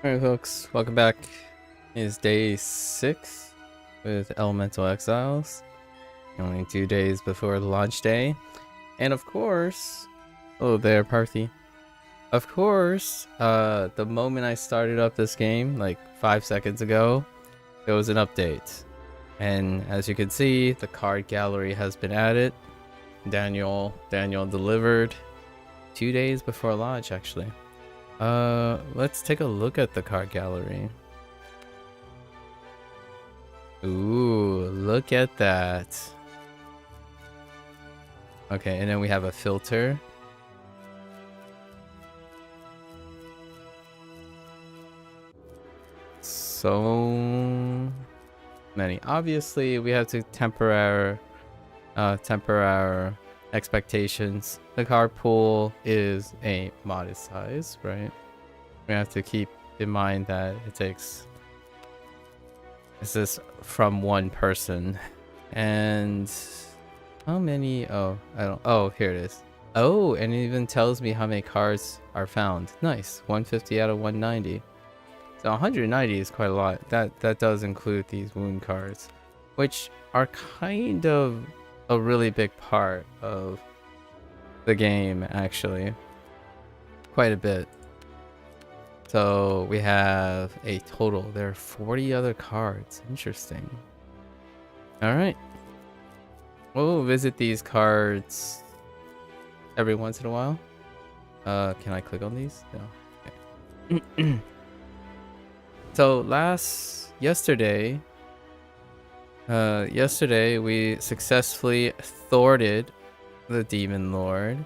Alright folks, welcome back. It is day 6 with Elemental Exiles. Only 2 days before the launch day. And of course, oh there Parthy. Of course, the moment I started up this game, like 5 seconds ago, there was an update. And as you can see, the card gallery has been added. Daniel delivered 2 days before launch actually. Let's take a look at the card gallery. Ooh, look at that. Okay, and then we have a filter. So many. Obviously, we have to temper our expectations. The card pool is a modest size, right? We have to keep in mind that it takes this from one person. And how many? Oh, I don't. Oh, here it is. Oh, and it even tells me how many cards are found. Nice. 150 out of 190. So 190 is quite a lot. That does include these wound cards, which are kind of a really big part of the game, actually. Quite a bit. So we have a total. There are 40 other cards. Interesting. Alright. We'll visit these cards every once in a while. Can I click on these? No. Okay. So yesterday we successfully thwarted the Demon Lord.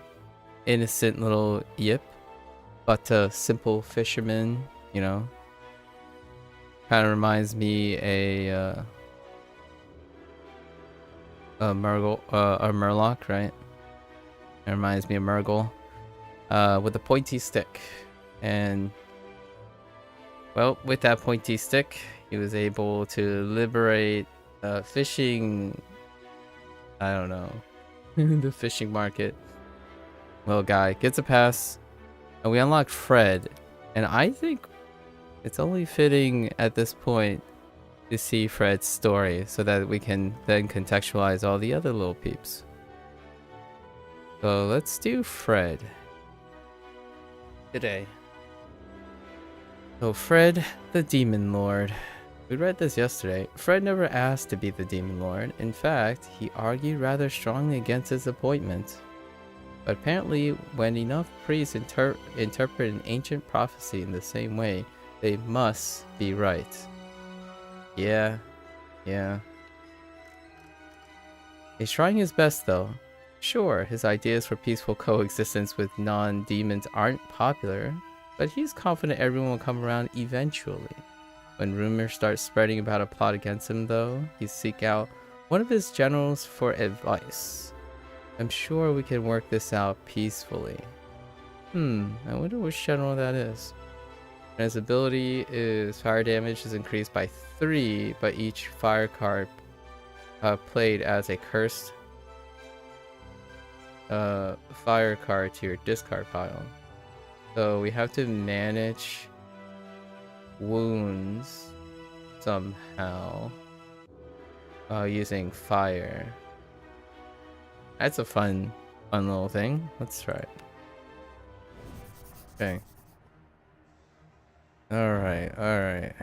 Innocent little yip, but a simple fisherman, you know. Kind of reminds me a Murloc, right? It reminds me of Murgle, with a pointy stick. And well, with that pointy stick, he was able to liberate fishing, I don't know, the fishing market. Little guy gets a pass, and we unlocked Fred. And I think it's only fitting at this point to see Fred's story so that we can then contextualize all the other little peeps. So let's do Fred today. So Fred, the Demon Lord. We read this yesterday. Fred never asked to be the Demon Lord. In fact, he argued rather strongly against his appointment. But apparently, when enough priests interpret an ancient prophecy in the same way, they must be right. Yeah. He's trying his best though. Sure, his ideas for peaceful coexistence with non-demons aren't popular, but he's confident everyone will come around eventually. When rumors start spreading about a plot against him though, he seeks out one of his generals for advice. I'm sure we can work this out peacefully. I wonder which general that is. And his ability is fire damage is increased by 3, but each fire card played as a cursed fire card to your discard pile. So we have to manage wounds somehow using fire. That's a fun little thing. Let's try it. Okay. Alright.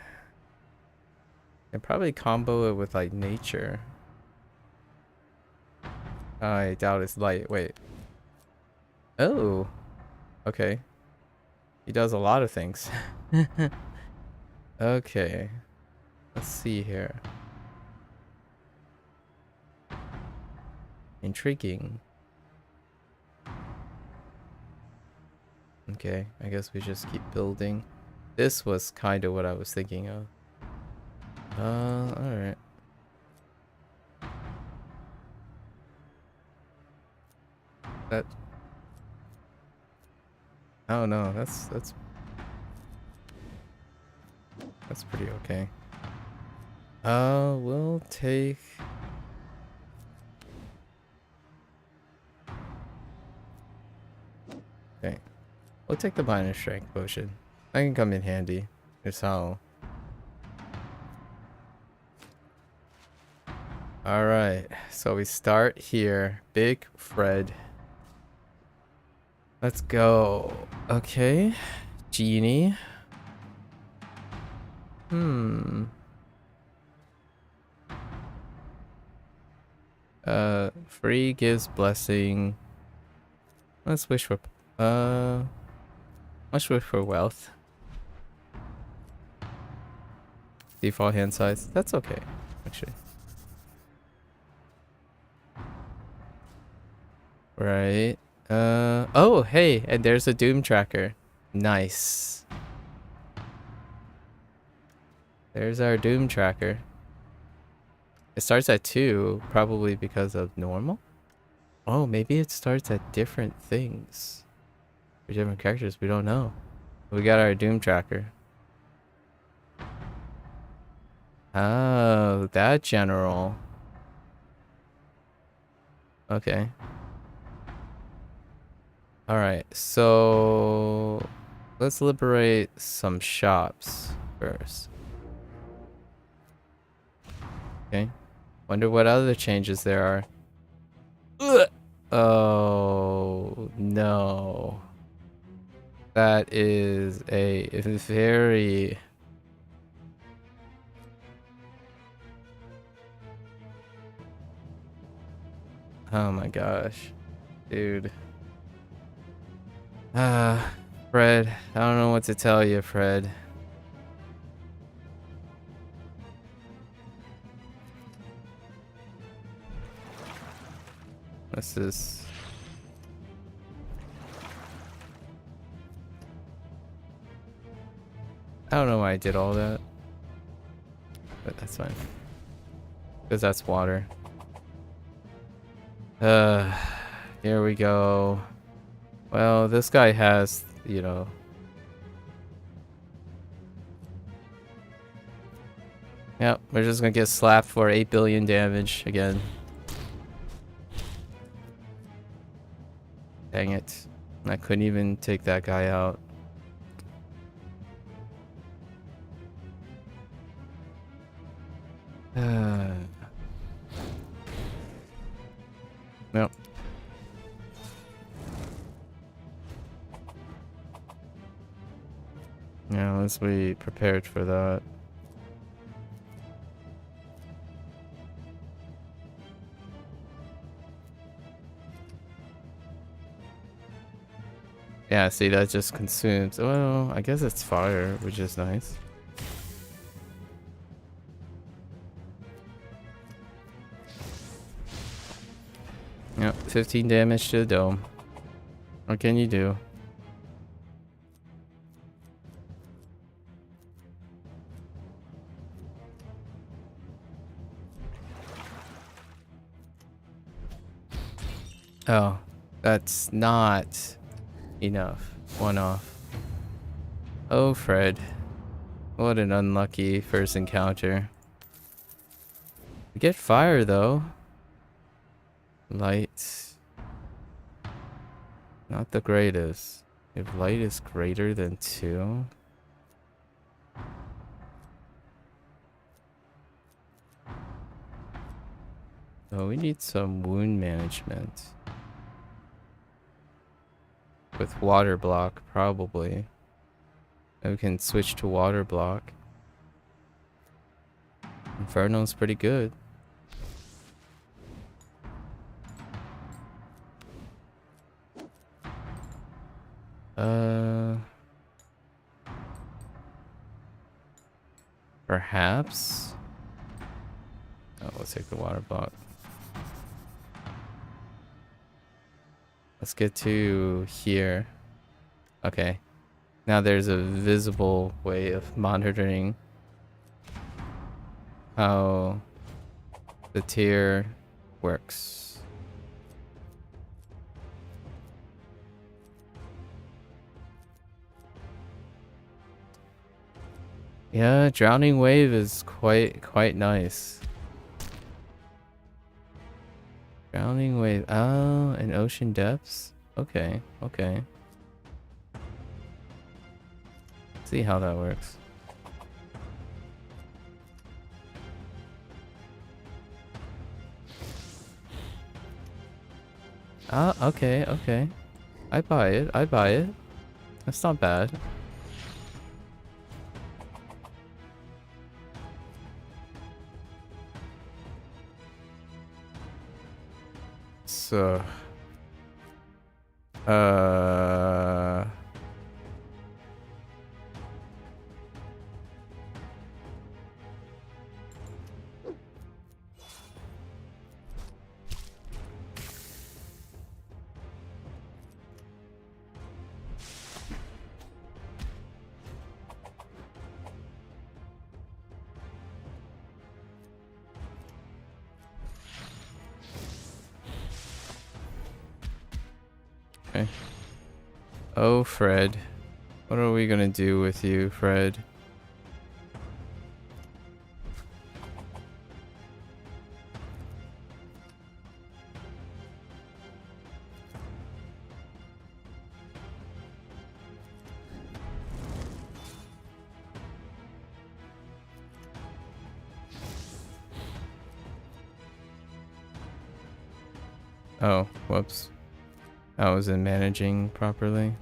And probably combo it with like nature. I doubt it's light. Wait. Oh. Okay. He does a lot of things. Okay. Let's see here. Intriguing. Okay, I guess we just keep building. This was kind of what I was thinking of. Alright. That... Oh no, that's pretty okay. We'll take... Okay. We'll take the minor strength potion. That can come in handy. Here's how. Alright, so we start here. Big Fred. Let's go. Okay. Genie. Free gives blessing. Let's wish for let's wish for wealth. Default hand size. That's okay, actually. Right. Oh, hey, and there's a Doom tracker. Nice. There's our Doom tracker. It starts at 2, probably because of normal. Oh, maybe it starts at different things. For different characters, we don't know. We got our Doom tracker. Oh, that general. Okay. Alright, so let's liberate some shops first. Okay. Wonder what other changes there are. Ugh. Oh, no. That is a very... Oh my gosh. Dude. Fred. I don't know what to tell you, Fred. This is... I don't know why I did all that. But that's fine. Because that's water. Here we go. Well, this guy has, you know... Yep, we're just gonna get slapped for 8 billion damage again. Dang it. I couldn't even take that guy out. Nope. Yeah, let's be prepared for that. Yeah, see, that just consumes. Well, I guess it's fire, which is nice. Yep, 15 damage to the dome. What can you do? Oh, that's not enough. One off. Oh, Fred. What an unlucky first encounter. We get fire, though. Light. Not the greatest. If light is greater than 2... Oh, we need some wound management. With water block, probably. And we can switch to water block. Inferno's pretty good. Perhaps? Oh, let's take the water block. Let's get to here. Okay. Now there's a visible way of monitoring how the tier works. Yeah, Drowning Wave is quite nice. Drowning Wave. Oh, and Ocean Depths? Okay, okay. See how that works. Ah, okay, okay. I buy it. I buy it. That's not bad. So, uh, okay. Oh, Fred. What are we gonna do with you, Fred? Oh, whoops. I wasn't managing properly.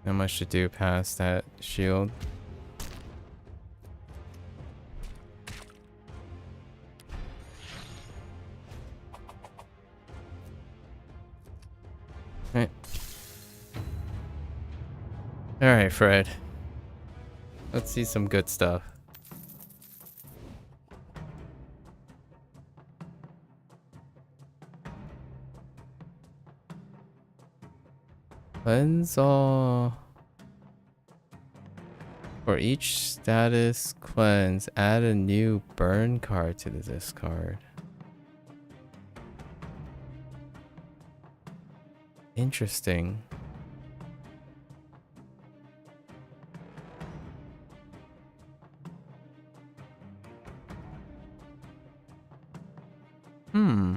Not much to do past that shield. Right. Alright, Fred. Let's see some good stuff. Cleanse all. For each status cleanse, add a new burn card to the discard. Interesting. Hmm.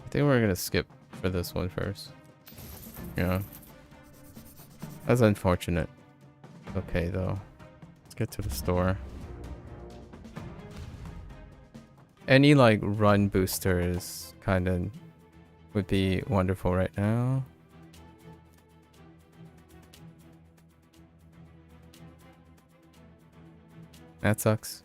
I think we're gonna skip for this one first. Yeah. That's unfortunate. Okay, though. Let's get to the store. Any, like, run booster is kind of... would be wonderful right now. That sucks.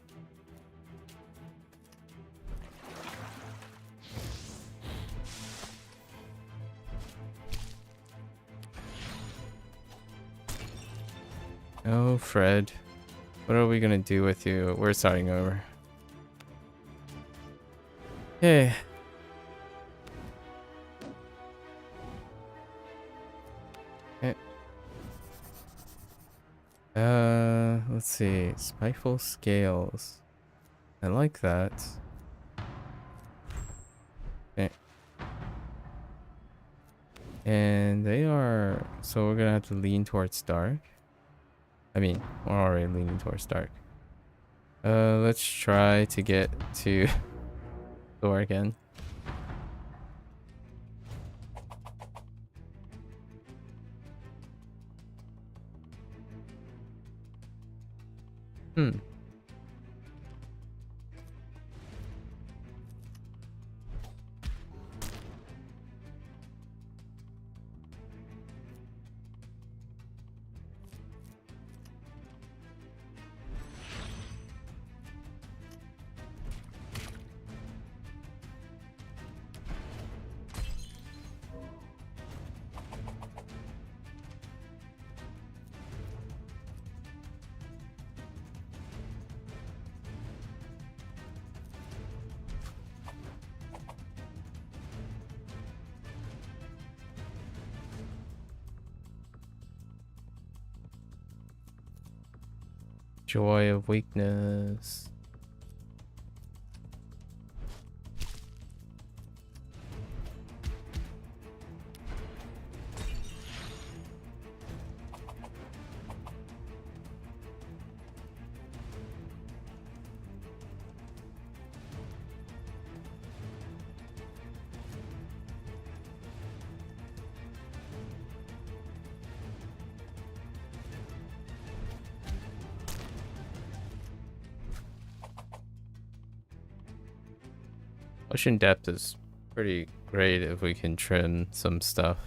Oh, Fred. What are we gonna do with you? We're starting over. Okay. Okay. Let's see. Spiteful Scales. I like that. Okay. And they are... so we're gonna have to lean towards dark. I mean, we're already leaning towards dark. Let's try to get to door again. Hmm. Joy of weakness. Ocean depth is pretty great if we can trim some stuff.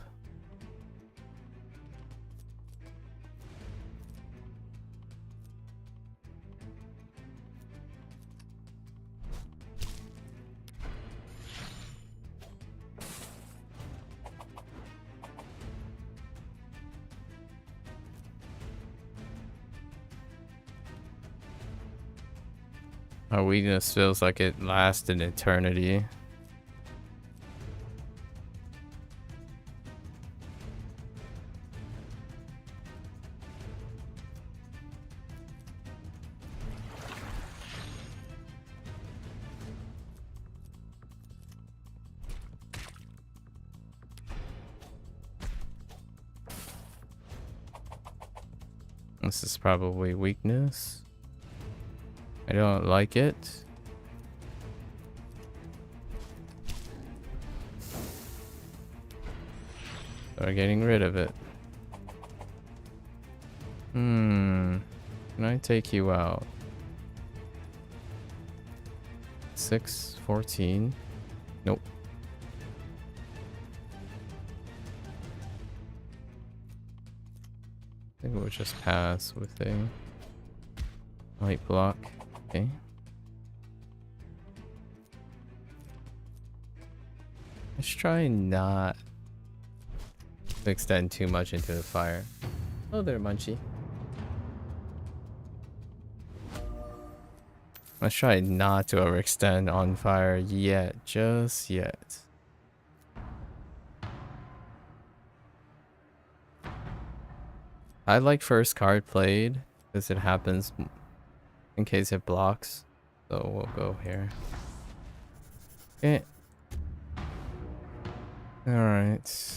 Our weakness feels like it lasts an eternity. This is probably weakness. I don't like it. So we're getting rid of it. Can I take you out? 614. Nope. I think we'll just pass with a light block. Okay. Let's try not to extend too much into the fire. Oh, there, Munchie. Let's try not to overextend on fire yet, just yet. I like first card played because it happens in case it blocks. So we'll go here. Okay. Alright.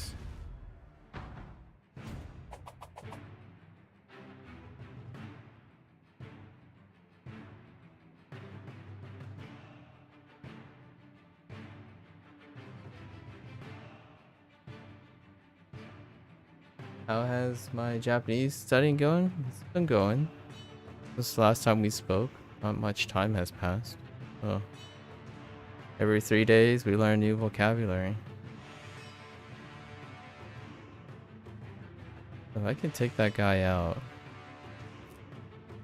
How has my Japanese studying going? It's been going. This is the last time we spoke. Not much time has passed. Oh. Every 3 days we learn new vocabulary. If I can take that guy out,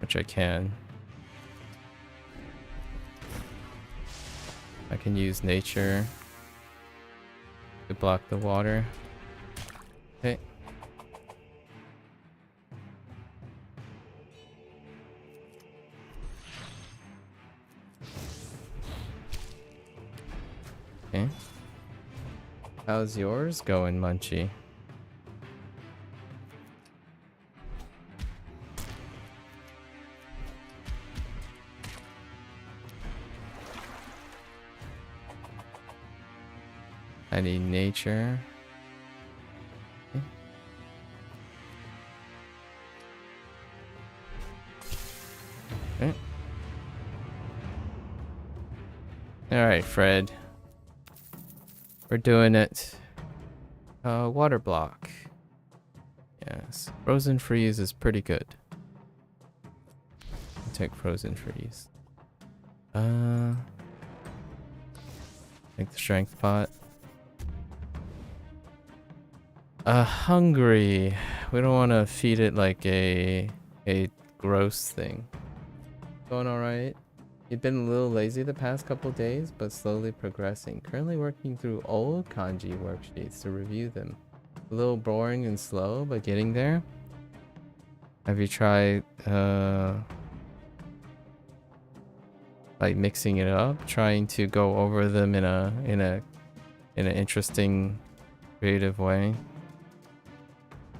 which I can, I can use nature to block the water. Okay. Okay. How's yours going, Munchie? I need nature. Okay. Alright, Fred. We're doing it. Water block. Yes. Frozen freeze is pretty good. I'll take frozen freeze. Take the strength pot. Hungry. We don't want to feed it like a gross thing. Going alright. You've been a little lazy the past couple days, but slowly progressing. Currently working through old kanji worksheets to review them. A little boring and slow, but getting there. Have you tried like mixing it up, trying to go over them in an interesting, creative way?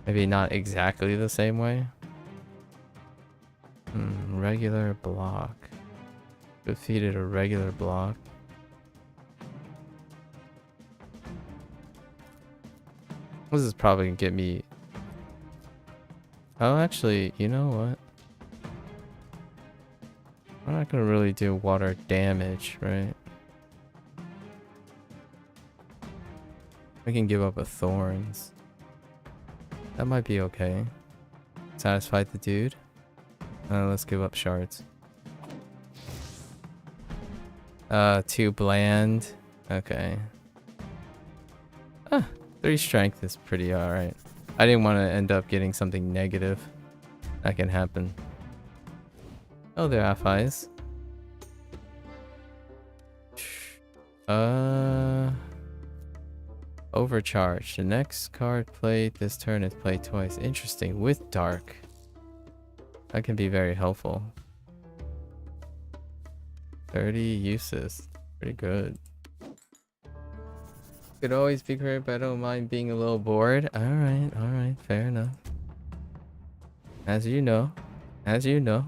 Maybe not exactly the same way. Regular block. Defeated a regular block. This is probably gonna get me. Oh, actually, you know what? We're not gonna really do water damage, right? We can give up a thorns. That might be okay. Satisfied the dude. Let's give up shards. Too bland. Okay. Ah, 3 strength is pretty alright. I didn't want to end up getting something negative. That can happen. Oh, they're half-eyes. Overcharge. The next card played this turn is played twice. Interesting. With dark. That can be very helpful. 30 uses. Pretty good. Could always be great, but I don't mind being a little bored. Alright. Fair enough. As you know. As you know.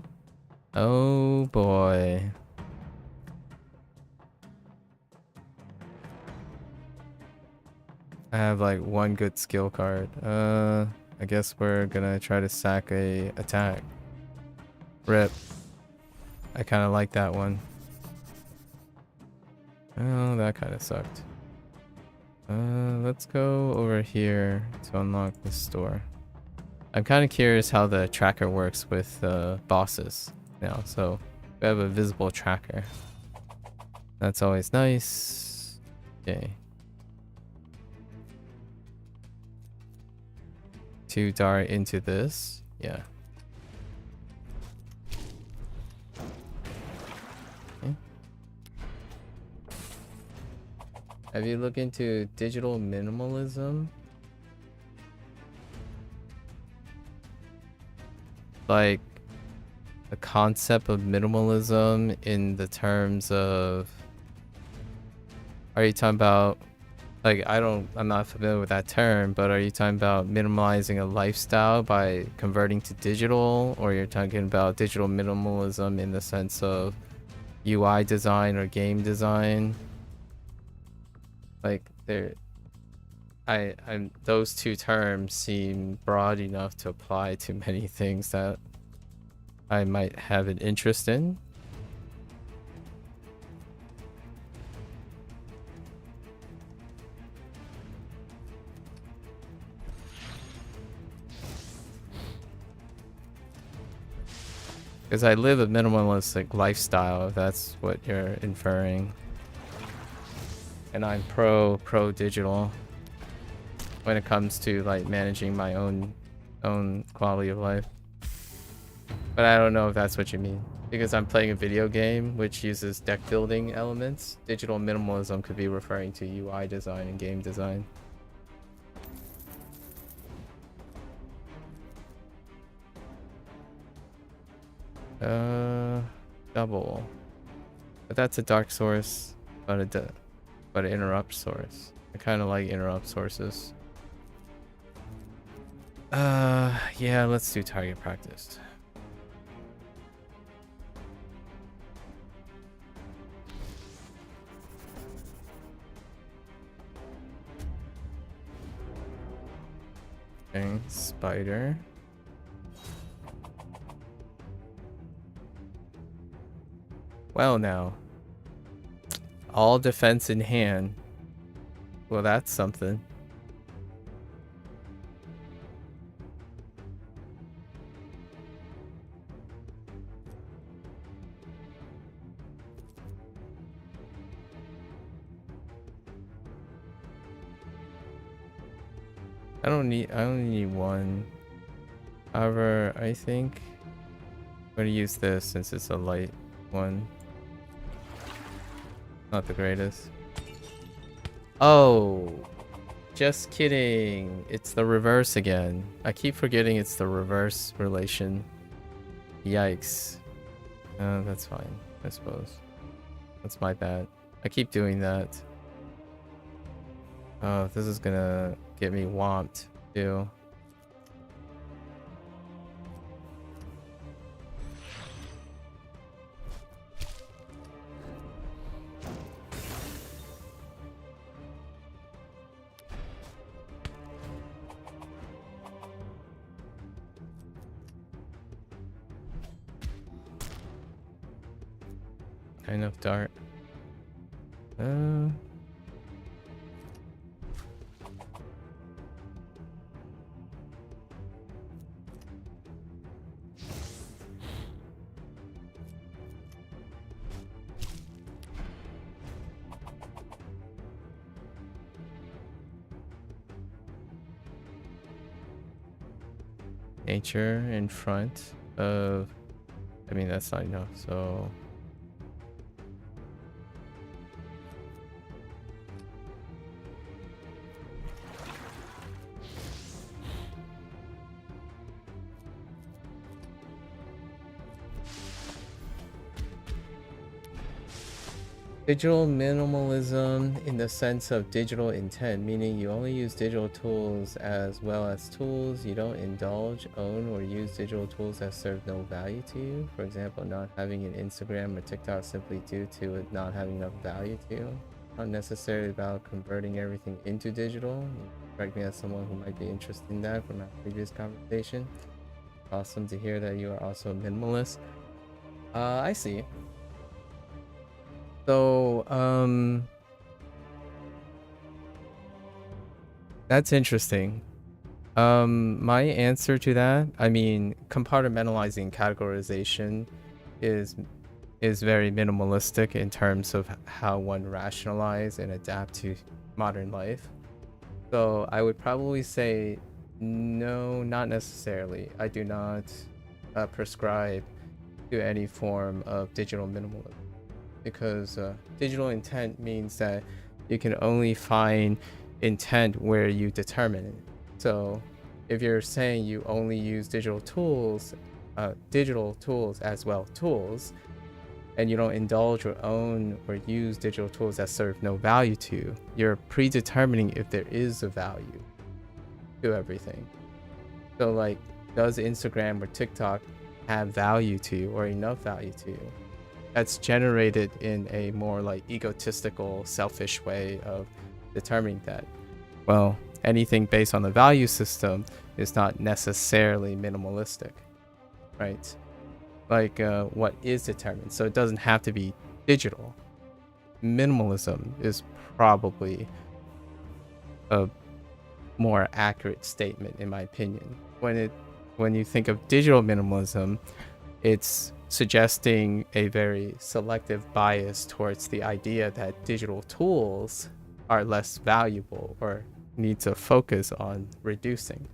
Oh boy. I have like 1 good skill card. I guess we're gonna try to sack a attack. Rip. I kind of like that one. Oh, that kind of sucked. Let's go over here to unlock this store. I'm kind of curious how the tracker works with bosses now. So we have a visible tracker. That's always nice. Okay. 2 dart into this. Yeah. Okay. Have you looked into digital minimalism? Like the concept of minimalism in the terms of, are you talking about, like, I'm not familiar with that term, but are you talking about minimalizing a lifestyle by converting to digital, or you're talking about digital minimalism in the sense of UI design or game design? Like those 2 terms seem broad enough to apply to many things that I might have an interest in. Because I live a minimalistic lifestyle, if that's what you're inferring. And I'm pro digital when it comes to like managing my own quality of life. But I don't know if that's what you mean. Because I'm playing a video game which uses deck building elements. Digital minimalism could be referring to UI design and game design. Double. But that's a dark source, but an interrupt source. I kind of like interrupt sources. Yeah, let's do target practice. Okay, spider. Well now. All defense in hand. Well, that's something. I only need 1. However, I think I'm gonna use this since it's a light one. Not the greatest. Oh, just kidding. It's the reverse again. I keep forgetting it's the reverse relation. Yikes. That's fine, I suppose. That's my bad. I keep doing that. Oh, this is gonna get me whomped too. Kind of dart. nature in front of, I mean, that's not enough, so digital minimalism in the sense of digital intent, meaning you only use digital tools as well as tools. You don't indulge, own, or use digital tools that serve no value to you. For example, not having an Instagram or TikTok simply due to it not having enough value to you. Not necessarily about converting everything into digital. You strike me as someone who might be interested in that from our previous conversation. Awesome to hear that you are also a minimalist. I see. So, that's interesting. My answer to that, I mean, compartmentalizing categorization is very minimalistic in terms of how one rationalize and adapt to modern life. So I would probably say no, not necessarily. I do not prescribe to any form of digital minimalism, because digital intent means that you can only find intent where you determine it. So if you're saying you only use digital tools as well, tools, and you don't indulge or own or use digital tools that serve no value to you, you're predetermining if there is a value to everything. So like, does Instagram or TikTok have value to you or enough value to you? That's generated in a more like egotistical, selfish way of determining that. Well, anything based on the value system is not necessarily minimalistic, right? Like what is determined. So it doesn't have to be digital. Minimalism is probably a more accurate statement in my opinion. When you think of digital minimalism, it's suggesting a very selective bias towards the idea that digital tools are less valuable or need to focus on reducing.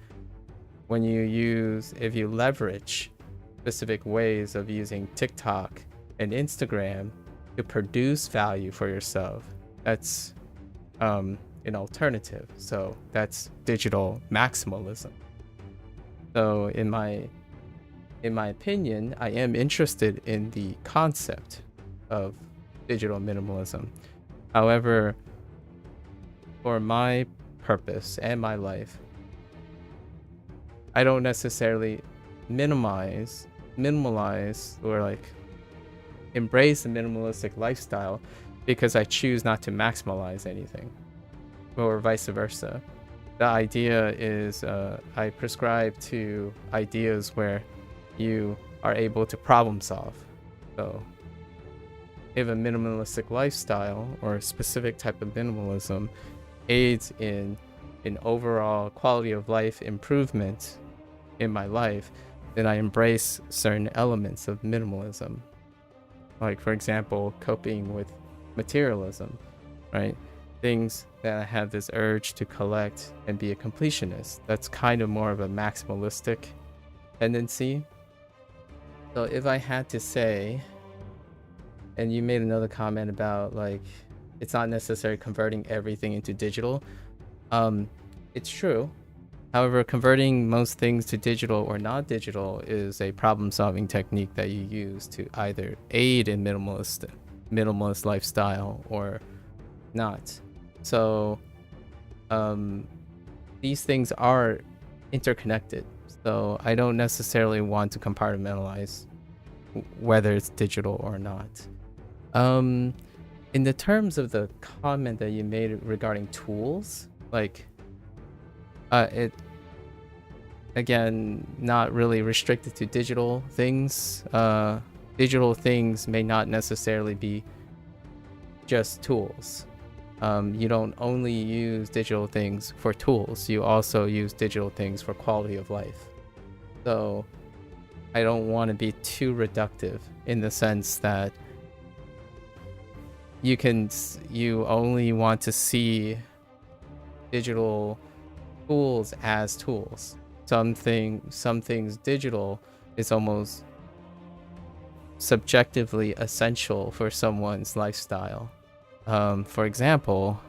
If you leverage specific ways of using TikTok and Instagram to produce value for yourself, that's an alternative. So that's digital maximalism. So in my opinion, I am interested in the concept of digital minimalism. However, for my purpose and my life, I don't necessarily minimalize or like embrace the minimalistic lifestyle because I choose not to maximize anything, or vice versa. The idea is I prescribe to ideas where you are able to problem solve. So if a minimalistic lifestyle or a specific type of minimalism aids in an overall quality of life improvement in my life, then I embrace certain elements of minimalism. Like, for example, coping with materialism, right? Things that I have this urge to collect and be a completionist. That's kind of more of a maximalistic tendency. So if I had to say, and you made another comment about like, it's not necessarily converting everything into digital. It's true. However, converting most things to digital or not digital is a problem-solving technique that you use to either aid in minimalist lifestyle or not. So these things are interconnected. So I don't necessarily want to compartmentalize whether it's digital or not. In the terms of the comment that you made regarding tools, like it again, not really restricted to digital things. Digital things may not necessarily be just tools. You don't only use digital things for tools, you also use digital things for quality of life. So I don't want to be too reductive in the sense that you only want to see digital tools as tools. some things digital is almost subjectively essential for someone's lifestyle. For example,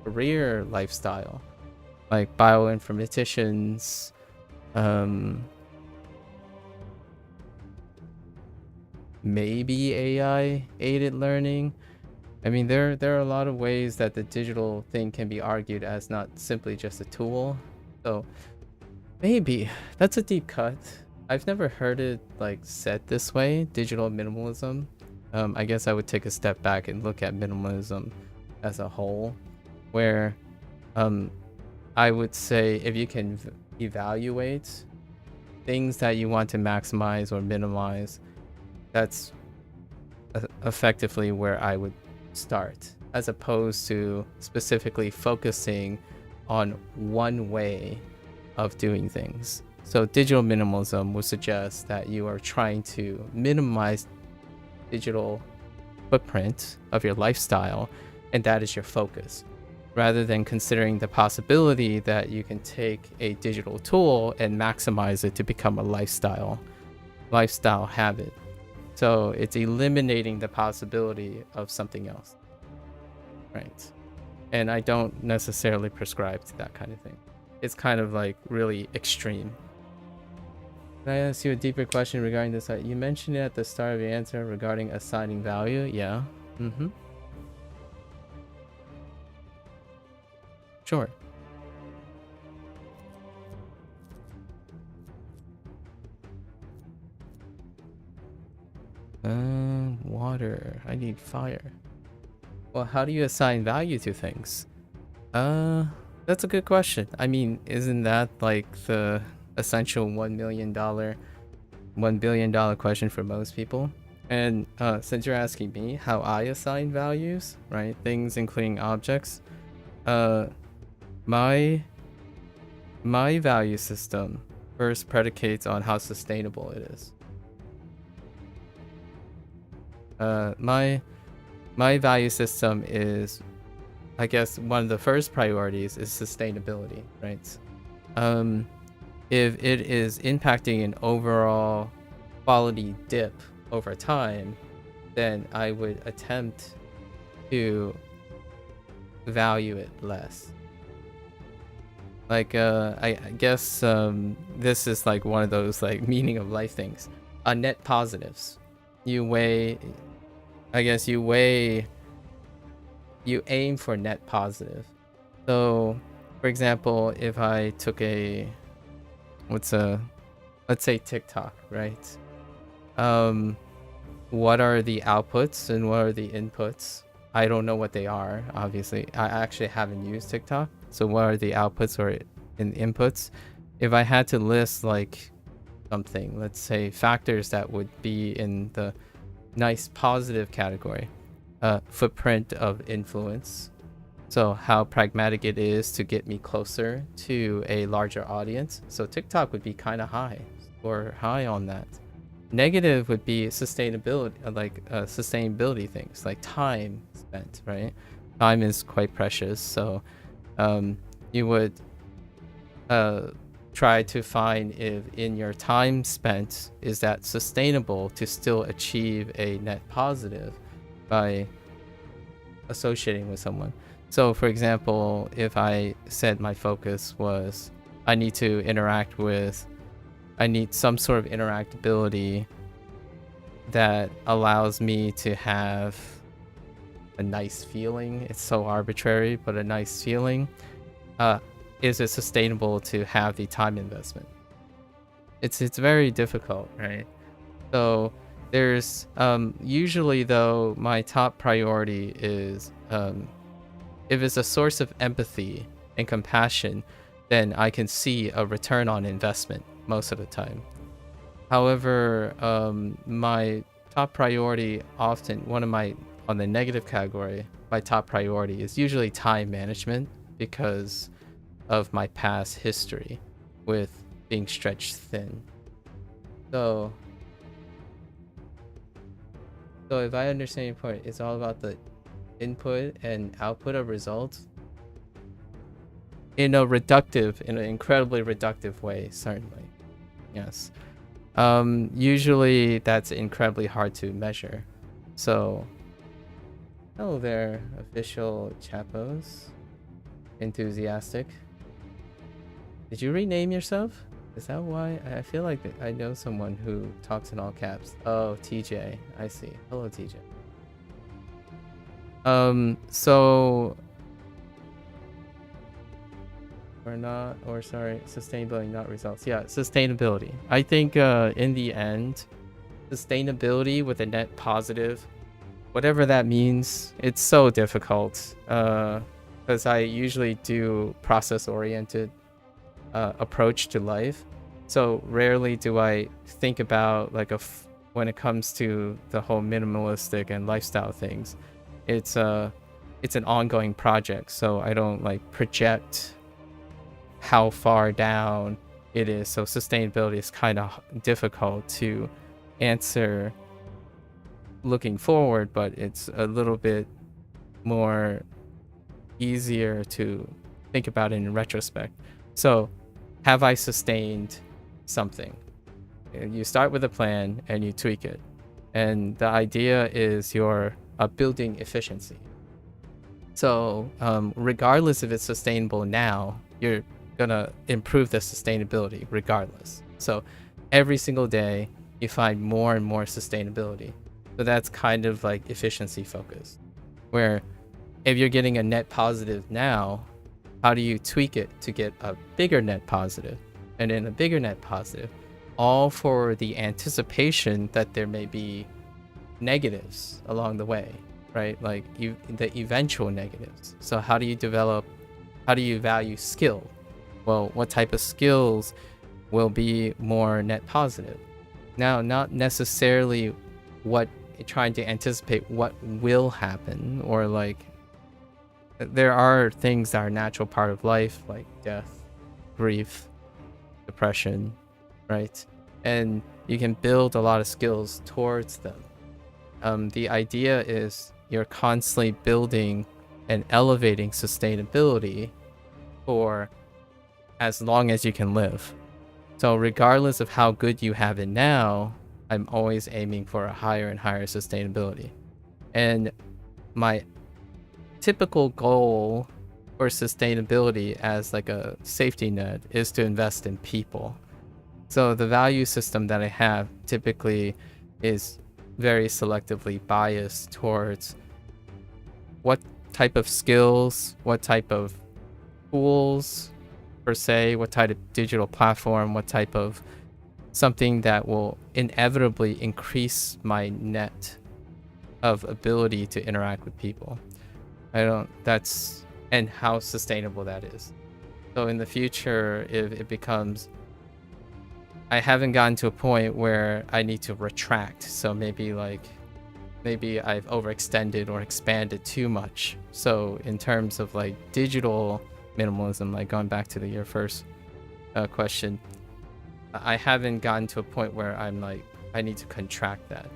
career lifestyle, like bioinformaticians, maybe AI aided learning. I mean, there are a lot of ways that the digital thing can be argued as not simply just a tool. So maybe that's a deep cut. I've never heard it like said this way, digital minimalism. I guess I would take a step back and look at minimalism as a whole, where I would say if you can evaluate things that you want to maximize or minimize, that's effectively where I would start, as opposed to specifically focusing on one way of doing things. So digital minimalism would suggest that you are trying to minimize digital footprint of your lifestyle, and that is your focus, rather than considering the possibility that you can take a digital tool and maximize it to become a lifestyle habit. So it's eliminating the possibility of something else, right? And I don't necessarily prescribe to that kind of thing. It's kind of like really extreme. Can I ask you a deeper question regarding this? You mentioned it at the start of your answer regarding assigning value. Yeah. Sure. Water. I need fire. Well, how do you assign value to things? That's a good question. I mean, isn't that like the essential $1 billion question for most people? And since you're asking me how I assign values, right? Things including objects, my value system first predicates on how sustainable it is. My value system is, I guess, one of the first priorities is sustainability, right? If it is impacting an overall quality dip over time, then I would attempt to value it less. Like, I guess this is like one of those like meaning of life things. Net positives. You aim for net positive. So, for example, if I took let's say TikTok, right? What are the outputs and what are the inputs? I don't know what they are, obviously. I actually haven't used TikTok. So what are the outputs or inputs? If I had to list like something, let's say factors that would be in the nice positive category, footprint of influence. So how pragmatic it is to get me closer to a larger audience. So TikTok would be kind of high or high on that. Negative would be sustainability, sustainability things like time spent, right? Time is quite precious. So you would try to find if in your time spent, is that sustainable to still achieve a net positive by associating with someone. So for example, if I said my focus was I need some sort of interactability that allows me to have a nice feeling. It's so arbitrary, but a nice feeling. Is it sustainable to have the time investment? It's very difficult, right? So there's usually though my top priority is if it's a source of empathy and compassion, then I can see a return on investment most of the time. However, my top priority often, on the negative category, my top priority is usually time management because of my past history with being stretched thin. So if I understand your point, it's all about the input and output of results. in an incredibly reductive way, certainly. Yes. Usually that's incredibly hard to measure. So, hello there, official Chapos. Enthusiastic. Did you rename yourself? Is that why? I feel like I know someone who talks in all caps. Oh, TJ. I see. Hello, TJ. So sustainability, not results. Yeah, sustainability. I think in the end, sustainability with a net positive, whatever that means, it's so difficult. Because I usually do process-oriented approach to life, so rarely do I think about like when it comes to the whole minimalistic and lifestyle things. It's an ongoing project, so I don't like project how far down it is. So sustainability is kind of difficult to answer looking forward, but it's a little bit more easier to think about in retrospect. So have I sustained something? You start with a plan and you tweak it, and the idea is you're building efficiency. So regardless if it's sustainable now, you're gonna improve the sustainability regardless. So every single day you find more and more sustainability. So that's kind of like efficiency focused, where if you're getting a net positive now, how do you tweak it to get a bigger net positive and then a bigger net positive, all for the anticipation that there may be negatives along the way, right? Like the eventual negatives. So how do you value skill? Well, what type of skills will be more net positive? Now, not necessarily trying to anticipate what will happen, or like there are things that are a natural part of life, like death, grief, depression, right? And you can build a lot of skills towards them. The idea is you're constantly building and elevating sustainability for as long as you can live. So regardless of how good you have it now, I'm always aiming for a higher and higher sustainability. And my typical goal for sustainability as like a safety net is to invest in people. So the value system that I have typically is very selectively biased towards what type of skills, what type of tools per se, what type of digital platform, what type of something that will inevitably increase my net of ability to interact with people. And how sustainable that is. So in the future, if it becomes, I haven't gotten to a point where I need to retract. So maybe I've overextended or expanded too much. So in terms of like digital minimalism, like going back to your first question, I haven't gotten to a point where I'm like, I need to contract that.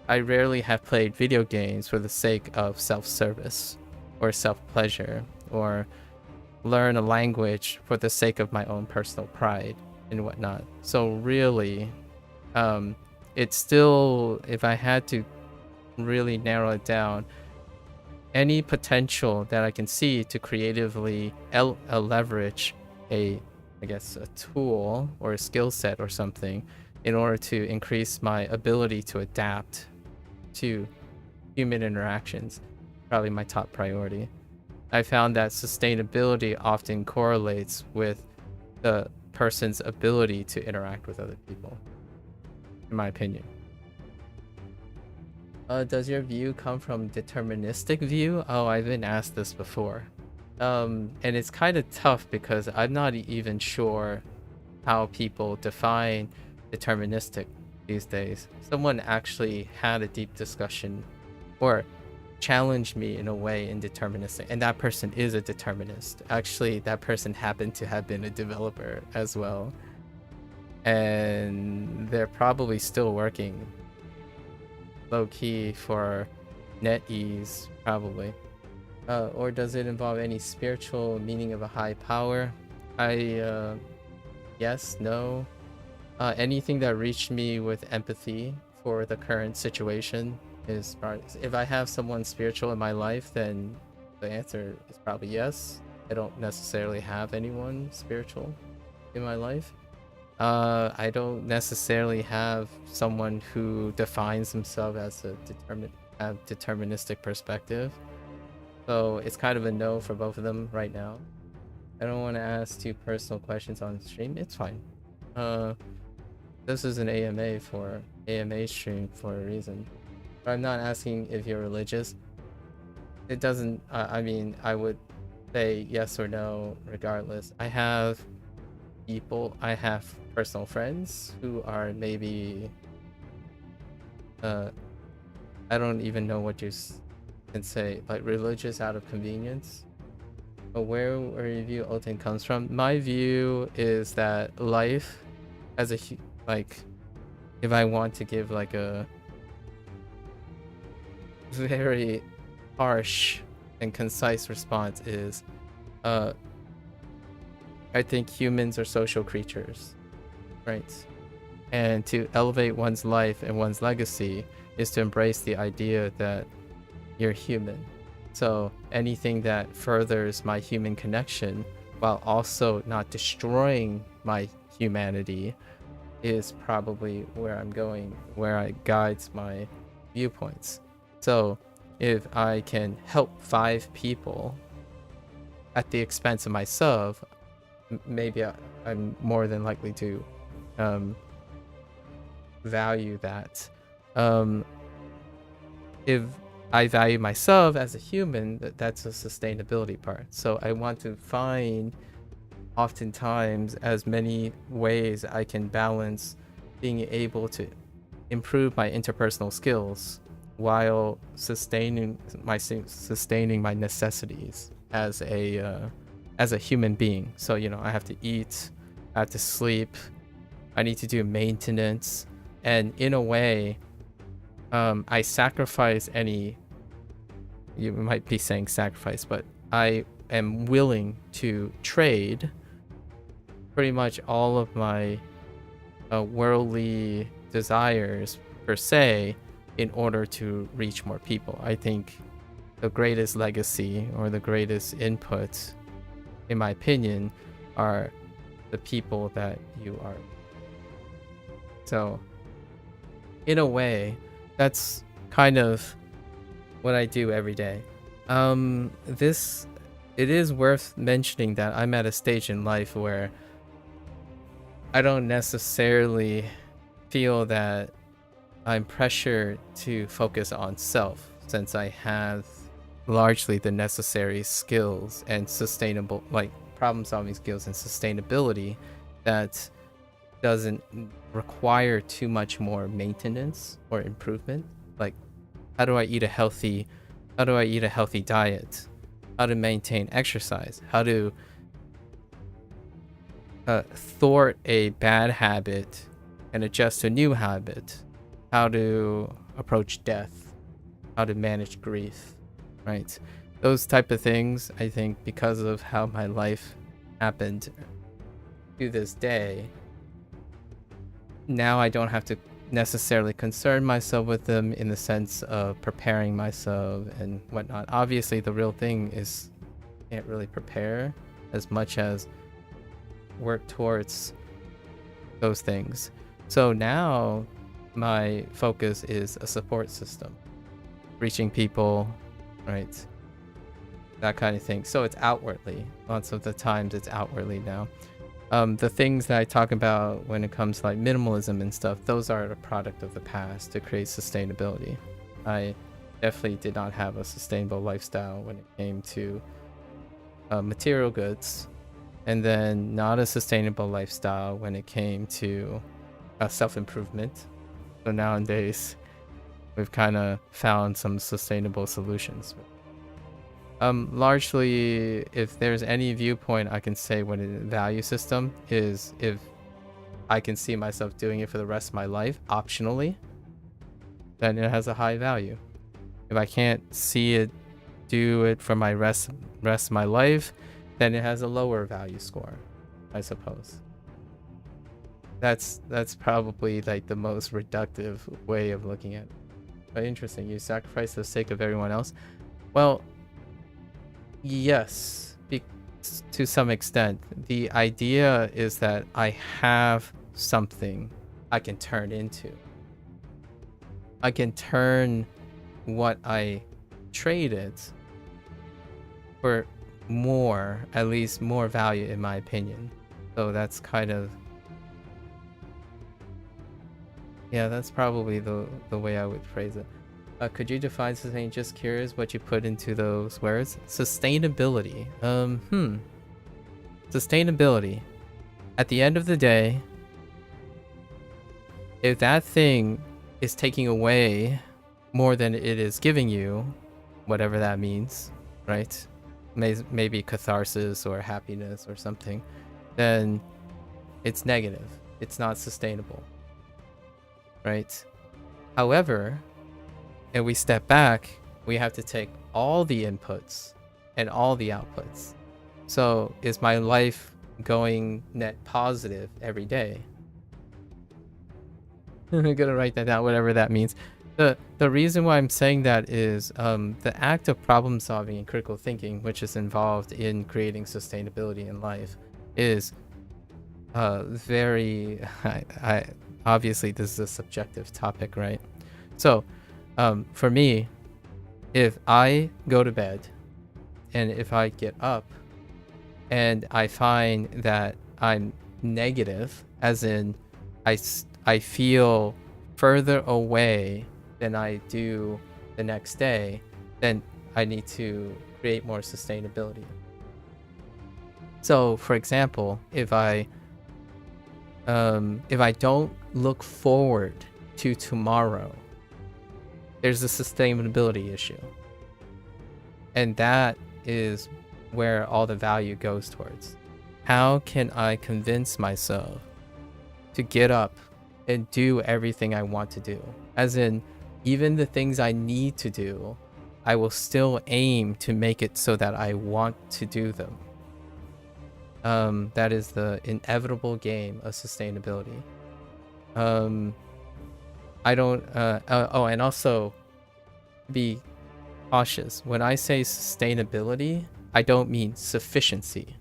I rarely have played video games for the sake of self-service or self-pleasure, or learn a language for the sake of my own personal pride and whatnot. So really, it's still, if I had to really narrow it down, any potential that I can see to creatively leverage a tool or a skill set or something in order to increase my ability to adapt to human interactions, probably my top priority. I found that sustainability often correlates with the person's ability to interact with other people, in my opinion. Does your view come from deterministic view? Oh, I've been asked this before. And it's kind of tough because I'm not even sure how people define deterministic these days. Someone actually had a deep discussion or challenged me in a way in deterministic, and that person is a determinist. Actually, that person happened to have been a developer as well, and they're probably still working low-key for NetEase, probably. Or does it involve any spiritual meaning of a high power? Yes, no. Anything that reached me with empathy for the current situation is probably, if I have someone spiritual in my life, then the answer is probably yes. I don't necessarily have anyone spiritual in my life. I don't necessarily have someone who defines himself as a deterministic perspective. So it's kind of a no for both of them right now. I don't want to ask too personal questions on stream. It's fine. This is an AMA stream for a reason. But I'm not asking if you're religious. It doesn't. I mean, I would say yes or no regardless. I have personal friends who are maybe. I don't even know what you can say, like religious out of convenience. But where your view ultimately comes from? My view is that life, as a if I want to give like a very harsh and concise response, is I think humans are social creatures, right? And to elevate one's life and one's legacy is to embrace the idea that you're human. So anything that furthers my human connection while also not destroying my humanity is probably where I'm going, where I guides my viewpoints. So if I can help 5 people at the expense of myself, maybe I'm more than likely to value that. If I value myself as a human, that's a sustainability part. So I want to find oftentimes as many ways I can balance being able to improve my interpersonal skills while sustaining my necessities as a human being. So, you know, I have to eat, I have to sleep, I need to do maintenance, and in a way, I sacrifice any, you might be saying sacrifice, but I am willing to trade pretty much all of my worldly desires per se in order to reach more people. I think the greatest legacy or the greatest input, in my opinion, are the people that you are. So in a way, that's kind of what I do every day. It is worth mentioning that I'm at a stage in life where I don't necessarily feel that I'm pressured to focus on self, since I have largely the necessary skills and sustainable, like problem solving skills and sustainability that doesn't require too much more maintenance or improvement. Like, how do I eat a healthy diet? How to maintain exercise? How to thwart a bad habit and adjust to a new habit? How to approach death? How to manage grief? Right? Those type of things, I think, because of how my life happened to this day, now I don't have to necessarily concern myself with them in the sense of preparing myself and whatnot. Obviously, the real thing is can't really prepare as much as work towards those things. So now my focus is a support system, reaching people, right? That kind of thing. So it's outwardly. Lots of the times it's outwardly now. The things that I talk about when it comes to like minimalism and stuff, those are a product of the past to create sustainability. I definitely did not have a sustainable lifestyle when it came to material goods, and then not a sustainable lifestyle when it came to self-improvement. So nowadays, we've kind of found some sustainable solutions. Largely, if there's any viewpoint I can say when a value system is, if I can see myself doing it for the rest of my life, optionally, then it has a high value. If I can't see it do it for my rest of my life, then it has a lower value score, I suppose. That's probably like the most reductive way of looking at it. But interesting, you sacrifice for the sake of everyone else. Well, yes, to some extent. The idea is that I have something I can turn into. I can turn what I traded for more, at least more value in my opinion. So that's kind of, yeah, that's probably the way I would phrase it. Could you define sustainability? Just curious what you put into those words. Sustainability. Sustainability. At the end of the day, if that thing is taking away more than it is giving you, whatever that means, right? Maybe catharsis or happiness or something, then it's negative. It's not sustainable, right? However, if we step back, we have to take all the inputs and all the outputs. So is my life going net positive every day? I'm gonna write that down, whatever that means. The reason why I'm saying that is the act of problem solving and critical thinking, which is involved in creating sustainability in life, is very I obviously this is a subjective topic, right? So for me, if I go to bed and if I get up and I find that I'm negative, as in I feel further away than I do the next day, then I need to create more sustainability. So for example, if I don't look forward to tomorrow, there's a sustainability issue. And that is where all the value goes towards. How can I convince myself to get up and do everything I want to do? As in, even the things I need to do, I will still aim to make it so that I want to do them. That is the inevitable game of sustainability. I don't and also be cautious. When I say sustainability, I don't mean sufficiency.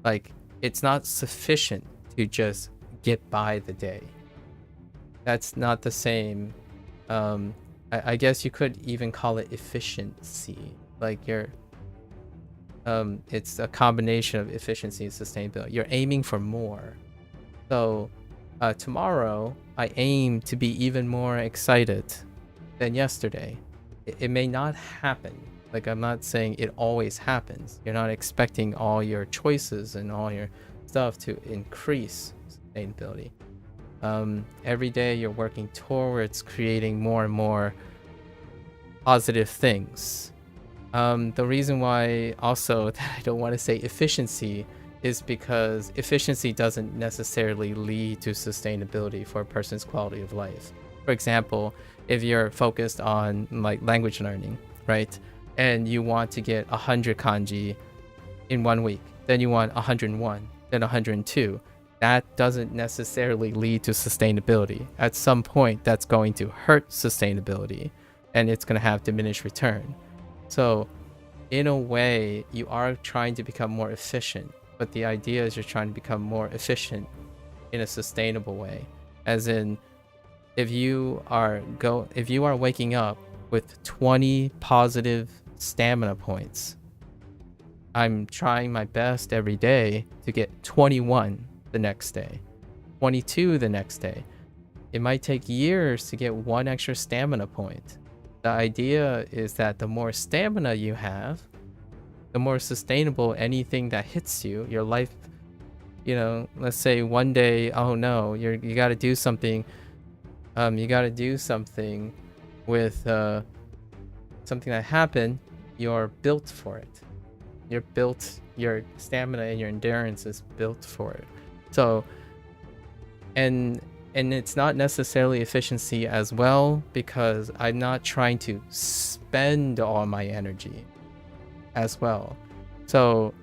Like, it's not sufficient to just get by the day. That's not the same. I guess you could even call it efficiency. Like it's a combination of efficiency and sustainability. You're aiming for more. So tomorrow, I aim to be even more excited than yesterday. It may not happen. Like, I'm not saying it always happens. You're not expecting all your choices and all your stuff to increase sustainability. Every day you're working towards creating more and more positive things. The reason why also that I don't want to say efficiency is because efficiency doesn't necessarily lead to sustainability for a person's quality of life. For example, if you're focused on like language learning, right? And you want to get 100 kanji in 1 week, then you want 101, then 102. That doesn't necessarily lead to sustainability. At some point, that's going to hurt sustainability, and it's going to have diminished return. So in a way, you are trying to become more efficient, but the idea is you're trying to become more efficient in a sustainable way. As in, if you are waking up with 20 positive stamina points, I'm trying my best every day to get 21 the next day, 22 the next day. It might take years to get 1 extra stamina point. The idea is that the more stamina you have, the more sustainable anything that hits you, your life, let's say one day, oh no, you got to do something. You got to do something with something that happened. You're built for it. Your stamina and your endurance is built for it. So, and it's not necessarily efficiency as well, because I'm not trying to spend all my energy. as well. So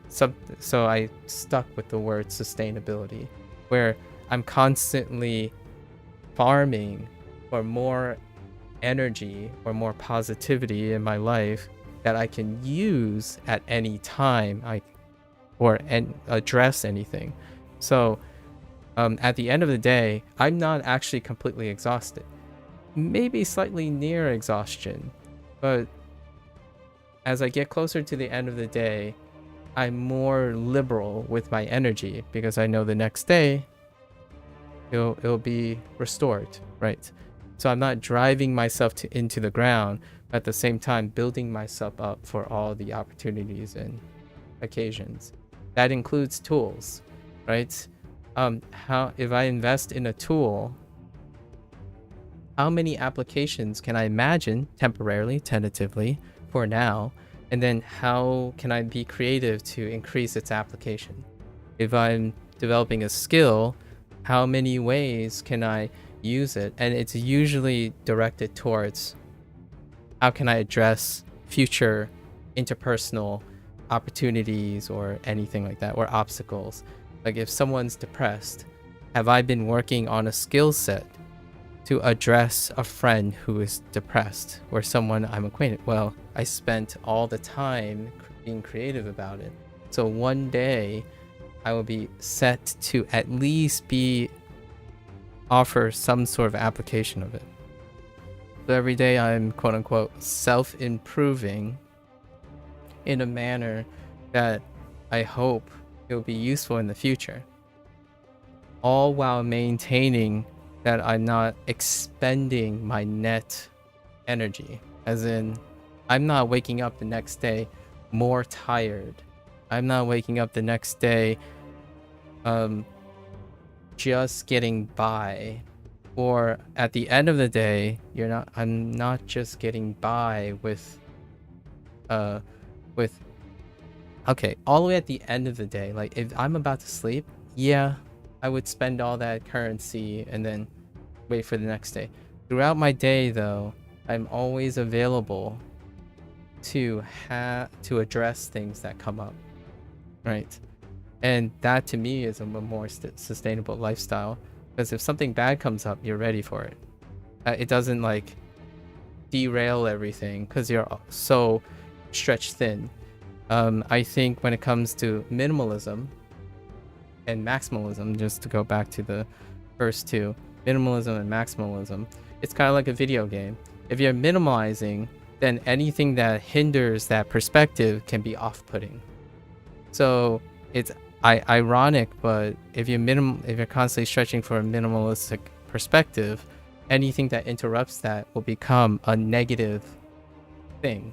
I stuck with the word sustainability, where I'm constantly farming for more energy or more positivity in my life that I can use at any time and address anything. So at the end of the day, I'm not actually completely exhausted. Maybe slightly near exhaustion, but as I get closer to the end of the day, I'm more liberal with my energy because I know the next day it'll be restored, right? So I'm not driving myself into the ground, but at the same time building myself up for all the opportunities and occasions. That includes tools, right? If I invest in a tool, how many applications can I imagine temporarily, tentatively, for now? And then how can I be creative to increase its application? If I'm developing a skill, how many ways can I use it? And it's usually directed towards how can I address future interpersonal opportunities or anything like that, or obstacles. Like if someone's depressed, have I been working on a skill set to address a friend who is depressed or someone I'm acquainted? Well, I spent all the time being creative about it. So one day I will be set to at least offer some sort of application of it. So every day I'm quote unquote self-improving in a manner that I hope it will be useful in the future. All while maintaining that I'm not expending my net energy. As in, I'm not waking up the next day more tired. I'm not waking up the next day just getting by. Or at the end of the day, I'm not just getting by with okay, all the way at the end of the day, like if I'm about to sleep, yeah, I would spend all that currency and then wait for the next day. Throughout my day though, I'm always available to address things that come up, right? And that to me is a more sustainable lifestyle, because if something bad comes up, you're ready for it. It doesn't like derail everything because you're so stretched thin. I think when it comes to minimalism and maximalism, just to go back to the first two, minimalism and maximalism, it's kind of like a video game. If you're minimalizing, then anything that hinders that perspective can be off-putting. So it's ironic, but if you're constantly stretching for a minimalistic perspective, anything that interrupts that will become a negative thing.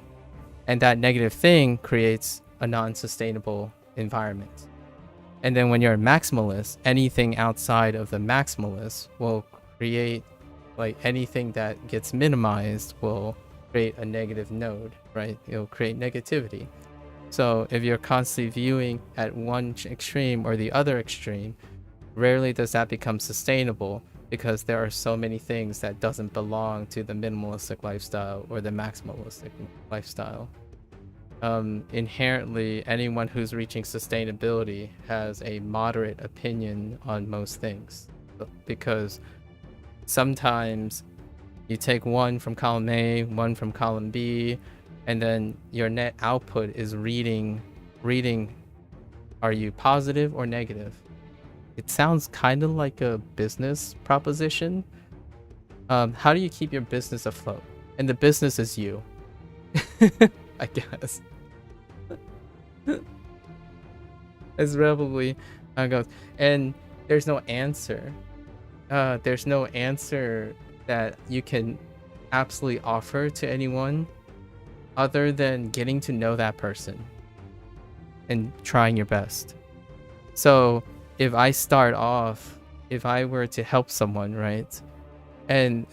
And that negative thing creates a non-sustainable environment. And then when you're a maximalist, anything outside of the maximalist will create, like anything that gets minimized will create a negative node, right? It'll create negativity. So if you're constantly viewing at one extreme or the other extreme, rarely does that become sustainable, because there are so many things that doesn't belong to the minimalistic lifestyle or the maximalistic lifestyle. Inherently, anyone who's reaching sustainability has a moderate opinion on most things, because sometimes you take one from column A, one from column B, and then your net output is reading, are you positive or negative? It sounds kind of like a business proposition. How do you keep your business afloat? And the business is you, I guess. It's probably how it goes. And there's no answer. There's no answer that you can absolutely offer to anyone other than getting to know that person and trying your best. So if I were to help someone, right, and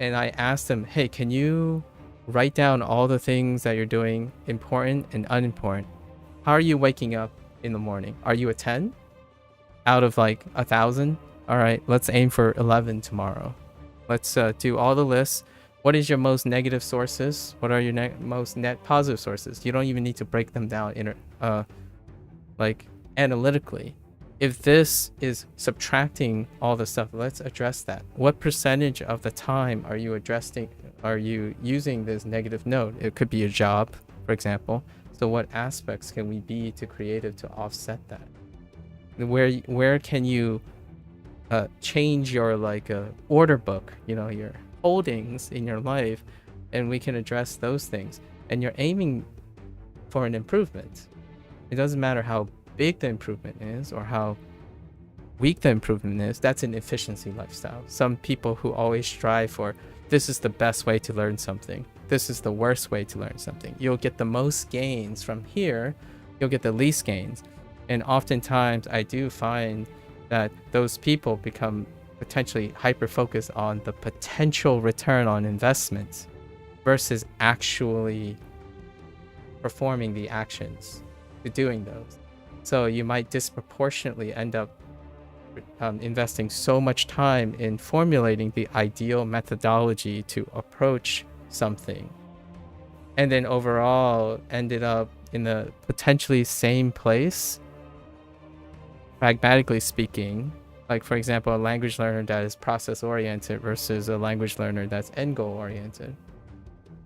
I ask them, hey, can you write down all the things that you're doing, important and unimportant? How are you waking up in the morning? Are you a 10 out of like 1,000? All right, let's aim for 11 tomorrow. Let's do all the lists. What is your most negative sources? What are your most net positive sources? You don't even need to break them down like analytically. If this is subtracting all the stuff, let's address that. What percentage of the time are you using this negative note? It could be a job, for example. So what aspects can we be to creative to offset that? Where can you change your like order book, your holdings in your life, and we can address those things. And you're aiming for an improvement. It doesn't matter how big the improvement is or how weak the improvement is. That's an efficiency lifestyle. Some people who always strive for, this is the best way to learn something, this is the worst way to learn something. You'll get the most gains from here, you'll get the least gains. And oftentimes I do find that those people become potentially hyper-focused on the potential return on investments versus actually performing the actions to doing those. So you might disproportionately end up investing so much time in formulating the ideal methodology to approach something, and then overall ended up in the potentially same place, pragmatically speaking. Like, for example, a language learner that is process-oriented versus a language learner that's end-goal-oriented.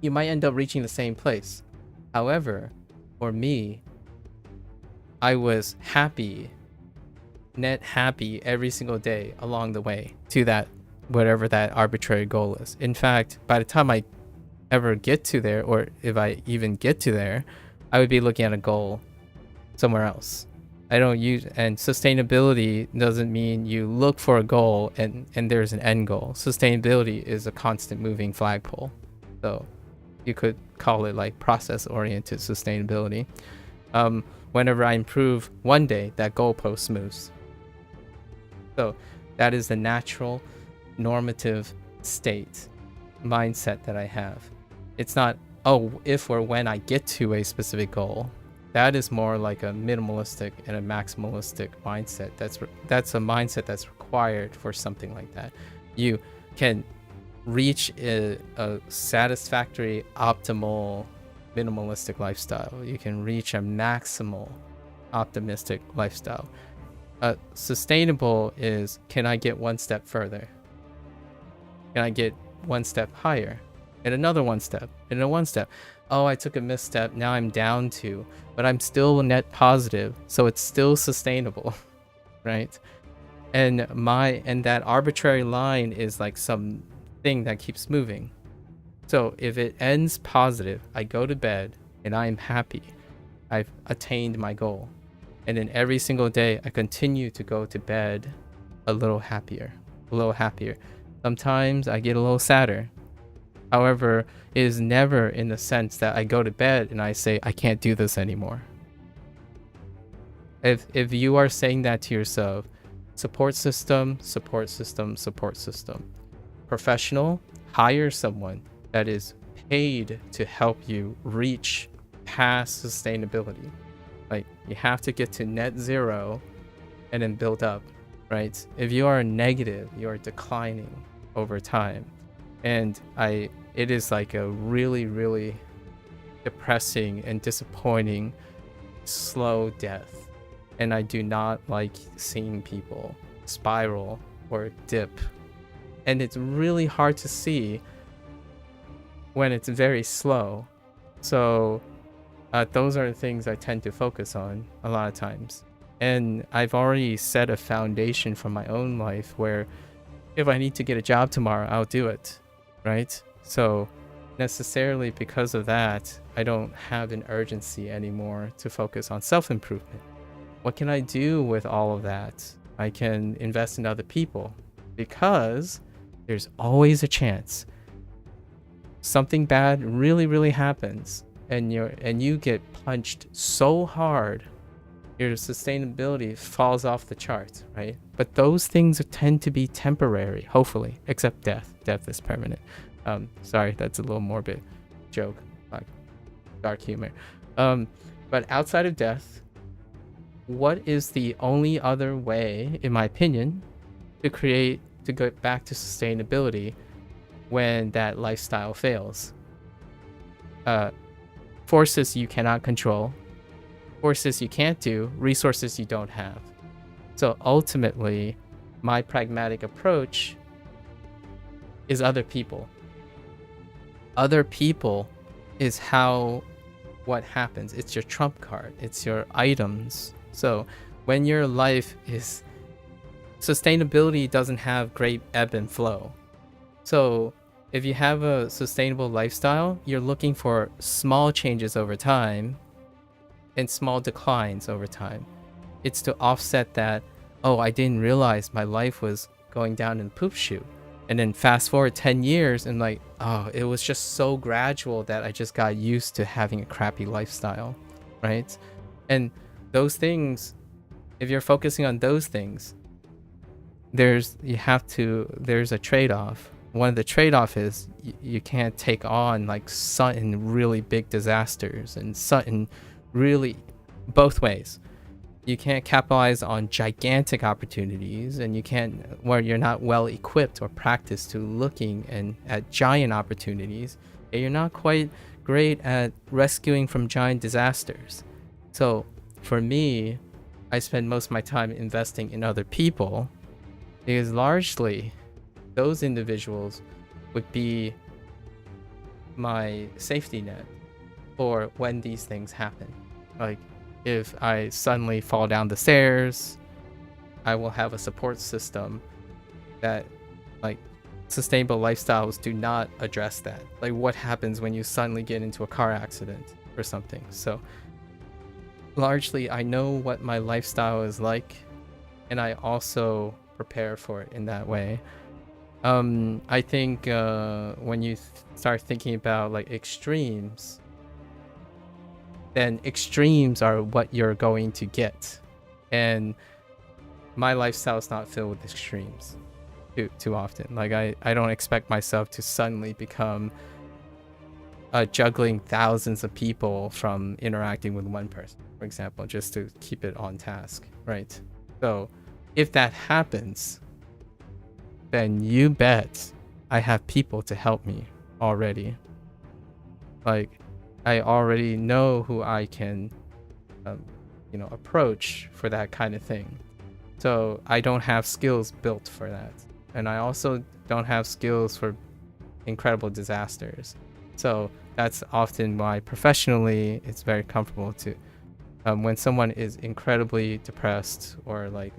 You might end up reaching the same place. However, for me, I was net happy every single day along the way to that, whatever that arbitrary goal is. In fact, by the time I ever get to there, or if I even get to there, I would be looking at a goal somewhere else. And sustainability doesn't mean you look for a goal and there's an end goal. Sustainability is a constant moving flagpole. So you could call it like process-oriented sustainability. Whenever I improve one day, that goalpost moves. So that is the natural normative state mindset that I have. It's not, oh, if or when I get to a specific goal. That is more like a minimalistic and a maximalistic mindset. That's a mindset that's required for something like that. You can reach a satisfactory, optimal, minimalistic lifestyle. You can reach a maximal, optimistic lifestyle. Sustainable is, can I get one step further? Can I get one step higher? And another one step, and a one step. Oh, I took a misstep, now I'm down 2, but I'm still net positive, so it's still sustainable, right? And that arbitrary line is like some thing that keeps moving. So if it ends positive, I go to bed and I am happy. I've attained my goal. And then every single day I continue to go to bed a little happier. Sometimes I get a little sadder. However, it is never in the sense that I go to bed and I say, I can't do this anymore. If you are saying that to yourself, support system. Professional, hire someone that is paid to help you reach past sustainability. Like, you have to get to net zero and then build up, right? If you are negative, you are declining over time. And it is like a really, really depressing and disappointing slow death. And I do not like seeing people spiral or dip. And it's really hard to see when it's very slow. So those are the things I tend to focus on a lot of times. And I've already set a foundation for my own life where if I need to get a job tomorrow, I'll do it, right? So necessarily because of that, I don't have an urgency anymore to focus on self-improvement. What can I do with all of that? I can invest in other people, because there's always a chance something bad really, really happens and you get punched so hard, your sustainability falls off the charts, right? But those things tend to be temporary, hopefully, except death. Death is permanent. Sorry, that's a little morbid joke, like dark humor. But outside of death, what is the only other way, in my opinion, to get back to sustainability when that lifestyle fails. Forces you cannot control, forces you can't do, resources you don't have. So ultimately, my pragmatic approach is other people. Other people is what happens. It's your trump card. It's your items. So when your life is sustainability doesn't have great ebb and flow. So if you have a sustainable lifestyle, you're looking for small changes over time and small declines over time. It's to offset that, oh, I didn't realize my life was going down in the poop chute. And then fast forward 10 years and like, oh, it was just so gradual that I just got used to having a crappy lifestyle, right? And those things, if you're focusing on those things, there's a trade-off. One of the trade-off is you can't take on like sudden really big disasters and sudden really both ways. You can't capitalize on gigantic opportunities, and you can't, where you're not well equipped or practiced to looking and at giant opportunities, and you're not quite great at rescuing from giant disasters. So for me, I spend most of my time investing in other people, because largely those individuals would be my safety net for when these things happen. Like, if I suddenly fall down the stairs, I will have a support system that, like, sustainable lifestyles do not address that. Like, what happens when you suddenly get into a car accident or something? So largely I know what my lifestyle is like, and I also prepare for it in that way. I think when you start thinking about like extremes, then extremes are what you're going to get. And my lifestyle is not filled with extremes too often. Like I don't expect myself to suddenly become juggling thousands of people from interacting with one person, for example, just to keep it on task, right? So if that happens, then you bet I have people to help me already. Like, I already know who I can, approach for that kind of thing. So I don't have skills built for that. And I also don't have skills for incredible disasters. So that's often why professionally it's very comfortable to, when someone is incredibly depressed or like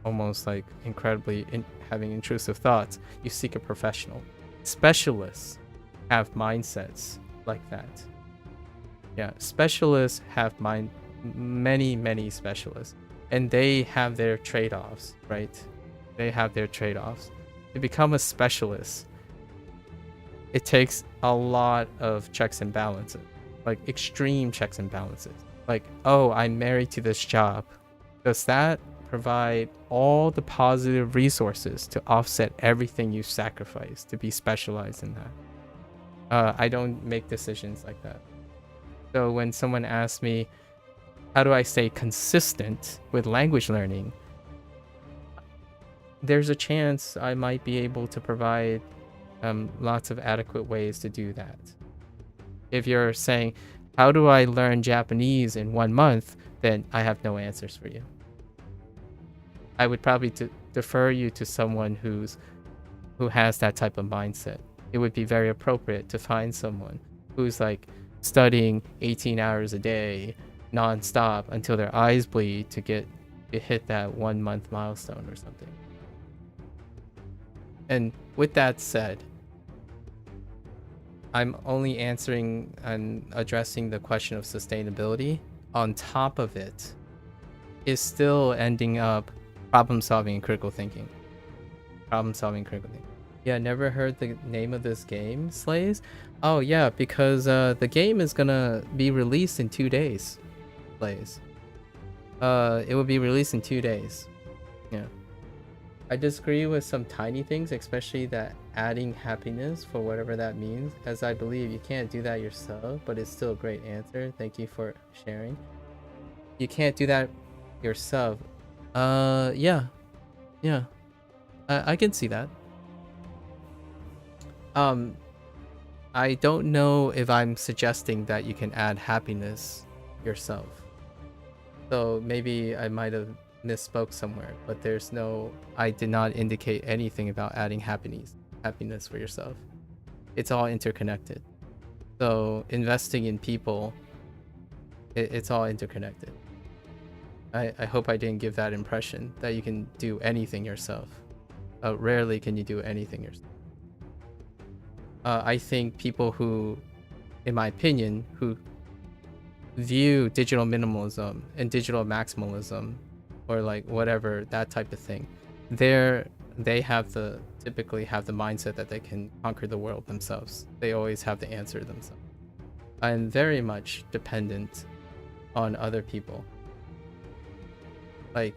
almost like incredibly having intrusive thoughts, you seek a professional. Specialists have mindsets like that. Yeah, specialists have many specialists, and they have their trade-offs, right? They have their trade-offs. To become a specialist, it takes a lot of checks and balances, like extreme checks and balances. Like, oh, I'm married to this job. Does that provide all the positive resources to offset everything you sacrifice to be specialized in that? I don't make decisions like that. So when someone asks me, how do I stay consistent with language learning? There's a chance I might be able to provide lots of adequate ways to do that. If you're saying, how do I learn Japanese in 1 month? Then I have no answers for you. I would probably defer you to someone who has that type of mindset. It would be very appropriate to find someone who's like studying 18 hours a day non-stop until their eyes bleed to hit that 1 month milestone or something. And with that said, I'm only answering and addressing the question of sustainability. On top of it is still ending up problem solving and critical thinking. Yeah, never heard the name of this game, Slays? Oh yeah, because the game is gonna be released in 2 days, Slays. It will be released in 2 days. Yeah. I disagree with some tiny things, especially that adding happiness for whatever that means, as I believe you can't do that yourself, but it's still a great answer. Thank you for sharing. You can't do that yourself. Yeah. I can see that. I don't know if I'm suggesting that you can add happiness yourself. So maybe I might have misspoke somewhere, but I did not indicate anything about adding happiness for yourself. It's all interconnected. So investing in people, it's all interconnected. I hope I didn't give that impression that you can do anything yourself. Rarely can you do anything yourself. I think people who, in my opinion, who view digital minimalism and digital maximalism, or like whatever, that type of thing, they typically have the mindset that they can conquer the world themselves. They always have the answer themselves. I'm very much dependent on other people. Like,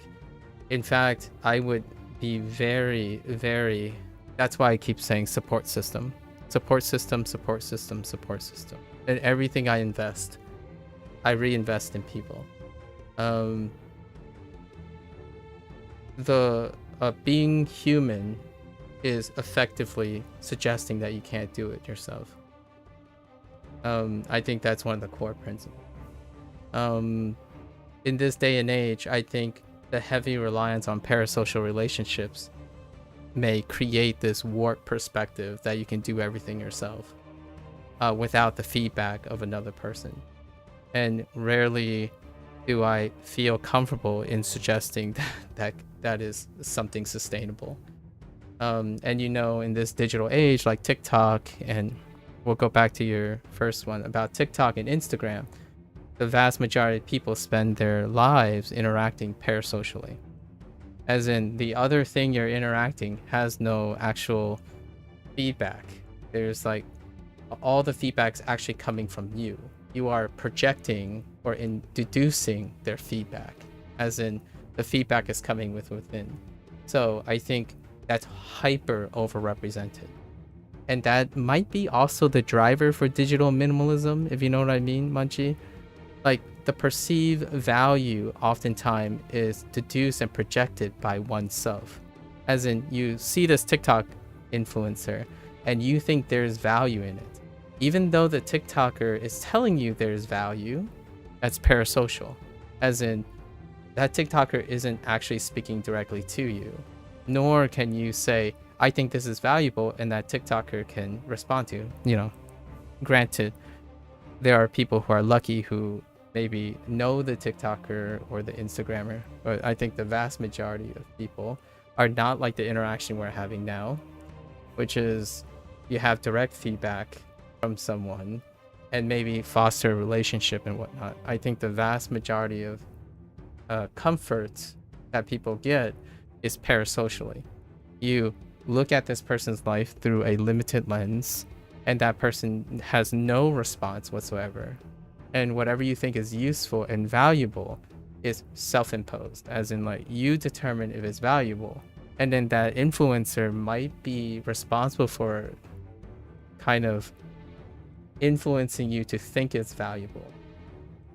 in fact, I would be very, very, that's why I keep saying support system. Support system, support system, support system. And everything I invest, I reinvest in people. Being human is effectively suggesting that you can't do it yourself. I think that's one of the core principles. In this day and age, I think the heavy reliance on parasocial relationships may create this warped perspective that you can do everything yourself without the feedback of another person. And rarely do I feel comfortable in suggesting that is something sustainable. And in this digital age like TikTok, and we'll go back to your first one about TikTok and Instagram, the vast majority of people spend their lives interacting parasocially. As in, the other thing you're interacting has no actual feedback. There's like, all the feedback's actually coming from you. You are projecting or deducing their feedback, as in the feedback is coming within. So I think that's hyper overrepresented. And that might be also the driver for digital minimalism, if you know what I mean, Munchie. Like, the perceived value oftentimes is deduced and projected by oneself. As in, you see this TikTok influencer and you think there's value in it. Even though the TikToker is telling you there's value, that's parasocial. As in, that TikToker isn't actually speaking directly to you. Nor can you say, I think this is valuable, and that TikToker can respond to. Granted, there are people who are lucky who maybe know the TikToker or the Instagrammer, but I think the vast majority of people are not like the interaction we're having now, which is you have direct feedback from someone and maybe foster a relationship and whatnot. I think the vast majority of comfort that people get is parasocially. You look at this person's life through a limited lens, and that person has no response whatsoever. And whatever you think is useful and valuable is self-imposed, as in, like, you determine if it's valuable. And then that influencer might be responsible for kind of influencing you to think it's valuable.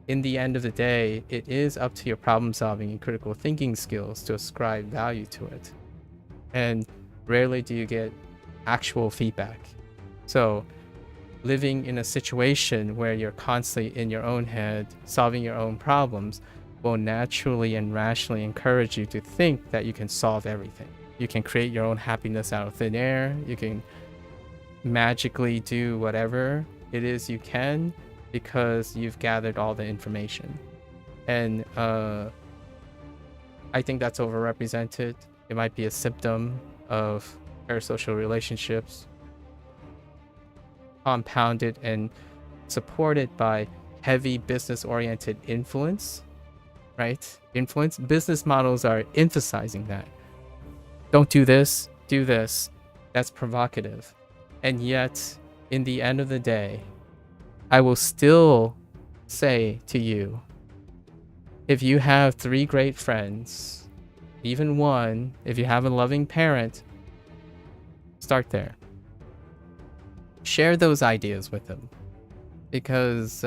In the end of the day, it is up to your problem solving and critical thinking skills to ascribe value to it. And rarely do you get actual feedback. So living in a situation where you're constantly in your own head, solving your own problems, will naturally and rationally encourage you to think that you can solve everything. You can create your own happiness out of thin air. You can magically do whatever it is you can because you've gathered all the information. And I think that's overrepresented. It might be a symptom of parasocial relationships, compounded and supported by heavy business-oriented influence, right? Influence. Business models are emphasizing that. Don't do this, do this. That's provocative. And yet, in the end of the day, I will still say to you, if you have 3 great friends, even one, if you have a loving parent, start there. Share those ideas with them, because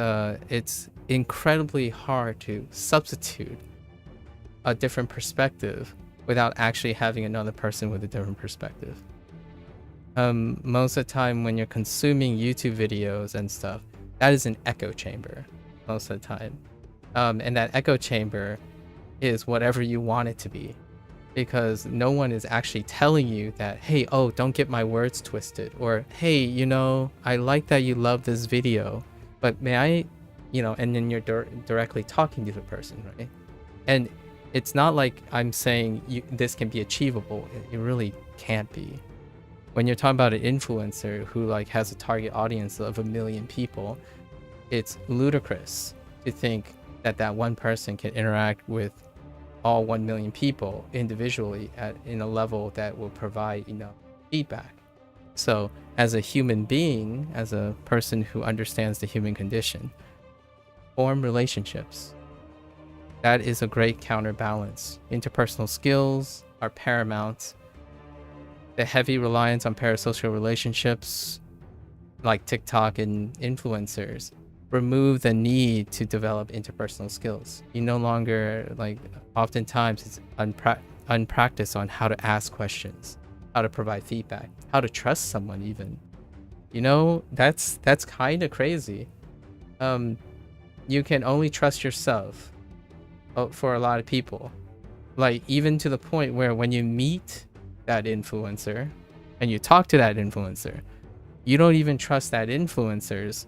it's incredibly hard to substitute a different perspective without actually having another person with a different perspective. Most of the time when you're consuming YouTube videos and stuff, that is an echo chamber most of the time. And that echo chamber is whatever you want it to be, because no one is actually telling you that, hey, oh, don't get my words twisted, or hey, you know, I like that you love this video, but may I, you know, and then you're directly talking to the person, right? And it's not like I'm saying this can be achievable. It really can't be. When you're talking about an influencer who like has a target audience of 1 million people, it's ludicrous to think that that one person can interact with all 1 million people individually in a level that will provide enough feedback. So as a human being, as a person who understands the human condition, form relationships. That is a great counterbalance. Interpersonal skills are paramount. The heavy reliance on parasocial relationships, like TikTok and influencers, remove the need to develop interpersonal skills. You no longer, like, oftentimes it's unpracticed on how to ask questions, how to provide feedback, how to trust someone even. You know, that's kind of crazy. You can only trust yourself for a lot of people. Like, even to the point where when you meet that influencer and you talk to that influencer, you don't even trust that influencer's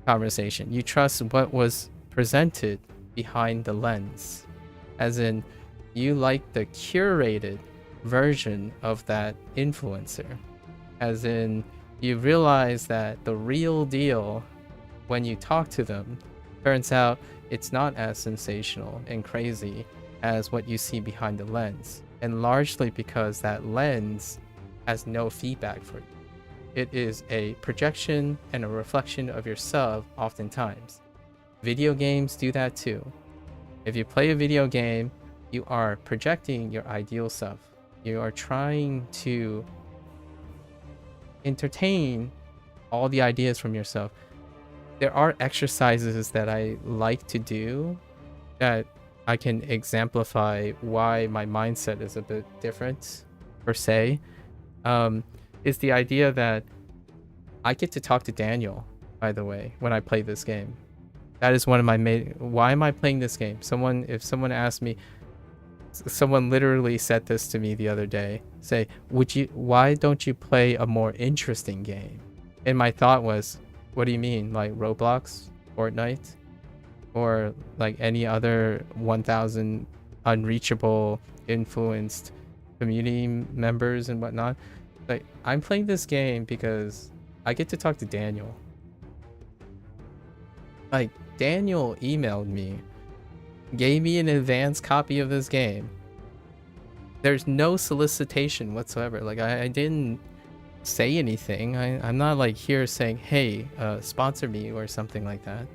conversation. You trust what was presented behind the lens, as in you like the curated version of that influencer, as in you realize that the real deal, when you talk to them, turns out it's not as sensational and crazy as what you see behind the lens, and largely because that lens has no feedback for you. It is a projection and a reflection of yourself oftentimes. Video games do that too. If you play a video game, you are projecting your ideal self. You are trying to entertain all the ideas from yourself. There are exercises that I like to do that I can exemplify why my mindset is a bit different, per se. Is the idea that I get to talk to Daniel, by the way, when I play this game. That is one of my main... Why am I playing this game? If someone asked me... Someone literally said this to me the other day. Say, why don't you play a more interesting game? And my thought was, what do you mean? Like Roblox? Fortnite? Or like any other 1,000 unreachable, influenced community members and whatnot? Like, I'm playing this game because I get to talk to Daniel. Like, Daniel emailed me, gave me an advanced copy of this game. There's no solicitation whatsoever. Like, I didn't say anything. I'm not like here saying, hey, sponsor me or something like that,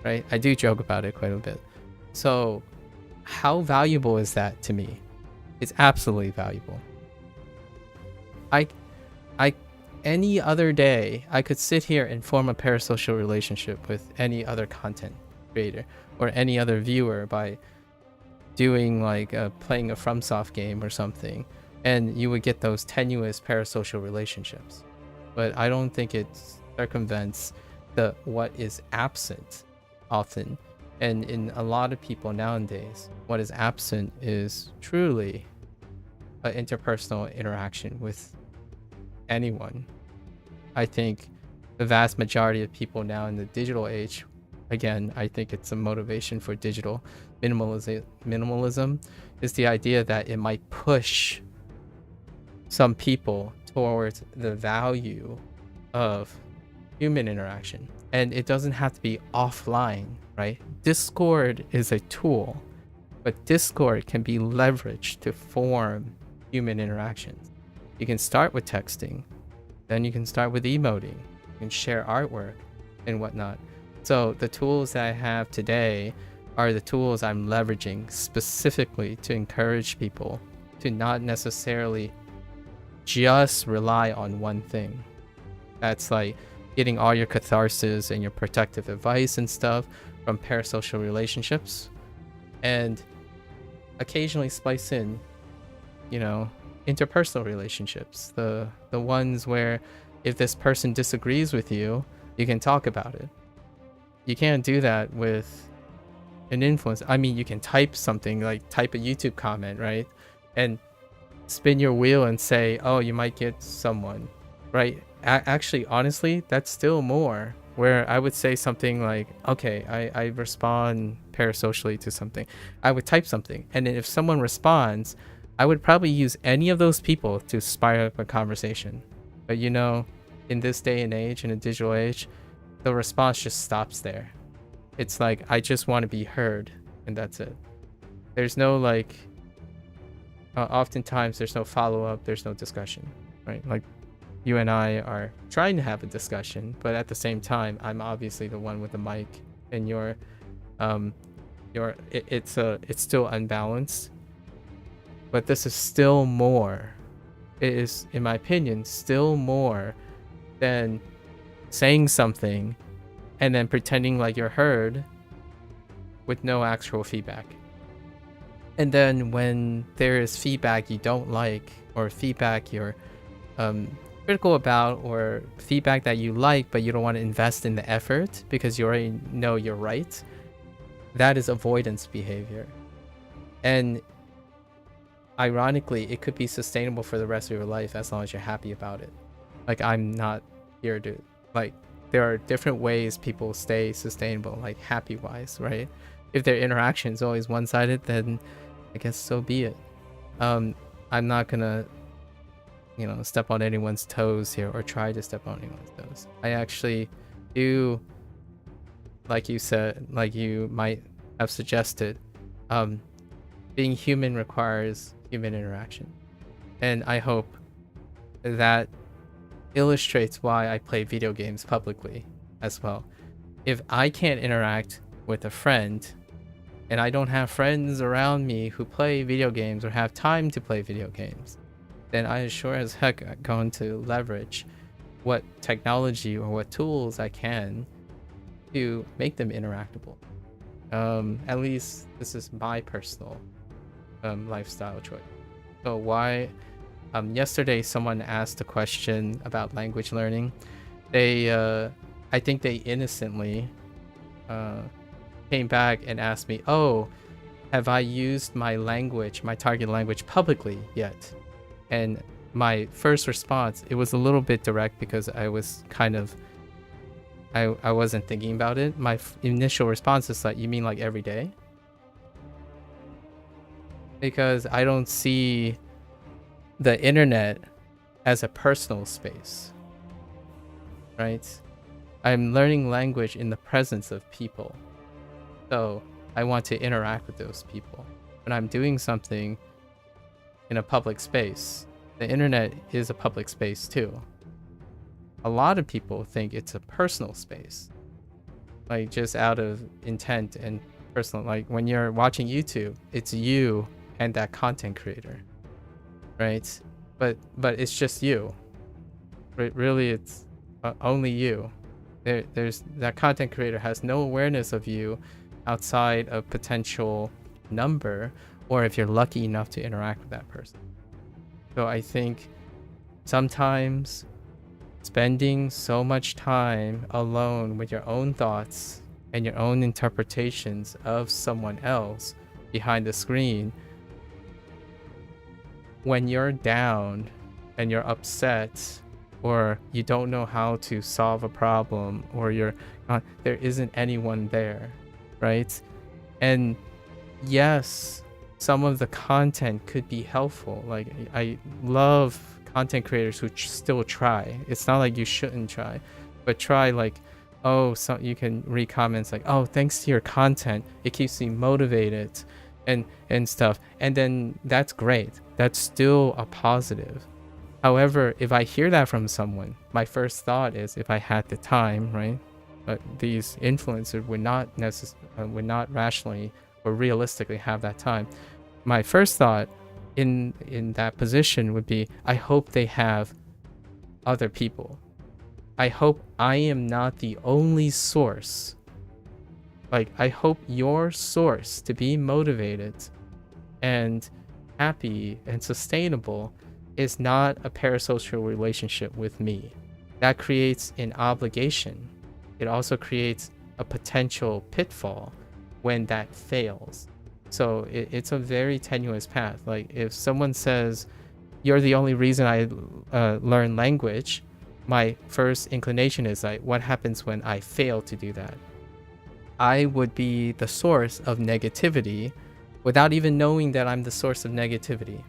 right? I do joke about it quite a bit. So how valuable is that to me? It's absolutely valuable. Any other day, I could sit here and form a parasocial relationship with any other content creator or any other viewer by doing like playing a FromSoft game or something, and you would get those tenuous parasocial relationships. But I don't think it circumvents what is absent often. And in a lot of people nowadays, what is absent is truly an interpersonal interaction with anyone. I think the vast majority of people now in the digital age, again, I think it's a motivation for digital minimalism, is the idea that it might push some people towards the value of human interaction. And it doesn't have to be offline, right? Discord is a tool, but Discord can be leveraged to form human interactions. You can start with texting, then you can start with emoting, you can share artwork and whatnot. So the tools that I have today are the tools I'm leveraging specifically to encourage people to not necessarily just rely on one thing. That's like getting all your catharsis and your protective advice and stuff from parasocial relationships, and occasionally splice in, you know, interpersonal relationships, the ones where if this person disagrees with you, you can talk about it. You can't do that with an influence. I mean, you can type something, like type a YouTube comment, right? And spin your wheel and say, oh, you might get someone, right? Actually, honestly, that's still more, where I would say something like, okay, I respond parasocially to something. I would type something, and then if someone responds, I would probably use any of those people to spiral up a conversation. But you know, in this day and age, in a digital age, the response just stops there. It's like, I just want to be heard, and that's it. There's no like, oftentimes there's no follow-up, there's no discussion, right? Like, you and I are trying to have a discussion, but at the same time, I'm obviously the one with the mic, and it's still unbalanced. But this is still more. It is, in my opinion, still more than saying something and then pretending like you're heard with no actual feedback. And then when there is feedback you don't like, or feedback you're critical about, or feedback that you like but you don't want to invest in the effort because you already know you're right, that is avoidance behavior. And ironically, it could be sustainable for the rest of your life as long as you're happy about it. Like, I'm not here to, like, there are different ways people stay sustainable, like happy wise, right? If their interaction is always one-sided, then I guess so be it. I'm not gonna, you know, step on anyone's toes here, or try to step on anyone's toes. I actually do, like you said, like you might have suggested, being human requires human interaction. And I hope that illustrates why I play video games publicly as well. If I can't interact with a friend, and I don't have friends around me who play video games or have time to play video games, then I sure as heck going to leverage what technology or what tools I can to make them interactable. At least this is my personal lifestyle choice. So why yesterday someone asked a question about language learning. They I think they innocently came back and asked me, oh, have I used my language, my target language, publicly yet? And my first response, it was a little bit direct because I was kind of, I wasn't thinking about it. My initial response is like, you mean like every day? Because I don't see the internet as a personal space, right? I'm learning language in the presence of people. So I want to interact with those people. When I'm doing something in a public space, the internet is a public space too. A lot of people think it's a personal space, like just out of intent and personal. Like when you're watching YouTube, it's you and that content creator, right? But it's just you. Really, it's only you. There's that content creator has no awareness of you outside of potential number, or if you're lucky enough to interact with that person. So I think sometimes spending so much time alone with your own thoughts and your own interpretations of someone else behind the screen, when you're down and you're upset, or you don't know how to solve a problem, or there isn't anyone there, right? And yes, some of the content could be helpful. Like, I love content creators who still try. It's not like you shouldn't try, but try. Like, oh, so you can read comments like, oh, thanks to your content, it keeps me motivated and stuff. And then that's great. That's still a positive. However, if I hear that from someone, my first thought is, if I had the time, right? But these influencers would not rationally or realistically have that time. My first thought in that position would be, I hope they have other people. I hope I am not the only source. Like, I hope your source to be motivated and happy and sustainable is not a parasocial relationship with me. That creates an obligation. It also creates a potential pitfall when that fails. So it's a very tenuous path. Like if someone says, you're the only reason I learn language, my first inclination is like, what happens when I fail to do that? I would be the source of negativity without even knowing that I'm the source of negativity.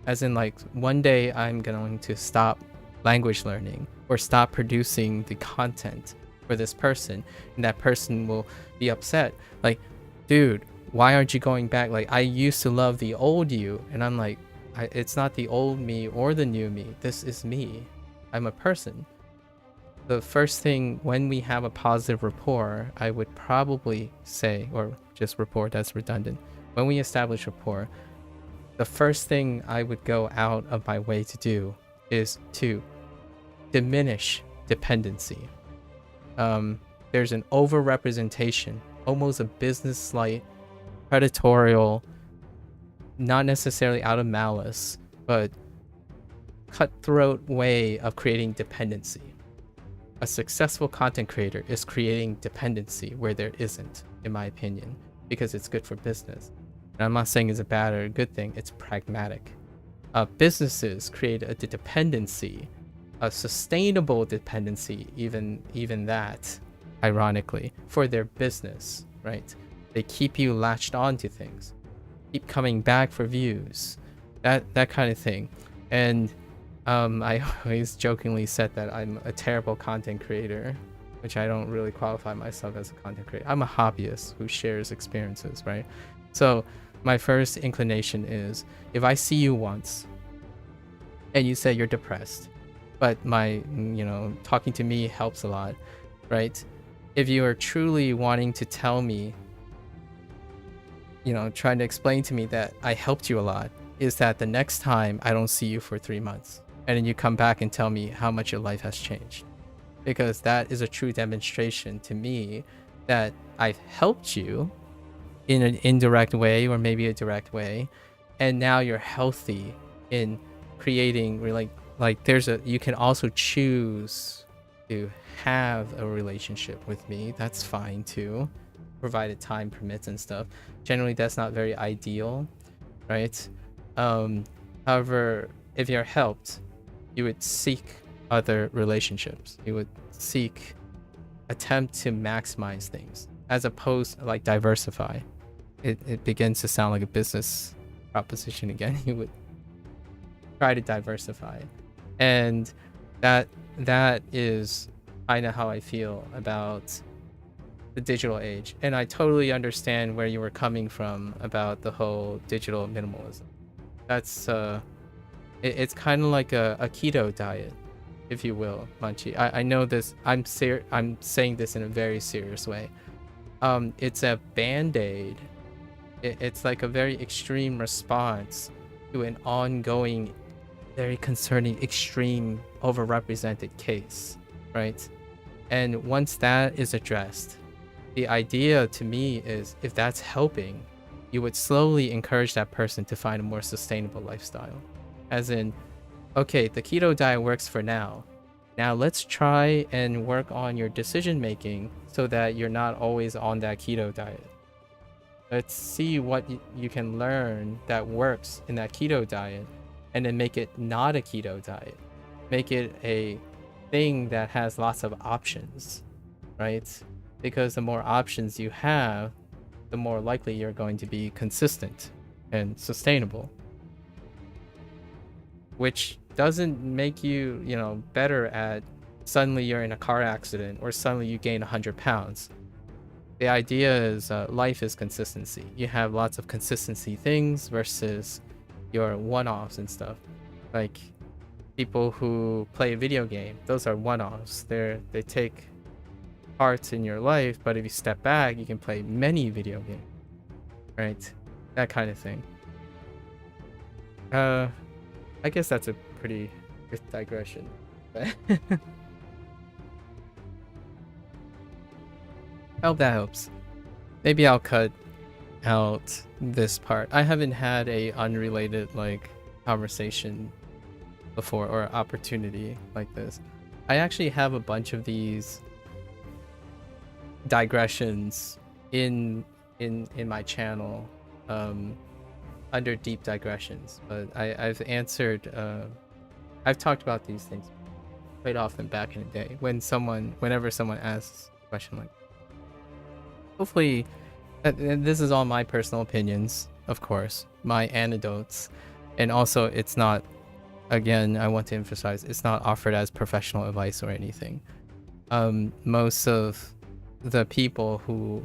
As in, like, one day I'm going to stop language learning or stop producing the content for this person, and that person will be upset. Like, dude, why aren't you going back? Like, I used to love the old you, and I'm like, it's not the old me or the new me. This is me. I'm a person. The first thing when we have a positive rapport, I would probably say, or just rapport, that's redundant. When we establish rapport, the first thing I would go out of my way to do is to diminish dependency. There's an overrepresentation, almost a business-like, predatorial, not necessarily out of malice, but cutthroat way of creating dependency. A successful content creator is creating dependency where there isn't, in my opinion, because it's good for business. And I'm not saying it's a bad or a good thing, it's pragmatic. Businesses create a dependency, a sustainable dependency, even that, ironically, for their business, right? They keep you latched onto things, keep coming back for views, that kind of thing. And I always jokingly said that I'm a terrible content creator, which I don't really qualify myself as a content creator. I'm a hobbyist who shares experiences, right? So my first inclination is, if I see you once and you say you're depressed, but my, talking to me helps a lot, right? If you are truly wanting to tell me, trying to explain to me that I helped you a lot, is that the next time I don't see you for 3 months, and then you come back and tell me how much your life has changed. Because that is a true demonstration to me that I've helped you in an indirect way or maybe a direct way, and now you're healthy in creating you can also choose to have a relationship with me. That's fine too, provided time permits and stuff. Generally that's not very ideal, right? However, if you're helped, you would seek other relationships. You would attempt to maximize things as opposed to like diversify. It begins to sound like a business proposition again. You would try to diversify, and that is kind of how I feel about the digital age. And I totally understand where you were coming from about the whole digital minimalism. That's it's kind of like a keto diet, if you will, Munchie. I know this. I'm saying this in a very serious way. It's a band-aid. It's like a very extreme response to an ongoing, very concerning, extreme, overrepresented case, right? And once that is addressed, the idea to me is, if that's helping, you would slowly encourage that person to find a more sustainable lifestyle. As in, okay, the keto diet works for now. Now let's try and work on your decision making so that you're not always on that keto diet. Let's see what you can learn that works in that keto diet, and then make it not a keto diet. Make it a thing that has lots of options, right? Because the more options you have, the more likely you're going to be consistent and sustainable. Which doesn't make you, better at suddenly you're in a car accident or suddenly you gain 100 pounds. The idea is life is consistency. You have lots of consistency things versus your one-offs and stuff. Like people who play a video game, those are one-offs. They take parts in your life, but if you step back, you can play many video games, right? That kind of thing. I guess that's a pretty good digression. I hope that helps. Maybe I'll cut out this part. I haven't had a unrelated conversation before, or opportunity like this. I actually have a bunch of these digressions in my channel under deep digressions, but I've answered I've talked about these things quite often back in the day whenever someone asks a question like, hopefully, and this is all my personal opinions, of course, my anecdotes, and also it's not, again, I want to emphasize, it's not offered as professional advice or anything. Most of the people who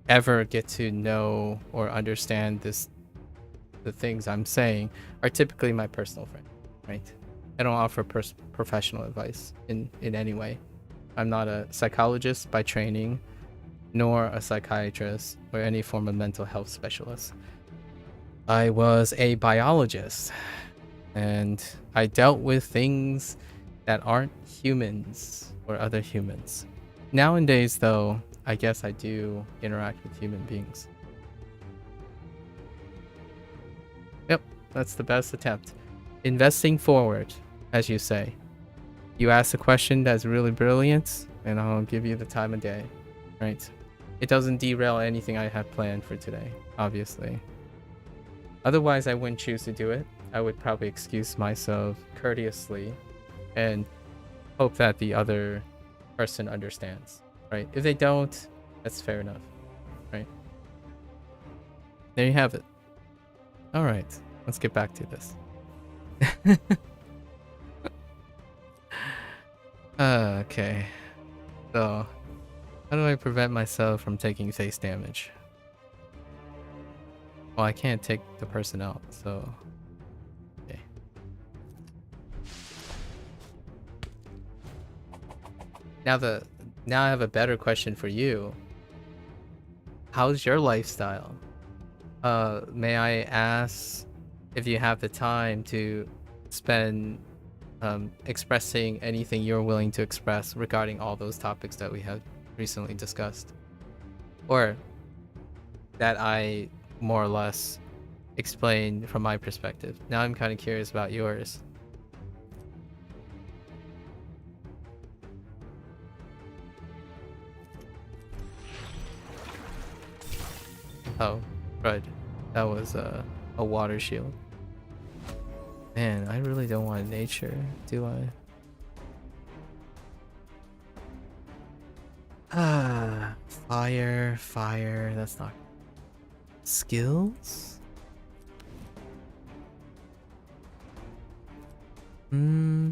ever get to know or understand the things I'm saying are typically my personal friend, right? I don't offer professional advice in any way. I'm not a psychologist by training, nor a psychiatrist or any form of mental health specialist. I was a biologist, and I dealt with things that aren't humans or other humans. Nowadays, though, I guess I do interact with human beings. Yep, that's the best attempt. Investing forward, as you say. You ask a question that's really brilliant, and I'll give you the time of day, right? It doesn't derail anything I have planned for today, obviously. Otherwise, I wouldn't choose to do it. I would probably excuse myself courteously and hope that the other person understands, right? If they don't, that's fair enough, right? There you have it. All right, let's get back to this. Okay, so how do I prevent myself from taking face damage? Well, I can't take the person out, so okay. Now I have a better question for you. How's your lifestyle? May I ask if you have the time to spend expressing anything you're willing to express regarding all those topics that we have recently discussed, or that I more or less explained from my perspective. Now I'm kind of curious about yours. Oh, right. That was a water shield. Man, I really don't want nature, do I? Ah, fire, that's not... Skills? Nah.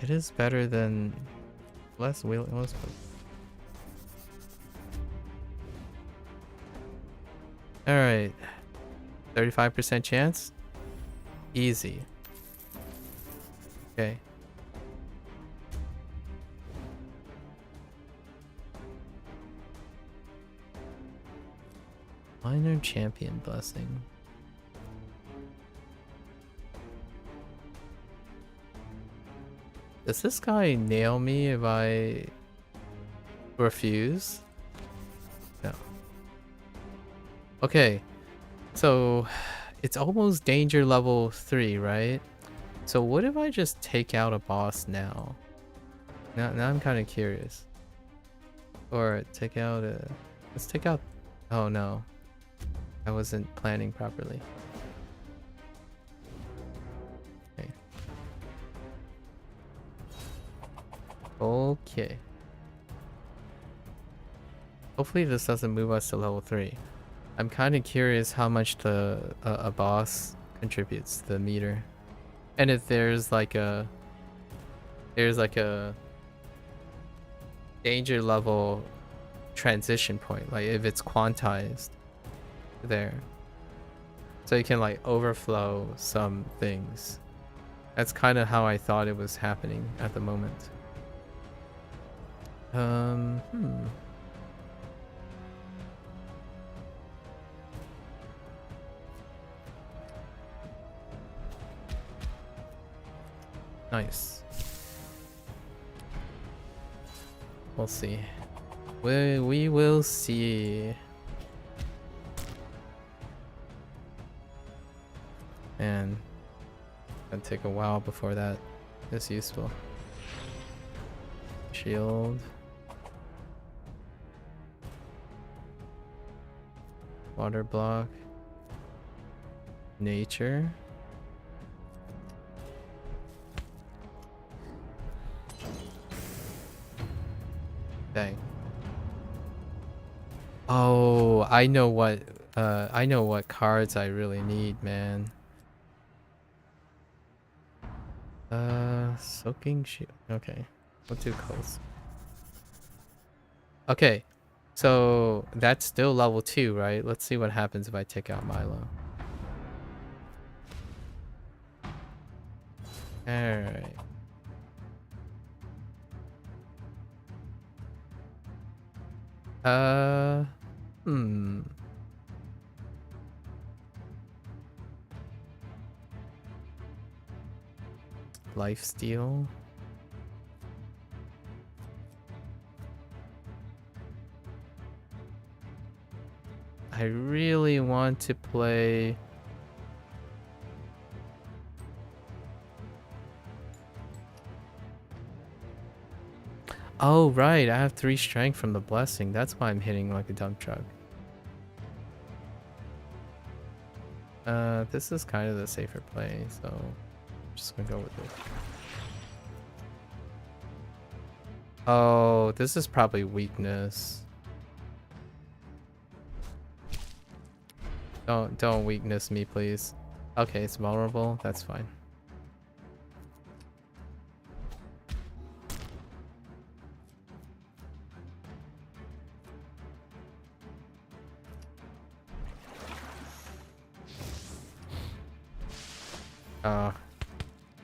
It is better than less wheel. Alright. 35% chance? Easy. Okay. Minor champion blessing. Does this guy nail me if I refuse? No. Okay. So it's almost danger level 3, right? So what if I just take out a boss now? Now I'm kind of curious. Or take out a... Let's take out... Oh no. I wasn't planning properly. Okay. Okay. Hopefully this doesn't move us to level 3. I'm kind of curious how much a boss contributes to the meter. And if there's like a danger level transition point, like if it's quantized there, so you can like overflow some things. That's kind of how I thought it was happening at the moment. Nice. We'll see. We will see. Man, gonna take a while before that is useful. Shield. Water block. Nature. Dang. Oh, I know what cards I really need, man. Soaking shield. Okay. We'll do coast. Okay. So that's still level 2, right? Let's see what happens if I take out Milo. Alright. Hmm. Lifesteal. I really want to play... Oh, right. I have 3 strength from the blessing. That's why I'm hitting like a dump truck. This is kind of the safer play, so I'm just gonna go with it. Oh, this is probably weakness. Don't weakness me, please. Okay, it's vulnerable. That's fine.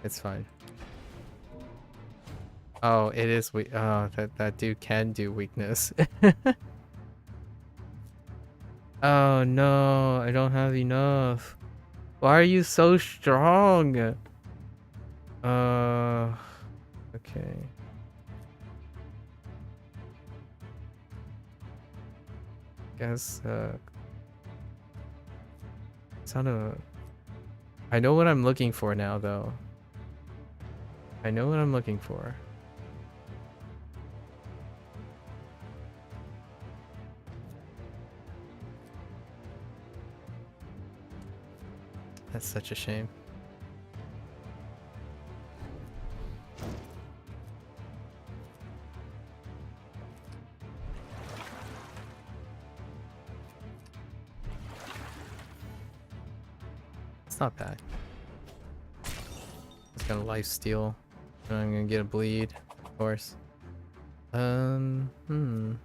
It's fine. Oh, it is weak. Oh, that dude can do weakness. Oh no, I don't have enough. Why are you so strong? Okay. Guess it's not a... I know what I'm looking for now, though. I know what I'm looking for. That's such a shame. It's not bad. It's got a life steal. I'm gonna get a bleed, of course. Okay.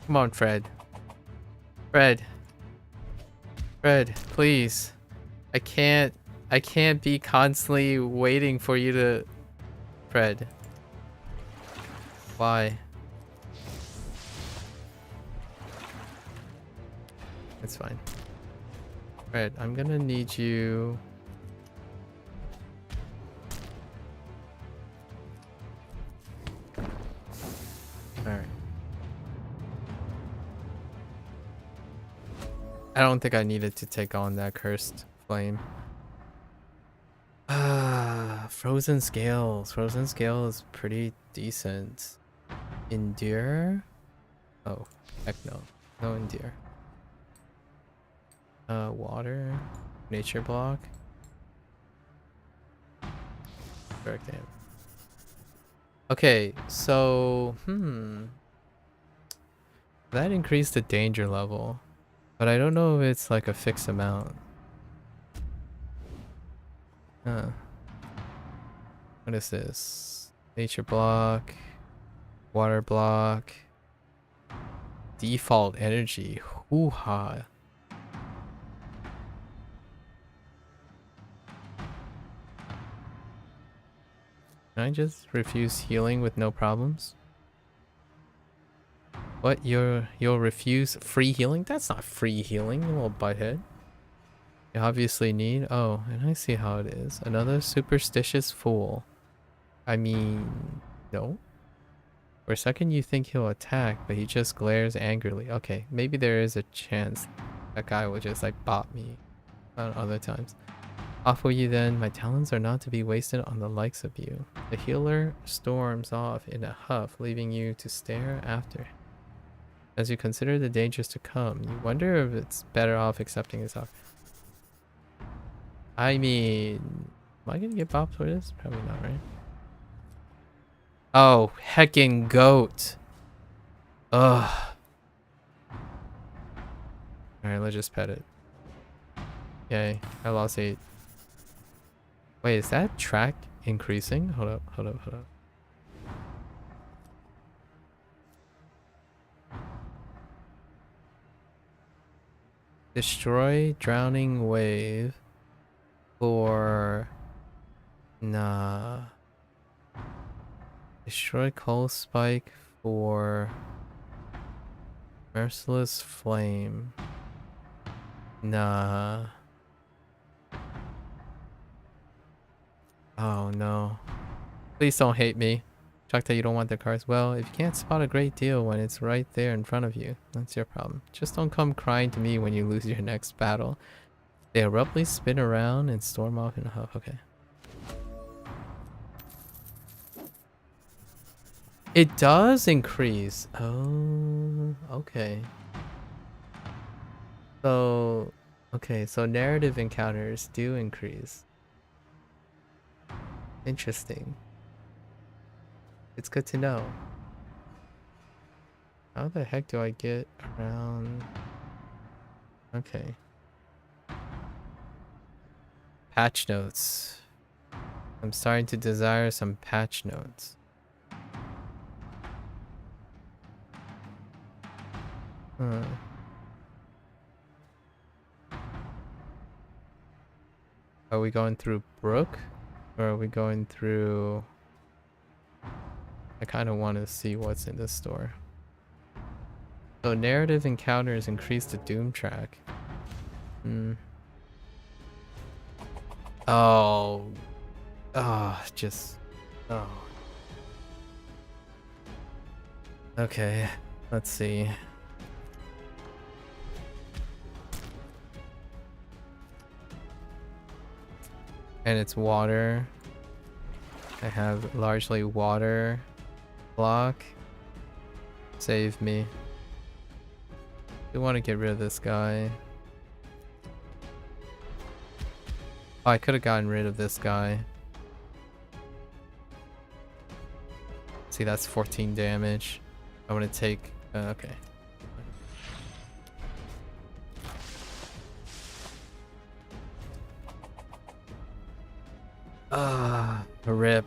Come on, Fred. Fred, please. I can't be constantly waiting for you to... Fred. Why? It's fine. Fred, I'm gonna need you... Alright. I don't think I needed to take on that cursed flame. Frozen Scales. Frozen Scale is pretty decent. Endure? Oh, heck no. No Endure. Water. Nature block. Direct aim. Okay, so... That increased the danger level. But I don't know if it's like a fixed amount. Huh. What is this? Nature block. Water block. Default energy. Hoo-ha. Can I just refuse healing with no problems? What? You'll refuse free healing? That's not free healing, you little butthead. You obviously need... Oh, and I see how it is. Another superstitious fool. I mean... No? For a second you think he'll attack, but he just glares angrily. Okay, maybe there is a chance that guy will just like bot me on other times. Off with you then. My talents are not to be wasted on the likes of you. The healer storms off in a huff, leaving you to stare after. As you consider the dangers to come, you wonder if it's better off accepting his offer. I mean, am I gonna get bopped for this? Probably not, right? Oh, heckin' goat. Ugh. Alright, let's just pet it. Yay, I lost 8. Wait, is that track increasing? Hold up, hold up, hold up. Destroy drowning wave for... Nah. Destroy coal spike for... Merciless flame. Nah. Oh no. Please don't hate me. Shocked that you don't want the cards. Well, if you can't spot a great deal when it's right there in front of you, that's your problem. Just don't come crying to me when you lose your next battle. They abruptly spin around and storm off in a huff. Okay. It does increase. Oh, okay. So, okay, so narrative encounters do increase. Interesting. It's good to know. How the heck do I get around? Okay. Patch notes. I'm starting to desire some patch notes. Are we going through Brook? Or are we going through... I kind of want to see what's in this store. So narrative encounters increase the Doom track. Oh. Oh, just... Oh. Okay, let's see. And it's water. I have largely water block. Save me. I want to get rid of this guy. Oh, I could have gotten rid of this guy. See, that's 14 damage. I want to take... okay. Ah, a rip.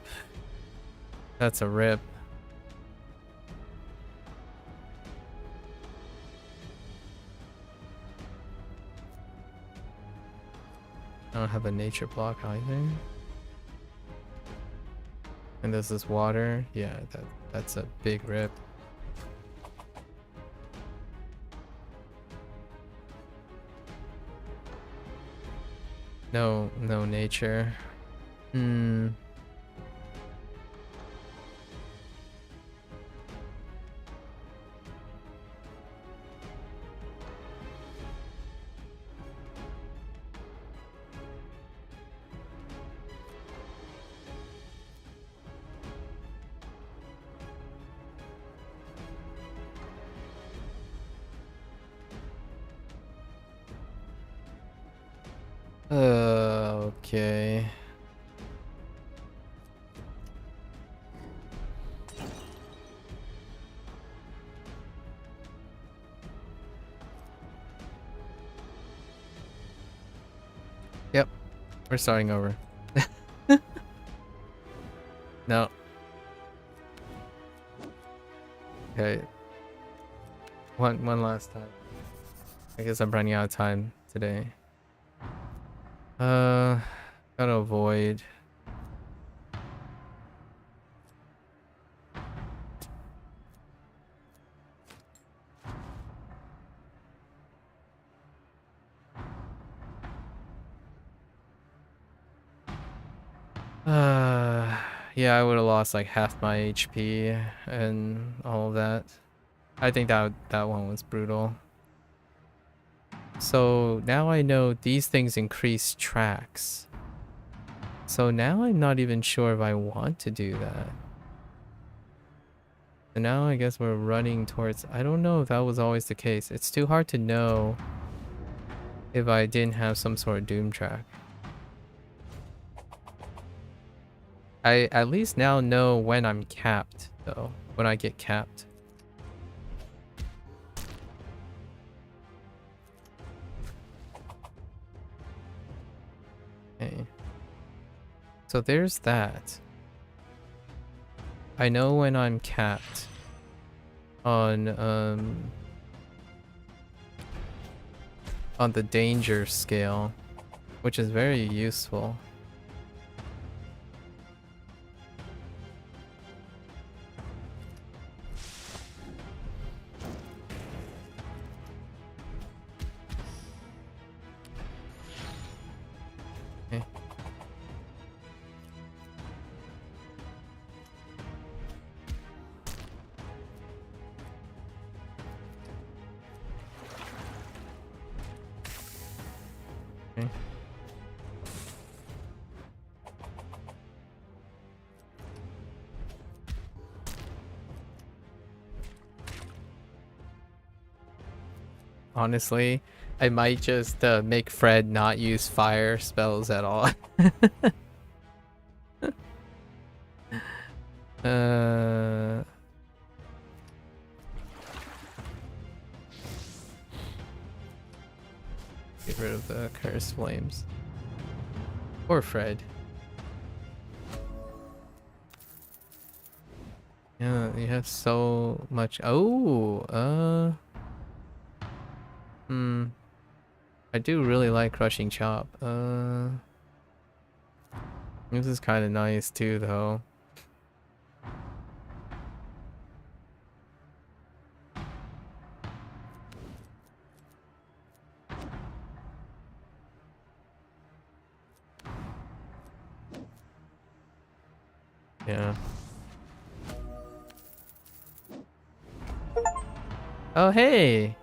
That's a rip. I don't have a nature block either. And this is water. Yeah, that's a big rip. No nature. Okay. Yep, we're starting over. No. Okay. One last time. I guess I'm running out of time today. Gotta avoid. Yeah, I would have lost like half my HP and all of that. I think that one was brutal. So now I know these things increase tracks. So now I'm not even sure if I want to do that. So now I guess we're running towards... I don't know if that was always the case. It's too hard to know if I didn't have some sort of doom track. I at least now know when I'm capped, though. When I get capped. Okay. So there's that. I know when I'm capped on the danger scale, which is very useful. Okay. Okay. Honestly, I might just make Fred not use fire spells at all. Get rid of the cursed flames. Or Fred. Yeah, you have so much. Oh, I do really like Crushing Chop. This is kind of nice too, though. Yeah. Oh, hey!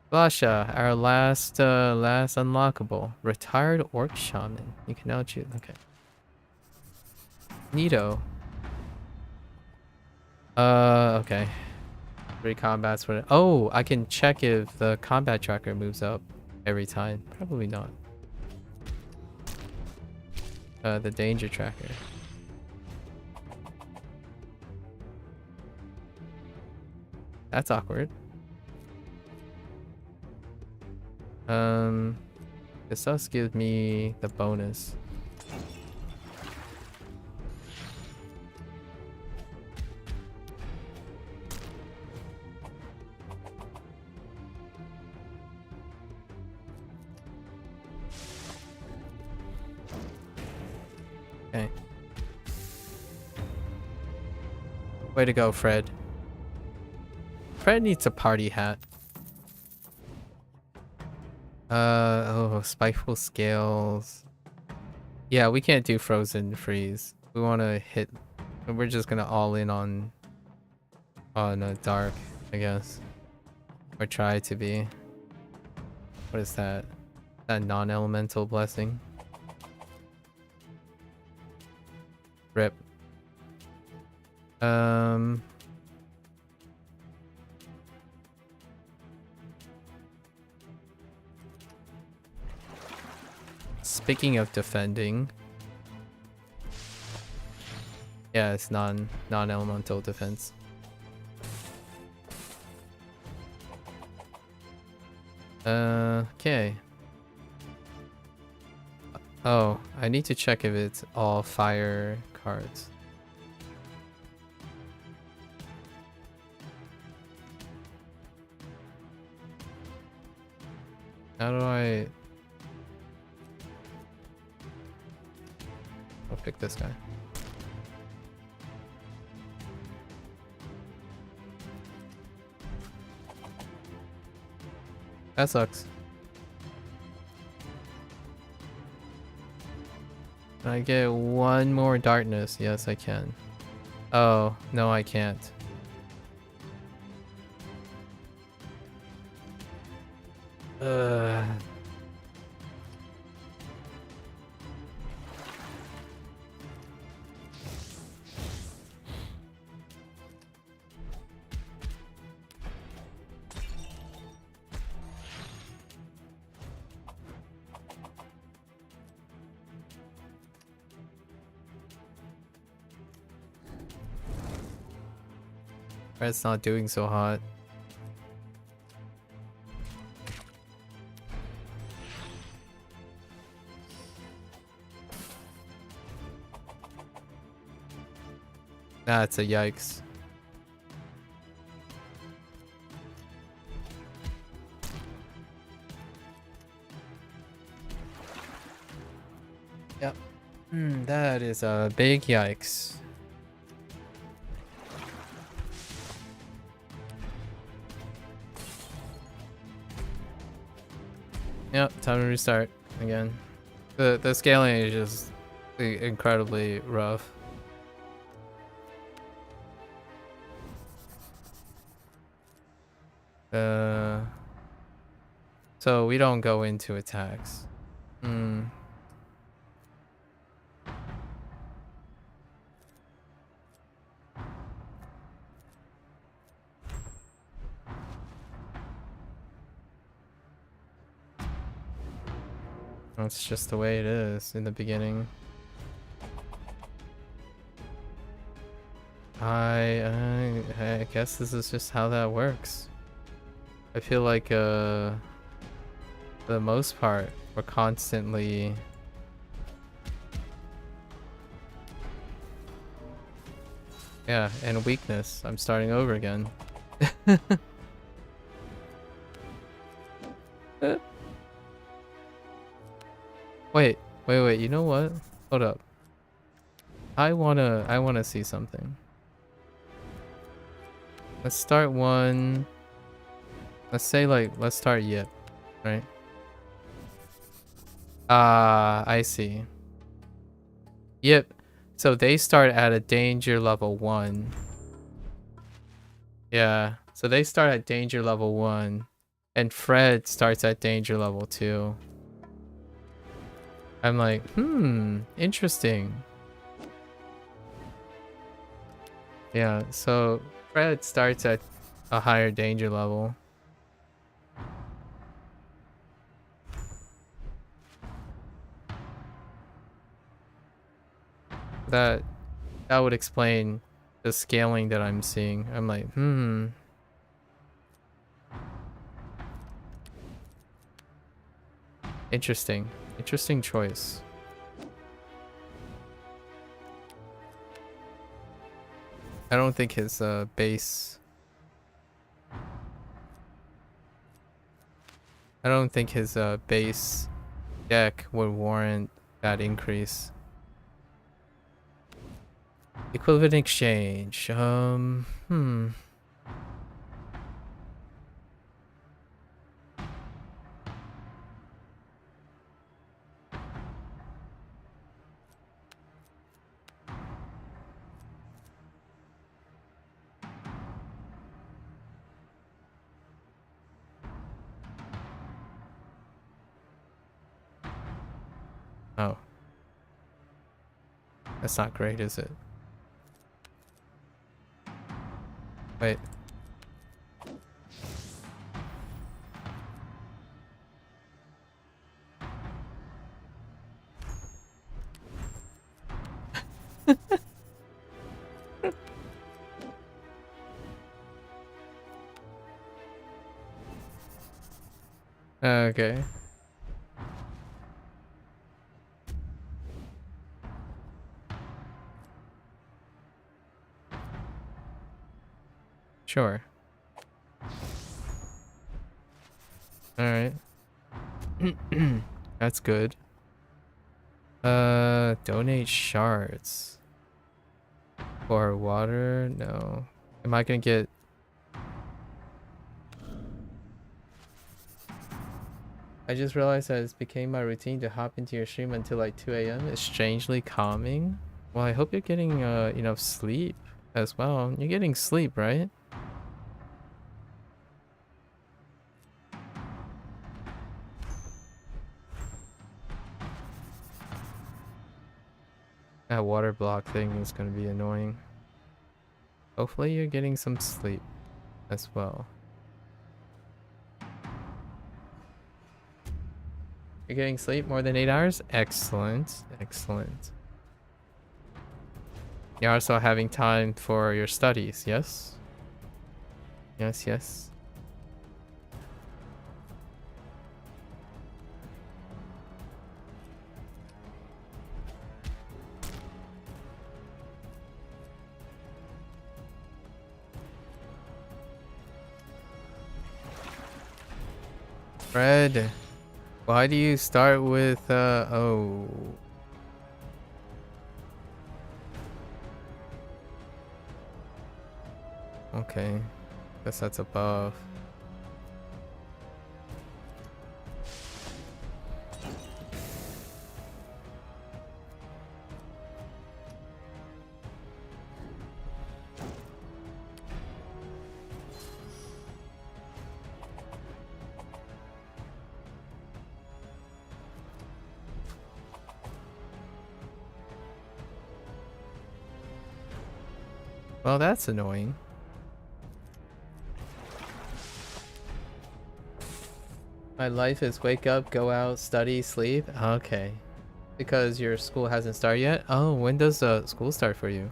Basha, our last unlockable. Retired Orc Shaman. You can now choose. Okay. Neato. Okay. 3 combats for it. Oh, I can check if the combat tracker moves up every time. Probably not. The danger tracker. That's awkward. This does give me the bonus. Okay. Way to go, Fred. Fred needs a party hat. Oh, spiteful scales. Yeah, we can't do frozen freeze. We want to hit. We're just gonna all in on dark, I guess, or try to be. What is that? That non-elemental blessing. Rip. Speaking of defending, yeah, it's non-elemental defense. Okay. Oh, I need to check if it's all fire cards. How do I... I'll pick this guy. That sucks. Can I get one more darkness? Yes, I can. Oh, no, I can't. Ugh. It's not doing so hot. That's a yikes. Yep. That is a big yikes. Yep, time to restart again. The scaling is just incredibly rough. So we don't go into attacks. That's just the way it is in the beginning. I guess this is just how that works. I feel like for the most part we're constantly and weakness. I'm starting over again. Wait, you know what? Hold up. I wanna see something. Let's start one. Let's say let's start Yip, right? I see. Yip. So they start at a danger level 1. Yeah. So they start at danger level 1. And Fred starts at danger level 2. I'm like, interesting. Yeah, so Fred starts at a higher danger level. That would explain the scaling that I'm seeing. I'm like, Interesting. Interesting choice. I don't think his base... I don't think his base deck would warrant that increase. Equivalent exchange. Oh. That's not great, is it? Wait. Okay. Sure. All right. That's good. Donate shards. For water? No. Am I gonna get... I just realized that it became my routine to hop into your stream until like 2 a.m. It's strangely calming. Well, I hope you're getting enough sleep as well. You're getting sleep, right? That water block thing is gonna be annoying. Hopefully you're getting some sleep as well. You're getting sleep more than 8 hours? Excellent. Excellent. You're also having time for your studies, yes? Yes, yes. Fred, why do you start with, oh. Okay, guess that's above. Well, that's annoying. My life is wake up, go out, study, sleep. Okay. Because your school hasn't started yet? Oh, when does school start for you?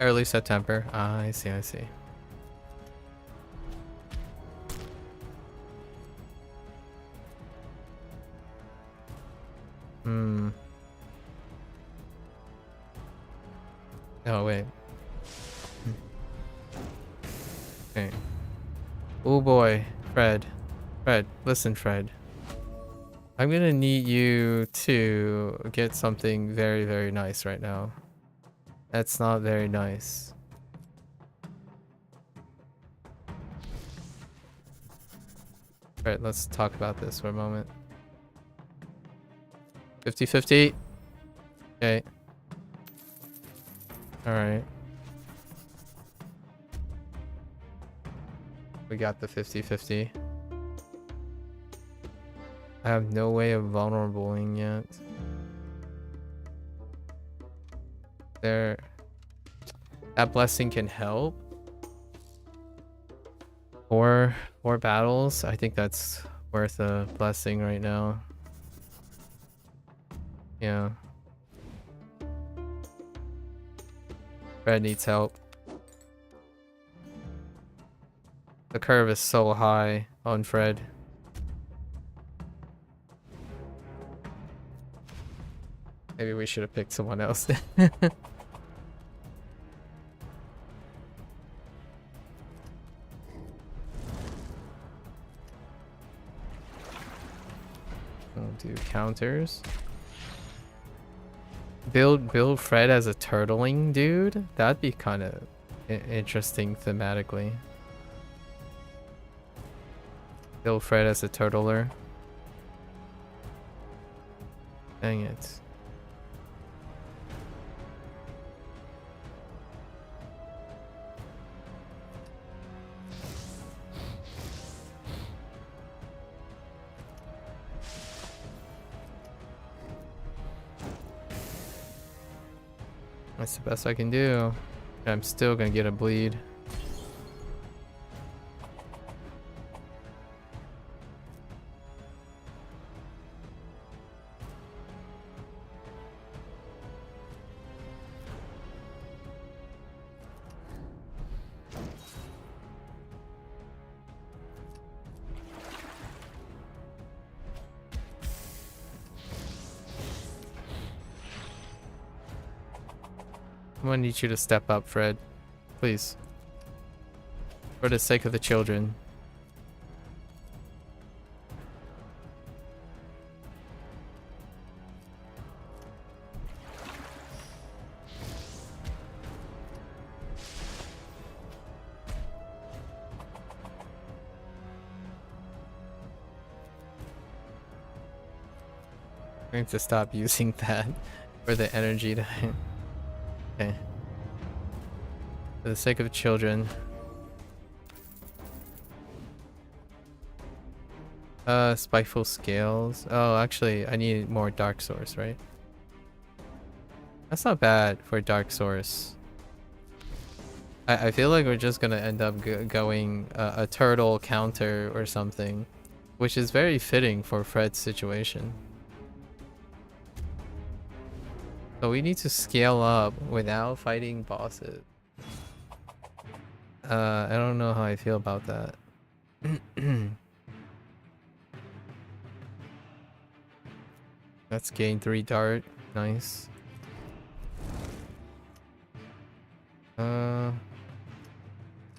Early September. Ah, I see, I see. Hmm. Oh, wait. Okay. Oh boy, Fred. Fred, listen, Fred. I'm gonna need you to get something very, very nice right now. That's not very nice. Alright, let's talk about this for a moment. 50-50. Okay. Alright. We got the 50-50. I have no way of vulnerabling yet. There. That blessing can help. Four battles. I think that's worth a blessing right now. Yeah. Fred needs help. The curve is so high on Fred. Maybe we should have picked someone else. We'll do counters. Build Fred as a turtling dude? That'd be kind of interesting thematically. Build Fred as a turtler. Dang it. That's the best I can do. I'm still gonna get a bleed. I'm gonna need you to step up, Fred. Please. For the sake of the children. I'm going to stop using that for the energy to... Okay. For the sake of children. Spiteful scales. Oh, actually, I need more dark source, right? That's not bad for dark source. I feel like we're just gonna end up going a turtle counter or something, which is very fitting for Fred's situation. So we need to scale up without fighting bosses. I don't know how I feel about that. Let's gain 3 dart. Nice.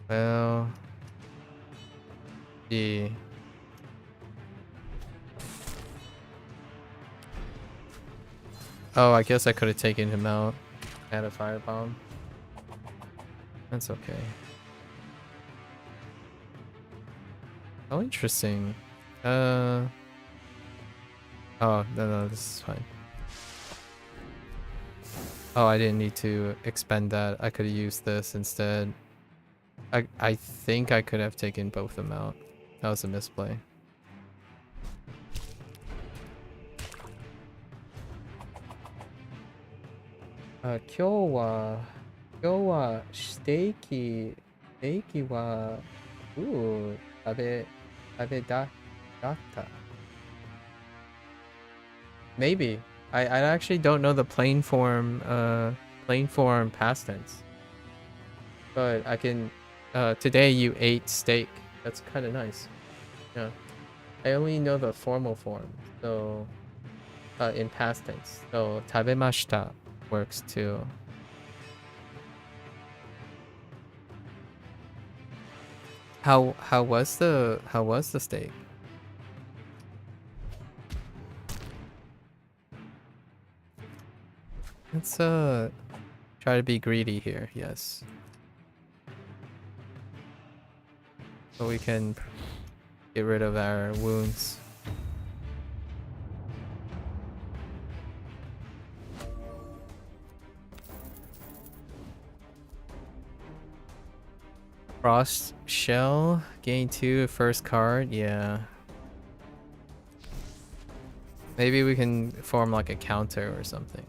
Well... Yeah. Oh, I guess I could have taken him out. Had a firebomb. That's okay. Oh, interesting. Oh, no, this is fine. Oh, I didn't need to expend that. I could have used this instead. I think I could have taken both of them out. That was a misplay. Kyo wa steaki wa datta. Maybe. I actually don't know the plain form past tense. But I can today you ate steak. That's kind of nice. Yeah. I only know the formal form. So in past tense. So tabemashita works too. How was the steak? Let's try to be greedy here. Yes. So we can get rid of our wounds. Frost Shell, gain 2 first card, yeah. Maybe we can form like a counter or something.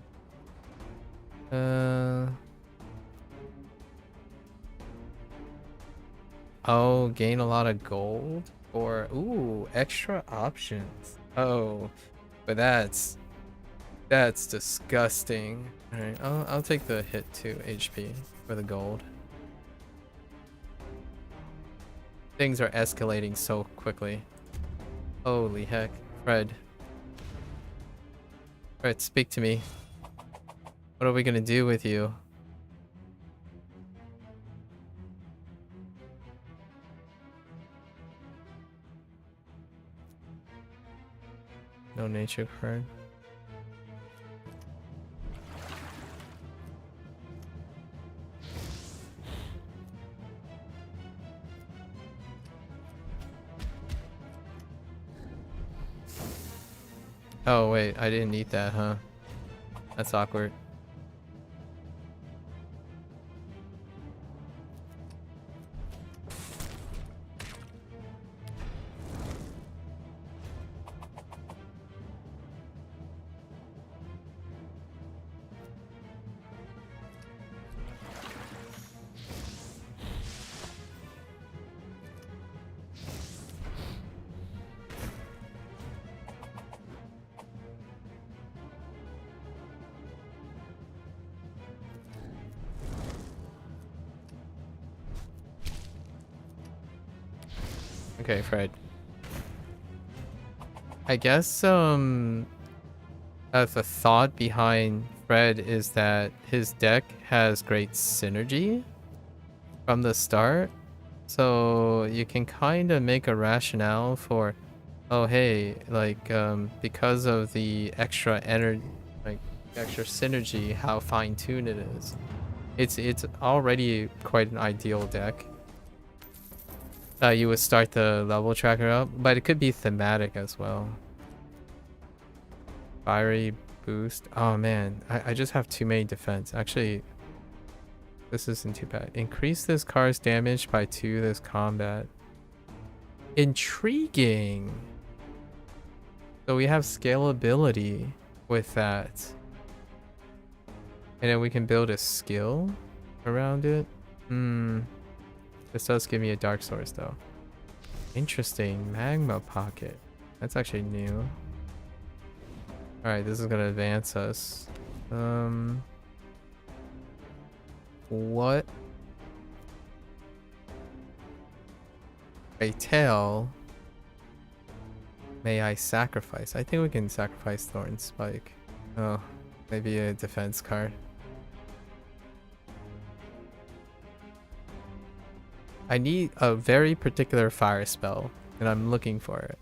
Oh, gain a lot of gold? Or, ooh, extra options. Oh, but that's disgusting. Alright, I'll take the hit 2 HP for the gold. Things are escalating so quickly. Holy heck. Fred. Fred, speak to me. What are we gonna do with you? No nature card. Oh wait, I didn't eat that, huh? That's awkward. Okay, Fred. I guess, The thought behind Fred is that his deck has great synergy from the start. So you can kind of make a rationale for, oh hey, like because of the extra energy, like extra synergy, how fine-tuned it is. It's already quite an ideal deck. You would start the level tracker up, but it could be thematic as well. Fiery boost. Oh man, I just have too many defense. Actually, this isn't too bad. Increase this card's damage by 2 this combat. Intriguing. So we have scalability with that. And then we can build a skill around it. This does give me a dark source though. Interesting. Magma pocket. That's actually new. Alright, this is gonna advance us. What? A tail. May I sacrifice? I think we can sacrifice Thorn Spike. Oh, maybe a defense card. I need a very particular fire spell, and I'm looking for it.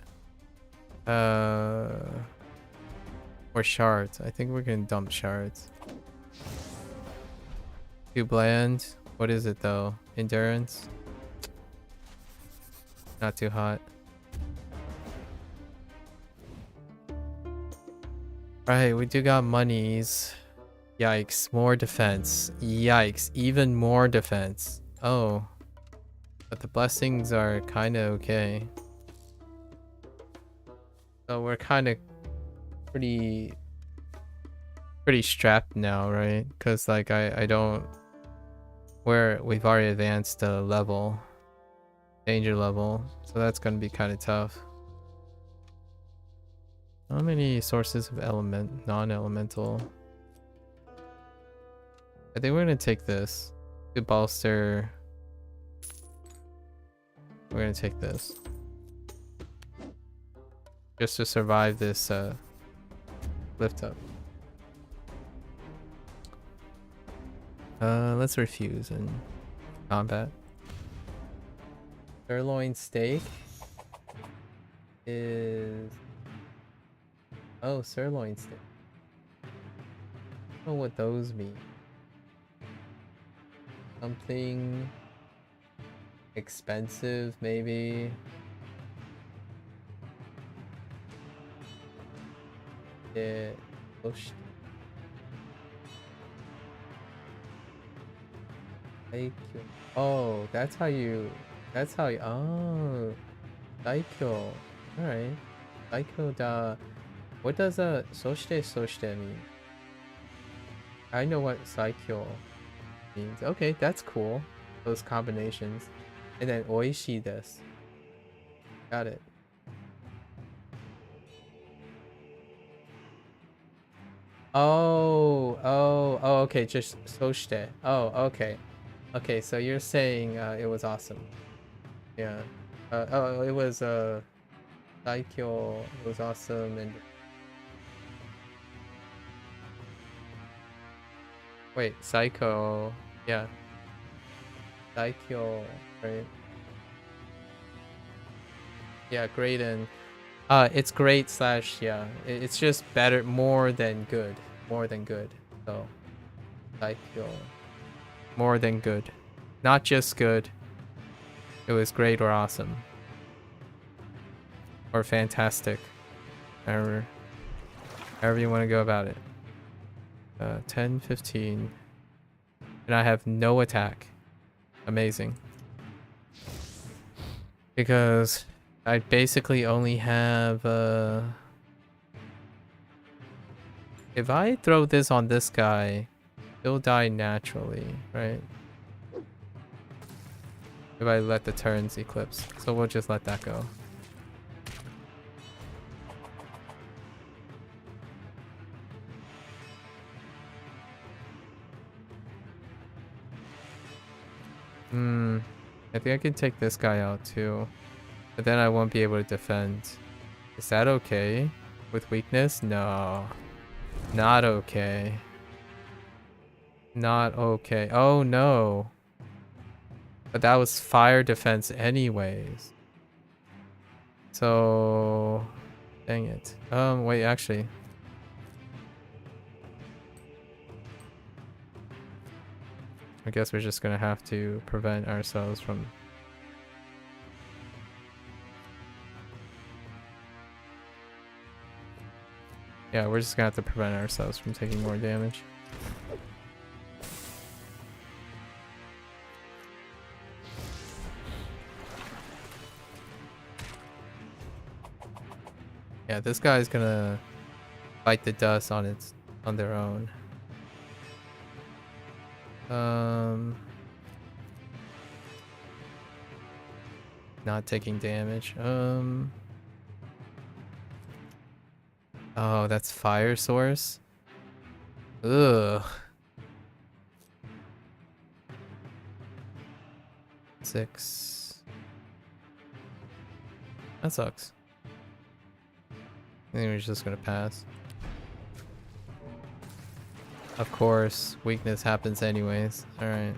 Or shards. I think we can dump shards. Too bland. What is it though? Endurance? Not too hot. Right, we do got monies. Yikes, more defense. Yikes, even more defense. Oh. But the blessings are kind of okay. So we're kind of pretty strapped now, right? Because like I don't... we've already advanced a level. Danger level. So that's going to be kind of tough. How many sources of non-elemental? I think we're going to take this. To bolster... we're going to take this. Just to survive this lift up. Let's refuse and combat. Sirloin steak is... oh, sirloin steak. I don't know what those mean. Something expensive, maybe. Yeah. Oh shit. Oh, that's how you... oh, Daikyo. Alright. Daikyo da... what does a soshite mean? I know what Saikyo means. Okay, that's cool. Those combinations. And then oishii desu. Got it. Oh, okay, just soshite. Oh, okay. Okay, so you're saying it was awesome. Yeah. Oh, it was Daikyo, it was awesome, and wait, Psycho, yeah. Daikyo, right? Yeah, great, and it's great slash, yeah. It's just better, more than good. More than good. So Daikyo. More than good. Not just good. It was great or awesome. Or fantastic. However you want to go about it. 10, 15. And I have no attack. Amazing. Because I basically only have... if I throw this on this guy, he'll die naturally, right? If I let the turns eclipse. So we'll just let that go. I think I can take this guy out too. But then I won't be able to defend. Is that okay? With weakness? No. Not okay. Not okay. Oh no. But that was fire defense anyways. So dang it. Wait, actually. I guess we're just gonna have to prevent ourselves from... Yeah, we're just gonna have to prevent ourselves from taking more damage. Yeah, this guy's gonna bite the dust on their own. Not taking damage. Oh, that's fire source. Ugh. 6. That sucks. I think we're just gonna pass. Of course, weakness happens anyways. Alright.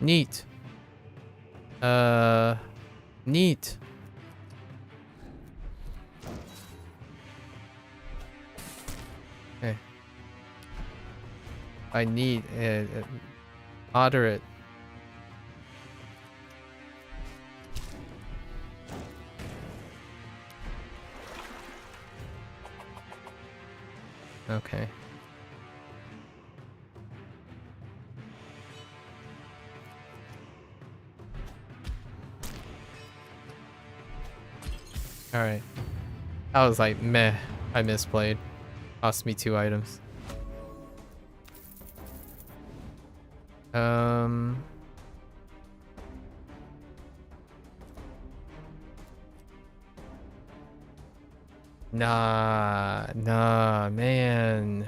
Neat. Neat. Okay. I need moderate. Okay. Alright. I was like, meh. I misplayed. Cost me 2 items. Nah, man.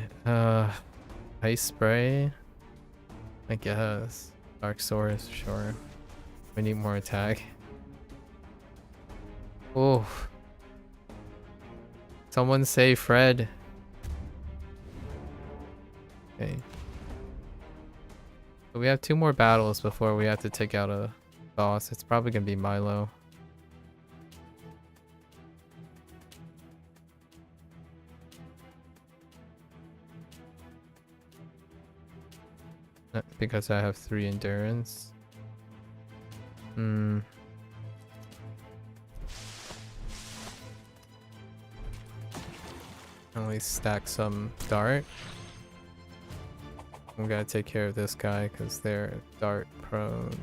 Ice spray? I guess. Dark Source, sure. We need more attack. Oh. Someone say Fred. Okay. So we have 2 more battles before we have to take out a boss. It's probably gonna be Milo. Because I have 3 endurance. At least stack some dart. I'm gonna take care of this guy because they're dart prone.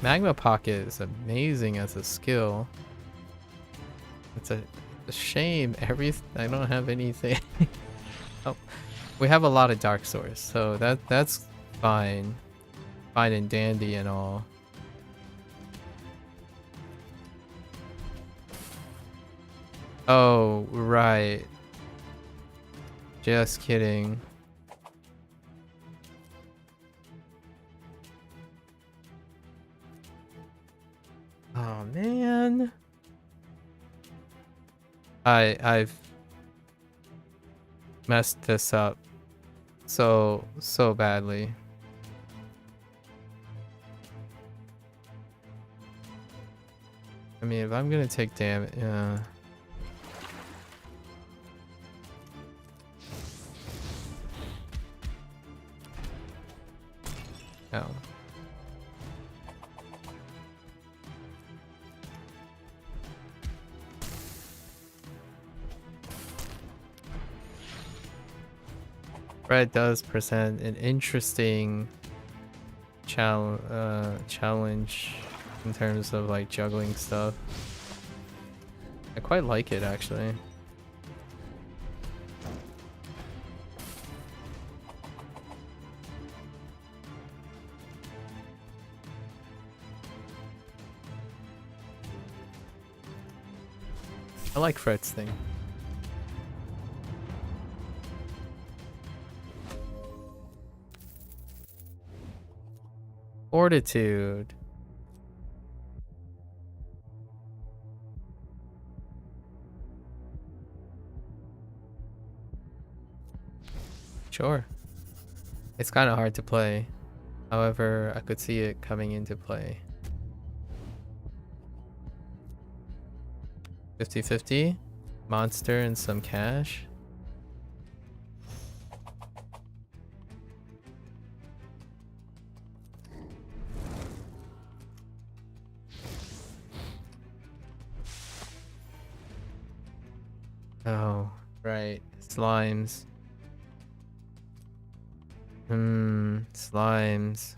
Magma Pocket is amazing as a skill. It's a shame I don't have anything. Oh, we have a lot of Dark Source, so that's fine. Fine and dandy and all. Oh, right. Just kidding. Oh man. I've messed this up so badly. I mean, if I'm gonna take damage, yeah. Oh. Red does present an interesting challenge in terms of like juggling stuff. I quite like it actually. I like Fred's thing. Fortitude. Sure. It's kind of hard to play. However, I could see it coming into play. 50-50. Monster and some cash. Oh, right. Slimes. Slimes.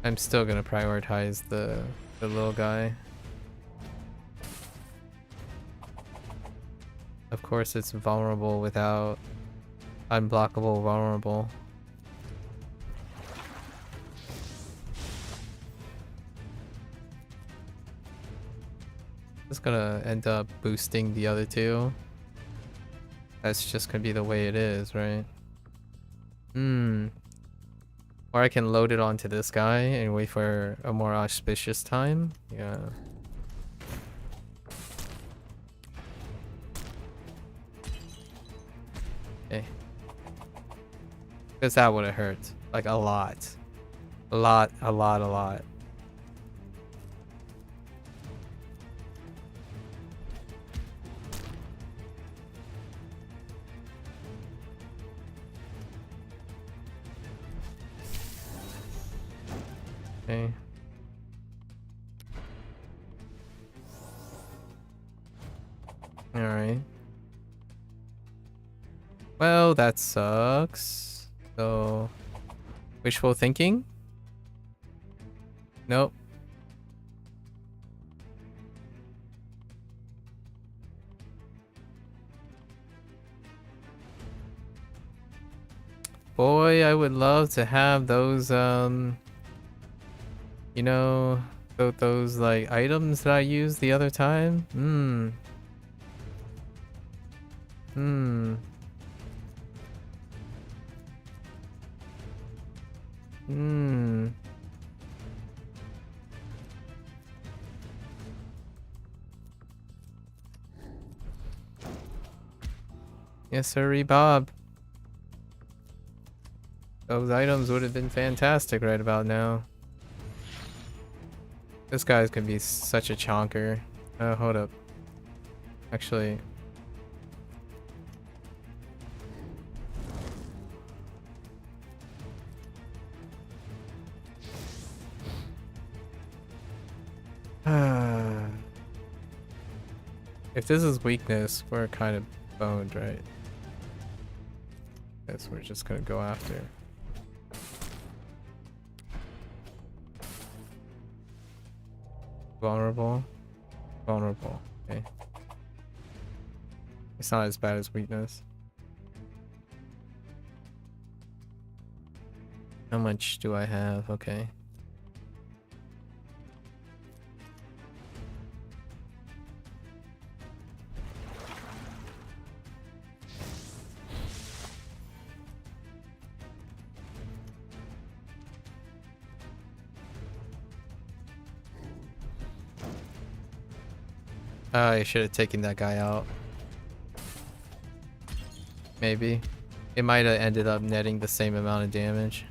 I'm still gonna prioritize the little guy. Of course it's vulnerable without unblockable vulnerable. Just gonna end up boosting the other two. That's just gonna be the way it is, right? Or I can load it onto this guy and wait for a more auspicious time. Yeah. Okay. Because that would have hurt. Like a lot. A lot. Okay. Alright. Well, that sucks. So, wishful thinking? Nope. Boy, I would love to have those, you know, those like items that I used the other time. Yes, sir, Bob. Those items would have been fantastic right about now. This guy's gonna be such a chonker. Hold up. Actually. If this is weakness, we're kind of boned, right? Guess we're just gonna go after. Vulnerable. Okay. It's not as bad as weakness. How much do I have? Okay. I should have taken that guy out. Maybe. It might have ended up netting the same amount of damage.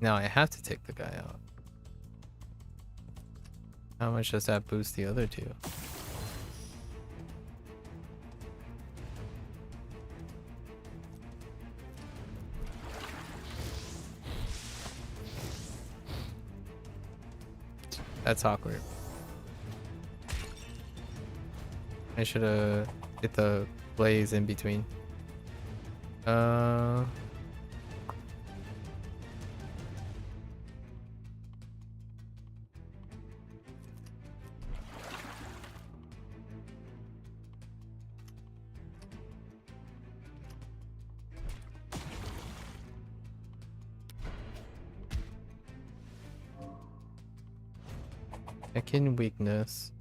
Now I have to take the guy out. How much does that boost the other two? That's awkward. I should have hit the blaze in between. Second weakness.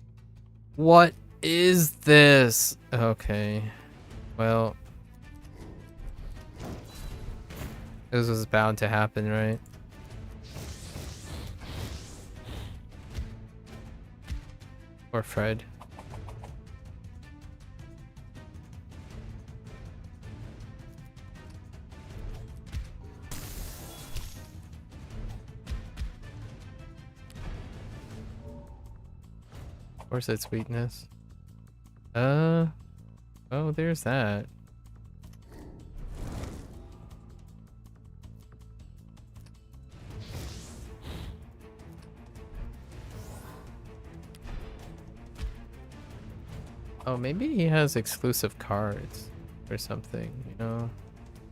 What is this? Okay. Well, this was bound to happen, right? Or Fred. Of course it's weakness. Oh, there's that. Oh, maybe he has exclusive cards or something, you know?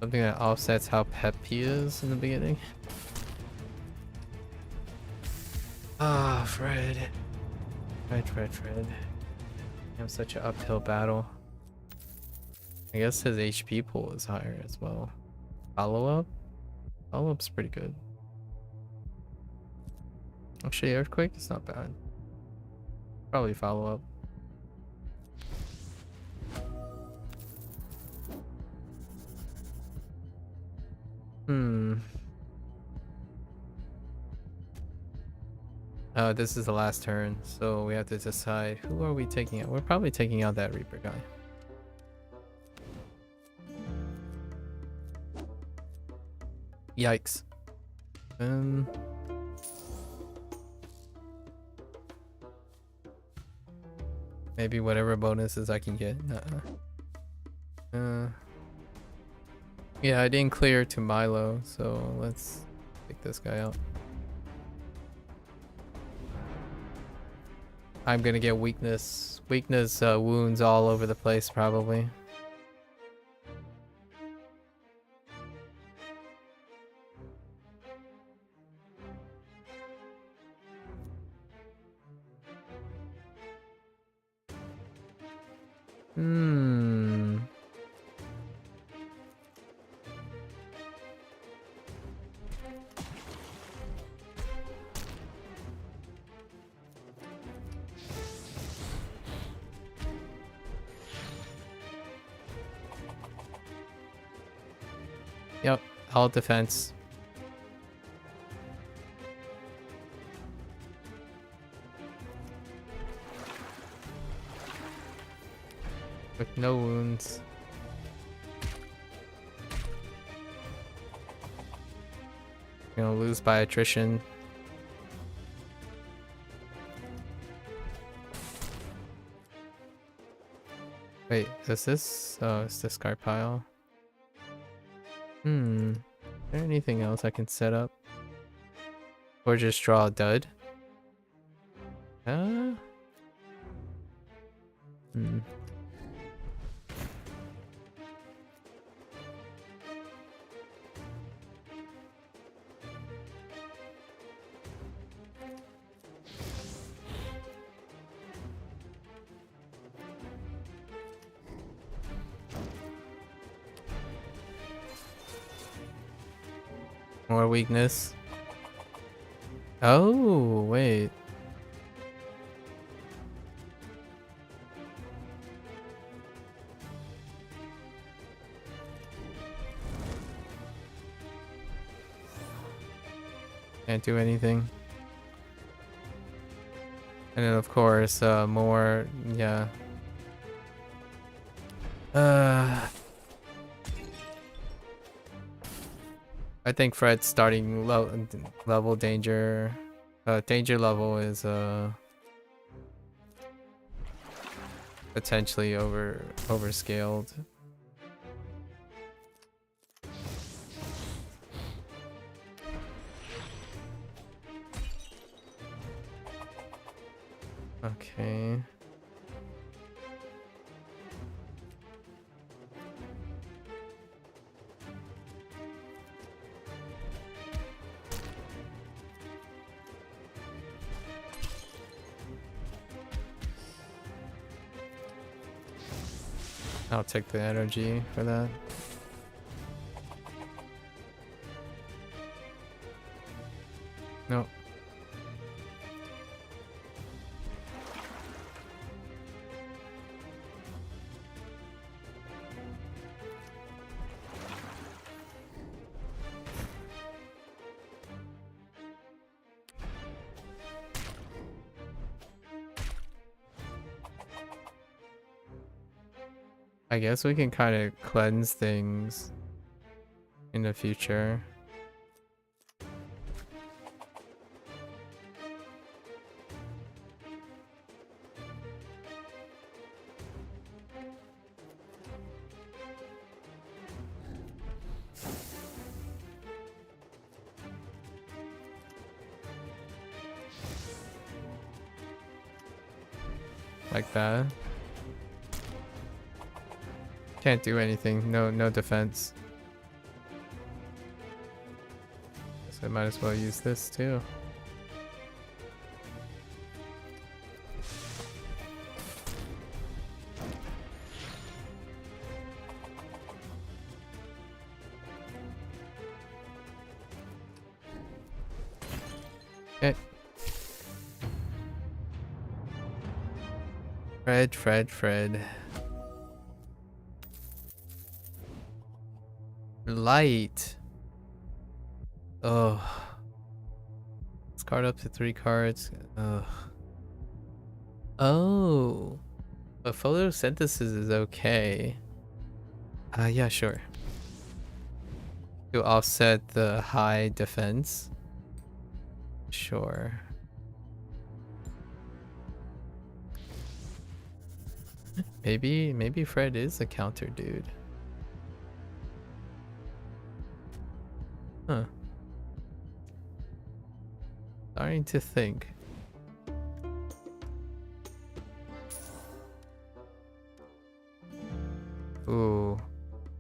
Something that offsets how pep he is in the beginning. Ah, Fred. Fred. You have such an uphill battle. I guess his HP pool is higher as well. Follow-up? Follow-up's pretty good. Actually, Earthquake is not bad. Probably follow-up. Oh, this is the last turn, so we have to decide who are we taking out. We're probably taking out that Reaper guy. Yikes. Maybe whatever bonuses I can get. Yeah, I didn't clear to Milo, so let's take this guy out. I'm gonna get weakness wounds all over the place probably. Yep, all defense. With no wounds. Gonna lose by attrition. Wait, is this? Oh, it's this card pile. Is there anything else I can set up? Or just draw a dud? More weakness. Oh, wait. Can't do anything. And then of course, more, yeah. I think Fred's starting level danger level is potentially overscaled. Okay. I'll take the energy for that. Nope. I guess we can kind of cleanse things in the future. Like that. Can't do anything. No defense. So I might as well use this too. Okay. Fred. Light. Oh. Discard up to 3 cards. Ugh. Oh. But photosynthesis is okay. Yeah, sure. To offset the high defense. Sure. Maybe Fred is a counter dude. Huh. Starting to think. Ooh.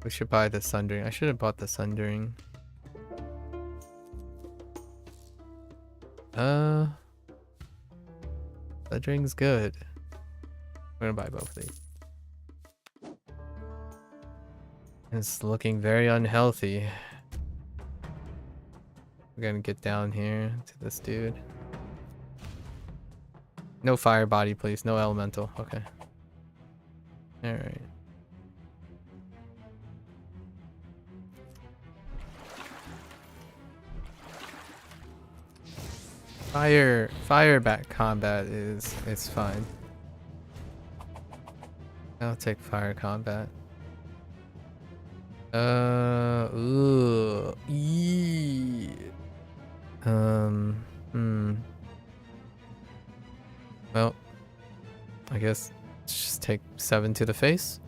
We should buy the Sundering. I should have bought the Sundering. Sundering's good. I'm gonna buy both of these. It's looking very unhealthy. We're gonna get down here to this dude. No fire body, please. No elemental. Okay. Alright. Fire back combat is fine. I'll take fire combat. Ooh. Eee. Well, I guess just take 7 to the face.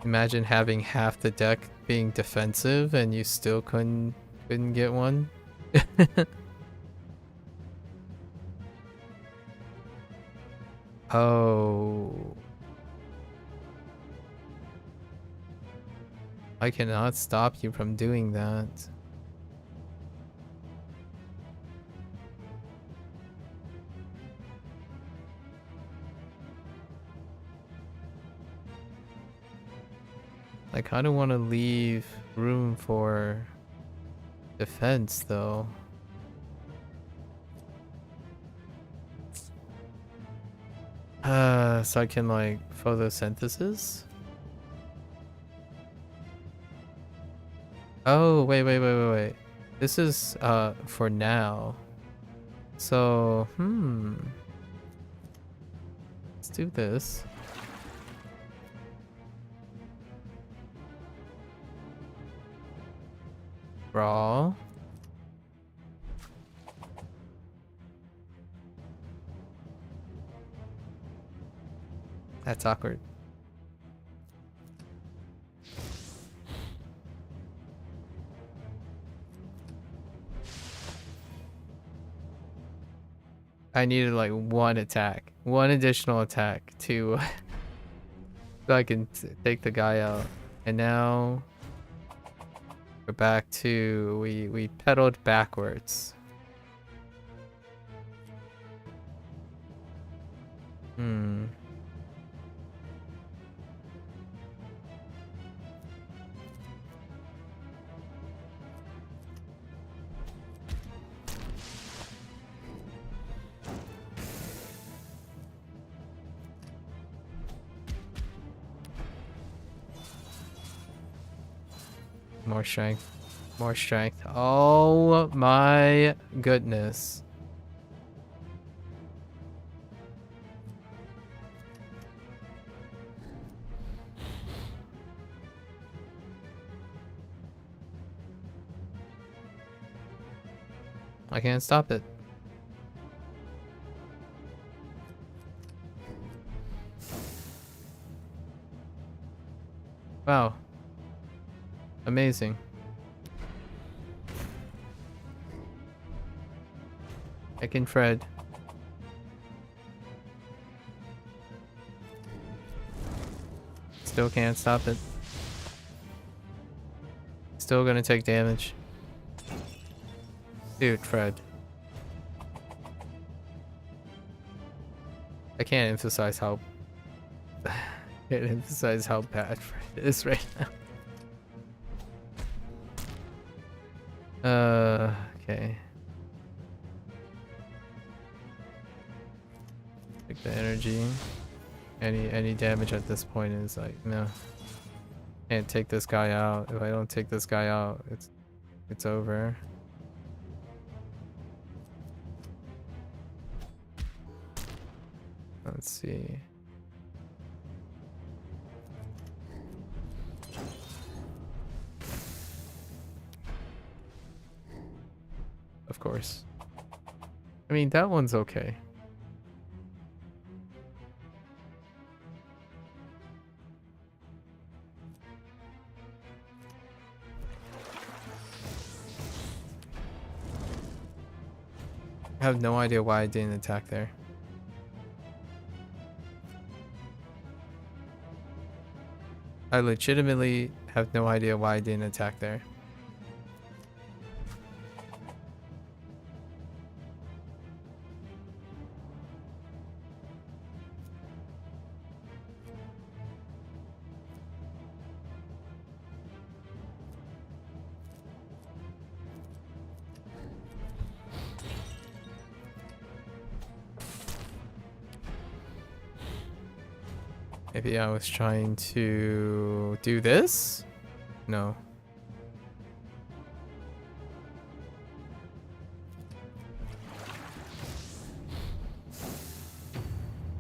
Imagine having half the deck being defensive and you still couldn't get one. Oh. I cannot stop you from doing that. I kind of want to leave room for defense though. So I can like photosynthesis. Oh, wait. This is for now. So, let's do this. Raw. That's awkward. I needed like one attack, one additional attack to so I can take the guy out. And now we're back to we pedaled backwards. More strength. More strength. Oh my goodness. I can't stop it. Wow. Amazing. I can Fred. Still can't stop it. Still gonna take damage. Dude, Fred. I can't emphasize how bad Fred is right now. Okay. Take the energy. Any damage at this point is like no. Can't take this guy out. If I don't take this guy out, it's over. Let's see. Of course. I mean, that one's okay. I have no idea why I didn't attack there. I legitimately have no idea why I didn't attack there. Maybe I was trying to do this? No.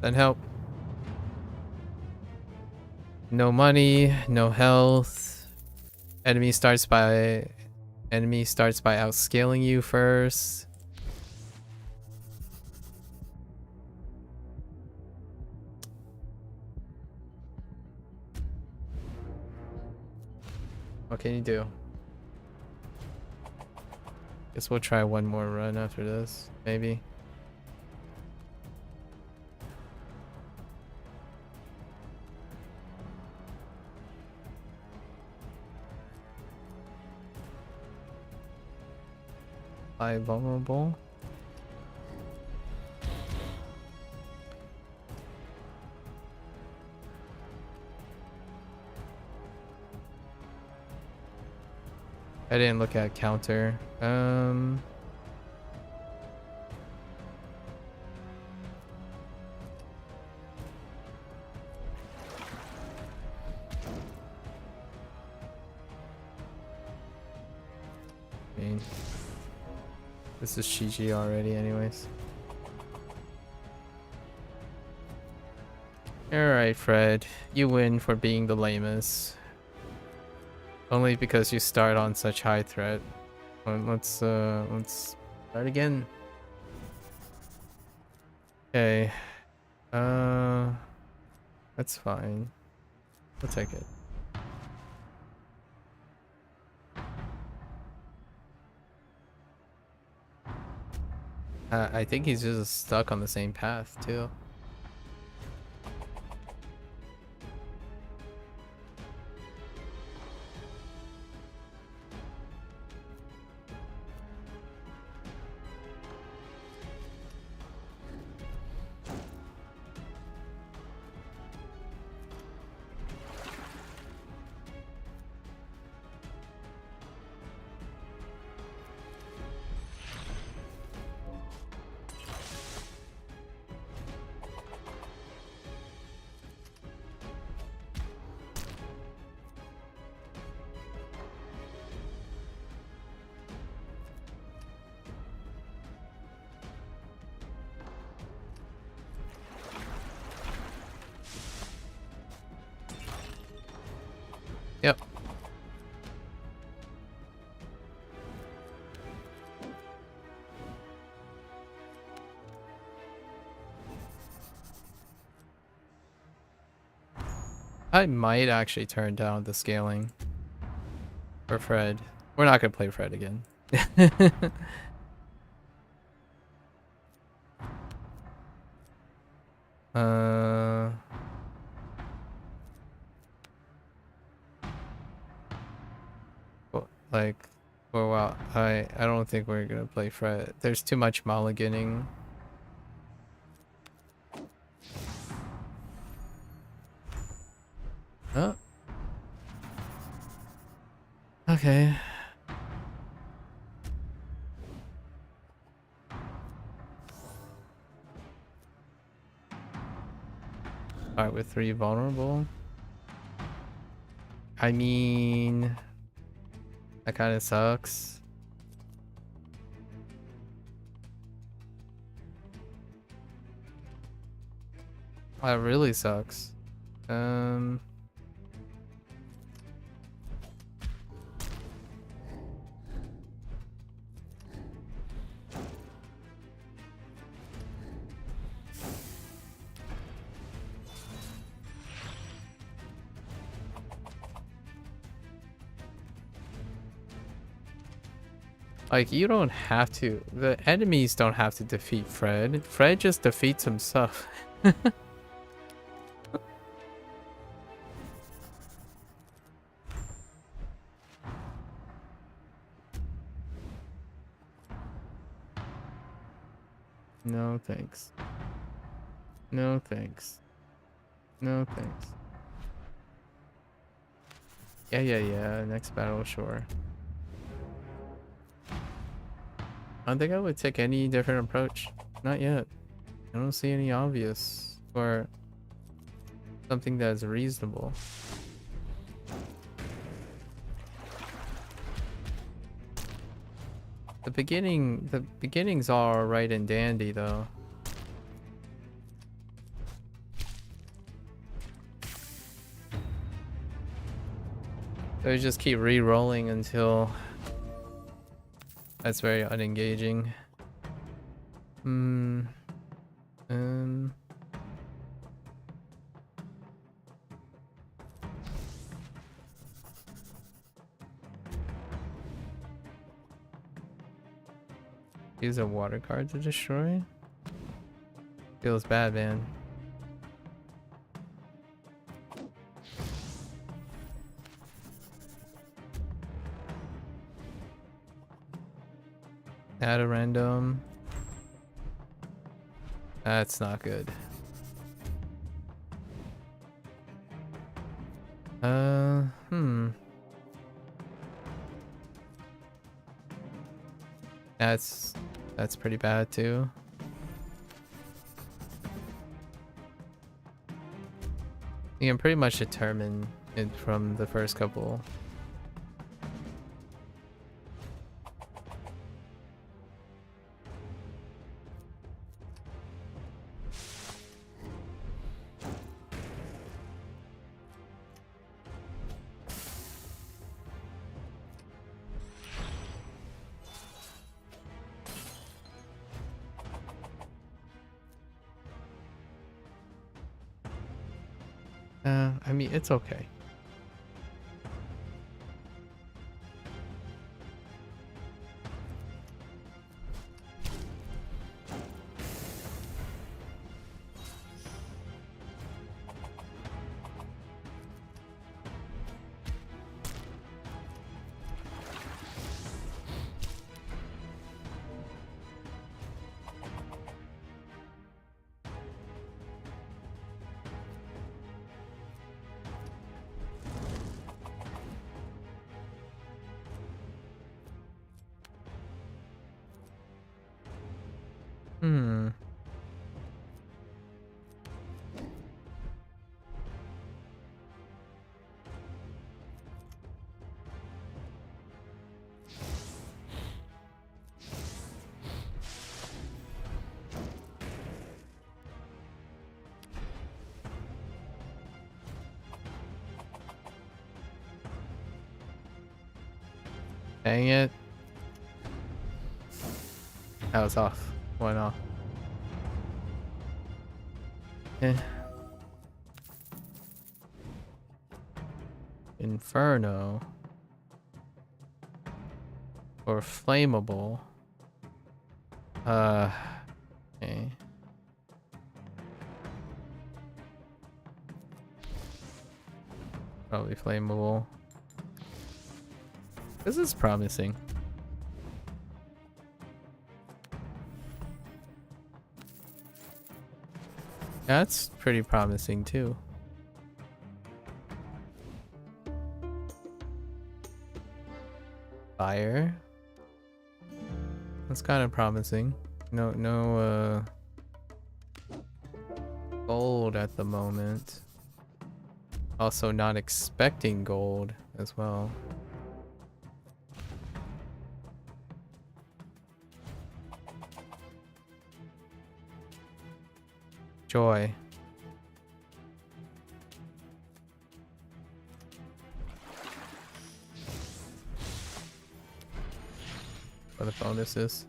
Then help. No money, no health. Enemy starts by outscaling you first. What can you do? Guess we'll try one more run after this, maybe. Vulnerable. I didn't look at counter. This is GG already anyways. Alright, Fred. You win for being the lamest. Only because you start on such high threat. Let's start again. Okay. That's fine. We'll take it. I think he's just stuck on the same path too. Yep. I might actually turn down the scaling for Fred. We're not gonna play Fred again. Like, for a while, I don't think we're gonna play Fred. There's too much mulliganing. Oh. Okay. Alright, with 3 vulnerable. I mean, that kind of sucks. That really sucks. Like, you don't have to. The enemies don't have to defeat Fred. Fred just defeats himself. No thanks. No thanks. No thanks. Yeah. Next battle, sure. I don't think I would take any different approach. Not yet. I don't see any obvious or something that's reasonable. The beginnings are right and dandy though. So we just keep re-rolling until that's very unengaging. Use a water card to destroy? Feels bad, man. Add a random. That's not good. That's pretty bad too. You can pretty much determine it from the first couple. I mean, it's okay. Hmm. Dang it. That was off. Went off. Eh. Inferno. Or flammable. Okay. Probably flammable. This is promising. That's pretty promising too. Fire. That's kind of promising. No gold at the moment. Also not expecting gold as well. Joy. For the bonuses.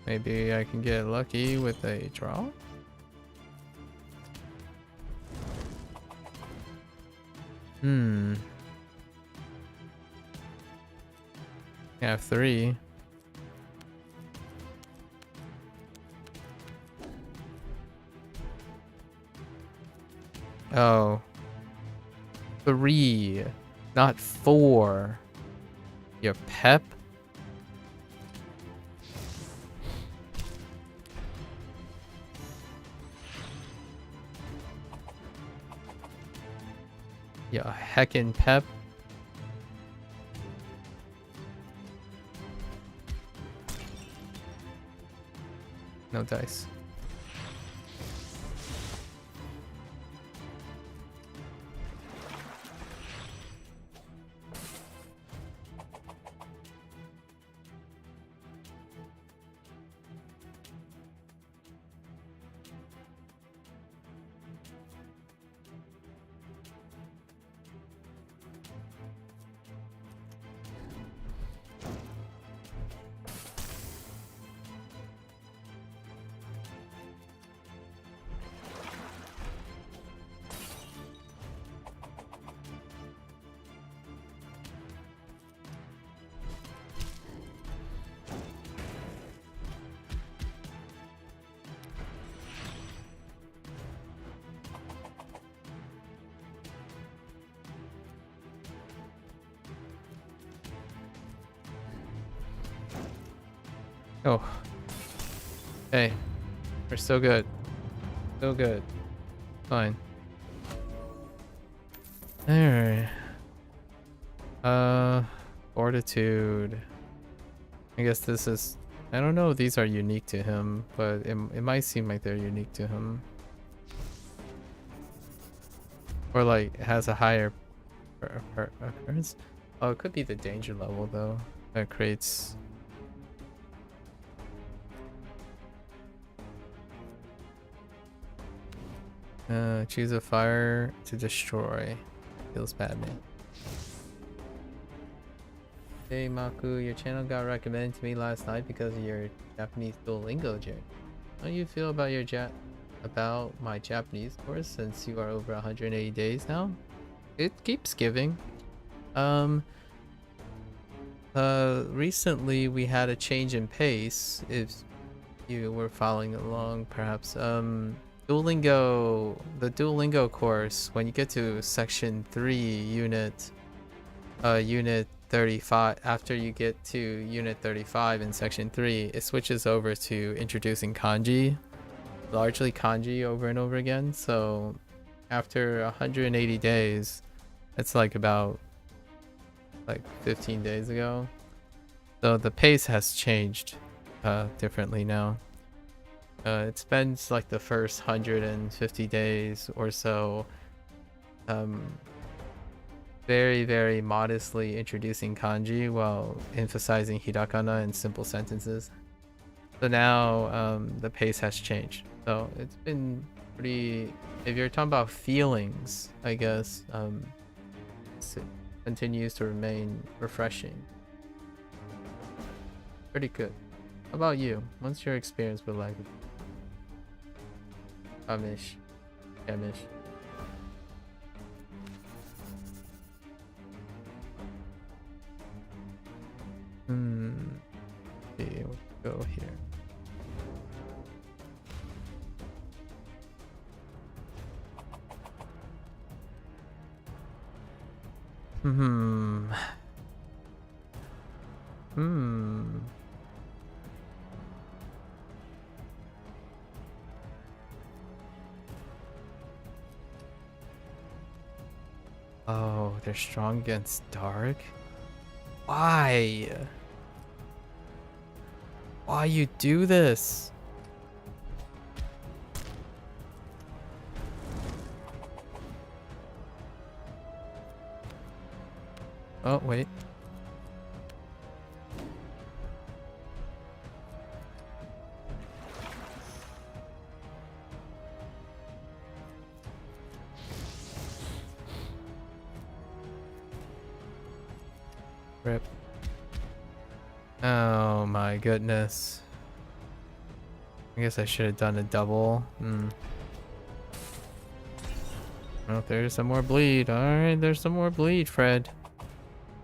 Maybe I can get lucky with a draw. I have 3. Oh. 3, not 4. Your pep? Yeah, heckin' pep. No dice. Oh. Hey. We're still good. Still good. Fine. Alright. Fortitude. I guess this is... I don't know if these are unique to him, but it might seem like they're unique to him. Or like, has a higher occurrence. Oh, it could be the danger level though. That creates... choose a fire to destroy. Feels bad, man. Hey Maku, your channel got recommended to me last night because of your Japanese Duolingo journey. How do you feel about about my Japanese course since you are over 180 days now? It keeps giving. Recently we had a change in pace. If you were following along, perhaps. Duolingo, the Duolingo course, when you get to section 3, unit 35, after you get to unit 35 in section 3, it switches over to introducing kanji, largely kanji over and over again. So after 180 days, it's like about 15 days ago. So the pace has changed differently now. It spends like the first 150 days or so very, very modestly introducing kanji while emphasizing hiragana and simple sentences. So now the pace has changed. So it's been pretty, if you're talking about feelings, I guess, it continues to remain refreshing. Pretty good. How about you? What's your experience with language? Amish. Okay, we'll go here. Oh, they're strong against dark? Why? Why you do this? Oh, wait. Rip. Oh my goodness. I guess I should have done a double. Oh, there's some more bleed. Alright, there's some more bleed, Fred.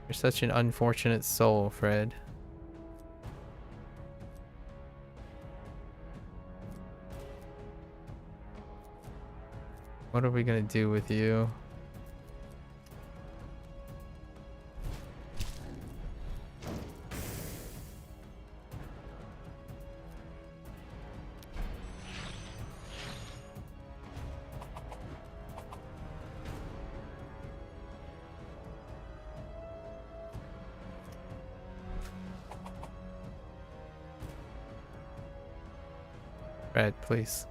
You're such an unfortunate soul, Fred. What are we gonna do with you? Fred, please.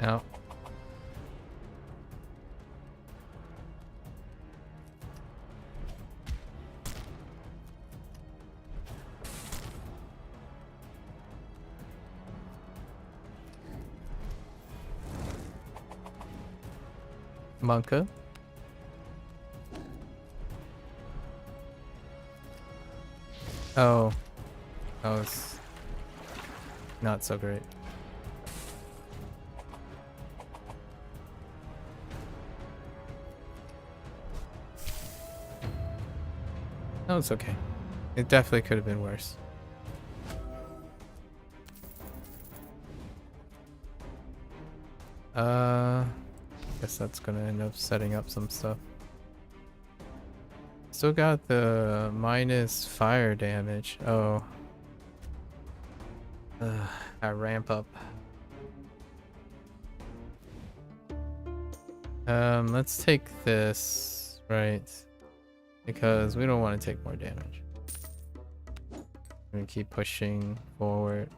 No. Monka. Oh. Oh, it's not so great. No, it's okay. It definitely could have been worse. Guess that's gonna end up setting up some stuff. Still got the minus fire damage. Oh. I ramp up. Let's take this, right? Because we don't want to take more damage. We're gonna keep pushing forward.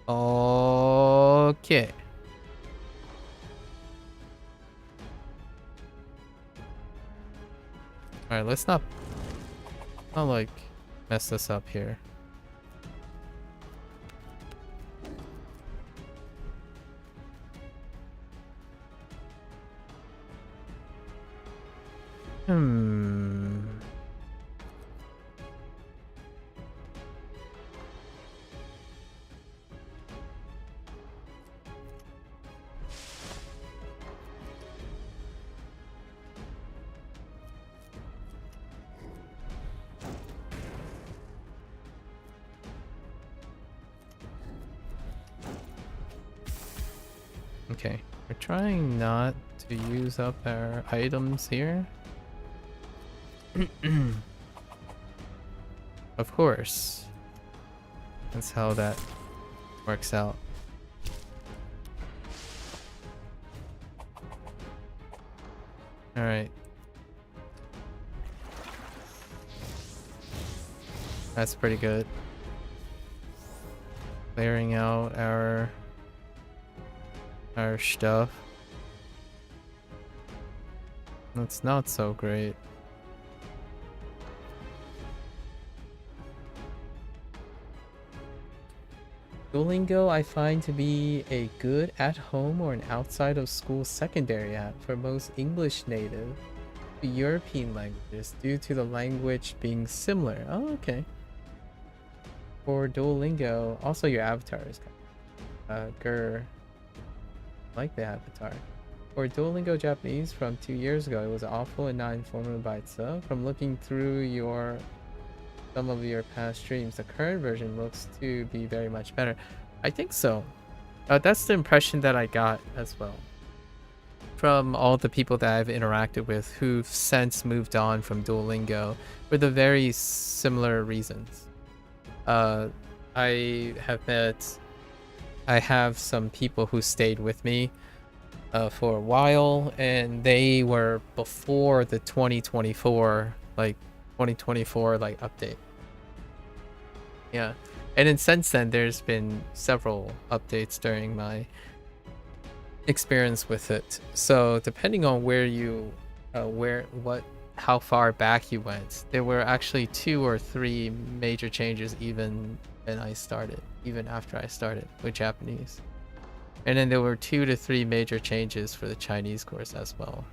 Okay. Alright, let's not like mess this up here. Okay, we're trying not to use up our items here. Of course. That's how that works out. Alright. That's pretty good. Clearing out our stuff. That's not so great. Duolingo I find to be a good at-home or an outside-of-school secondary app for most English native to European languages due to the language being similar. Oh, okay. For Duolingo, also your avatar is kind of grr. I like the avatar. For Duolingo Japanese from 2 years ago, it was awful and not informative by itself. From looking through some of your past streams, the current version looks to be very much better. I think so. That's the impression that I got as well from all the people that I've interacted with who've since moved on from Duolingo for the very similar reasons. I have some people who stayed with me for a while, and they were before the 2024 update. Yeah, and then since then there's been several updates during my experience with it. So depending on where you how far back you went, there were actually 2 or 3 major changes even after I started with Japanese. And then there were 2 to 3 major changes for the Chinese course as well.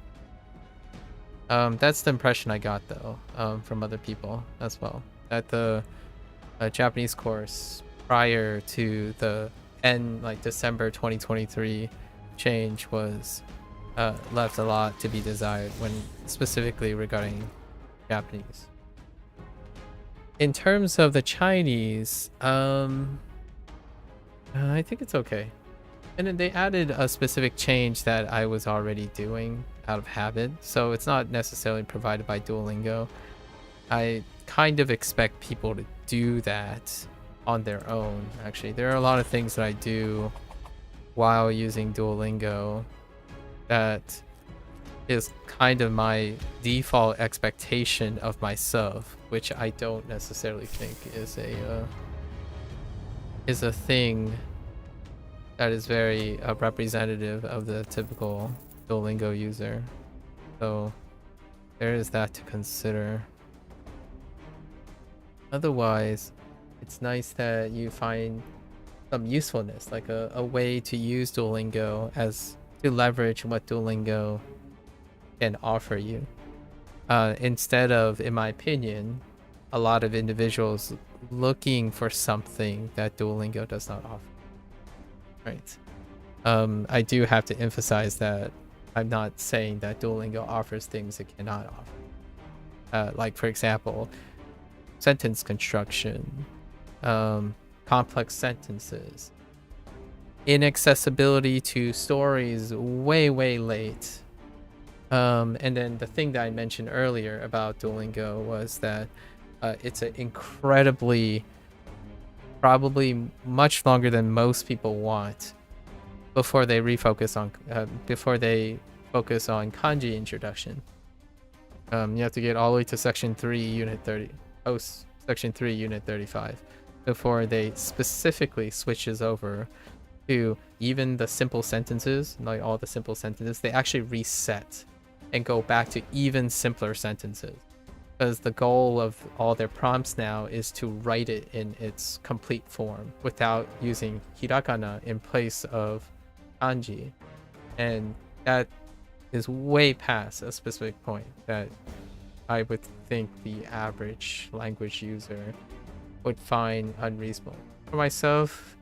That's the impression I got though, from other people as well. That the Japanese course prior to the end, like December 2023 change was left a lot to be desired when specifically regarding Japanese. In terms of the Chinese, I think it's okay. And then they added a specific change that I was already doing out of habit, so it's not necessarily provided by Duolingo. I kind of expect people to do that on their own. Actually, there are a lot of things that I do while using Duolingo that is kind of my default expectation of myself, which I don't necessarily think is a thing that is very representative of the typical Duolingo user. So there is that to consider. Otherwise, it's nice that you find some usefulness, like a way to use Duolingo to leverage what Duolingo can offer you. Instead of, in my opinion, a lot of individuals looking for something that Duolingo does not offer. Right. I do have to emphasize that I'm not saying that Duolingo offers things it cannot offer. Like, for example, sentence construction, complex sentences, inaccessibility to stories way late. And then the thing that I mentioned earlier about Duolingo was that it's an incredibly, probably much longer than most people want before they focus on kanji introduction. You have to get all the way to section 3 unit 30, section 3 unit 35 before they specifically switches over to even the simple sentences, like all the simple sentences, they actually reset and go back to even simpler sentences. Because the goal of all their prompts now is to write it in its complete form without using hiragana in place of kanji. And that is way past a specific point that I would think the average language user would find unreasonable. For myself,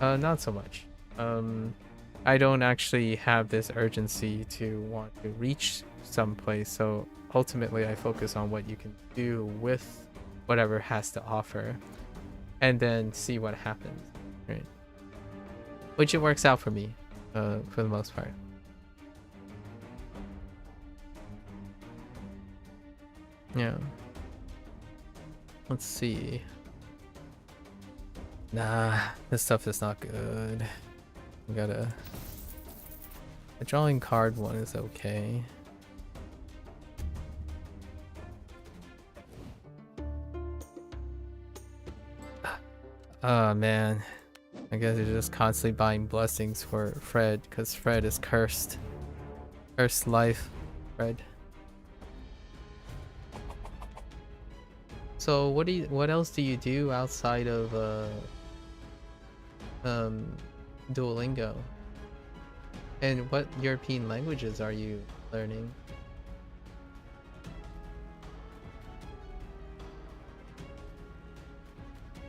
not so much. I don't actually have this urgency to want to reach someplace, so ultimately I focus on what you can do with whatever has to offer and then see what happens, right? Which it works out for me, for the most part. Yeah. Let's see. Nah, this stuff is not good. We gotta... The drawing card one is okay. Oh man. I guess you're just constantly buying blessings for Fred, because Fred is cursed. Cursed life, Fred. So what else do you do outside of Duolingo? And what European languages are you learning?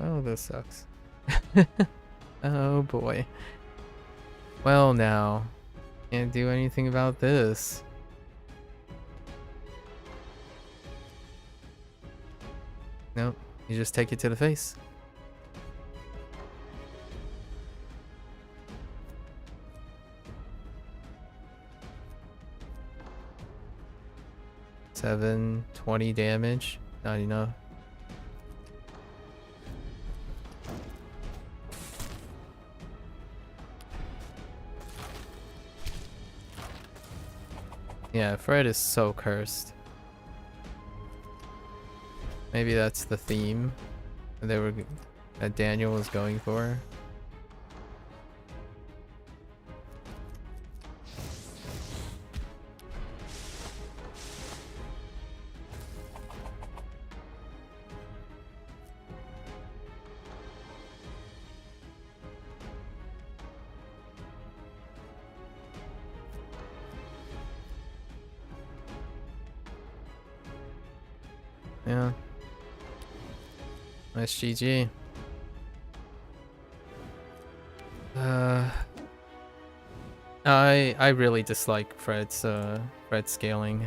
Oh, this sucks. Oh boy. Well now, can't do anything about this. Nope, you just take it to the face. Seven, 20 damage, not enough. Yeah, Fred is so cursed. Maybe that's the theme that Daniel was going for. Yeah. Nice GG. I really dislike Fred's scaling.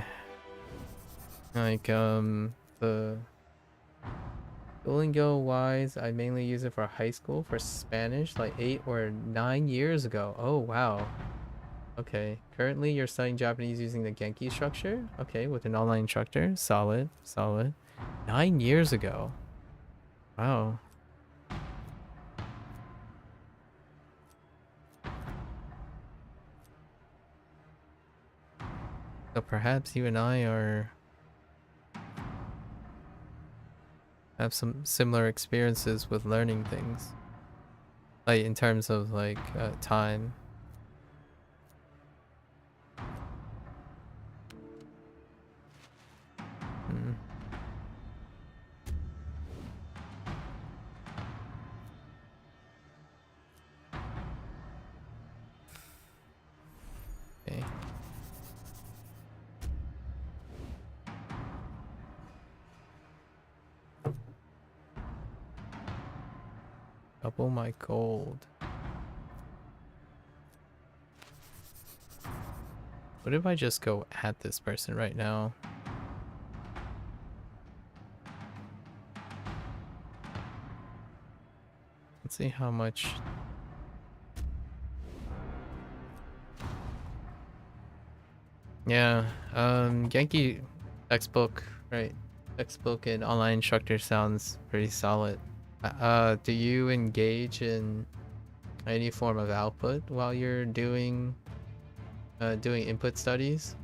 Like the Duolingo wise, I mainly use it for high school for Spanish like 8 or 9 years ago. Oh wow. Okay. Currently you're studying Japanese using the Genki structure? Okay, with an online instructor. Solid, solid. 9 years ago. Wow. So perhaps you and I have some similar experiences with learning things. Like in terms of like time. Hmm. Okay. Double my gold. What if I just go at this person right now? Let's see how much. Yeah, Genki textbook, right? Textbook and online instructor sounds pretty solid. Do you engage in any form of output while you're doing input studies?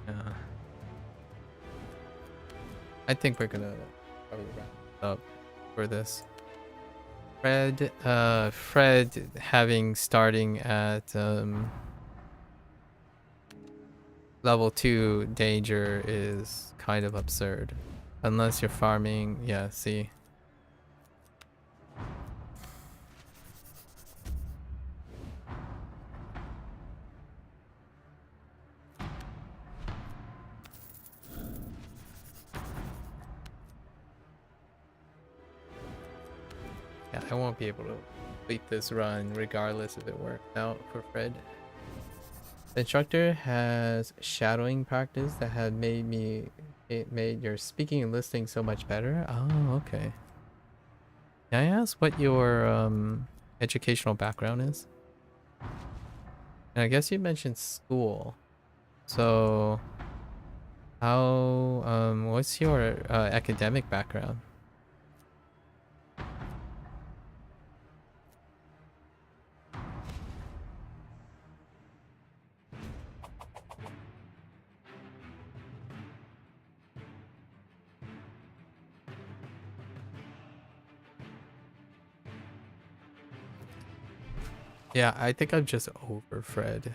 Yeah. I think we're gonna probably wrap up for this. Fred having starting at level 2 danger is kind of absurd. Unless you're farming, yeah, see. Yeah, I won't be able to complete this run regardless if it worked out for Fred. The instructor has shadowing practice that had it made your speaking and listening so much better. Oh, okay. Can I ask what your educational background is? And I guess you mentioned school. So how what's your academic background? Yeah, I think I'm just over Fred.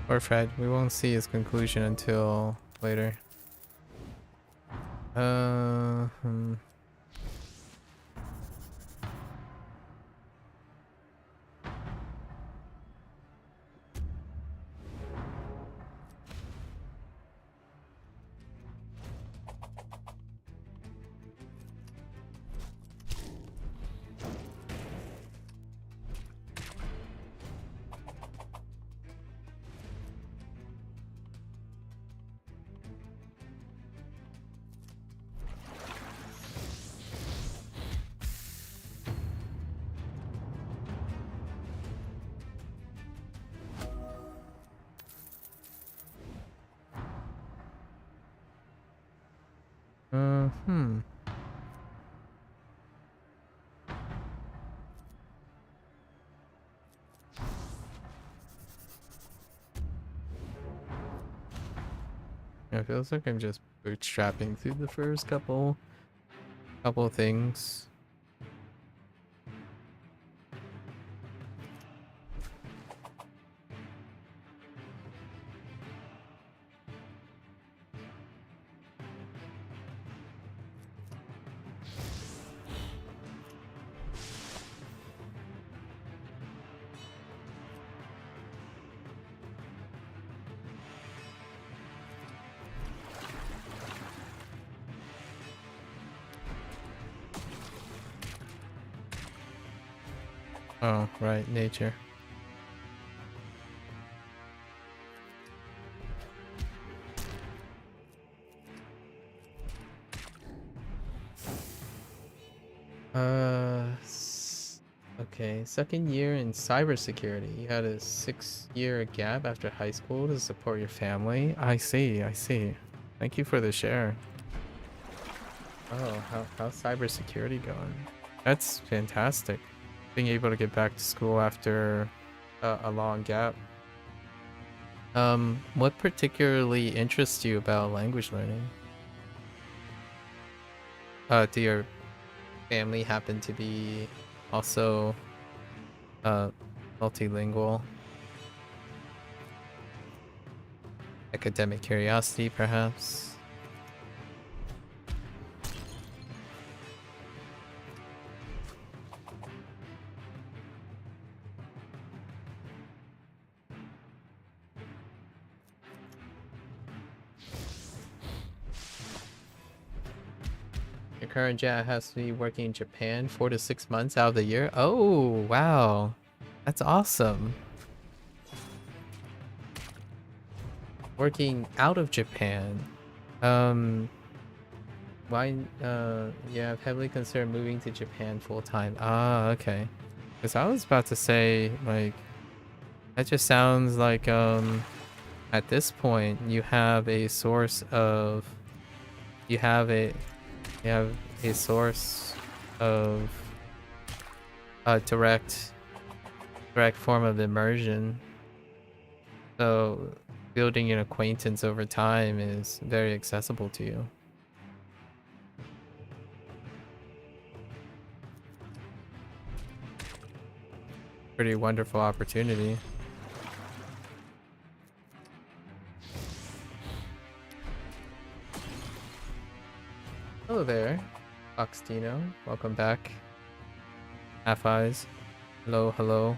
Or Fred. We won't see his conclusion until later. Hmm. Yeah, it feels like I'm just bootstrapping through the first couple things. Oh, right, nature. Okay, second year in cybersecurity. You had a 6-year gap after high school to support your family. I see, I see. Thank you for the share. Oh, how's cybersecurity going? That's fantastic. Being able to get back to school after a long gap. What particularly interests you about language learning? Do your family happen to be also multilingual? Academic curiosity, perhaps? Your current job has to be working in Japan 4 to 6 months out of the year. Oh, wow. That's awesome. Working out of Japan. Why? Yeah, I've heavily considered moving to Japan full time. Ah, okay. Because I was about to say, like, that just sounds like, at this point, you have a source of, you have a, you have a source of a direct form of immersion. So building an acquaintance over time is very accessible to you. Pretty wonderful opportunity. Hello there, Oxtino. Welcome back. Half Eyes. Hello, hello.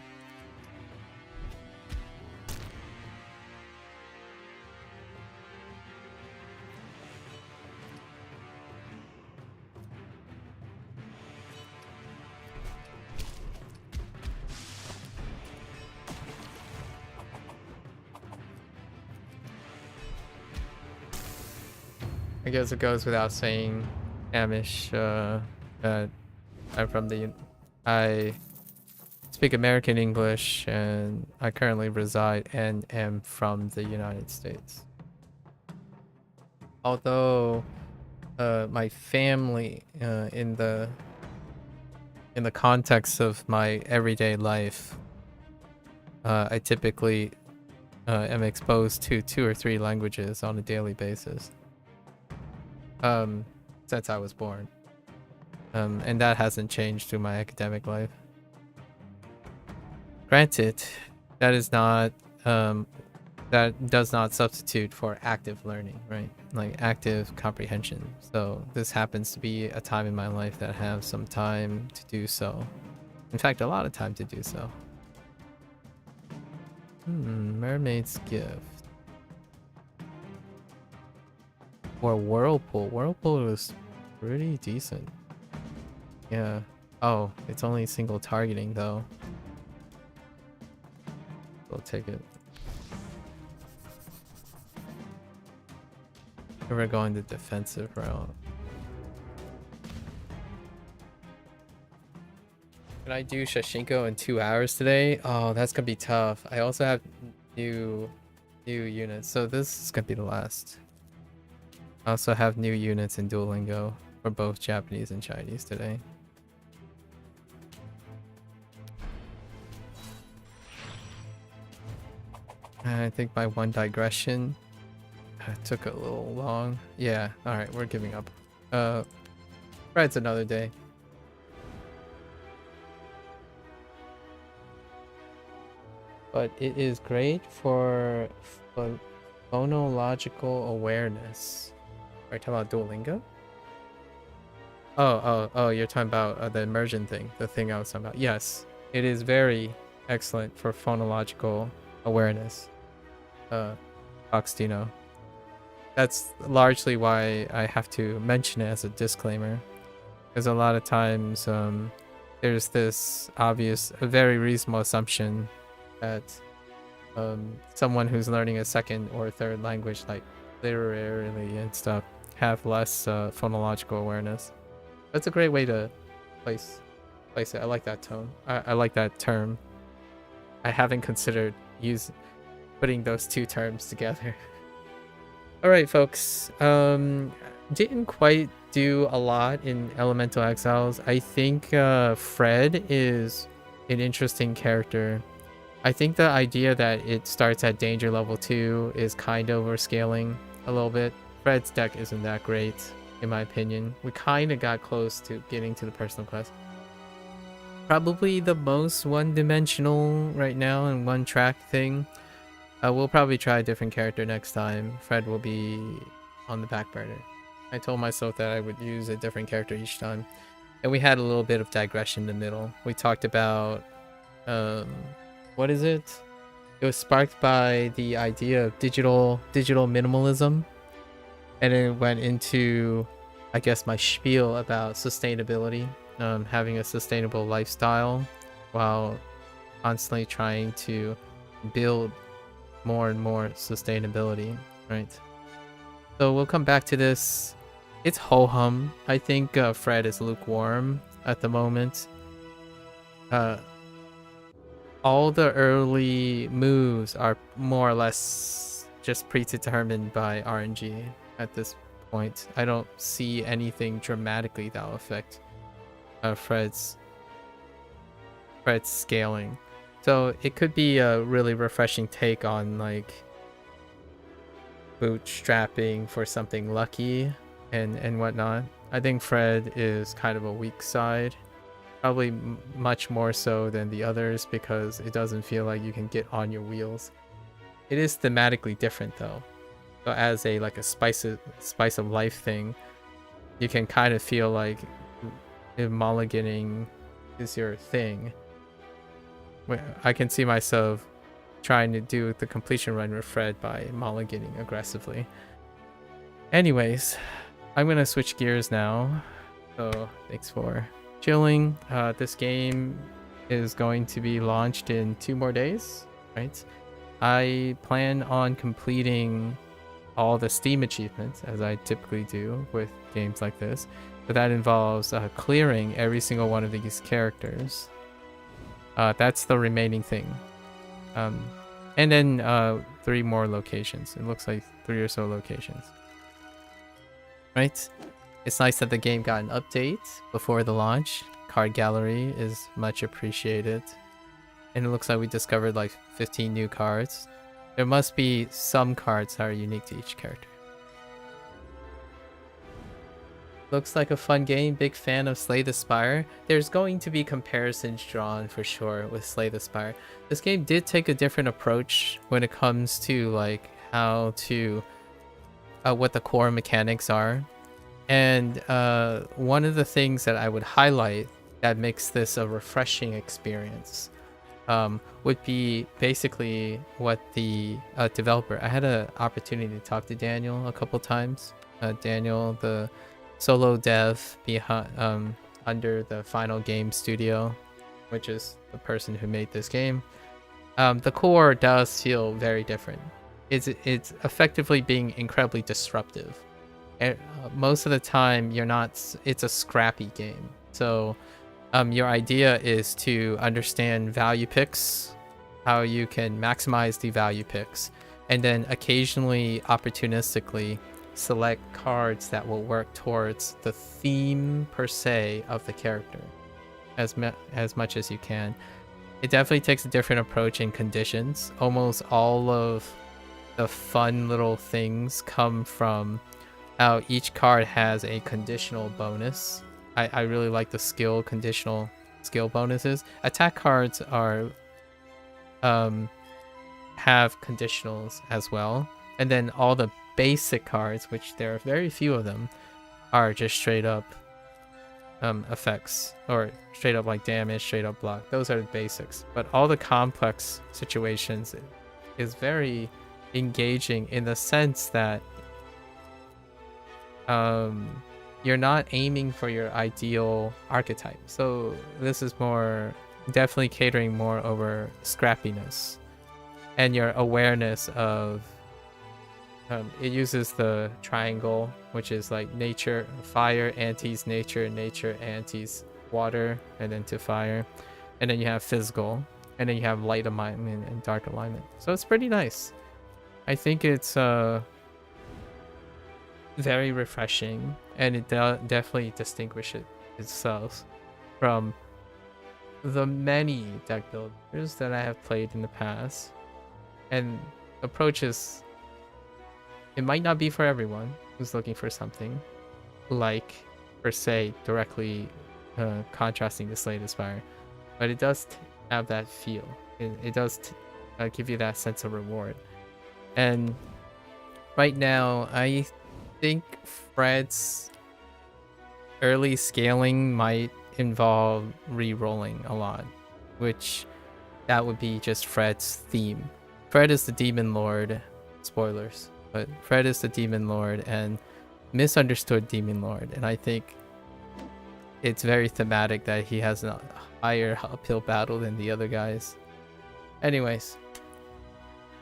I guess it goes without saying, Amish, that I'm from the... I speak American English, and I currently reside and am from the United States. Although, my family, in the context of my everyday life, I typically am exposed to 2 or 3 languages on a daily basis. Since I was born. And that hasn't changed through my academic life. Granted, that is not, that does not substitute for active learning, right? Like active comprehension. So this happens to be a time in my life that I have some time to do so. In fact, a lot of time to do so. Mermaid's Gift. Or Whirlpool. Whirlpool is pretty decent. Yeah. Oh, it's only single targeting though. We'll take it. We're going the defensive route. Can I do Shashingo in 2 hours today? Oh, that's gonna be tough. I also have new units, so this is gonna be the last. I also have new units in Duolingo for both Japanese and Chinese today. I think my one digression took a little long. Yeah, alright, we're giving up. It's another day. But it is great for phonological awareness. Are you talking about Duolingo? Oh, you're talking about the immersion thing, the thing I was talking about. Yes, it is very excellent for phonological awareness. Oxtino. That's largely why I have to mention it as a disclaimer. Because a lot of times there's this obvious, a very reasonable assumption that someone who's learning a second or third language, like literarily and stuff, have less phonological awareness. That's a great way to place it. I like that tone. I like that term. I haven't considered putting those two terms together. All right, folks. Didn't quite do a lot in Elemental Exiles. I think Fred is an interesting character. I think the idea that it starts at danger level 2 is kind of overscaling a little bit. Fred's deck isn't that great, in my opinion. We kind of got close to getting to the personal quest. Probably the most one-dimensional right now and one-track thing. We'll probably try a different character next time. Fred will be on the back burner. I told myself that I would use a different character each time. And we had a little bit of digression in the middle. We talked about... what is it? It was sparked by the idea of digital minimalism. And it went into, I guess, my spiel about sustainability. Having a sustainable lifestyle while constantly trying to build more and more sustainability, right? So we'll come back to this It's ho-hum. I think Fred is lukewarm at the moment. All the early moves are more or less just predetermined by RNG at this point. I don't see anything dramatically that will affect Fred's scaling. So it could be a really refreshing take on like bootstrapping for something lucky and whatnot. I think Fred is kind of a weak side, probably much more so than the others, because it doesn't feel like you can get on your wheels. It is thematically different though, so as a like a spice of life thing, you can kind of feel like if mulliganing is your thing. I can see myself trying to do the completion run with Fred by mulliganing aggressively. Anyways, I'm gonna switch gears now. So thanks for chilling. This game is going to be launched in 2 more days, right? I plan on completing all the Steam achievements, as I typically do with games like this. But that involves clearing every single one of these characters. That's the remaining thing. And then 3 more locations. It looks like 3 or so locations. Right? It's nice that the game got an update before the launch. Card gallery is much appreciated. And it looks like we discovered like 15 new cards. There must be some cards that are unique to each character. Looks like a fun game. Big fan of Slay the Spire. There's going to be comparisons drawn for sure with Slay the Spire. This game did take a different approach when it comes to like how to what the core mechanics are. And one of the things that I would highlight that makes this a refreshing experience would be basically what the developer. I had an opportunity to talk to Daniel a couple times. Daniel, the solo dev behind under the Final Game Studio, which is the person who made this game. The core does feel very different. It's effectively being incredibly disruptive. And most of the time, you're not. It's a scrappy game. So your idea is to understand value picks, how you can maximize the value picks, and then occasionally, opportunistically, select cards that will work towards the theme per se of the character as much as you can. It definitely takes a different approach in conditions. Almost all of the fun little things come from how each card has a conditional bonus. I really like the conditional skill bonuses. Attack cards are have conditionals as well, and then all the basic cards, which there are very few of them, are just straight up effects, or straight up like damage, straight up block. Those are the basics. But all the complex situations is very engaging in the sense that you're not aiming for your ideal archetype. So this is more definitely catering more over scrappiness and your awareness of it uses the triangle, which is like nature, fire antis nature, nature antis water, and then to fire. And then you have physical, and then you have light alignment and dark alignment. So it's pretty nice. I think it's very refreshing, and it definitely distinguishes itself from the many deck builders that I have played in the past. And approaches, it might not be for everyone who's looking for something like, per se, directly contrasting to Slay the Spire, but it does have that feel. It does give you that sense of reward. And right now, I think Fred's early scaling might involve re-rolling a lot, which that would be just Fred's theme. Fred is the Demon Lord. Spoilers. But Fred is the Demon Lord and misunderstood Demon Lord. And I think it's very thematic that he has a higher uphill battle than the other guys. Anyways,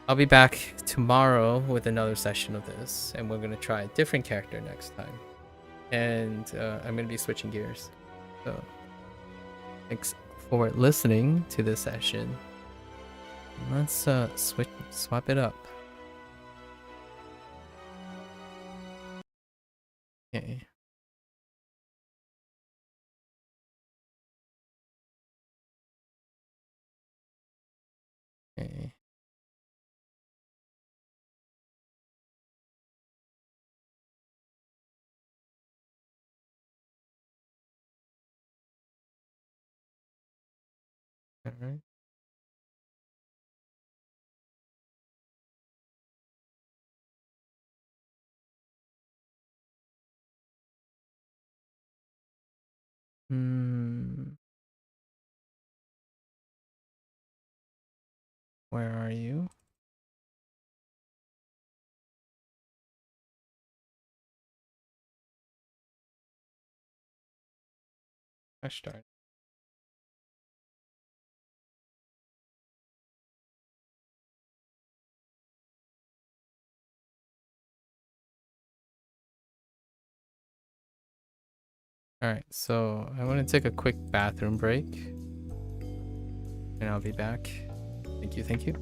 I'll be back tomorrow with another session of this. And we're going to try a different character next time. and I'm going to be switching gears. So thanks for listening to this session. Let's swap it up. Okay. Okay. All right. Where are you? I start. All right, so I want to take a quick bathroom break, and I'll be back. Thank you, thank you.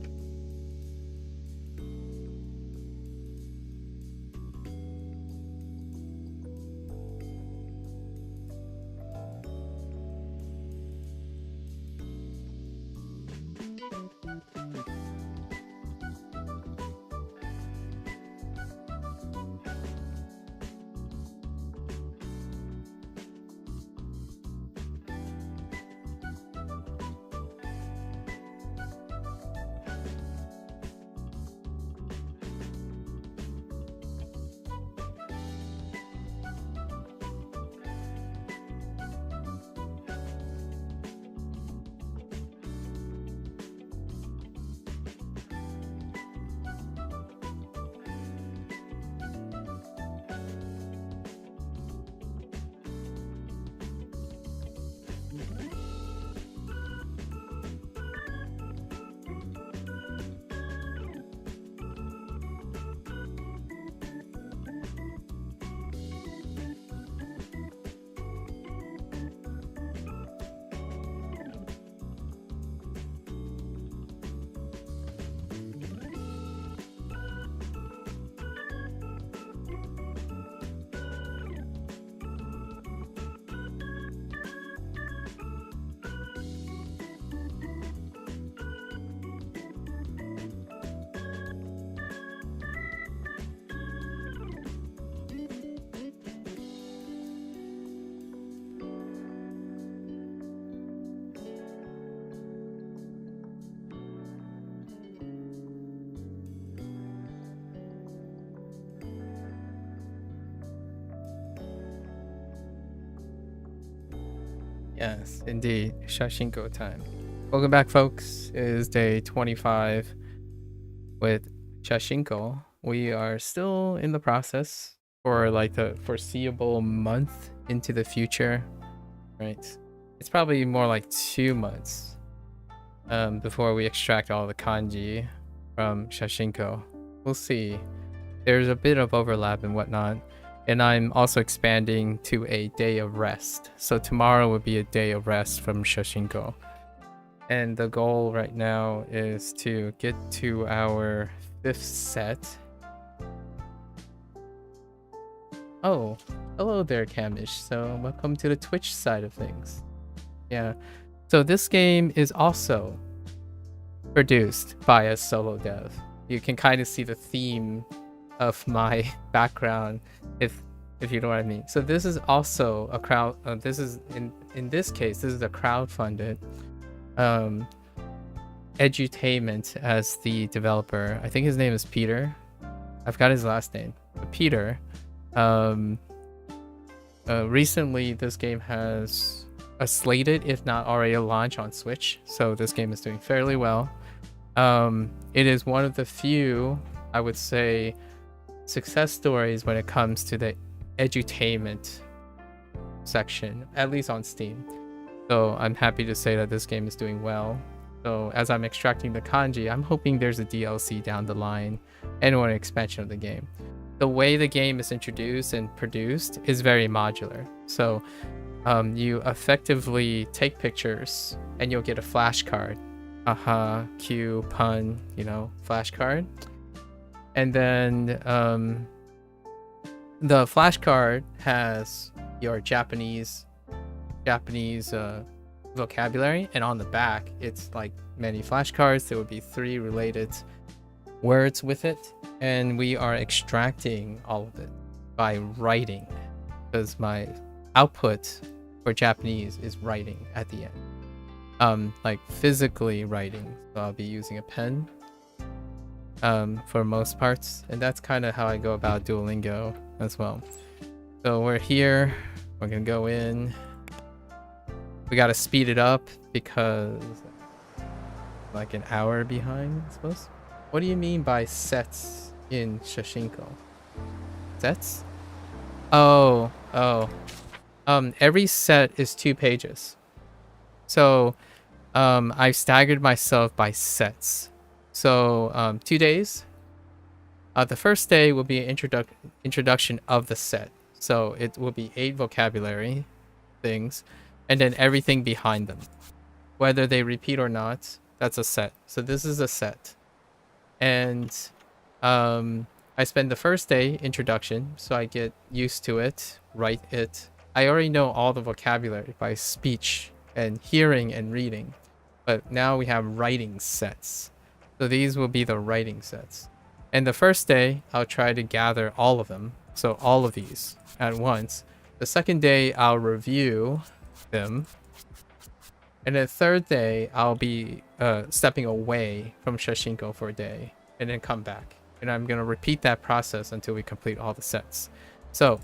Yes, indeed. Shashingo time. Welcome back, folks. It is day 25 with Shashingo. We are still in the process for like the foreseeable month into the future, right? It's probably more like 2 months before we extract all the kanji from Shashingo. We'll see. There's a bit of overlap and whatnot. And I'm also expanding to a day of rest. So tomorrow will be a day of rest from Shashingo. And the goal right now is to get to our 5th set. Oh, hello there, Kamish. So welcome to the Twitch side of things. Yeah. So this game is also produced by a solo dev. You can kind of see the theme of my background, if you know what I mean. So this is also a crowd. This is in this case, this is a crowdfunded edutainment as the developer. I think his name is Peter. I've got his last name, but Peter. Recently, this game has a slated, if not already a launch on Switch. So this game is doing fairly well. It is one of the few, I would say, success stories when it comes to the edutainment section, at least on Steam. So I'm happy to say that this game is doing well. So as I'm extracting the kanji, I'm hoping there's a DLC down the line and or an expansion of the game. the way the game is introduced and produced is very modular. So you effectively take pictures and you'll get a flashcard. Cue, pun, flashcard. And then the flashcard has your Japanese vocabulary, and on the back it's like many flashcards. There would be 3 related words with it, and we are extracting all of it by writing, because my output for Japanese is writing at the end, like physically writing. So I'll be using a pen for most parts, and that's kind of how I go about Duolingo as well. So we're here, we're gonna go in. We gotta speed it up because like an hour behind, I suppose. What do you mean by sets in Shashingo? Sets? Oh. Every set is 2 pages. So I've staggered myself by sets. So 2 days. The first day will be an introduction of the set. So it will be 8 vocabulary things, and then everything behind them. Whether they repeat or not, that's a set. So this is a set. And I spend the first day introduction, so I get used to it, write it. I already know all the vocabulary by speech and hearing and reading, but now we have writing sets. So these will be the writing sets. And the first day, I'll try to gather all of them, so all of these at once. The second day, I'll review them. And the third day, I'll be stepping away from Shashingo for a day and then come back. And I'm going to repeat that process until we complete all the sets. So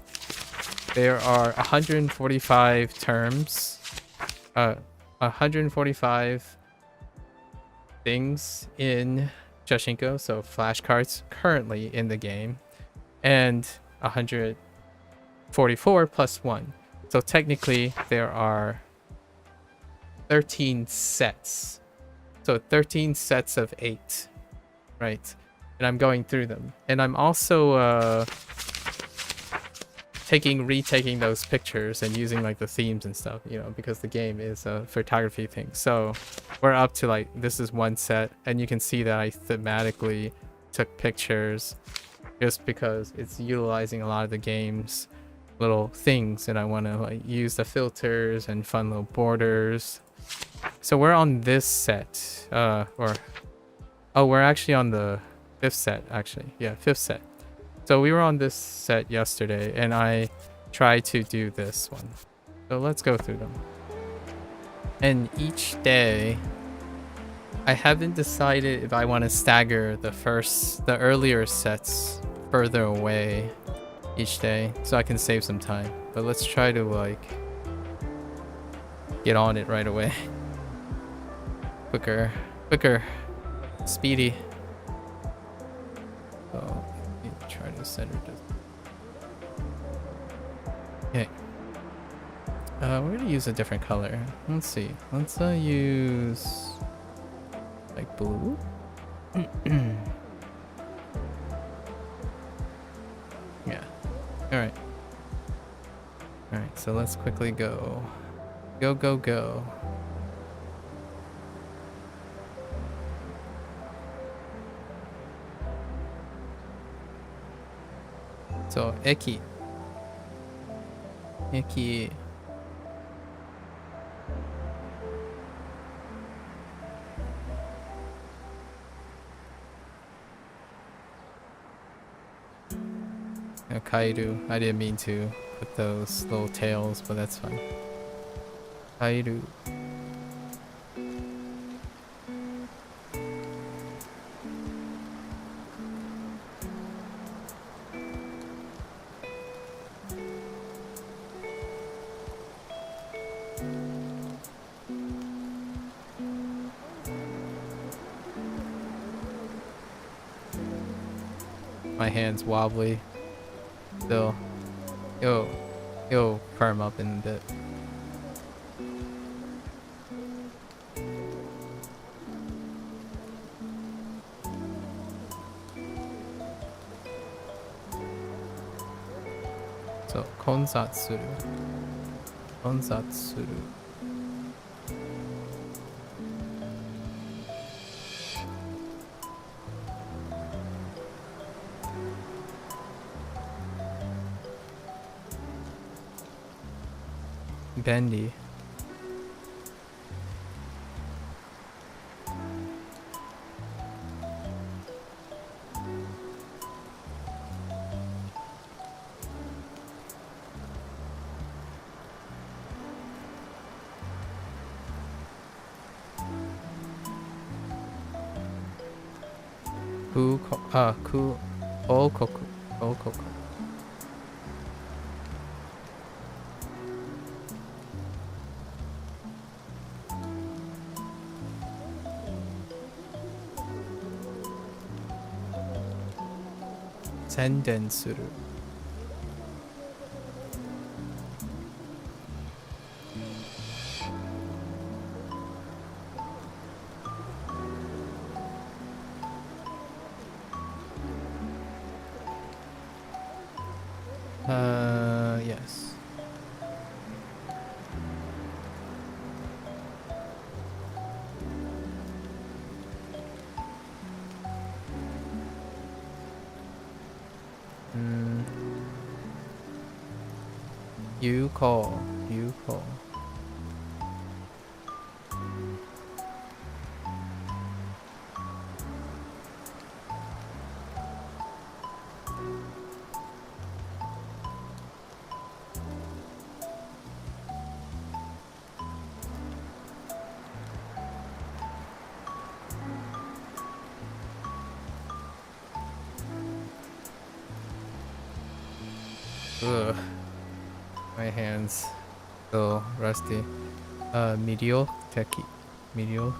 there are 145 terms, 145 things in Shashingo, so flashcards currently in the game, and 144 plus 1. So technically there are 13 sets. So 13 sets of 8, right? And I'm going through them. And I'm also retaking those pictures and using like the themes and stuff, because the game is a photography thing. So we're up to like, this is one set, and you can see that I thematically took pictures just because it's utilizing a lot of the game's little things, and I want to like use the filters and fun little borders. So we're on this set, we're actually on the 5th set, actually. Yeah, 5th set. So we were on this set yesterday, and I tried to do this one. So let's go through them. And each day, I haven't decided if I want to stagger the earlier sets further away each day, so I can save some time. But let's try to like get on it right away. Quicker, speedy. So let me try to center this. Okay. We're gonna use a different color. Let's see. Let's use like blue. Yeah. All right. So let's quickly go. Go. So Eki. Kairu. I didn't mean to put those little tails, but that's fine. Kairu. My hand's wobbly. Still, it'll firm up in a bit. そう、混雑する。混雑する。便利。王国。王国。宣伝する。Yes. You call. You call. Ugh. My hands so rusty. Mediocre. Mediocre.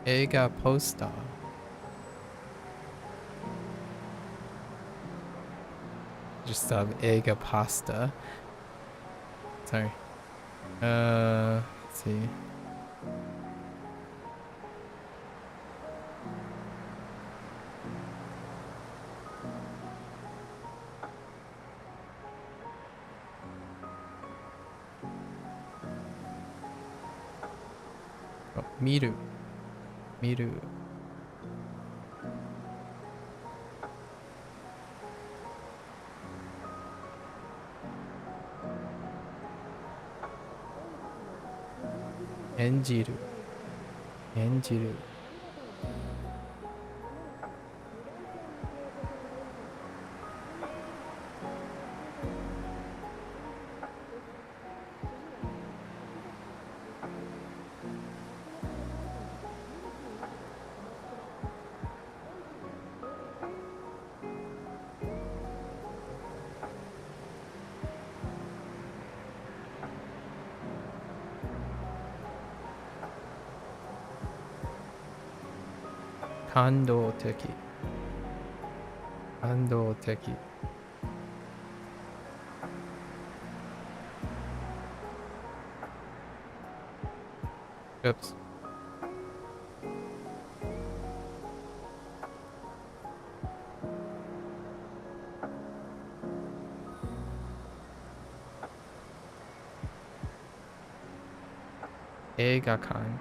Ega poster. Just Ega pasta. Sorry. Let's see. Oh, miru. Miru. Enjiru. Enjiru. Kandoteki. Kandoteki. Oops. Eigakan.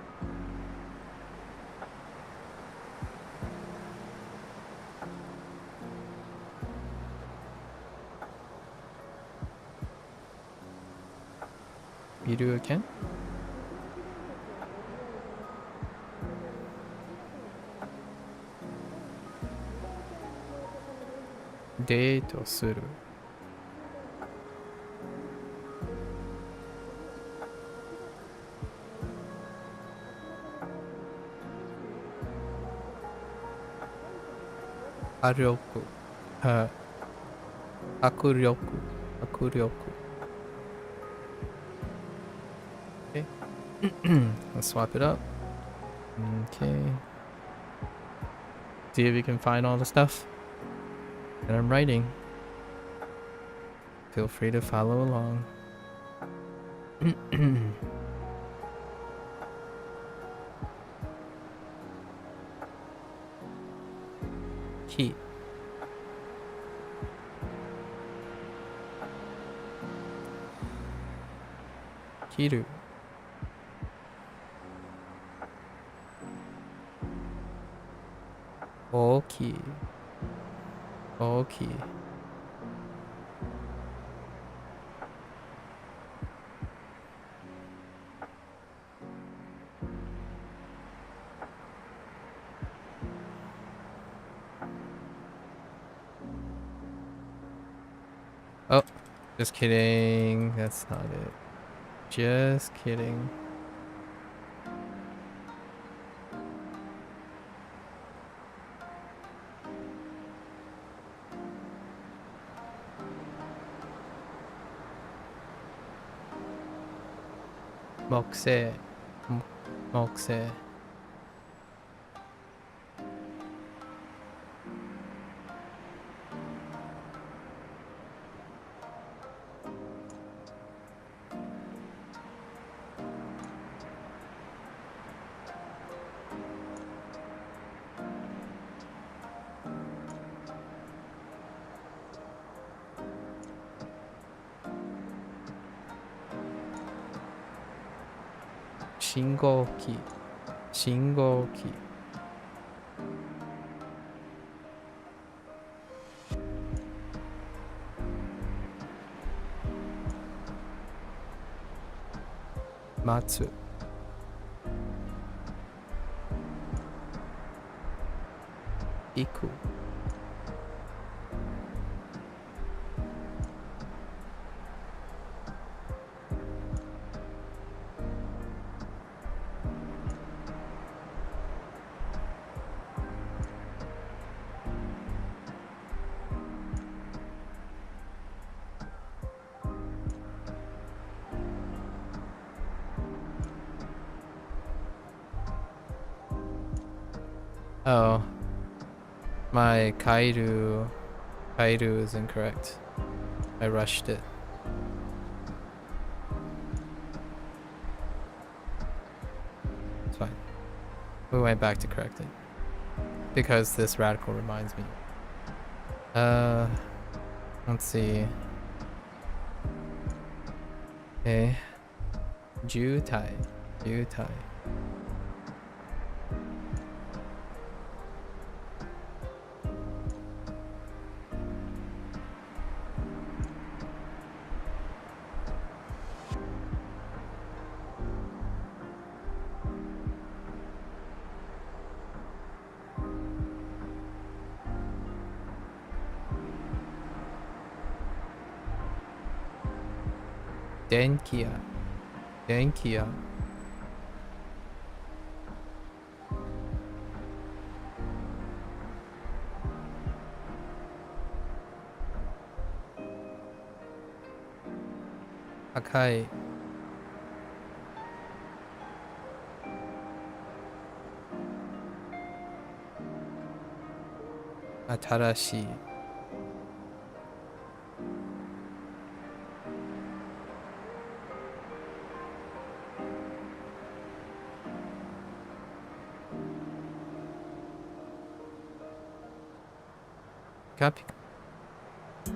Miruken? Date する。Aryoku. Uh, Akuryoku. Akuryoku. Okay. Let's swap it up. Okay. See if you can find all the stuff that I'm writing. Feel free to follow along. Key. Kiru. Oki. Oki. Oh, just kidding. That's not it. Just kidding. Mokse. Mokse. Shingoki. Shingoki. Matsu. Iku. Oh, my Kairu is incorrect. I rushed it. It's fine. We went back to correct it because this radical reminds me. Let's see. Okay. Jutai. Jutai. Denkia. Denkia. Akai. Atarashi. Copy.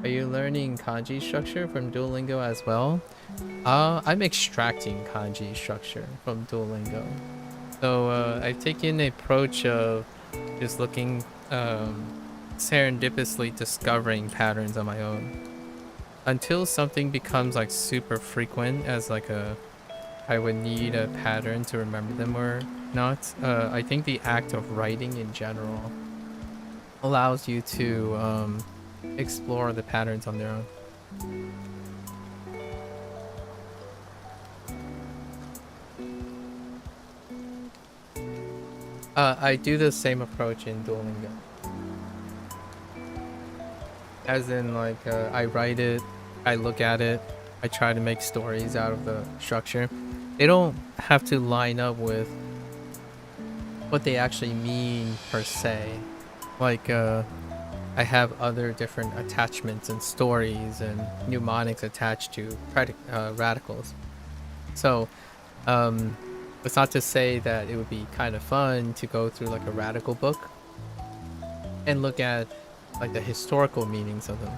Are you learning kanji structure from Duolingo as well? I'm extracting kanji structure from Duolingo. So I've taken the approach of just looking, serendipitously discovering patterns on my own. Until something becomes like super frequent as like I would need a pattern to remember them or not. I think the act of writing in general allows you to explore the patterns on their own. I do the same approach in Duolingo. As in, like, I write it, I look at it, I try to make stories out of the structure. They don't have to line up with what they actually mean per se. Like, I have other different attachments and stories and mnemonics attached to radicals. So, it's not to say that it would be kind of fun to go through like a radical book and look at like the historical meanings of them.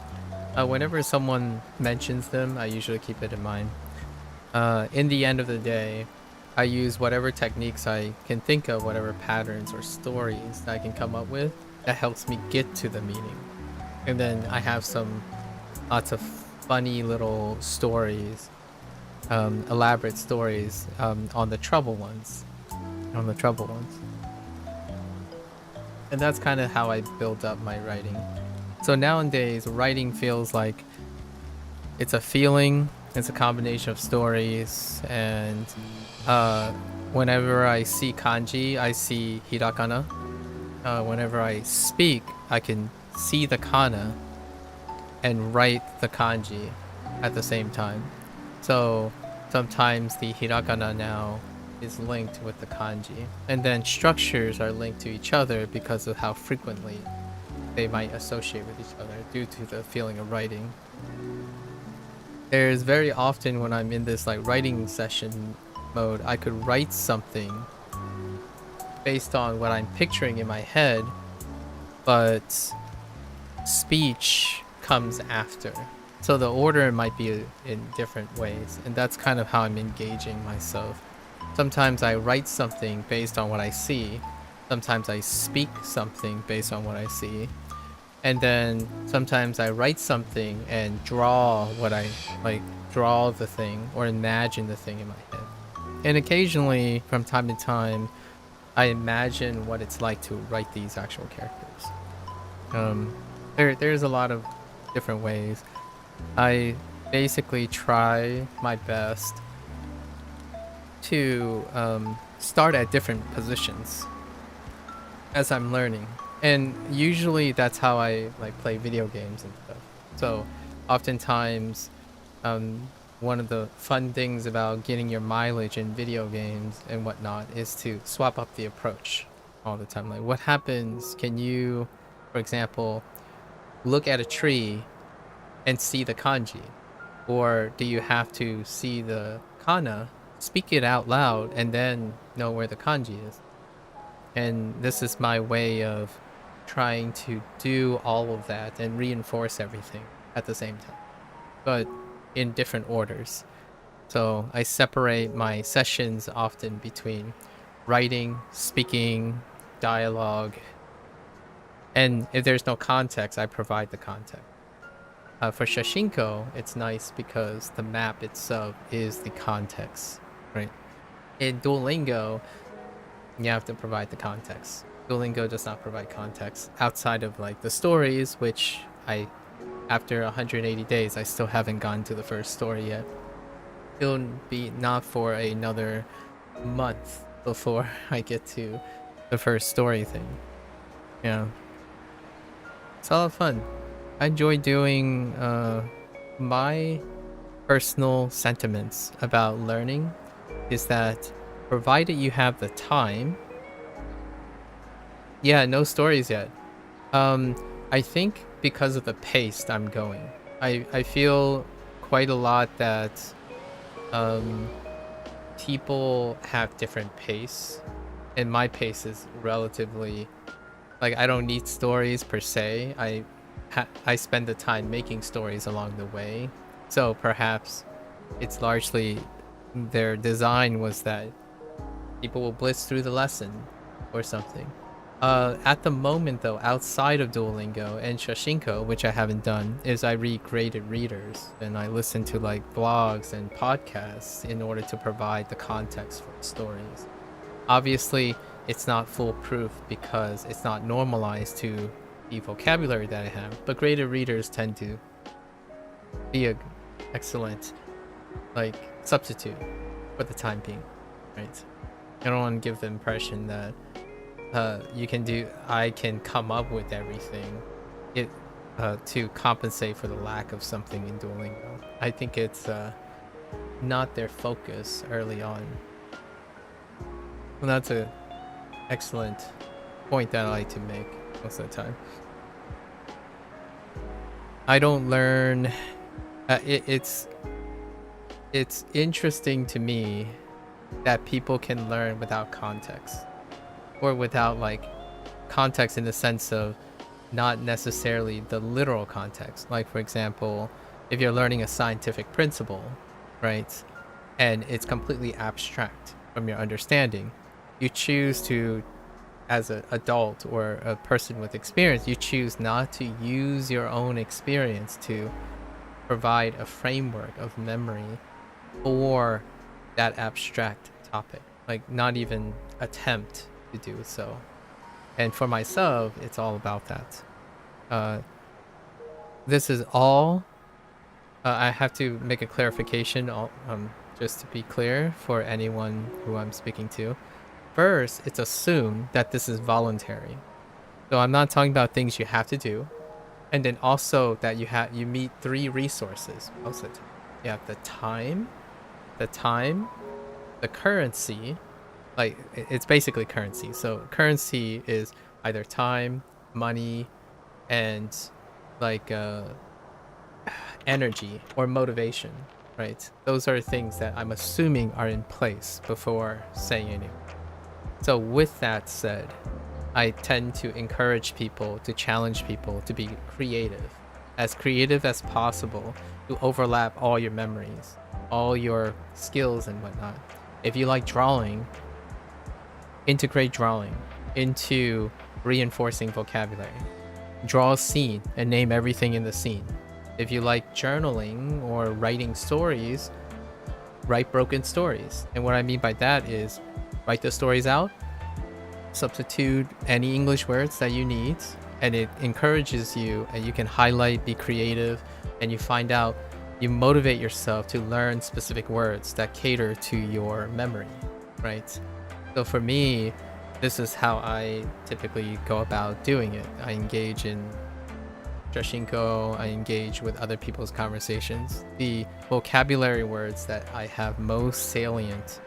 Whenever someone mentions them, I usually keep it in mind. In the end of the day, I use whatever techniques I can think of, whatever patterns or stories that I can come up with that helps me get to the meaning. And then I have lots of funny little stories, elaborate stories on the trouble ones. And that's kind of how I build up my writing. So nowadays, writing feels like it's a feeling, it's a combination of stories, and whenever I see kanji, I see hirakana. Whenever I speak, I can see the kana and write the kanji at the same time. So sometimes the hiragana now is linked with the kanji, and then structures are linked to each other because of how frequently they might associate with each other due to the feeling of writing. There's very often when I'm in this like writing session mode, I could write something based on what I'm picturing in my head, but speech comes after. So the order might be in different ways, and that's kind of how I'm engaging myself. Sometimes I write something based on what I see. Sometimes I speak something based on what I see. And then sometimes I write something and draw the thing or imagine the thing in my head. And occasionally, from time to time, I imagine what it's like to write these actual characters. There's a lot of different ways. I basically try my best to start at different positions as I'm learning, and usually that's how I like play video games and stuff. So oftentimes one of the fun things about getting your mileage in video games and whatnot is to swap up the approach all the time. Like, what happens, can you, for example, look at a tree and see the kanji, or do you have to see the kana, speak it out loud, and then know where the kanji is? And this is my way of trying to do all of that and reinforce everything at the same time, but in different orders. So I separate my sessions often between writing, speaking, dialogue, and if there's no context, I provide the context. For Shashingo, it's nice because the map itself is the context, right? In Duolingo, you have to provide the context. Duolingo does not provide context outside of like the stories, which after 180 days, I still haven't gotten to the first story yet. It'll be not for another month before I get to the first story thing. Yeah. It's a lot of fun. I enjoy doing my personal sentiments about learning is that provided you have the time. Yeah, no stories yet. I think because of the pace I'm going, I feel quite a lot that people have different pace, and my pace is relatively like, I don't need stories per se. I spend the time making stories along the way, so perhaps it's largely their design was that people will blitz through the lesson or something. At the moment though, outside of Duolingo and Shashingo, which I haven't done, is I read graded readers and I listen to like blogs and podcasts in order to provide the context for the stories. Obviously, it's not foolproof because it's not normalized to the vocabulary that I have, but graded readers tend to be an excellent like substitute for the time being, right? I don't want to give the impression that I can come up with everything. to compensate for the lack of something in Duolingo. I think it's not their focus early on. Well, that's an excellent point that I like to make most of the time. I don't learn. It's interesting to me that people can learn without context, or without like context in the sense of not necessarily the literal context. Like, for example, if you're learning a scientific principle, right, and it's completely abstract from your understanding, you choose to, as an adult or a person with experience, you choose not to use your own experience to provide a framework of memory for that abstract topic, like not even attempt to do so. And for myself, it's all about that. This is all. I have to make a clarification, just to be clear for anyone who I'm speaking to. First, it's assumed that this is voluntary. So I'm not talking about things you have to do. And then also that you meet 3 resources most of the time. You have the time, the currency. Like, it's basically currency. So currency is either time, money, and like energy or motivation, right? Those are things that I'm assuming are in place before saying anything. So with that said, I tend to encourage people, to challenge people to be creative as possible, to overlap all your memories, all your skills and whatnot. If you like drawing, integrate drawing into reinforcing vocabulary. Draw a scene and name everything in the scene. If you like journaling or writing stories, write broken stories. And what I mean by that is write the stories out, substitute any English words that you need, and it encourages you, and you can highlight, be creative, and you find out, you motivate yourself to learn specific words that cater to your memory, right? So for me, this is how I typically go about doing it. I engage in Shashingo, I engage with other people's conversations. The vocabulary words that I have most salient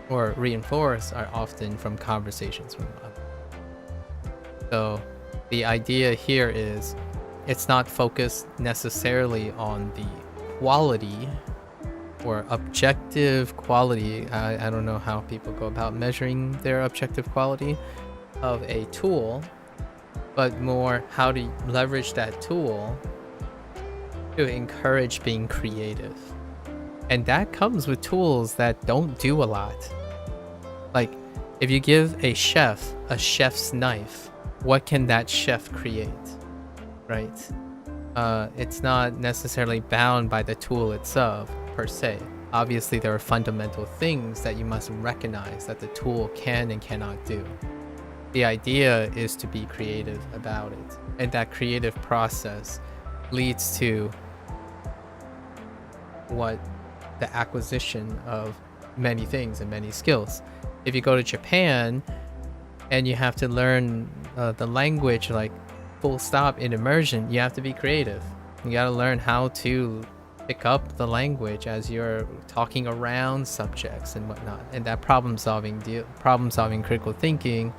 or reinforce are often from conversations with others. So the idea here is it's not focused necessarily on the quality or objective quality. I don't know how people go about measuring their objective quality of a tool, but more how to leverage that tool to encourage being creative. And that comes with tools that don't do a lot. Like, if you give a chef a chef's knife, what can that chef create, right? It's not necessarily bound by the tool itself, per se. Obviously, there are fundamental things that you must recognize that the tool can and cannot do. The idea is to be creative about it. And that creative process leads to what the acquisition of many things and many skills. If you go to Japan and you have to learn the language like full stop in immersion, you have to be creative. You got to learn how to pick up the language as you're talking around subjects and whatnot. And that problem solving, critical thinking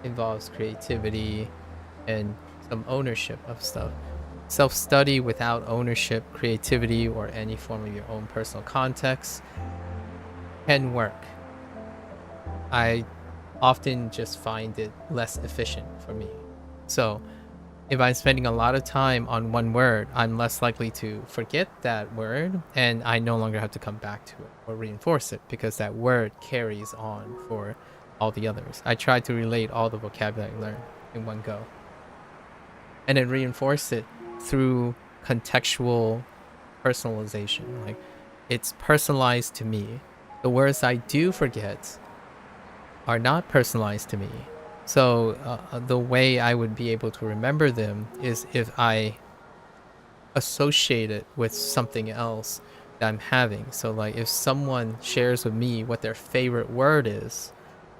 involves creativity and some ownership of stuff. Self-study without ownership, creativity, or any form of your own personal context can work. I often just find it less efficient for me. So if I'm spending a lot of time on one word, I'm less likely to forget that word, and I no longer have to come back to it or reinforce it because that word carries on for all the others. I try to relate all the vocabulary I learned in one go, and then reinforce it through contextual personalization. Like, it's personalized to me. The words I do forget are not personalized to me. So the way I would be able to remember them is if I associate it with something else that I'm having. So like if someone shares with me what their favorite word is,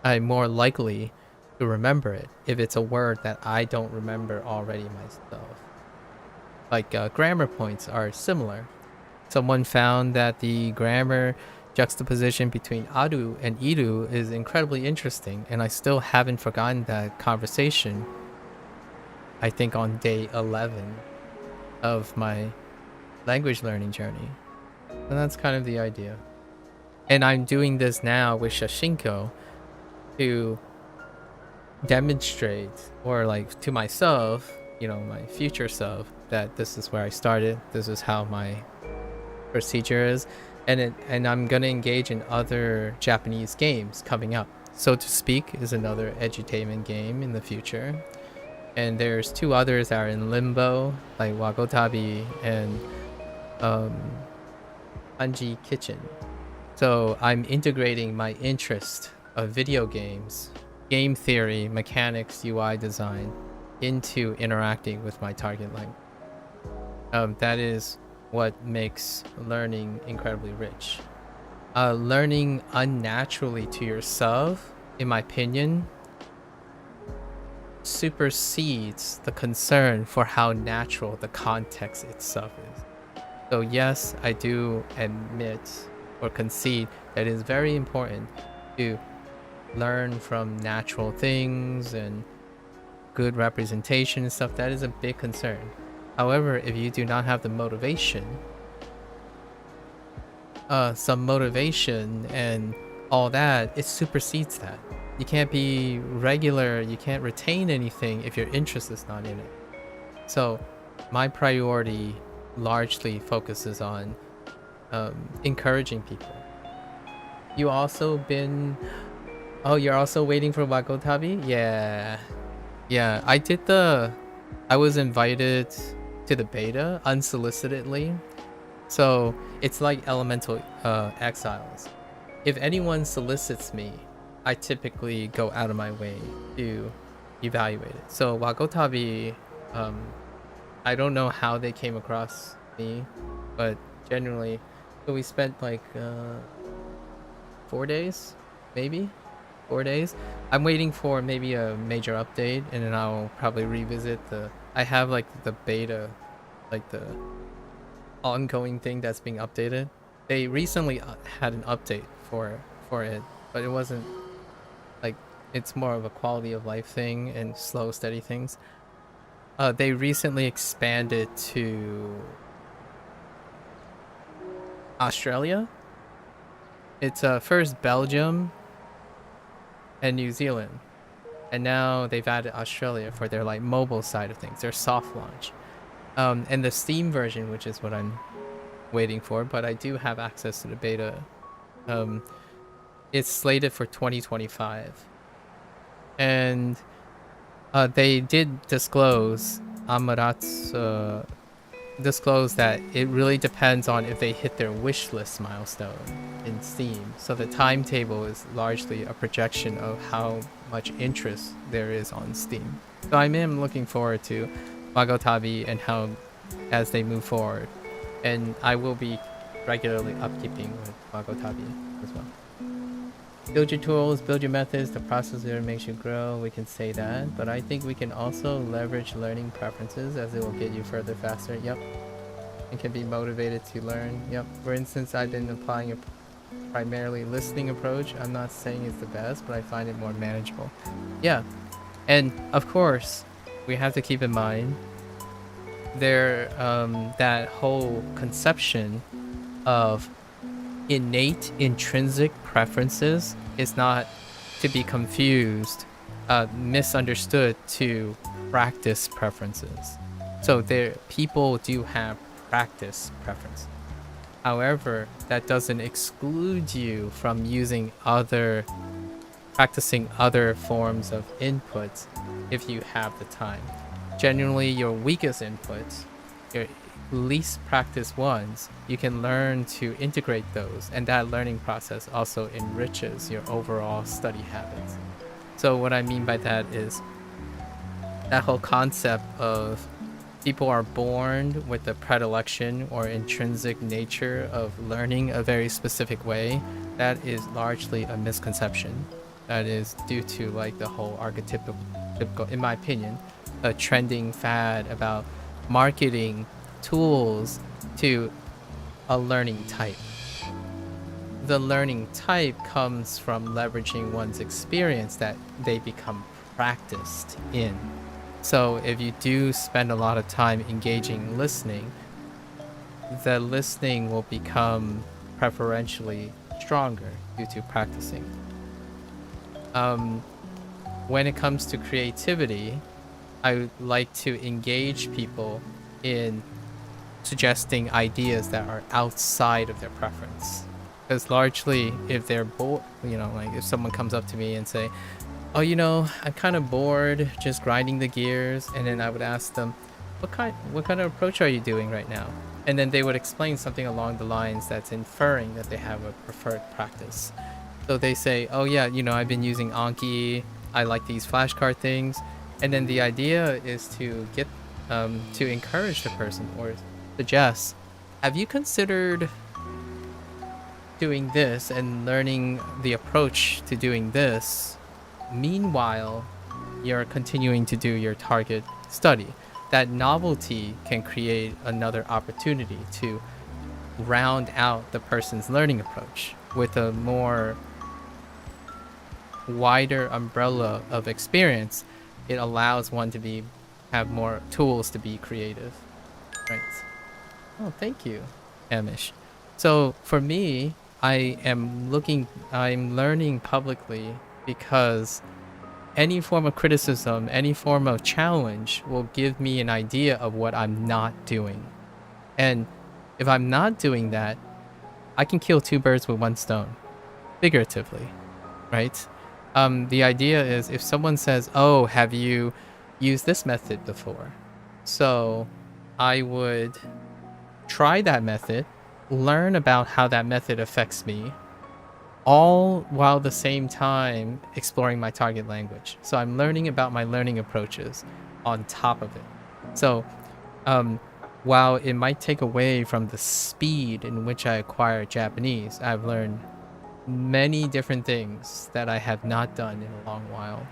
I'm more likely to remember it if it's a word that I don't remember already myself. like grammar points are similar. Someone found that the grammar juxtaposition between aru and iru is incredibly interesting, and I still haven't forgotten that conversation. I think on day 11 of my language learning journey. And that's kind of the idea. And I'm doing this now with Shashingo to demonstrate, or like to myself, you know, my future self, that this is where I started, this is how my procedure is, and I'm gonna engage in other Japanese games coming up. So to Speak is another edutainment game in the future, and there's 2 others that are in limbo, like Wagotabi and Anji Kitchen. So I'm integrating my interest of video games, game theory, mechanics, UI design into interacting with my target language. That is what makes learning incredibly rich. Learning unnaturally to yourself, in my opinion, supersedes the concern for how natural the context itself is. So yes, I do admit or concede that it is very important to learn from natural things and good representation and stuff. That is a big concern. However, if you do not have the motivation, some motivation and all that, it supersedes that. You can't be regular, you can't retain anything if your interest is not in it. So my priority largely focuses on encouraging people. You also been... Oh, you're also waiting for Wagotabi? Yeah. Yeah, I was invited to the beta unsolicitedly. So it's like Elemental Exiles. If anyone solicits me, I typically go out of my way to evaluate it. So Wagotabi, I don't know how they came across me, but generally, so we spent like 4 days, maybe 4 days. I'm waiting for maybe a major update, and then I'll probably revisit I have like the beta, like the ongoing thing that's being updated. They recently had an update for it, but it wasn't like, it's more of a quality of life thing and slow, steady things. They recently expanded to Australia. It's first Belgium and New Zealand, and now they've added Australia for their like mobile side of things, their soft launch. And the Steam version, which is what I'm waiting for, but I do have access to the beta. It's slated for 2025, and they did disclose, Amaratsu disclosed that it really depends on if they hit their wish list milestone in Steam. So the timetable is largely a projection of how much interest there is on Steam. So I am looking forward to Wagotabi and how as they move forward, and I will be regularly upkeeping with Wagotabi as well. Build your tools, build your methods, the process there makes you grow, we can say that, but I think we can also leverage learning preferences as it will get you further faster. Yep. And can be motivated to learn. Yep. For instance, I've been applying a primarily listening approach. I'm not saying it's the best, but I find it more manageable. Yeah. And of course, we have to keep in mind that whole conception of innate intrinsic preferences is not to be confused, misunderstood to practice preferences. So people do have practice preferences. However, that doesn't exclude you from practicing other forms of inputs if you have the time. Generally, your weakest inputs, your least practiced ones, you can learn to integrate those, and that learning process also enriches your overall study habits. So what I mean by that is that whole concept of people are born with the predilection or intrinsic nature of learning a very specific way. That is largely a misconception. That is due to like the whole archetypical, in my opinion, a trending fad about marketing tools to a learning type. The learning type comes from leveraging one's experience that they become practiced in. So if you do spend a lot of time engaging listening, the listening will become preferentially stronger due to practicing. When it comes to creativity, I would like to engage people in suggesting ideas that are outside of their preference. Because largely, if they're bored, like if someone comes up to me and say, oh, I'm kind of bored just grinding the gears, and then I would ask them, what kind of approach are you doing right now? And then they would explain something along the lines that's inferring that they have a preferred practice. So they say, oh yeah, I've been using Anki, I like these flashcard things. And then the idea is to get to encourage the person or suggest, have you considered doing this and learning the approach to doing this? Meanwhile, you're continuing to do your target study. That novelty can create another opportunity to round out the person's learning approach with a more wider umbrella of experience. It allows one to have more tools to be creative. Right. Oh, thank you, Amish. So for me, I'm learning publicly because any form of criticism, any form of challenge will give me an idea of what I'm not doing. And if I'm not doing that, I can kill two birds with one stone, figuratively, right? The idea is if someone says, oh, have you used this method before? So I would try that method, learn about how that method affects me, all while at the same time exploring my target language. So I'm learning about my learning approaches on top of it. So while it might take away from the speed in which I acquire Japanese, I've learned many different things that I have not done in a long while.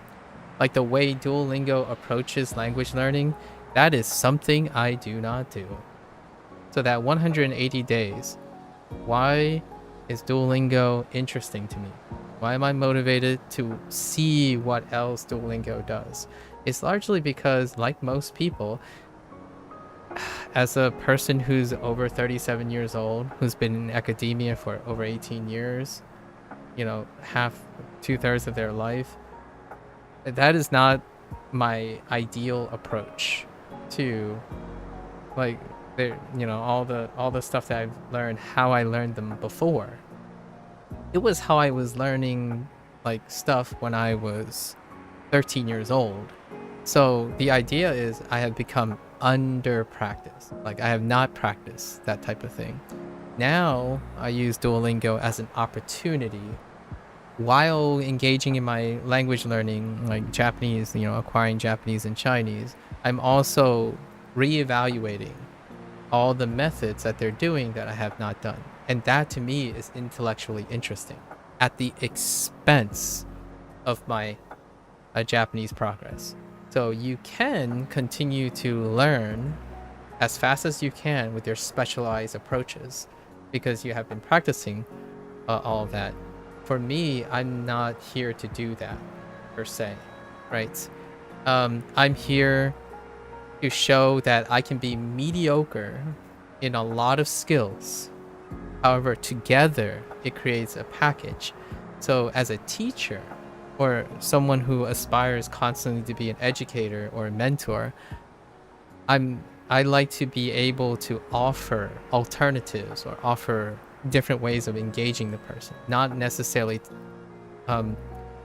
Like the way Duolingo approaches language learning, that is something I do not do. So that 180 days, why is Duolingo interesting to me? Why am I motivated to see what else Duolingo does? It's largely because, like most people, as a person who's over 37 years old, who's been in academia for over 18 years, half, 2/3 of their life, that is not my ideal approach to, like, all the stuff that I've learned, how I learned them before. It was how I was learning like stuff when I was 13 years old. So the idea is I have become under practiced. Like I have not practiced that type of thing. Now I use Duolingo as an opportunity while engaging in my language learning, like Japanese, acquiring Japanese and Chinese. I'm also reevaluating all the methods that they're doing that I have not done. And that to me is intellectually interesting at the expense of my Japanese progress. So you can continue to learn as fast as you can with your specialized approaches because you have been practicing all of that. For me, I'm not here to do that per se, right? I'm here to show that I can be mediocre in a lot of skills. However, together it creates a package. So as a teacher or someone who aspires constantly to be an educator or a mentor, I like to be able to offer alternatives or offer different ways of engaging the person, not necessarily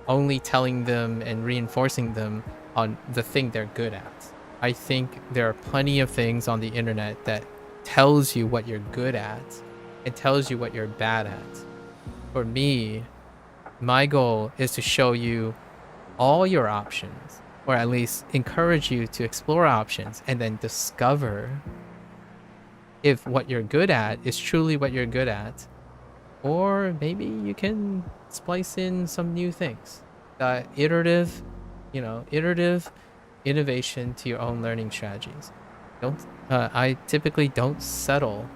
only telling them and reinforcing them on the thing they're good at. I think there are plenty of things on the internet that tells you what you're good at and tells you what you're bad at. For me, my goal is to show you all your options, or at least encourage you to explore options and then discover if what you're good at is truly what you're good at, or maybe you can splice in some new things. Iterative innovation to your own learning strategies. I typically don't settle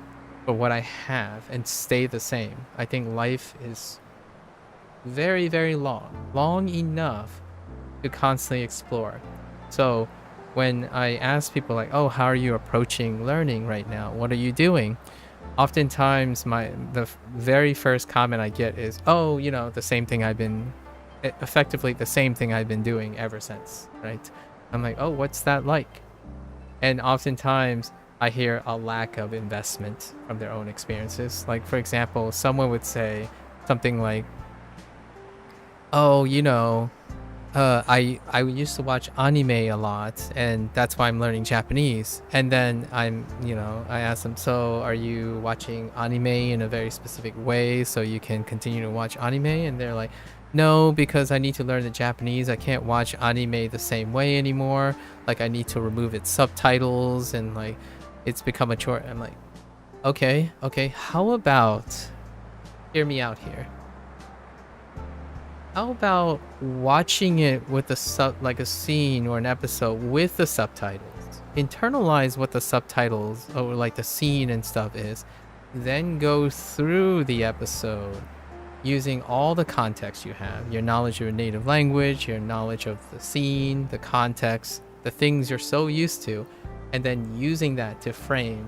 for what I have and stay the same. I think life is very, very long enough to constantly explore. So when I ask people like, oh, how are you approaching learning right now? What are you doing? Oftentimes the very first comment I get is, oh, the same thing effectively the same thing I've been doing ever since, right? I'm like, oh, what's that like? And oftentimes I hear a lack of investment from their own experiences. Like, for example, someone would say something like, oh, I used to watch anime a lot, and that's why I'm learning Japanese. And then I asked them, so are you watching anime in a very specific way so you can continue to watch anime? And they're like, no, because I need to learn the Japanese. I can't watch anime the same way anymore. Like, I need to remove its subtitles, and like, it's become a chore. I'm like, okay, how about, hear me out here. How about watching it with like a scene or an episode with the subtitles? Internalize what the subtitles or like the scene and stuff is, then go through the episode using all the context you have, your knowledge of your native language, your knowledge of the scene, the context, the things you're so used to, and then using that to frame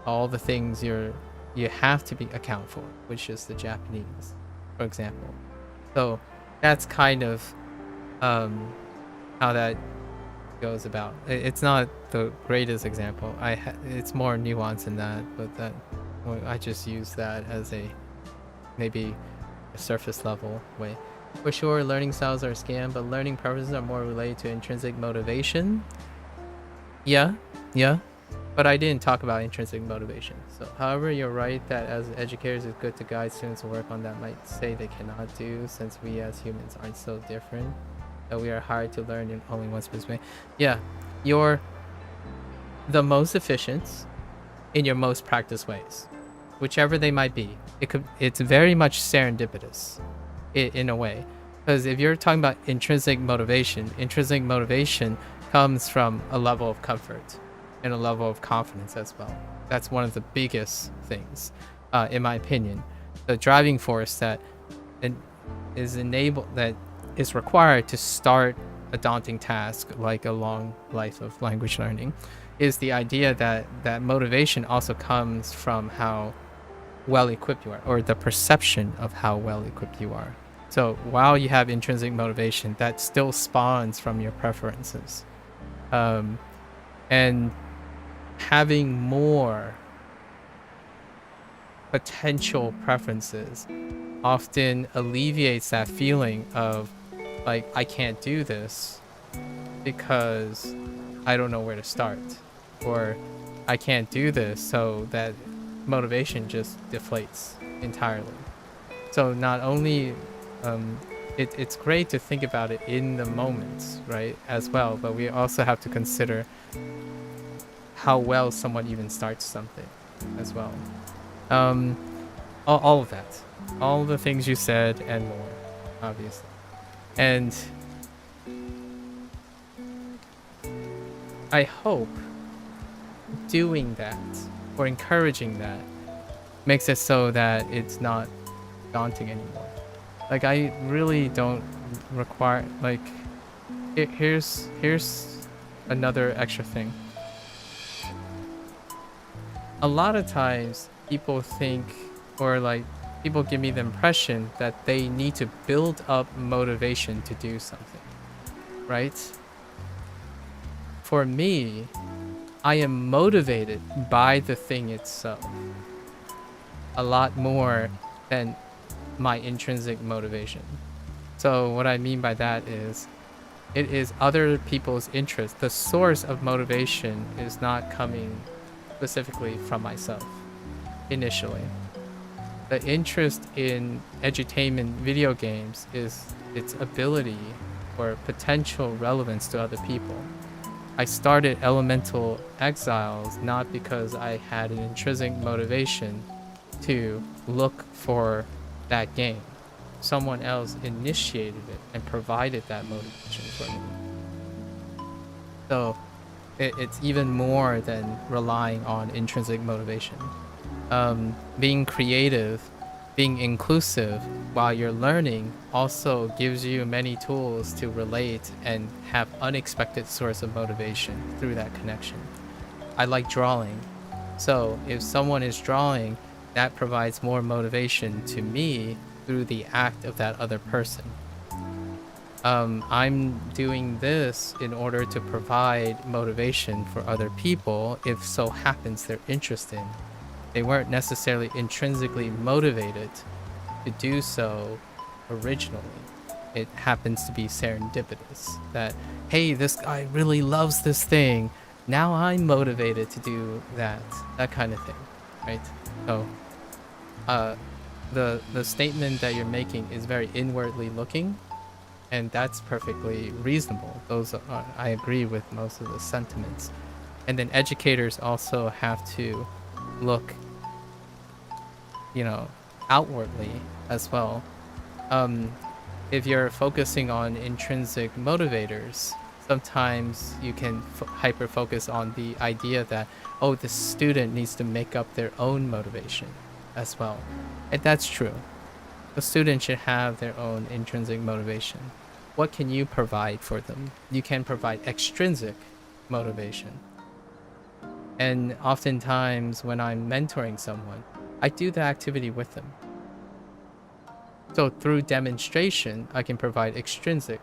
all the things you have to account for, which is the Japanese, for example. So that's kind of how that goes about. It's not the greatest example. It's more nuanced than that, but I just use that as maybe a surface level way. For sure, learning styles are a scam, but learning preferences are more related to intrinsic motivation. Yeah. But I didn't talk about intrinsic motivation. So, however, you're right that as educators, it's good to guide students to work on that might say they cannot do, since we as humans aren't so different, that we are hired to learn in only one specific way. Yeah, you're the most efficient in your most practiced ways, whichever they might be. It's very much serendipitous in a way, because if you're talking about intrinsic motivation comes from a level of comfort and a level of confidence as well. That's one of the biggest things, in my opinion. The driving force that is required to start a daunting task like a long life of language learning is the idea that motivation also comes from how well equipped you are, or the perception of how well equipped you are. So while you have intrinsic motivation, that still spawns from your preferences. And having more potential preferences often alleviates that feeling of like, I can't do this because I don't know where to start, or I can't do this, so that motivation just deflates entirely. So not only it's great to think about it in the moment, right, as well, but we also have to consider how well someone even starts something as well. All of that, all the things you said and more, obviously. And I hope doing that or encouraging that makes it so that it's not daunting anymore. Like, I really don't require, like, here's another extra thing. A lot of times people think, or like, people give me the impression that they need to build up motivation to do something, right? For me, I am motivated by the thing itself a lot more than my intrinsic motivation. So what I mean by that is, it is other people's interest. The source of motivation is not coming specifically from myself initially. The interest in edutainment video games is its ability or potential relevance to other people. I started Elemental Exiles not because I had an intrinsic motivation to look for that game. Someone else initiated it and provided that motivation for me. So It's even more than relying on intrinsic motivation. Being creative, being inclusive while you're learning also gives you many tools to relate and have unexpected source of motivation through that connection. I like drawing. So if someone is drawing, that provides more motivation to me through the act of that other person. I'm doing this in order to provide motivation for other people if so happens they're interested. They weren't necessarily intrinsically motivated to do so originally. It happens to be serendipitous that, hey, this guy really loves this thing. Now I'm motivated to do that kind of thing, right? So, the statement that you're making is very inwardly looking, and that's perfectly reasonable. I agree with most of the sentiments. And then educators also have to look, outwardly as well. If you're focusing on intrinsic motivators, sometimes you can hyper focus on the idea that, oh, the student needs to make up their own motivation as well. And that's true. The student should have their own intrinsic motivation. What can you provide for them? You can provide extrinsic motivation. And oftentimes when I'm mentoring someone, I do the activity with them. So through demonstration, I can provide extrinsic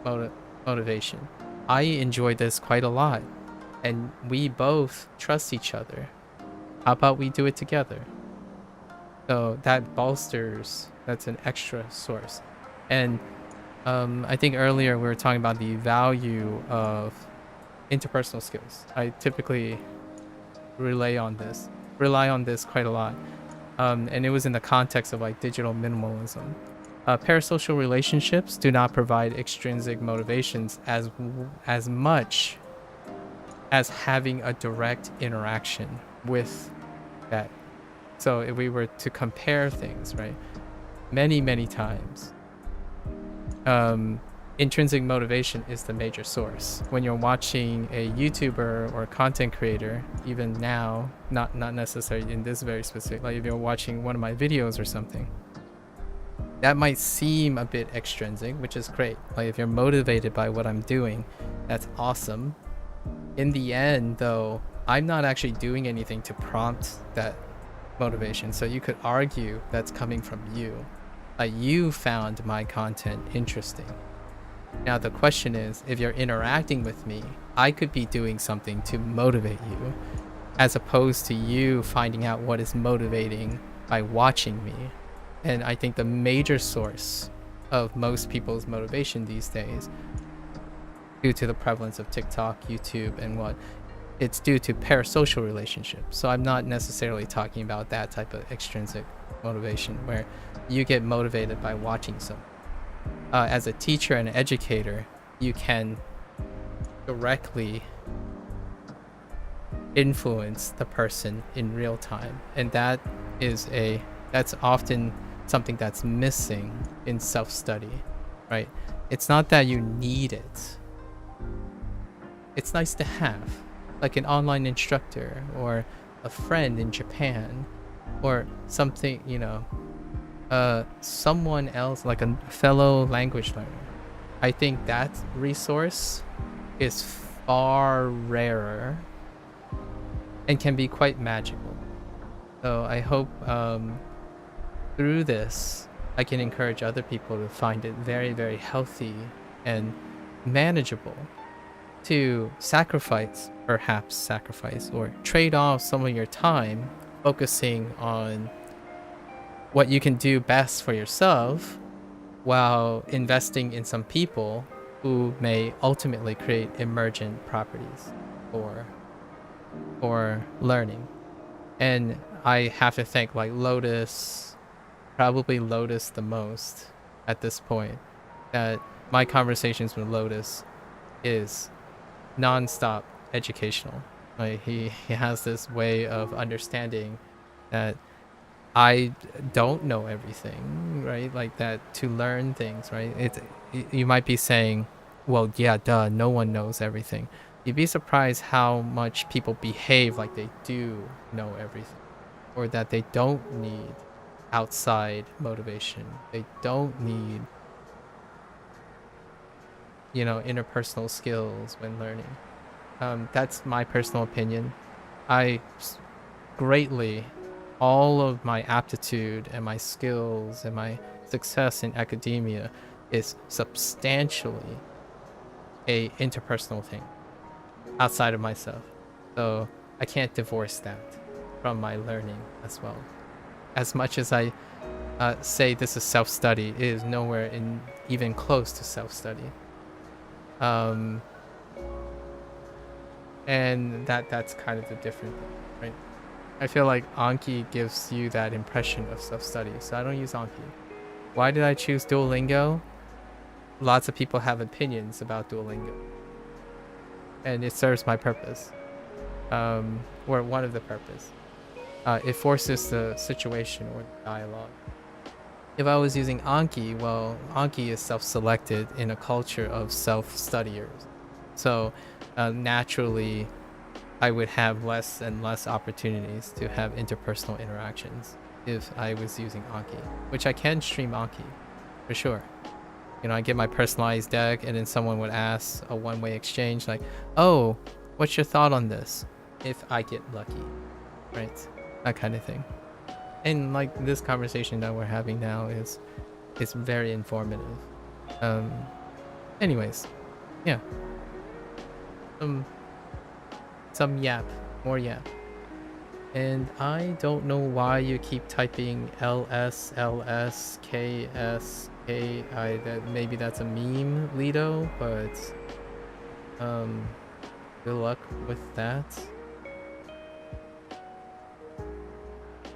motivation. I enjoy this quite a lot, and we both trust each other. How about we do it together? So that bolsters, that's an extra source. And I think earlier we were talking about the value of interpersonal skills. I typically rely on this quite a lot. And it was in the context of like digital minimalism. Parasocial relationships do not provide extrinsic motivations as much as having a direct interaction with that. So if we were to compare things, right, many times, intrinsic motivation is the major source. When you're watching a YouTuber or a content creator, even now, not necessarily in this very specific, like if you're watching one of my videos or something, that might seem a bit extrinsic, which is great. Like if you're motivated by what I'm doing, that's awesome. In the end, though, I'm not actually doing anything to prompt that motivation. So you could argue that's coming from you. Like you found my content interesting. Now the question is, if you're interacting with me, I could be doing something to motivate you, as opposed to you finding out what is motivating by watching me. And I think the major source of most people's motivation these days, due to the prevalence of TikTok, YouTube, and it's due to parasocial relationships. So I'm not necessarily talking about that type of extrinsic motivation where you get motivated by watching something. As a teacher and educator, you can directly influence the person in real time, and that's often something that's missing in self-study, right? It's not that you need it. It's nice to have, like an online instructor or a friend in Japan or something, someone else, like a fellow language learner. I think that resource is far rarer and can be quite magical. So I hope through this I can encourage other people to find it very, very healthy and manageable to perhaps sacrifice or trade off some of your time focusing on what you can do best for yourself while investing in some people who may ultimately create emergent properties for learning. And I have to thank probably Lotus the most at this point, that my conversations with Lotus is non-stop educational. Like he has this way of understanding that I don't know everything, right? Like that, to learn things, right? You might be saying, well, yeah, duh, no one knows everything. you'd be surprised how much people behave like they do know everything, or that they don't need outside motivation. They don't need, interpersonal skills when learning. That's my personal opinion. I greatly, all of my aptitude and my skills and my success in academia is substantially a interpersonal thing outside of myself. So I can't divorce that from my learning as well. As much as I say this is self-study, it is nowhere in even close to self-study. And that's kind of the different thing, right? I feel like Anki gives you that impression of self-study, so I don't use Anki. Why did I choose Duolingo? Lots of people have opinions about Duolingo, and it serves my purpose, or one of the purpose. It forces the situation or the dialogue. If I was using Anki, well, Anki is self-selected in a culture of self-studiers. So naturally, I would have less and less opportunities to have interpersonal interactions if I was using Anki, which I can stream Anki, for sure. I get my personalized deck, and then someone would ask a one-way exchange like, oh, what's your thought on this? If I get lucky, right? That kind of thing. And like this conversation that we're having now is very informative. Anyways, yeah. Some yap, more yap. And I don't know why you keep typing LS, LS, KS, KI. That maybe that's a meme, Lido, but good luck with that.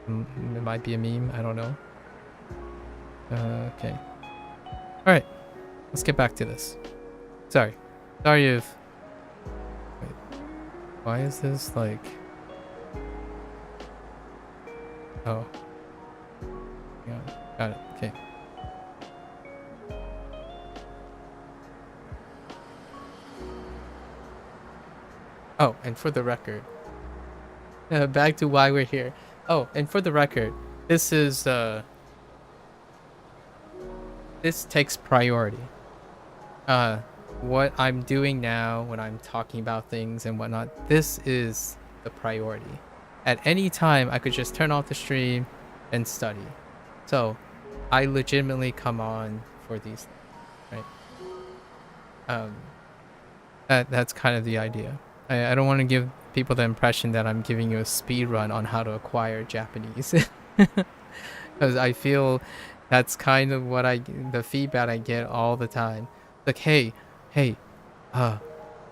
It might be a meme, I don't know. Okay. Alright, let's get back to this. Sorry if... Wait. Why is this like... Oh. Yeah, got it, okay. Oh, and for the record... back to why we're here. Oh, and for the record, this is, this takes priority. What I'm doing now, when I'm talking about things and whatnot, this is the priority. At any time, I could just turn off the stream and study. So, I legitimately come on for these things, right? That's kind of the idea. I don't want to give people the impression that I'm giving you a speed run on how to acquire Japanese, because I feel that's kind of what the feedback I get all the time. Like, hey,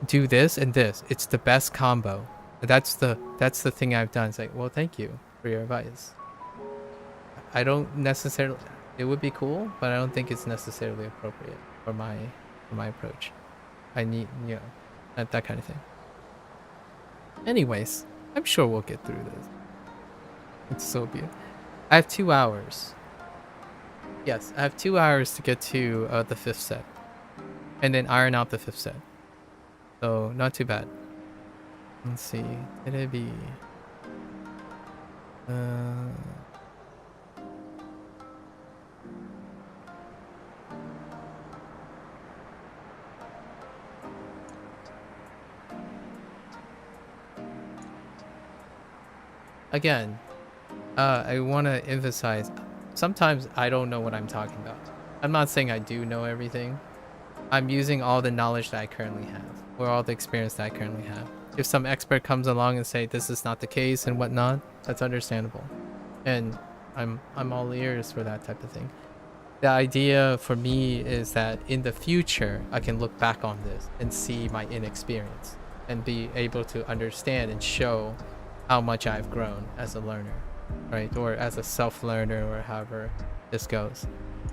do this and this. It's the best combo. That's the thing I've done. It's like, well, thank you for your advice. I don't necessarily. It would be cool, but I don't think it's necessarily appropriate for my approach. I need, that kind of thing. Anyways, I'm sure we'll get through this. It's so beautiful. I have 2 hours. Yes, I have 2 hours to get to the 5th set. And then iron out the 5th set. So, not too bad. Let's see. Did it be... Again, I want to emphasize, sometimes I don't know what I'm talking about. I'm not saying I do know everything. I'm using all the knowledge that I currently have, or all the experience that I currently have. If some expert comes along and say this is not the case and whatnot, that's understandable. And I'm all ears for that type of thing. The idea for me is that in the future, I can look back on this and see my inexperience and be able to understand and show how much I've grown as a learner, right? Or as a self-learner, or however this goes.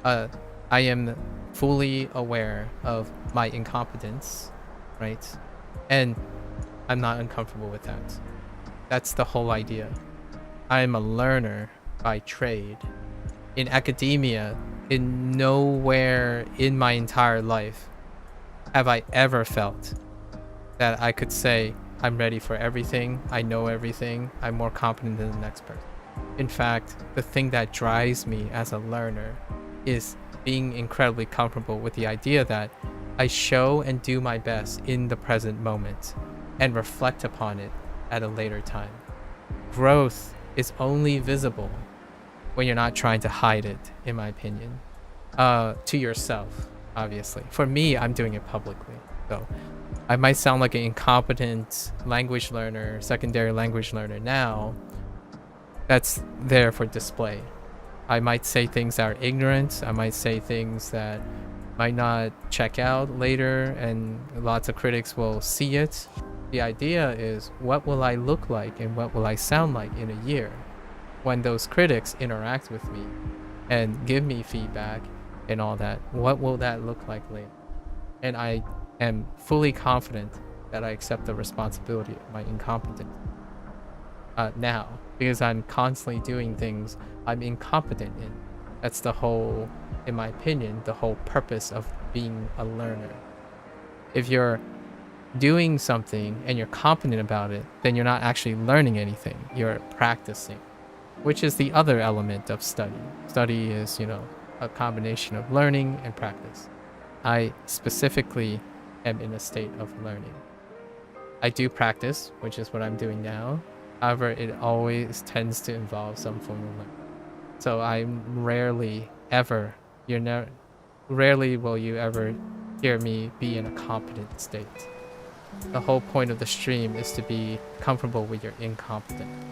I am fully aware of my incompetence, right? And I'm not uncomfortable with that. That's the whole idea. I am a learner by trade. In academia, in nowhere in my entire life have I ever felt that I could say I'm ready for everything, I know everything, I'm more competent than the next person. In fact, the thing that drives me as a learner is being incredibly comfortable with the idea that I show and do my best in the present moment and reflect upon it at a later time. Growth is only visible when you're not trying to hide it, in my opinion, to yourself, obviously. For me, I'm doing it publicly. So I might sound like an incompetent language learner, secondary language learner now. That's there for display. I might say things that are ignorant. I might say things that might not check out later, and lots of critics will see it. The idea is, what will I look like and what will I sound like in a year when those critics interact with me and give me feedback and all that? What will that look like later? And I am fully confident that I accept the responsibility of my incompetence now, because I'm constantly doing things I'm incompetent in. That's the whole, in my opinion, the whole purpose of being a learner. If you're doing something and you're competent about it, then you're not actually learning anything. You're practicing, which is the other element of study. Study is, a combination of learning and practice. I specifically am in a state of learning. I do practice, which is what I'm doing now. However, it always tends to involve some form of learning. So I'm rarely will you ever hear me be in a competent state. The whole point of the stream is to be comfortable with your incompetence.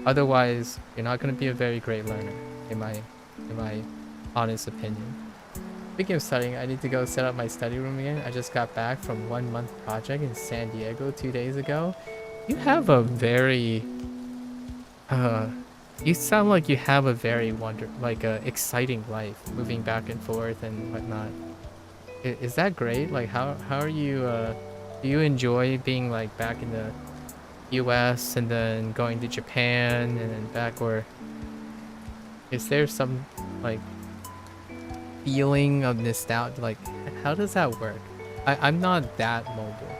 Otherwise, you're not going to be a very great learner, in my honest opinion. Speaking of studying, I need to go set up my study room again. I just got back from 1 month project in San Diego 2 days ago. You have a very you sound like you have a very exciting life, moving back and forth and whatnot. Is that great? Like, how are you, do you enjoy being like back in the US and then going to Japan and then back, or is there some like feeling of nostalgia? Like, how does that work? I'm not that mobile.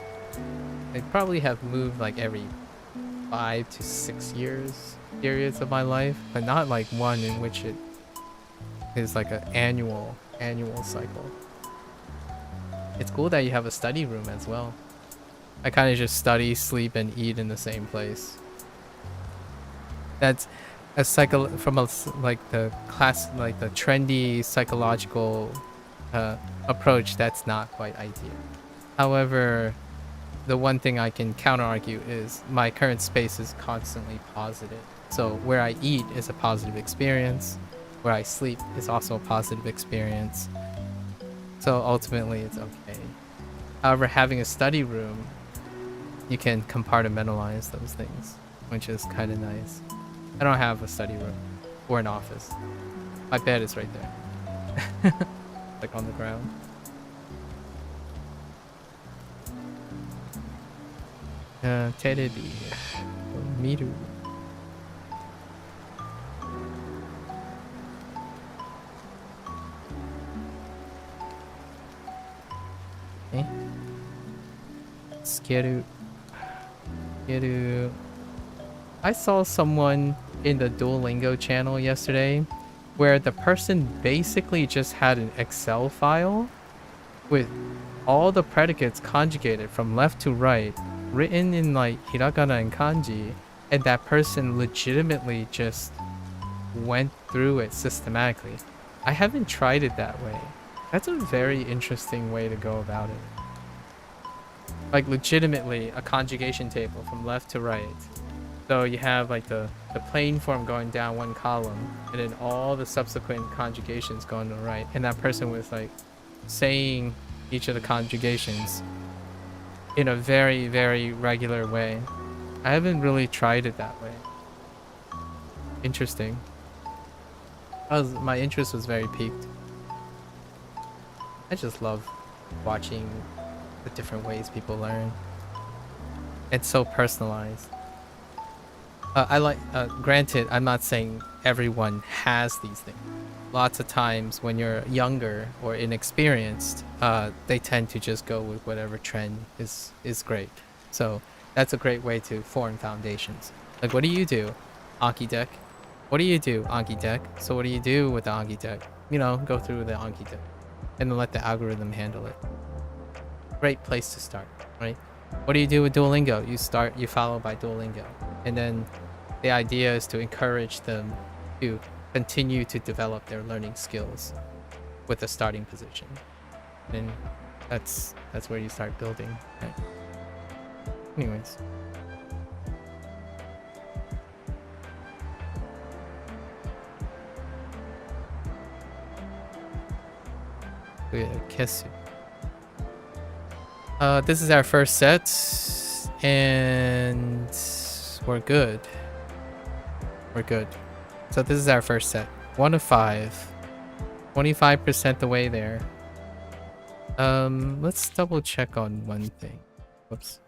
I probably have moved like every 5 to 6 years periods of my life, but not like one in which it is like an annual cycle. It's cool that you have a study room as well. I kind of just study, sleep, and eat in the same place. That's a cycle from a like the trendy psychological approach. That's not quite ideal. However, the one thing I can counter argue is my current space is constantly positive. So where I eat is a positive experience. Where I sleep is also a positive experience. So ultimately it's okay. However, having a study room, you can compartmentalize those things, which is kind of nice. I don't have a study room or an office. My bed is right there. Like on the ground. Terebi. Miru. Eh? Skeru. I saw someone in the Duolingo channel yesterday where the person basically just had an Excel file with all the predicates conjugated from left to right, written in like hiragana and kanji, and that person legitimately just went through it systematically. I haven't tried it that way. That's a very interesting way to go about it. Like legitimately a conjugation table from left to right. So you have like the plain form going down one column, and then all the subsequent conjugations going to the right. And that person was like saying each of the conjugations in a very, very regular way. I haven't really tried it that way. Interesting. My interest was very piqued. I just love watching the different ways people learn. It's so personalized. Granted, I'm not saying everyone has these things. lots of times when you're younger or inexperienced, they tend to just go with whatever trend is great. So that's a great way to form foundations. Like, what do you do? Anki deck. What do you do? Anki deck. So what do you do with the Anki deck? You know, go through the Anki deck and then let the algorithm handle it. Great place to start, right? What do you do with Duolingo? You follow by Duolingo. And then the idea is to encourage them to continue to develop their learning skills with a starting position. And that's where you start building, right? Anyways. Kesu. This is our first set, and we're good. We're good. So this is our first set. 1 of 5. 25% the way there. Let's double check on one thing. Whoops.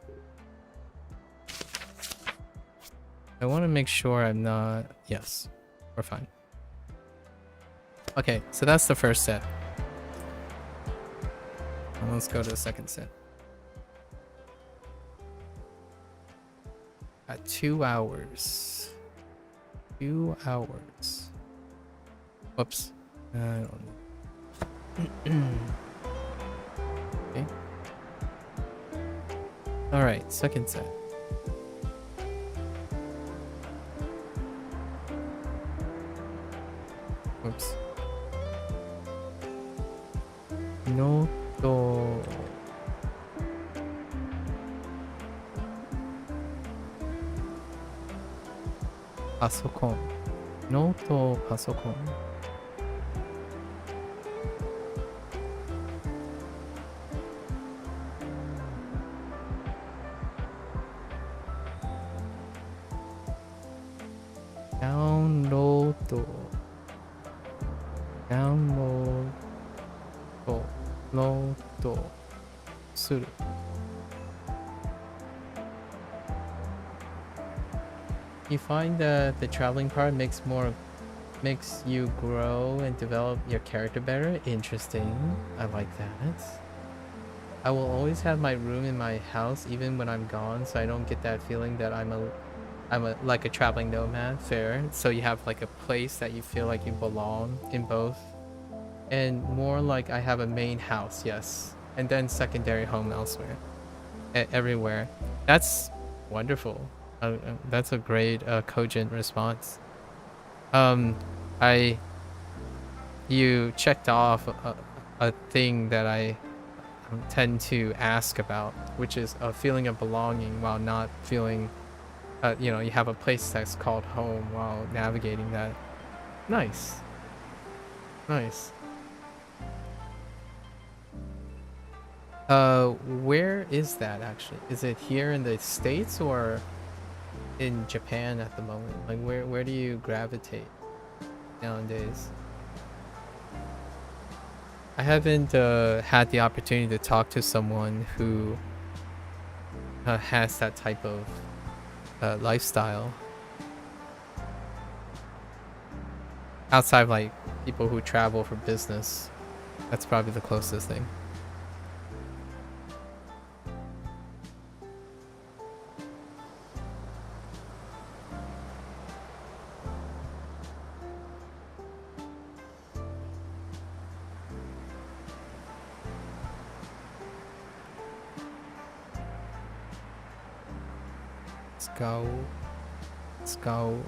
I want to make sure I'm not... Yes, we're fine. Okay, so that's the first set. Now let's go to the second set. Got 2 hours. 2 hours. Whoops. I don't know. Okay. Alright, second set. Whoops. Noto. Pasokon. Noto pasokon. Download. Download. Load. Suru. You find that the traveling part makes you grow and develop your character better? Interesting. I like that. I will always have my room in my house even when I'm gone, so I don't get that feeling that I'm like a traveling nomad. Fair. So you have like a place that you feel like you belong in both. And more like I have a main house, yes. And then secondary home elsewhere. Everywhere. That's wonderful. That's a great cogent response. You checked off a thing that I tend to ask about, which is a feeling of belonging while not feeling, you know, you have a place that's called home while navigating that. Nice. Nice. Where is that actually? Is it here in the States or in Japan at the moment? Like where do you gravitate nowadays? I haven't had the opportunity to talk to someone who has that type of lifestyle. Outside of like people who travel for business. That's probably the closest thing. Let's go.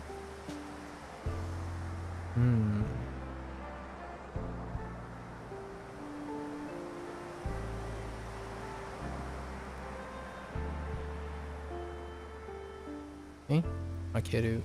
Okay, Makeru.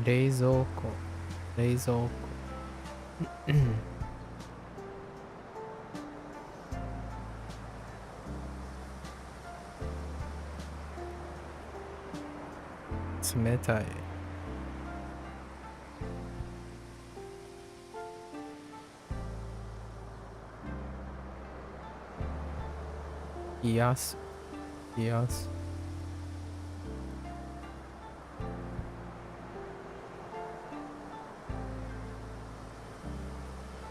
冷蔵庫。冷蔵庫。冷たい。冷やす。冷やす。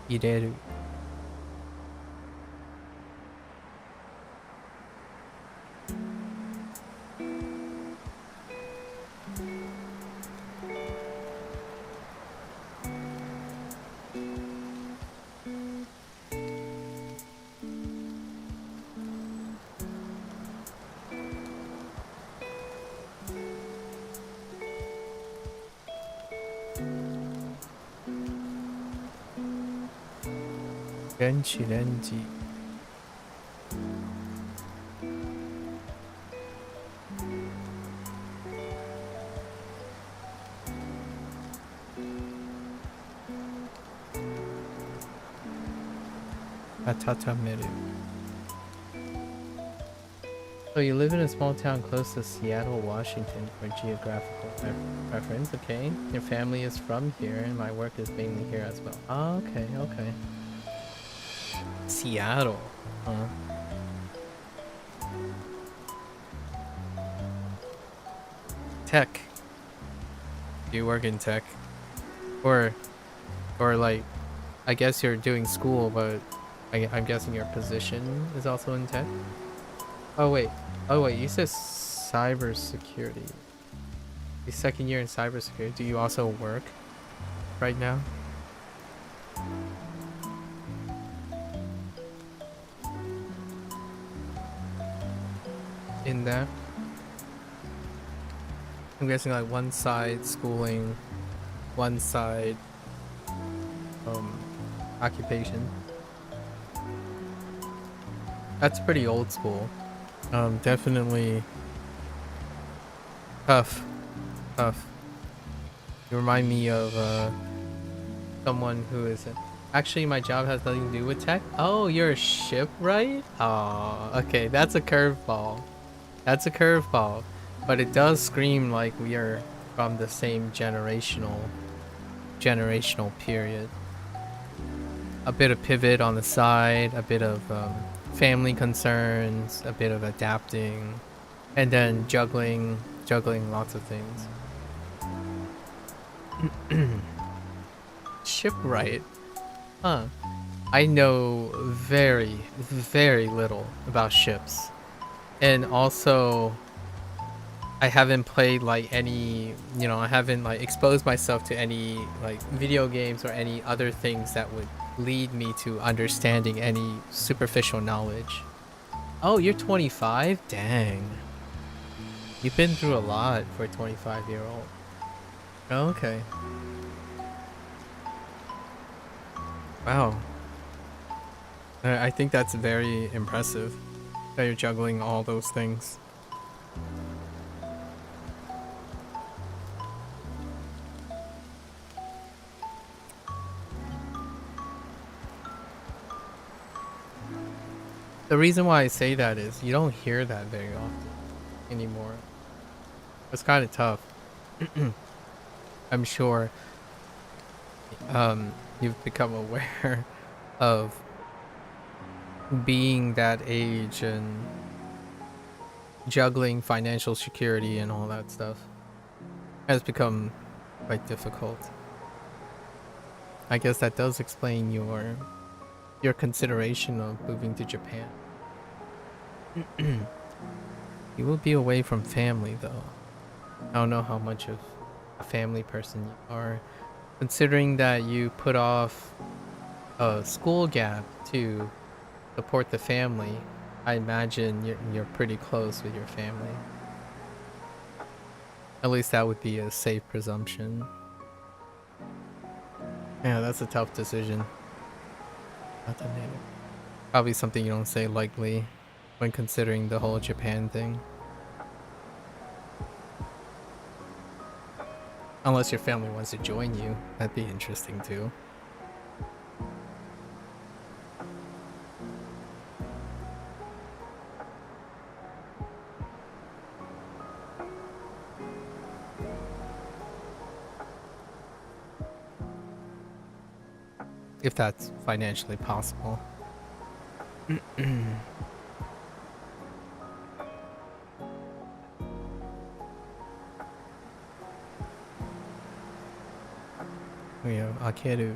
入れる。レンジレンジ。温める。So you live in a small town close to Seattle, Washington for geographical reference, okay? Your family is from here and my work is mainly here as well. Oh, okay, okay. Seattle, huh? Tech. Do you work in tech? Or like, I guess you're doing school, but I'm guessing your position is also in tech? Oh wait, you said cybersecurity. The second year in cybersecurity. Do you also work right now? In that? I'm guessing like one side schooling, one side occupation. That's pretty old school. Definitely tough. You remind me of someone who is actually, my job has nothing to do with tech. Oh, you're a shipwright? Oh, okay, that's a curveball. That's a curveball, but it does scream like we are from the same generational period. A bit of pivot on the side, a bit of family concerns, a bit of adapting, and then juggling lots of things. Shipwright, huh? I know very little about ships, and also I haven't played like any, I haven't like exposed myself to any like video games or any other things that would lead me to understanding any superficial knowledge. Oh, you're 25? Dang. You've been through a lot for a 25-year-old. Okay. Wow. I think that's very impressive that you're juggling all those things. The reason why I say that is you don't hear that very often anymore. It's kind of tough. I'm sure you've become aware of being that age and juggling financial security and all that stuff has become quite difficult. I guess that does explain your consideration of moving to Japan. You will be away from family though. I don't know how much of a family person you are, considering that you put off a school gap to support the family. I imagine you're pretty close with your family. At least that would be a safe presumption. Yeah, that's a tough decision. Not the name. Probably something you don't say lightly when considering the whole Japan thing. Unless your family wants to join you. That'd be interesting too. If that's financially possible. We have Akeru.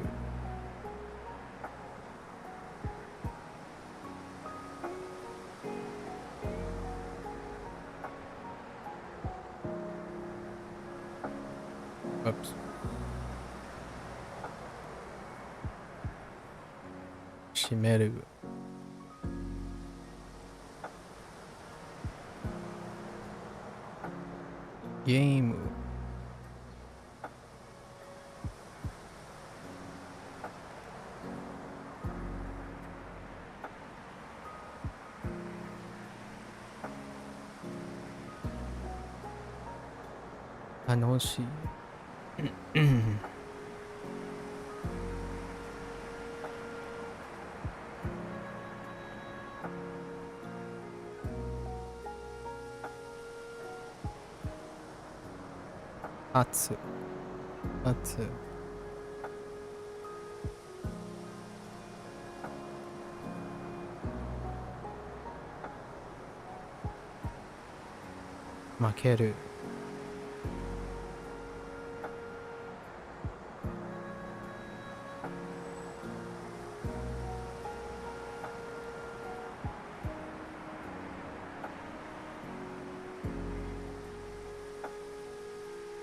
Oops. Shimeru. Game. Anoshi. Atsu. Atsu. Makeru.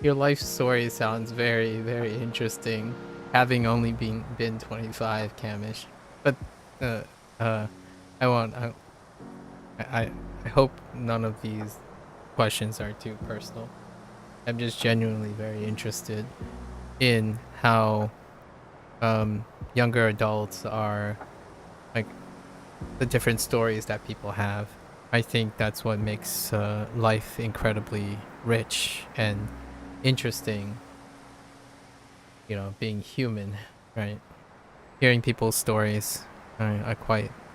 Your life story sounds very, very interesting, having only been 25, Camish. But I won't. I hope none of these questions are too personal. I'm just genuinely very interested in how younger adults are, like, the different stories that people have. I think that's what makes life incredibly rich and interesting, you know, being human, right? Hearing people's stories. I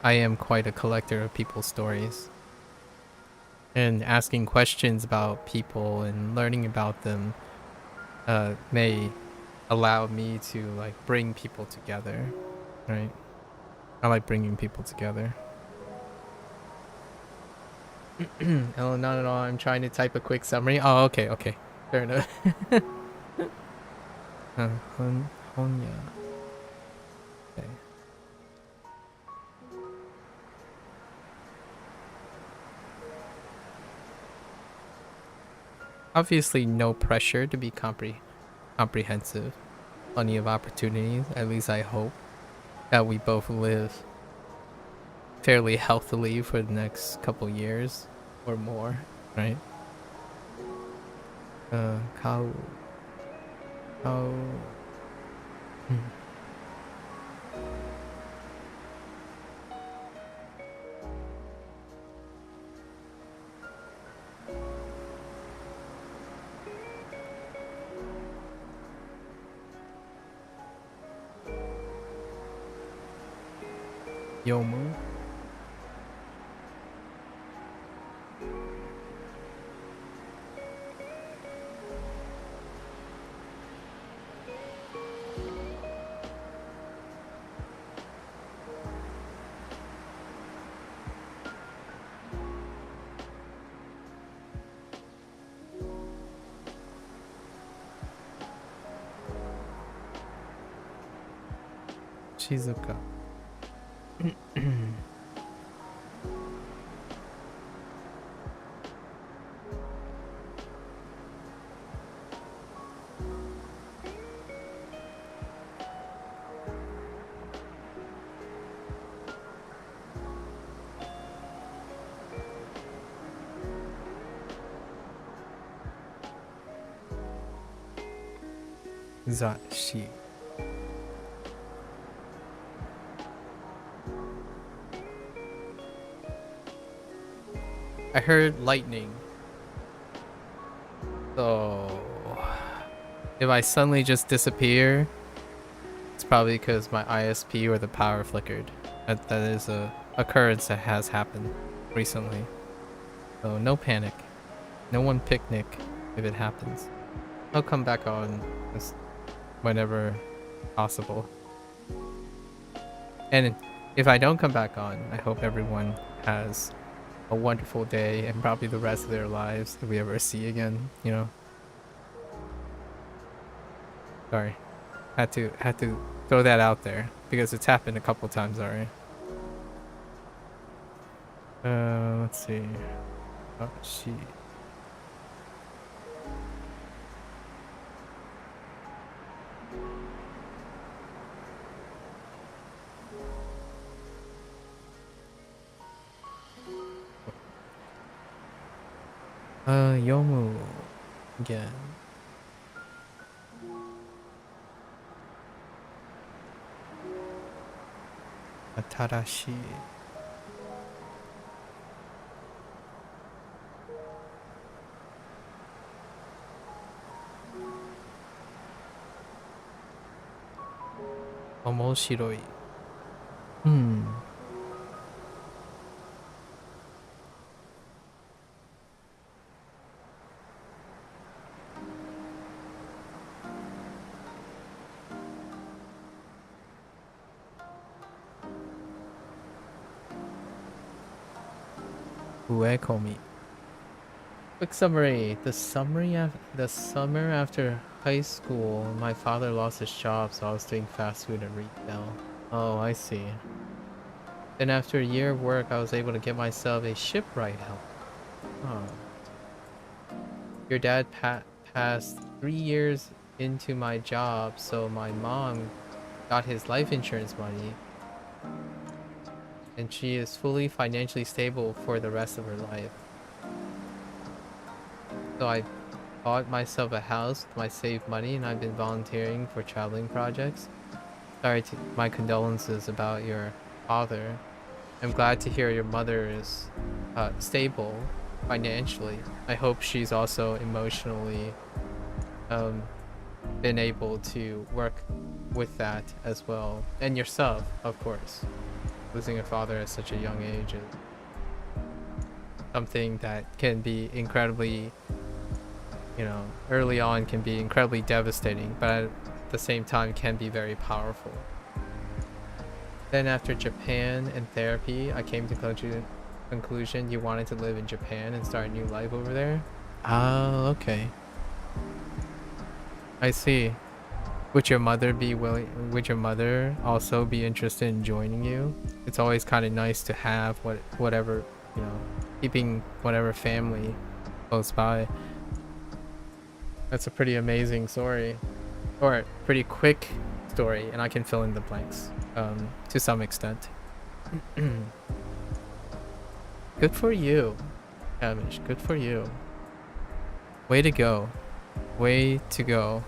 am quite a collector of people's stories, and asking questions about people and learning about them may allow me to, like, bring people together, right? I like bringing people together. Oh, not at all. I'm trying to type a quick summary. Oh, okay. Fair enough. Honya. Okay. Obviously, no pressure to be comprehensive. Plenty of opportunities. At least I hope that we both live fairly healthily for the next couple years or more, right? Kau. Yomu. Shizuka. Zashi. I heard lightning. So If I suddenly just disappear, it's probably because my ISP or the power flickered. That is a occurrence that has happened recently. So no panic. No one picnic if it happens. I'll come back on whenever possible. And if I don't come back on, I hope everyone has a wonderful day and probably the rest of their lives if we ever see again, you know. Sorry. Had to throw that out there because it's happened a couple times already. Let's see. Oh, she. Yomu again. Atarashi. Omoshiroi. Uekomi. Quick summary. The summer after high school, my father lost his job, so I was doing fast food and retail. Oh, I see. Then after a year of work, I was able to get myself a shipwright help. Oh. Your dad passed 3 years into my job, so my mom got his life insurance money. And she is fully financially stable for the rest of her life. So I bought myself a house with my saved money, and I've been volunteering for traveling projects. Sorry, my condolences about your father. I'm glad to hear your mother is stable financially. I hope she's also emotionally been able to work with that as well. And yourself, of course. Losing a father at such a young age is something that can be incredibly, you know, early on can be incredibly devastating, but at the same time can be very powerful. Then after Japan and therapy, I came to conclusion you wanted to live in Japan and start a new life over there. Oh, okay. I see. Would your mother also be interested in joining you? It's always kind of nice to have whatever, you know, keeping whatever family close by. That's a pretty amazing story, or a pretty quick story, and I can fill in the blanks to some extent. Good for you, Hamish. Good for you. Way to go. Way to go.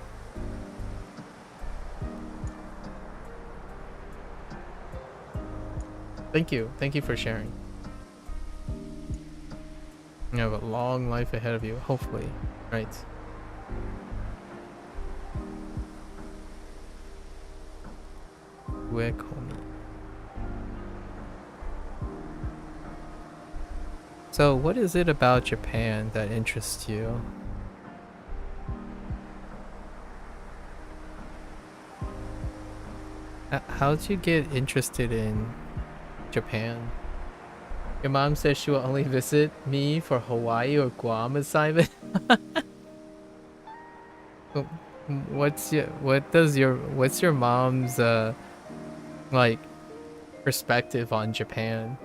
Thank you. Thank you for sharing. You have a long life ahead of you, hopefully. Right. So, what is it about Japan that interests you? How'd you get interested in Japan? Your mom says she will only visit me for Hawaii or Guam assignment. What's your mom's like perspective on Japan?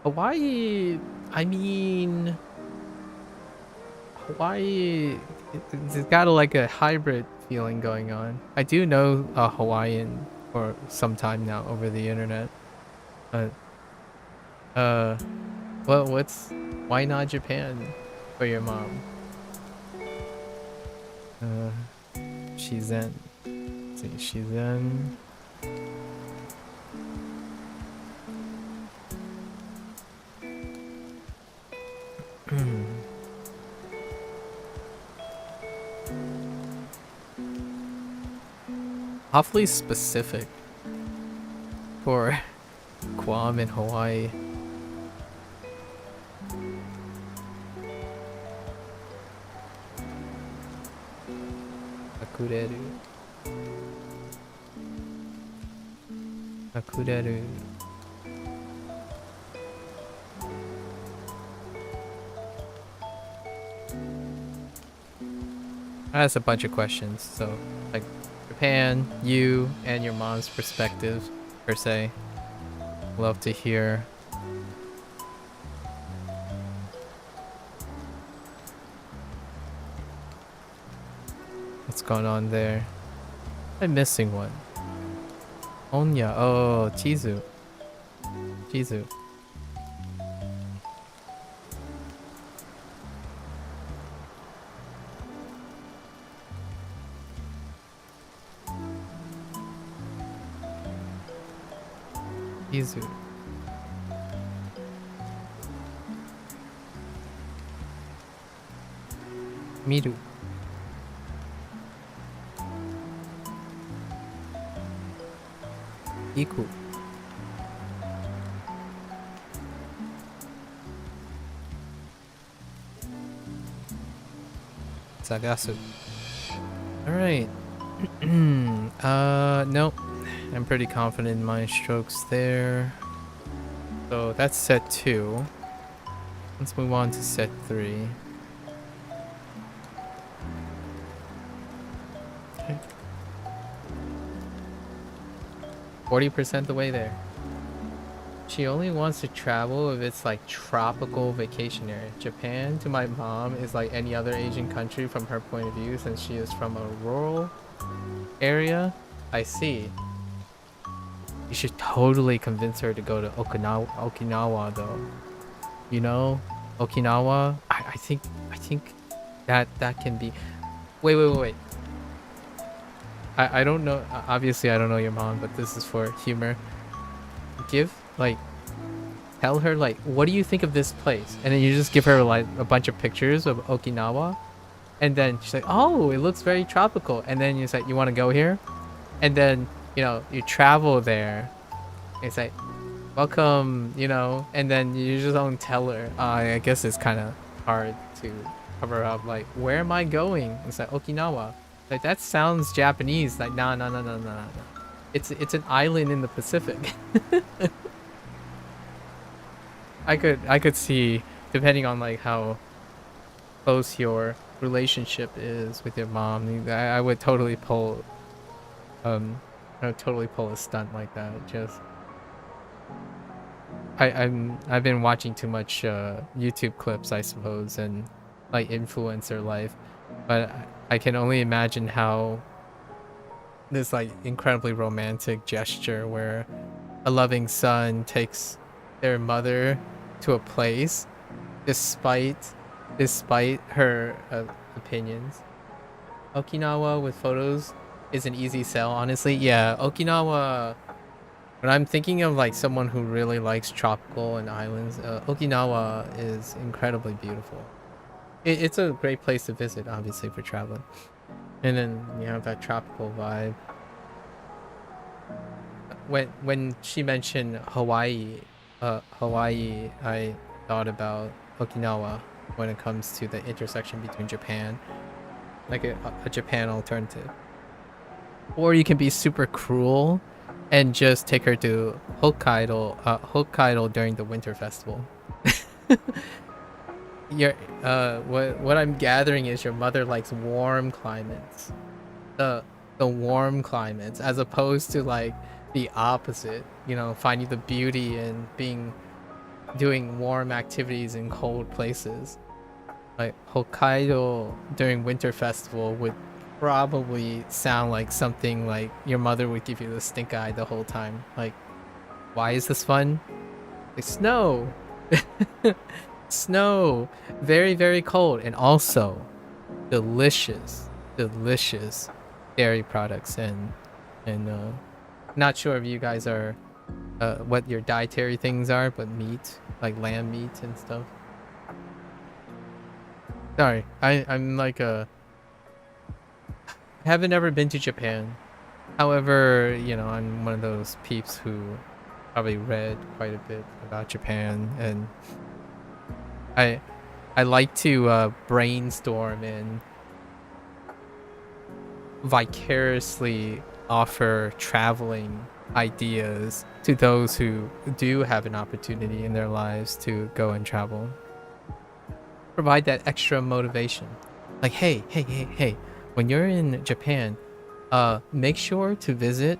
Hawaii, I mean, Hawaii, it's got like a hybrid feeling going on. I do know a Hawaiian for some time now over the internet, but well, why not Japan for your mom? Shizen. Let's see, Shizen. awfully specific for Guam and Hawaii. Akureru. Akureru. That's a bunch of questions. So, like, Japan, you, and your mom's perspective, per se. Love to hear. What's going on there? I'm missing one. Onya. Oh, Chizu. Chizu. Chizu. Miru. Iku. Sagasu. Alright. Nope. I'm pretty confident in my strokes there. So that's set 2. Let's move on to set 3. Okay. 40% the way there. She only wants to travel if it's like tropical vacation area. Japan to my mom is like any other Asian country from her point of view, since she is from a rural area. I see. You should totally convince her to go to Okinawa though. You know, Okinawa. I think that can be. Wait. I don't know. Obviously, I don't know your mom, but this is for humor. Tell her like, what do you think of this place? And then you just give her like a bunch of pictures of Okinawa, and then she's like, oh, it looks very tropical. And then you say, you want to go here? And then, you know, you travel there. It's like, welcome, you know, and then you just don't tell her. I guess it's kind of hard to cover up, like, where am I going? It's like, Okinawa. Like, that sounds Japanese. Like, no. It's an island in the Pacific. I could see, depending on like how close your relationship is with your mom, I would totally pull a stunt like that. Just I've been watching too much YouTube clips, I suppose, and like influencer life, but I can only imagine how this like incredibly romantic gesture where a loving son takes their mother to a place despite her opinions. Okinawa with photos is an easy sell, honestly. Yeah, Okinawa, when I'm thinking of like someone who really likes tropical and islands, Okinawa is incredibly beautiful. It's a great place to visit, obviously, for traveling. And then you have that tropical vibe. When she mentioned Hawaii, I thought about Okinawa when it comes to the intersection between Japan, like a Japan alternative. Or you can be super cruel and just take her to Hokkaido during the winter festival. What I'm gathering is your mother likes warm climates. The warm climates, as opposed to like the opposite, you know, finding the beauty in doing warm activities in cold places. Like Hokkaido during winter festival would probably sound like something like your mother would give you the stink eye the whole time. Like, why is this fun? Like, snow. Snow. Very, very cold. And also delicious dairy products. And not sure if you guys are what your dietary things are, but meat, like lamb meat and stuff. Sorry, I'm like haven't ever been to Japan. However, you know, I'm one of those peeps who probably read quite a bit about Japan, and I I like to brainstorm and vicariously offer traveling ideas to those who do have an opportunity in their lives to go and travel. Provide that extra motivation. Like, hey, when you're in Japan, make sure to visit,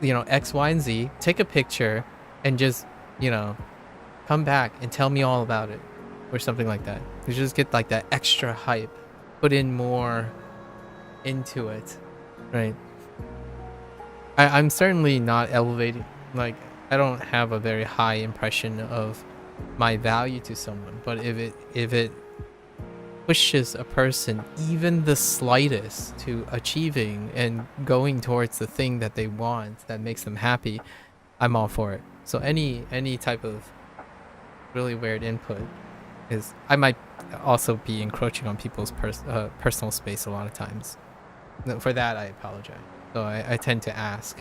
you know, X, Y, and Z, take a picture, and just, you know, come back and tell me all about it. Or something like that. You just get like that extra hype. Put in more into it. Right. I'm certainly not elevating, like, I don't have a very high impression of my value to someone, but if it pushes a person even the slightest to achieving and going towards the thing that they want that makes them happy, I'm all for it. So any type of really weird input is, I might also be encroaching on people's personal space a lot of times. For that, I apologize. So I tend to ask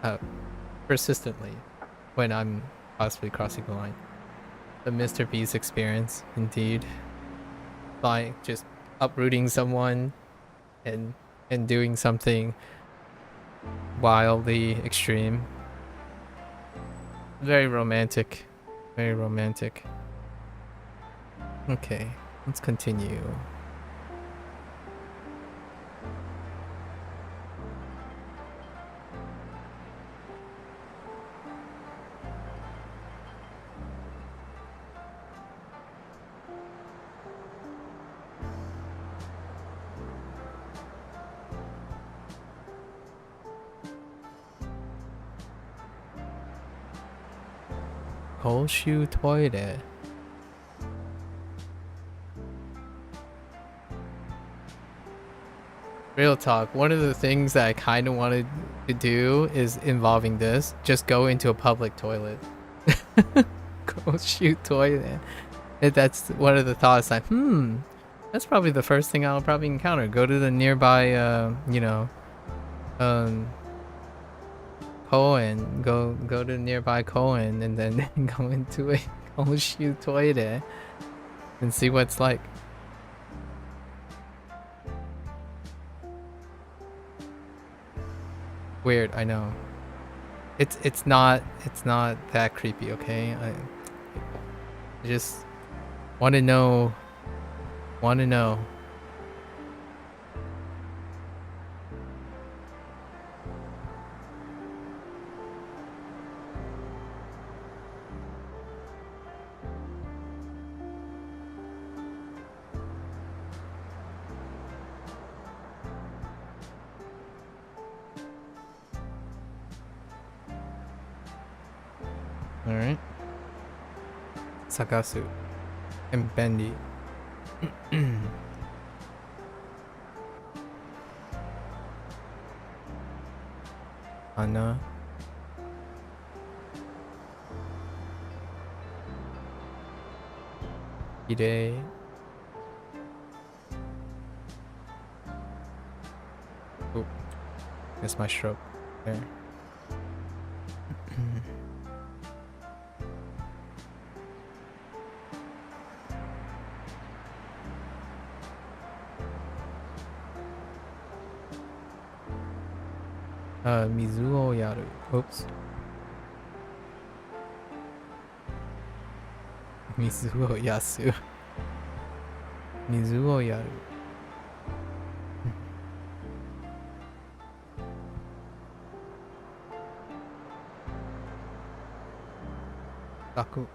uh, persistently when I'm possibly crossing the line. The Mr. Beast experience, indeed. Like just uprooting someone and doing something wildly extreme. Very romantic. Very romantic. Okay, let's continue. Koushu Toire. Real talk, one of the things that I kind of wanted to do is involving this. Just go into a public toilet. Koushu Toire. That's one of the thoughts. Like, that's probably the first thing I'll probably encounter. Go to the nearby, you know, um, Koen. Go to the nearby Koen, and then go into a Koushu Toire and see what it's like. Weird, I know. It's not that creepy, okay? I just want to know. Want to know. All right. Sakasu and Bendy. Anna. Ide. Oh, missed my stroke there. Mizuo Yaru. Oops. Mizuo Yasu. Mizuo Yaru. Gaku.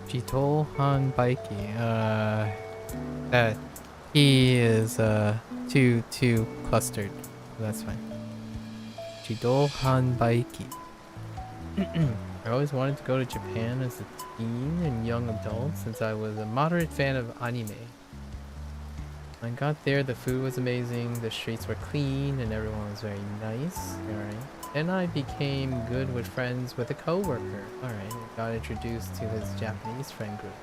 Jito Han Baiki. That he is too clustered. That's fine. Jito Han Baiki. I always wanted to go to Japan as a teen and young adult since I was a moderate fan of anime. When I got there, the food was amazing, the streets were clean, and everyone was very nice. Alright. Then I became good with friends with a coworker. Alright. Got introduced to his Japanese friend group.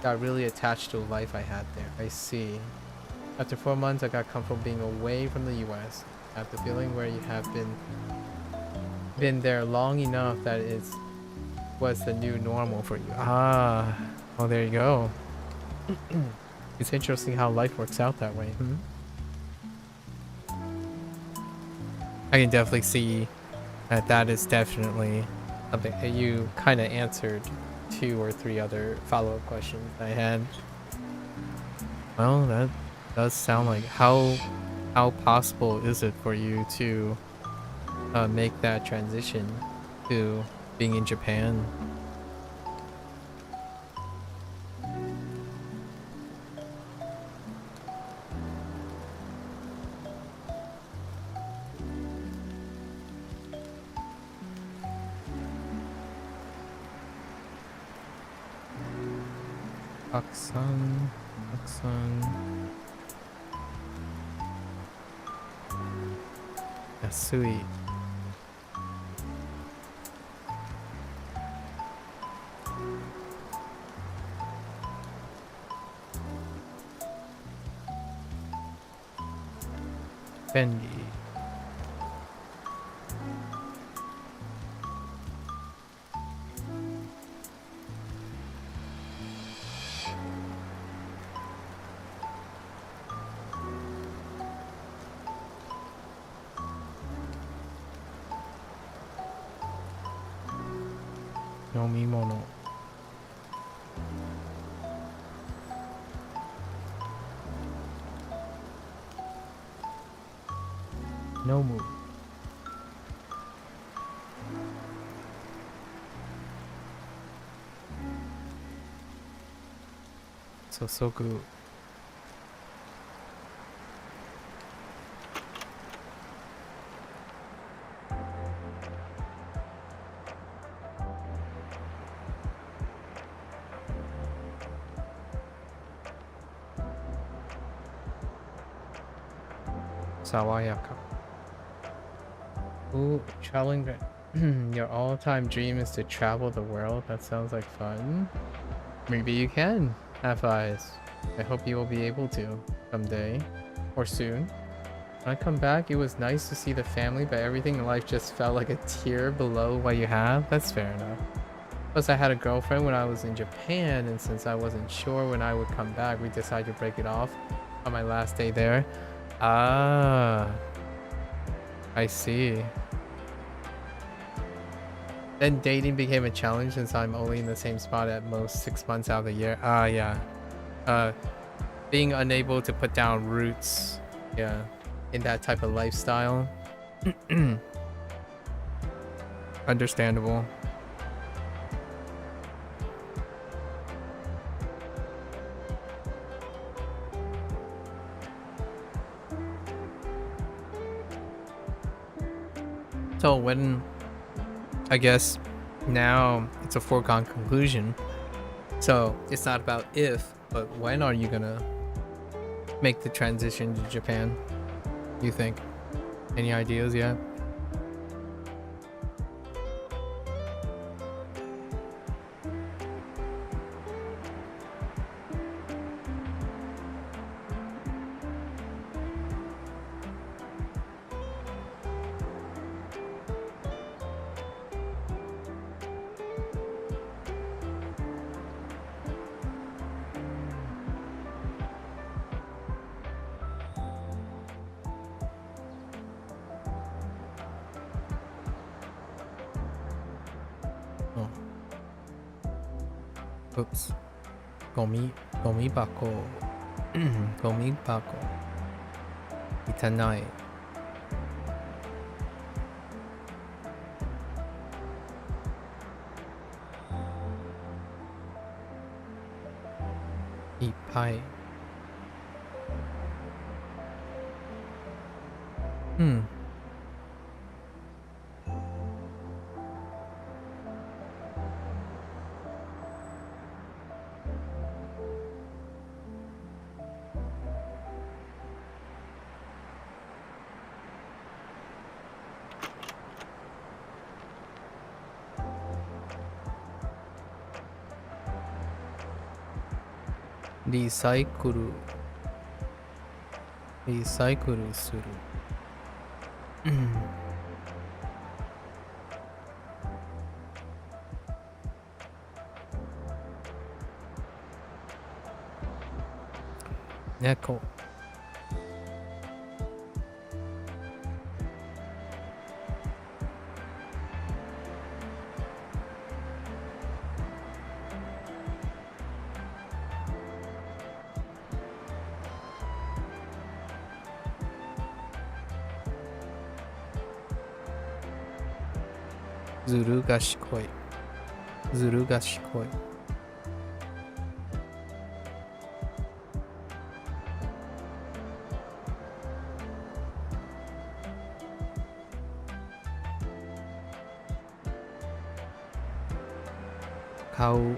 Got really attached to the life I had there. I see. After 4 months, I got comfortable being away from the US. I have the feeling where you have been there long enough that it was the new normal for you. Ah, well, there you go. It's interesting how life works out that way. I can definitely see that that is definitely a bit. You kind of answered 2 or 3 other follow-up questions I had. Well, that does sound like how possible is it for you to make that transition to being in Japan? Aksan. Yasui. Bendy. Nomimono. Nomu. Sosoku. Sawayaka. Ooh, traveling. Your all-time dream is to travel the world? That sounds like fun. Maybe you can have eyes. I hope you will be able to someday or soon. When I come back, it was nice to see the family, but everything in life just felt like a tier below what you have. That's fair enough. Plus, I had a girlfriend when I was in Japan, and since I wasn't sure when I would come back, we decided to break it off on my last day there. Ah, I see. Then dating became a challenge since I'm only in the same spot at most 6 months out of the year. Ah, yeah. Being unable to put down roots, yeah, in that type of lifestyle. Understandable. So when, I guess now it's a foregone conclusion. So it's not about if, but when are you gonna make the transition to Japan, you think? Any ideas yet? Oops. Gomibako. Gomibako. Itanai. Eat pie. Hmm. Recycle. Recycle する。猫。ずる賢い。ずる賢い。買う。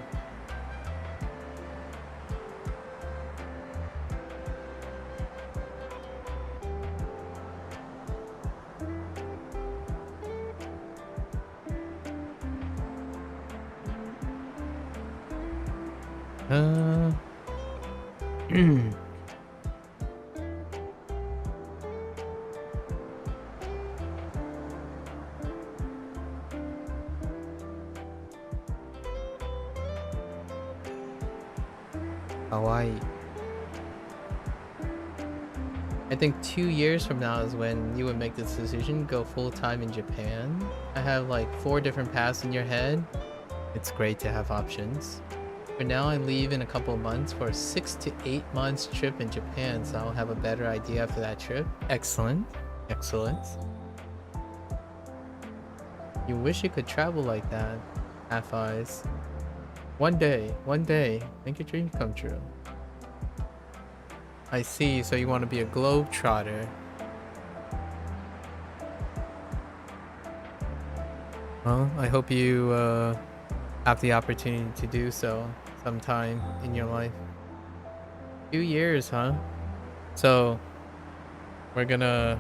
Hawaii. I think 2 years from now is when you would make this decision, go full-time in Japan. I have like 4 different paths in your head. It's great to have options. For now, I leave in a couple of months for a 6 to 8 months trip in Japan, so I'll have a better idea after that trip. Excellent. Excellent. You wish you could travel like that. Half eyes. One day, make your dreams come true. I see, so you want to be a globetrotter. Well, I hope you have the opportunity to do so sometime in your life. 2 years, huh? So, we're gonna...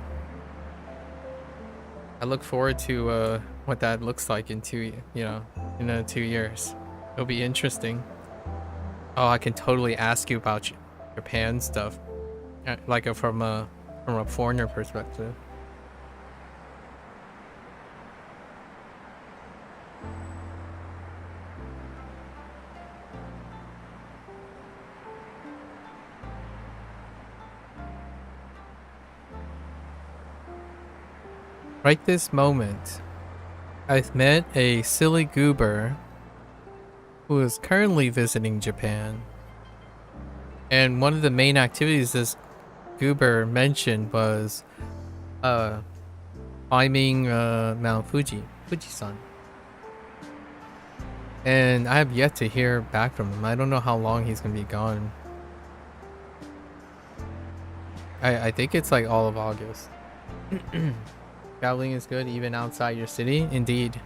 I look forward to what that looks like in 2 years. It'll be interesting. Oh, I can totally ask you about Japan stuff, like from a foreigner perspective. Right this moment, I've met a silly goober who is currently visiting Japan. And one of the main activities this goober mentioned was climbing Mount Fuji-san. And I have yet to hear back from him. I don't know how long he's gonna be gone. I think it's like all of August. Traveling is good even outside your city. Indeed.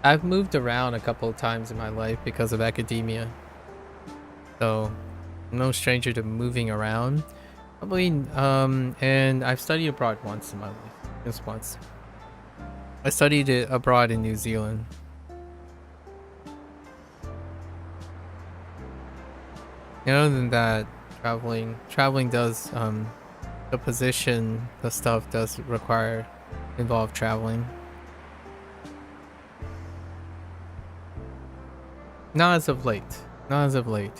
I've moved around a couple of times in my life because of academia. So, I'm no stranger to moving around. Probably, and I've studied abroad once in my life. Just once. I studied it abroad in New Zealand. And other than that, traveling does, the position, the stuff does involve traveling. Not as of late. The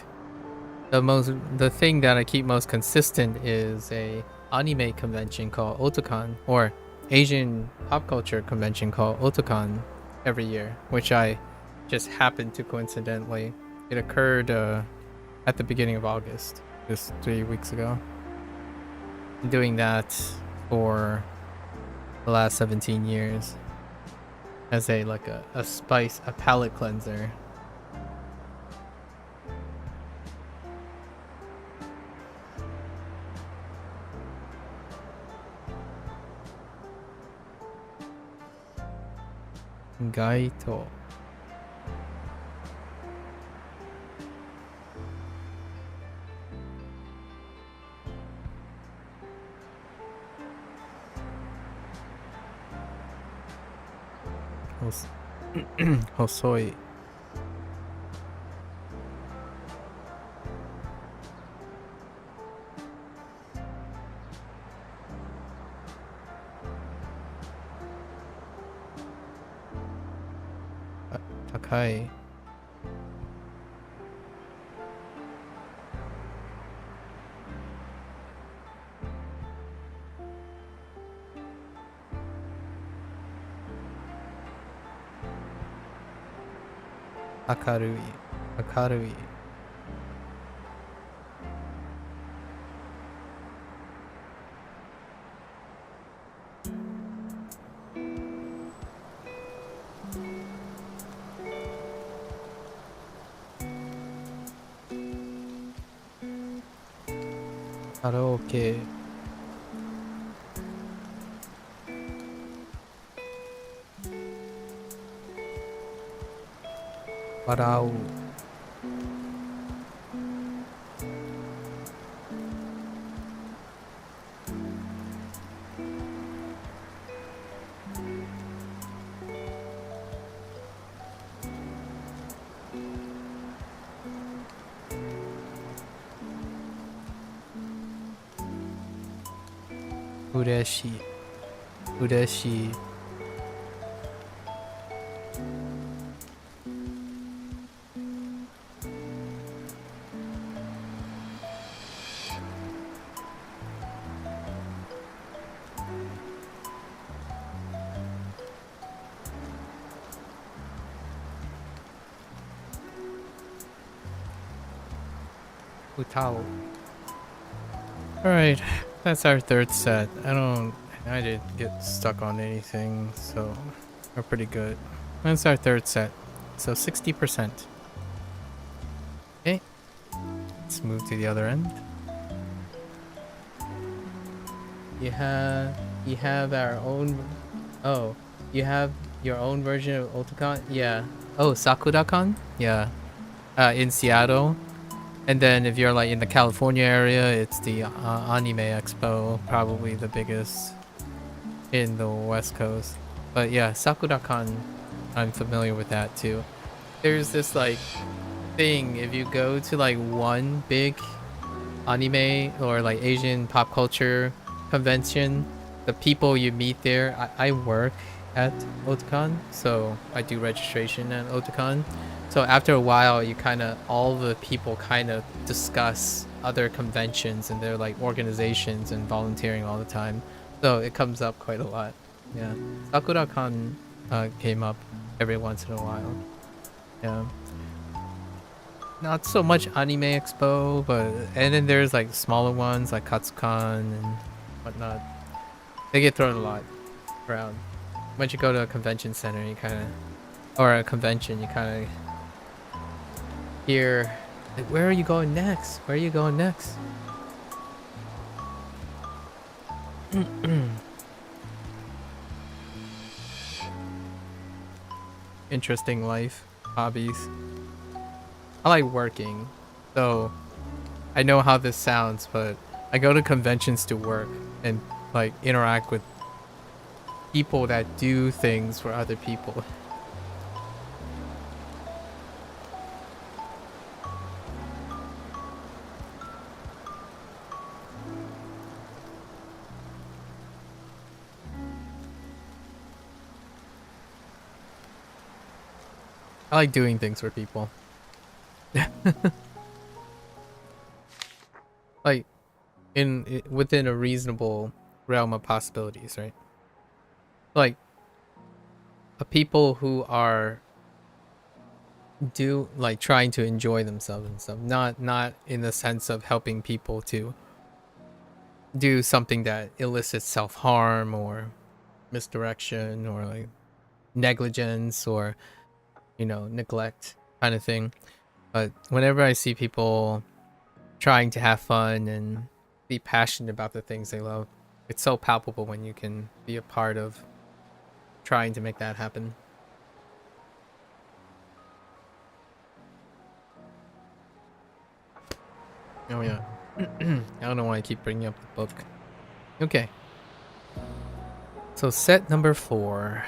thing that I keep most consistent is a anime convention called Otakon, or Asian pop culture convention called Otakon every year, which I just happened to coincidentally. It occurred at the beginning of August, just 3 weeks ago. I'm doing that for the last 17 years as a palate cleanser. Gaito. Hosoi. Takai. Akarui. Akarui. Karaoke. Warau. Ureshi. Ureshi. Utao. Alright, that's our third set. I didn't get stuck on anything, so we're pretty good. That's our third set. So 60%. Okay, let's move to the other end. You have our own. Oh, you have your own version of Otakon? Yeah. Oh, Sakura-kon? Yeah. In Seattle. And then if you're like in the California area, it's the Anime Expo, probably the biggest in the West Coast. But yeah, Sakura-kon, I'm familiar with that too. There's this like thing, if you go to like one big anime or like Asian pop culture convention, the people you meet there, I work at Otakon, so I do registration at Otakon. So after a while, all the people kind of discuss other conventions and their like organizations and volunteering all the time. So it comes up quite a lot. Yeah, Sakura-kon came up every once in a while. Yeah, not so much Anime Expo, and then there's like smaller ones like Katsukan and whatnot. They get thrown a lot around. Once you go to a convention center, or a convention, you kind of hear, like, where are you going next? Where are you going next? Interesting life, hobbies. I like working, so I know how this sounds, but I go to conventions to work and like interact with people that do things for other people. I like doing things for people. Like within a reasonable realm of possibilities, right? Like people who are trying to enjoy themselves and stuff, not in the sense of helping people to do something that elicits self-harm or misdirection or like negligence or neglect kind of thing. But whenever I see people trying to have fun and be passionate about the things they love, it's so palpable when you can be a part of trying to make that happen. Oh yeah. I don't know why I keep bringing up the book. Okay. So set number 4.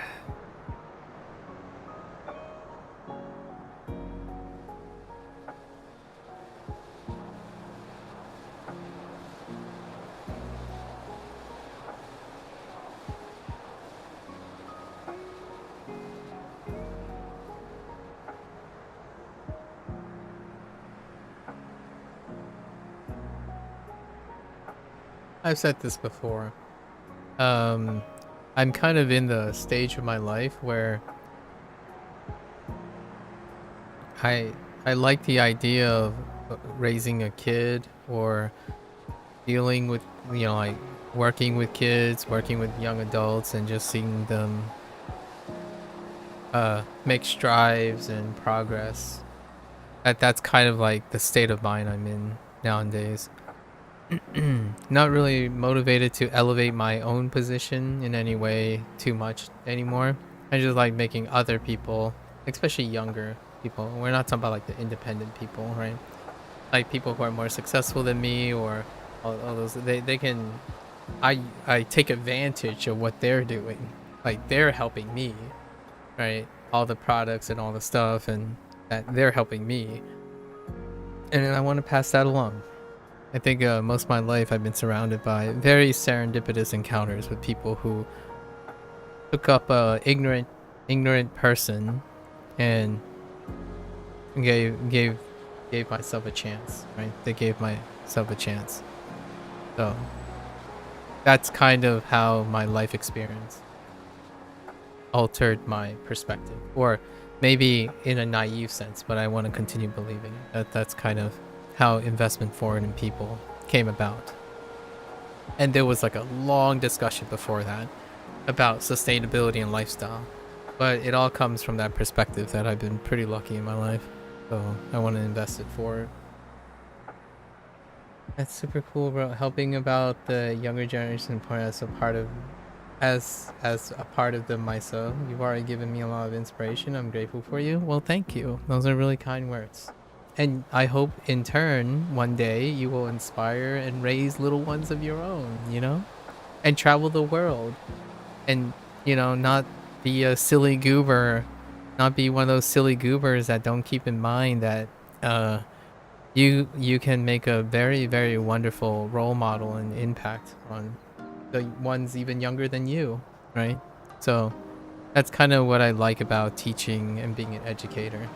I've said this before. I'm kind of in the stage of my life where I like the idea of raising a kid or dealing with, like working with kids, working with young adults, and just seeing them make strides and progress. That's kind of like the state of mind I'm in nowadays. Not really motivated to elevate my own position in any way too much anymore. I just like making other people, especially younger people. We're not talking about like the independent people, right? Like people who are more successful than me, or all those. They can. I take advantage of what they're doing. Like they're helping me, right? All the products and all the stuff, and that they're helping me, and then I want to pass that along. I think most of my life I've been surrounded by very serendipitous encounters with people who took up a ignorant person and gave myself a chance, right? They gave myself a chance. So that's kind of how my life experience altered my perspective, or maybe in a naive sense, but I want to continue believing that that's kind of how investment foreign people came about. And there was like a long discussion before that about sustainability and lifestyle, but it all comes from that perspective that I've been pretty lucky in my life, so I want to invest it forward. That's super cool, bro. Helping about the younger generation point as a part of a part of them myself. You've already given me a lot of inspiration. I'm grateful for you. Well, thank you. Those are really kind words. And I hope in turn, one day, you will inspire and raise little ones of your own, and travel the world. And, not be a silly goober, not be one of those silly goobers that don't keep in mind that you can make a very, very wonderful role model and impact on the ones even younger than you, right? So that's kind of what I like about teaching and being an educator.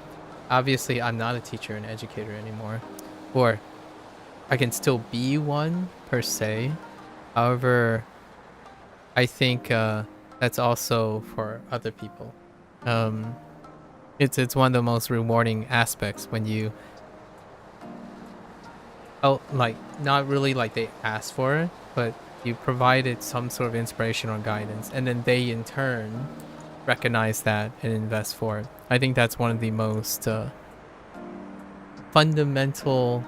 Obviously, I'm not a teacher and educator anymore, or I can still be one per se. However, I think that's also for other people. It's one of the most rewarding aspects when you, like not really like they ask for it, but you provided some sort of inspiration or guidance, and then they in turn recognize that and invest for it. I think that's one of the most fundamental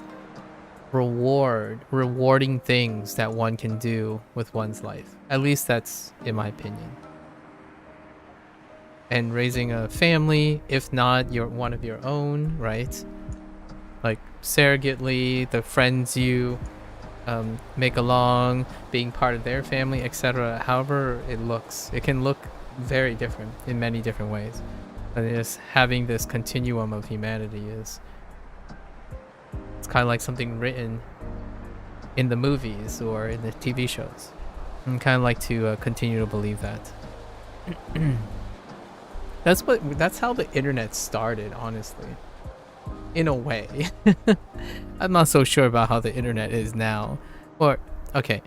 rewarding things that one can do with one's life. At least that's in my opinion. And raising a family, if not one of your own, right? Like surrogately, the friends you make along, being part of their family, etc. However it looks, it can look very different in many different ways. And just having this continuum of humanity it's kind of like something written in the movies or in the TV shows. I kind of like to continue to believe that. That's how the internet started, honestly. In a way. I'm not so sure about how the internet is now. Or, okay,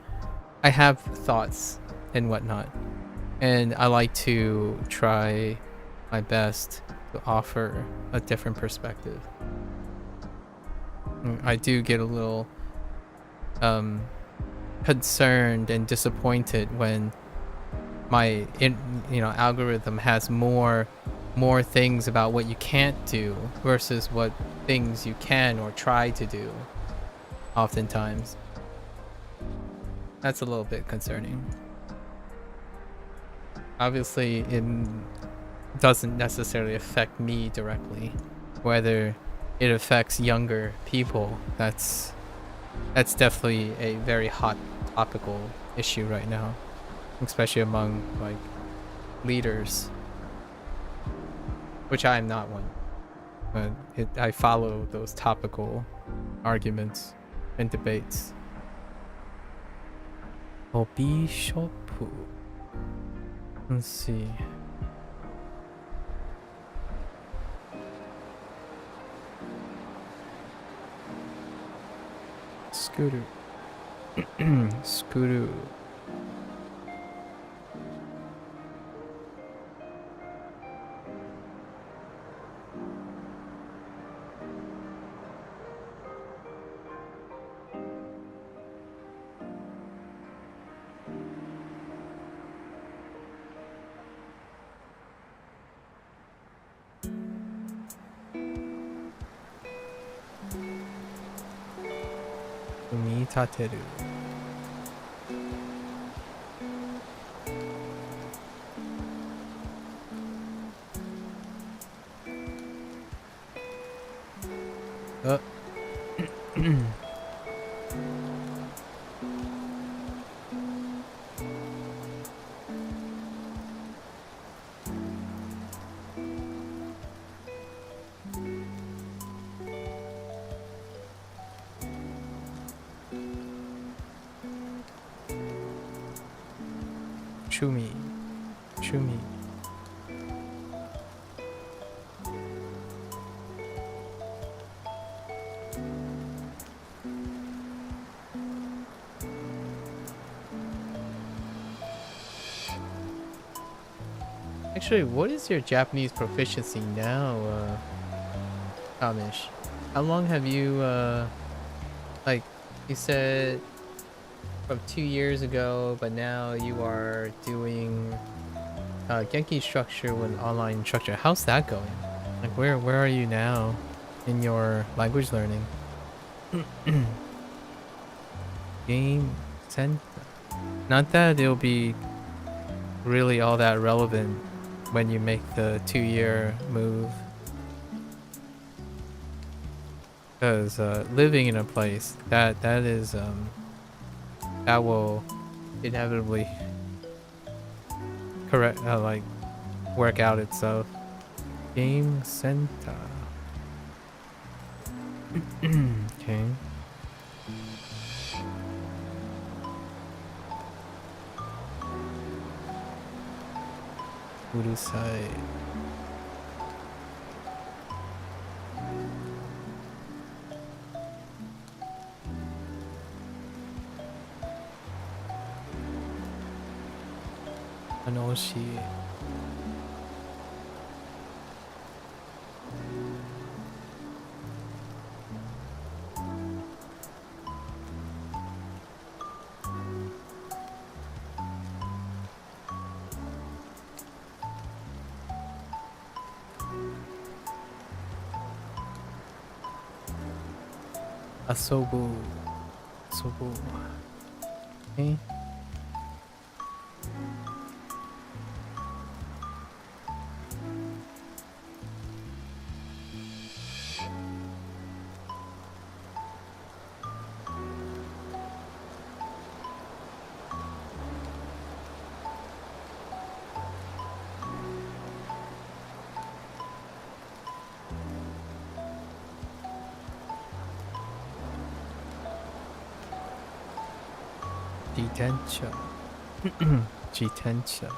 I have thoughts and whatnot, and I like to try my best to offer a different perspective. I do get a little concerned and disappointed when my algorithm has more things about what you can't do versus what things you can or try to do. Oftentimes that's a little bit concerning. Obviously it doesn't necessarily affect me directly. Whether it affects younger people, that's That's definitely a very hot topical issue right now, especially among like leaders, which I am not one. But I follow those topical arguments and debates. Bishop. Let's see. Scooter. Scooter. Umitateru. Chumi. Chumi. Actually, what is your Japanese proficiency now, Amish? How long have you, like, you said from 2 years ago, but now you are doing Genki structure with online instructor. How's that going? Like, where are you now in your language learning? Game center. Not that it'll be really all that relevant when you make the 2-year move, because living in a place that is that will inevitably correct like work out itself. Game center. Okay. Urusai. Anoshi. Asobu. Asobu. Okay. Jitensha. Jitensha.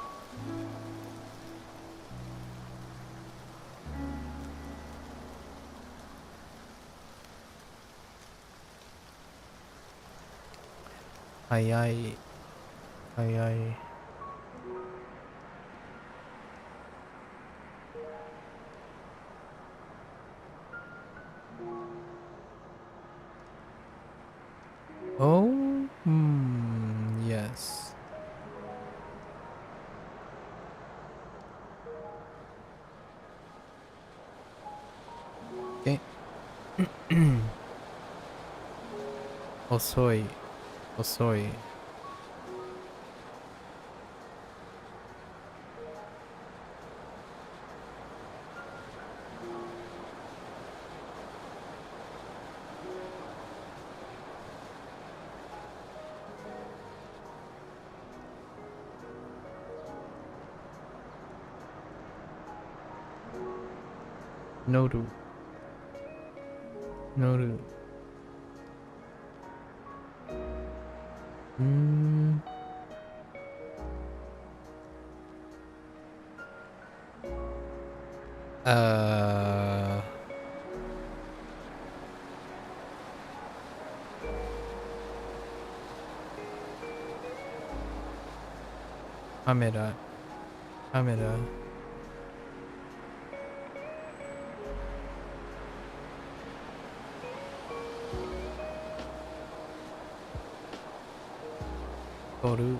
Ayai. Ayai. Oh, yes. Okay. Osoi. Osoi. Noru. Noru. Mm. Uh. Kamera. Kamera. Toru.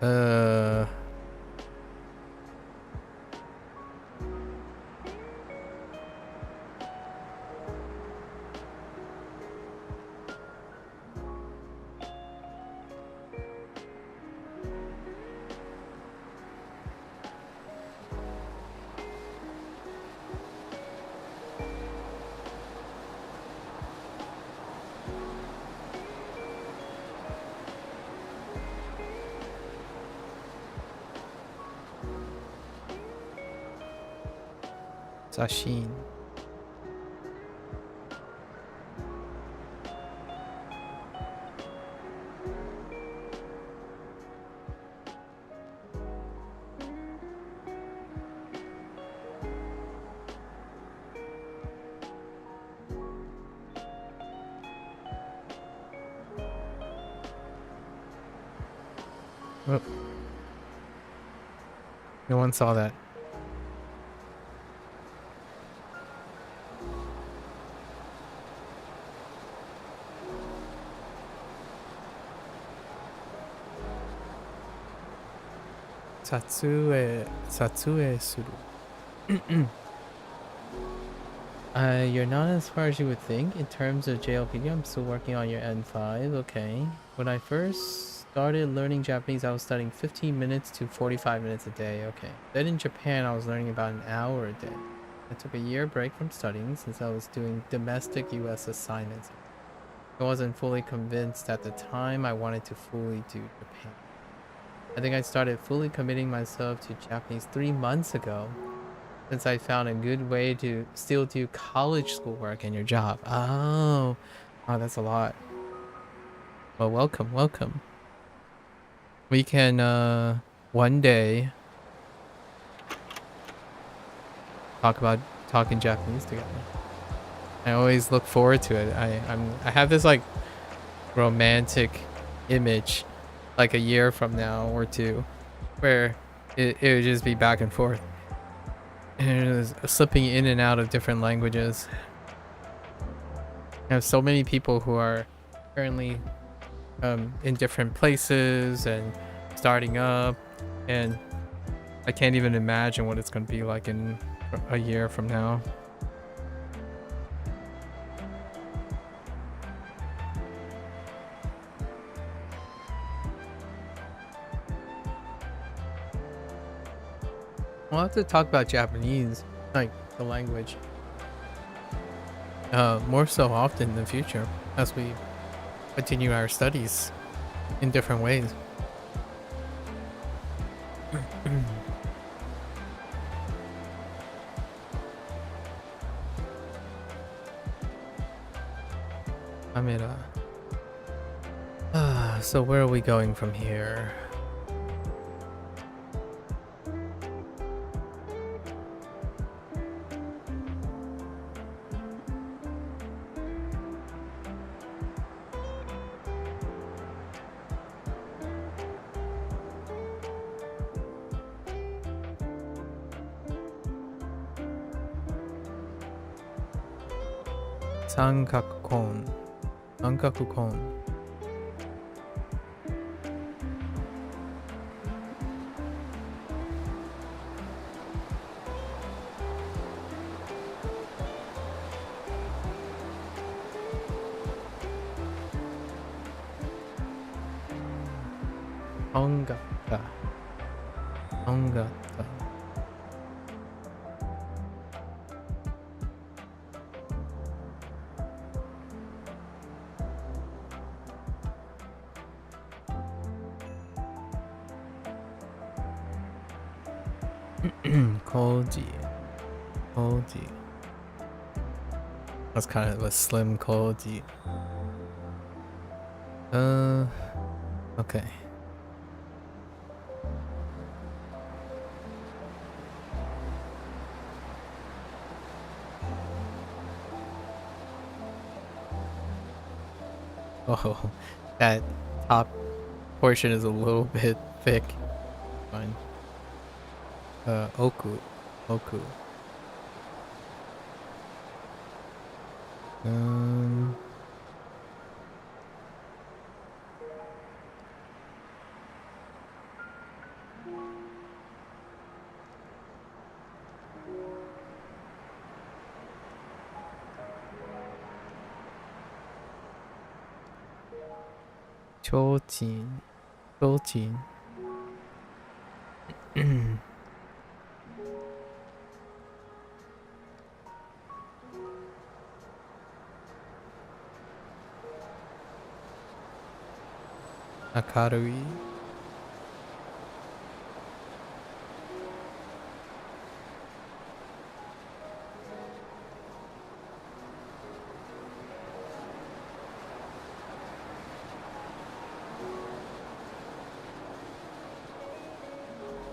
Uh. Sashin. Oh. No one saw that. Satsue suru. You're not as far as you would think in terms of JLPD. I'm still working on your N5. Okay. When I first started learning Japanese, I was studying 15 minutes to 45 minutes a day. Okay. Then in Japan, I was learning about an hour a day. I took a year break from studying since I was doing domestic US assignments. I wasn't fully convinced at the time I wanted to fully do Japan. I think I started fully committing myself to Japanese 3 months ago, since I found a good way to still do college schoolwork and your job. Oh, that's a lot. Well, welcome. We can one day talk about talking Japanese together. I always look forward to it. I have this like romantic image, like a year from now or two, where it would just be back and forth. And it was slipping in and out of different languages. I have so many people who are currently in different places and starting up, and I can't even imagine what it's going to be like in a year from now. We'll have to talk about Japanese, like the language, more so often in the future as we continue our studies in different ways. Camera. So where are we going from here? Sankaku-kon. Sankaku-kon. Ongata. Ongata. Koji. Koji. That's kind of a slim Koji. Okay. Oh, that top portion is a little bit thick. Fine. Oku. Oku. Chojin. Chojin. Akarui.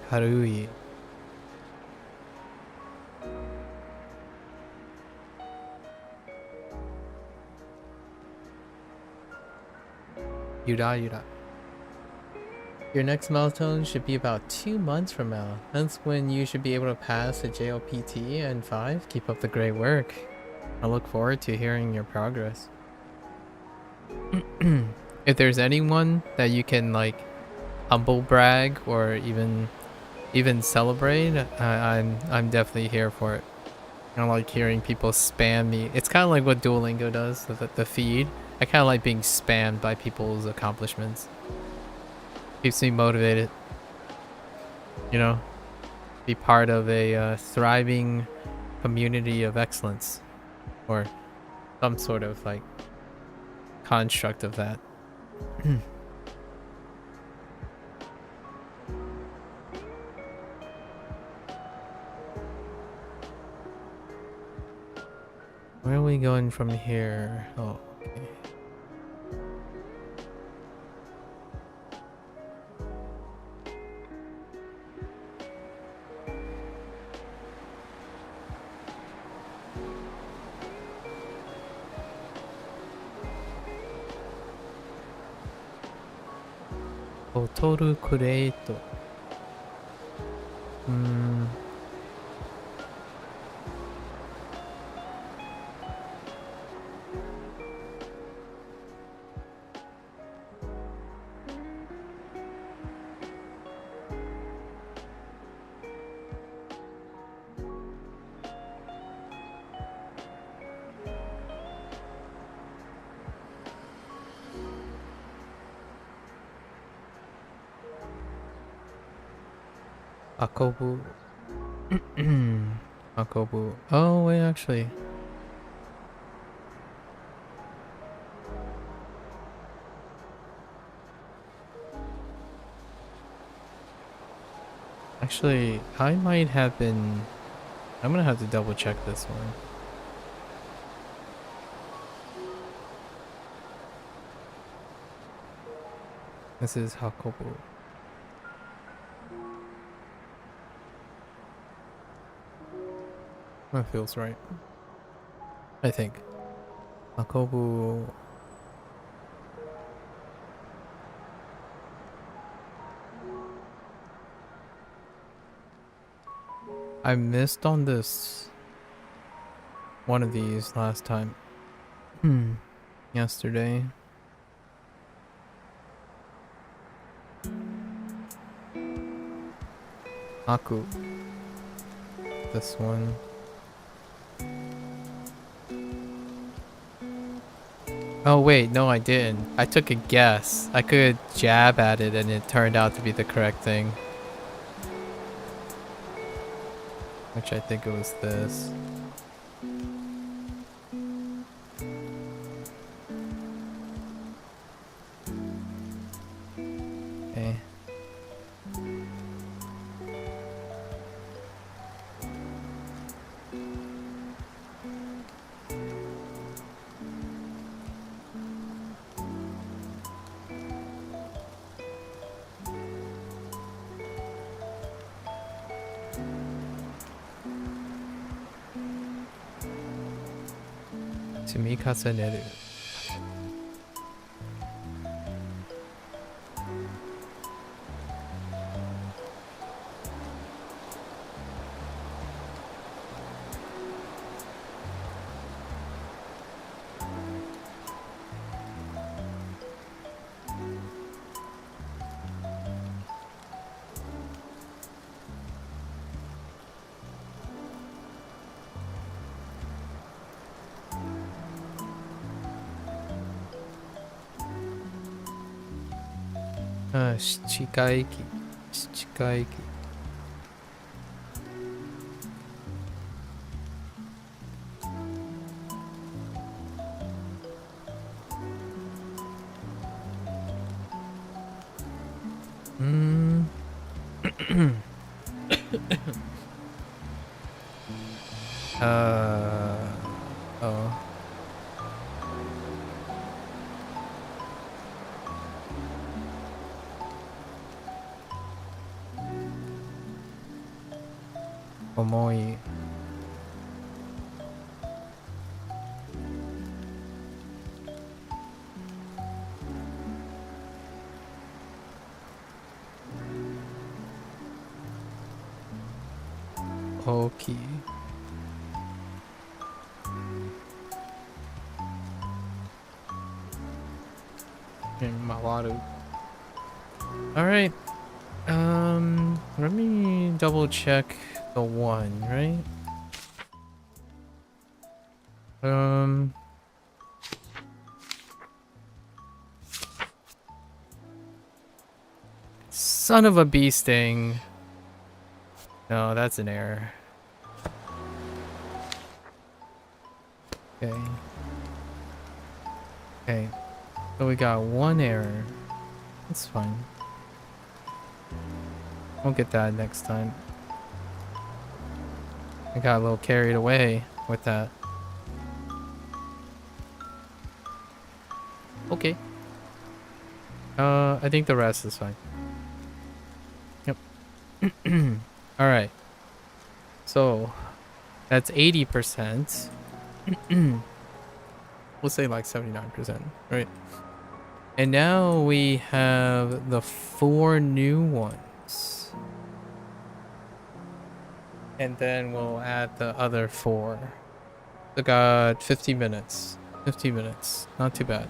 Karui. Yura. Your next milestone should be about 2 months from now. That's when you should be able to pass the JLPT and 5. Keep up the great work. I look forward to hearing your progress. If there's anyone that you can like humble brag or even celebrate, I'm definitely here for it. I don't like hearing people spam me. It's kind of like what Duolingo does, the feed. I kind of like being spammed by people's accomplishments. Keeps me motivated. You know, be part of a thriving community of excellence, or some sort of like construct of that. Where are we going from here? Oh, okay. Botoru Kureito. Akobu. Akobu. Oh, wait, actually. Actually, I might have been... I'm gonna have to double check this one. This is Hakobu. That feels right. I think. Hakobu... I missed on this one of these last time. Yesterday. Aku. This one. Oh wait, no I didn't. I took a guess. I could jab at it and it turned out to be the correct thing. Which I think it was this. Okay. 積み重ねる ああ、七回忌。七回忌。Oh. Omoi. Oki. Mawaru. Alright. Let me double check the one, right? Son of a bee sting. No, that's an error. Okay. Okay. So we got one error. That's fine. We'll get that next time. I got a little carried away with that. Okay. I think the rest is fine. Yep. Alright. So, that's 80%. We'll say like 79%, right? And now we have the 4 new ones. And then we'll add the other 4. We got 50 minutes. 50 minutes. Not too bad.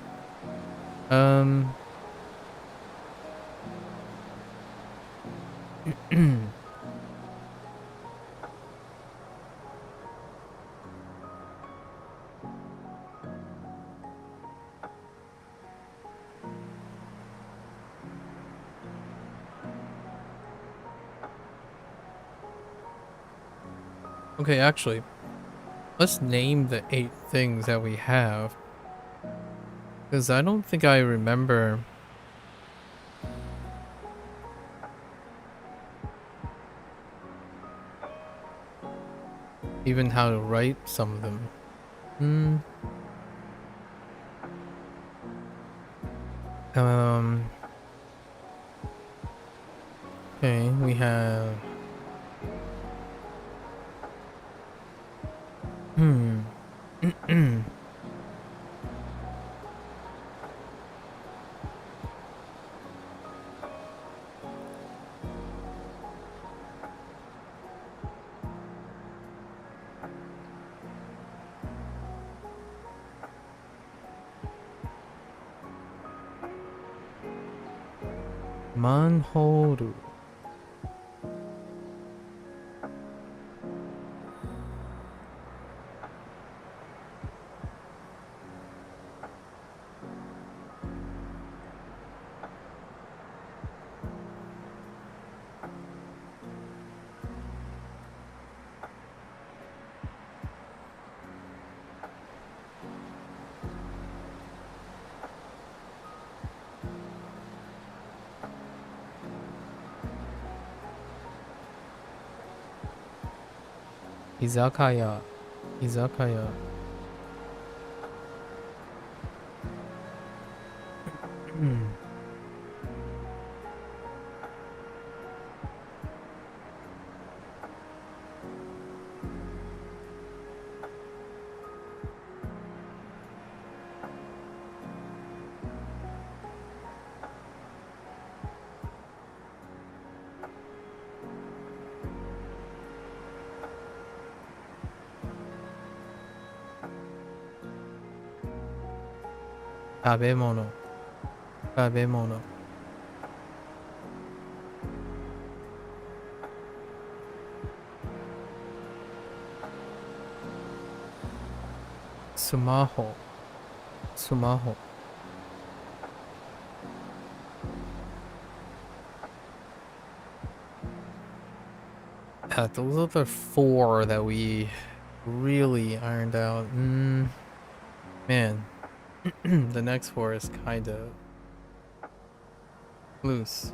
Okay, actually, let's name the 8 things that we have. Because I don't think I remember even how to write some of them. Okay, we have... Manhoru. Izakaya. Izakaya. Tabemono. Tabemono. Sumaho. Sumaho. Those are the 4 that we really ironed out. Man, the next 4 is kind of loose.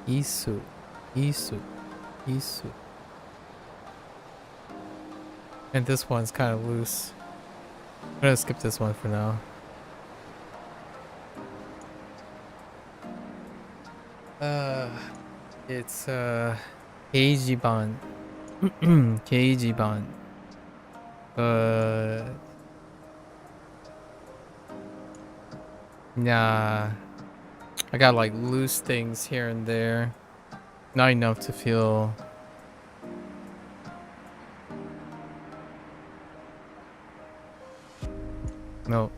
Isu. And this one's kind of loose. I'm gonna skip this one for now. It's Keijiban. Keijiban. Nah. I got like loose things here and there. Not enough to feel. No.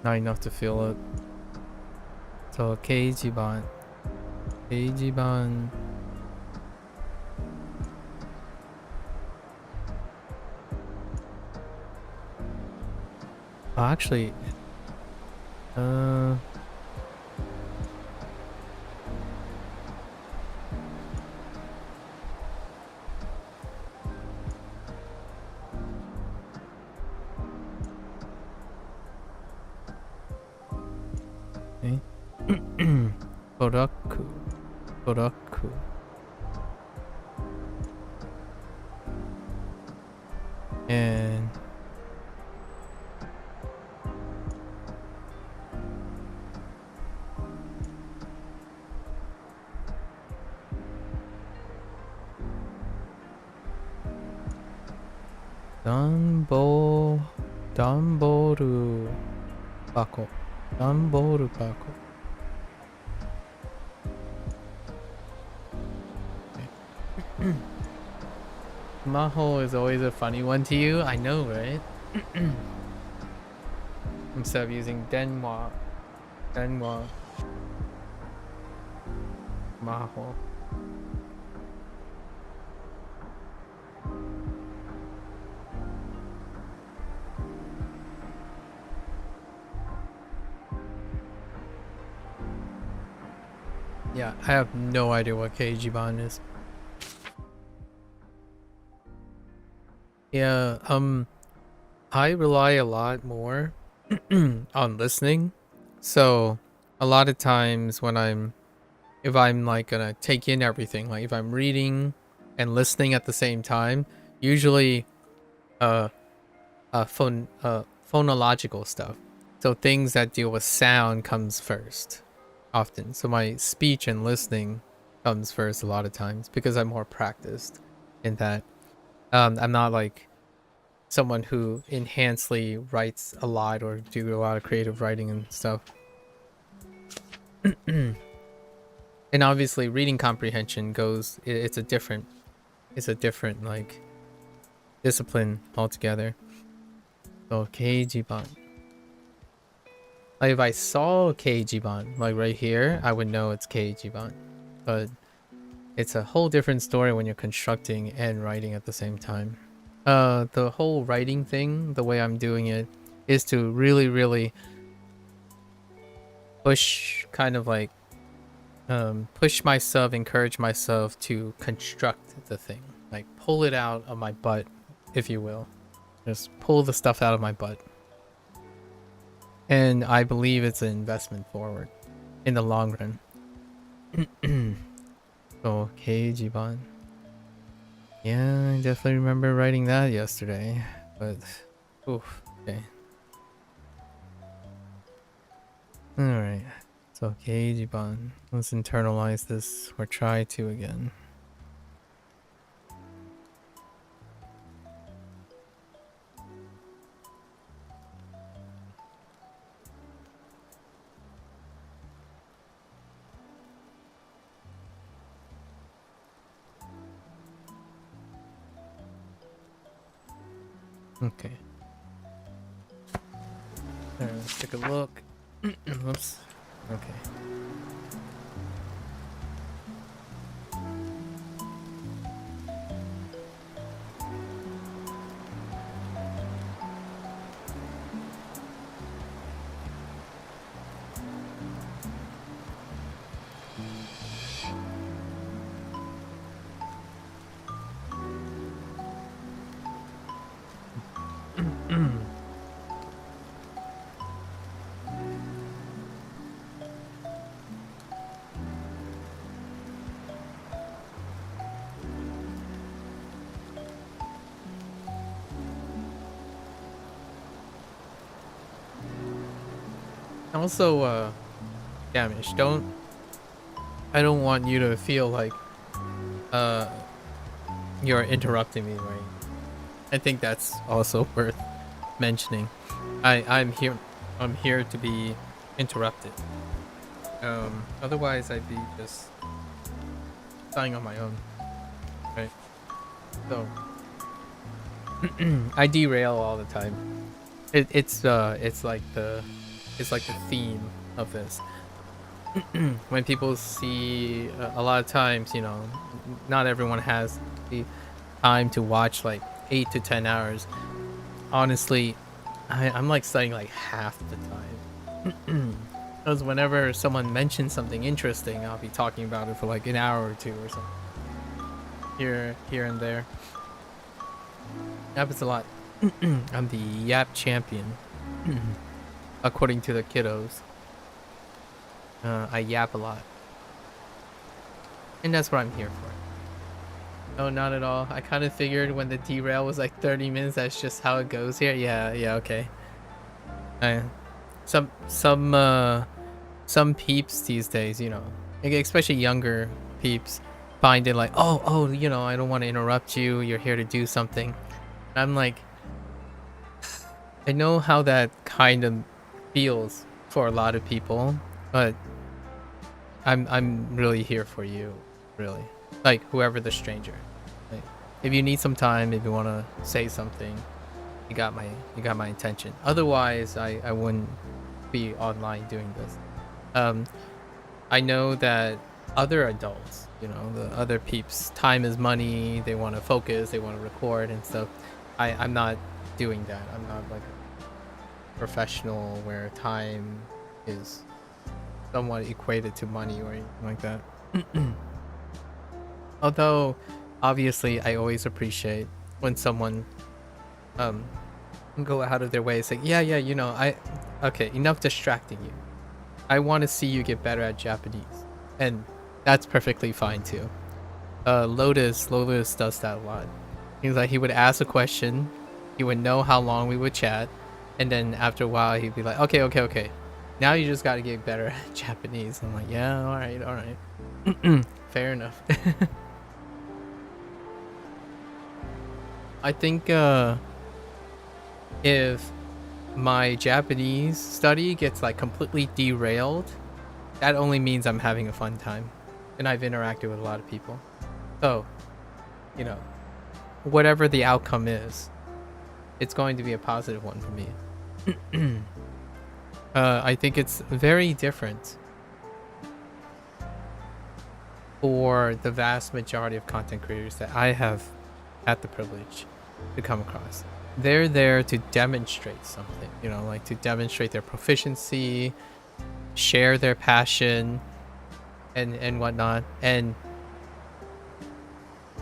Not enough to feel it. So Keijiban. Keijiban. Oh, actually, okay. Koraku. Koraku. And Danboru Bako. Danboru Bako. Okay. Maho is always a funny one to you. I know, right? Instead of using Denwa. Maho. Yeah, I have no idea what Keijiban is. Yeah, I rely a lot more on listening. So a lot of times when if I'm like gonna take in everything, like if I'm reading and listening at the same time, usually phonological stuff. So things that deal with sound comes first often. So my speech and listening comes first a lot of times because I'm more practiced in that. I'm not like someone who enhancedly writes a lot or do a lot of creative writing and stuff. And obviously reading comprehension goes, it's a different like discipline altogether. So Keijiban. Like if I saw Keijiban like right here, I would know it's Keijiban. But it's a whole different story when you're constructing and writing at the same time. The whole writing thing, the way I'm doing it, is to really push, kind of like push myself, encourage myself to construct the thing, like pull it out of my butt, if you will. Just pull the stuff out of my butt. And I believe it's an investment forward in the long run. So Keijiban. Yeah, I definitely remember writing that yesterday, but oof, okay. Alright, It's okay, Jiban. Let's internalize this or try to again. Okay. Alright, let's take a look. Whoops. Okay. Also, Gamish, I don't want you to feel like you're interrupting me, right? I think that's also worth mentioning. I'm here to be interrupted. Otherwise I'd be just dying on my own, right? So I derail all the time. It's like the theme of this. When people see a lot of times, you know, not everyone has the time to watch like 8 to 10 hours. Honestly, I'm like studying like half the time. Because whenever someone mentions something interesting, I'll be talking about it for like an hour or two or something. Here and there. Happens a lot. I'm the yap champion. According to the kiddos. I yap a lot. And that's what I'm here for. No, not at all. I kind of figured when the derail was like 30 minutes, that's just how it goes here. Yeah, okay. Some peeps these days, you know, especially younger peeps, find it like, oh, you know, I don't want to interrupt you. You're here to do something. And I'm like, I know how that kind of feels for a lot of people, but I'm really here for you, really. Like whoever the stranger. Like, if you need some time, if you want to say something, you got my attention. Otherwise, I wouldn't be online doing this. I know that other adults, you know, the other peeps, time is money. They want to focus, they want to record and stuff. I'm not doing that. I'm not like a professional where time is somewhat equated to money or anything like that. Although, obviously, I always appreciate when someone go out of their way and say, yeah, you know, okay, enough distracting you. I want to see you get better at Japanese. And that's perfectly fine too. Lotus does that a lot. He's like, he would ask a question, he would know how long we would chat, and then after a while he'd be like, okay. Now you just gotta get better at Japanese. I'm like, yeah, alright. Fair enough. I think if my Japanese study gets like completely derailed, that only means I'm having a fun time. And I've interacted with a lot of people. So, you know, whatever the outcome is, it's going to be a positive one for me. I think it's very different for the vast majority of content creators that I have had the privilege to come across. They're there to demonstrate something, you know, like to demonstrate their proficiency, share their passion, and whatnot. And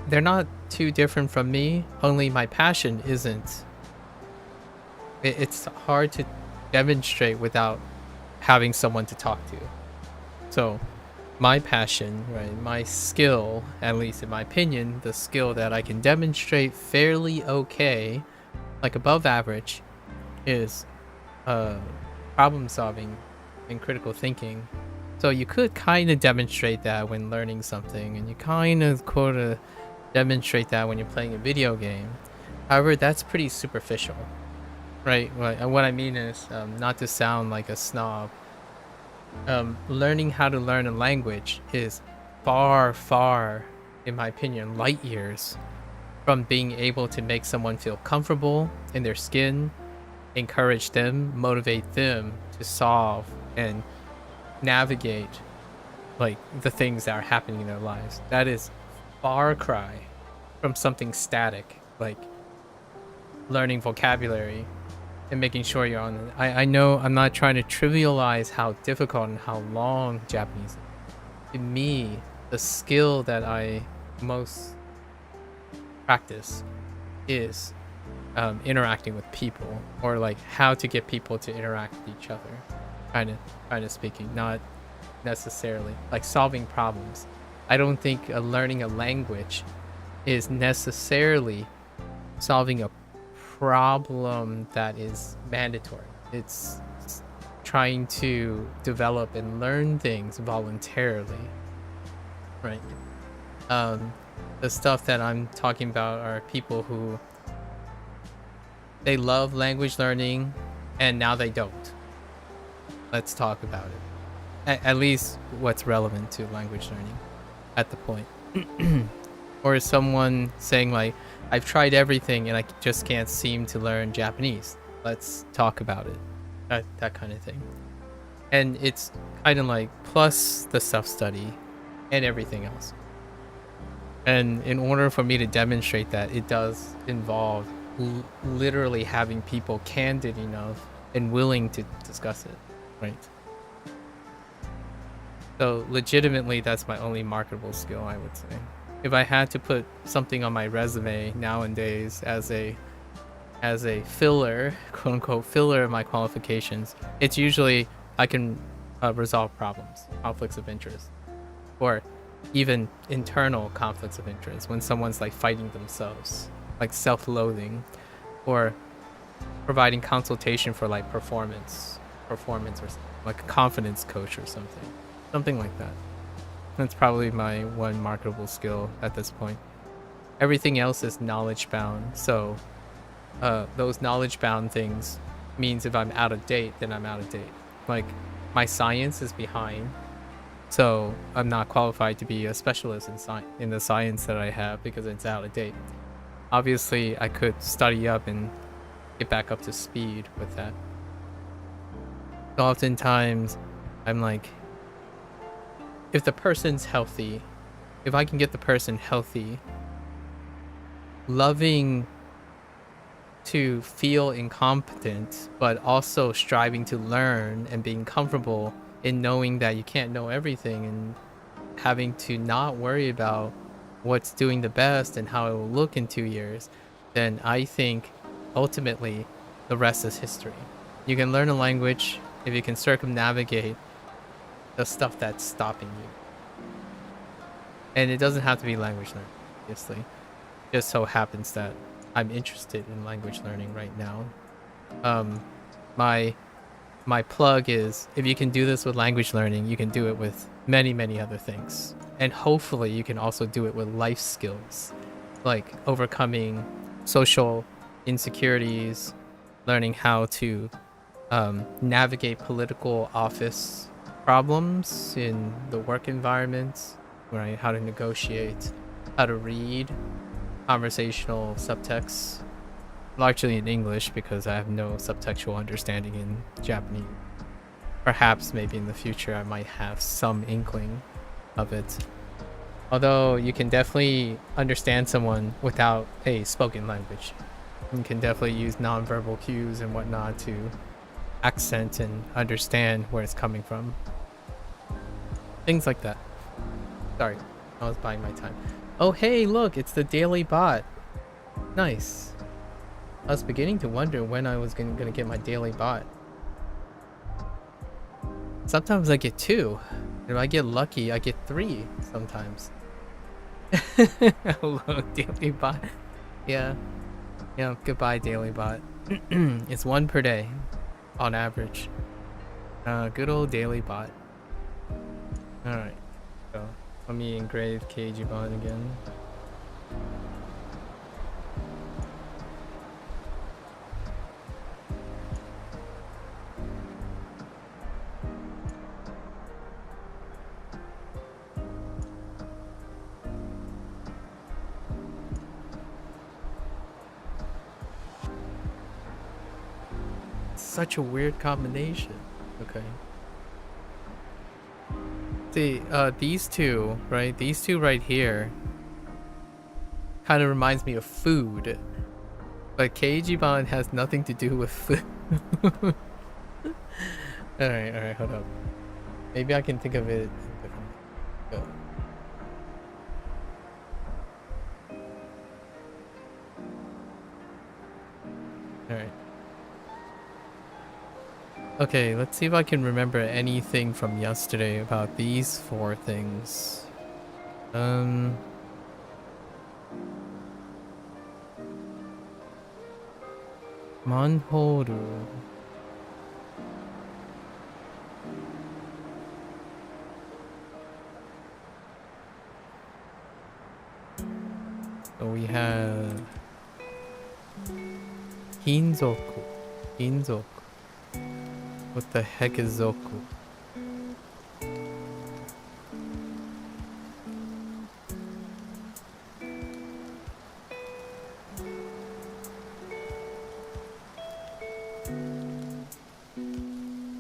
they're not too different from me, only my passion isn't. It's hard to demonstrate without having someone to talk to. So my passion, right, my skill, at least in my opinion, the skill that I can demonstrate fairly okay, like above average, is problem solving and critical thinking. So you could kind of demonstrate that when learning something, and you kind of demonstrate that when you're playing a video game. However, that's pretty superficial, right? What I mean is, not to sound like a snob, learning how to learn a language is far, in my opinion, light years from being able to make someone feel comfortable in their skin, encourage them, motivate them to solve and navigate like the things that are happening in their lives. That is far cry from something static like learning vocabulary and making sure you're on it. I know I'm not trying to trivialize how difficult and how long Japanese is. To me, the skill that I most practice is interacting with people, or like how to get people to interact with each other, kind of speaking, not necessarily like solving problems. I don't think learning a language is necessarily solving a problem that is mandatory. It's trying to develop and learn things voluntarily, right? The stuff that I'm talking about are people who they love language learning and now they don't. Let's talk about it. At least what's relevant to language learning at the point. Or is someone saying like, I've tried everything and I just can't seem to learn Japanese. Let's talk about it. That kind of thing. And it's kind of like plus the self-study and everything else. And in order for me to demonstrate that, it does involve literally having people candid enough and willing to discuss it, right? So legitimately, that's my only marketable skill, I would say. If I had to put something on my resume nowadays as a filler, quote unquote filler of my qualifications, it's usually I can resolve problems, conflicts of interest, or even internal conflicts of interest when someone's like fighting themselves, like self-loathing, or providing consultation for like performance or like a confidence coach or something like that. That's probably my one marketable skill at this point. Everything else is knowledge bound, so those knowledge bound things means if I'm out of date, then I'm out of date. Like my science is behind, so I'm not qualified to be a specialist in the science that I have because it's out of date. Obviously, I could study up and get back up to speed with that. Oftentimes, I'm like, if the person's healthy, if I can get the person healthy, loving to feel incompetent, but also striving to learn and being comfortable in knowing that you can't know everything and having to not worry about what's doing the best and how it will look in 2 years, then I think ultimately the rest is history. You can learn a language if you can circumnavigate the stuff that's stopping you. And it doesn't have to be language learning, obviously. It just so happens that I'm interested in language learning right now. My plug is, if you can do this with language learning, you can do it with many other things. And hopefully you can also do it with life skills, like overcoming social insecurities, learning how to navigate political office problems in the work environment, right? How to negotiate, how to read conversational subtext, largely in English because I have no subtextual understanding in Japanese. Perhaps maybe in the future I might have some inkling of it. Although you can definitely understand someone without a spoken language. You can definitely use nonverbal cues and whatnot to accent and understand where it's coming from. Things like that. Sorry, I was buying my time. Oh hey, look, it's the daily bot. Nice. I was beginning to wonder when I was gonna get my daily bot. Sometimes I get 2. If I get lucky, I get 3 sometimes. Hello, daily bot. Yeah, goodbye, daily bot. It's 1 per day on average. Good old daily bot. Alright, so let me engrave Keijiban again. Such a weird combination. Okay. See, these two, right? These two right here kind of reminds me of food. But Keijiban has nothing to do with food. Alright, hold up. Maybe I can think of it differently. Alright. Okay, let's see if I can remember anything from yesterday about these four things. Manhoru. So we have Hinzoku. Hinzoku. What the heck is Zoku?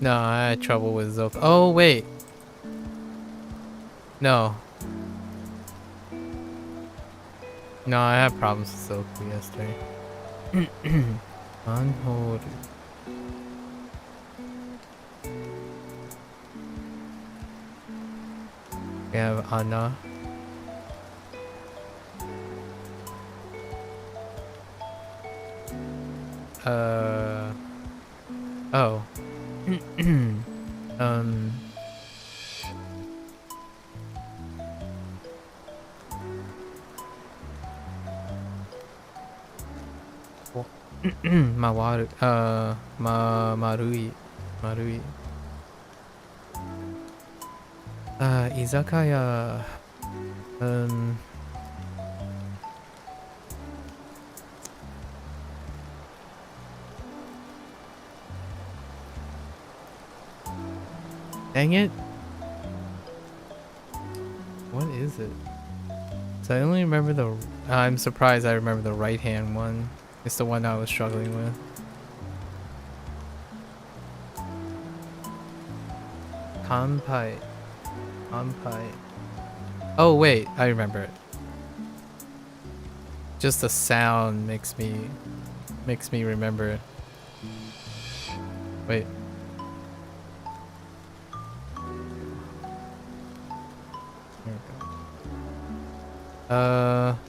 No, I had trouble with Zoku. Oh, wait. No. No, I had problems with Zoku yesterday. Manhoru. We have Anna. Oh. Mawaru. Marui. Marui. Izakaya. Dang it. What is it? So I only remember the... I'm surprised I remember the right hand one. It's the one I was struggling with. Kanpai. Kanpai. Oh wait, I remember it. Just the sound makes me remember it. Wait.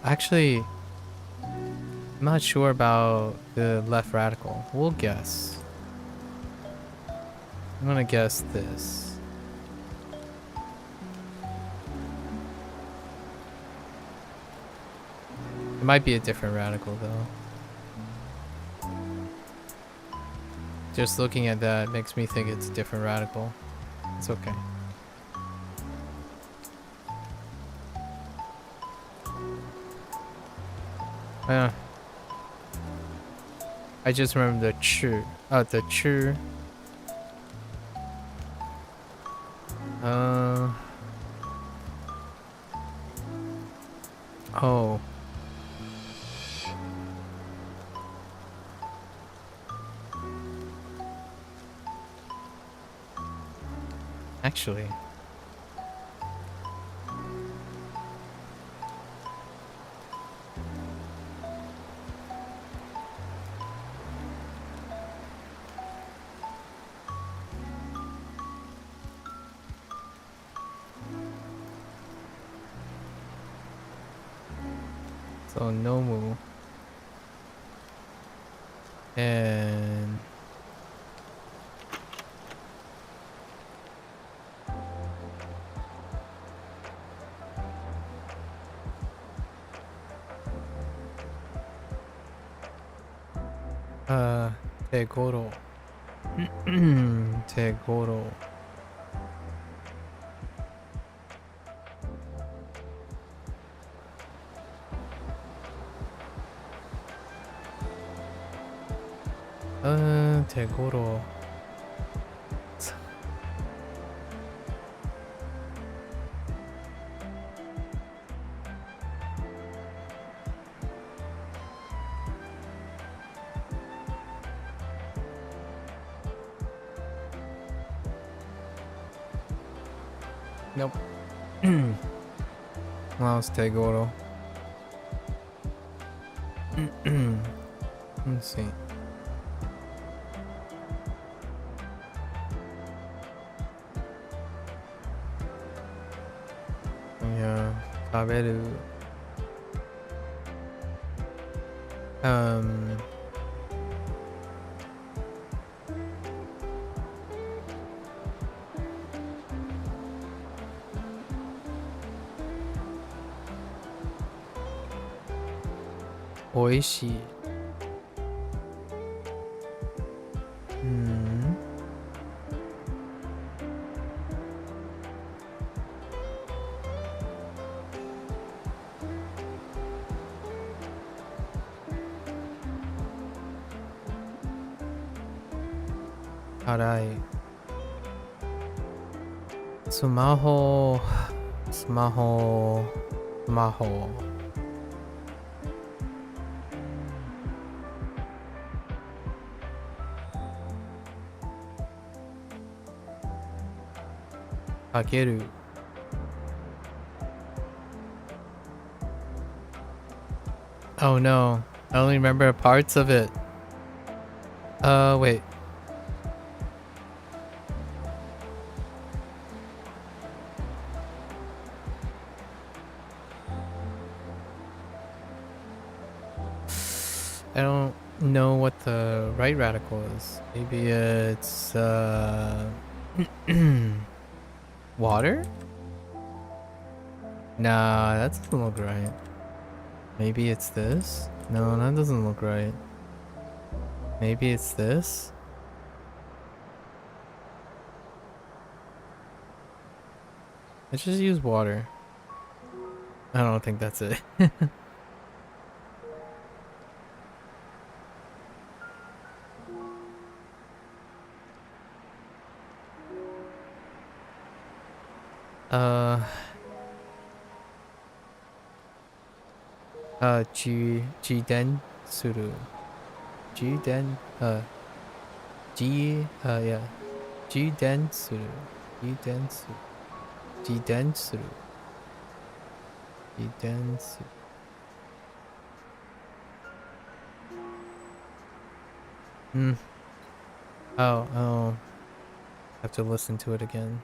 Actually, I'm not sure about the left radical. We'll guess. I'm gonna guess this. It might be a different radical though. Just looking at that makes me think it's a different radical. It's okay. I just remember the chu. Oh, the chu. Oh. Actually. So Nomu and Tegoro. Tegoro. 대고로. Nope. Lost Tegoro. Let's see. Yeah, Taberu. Oishi. Arai. Sumaho. Sumaho. Sumaho. Kakeru. Oh no. I only remember parts of it. Wait. I don't know what the right radical is. Maybe it's water? Nah, that doesn't look right. Maybe it's this? No, that doesn't look right. Maybe it's this? Let's just use water. I don't think that's it. Jiden suru. Jiden, yeah. Jiden suru. Jiden suru. Jiden suru. Jiden suru. Oh. Have to listen to it again.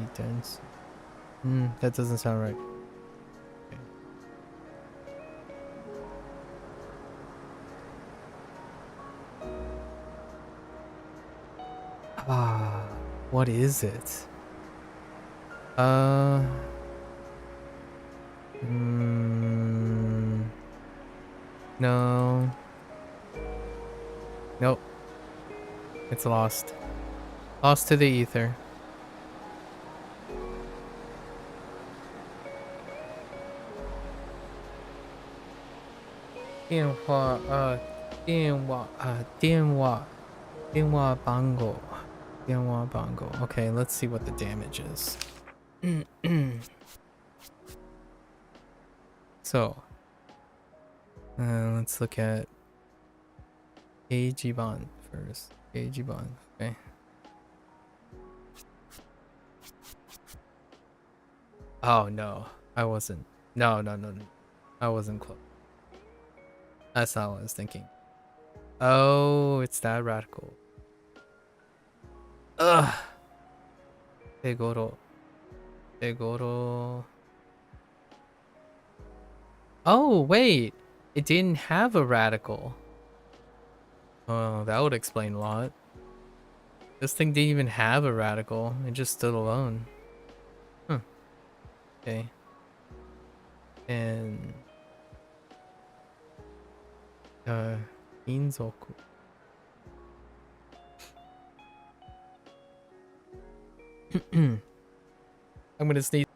Jiden suru. That doesn't sound right. Okay. What is it? No. Nope. It's lost. Lost to the ether. Dianhua bango. Dianhua bango. Okay, let's see what the damage is. So, let's look at Eijiban first. Eijiban, okay. Oh no, I wasn't. No. I wasn't close. That's not what I was thinking. Oh, it's that radical. Ugh. Tegoro. Oh, wait. It didn't have a radical. Oh, that would explain a lot. This thing didn't even have a radical. It just stood alone. Huh. Okay. And... Inzoku. I'm gonna sneeze.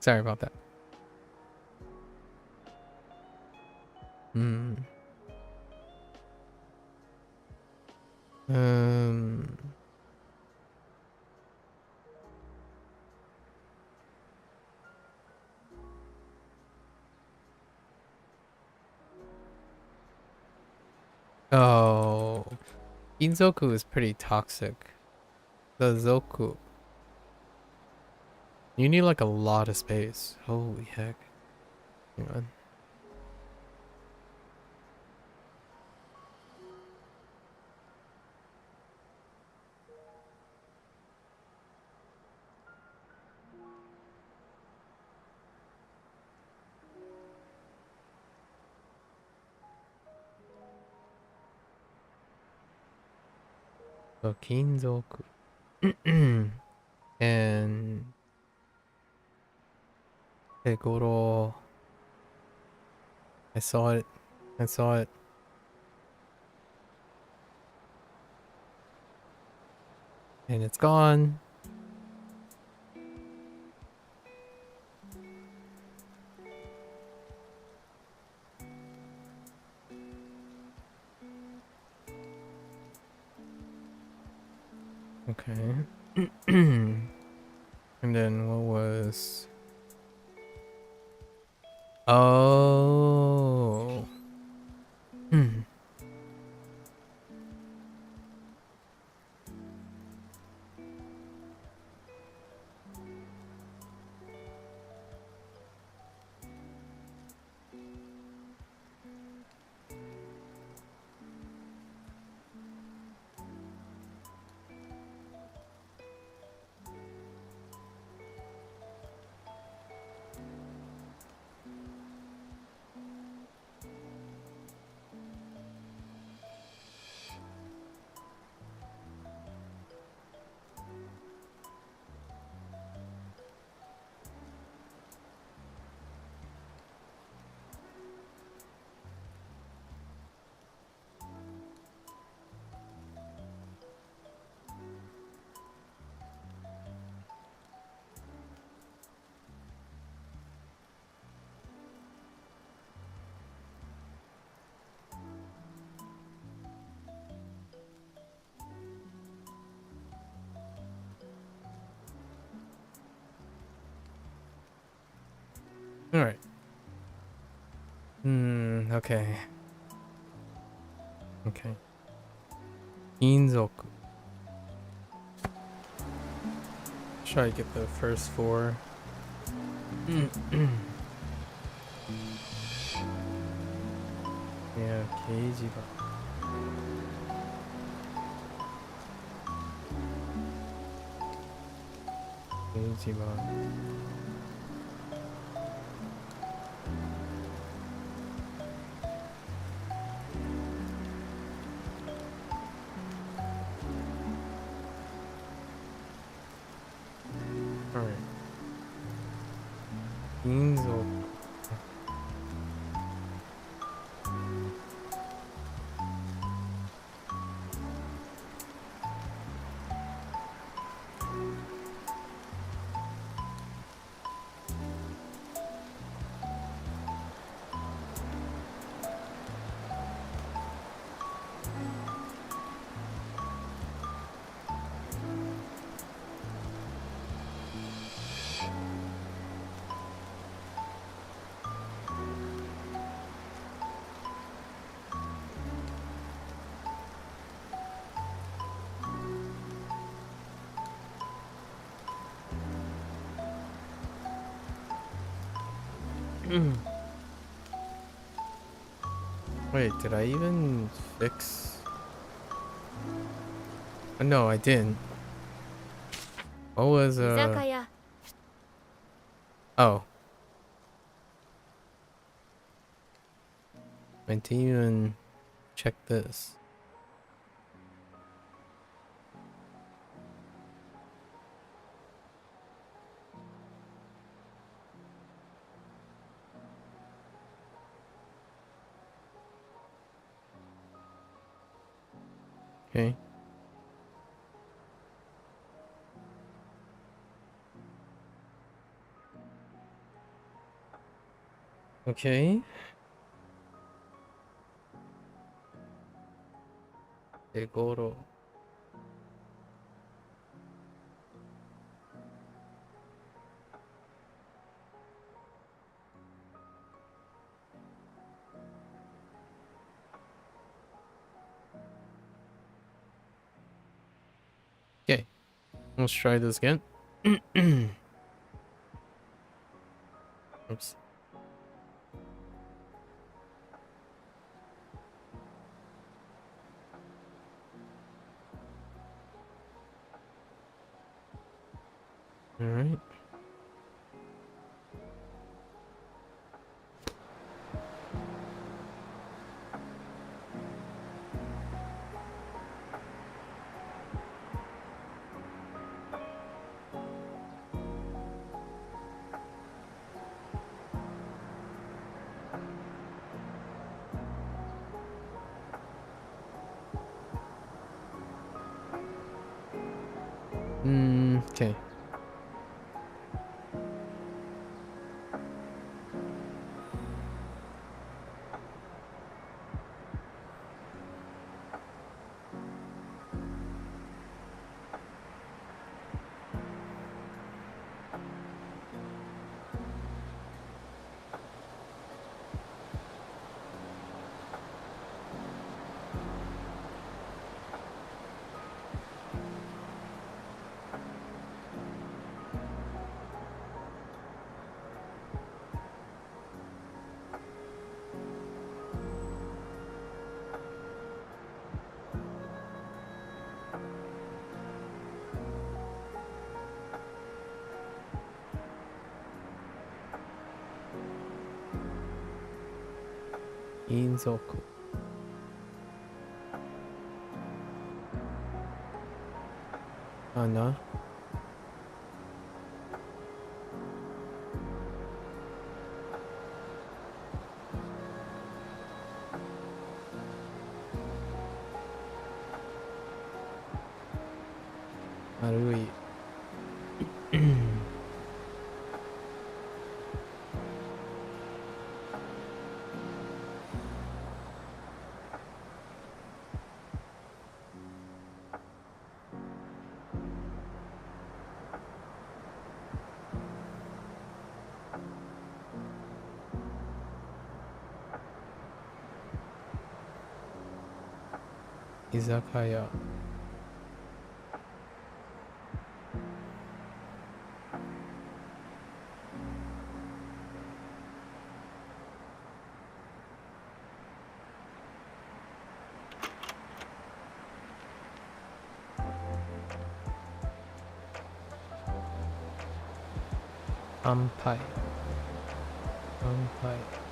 Sorry about that. Hmm. Um. Oh, Inzoku is pretty toxic. The Zoku. You need like a lot of space. Holy heck. Hang on. So Kinzoku. And Tegoro. I saw it. I saw it. And it's gone. Okay. And then what was... Oh. Alright. Okay. Okay. Inzoku. Try to get the first 4. Yeah, Keijiba. Keijiba. Alright. Inzoku. Wait, did I even fix? No, I didn't. What was Oh, I didn't even check this. Okay. Okay. Egoro. Okay. Let's try this again. Oops. All right. Okay. Inzoku. Ana. Marui. 居酒屋。乾杯。乾杯。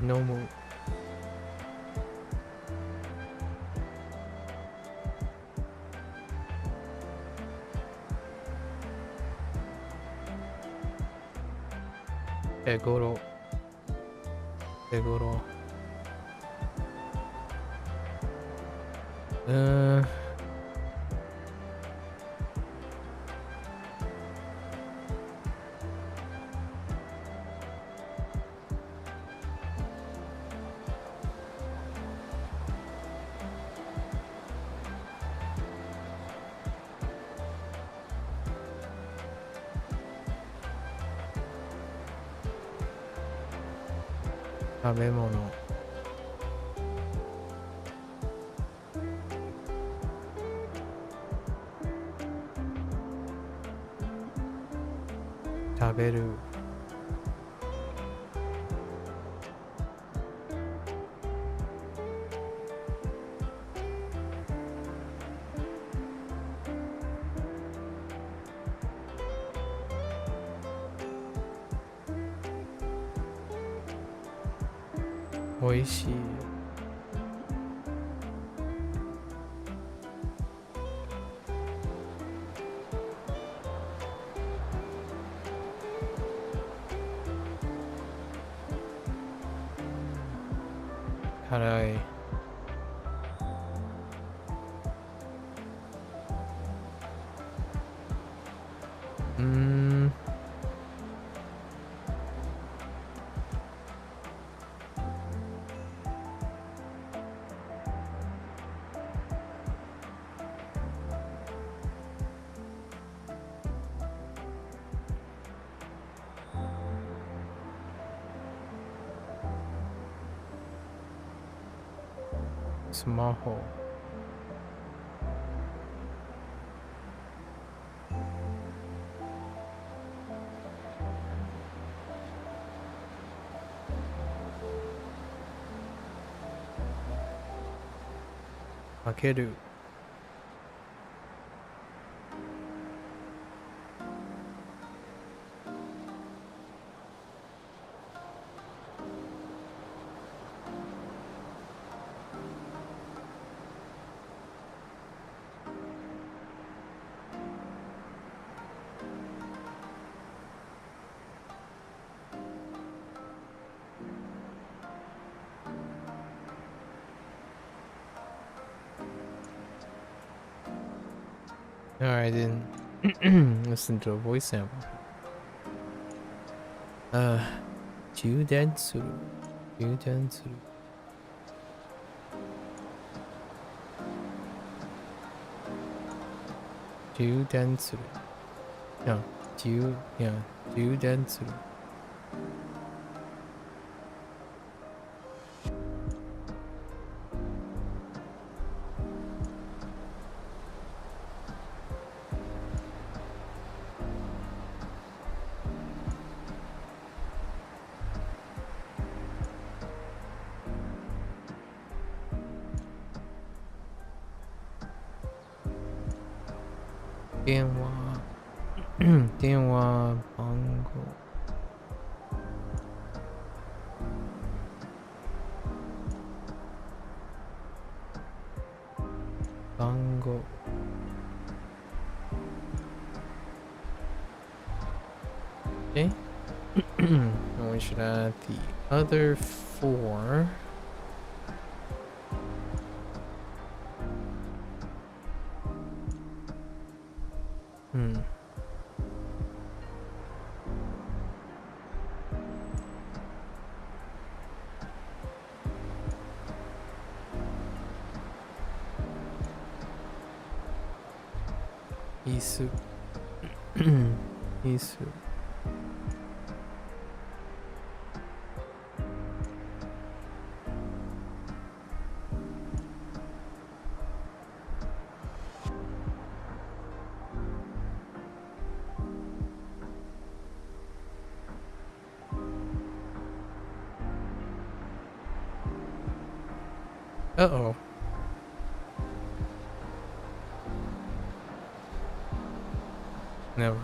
飲む。手頃。手頃。食べ物。食べる。おいしい。How do I... Smaho. Akeru. Alright, then. Listen to a voice sample. Juden suru. Juden suru. Juden suru. No, Juden suru. Denwa Bongo. Bongo. Okay. And we should add the other 4. Isu. Isu. Uh-oh. Never.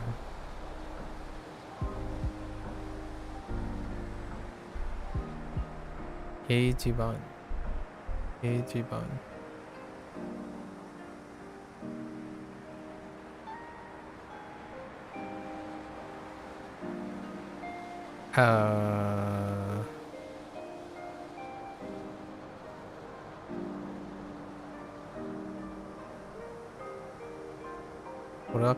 Keijiban. Keijiban. Rock.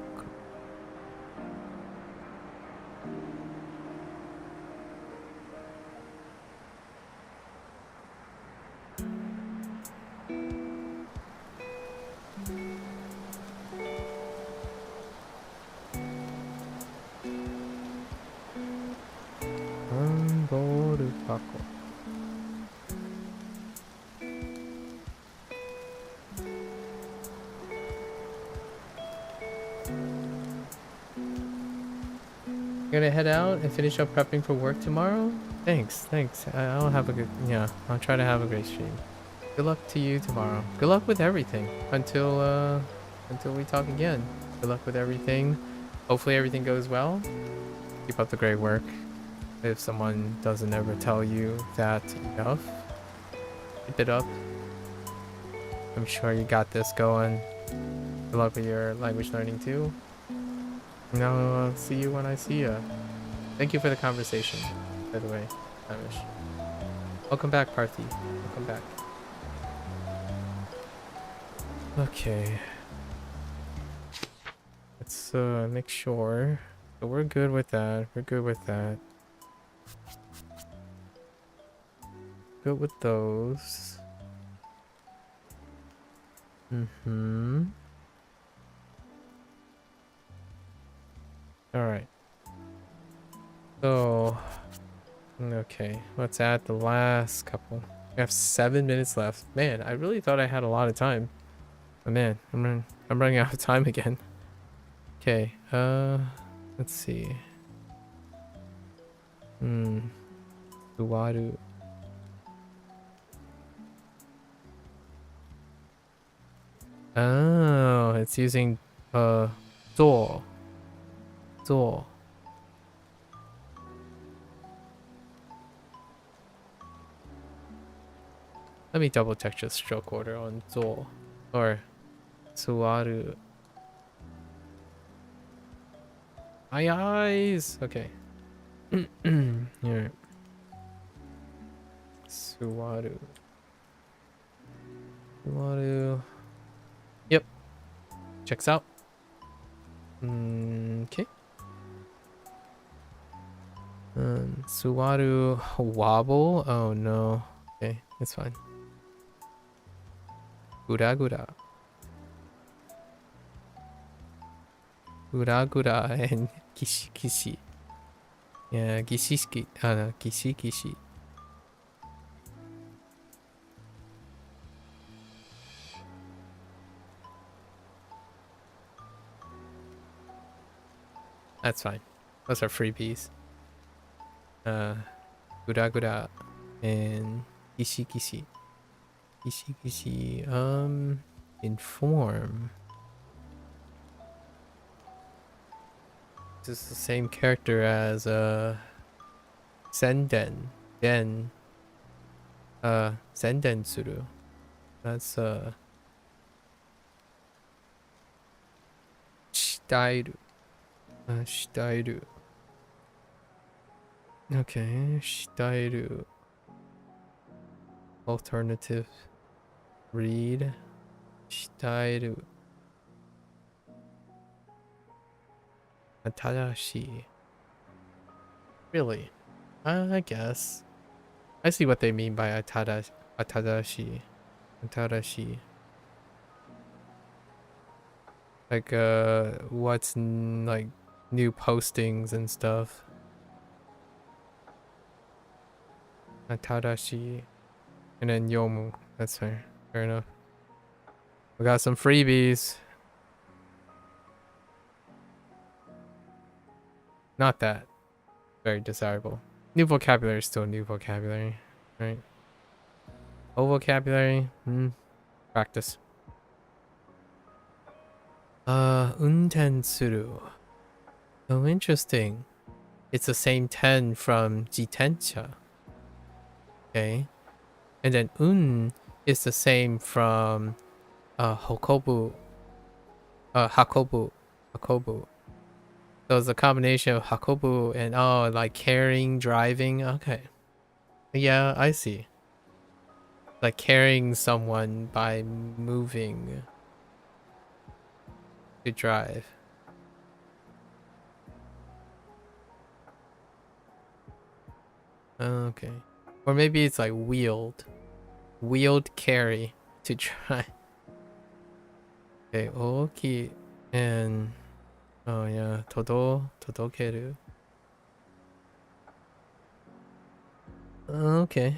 Gonna head out and finish up prepping for work tomorrow. Thanks. I'll have a good, I'll try to have a great stream. Good luck to you tomorrow. Good luck with everything until we talk again. Good luck with everything. Hopefully everything goes well. Keep up the great work. If someone doesn't ever tell you that enough, keep it up. I'm sure you got this going. Good luck with your language learning too. I'll see you when I see you. Thank you for the conversation, by the way, Amish. Welcome back, Parthi. Welcome back. Okay. Let's make sure. So we're good with that. We're good with that. Good with those. Mm-hmm. Alright. So okay, let's add the last couple. We have 7 minutes left. Man, I really thought I had a lot of time. But man, I'm running out of time again. Okay, let's see. Uwaru. Oh, it's using Duo. Duo. Let me double check the stroke order on Duo or Suwaru. My eyes. Okay. Here. Suwaru. Suwaru. Yep. Checks out. Okay. Suwaru wobble. Oh no. Okay, it's fine. Gura gura. Gura gura and kishi kishi. Yeah, gishi no, kishi kishi. That's fine. Those are freebies. Gura gura and kishi kishi. Kishi kishi. Inform. This is the same character as Senden. Den. Senden suru. That's Shitairu. Shitairu. Okay, shitairu. Alternative. Read. Shitairu. Atadashi. Really? I guess. I see what they mean by atadashi. Atadashi. Like what's like new postings and stuff. Atadashi. And then yomu. That's fair. Fair enough. We got some freebies. Not that. Very desirable. New vocabulary is still new vocabulary, right? Old vocabulary, practice. Unten suru. Oh, interesting. It's the same ten from jitencha. Okay. And then is the same from hokobu. Hakobu. Hakobu. So it's a combination of hakobu and like carrying, driving. Okay. Yeah, I see. Like carrying someone by moving to drive. Okay. Or maybe it's like wheeled. Wheeled carry to drive. Okay, oki and oh yeah, todokeru. Okay.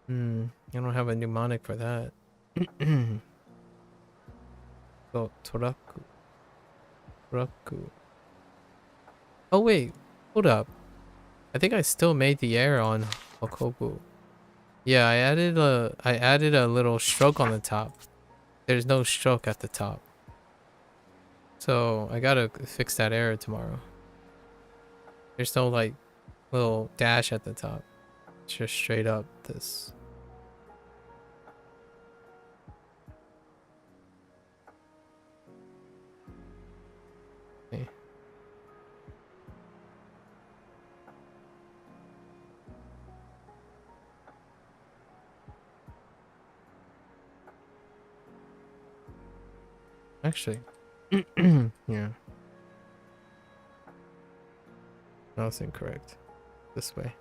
I don't have a mnemonic for that. So toraku. Toraku. Oh wait, hold up. I think I still made the error on Hokobu. Yeah, I added a little stroke on the top. There's no stroke at the top. So I gotta fix that error tomorrow. There's no like little dash at the top. It's just straight up this. Okay. Actually, yeah, that was incorrect. This way.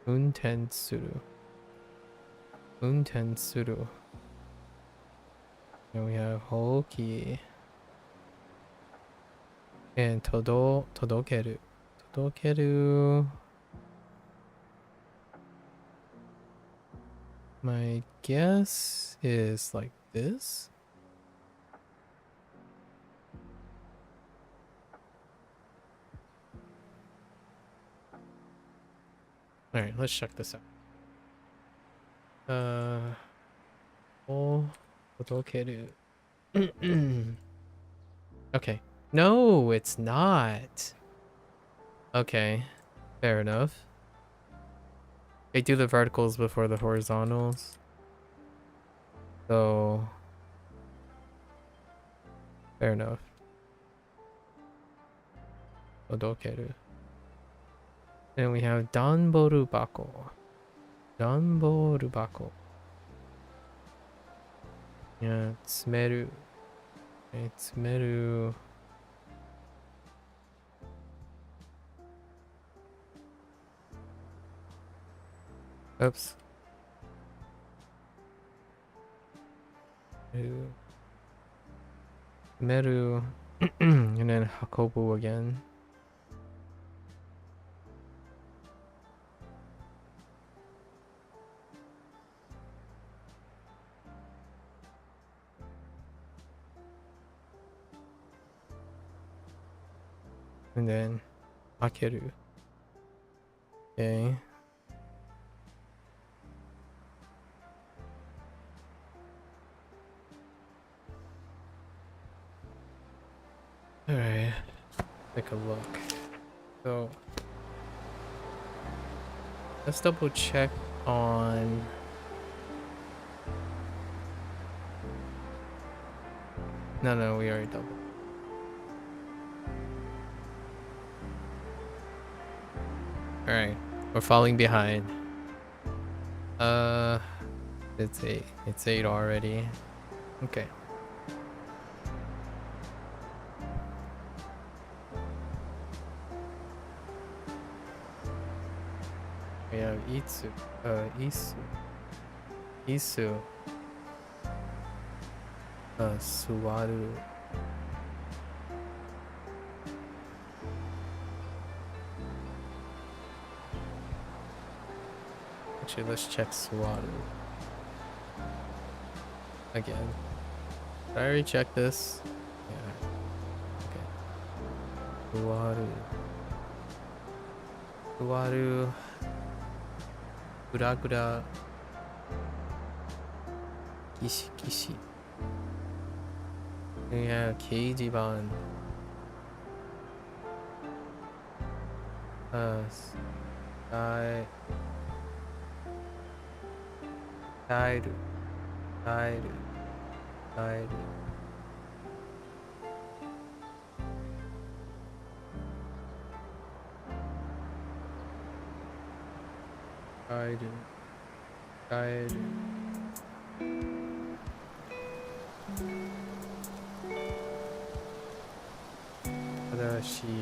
Untensuru. Untensuru. And we have Hoki. And Todokeru. Todokeru. My guess is like this. Alright, let's check this out. Oh, Todokeru. Okay. No, it's not. Okay, fair enough. They do the verticals before the horizontals. So, fair enough. Odokeru. Then we have Danboru Bako. Danboru Bako. Yeah, Tsumeru. Okay, Tsumeru. Oops. Meru. And then Hakobu again. And then Akeru. Okay. Alright. Take a look. So let's double check on No, we already doubled. Alright, we're falling behind. It's 8. It's 8 already. Okay. We have Isu, Suwaru. Actually, let's check Suwaru again. Did I already check this? Yeah. Okay. Suwaru. Gura. Kishi. We have Keijiban. Tairu. Adashi.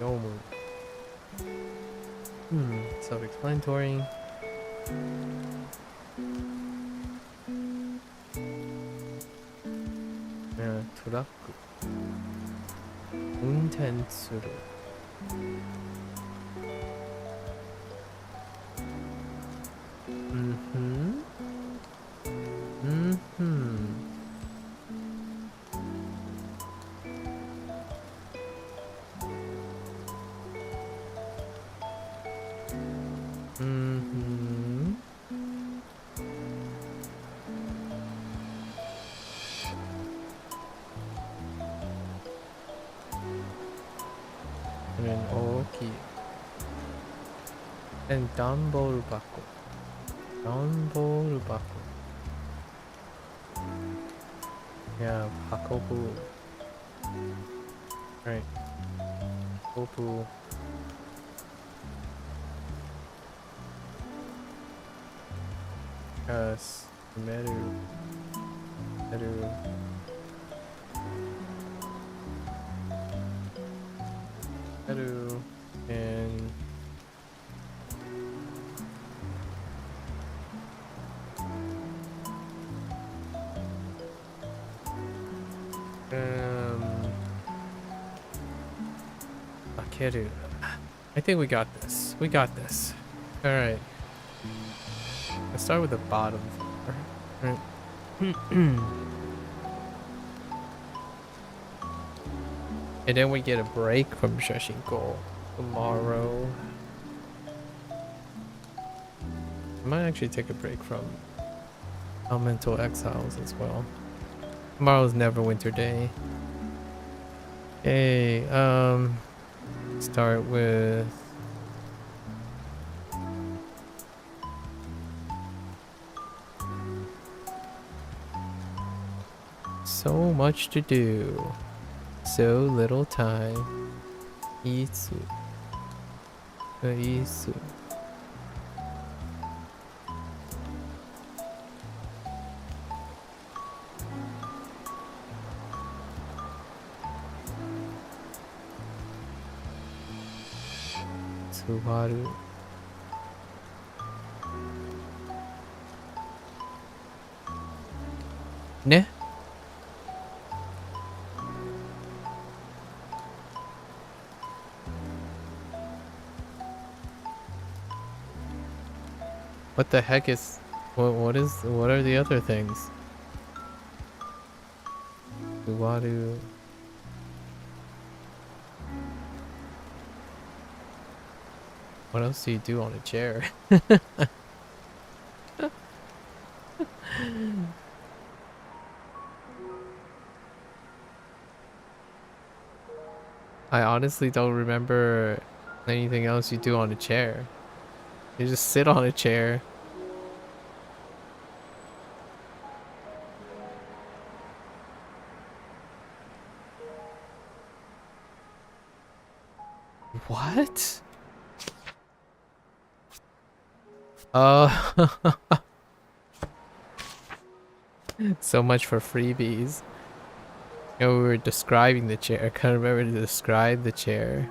Yomu. Self-explanatory. Turaku. Untensuru. And then Oki. And Danboru Bako. Yeah, Hakobu. Right. Popu. Meru. Meru. Meru. And Akeru. I think we got this. We got this. All right. Let's start with the bottom floor. Right. And then we get a break from Shashingo tomorrow. I might actually take a break from Elemental Exiles as well. Tomorrow's Neverwinter Day. Okay, start with so much to do, so little time. Itsu. Itsu. Tsuwaru. Ne? What the heck is what are the other things? Tsuwaru. What else do you do on a chair? I honestly don't remember anything else you do on a chair. You just sit on a chair. What? So much for freebies. You know, we were describing the chair. I can't remember to describe the chair.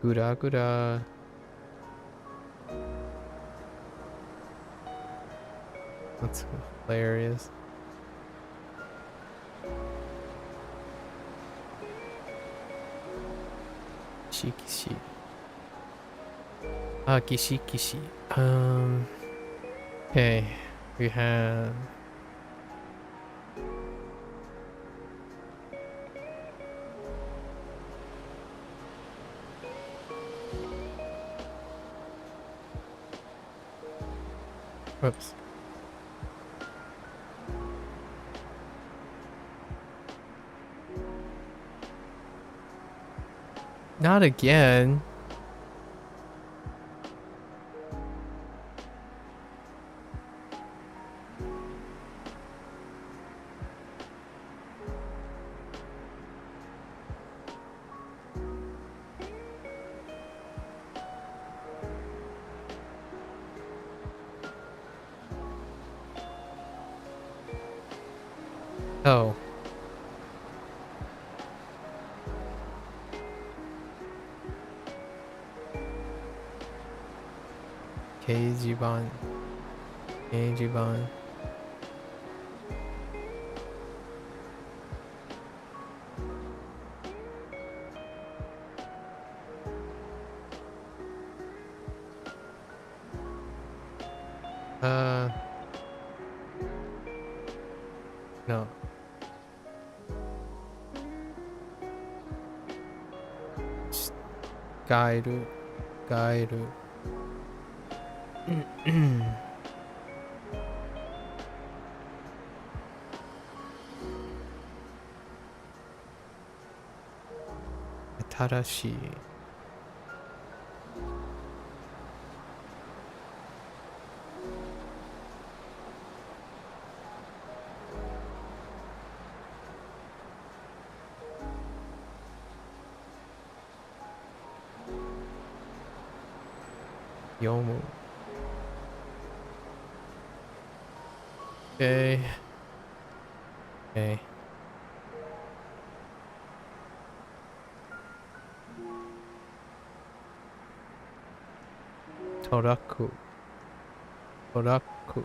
Gura gura. That's hilarious. Kishi. Ah, kishi kishi. Okay, we have. Whoops. Not again. Oh. Keijiban. Keijiban. No. Gairu. Gairu. Tarashi. Yomu. Okay. Okay. Toraku. Toraku.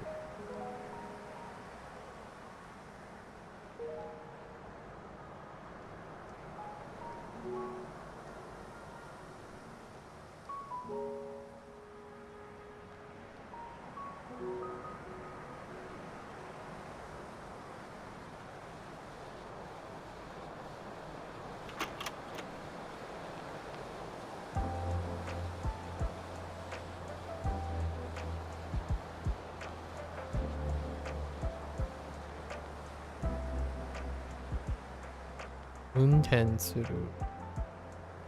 Untensuru.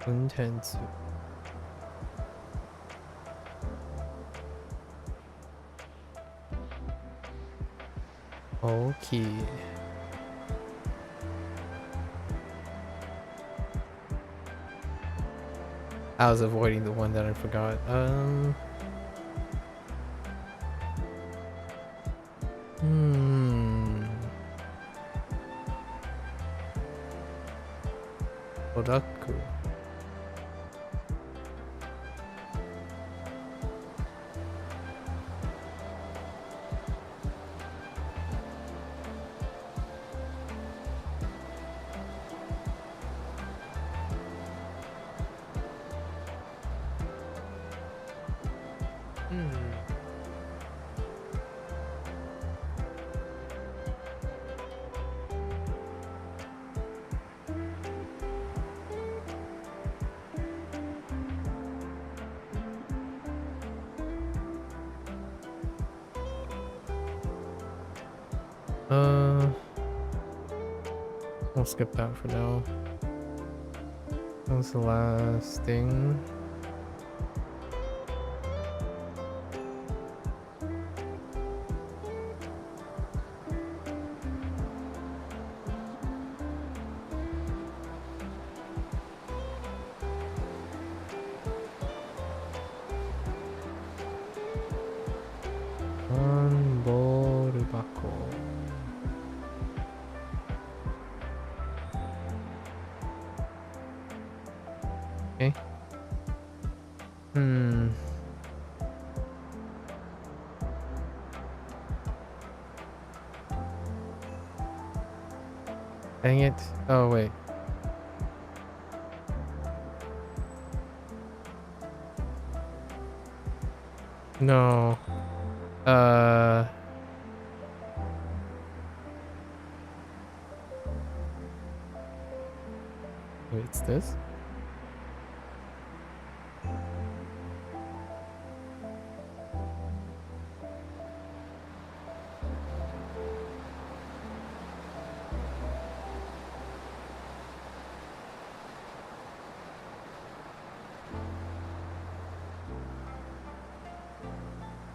Untensu. Okay. I was avoiding the one that I forgot. Odaku. I'll skip that for now. That was the last thing. Bako. Okay. Dang it. Oh, wait. No. Wait, it's this?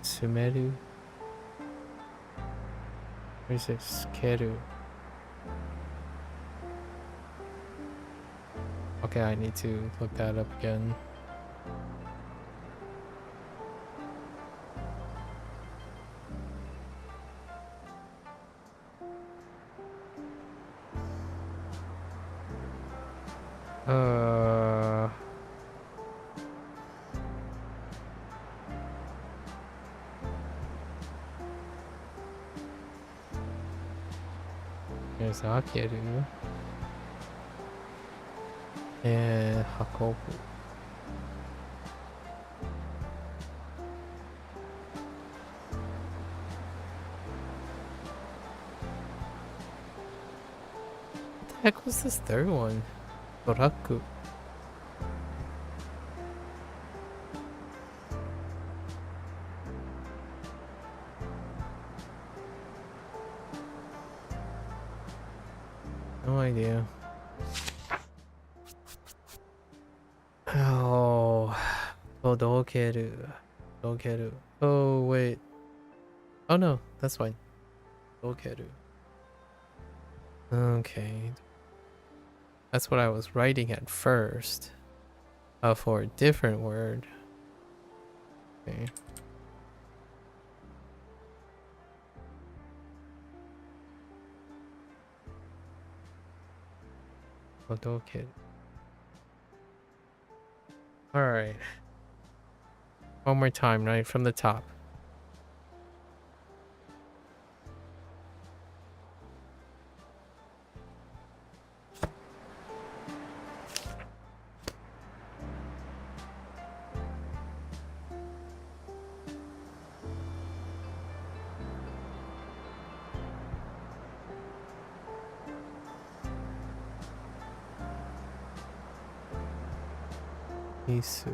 Sumeru? Or is it Skeru? Okay, I need to look that up again. There's Akeru and Hakobu. What the heck was this third one? Toraku. No idea. Oh, Todokeru. Todokeru. Oh, wait. Oh, no, that's fine. Todokeru. Okay. That's what I was writing at first. For a different word. Okay. Todokeru. Alright. One more time, right from the top. Isu.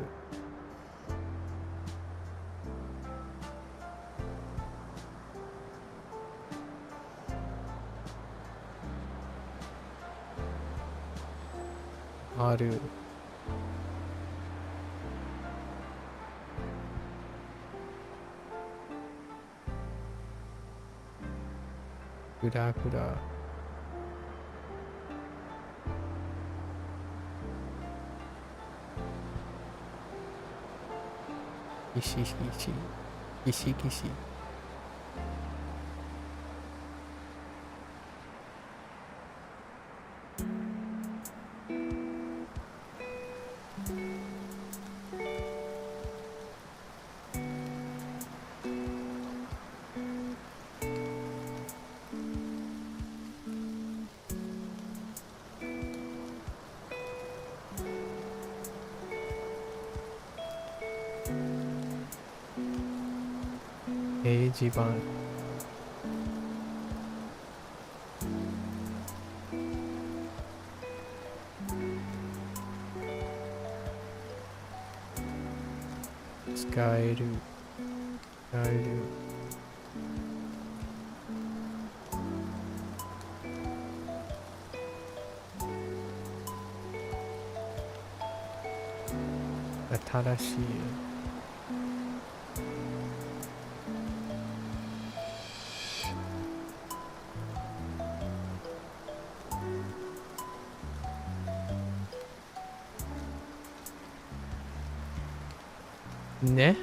Aru. Kuda kuda. Kishi kishi. Kishi kishi. Eijiban. Skairu. Skairu. Atarashi. Ne?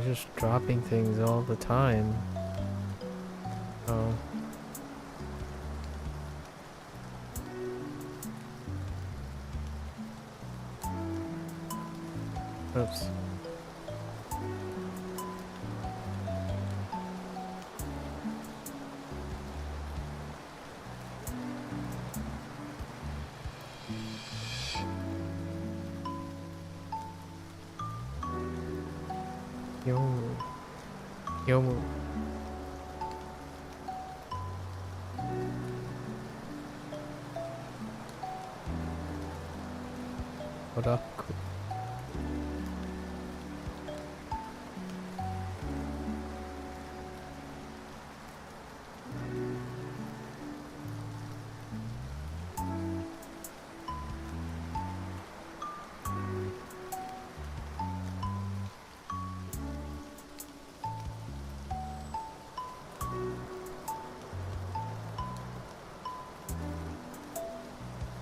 Just dropping things all the time. Oh. Oops. Yomu. Yomu. Oraku.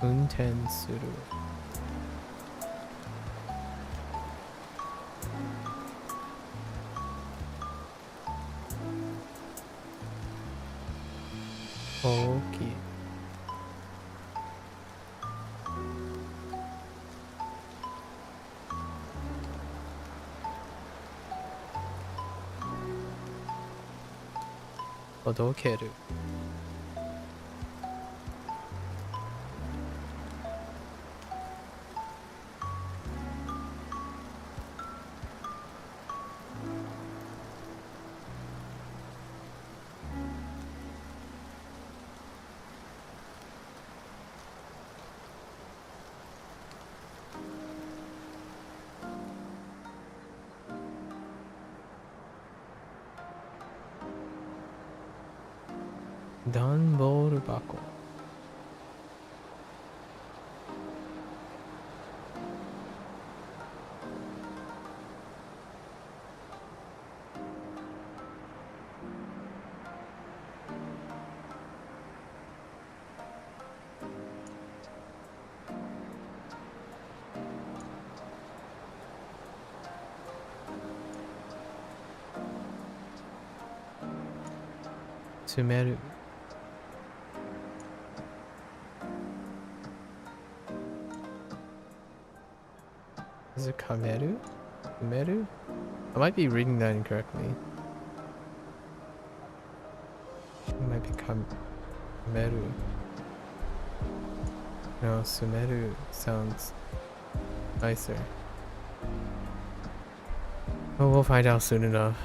Unten suru. Okay. Todokeru. 段ボール箱。詰める。Is it kameru? Kameru? I might be reading that incorrectly. It might be kameru. No, sumeru sounds nicer. Oh, we'll find out soon enough.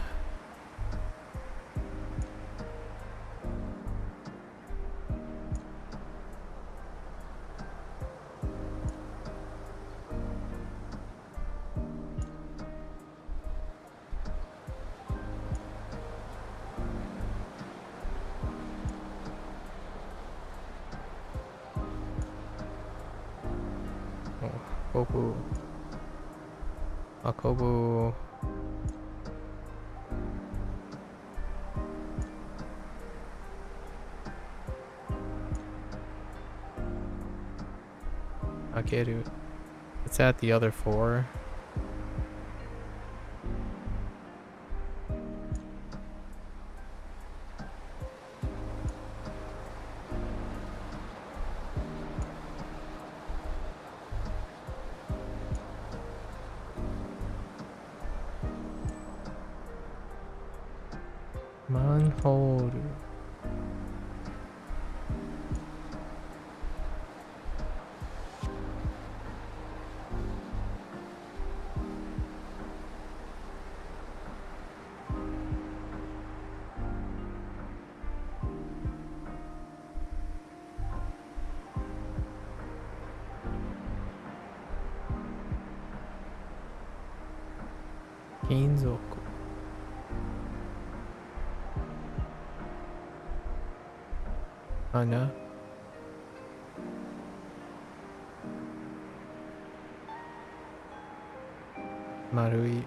Kobu. Akobu. Akeru. It's at the other 4. Manhole. Kinzoku. Ana. Marui.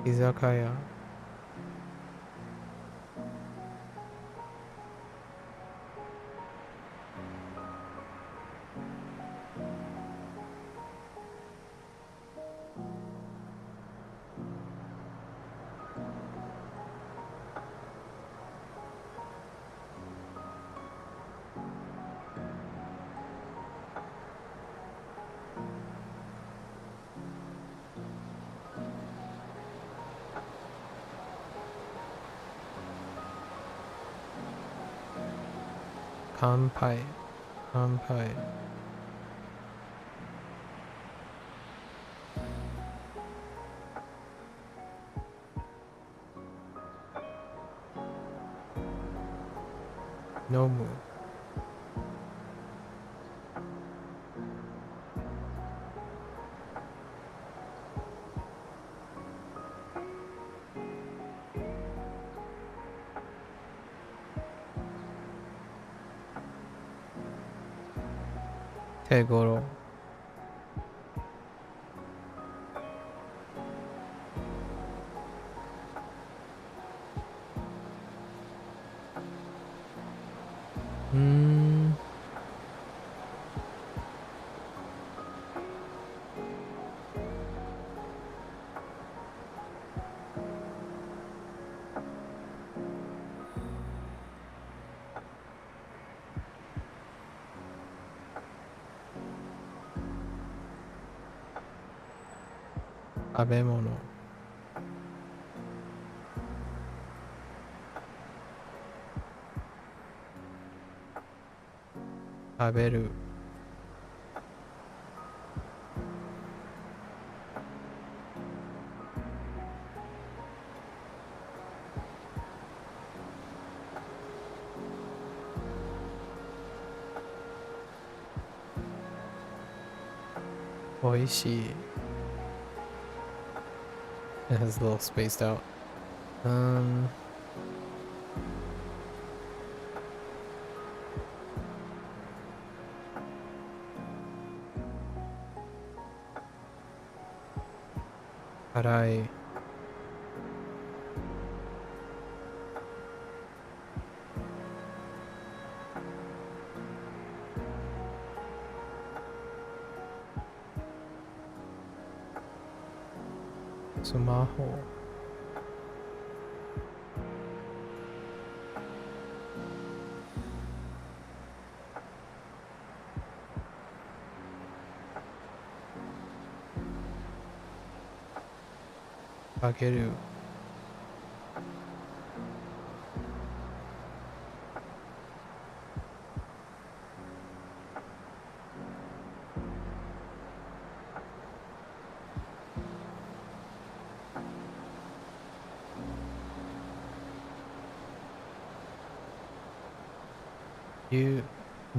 Izakaya. Kanpai. Kanpai. Nomu. Tegoro. Hmm. Abemono. Taberu. Oishi. It has a little spaced out. Arai. Sumaho. Kageru.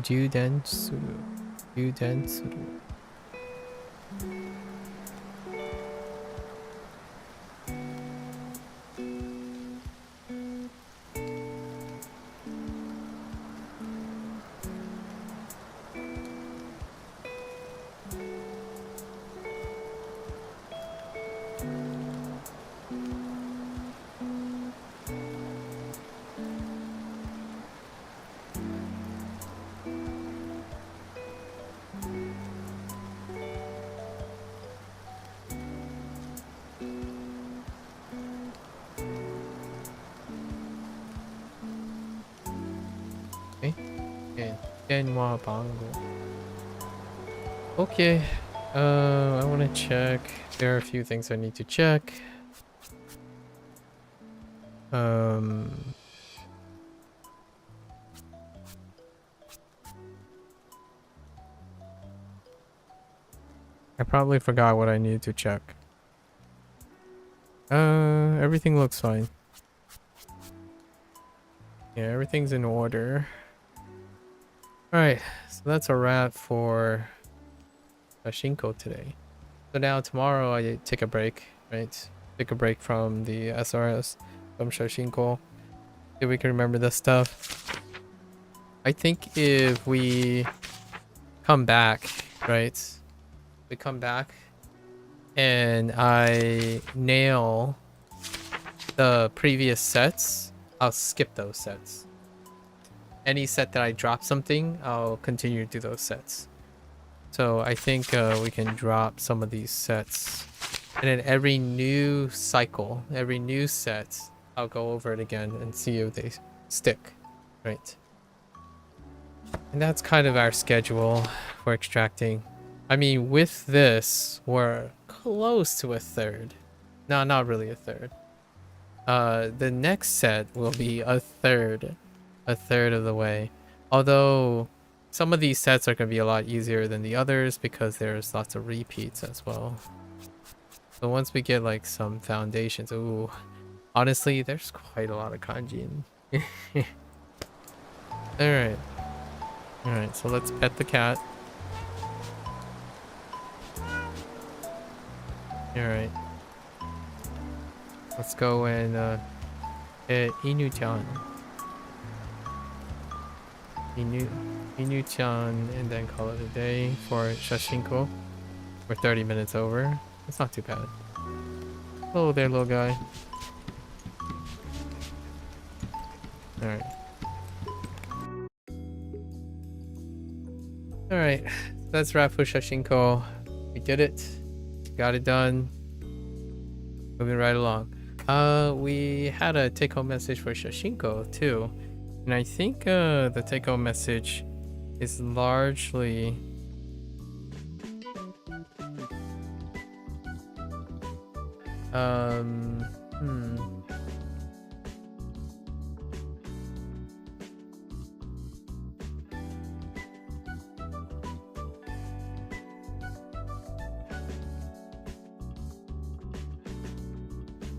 Judensuru. Judensuru. Genwa Bango. Okay. I want to check. There are a few things I need to check. I probably forgot what I need to check. Everything looks fine. Yeah, everything's in order. Alright, so that's a wrap for Shashingo today. So now tomorrow I take a break, right? Take a break from the SRS, from Shashingo. If we can remember this stuff. I think if we come back, right? We come back and I nail the previous sets, I'll skip those sets. Any set that I drop something, I'll continue to do those sets. So I think we can drop some of these sets. And then every new cycle, every new set, I'll go over it again and see if they stick, right? And that's kind of our schedule for extracting. I mean, with this, we're close to a third. No, not really a third. The next set will be a third of the way. Although some of these sets are going to be a lot easier than the others because there's lots of repeats as well. So once we get like some foundations, ooh, honestly, there's quite a lot of kanji in. Alright, so let's pet the cat. Alright. Let's go and Inu-chan. Inu-chan, and then call it a day for Shashingo. We're 30 minutes over. It's not too bad. Hello there, little guy. Alright. Alright, that's wrap for Shashingo. We did it. Got it done. Moving right along. We had a take-home message for Shashingo too. And I think the take-home message is largely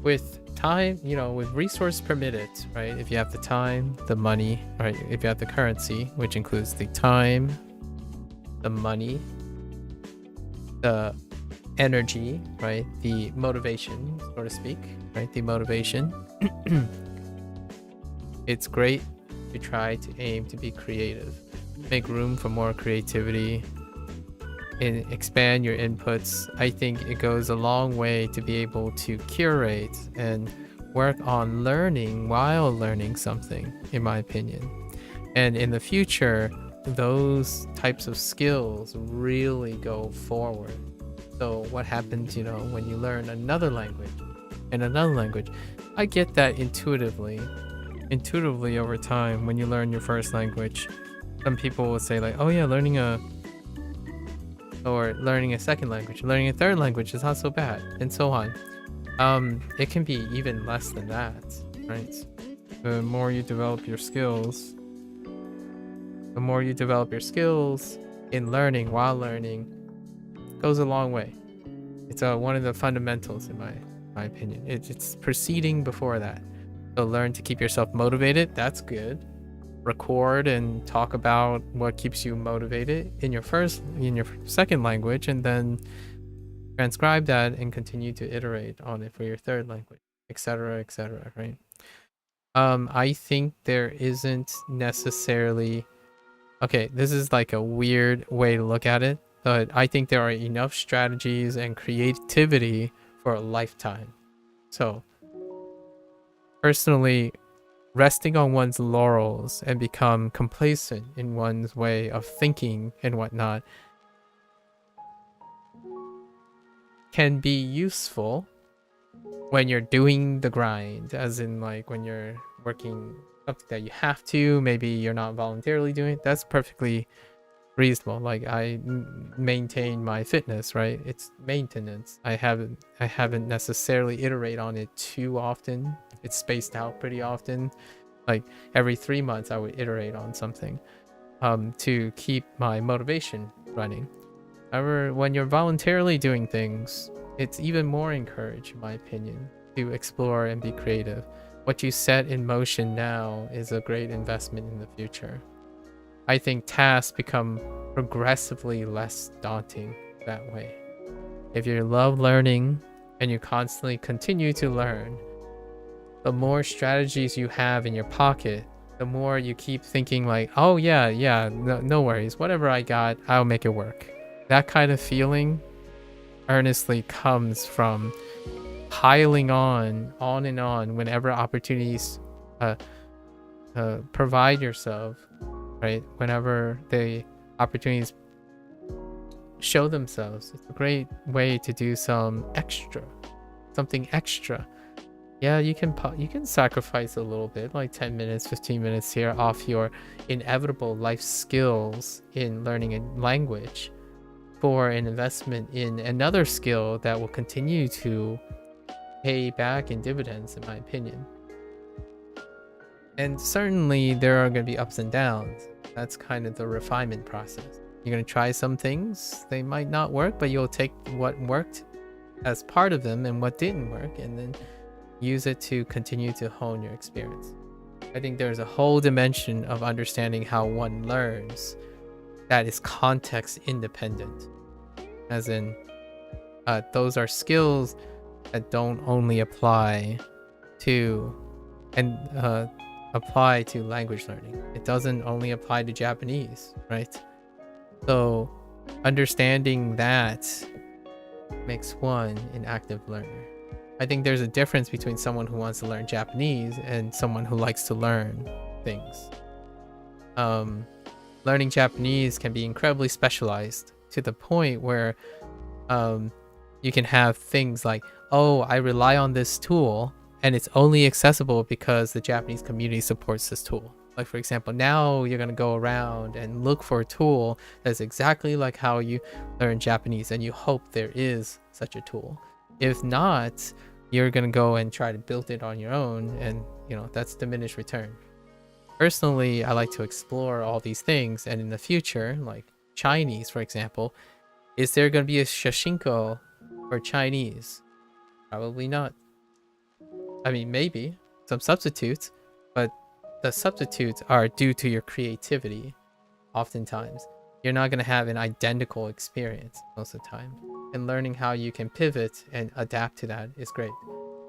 with time, with resource permitted, right? If you have the time, the money, right? If you have the currency, which includes the time, the money, the energy, right? The motivation, so to speak, right? The motivation. It's great to try to aim to be creative. Make room for more creativity and expand your inputs. I think it goes a long way to be able to curate and work on learning while learning something, in my opinion. And in the future, those types of skills really go forward. So what happens, when you learn another language and another language? I get that intuitively over time. When you learn your first language, some people will say like, oh yeah, learning a second language, learning a third language is not so bad, and so on. It can be even less than that, right? The more you develop your skills in learning while learning goes a long way. It's one of the fundamentals in my opinion. It's proceeding before that. So learn to keep yourself motivated. That's good. Record and talk about what keeps you motivated in your second language, and then transcribe that and continue to iterate on it for your third language, etc., right? I think there isn't necessarily, okay, this is like a weird way to look at it, but I think there are enough strategies and creativity for a lifetime. So personally, resting on one's laurels and become complacent in one's way of thinking and whatnot can be useful when you're doing the grind, as in like when you're working something that you have to, maybe you're not voluntarily doing it. That's perfectly reasonable. Like I maintain my fitness, right? It's maintenance. I haven't necessarily iterate on it too often. It's spaced out pretty often. Like every 3 months I would iterate on something to keep my motivation running. However, when you're voluntarily doing things, it's even more encouraged, in my opinion, to explore and be creative. What you set in motion now is a great investment in the future. I think tasks become progressively less daunting that way. If you love learning and you constantly continue to learn, the more strategies you have in your pocket, the more you keep thinking like, oh yeah, no worries, whatever I got, I'll make it work. That kind of feeling earnestly comes from piling on and on whenever opportunities provide yourself, right? Whenever the opportunities show themselves, it's a great way to do something extra. Yeah, you can sacrifice a little bit, like 10 minutes, 15 minutes here off your inevitable life skills in learning a language for an investment in another skill that will continue to pay back in dividends, in my opinion. And certainly there are going to be ups and downs. That's kind of the refinement process. You're going to try some things, they might not work, but you'll take what worked as part of them and what didn't work, and then use it to continue to hone your experience. I think there's a whole dimension of understanding how one learns that is context independent. As in, those are skills that don't only apply to language learning. It doesn't only apply to Japanese, right? So understanding that makes one an active learner. I think there's a difference between someone who wants to learn Japanese and someone who likes to learn things. Learning Japanese can be incredibly specialized to the point where you can have things like, oh, I rely on this tool and it's only accessible because the Japanese community supports this tool. Like, for example, now you're going to go around and look for a tool that's exactly like how you learn Japanese, and you hope there is such a tool. If not, you're going to go and try to build it on your own, and that's diminished return. Personally, I like to explore all these things, and in the future, like Chinese, for example, is there going to be a Shashingo for Chinese? Probably not. I mean, maybe some substitutes, but the substitutes are due to your creativity. Oftentimes, you're not going to have an identical experience most of the time. And learning how you can pivot and adapt to that is great.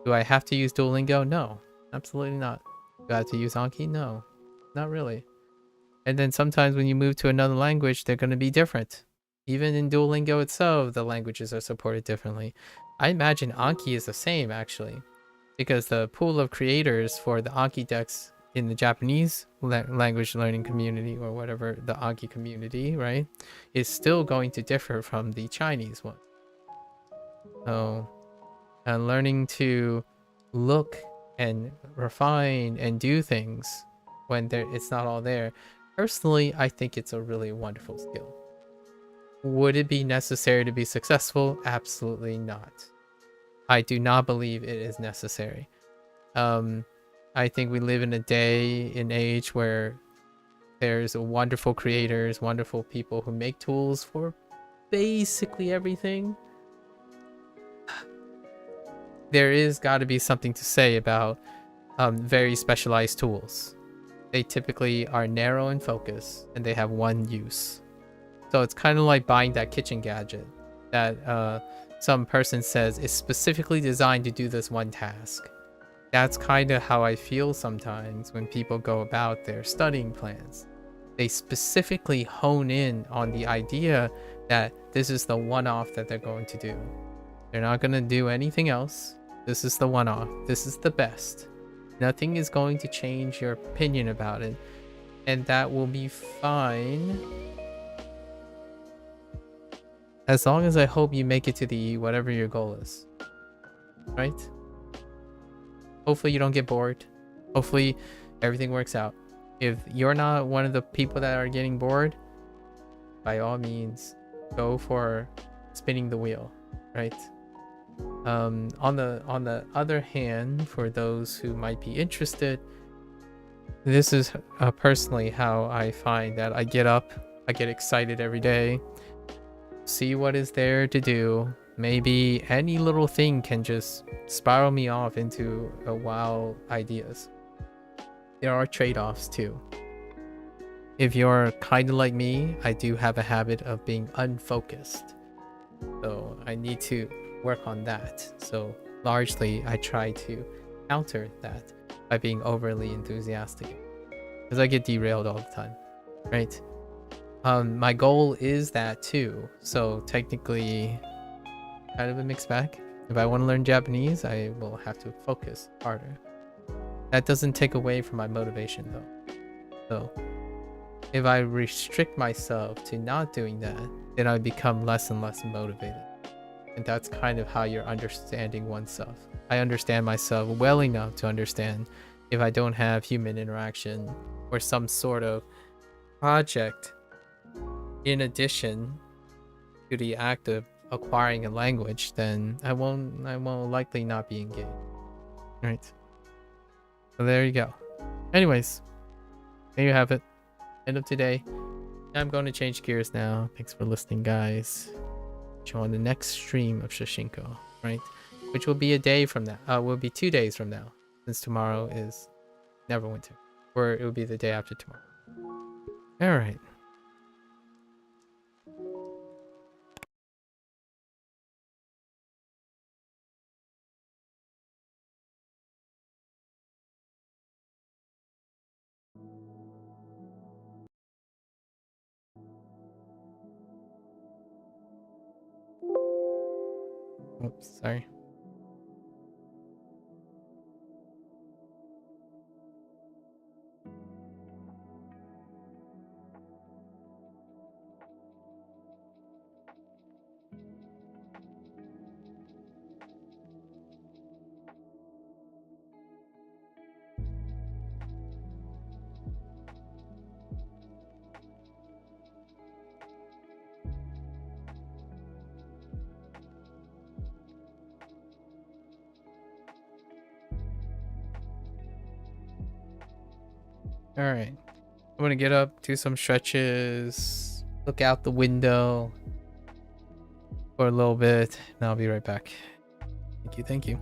Do I have to use Duolingo? No, absolutely not. Do I have to use Anki? No, not really. And then sometimes when you move to another language, they're going to be different. Even in Duolingo itself, the languages are supported differently. I imagine Anki is the same, actually, because the pool of creators for the Anki decks in the Japanese language learning community, or whatever, the Anki community, right, is still going to differ from the Chinese one. So, and learning to look and refine and do things when it's not all there. Personally, I think it's a really wonderful skill. Would it be necessary to be successful? Absolutely not. I do not believe it is necessary. I think we live in a day and age where there's wonderful creators, wonderful people who make tools for basically everything. There is got to be something to say about very specialized tools. They typically are narrow in focus and they have one use. So it's kind of like buying that kitchen gadget that some person says is specifically designed to do this one task. That's kind of how I feel sometimes when people go about their studying plans. They specifically hone in on the idea that this is the one-off that they're going to do. They're not going to do anything else. This is the one-off. This is the best. Nothing is going to change your opinion about it. And that will be fine. As long as I hope you make it to the whatever your goal is. Right? Hopefully you don't get bored. Hopefully everything works out. If you're not one of the people that are getting bored, by all means, go for spinning the wheel, right? On the other hand, for those who might be interested, this is personally how I find that I get up, I get excited every day, see what is there to do. Maybe any little thing can just spiral me off into wild ideas. There are trade-offs too. If you're kind of like me, I do have a habit of being unfocused. So I need to work on that. So largely I try to counter that by being overly enthusiastic. Because I get derailed all the time, right? My goal is that too. So technically, kind of a mixed bag. If I want to learn Japanese, I will have to focus harder. That doesn't take away from my motivation though. So if I restrict myself to not doing that, then I become less and less motivated. And that's kind of how you're understanding oneself. I understand myself well enough to understand if I don't have human interaction or some sort of project in addition to the act of acquiring a language, then I won't likely not be engaged. Right. So there you go. Anyways, there you have it. End of today. I'm going to change gears now. Thanks for listening, guys. See you on the next stream of Shashingo, right? Which will be a day from now. Will be 2 days from now, since tomorrow is Neverwinter, or it will be the day after tomorrow. All right. Oops, sorry. All right. I'm gonna get up, do some stretches, look out the window for a little bit, and I'll be right back. Thank you.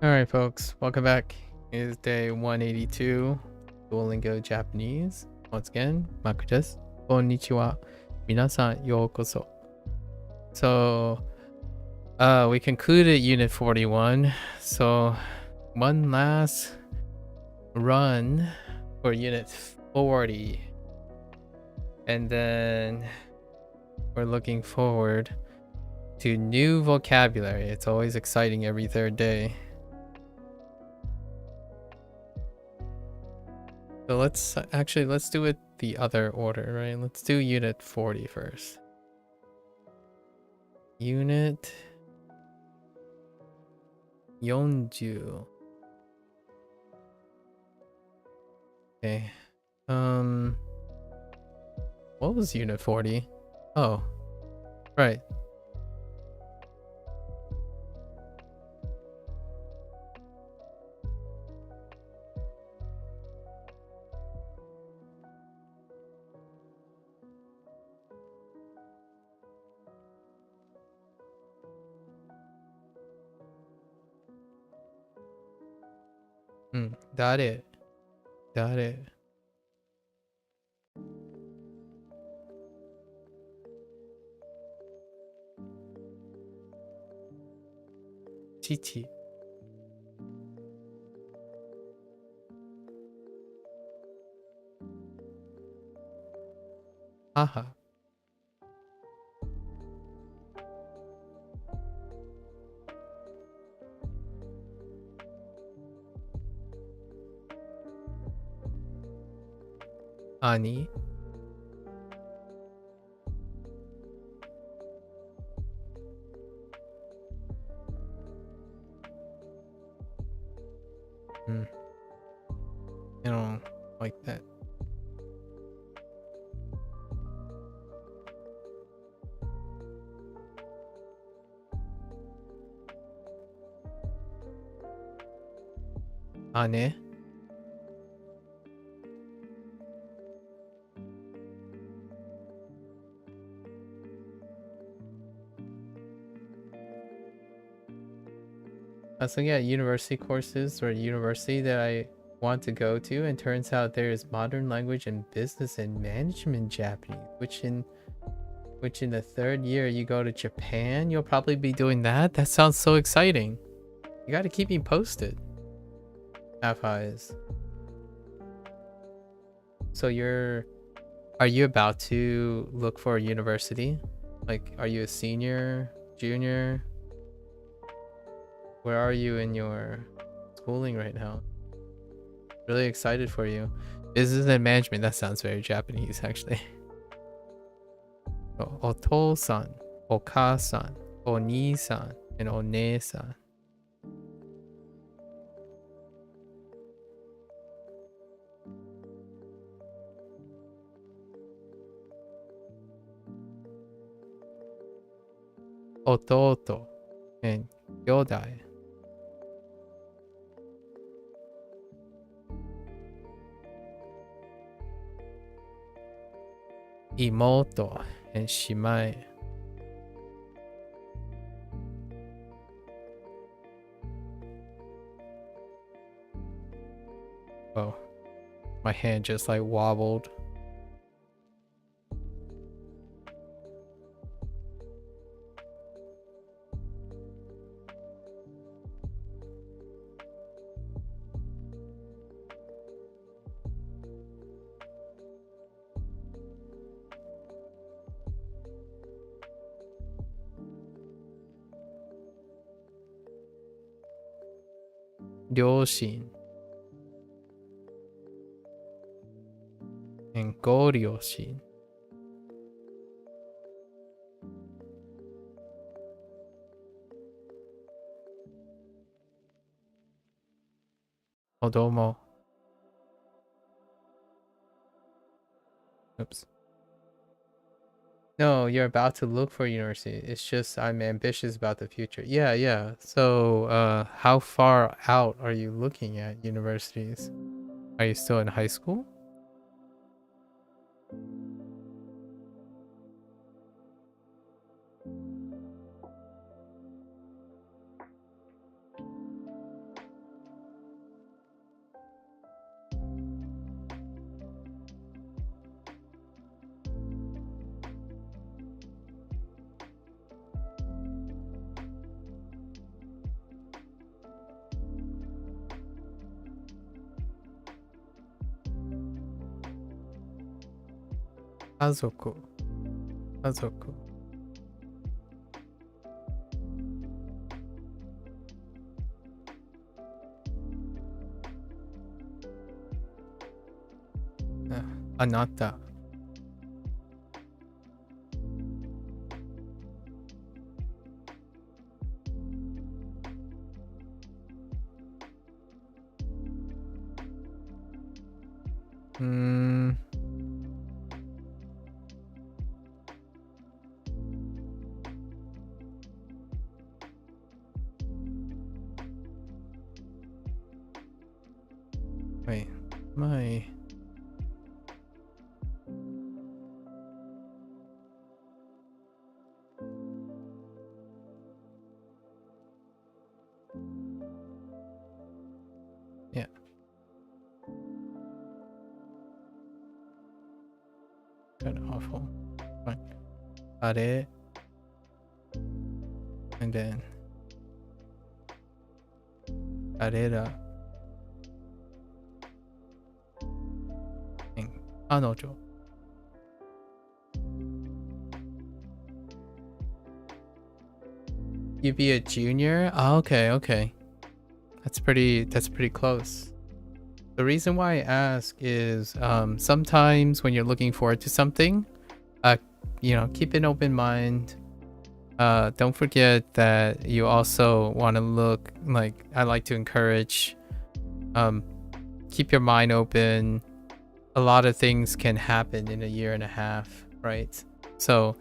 Alright, folks, welcome back. It is day 182, Duolingo Japanese. Once again, Maku desu. Konnichiwa. Minasan yokoso. So, we concluded Unit 41. So, one last run for Unit 40. And then we're looking forward to new vocabulary. It's always exciting every third day. So let's do it the other order, right? Let's do Unit 40 first. Unit 40. Okay. What was Unit 40? Oh, right. Dare. Dare. Chichi. Haha. Ani. I don't like that. Ane. I was looking at university courses or university that I want to go to, and turns out there is modern language and business and management Japanese, which in the third year you go to Japan. You'll probably be doing that. That sounds so exciting. You got to keep me posted. Half highs. So are you about to look for a university? Like, are you a senior, junior? Where are you in your schooling right now? Really excited for you. Business and management, that sounds very Japanese actually. Oto-san, oka-san, oni-san, and one-san. Ototo and kyodai. Imoto and shimai. Oh, my hand just like wobbled. Ryoshin and goryoshin. Odomo. Oops. No, you're about to look for university. It's just I'm ambitious about the future. Yeah. So, how far out are you looking at universities? Are you still in high school? 家族。家族。あなた。Wait, my... Yeah. Kind of awful. Fine. Are. And then... Arera. And 彼女. You be a junior? Oh, okay. That's pretty close. The reason why I ask is sometimes when you're looking forward to something, keep an open mind. Don't forget that you also want to look like I like to encourage. Keep your mind open. A lot of things can happen in a year and a half, right? So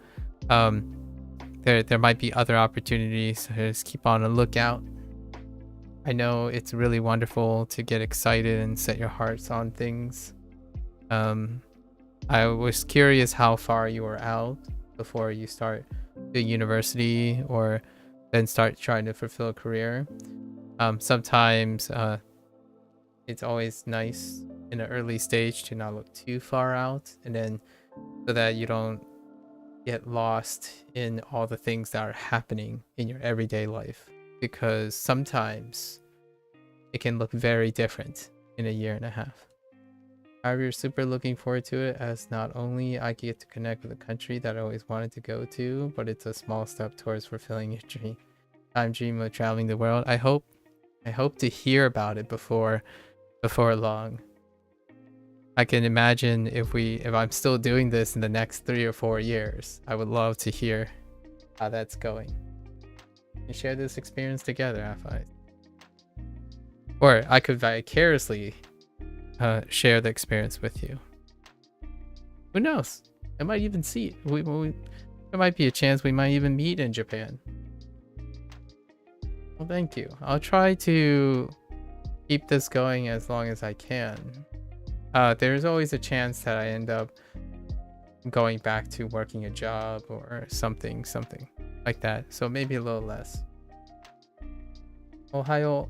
there might be other opportunities. So just keep on a lookout. I know it's really wonderful to get excited and set your hearts on things. I was curious how far you were out before you start doing university or then start trying to fulfill a career. Sometimes it's always nice in an early stage to not look too far out, and then so that you don't get lost in all the things that are happening in your everyday life, because sometimes it can look very different in a year and a half. However, you're super looking forward to it, as not only I get to connect with a country that I always wanted to go to, but it's a small step towards fulfilling your dream of traveling the world. I hope to hear about it before long. I can imagine if I'm still doing this in the next 3 or 4 years, I would love to hear how that's going. And share this experience together, Alpha. Or I could vicariously share the experience with you. Who knows? I might even see it. There might be a chance we might even meet in Japan. Well, thank you. I'll try to keep this going as long as I can. There's always a chance that I end up going back to working a job or something like that. So maybe a little less. Ohayo.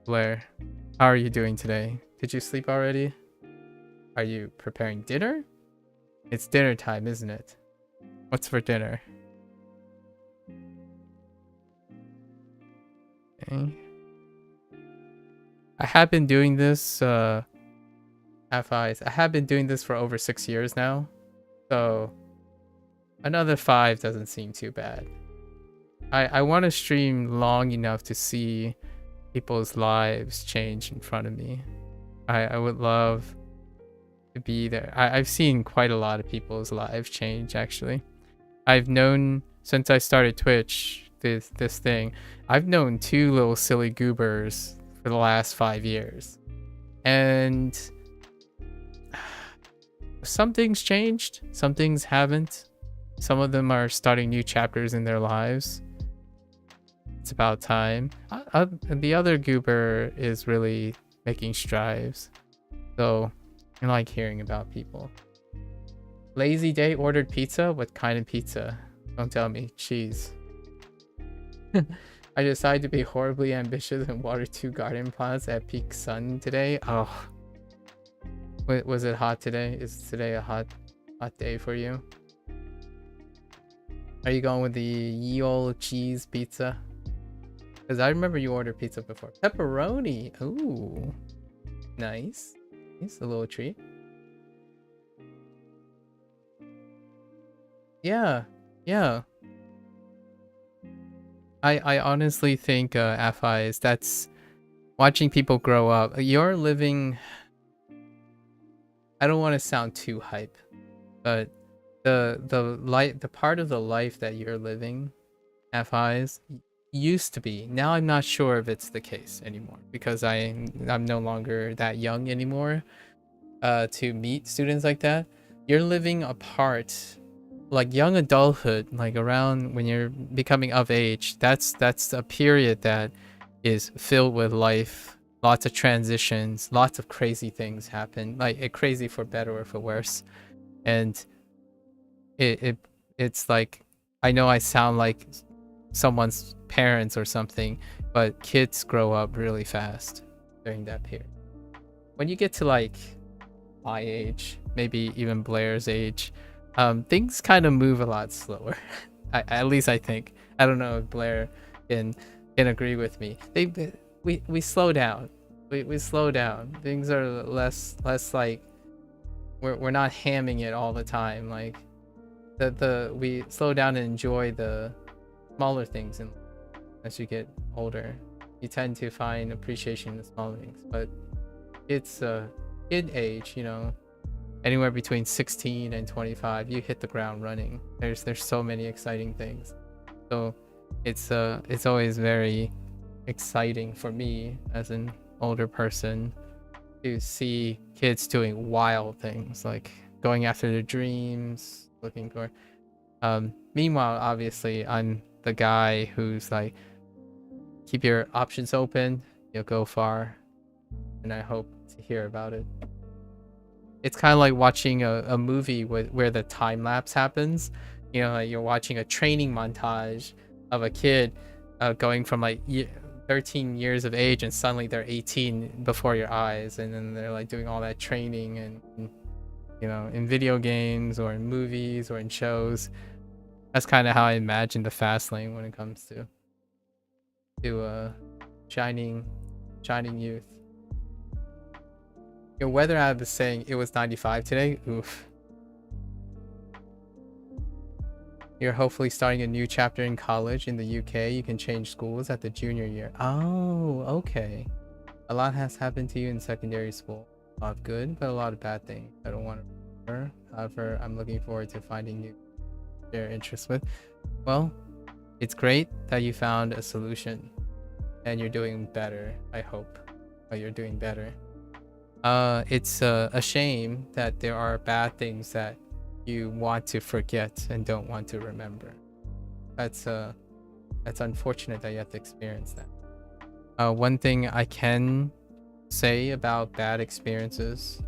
Blair, how are you doing today? Did you sleep already? Are you preparing dinner? It's dinner time, isn't it? What's for dinner? Okay. I have been doing this, I have been doing this for over 6 years now. So another 5 doesn't seem too bad. I want to stream long enough to see people's lives change in front of me. I would love to be there. I've seen quite a lot of people's lives change, actually. I've known, since I started Twitch, this thing, I've known 2 little silly goobers for the last 5 years. And some things changed, some things haven't. Some of them are starting new chapters in their lives. It's about time. The other goober is really making strides. So I like hearing about people. Lazy day, ordered pizza? What kind of pizza? Don't tell me. Cheese. I decided to be horribly ambitious and water 2 garden plants at peak sun today. Oh. Was it hot today? Is today a hot day for you? Are you going with the ye olde cheese pizza? Because I remember you ordered pizza before. Pepperoni. Ooh. Nice. It's a little treat. Yeah, yeah. I honestly think Aphis, that's watching people grow up. You're living. I don't want to sound too hype, but the part of the life that you're living, Aphis, used to be. Now I'm not sure if it's the case anymore because I'm no longer that young anymore. To meet students like that, you're living a part like young adulthood, like around when you're becoming of age. That's a period that is filled with life, lots of transitions, lots of crazy things happen, like crazy for better or for worse. And it's like, I know I sound like someone's parents or something, but kids grow up really fast during that period. When you get to like my age, maybe even Blair's age, things kind of move a lot slower. At least I think. I don't know if Blair can agree with me. We slow down. We slow down. Things are less like we're not hamming it all the time. Like the we slow down and enjoy the smaller things. And as you get older, you tend to find appreciation in the smaller things. But it's kid age, you know, anywhere between 16 and 25, you hit the ground running. There's so many exciting things. So it's always very exciting for me as an older person to see kids doing wild things, like going after their dreams, looking for meanwhile, obviously, I'm the guy who's like, keep your options open, you'll go far, and I hope to hear about it. It's kind of like watching a movie where the time lapse happens. You know, like you're watching a training montage of a kid going from like 13 years of age, and suddenly they're 18 before your eyes, and then they're like doing all that training, and you know, in video games or in movies or in shows. That's kind of how I imagine the fast lane when it comes to shining youth. Your weather app is saying it was 95 today. Oof. You're hopefully starting a new chapter in college in the UK. You can change schools at the junior year. Oh, okay. A lot has happened to you in secondary school. A lot of good, but a lot of bad things. I don't want to remember. However, I'm looking forward to finding new share interests with. Well, it's great that you found a solution and you're doing better. I hope you're doing better. It's a shame that there are bad things that you want to forget and don't want to remember. That's unfortunate that you have to experience that. One thing I can say about bad experiences,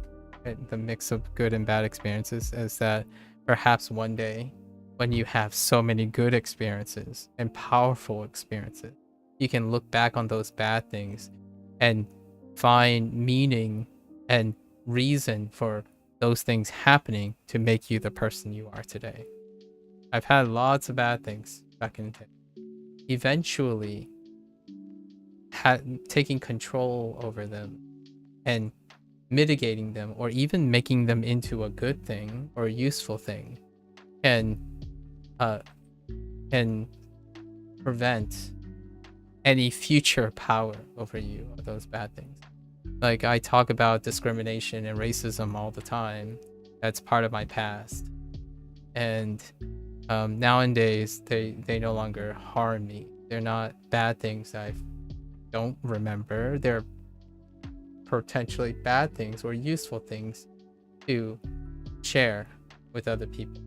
the mix of good and bad experiences, is that perhaps one day when you have so many good experiences and powerful experiences, you can look back on those bad things and find meaning and reason for those things happening to make you the person you are today. I've had lots of bad things back in the day. Eventually, taking control over them and mitigating them, or even making them into a good thing or a useful thing, can prevent any future power over you of those bad things. Like, I talk about discrimination and racism all the time. That's part of my past. And nowadays, they no longer harm me. They're not bad things I don't remember. They're potentially bad things or useful things to share with other people.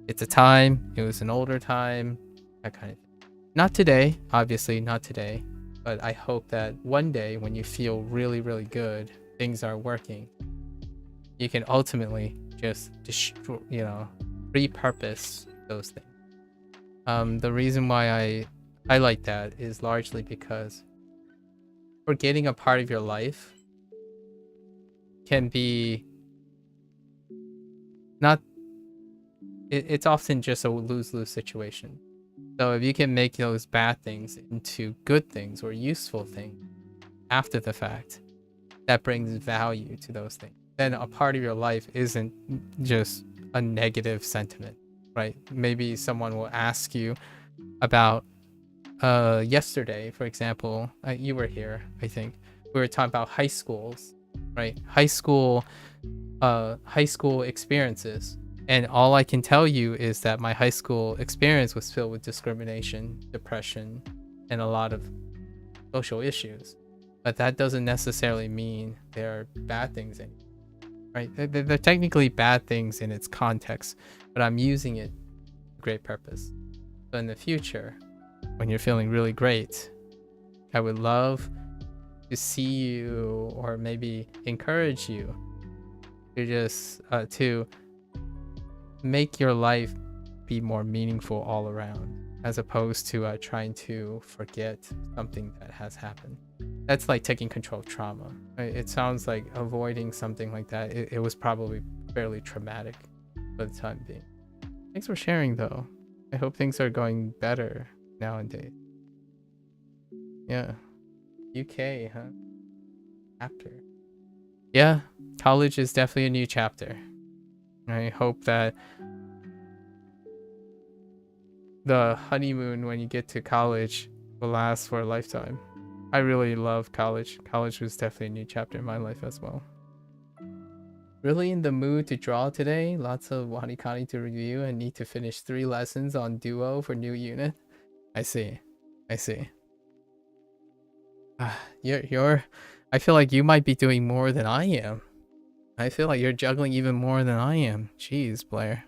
It's a time. It was an older time. That kind of thing. Not today, obviously, not today. But I hope that one day when you feel really, really good, things are working, you can ultimately just, repurpose those things. The reason why I highlight that is largely because forgetting a part of your life can be not, it's often just a lose-lose situation. So if you can make those bad things into good things or useful things after the fact, that brings value to those things, then a part of your life isn't just a negative sentiment, right? Maybe someone will ask you about yesterday, for example, you were here, I think. We were talking about high schools, right? High school experiences. And all I can tell you is that my high school experience was filled with discrimination, depression, and a lot of social issues. But that doesn't necessarily mean they're bad things in it, right? They're technically bad things in its context, but I'm using it for great purpose. So in the future, when you're feeling really great, I would love to see you, or maybe encourage you to just to make your life be more meaningful all around, as opposed to trying to forget something that has happened. That's like taking control of trauma. It sounds like avoiding something like that. It was probably fairly traumatic for the time being. Thanks for sharing, though. I hope things are going better nowadays. Yeah. UK, huh? Chapter. Yeah, college is definitely a new chapter. I hope that the honeymoon when you get to college will last for a lifetime. I really love college. College was definitely a new chapter in my life as well. Really in the mood to draw today. Lots of Wanikani to review and need to finish 3 lessons on Duo for new unit. I see. You're I feel like you might be doing more than I am. I feel like you're juggling even more than I am. Jeez, Blair.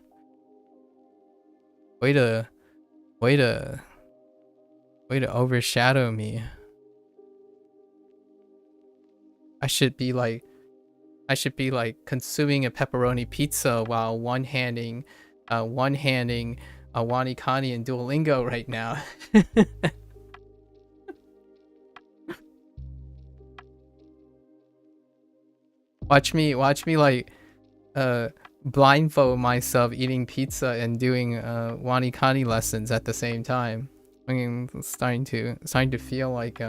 Way to overshadow me. I should be like consuming a pepperoni pizza while one-handing a Wanikani and Duolingo right now. Watch me like blindfold myself eating pizza and doing Wanikani lessons at the same time. I mean, it's starting to feel like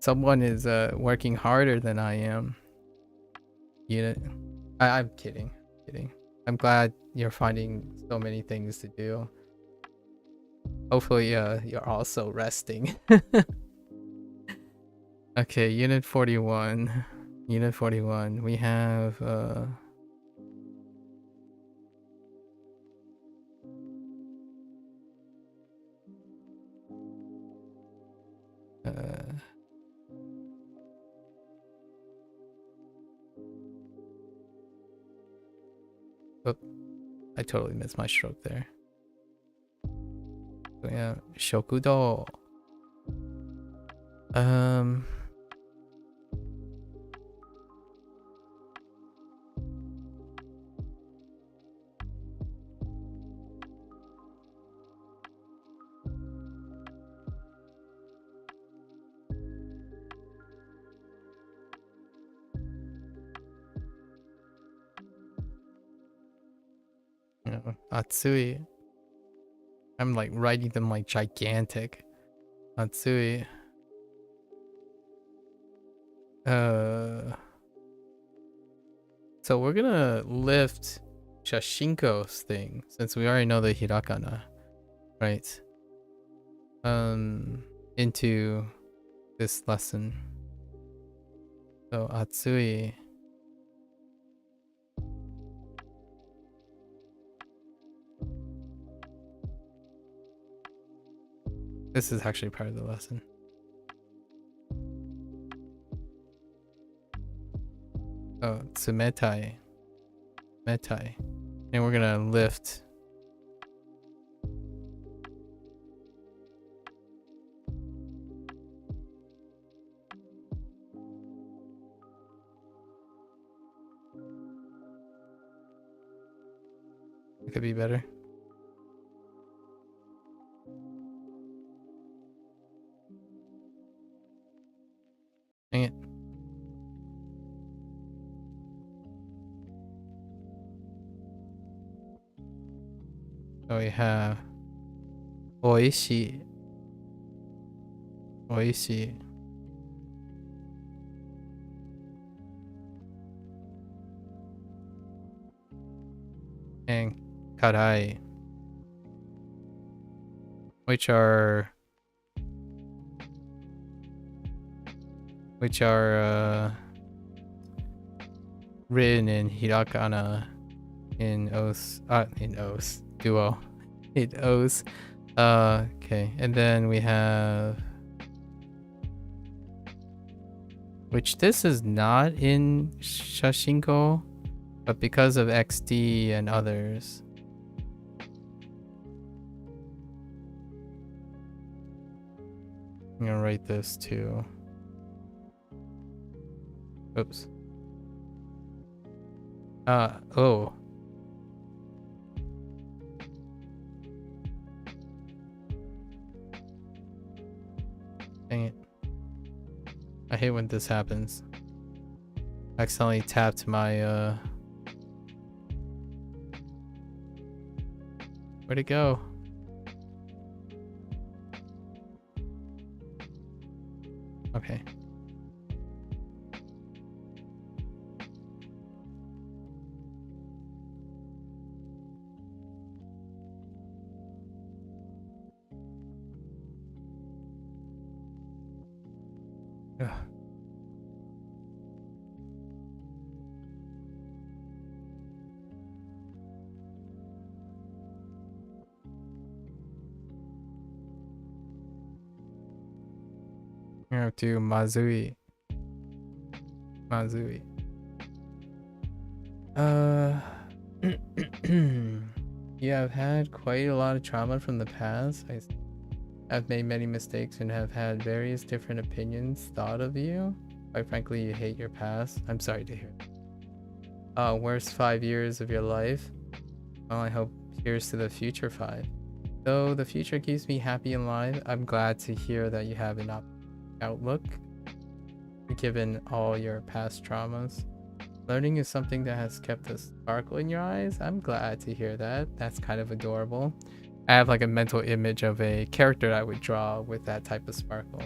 someone is working harder than I am. I'm kidding. I'm glad you're finding so many things to do. Hopefully you're also resting. Okay, unit 41. Unit 41. We have oh, I totally missed my stroke there. So yeah, Shokudo. Atsui. I'm like writing them like gigantic. Atsui. So we're gonna lift Shashingo's thing since we already know the hiragana, right? Into this lesson. So Atsui. This is actually part of the lesson. Oh, Tsumetai. Metai. And we're gonna lift. It could be better. Dang it. So we have Oishi. Oishi. and karai, which are written in hiragana in os duo in os. Okay, and then we have, which this is not in Shashingo, but because of XD and others. I'm gonna write this too. Oops. Oh. Dang it. I hate when this happens. Accidentally tapped my, where'd it go? Okay. Ugh. I'm gonna have to Mazui. You have had quite a lot of trauma from the past. I've made many mistakes and have had various different opinions thought of you. Quite frankly, you hate your past. I'm sorry to hear. Worst 5 years of your life. Well, I hope here's to the future 5. Though the future keeps me happy and alive, I'm glad to hear that you have an outlook given all your past traumas. Learning is something that has kept a sparkle in your eyes. I'm glad to hear that. That's kind of adorable. I have like a mental image of a character I would draw with that type of sparkle.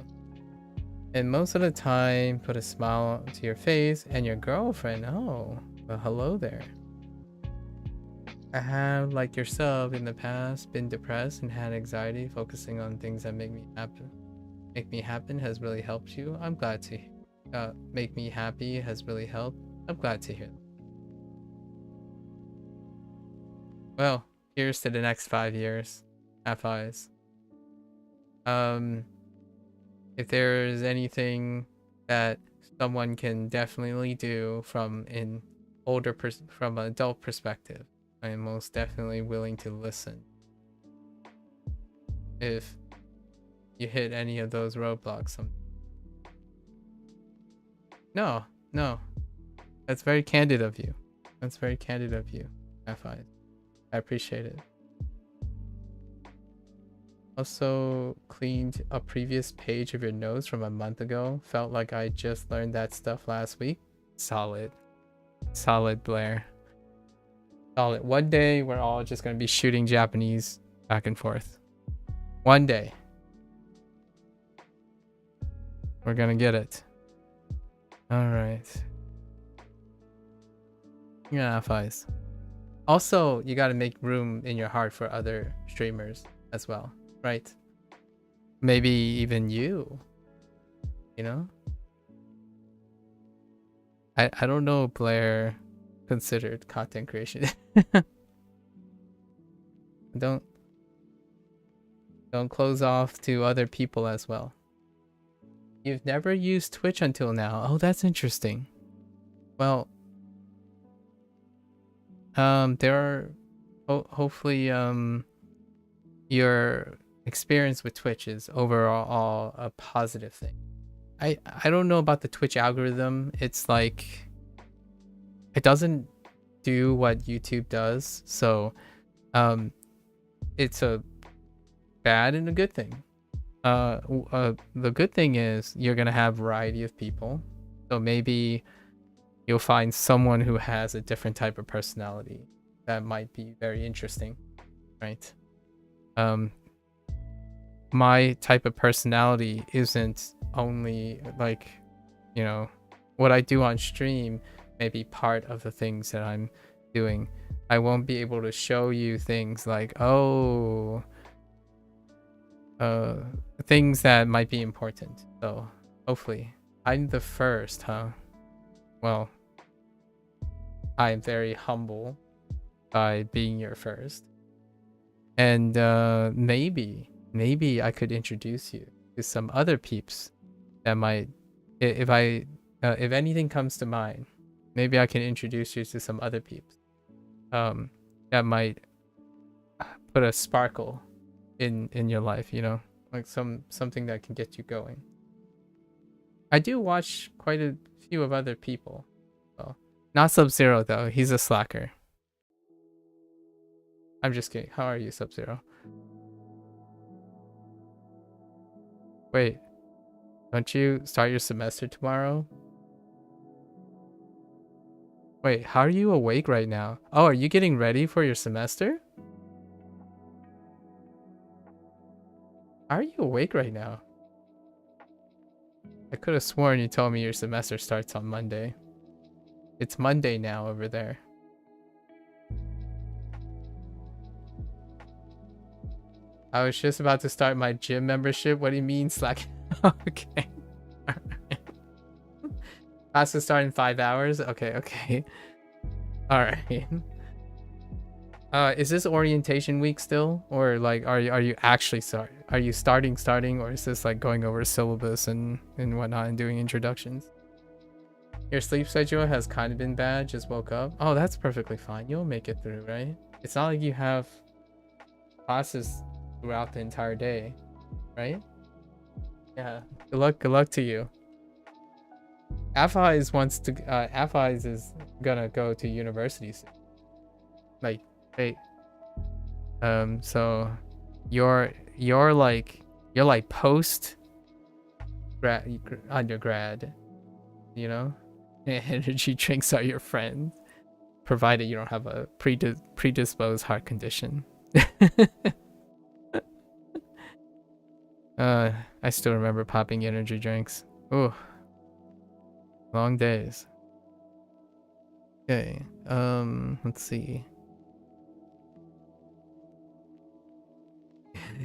And most of the time, put a smile to your face and your girlfriend. Oh, well, hello there. I have, like yourself in the past, been depressed and had anxiety. Focusing on things that make me happen has really helped you. I'm glad to make me happy has really helped. I'm glad to hear that. Well, here's to the next 5 years. Half eyes. If there's anything that someone can definitely do from an adult perspective, I am most definitely willing to listen. If you hit any of those roadblocks. No. That's very candid of you. Half eyes. I appreciate it. Also cleaned a previous page of your notes from a month ago. Felt like I just learned that stuff last week. Solid, Blair. Solid. One day we're all just gonna be shooting Japanese back and forth. One day we're gonna get it. All right. Yeah, half eyes. Also, you gotta make room in your heart for other streamers as well, right? Maybe even you know? I don't know if Blair considered content creation. Don't close off to other people as well. You've never used Twitch until now. Oh, that's interesting. Well, there are hopefully your experience with Twitch is overall a positive thing. I don't know about the Twitch algorithm. It's like it doesn't do what YouTube does, so it's a bad and a good thing. The good thing is you're gonna have variety of people, so maybe you'll find someone who has a different type of personality that might be very interesting, right? My type of personality isn't only like, you know, what I do on stream may be part of the things that I'm doing I won't be able to show you things like, things that might be important. So hopefully, I'm the first, huh? Well, I'm very humble by being your first, and maybe I could introduce you to some other peeps that might, if anything comes to mind, maybe I can introduce you to some other peeps, that might put a sparkle in your life, you know, like something that can get you going. I do watch quite a few of other people. Well, not Sub-Zero though. He's a slacker. I'm just kidding. How are you, Sub-Zero? Wait, don't you start your semester tomorrow? Wait, how are you awake right now? Oh, are you getting ready for your semester? How are you awake right now? I could have sworn you told me your semester starts on Monday. It's Monday now over there. I was just about to start my gym membership. What do you mean slack? Okay. Class will start in 5 hours? Okay. Alright. Is this orientation week still? Or like are you actually starting or is this like going over syllabus and whatnot and doing introductions? Your sleep schedule has kind of been bad, just woke up. Oh, that's perfectly fine. You'll make it through, right? It's not like you have classes throughout the entire day, right? Yeah. Good luck to you. Exiles Exiles is gonna go to university soon. Like, hey, so you're like post undergrad, you know? Energy drinks are your friend, provided you don't have a predisposed heart condition. I still remember popping energy drinks. Ooh, long days. Okay, let's see.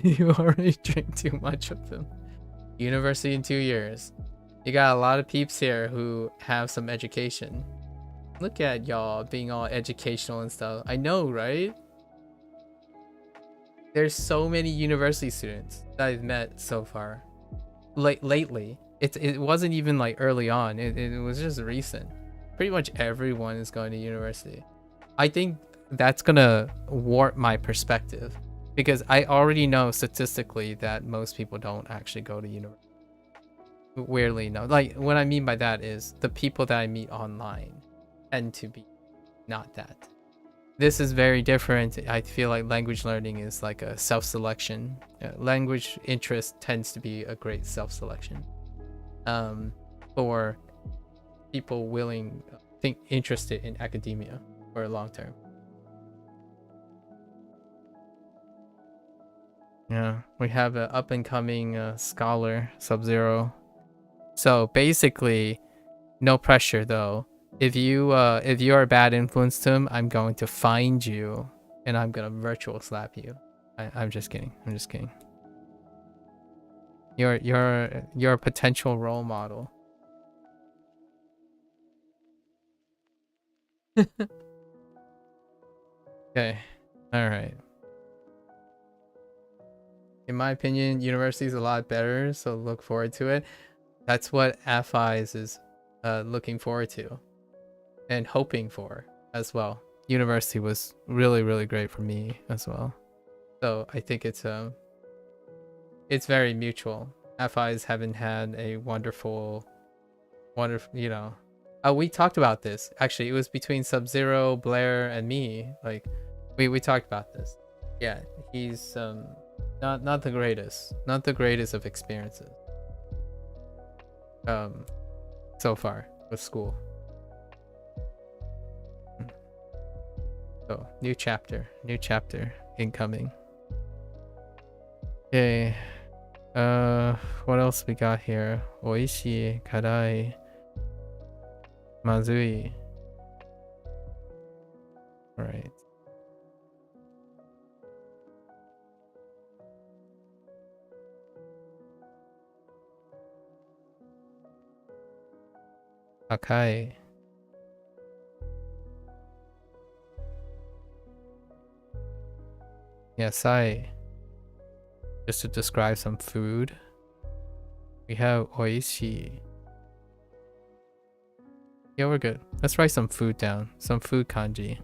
You already drink too much of them. University in 2 years. You got a lot of peeps here who have some education. Look at y'all being all educational and stuff. I know, right? There's so many university students that I've met so far. Lately. It wasn't even like early on. It was just recent. Pretty much everyone is going to university. I think that's gonna warp my perspective because I already know statistically that most people don't actually go to university. Weirdly enough, like what I mean by that is the people that I meet online tend to be not that. This is very different. I feel like language learning is like a self-selection. Language interest tends to be a great self-selection for people interested in academia for a long term. Yeah, we have an up-and-coming scholar, Sub-Zero. So basically, no pressure though. If you are a bad influence to him, I'm going to find you and I'm gonna virtual slap you. I'm just kidding. You're a potential role model. Okay. Alright. In my opinion, university is a lot better, so look forward to it. That's what Exiles is looking forward to and hoping for as well. University was really great for me as well. So I think it's very mutual. Exiles haven't had a wonderful, you know. We talked about this. Actually, it was between Sub-Zero, Blair, and me. Like, we talked about this. Yeah, he's not the greatest. Not the greatest of experiences. So far with school. So new chapter incoming. Okay. What else we got here? Oishi, karai, mazui. All right. Akai. Yasai. Just to describe some food. We have oishi. Yeah, we're good. Let's write some food down. Some food kanji.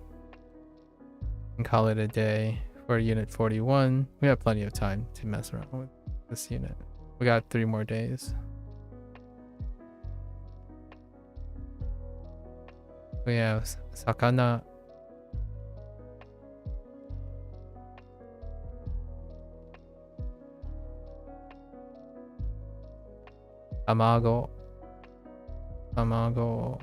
And call it a day for unit 41. We have plenty of time to mess around with this unit. We got 3 more days. We have sakana. Tamago. Tamago.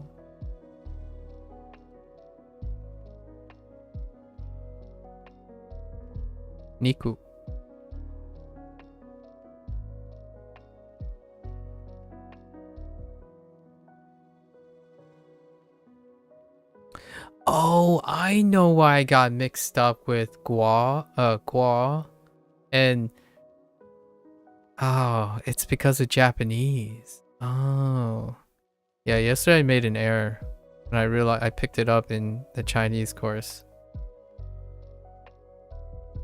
Niku. Oh, I know why I got mixed up with gua and oh, it's because of Japanese. Oh. Yeah, yesterday I made an error and I realized I picked it up in the Chinese course.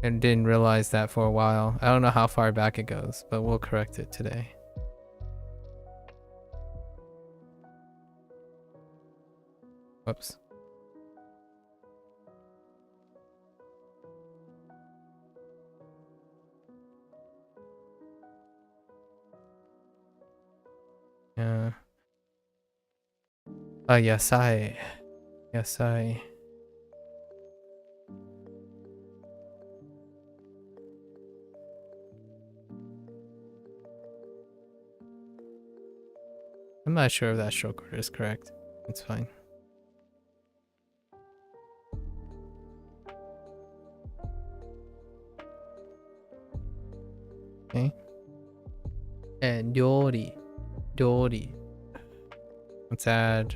And didn't realize that for a while. I don't know how far back it goes, but we'll correct it today. Whoops. Yeah. Yasai. Yasai. I'm not sure if that stroke order is correct. It's fine. Okay. And Dori. Dori. Let's add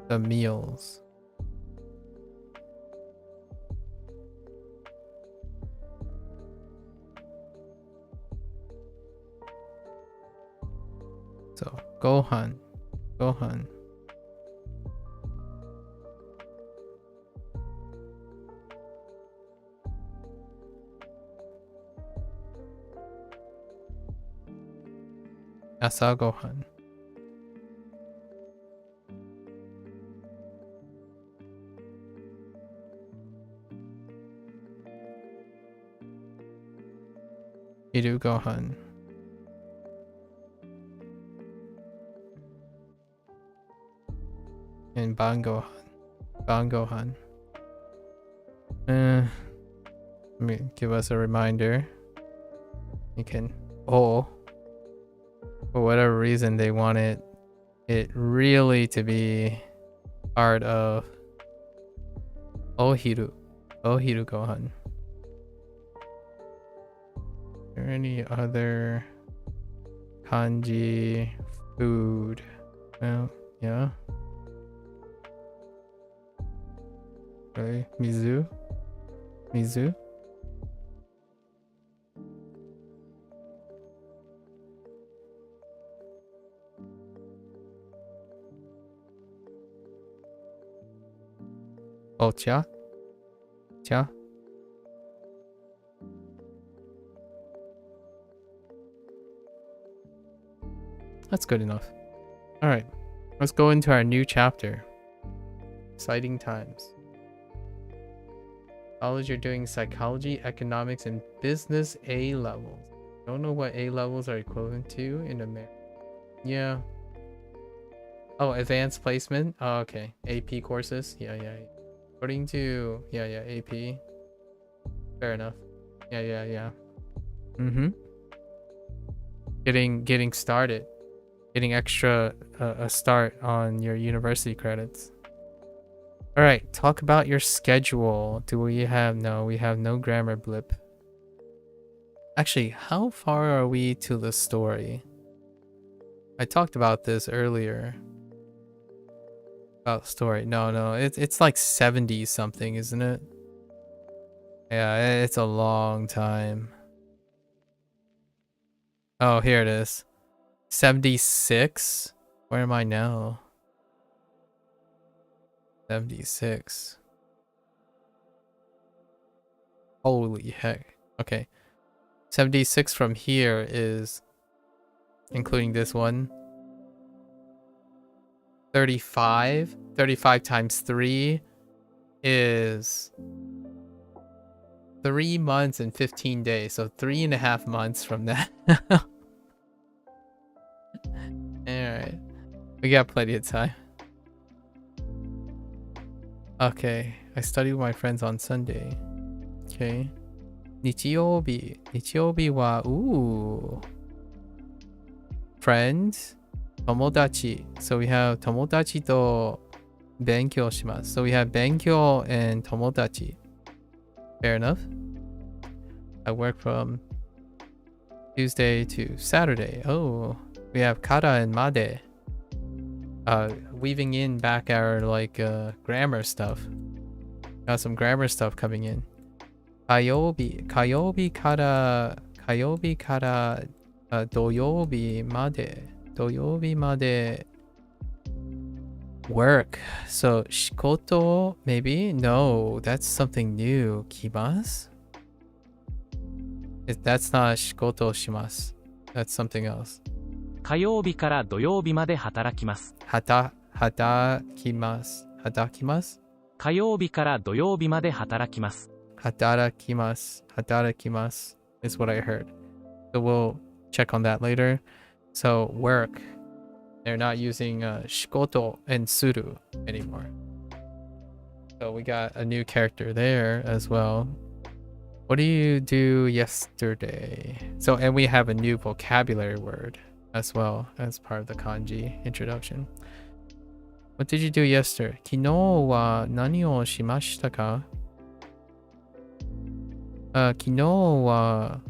the meals. So, Gohan. Gohan. Asa Gohan. Hiru Gohan. And Ban Gohan. Ban Gohan. Let me give us a reminder. You can for whatever reason they want it really to be part of Ohiru Gohan. Is there any other kanji food? Well, yeah. Really? Mizu? Oh, cha? That's good enough. Alright, let's go into our new chapter. Exciting times. College, you're doing psychology, economics, and business A levels. Don't know what A levels are equivalent to in America. Yeah. Oh, advanced placement? Oh, okay. AP courses? Yeah. According to... Yeah, AP. Fair enough. Yeah. Mm-hmm. Getting started. Getting extra a start on your university credits. All right, talk about your schedule. Do we have... No, we have no grammar blip. Actually, how far are we to the story? I talked about this earlier. About story. No, it's like 70 something, isn't it? Yeah, it's a long time. Oh, here it is. 76. Where am I now? 76. Holy heck. Okay. 76 from here is, including this one, 35. 35 times 3 is 3 months and 15 days. So 3.5 months from that. Alright. We got plenty of time. Okay. I study with my friends on Sunday. Okay. 日曜日。日曜日は、ooh. Friends. 友達. So we have 友達と勉強します。So we have 勉強 and 友達. Fair enough. I work from Tuesday to Saturday. Oh, we have kara and made. Weaving in back our like grammar stuff. Got some grammar stuff coming in. 火曜日から土曜日まで work. So 仕事 maybe? No, that's something new. 来ます? That's not 仕事します. That's something else. 火曜日から土曜日まで働きます。働きます。火曜日から土曜日まで働きます。働きます is what I heard. So we'll check on that later. So work. They're not using 仕事 and suru anymore. So we got a new character there as well. What did you do yesterday? So, and we have a new vocabulary word as well as part of the kanji introduction. What did you do yesterday? 昨日は何をしましたか? 昨日は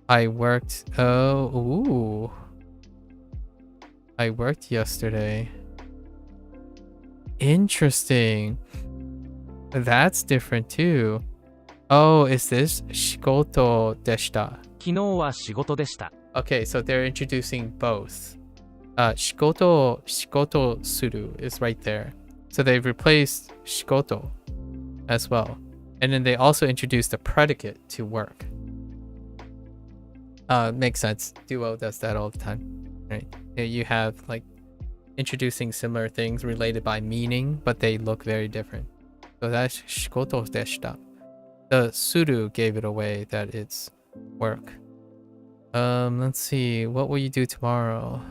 I worked. I worked yesterday. Interesting. That's different too. Oh, is this 仕事でした? 昨日は仕事でした。Okay, so they're introducing both. 仕事する is right there. So they've replaced 仕事 as well. And then they also introduced the predicate to work. Makes sense. Duo does that all the time, right? You have like introducing similar things related by meaning, but they look very different. So that's 仕事でした. The suru gave it away that it's work. Let's see. What will you do tomorrow?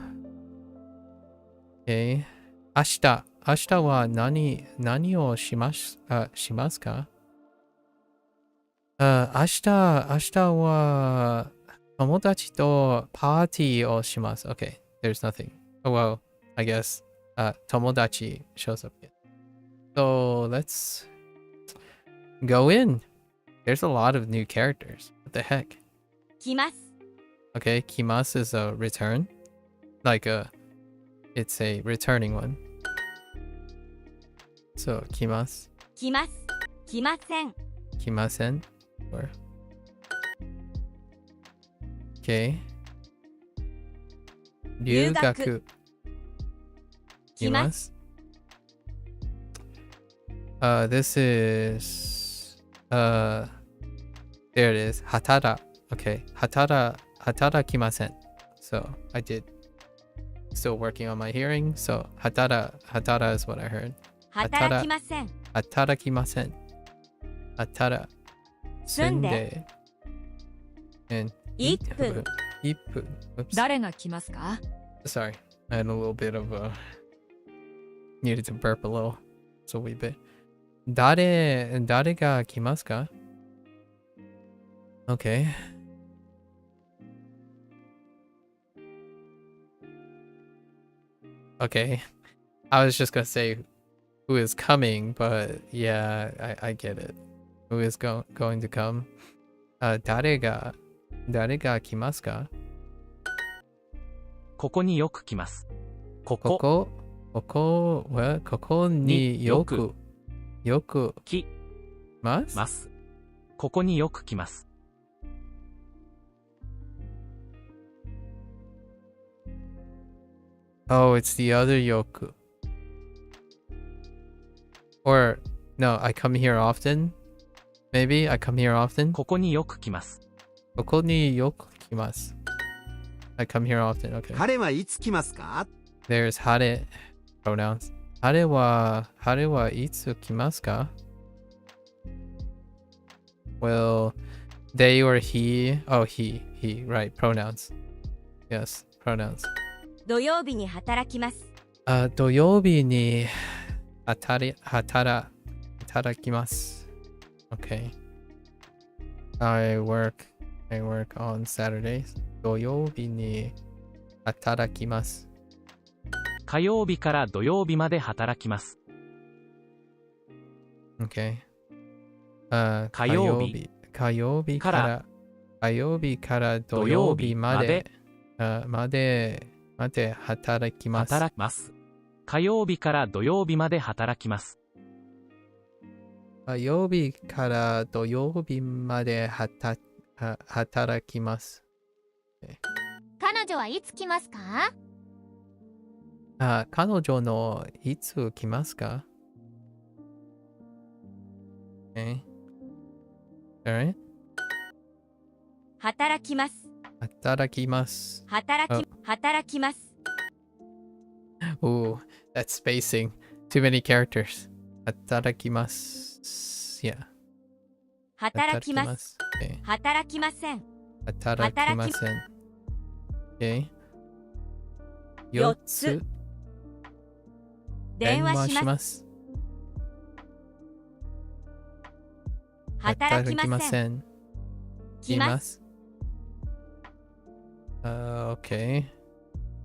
Okay. 明日は何をしますか? 明日は友達とパーティーをします. Okay, there's nothing. Oh well, I guess 友達 shows up again. So let's go in. There's a lot of new characters. What the heck? 来ます。 Okay, 来ます is a return. Like it's a returning one. So 来ます。来ます。来ません。来ません or okay. 留学来ます。This is there it is. 働 okay. 働きません. So I did still working on my hearing. So 働 is what I heard. 働きません。働きません。働住んで and 1分。 1分 Oops. 誰が来ますか? Sorry, I had a little bit of needed to burp a little. It's a wee bit. 誰が来ますか? Okay. Okay. I was just gonna say who is coming, but yeah, I get it. Who is going to come? 誰が来ますか? ここによく来ます。ここによく来まます。ここによく来ます。Oh, it's the other yoku. Or no, I come here often. Maybe I come here often. ここによく来ます。ここによく来ます。I come here often. Okay. 彼はいつ来ますか？ There's 晴れ pronouns. 晴れはいつ来ますか? Well, they or he. Oh, he. Right. Pronouns. Yes, pronouns. 土曜日に働きます。土曜日に働きます。Okay. I work on Saturdays. 土曜日に働きます。火曜日から土曜日まで働きます。Okay. 火曜日から土曜日まで働きます。働きます。火曜日から土曜日まで働きます。火曜日から土曜日まで働きます。彼女はいつ来ますか？彼女のいつ来ますか? Okay. Alright. 働きます。働きます。働きます。 Ooh, that's spacing. Too many characters. 働きます。Yeah. 働きます。 Okay. 働きません。働きません。Okay. 4つ。電話します。す。働きません。ん。来ます。OK。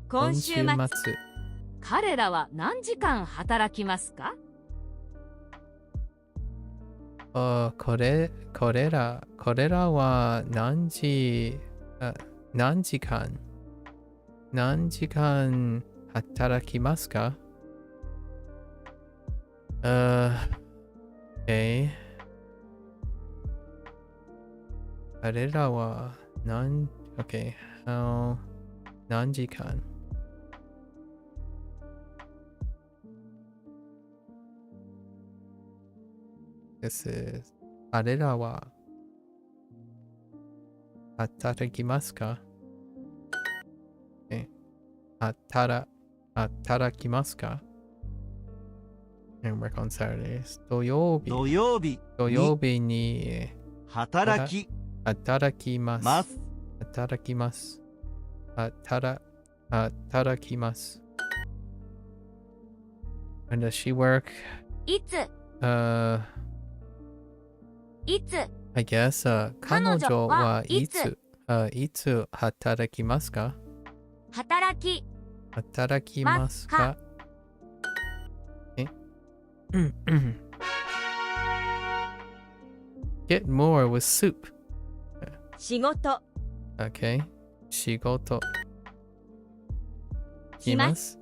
今週末。彼らは何時間働きますか？これらは何時間働きますか? Okay. 彼らはOkay. 何時間? This is 彼らは働きますか? Okay. 働きますか? And work on Saturdays. 土曜日に働きます。働きます。When does she work? いつ いつ I guess, 彼女はいつ働きますか? 働きますか? Get more with soup. 仕事 Okay. 仕事来ます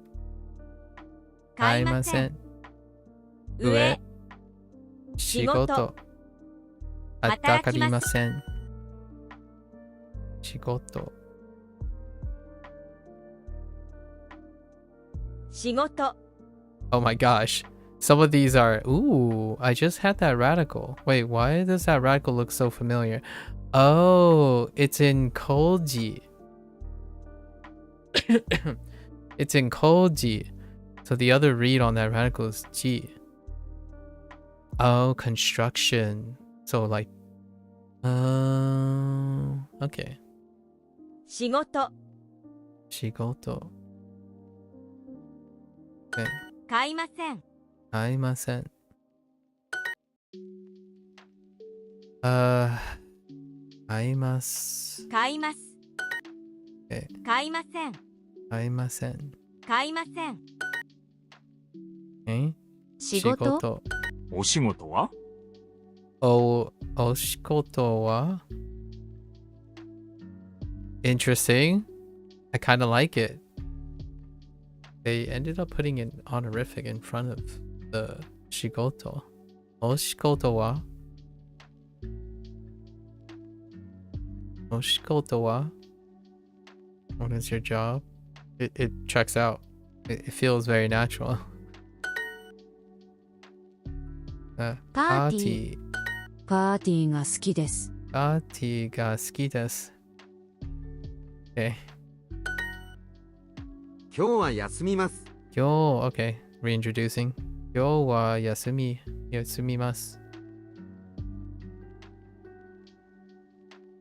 買いません。上仕事働きません。仕事 Oh my gosh. Some of these are... Ooh, I just had that radical. Wait, why does that radical look so familiar? Oh, it's in Koji. It's in Koji. So the other read on that radical is G. Oh, construction. So like... okay. 仕事仕事 Okay. 買いません買いません。買います。買います Okay. 買いません買いません。買いません Okay. 仕事お仕事は？お仕事は Interesting. I kind of like it. They ended up putting an honorific in front of the shigoto. お仕事は お仕事は What is your job? It checks out. It feels very natural. パーティー。パーティーが好きです。パーティーが好きです。Okay. 今日は休みます。今日、okay. Reintroducing. 今日は休みます。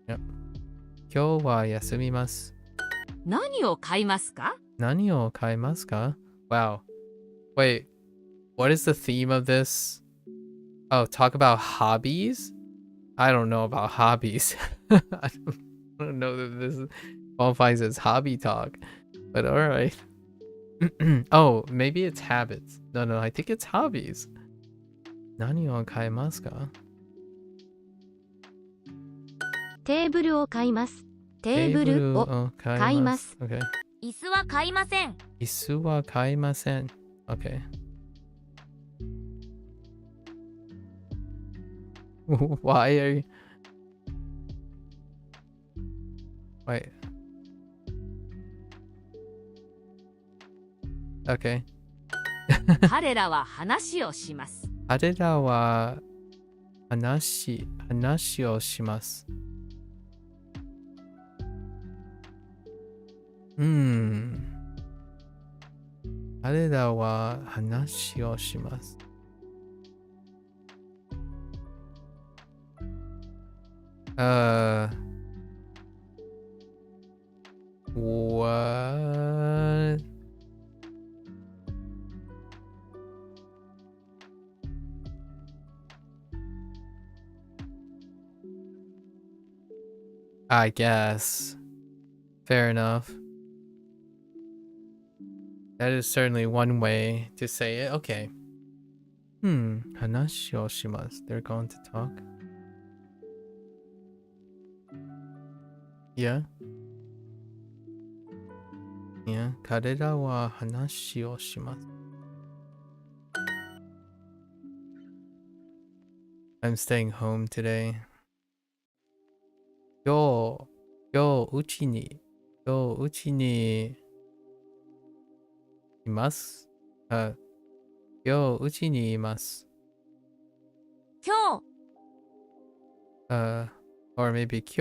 Yep. 今日は休みます。何を買いますか？何を買いますか? Wow. Wait, what is the theme of this? Oh, talk about hobbies? I don't know about hobbies. I don't know that this qualifies as hobby talk, but alright. Oh, maybe it's habits. No, I think it's hobbies. 何を買いますか? テーブルを買います。テーブルを買います。Okay. 椅子は買いません。椅子は買いません。Okay. Why are you... Wait. Okay. 彼らは話をします。彼らは話をします。彼らは話をします。What? I guess. Fair enough. That is certainly one way to say it. Okay. 話をします. They're going to talk. Yeah. Yeah. 彼らは話をします. I'm staying home today. 今日うちにいます。今日うちにいます。今日 or maybe 今日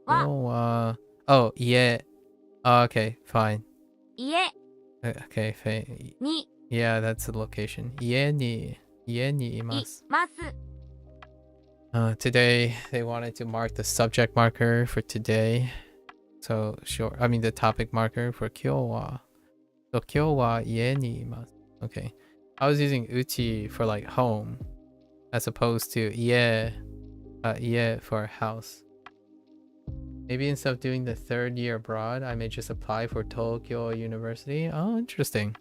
は oh, 家 okay, fine. 家 Okay, fine. に Yeah, that's the location. 家にいいま。ますす。Today they wanted to mark the subject marker for today. So sure, I mean the topic marker for 今日は. So 今日は家にいます. Okay. I was using uchi for like home as opposed to 家 for house. Maybe instead of doing the 3rd year abroad, I may just apply for Tokyo University. Oh, interesting.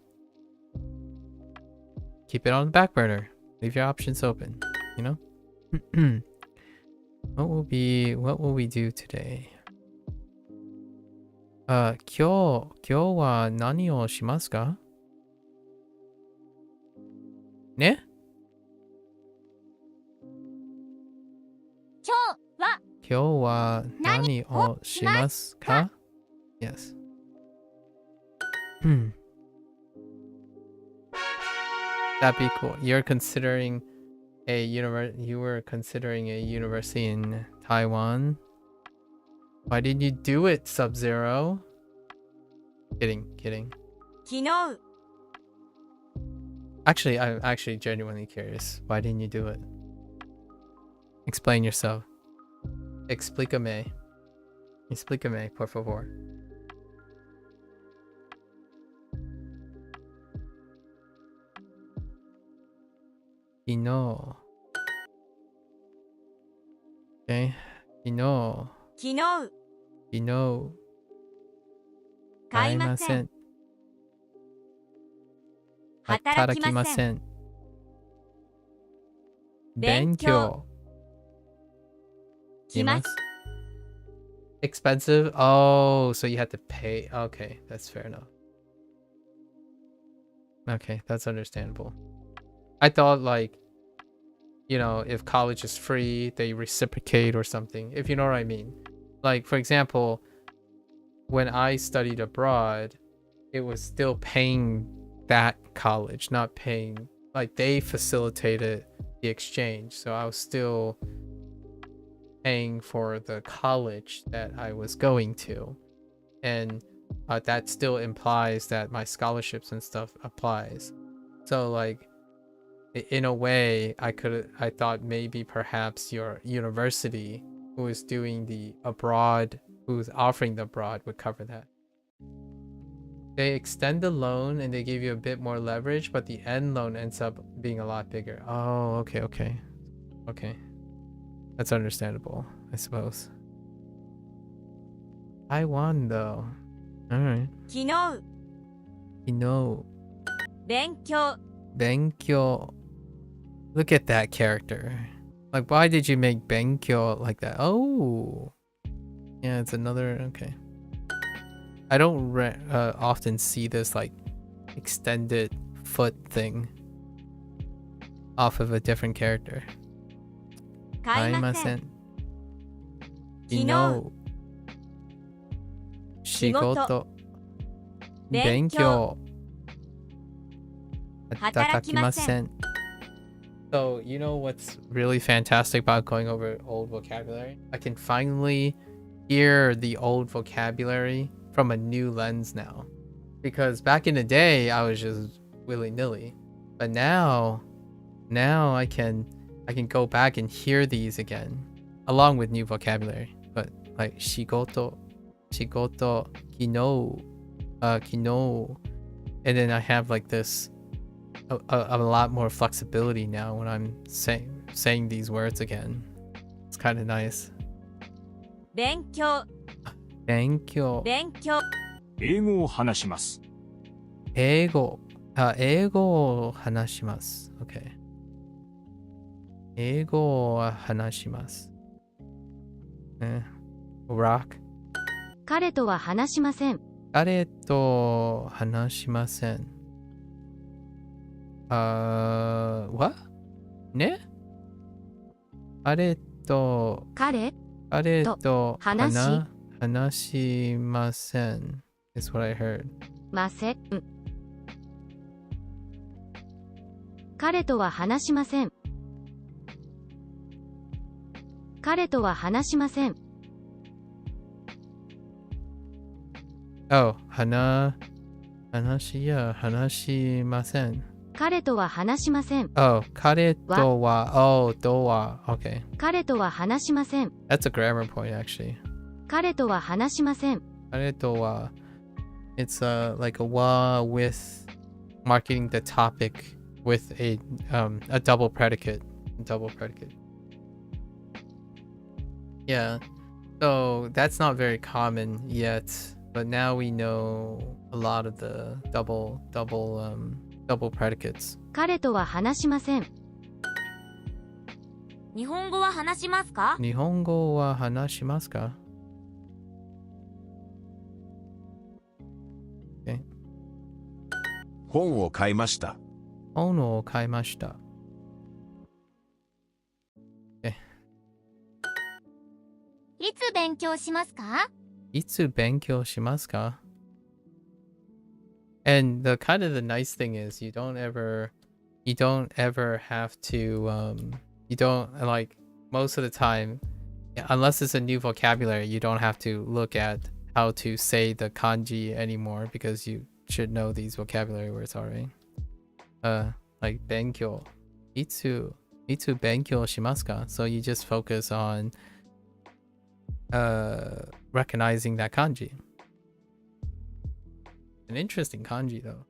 Keep it on the back burner. Leave your options open, you know? What will we do today? 今日は何をしますか? ね? 今日は今日は何をしますか? Yes. That'd be cool. You were considering a university in Taiwan. Why didn't you do it, Sub-Zero? Kidding. 昨日 Actually, I'm actually genuinely curious. Why didn't you do it? Explain yourself. Explícame, por favor. Kino. Okay. Kino. 昨日 Kino. 買いません。働きません。勉強。来ます。 Expensive? Oh, so you had to pay. Okay, that's fair enough. Okay, that's understandable. I thought like, you know, if college is free, they reciprocate or something, if you know what I mean. Like, for example, when I studied abroad, it was still paying that college, not paying like they facilitated the exchange, so I was still paying for the college that I was going to, and that still implies that my scholarships and stuff applies. So like in a way, I thought maybe perhaps your university who is doing the abroad, who's offering the abroad, would cover that. They extend the loan and they give you a bit more leverage, but the end loan ends up being a lot bigger. Oh, okay. That's understandable, I suppose. Taiwan though. Alright. 昨日 You know, 勉強 Benkyo. Look at that character. Like, why did you make Benkyo like that? Oh. Yeah, it's another... Okay. I don't often see this, like, extended foot thing off of a different character. 買いません Kaimasen. You know. 仕事 Shigoto. 勉強 Benkyo. 働きません Hatarakimasen. So, you know what's really fantastic about going over old vocabulary? I can finally hear the old vocabulary from a new lens now. Because back in the day, I was just willy-nilly. But now I can go back and hear these again, along with new vocabulary. But like shigoto, kino, kino. And then I have like this a lot more flexibility now when I'm saying these words again. It's kind of nice. 勉強 Benkyo. 勉強英語を話します。 Eigo. Eigo o hanashimasu. Okay. Eigo o hanashimasu. Rock. 彼とは話しません。 Kare to hanashimasen. What? Ne? Kare to 彼 to hanashi. hanashimasen is what I heard. ません。彼とは話しません。彼とは話しません。 Oh, hanashimasen. 彼とは話しません。 Oh, kare to wa. Oh, do wa. Okay. 彼とは話しません。 That's a grammar point, actually. 彼とは話しません。 Kare to wa. It's like a wa with marking the topic with a double predicate. Yeah. So that's not very common yet, but now we know a lot of the double predicates. 彼とは話しません。日本語は話しますか Nihongo wa hanashimasu ka? Okay. 本を買いました。 Ono o kaimashita. いつ勉強しますか Itsu benkyou shimasu ka? And the kind of the nice thing is you don't ever have to you don't like most of the time, unless it's a new vocabulary, you don't have to look at how to say the kanji anymore because you should know these vocabulary words already. Like benkyou. Itsu benkyou shimasu ka? So you just focus on recognizing that kanji. An interesting kanji though.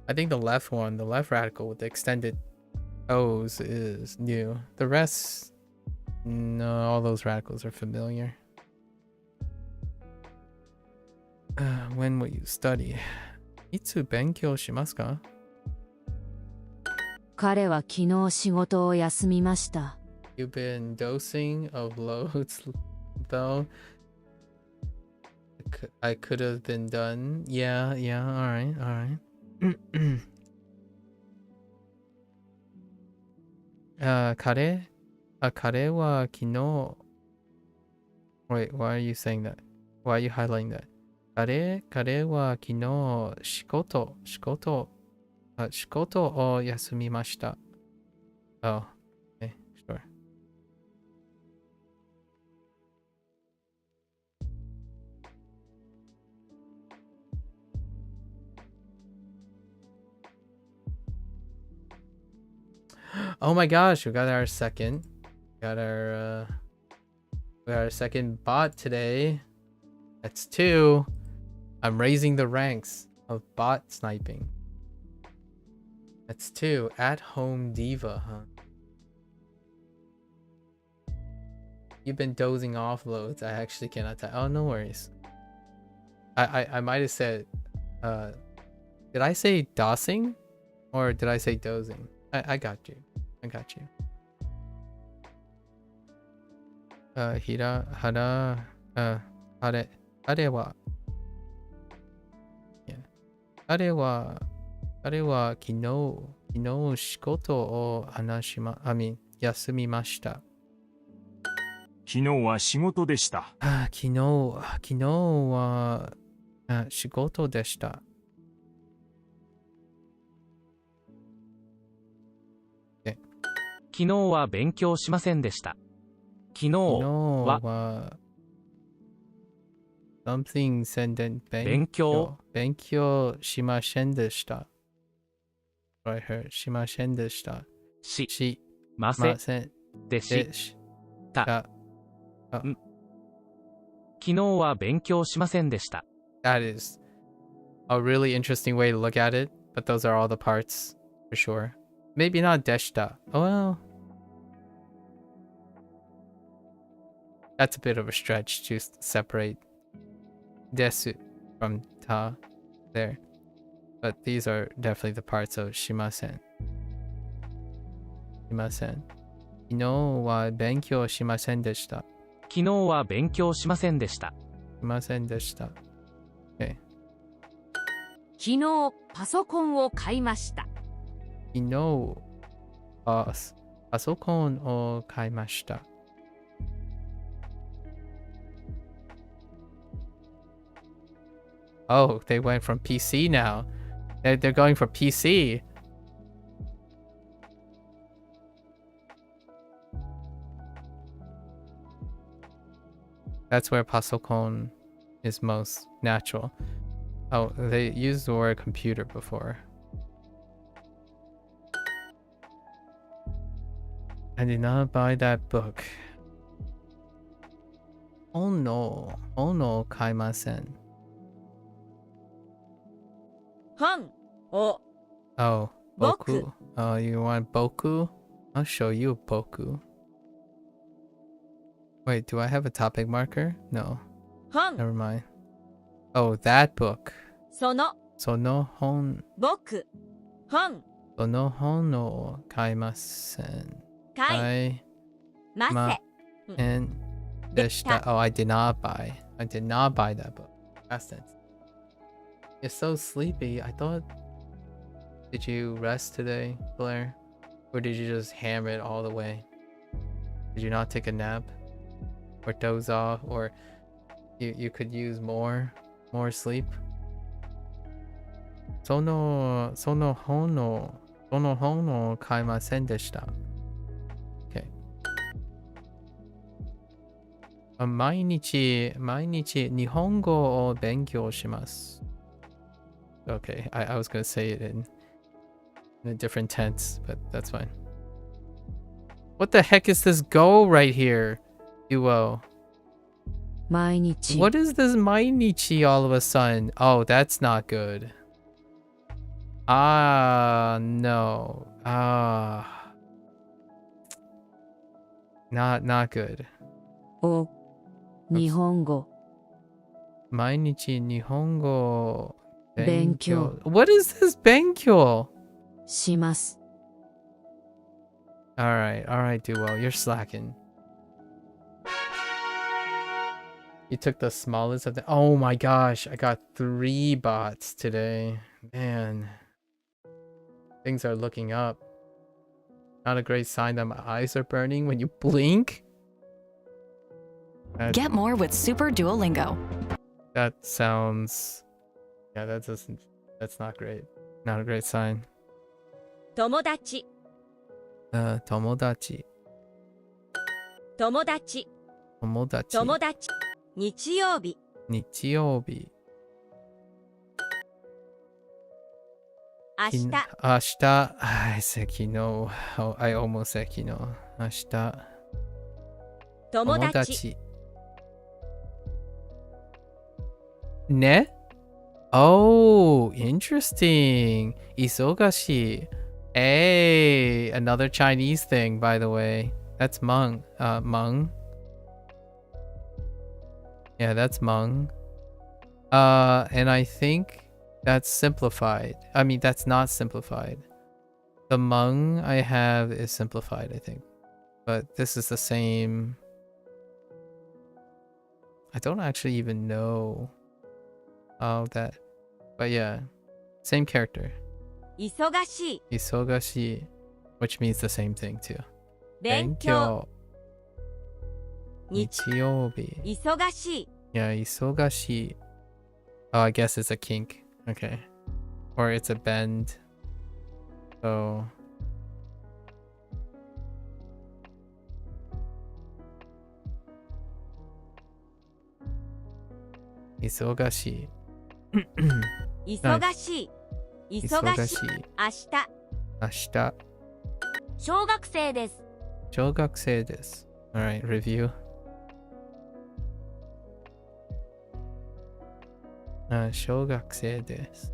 I think the left radical with the extended O's is new. The rest, no, all those radicals are familiar. When will you study? Itsu benkyou shimasu ka? 彼は昨日仕事を休みました。 You've been dosing of loads though. I could have been done. Yeah, alright. Kare wa kino. Wait, why are you saying that? Why are you highlighting that? Kare wa kino shikoto shikoto o yasumimashita. Oh, okay, sure. Oh my gosh, we got our second. We got our second bot today. That's 2. I'm raising the ranks of bot sniping. That's 2. At home diva, huh? You've been dozing off loads. I actually cannot tell. Oh, no worries. I might have said, did I say dosing or did I say dozing? I got you. I got you. Hare wa. Yeah. Hare wa kino shikoto o yasumimashita. 昨日は仕事でした。昨日は仕事でした。昨日は勉強しませんでした。昨日は something sentence 勉強しませんでした。Right here しませんでした。しませんでした。昨日は勉強しませんでした。That is a really interesting way to look at it, but those are all the parts for sure. Maybe not deshita. Oh well. That's a bit of a stretch to separate desu from ta there. But these are definitely the parts of shimasen. Shimasen. 昨日は勉強しませんでした。昨日は勉強しませんでした。しませんでした。Okay. 昨日パソコンを買いました。昨日パソコンを買いました。Oh, they went from PC now. They're going for PC. That's where pasokon is most natural. Oh, they used the word computer before. I did not buy that book. Oh no, kaimasen. 本を Oh, Boku. boku. Oh, you want boku? I'll show you boku. Wait, do I have a topic marker? No, 本 never mind. Oh, that book. その Sono hon 僕本 Sono hon no kaimasen. 買い I ませ and deshita. Oh, I did not buy. I did not buy that book. Past tense. You're so sleepy. I thought. Did you rest today, Blair? Or did you just hammer it all the way? Did you not take a nap? Or doze off? Or you could use more sleep? Sono hono kaimasen deshita. Okay. 毎日日本語を勉強します。Okay, I was gonna say it in a different tense, but that's fine. What the heck is this go right here, Duo? 毎日 What is this 毎日 all of a sudden? Oh, that's not good. No. Not good. を日本語毎日日本語勉強 What is this 勉強?します。 Alright, Duo, you're slacking. You took the smallest of the. Oh my gosh, I got 3 bots today. Man. Things are looking up. Not a great sign that my eyes are burning when you blink. Get more with Super Duolingo. That sounds. Yeah, that's not great. Not a great sign. 友達 tomodachi. 友達 Tomodachi. 友達日曜日 Nichiyoubi. 明日 Ashita. I said kino. Oh, I almost said kino. Ashita. 友達 Tomodachi. Ne? Oh, interesting. Isogashi. Hey, another Chinese thing, by the way. That's Hmong. Hmong. Yeah, that's Hmong. And I think that's simplified. I mean, that's not simplified. The Hmong I have is simplified, I think. But this is the same. I don't actually even know how that. But yeah, same character. 忙しい Isogashi, which means the same thing too. 勉強 Benkyo. 日 Nichiyoubi. 忙しい Yeah, isogashi. Oh, I guess it's a kink. Okay. Or it's a bend. So. Isogashi. 忙しい忙しい Isogashi. 明日 Ashita. 小学生です。 Shougakusei desu. Alright, review. Shougakusei desu.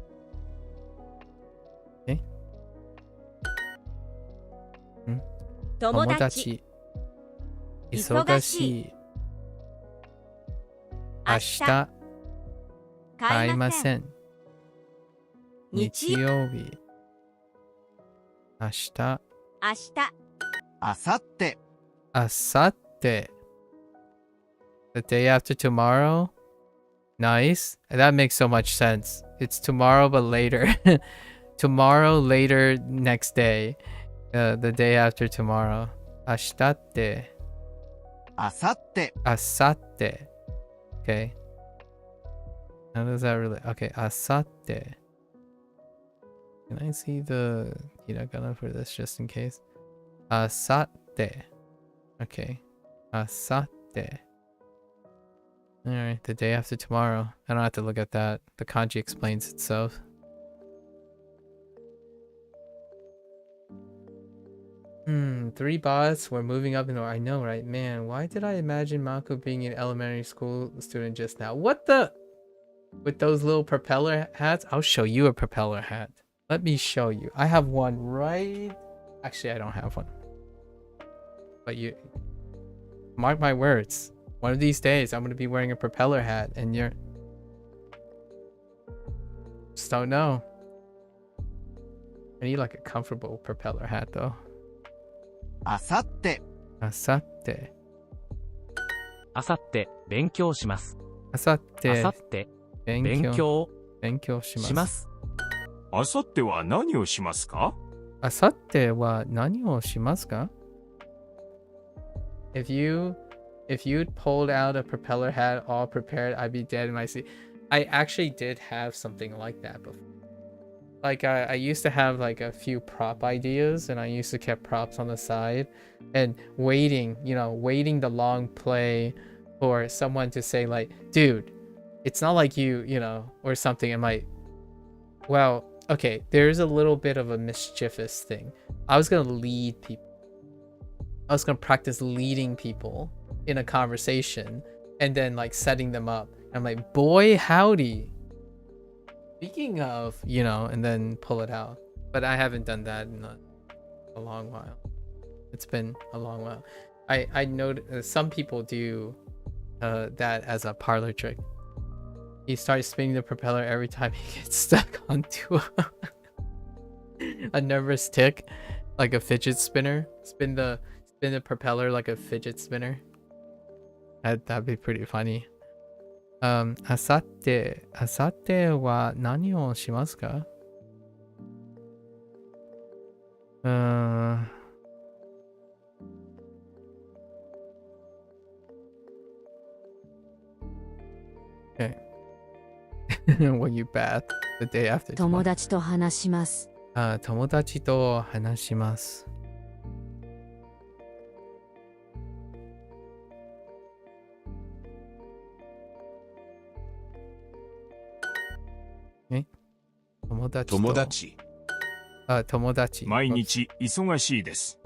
Okay. 友達 Isogashi. 明日 Ashita. 買いません Kaimasen. 日曜 Nichiyoubi. Ashita. 明日あさって Asate. The day after tomorrow? Nice. That makes so much sense. It's tomorrow but later. Tomorrow, later, next day. The day after tomorrow. Ashtate. あさって Asate. Okay. How does that really... Okay, asate. Can I see the hiragana for this just in case? Asate. Okay. Asate. Alright, the day after tomorrow. I don't have to look at that. The kanji explains itself. Three bots. We're moving up in... I know, right? Man, why did I imagine Mako being an elementary school student just now? What the... With those little propeller hats? I'll show you a propeller hat. Let me show you. I have one right... Actually, I don't have one. But you... Mark my words. One of these days, I'm going to be wearing a propeller hat and you're... Just don't know. I need like a comfortable propeller hat though. あさって Asate. あさって勉強します。 Asate. あさって勉強します。あさっては何をしますか？ Asate wa nani o shimasu ka? If you'd pulled out a propeller hat all prepared, I'd be dead in my seat. I actually did have something like that before. Like I used to have like a few prop ideas and I used to keep props on the side and waiting the long play for someone to say like, dude, it's not like you know, or something. I'm like, well, okay, there's a little bit of a mischievous thing. I was going to lead people. I was going to practice leading people in a conversation and then like setting them up. I'm like, boy, howdy. Speaking of, and then pull it out. But I haven't done that in a long while. It's been a long while. I know some people do that as a parlor trick. He starts spinning the propeller every time he gets stuck onto a nervous tick, like a fidget spinner. Spin the propeller like a fidget spinner. That'd be pretty funny. あさっては何をしますか? Okay. When you bath the day after. 友達と話します。友達と話します。友達と。友達。友達。毎日忙しいです。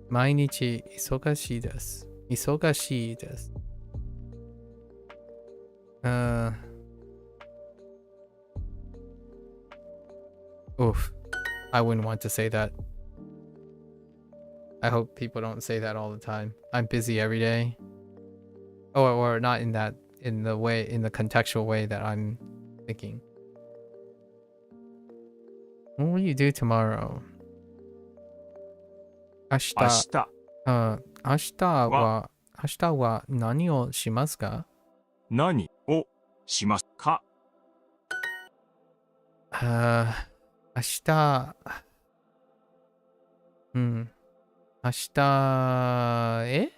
毎日忙しいです。忙しいです。Oof. I wouldn't want to say that. I hope people don't say that all the time. I'm busy every day. Or not in that, in the contextual way that I'm thinking. What will you do tomorrow? 明日は何をしますか？何をしますか？明日、明日、I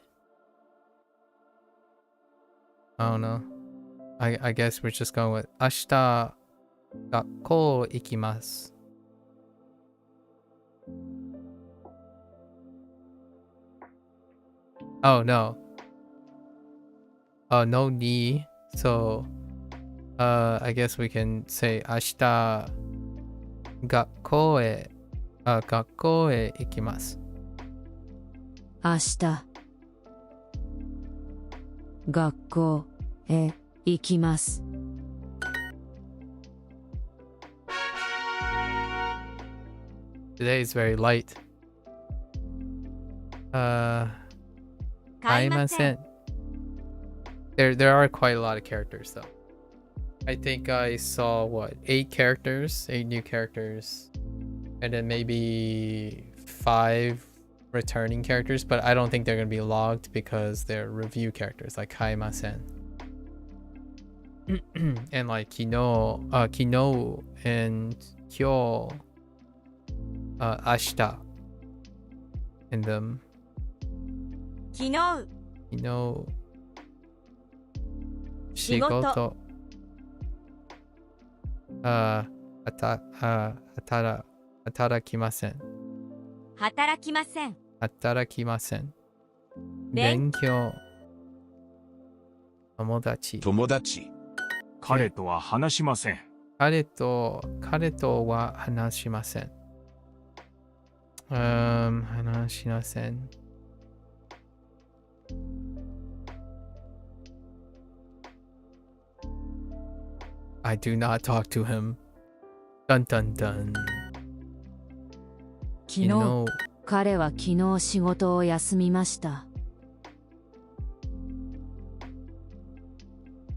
don't know. I guess we're just going with 明日、学校行きます。Oh, no. Oh, no ni. So, I guess we can say 明日、学校へ行きます。明日、学校へ行きます。Today is very light. 買いません。There are quite a lot of characters though. I think I saw what, 8 new characters, and then maybe 5 returning characters, but I don't think they're going to be logged because they're review characters like 買いません and like 昨日 and 今日 明日 and them 昨日仕事働きません勉強友達彼とは話しません。彼とは話しません。話しません。I do not talk to him. Dun dun dun. 昨日、彼は昨日仕事を休みました。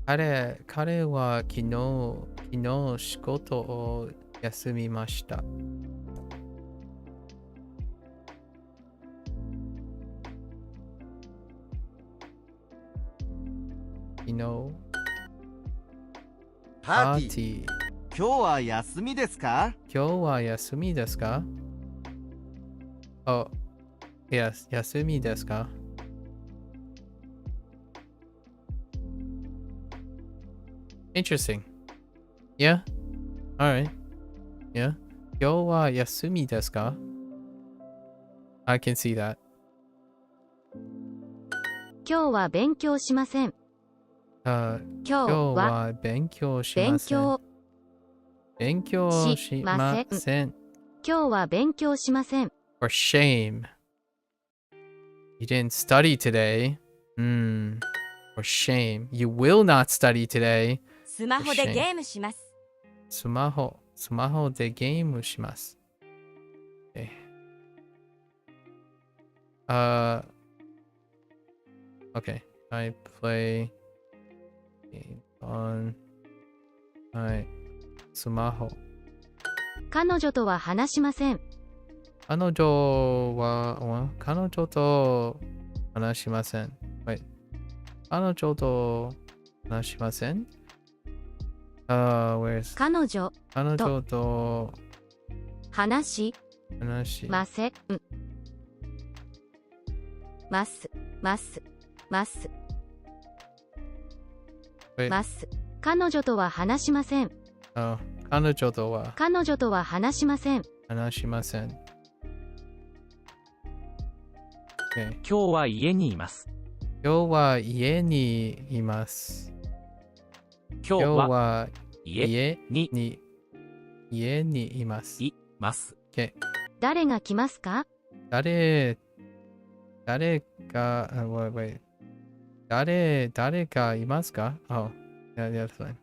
彼は昨日仕事を休みました。昨日パーティー。今日は休みですか？ Oh, yes, 休みですか? Interesting. Yeah. Alright. Yeah. 今日は休みですか? I can see that. 今日は勉強しません。今日は勉強しません。勉強しません。今日は勉強しません。For shame. You didn't study today. For shame. You will not study today. スマホでゲームします。スマホでゲームします。Okay. I play on my スマホ。彼女とは話しません。彼女と話しません。Wait. 彼女と話しません。Where's 彼女と話しません。ます。彼女とは話しません。彼女とは話しません。Anashimasen. Okay. 今日は家にいます。 Yo wa ie ni imasu. 今日 Yo は wa 家 ie に ni ie ni imasu. います。 Okay. 誰が来ますか？ Dare ga wait. Dare ga imasu ka? Oh. Yeah, that's fine.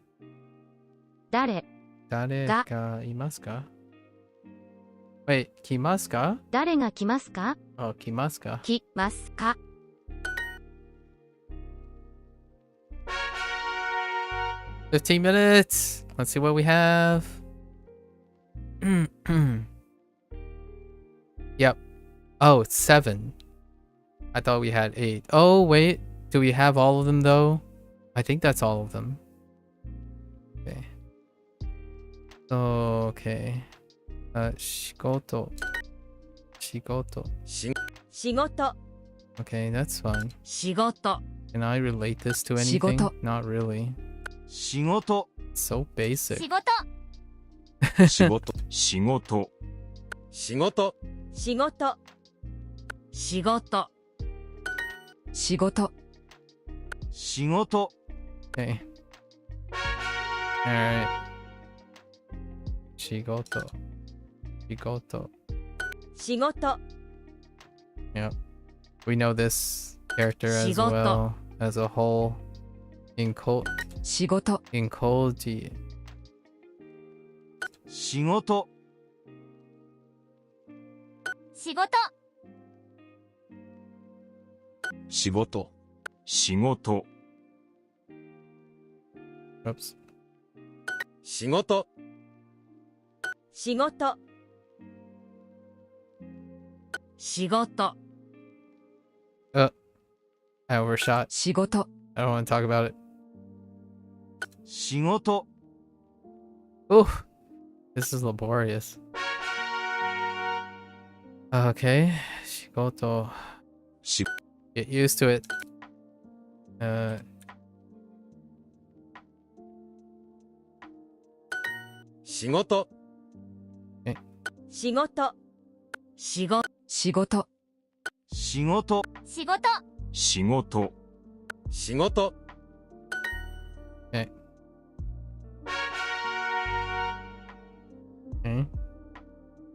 誰 Dare Ga. ga imasu ka? Wait, kimasu ka? 誰が来ますか？ Oh, kimasu ka? 来ますか？ 15 minutes. Let's see what we have. Yep. Oh, it's 7. I thought we had 8. Oh, wait. Do we have all of them, though? I think that's all of them. Okay. Okay. Shigoto. Shigoto. 仕事 Okay, that's fine. 仕事 Can I relate this to anything? Shigoto. Not really. 仕事 It's so basic. 仕事仕事仕事仕事仕事仕事仕事仕事 Okay. Alright. Shigoto. Shigoto. 仕事 Yep. We know this character as Shigoto. well as a whole. In仕事 Koji. 仕事仕事仕事仕事 Oops. 仕事仕事仕事 I overshot. 仕事 I don't want to talk about it. 仕事 Oof. This is laborious. Okay. Shigoto. し Get used to it. 仕事仕事仕事仕事仕事仕事仕事仕事 Okay.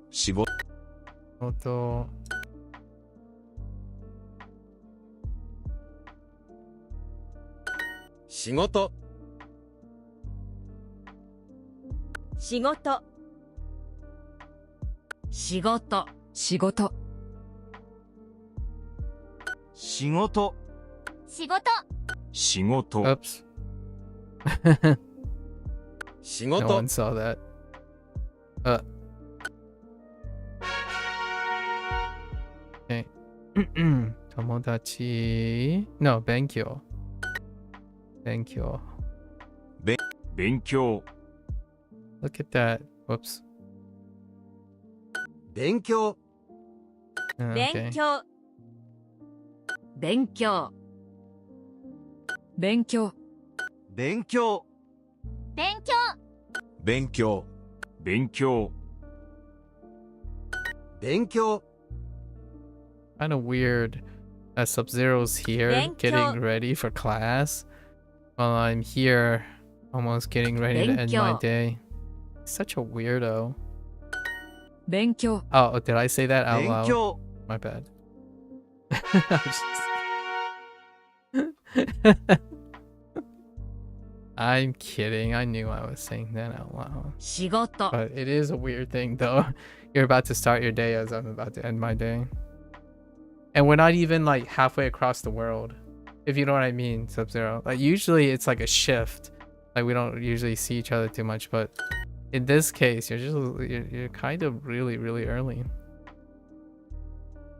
仕事 Shigoto. 仕事仕事仕事仕事仕事仕事仕事 Oops. 仕 No 事 one saw that. Okay. Tomodachi. No, Benkyo. Benkyo. 勉強 Look at that. Whoops. 勉強 勉 Okay. 強勉強勉強勉強勉強勉強勉強勉強 Kind of weird that Sub-Zero's here Benkyo. getting ready for class while I'm here almost getting ready to end my Benkyo. day. Such a weirdo. 勉強 Oh, did I say that out 勉 loud? 強 My bad. I'm kidding. I knew I was saying that out loud. 仕事 But it is a weird thing, though. You're about to start your day as I'm about to end my day. And we're not even like halfway across the world, if you know what I mean, Sub-Zero. Like, usually it's like a shift. Like, we don't usually see each other too much, but in this case, you're kind of really, really early.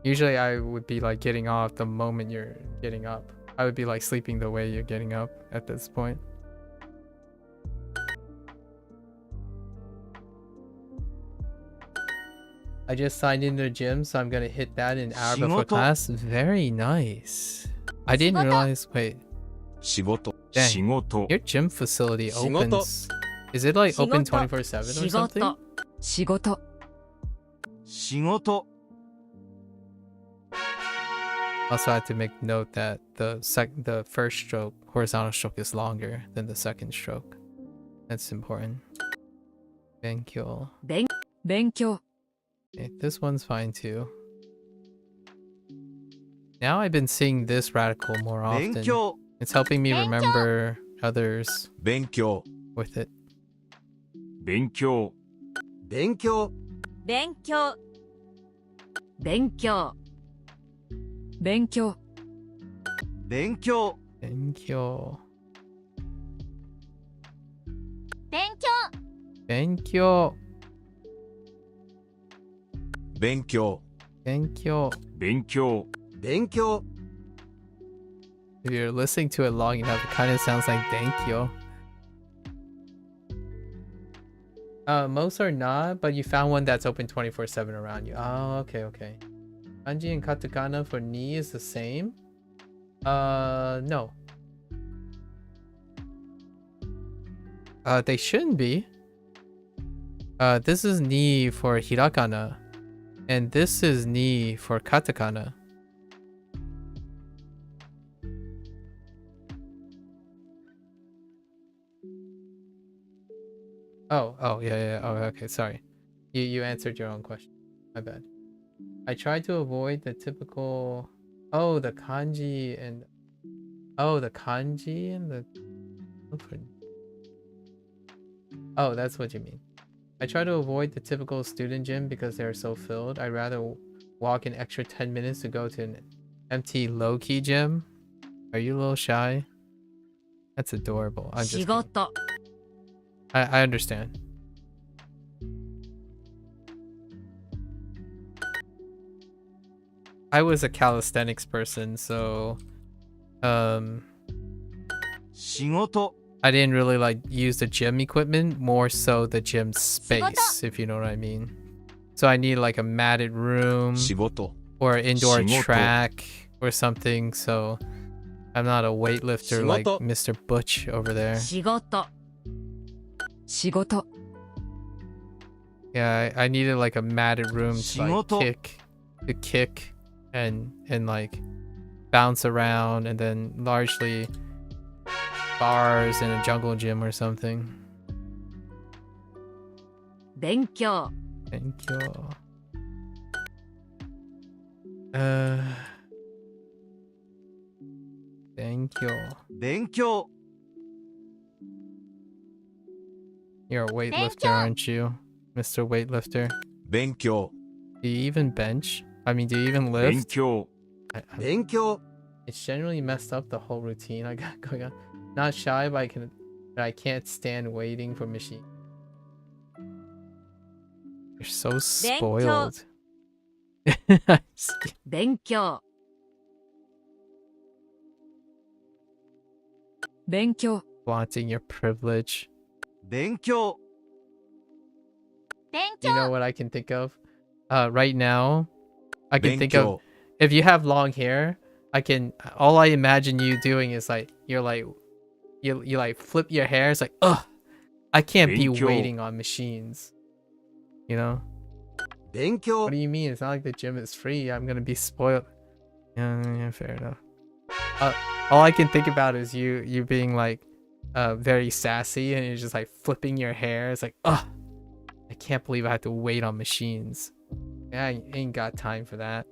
Usually I would be like getting off the moment you're getting up. I would be like sleeping the way you're getting up at this point. I just signed into the gym, so I'm gonna hit that an hour before Shigoto. class. Very nice. I didn't Shigoto. realize. Wait, 仕事 dang, 仕事 your gym facility Shigoto. opens. Is it like open Shigoto. 24/7 or 仕 something? 事仕事仕事 Also, I have to make note that the first stroke, horizontal stroke, is longer than the second stroke. That's important. Benkyo. 勉強 Okay, this one's fine too. Now I've been seeing this radical more 勉 often. 強 It's helping me remember others 勉強 with it. 勉強、勉強勉強勉強勉強勉強 Benkyo. 勉強 Benkyo. 勉強 Benkyo. 勉強、勉強 If you're listening to it long enough, it kind of sounds like Denkyo. Most are not, but you found one that's open 24/7 around you. Oh, okay, okay. Kanji and katakana for ni is the same? No. They shouldn't be. This is ni for hirakana, and this is ni for katakana. Oh, yeah. Oh, okay, sorry. You answered your own question. My bad. I tried to avoid the typical... Oh, the kanji and... Oh, the kanji and the... Oh, that's what you mean. I try to avoid the typical student gym because they're so filled. I'd rather walk an extra 10 minutes to go to an empty low-key gym. Are you a little shy? That's adorable. I'm just 仕 kidding. 事 I understand. I was a calisthenics person, so仕事 I didn't really like use the gym equipment, more so the gym space, if you know what I mean. So I need like a matted room 仕事 or an indoor 仕事 track or something, so I'm not a weightlifter like 仕事 Mr. Butch over there. 仕事仕事 Yeah, I needed like a matted room to like 仕事 kick and like bounce around, and then largely bars in a jungle gym or something. 勉強 Thank you. Thank you. 勉強 You're a weightlifter, aren't you, Mr. Weightlifter? 勉強 Do you even bench? I mean, do you even 勉 lift? 強、 勉強 It's generally messed up the whole routine I got going on. Not shy, but I can't stand waiting for machine. You're so spoiled. 勉強勉強 Flaunting your privilege. 勉強勉 You 強 know what I can think of? Right now, I can think of 勉強 if you have long hair. All I imagine you doing is like you like flip your hair. It's like, ugh, I can't be 勉強 waiting on machines. You know? 勉強 What do you mean? It's not like the gym is free. I'm gonna be spoiled. Yeah, fair enough. All I can think about is you being like very sassy, and you're just like flipping your hair. It's like, ugh, I can't believe I have to wait on machines. Yeah, I ain't got time for that.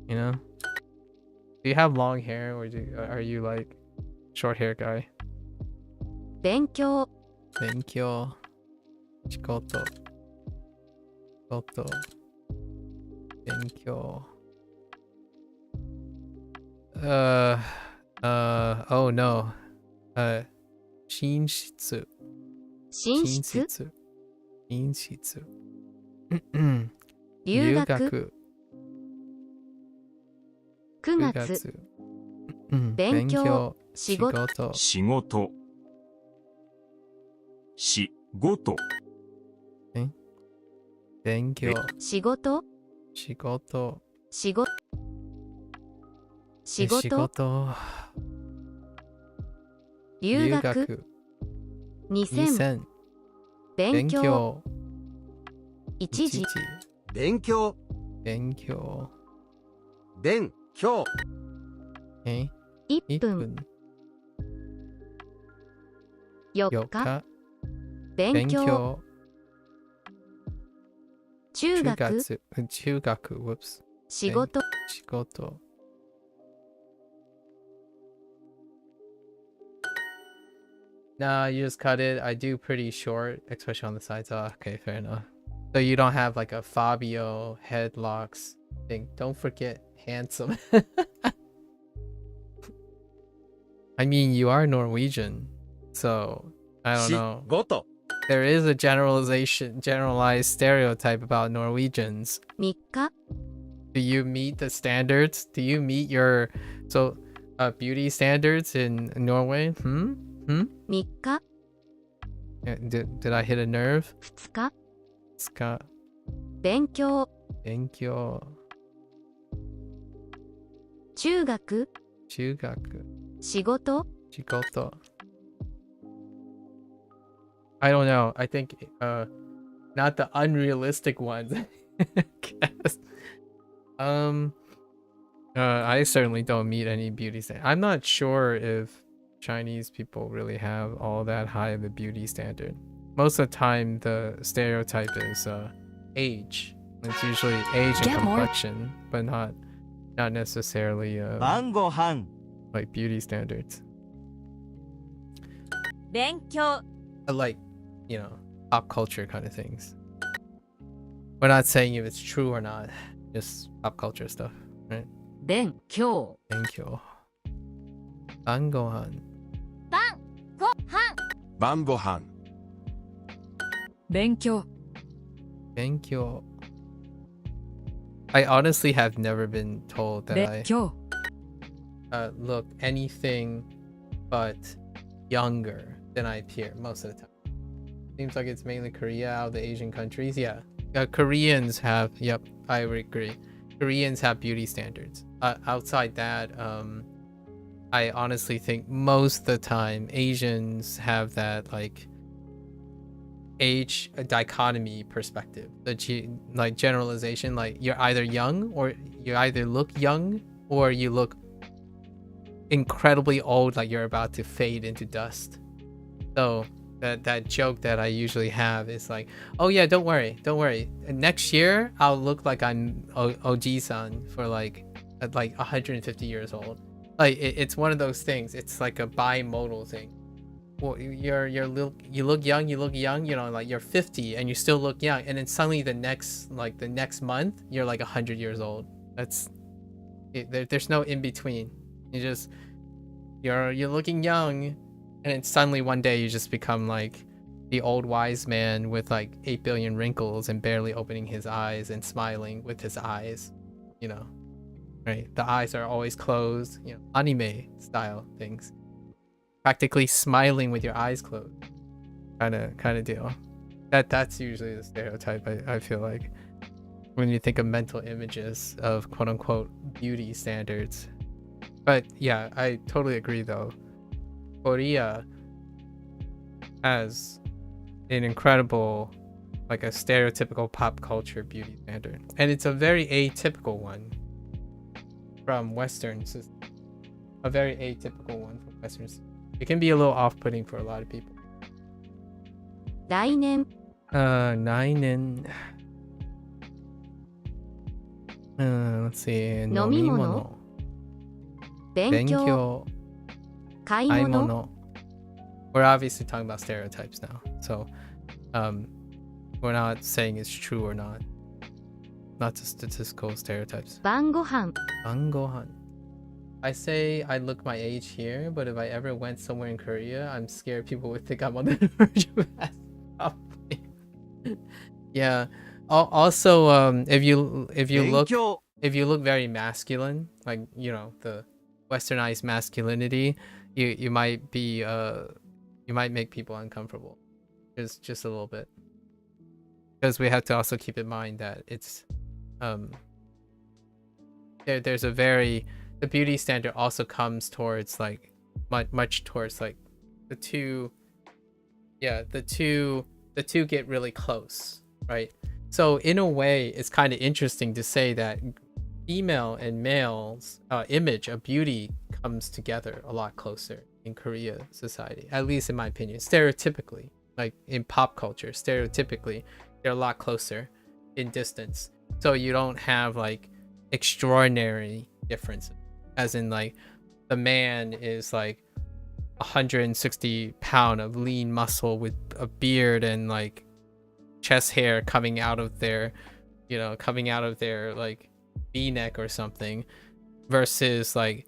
You know? Do you have long hair, or are you like short hair guy? 勉強 Thank you. Chikoto. Chikoto. Thank you. Oh no. 寝室寝室寝室留学9留月学勉強仕事仕事、仕事、勉強仕事仕事仕事仕事仕事留学2000 2000勉強1時勉強勉強勉強 Okay. 1分4 4日日勉強中学中学 whoops 仕事仕事 Nah, you just cut it. I do pretty short, especially on the sides. Oh, okay, fair enough. So you don't have like a Fabio headlocks thing. Don't forget handsome. I mean, you are Norwegian, so I don't 仕 know. 事 There is a generalized stereotype about Norwegians. 3日 Do you meet the standards? Do you meet your beauty standards in Norway? 3日 Did I hit a nerve? 2日 Scott. 勉強勉強中学中学仕事仕事 I don't know. I think not the unrealistic ones. I guess. I certainly don't meet any beauty standards. I'm not sure if Chinese people really have all that high of a beauty standard. Most of the time, the stereotype is age. It's usually age and Get more- complexion, but not necessarily 晩ご飯 like beauty standards. 勉強 Like, you know, pop culture kind of things. We're not saying if it's true or not, just pop culture stuff, right? 勉強 Thank you. 晩ご飯晩ご飯晩ご飯勉強 Thank you. I honestly have never been told that 勉強 I look anything but younger than I appear most of the time. Seems like it's mainly Korea out of the Asian countries. Yeah. Koreans have, yep, I agree. Koreans have beauty standards. Outside that, I honestly think most of the time Asians have that like age dichotomy perspective, like generalization, like you're either young or you either look young or you look incredibly old, like you're about to fade into dust. So that joke that I usually have is like, oh yeah, don't worry, next year I'll look like I'm Oji-san for like 150 years old. Like it's one of those things. It's like a bimodal thing. Well, you look young, you know, like you're 50 and you still look young, and then suddenly the next month you're like 100 years old. There's no in between. You're looking young, and then suddenly one day you just become like the old wise man with like 8 billion wrinkles and barely opening his eyes and smiling with his eyes, you know, right? The eyes are always closed, you know, anime style things. Practically smiling with your eyes closed, kind of deal. That's usually the stereotype. I feel like when you think of mental images of quote unquote beauty standards. But yeah, I totally agree though. Korea has an incredible, like a stereotypical pop culture beauty standard, and it's a very atypical one from Western system. A very atypical one from Western system. It can be a little off-putting for a lot of people. 来年 9년. Let's see. 飲み物勉強買い物 買い物. We're obviously talking about stereotypes now, so we're not saying it's true or not. Not just statistical stereotypes. 晩ご飯 晩ご飯. I say I look my age here, but if I ever went somewhere in Korea, I'm scared people would think I'm on the verge of asking. Probably. Yeah. Also, if you 勉 look 強 very masculine, like, you know, the westernized masculinity, you might make people uncomfortable, just a little bit, because we have to also keep in mind that it's there's a very, the beauty standard also comes towards like much towards like the two get really close, right? So in a way, it's kind of interesting to say that female and male's image of beauty comes together a lot closer in Korea society, at least in my opinion. Stereotypically, like in pop culture, stereotypically, they're a lot closer in distance. So you don't have like extraordinary differences, as in like the man is like 160-pound of lean muscle with a beard and like chest hair coming out of their, like v-neck or something, versus like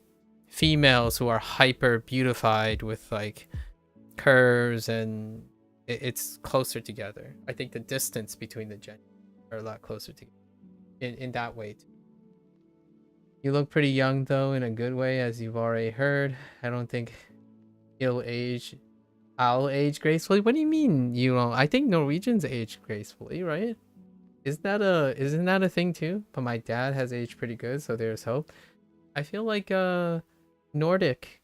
females who are hyper beautified with like curves, and it's closer together. I think the distance between the genders are a lot closer together in that way too. You look pretty young though, in a good way, as you've already heard. I don't think I'll age gracefully. What do you mean you don't? I think Norwegians age gracefully, right? Isn't that a thing too? But my dad has aged pretty good, so there's hope. I feel like Nordic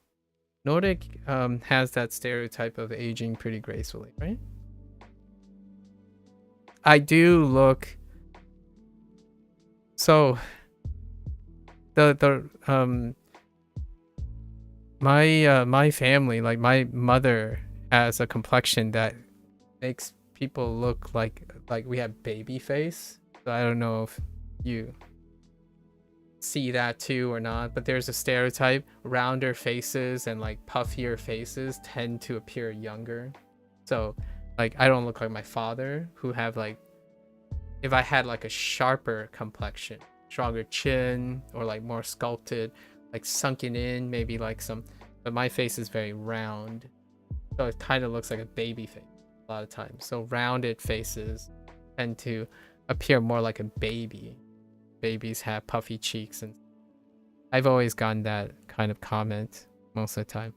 has that stereotype of aging pretty gracefully, right? I do look so my family, like my mother has a complexion that makes people look like we have baby face. So I don't know if you see that too or not, but there's a stereotype. Rounder faces and like puffier faces tend to appear younger. So like I don't look like my father, who have like, if I had like a sharper complexion, stronger chin, or like more sculpted, like sunken in, maybe like some, but my face is very round, so it kind of looks like a baby face a lot of times. So rounded faces tend to appear more like a baby. Babies have puffy cheeks, and I've always gotten that kind of comment most of the time.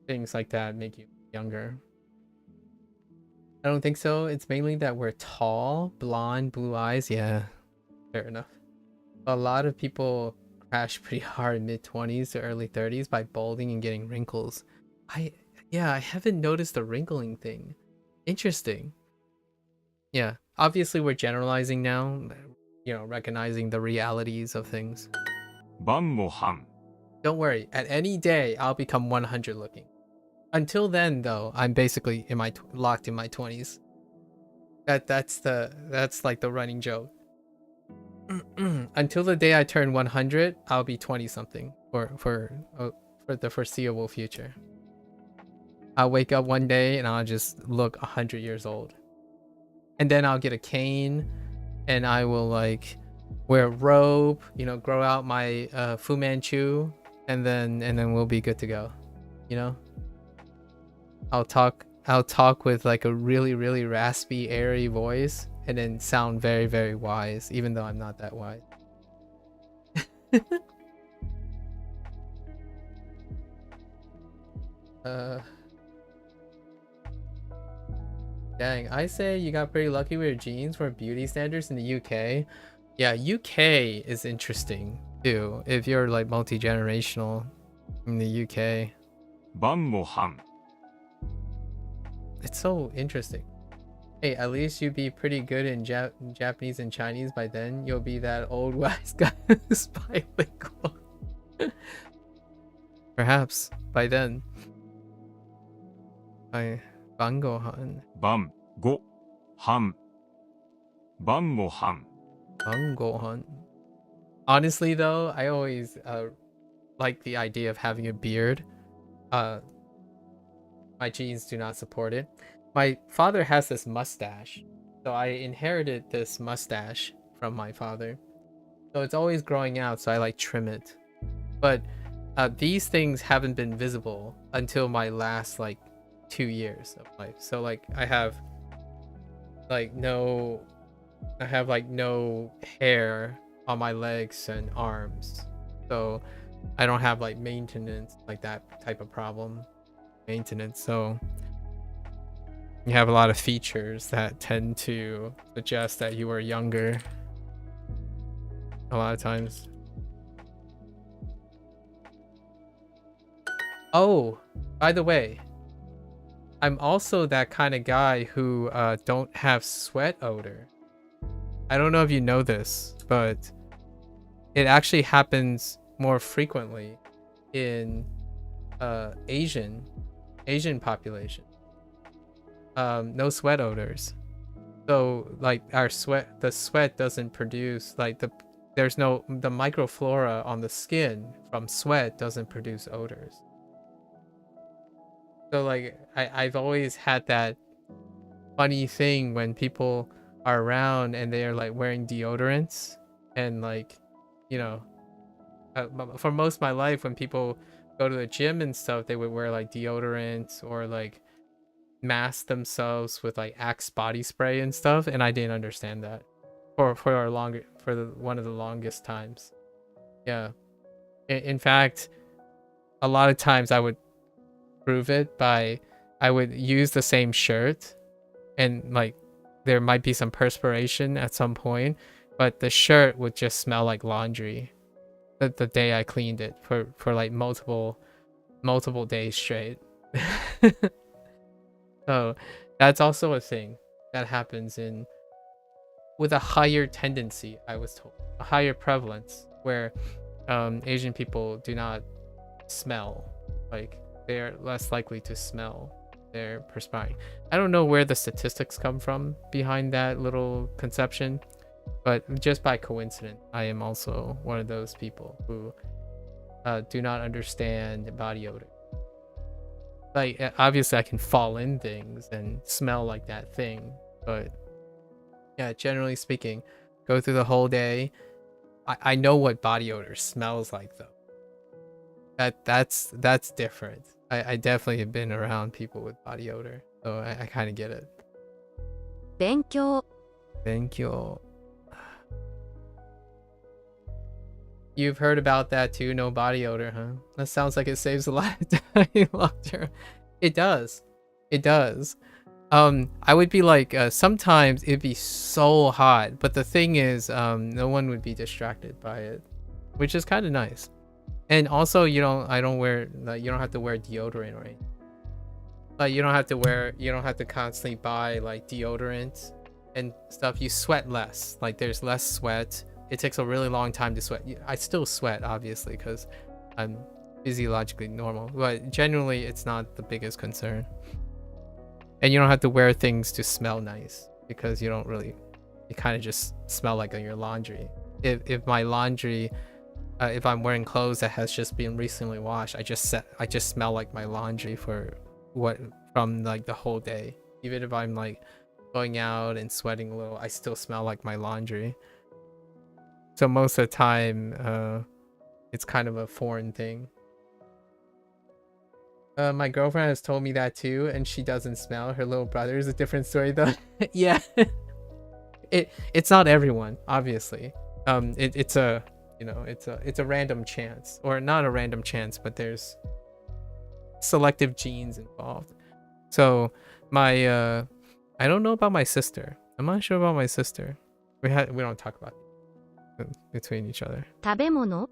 Things like that make you younger. I don't think so. It's mainly that we're tall, blonde, blue eyes. Yeah, fair enough. A lot of people crash pretty hard in mid-20s to early 30s by balding and getting wrinkles. I haven't noticed the wrinkling thing. Interesting. Yeah, obviously we're generalizing now, recognizing the realities of things. Don't worry, at any day I'll become 100 looking. Until then though, I'm basically locked in my 20s. That's like the running joke. Until the day I turn 100, I'll be 20 something for the foreseeable future. I'll wake up one day and I'll just look 100 years old. And then I'll get a cane and I will like wear a robe, grow out my Fu Manchu, and then we'll be good to go. I'll talk with like a really, really raspy, airy voice, and then sound very, very wise, even though I'm not that wise. Dang, I say you got pretty lucky with your genes for beauty standards in the UK. Yeah, UK is interesting too, if you're like multi-generational in the UK. It's so interesting. Hey, at least you'd be pretty good in Japanese and Chinese by then. You'll be that old wise guy who's bilingual. Perhaps by then. Bangohan. Bangohan. Honestly though, I always like the idea of having a beard. My genes do not support it. My father has this mustache, so I inherited this mustache from my father. So it's always growing out, so I like trim it. But these things haven't been visible until my last like 2 years of life. So like I have no hair on my legs and arms. So I don't have like maintenance, like that type of problem. Maintenance. So you have a lot of features that tend to suggest that you were younger a lot of times. Oh, by the way, I'm also that kind of guy who don't have sweat odor. I don't know if you know this, but it actually happens more frequently in Asian population. No sweat odors. So like the sweat doesn't produce like the microflora on the skin from sweat doesn't produce odors. So like I've always had that funny thing when people are around and they're like wearing deodorants and like, you know, for most of my life when people go to the gym and stuff, they would wear like deodorants or like mask themselves with like Axe body spray and stuff, and I didn't understand that for one of the longest times. Yeah, in fact, a lot of times I would prove it by I would use the same shirt and like there might be some perspiration at some point, but the shirt would just smell like laundry the day I cleaned it for like multiple days straight. So that's also a thing that happens with a higher tendency, I was told, a higher prevalence where Asian people do not smell, like they're less likely to smell their perspiring. I don't know where the statistics come from behind that little conception, but just by coincidence, I am also one of those people who do not understand body odor. Like obviously I can fall in things and smell like that thing, but yeah, generally speaking, go through the whole day. I know what body odor smells like though. That's different. I definitely have been around people with body odor, so I kind of get it. 勉強 Thank you. You've heard about that too, no body odor, huh? That sounds like it saves a lot of time long term. It does. It does. I would be like, sometimes it'd be so hot, but the thing is, no one would be distracted by it, which is kind of nice. And also, you don't have to wear deodorant, right? Like you don't have to constantly buy like deodorant and stuff. You sweat less. Like there's less sweat. It takes a really long time to sweat. I still sweat, obviously, because I'm physiologically normal, but generally it's not the biggest concern. And you don't have to wear things to smell nice because you kind of just smell like your laundry. If my laundry, if I'm wearing clothes that has just been recently washed, I just smell like my laundry from like the whole day. Even if I'm like going out and sweating a little, I still smell like my laundry. So most of the time, it's kind of a foreign thing. My girlfriend has told me that too, and she doesn't smell. Her little brother is a different story though. Yeah, it's not everyone, obviously. It's a random chance, or not a random chance, but there's selective genes involved. So I don't know about my sister. I'm not sure about my sister. We don't talk about it between each other. 食べ物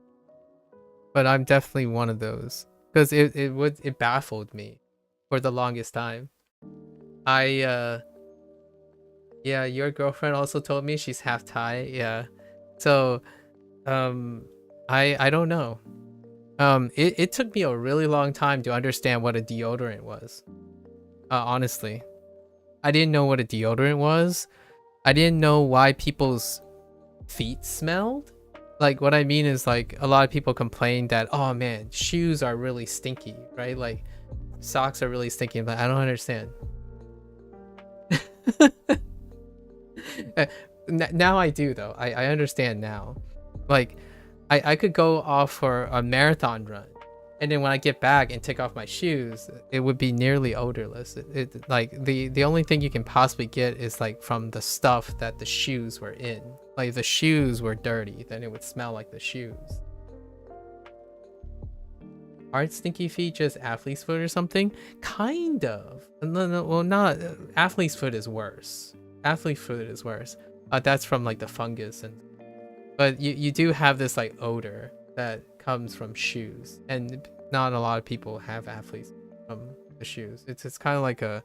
But I'm definitely one of those. Because it baffled me for the longest time. Yeah, your girlfriend also told me she's half Thai. Yeah, so I don't know. It took me a really long time to understand what a deodorant was. Honestly, I didn't know what a deodorant was. I didn't know why people's feet smelled. Like what I mean is like a lot of people complain that, oh man, shoes are really stinky, right? Like socks are really stinky, but I don't understand. Now I do though. I understand now. Like I could go off for a marathon run, and then when I get back and take off my shoes, it would be nearly odorless. It like the only thing you can possibly get is like from the stuff that the shoes were in. Like if the shoes were dirty, then it would smell like the shoes. Aren't stinky feet just athlete's foot or something? Kind of. No, well, not. Athlete's foot is worse. Athlete's foot is worse. That's from like the fungus, but you do have this like odor that comes from shoes, and not a lot of people have athlete's from the shoes. It's kind of like I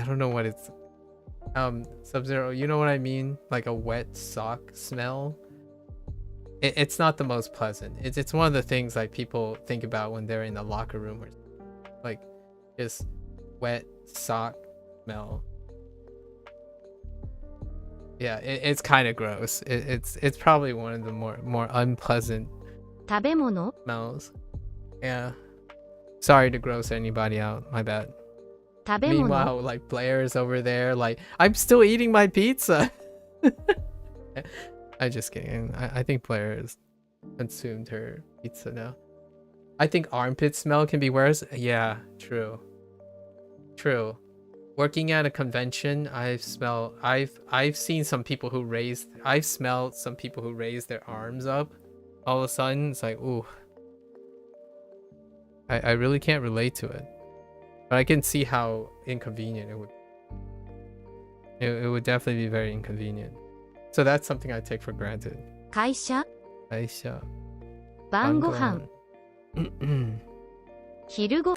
don't know what it's. Sub-Zero, you know what I mean? Like a wet sock smell. It's not the most pleasant. It's one of the things like people think about when they're in the locker room, or like just wet sock smell. Yeah, it's kind of gross. It's probably one of the more unpleasant 食べ物 smells. Yeah. Sorry to gross anybody out. My bad. 食べ物 Meanwhile, like Blair's over there, like I'm still eating my pizza. I'm just kidding. I think Blair has consumed her pizza now. I think armpit smell can be worse. Yeah, true. True. Working at a convention, I've seen some people who I've smelled some people who raise their arms up. All of a sudden, it's like, ooh. I really can't relate to it. But I can see how inconvenient it would. It would definitely be very inconvenient. So that's something I take for granted. 会社 Aisha. 晩ご飯昼ご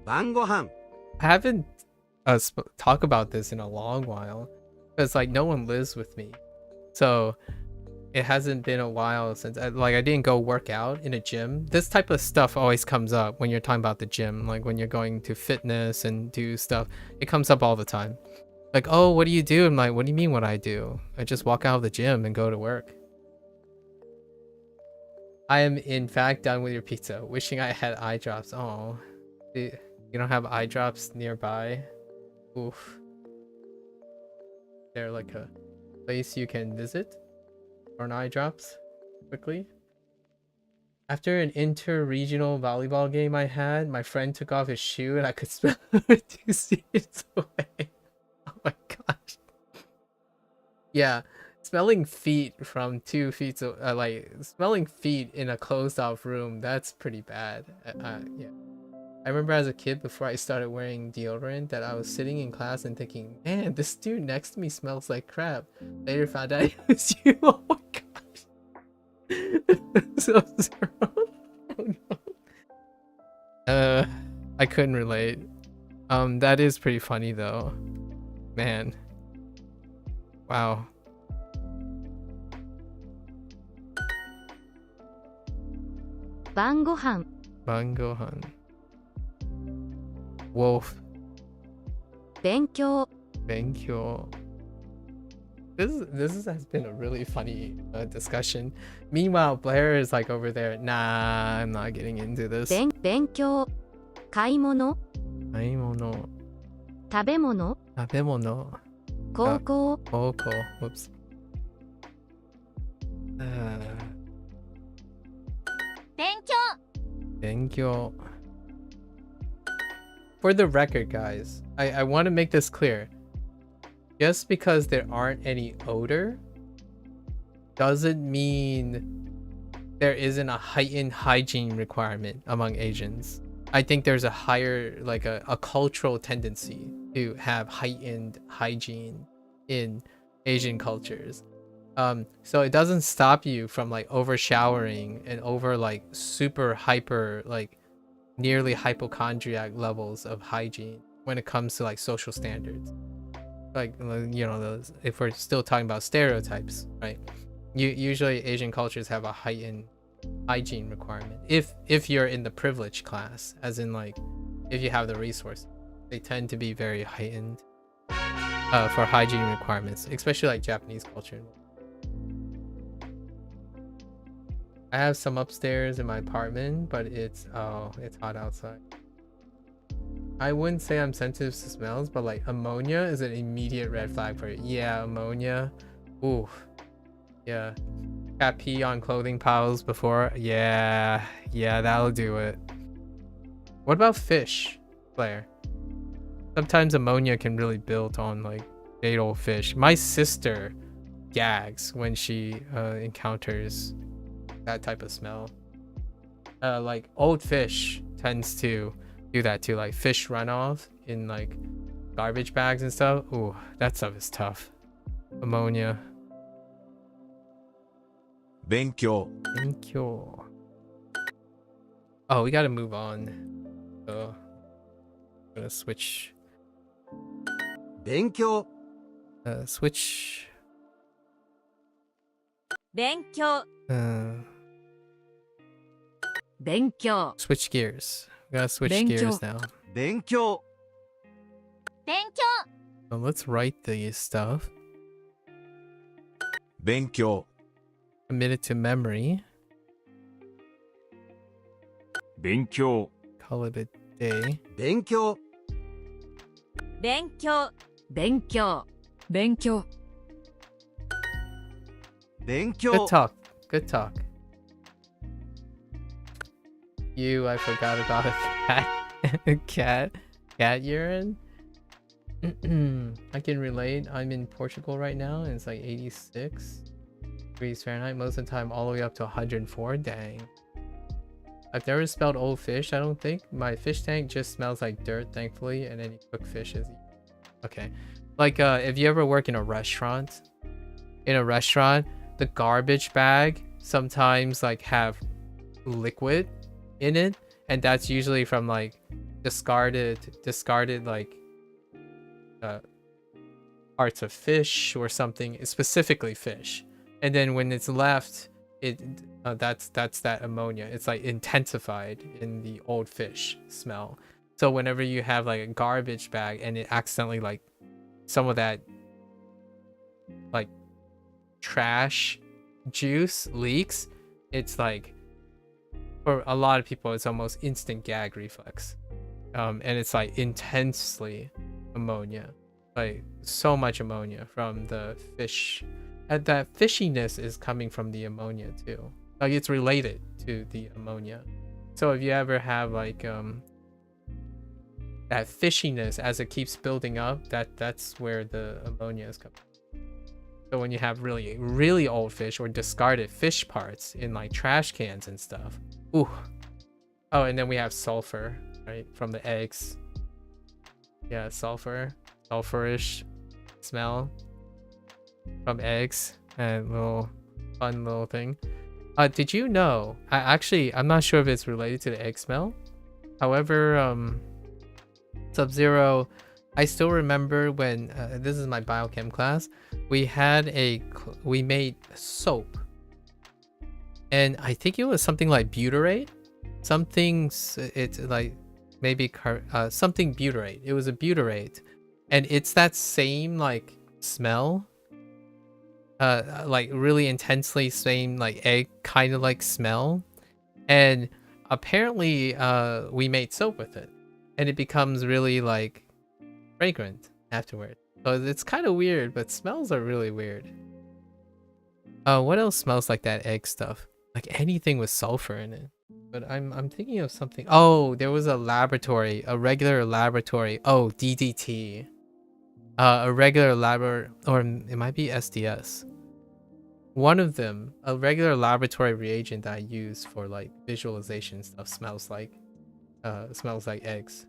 晩ご飯 I haven't talked about this in a long while. Because like no one lives with me. So it hasn't been a while since I didn't go work out in a gym. This type of stuff always comes up when you're talking about the gym. Like when you're going to fitness and do stuff. It comes up all the time. Like, oh, what do you do? I'm like, what do you mean what I do? I just walk out of the gym and go to work. I am in fact done with your pizza. Wishing I had eye drops. Oh, you don't have eye drops nearby? Oof. There like a place you can visit for an eye drops quickly? After an inter-regional volleyball game I had, my friend took off his shoe and I could smell it 2 seats away. Oh my gosh. Yeah, smelling feet from 2 feet, like smelling feet in a closed-off room, that's pretty bad. Yeah. I remember as a kid, before I started wearing deodorant, that I was sitting in class and thinking, man, this dude next to me smells like crap. Later found out it was you. Oh my gosh. Sub-Zero. Oh no. I couldn't relate. That is pretty funny though. Man. Wow. Bangohan. Bangohan. Wolf. 勉強 Benkyo. This has been a really funny discussion. Meanwhile, Blair is like over there. Nah, I'm not getting into this. 勉強買い物 Aimono. 食べ物 Tabemono. 高校 Oko. Whoops. Uh, 勉強 Benkyo. For the record, guys, I want to make this clear. Just because there aren't any odor doesn't mean there isn't a heightened hygiene requirement among Asians. I think there's a higher, like a cultural tendency to have heightened hygiene in Asian cultures. So it doesn't stop you from like over showering and over like super hyper, like nearly hypochondriac levels of hygiene when it comes to like social standards. Like, you know, those, if we're still talking about stereotypes, right? Usually Asian cultures have a heightened hygiene requirement. If you're in the privileged class, as in like, if you have the resources, they tend to be very heightened for hygiene requirements, especially like Japanese culture. I have some upstairs in my apartment, but it's hot outside. I wouldn't say I'm sensitive to smells, but like ammonia is an immediate red flag for it. Yeah, ammonia. Ooh. Yeah. Cat pee on clothing piles before. Yeah, that'll do it. What about fish, Claire? Sometimes ammonia can really build on like fatal fish. My sister gags when she encounters that type of smell. Like old fish tends to do that too, like fish runoff in like garbage bags and stuff. Ooh, that stuff is tough. Ammonia. 勉強 Benkyo. Oh, we gotta move on. So I'm gonna switch. 勉強 Switch. 勉強 Switch gears. We gotta switch gears now. 勉強勉強 So let's write the stuff. 勉強 Commit it to memory. 勉強 Call it a day. 勉強勉強勉強勉強 勉 Good 強 talk. Good talk. I forgot about a cat urine. I can relate. I'm in Portugal right now and it's like 86 degrees Fahrenheit most of the time, all the way up to 104. Dang. I've never smelled old fish, I don't think. My fish tank just smells like dirt, thankfully, and any cooked fish is okay. Like if you ever work in a restaurant, the garbage bag sometimes like have liquid in it, and that's usually from like discarded like parts of fish or something, specifically fish. And then when it's left, that's that ammonia. It's like intensified in the old fish smell. So whenever you have like a garbage bag and it accidentally like some of that like trash juice leaks, it's like, for a lot of people it's almost instant gag reflex. And it's like intensely ammonia, like so much ammonia from the fish, and that fishiness is coming from the ammonia too. Like it's related to the ammonia. So if you ever have like that fishiness as it keeps building up, that's where the ammonia is coming. So when you have really old fish or discarded fish parts in like trash cans and stuff, ooh. Oh, and then we have sulfur, right, from the eggs. Yeah, sulfurish smell from eggs, and fun little thing. Did you know, I'm not sure if it's related to the egg smell. However, Sub-Zero, I still remember when this is my biochem class, we made soap, and I think it was something like butyrate, it's like maybe something butyrate. It was a butyrate, and it's that same like smell, like really intensely same like egg kind of like smell, and apparently we made soap with it, and it becomes really like fragrant afterward. So it's kind of weird, but smells are really weird. What else smells like that egg stuff? Like anything with sulfur in it. But I'm thinking of something. Oh, there was a regular laboratory. Oh, DDT. A regular or it might be SDS. One of them, a regular laboratory reagent that I use for like visualization stuff, smells like eggs.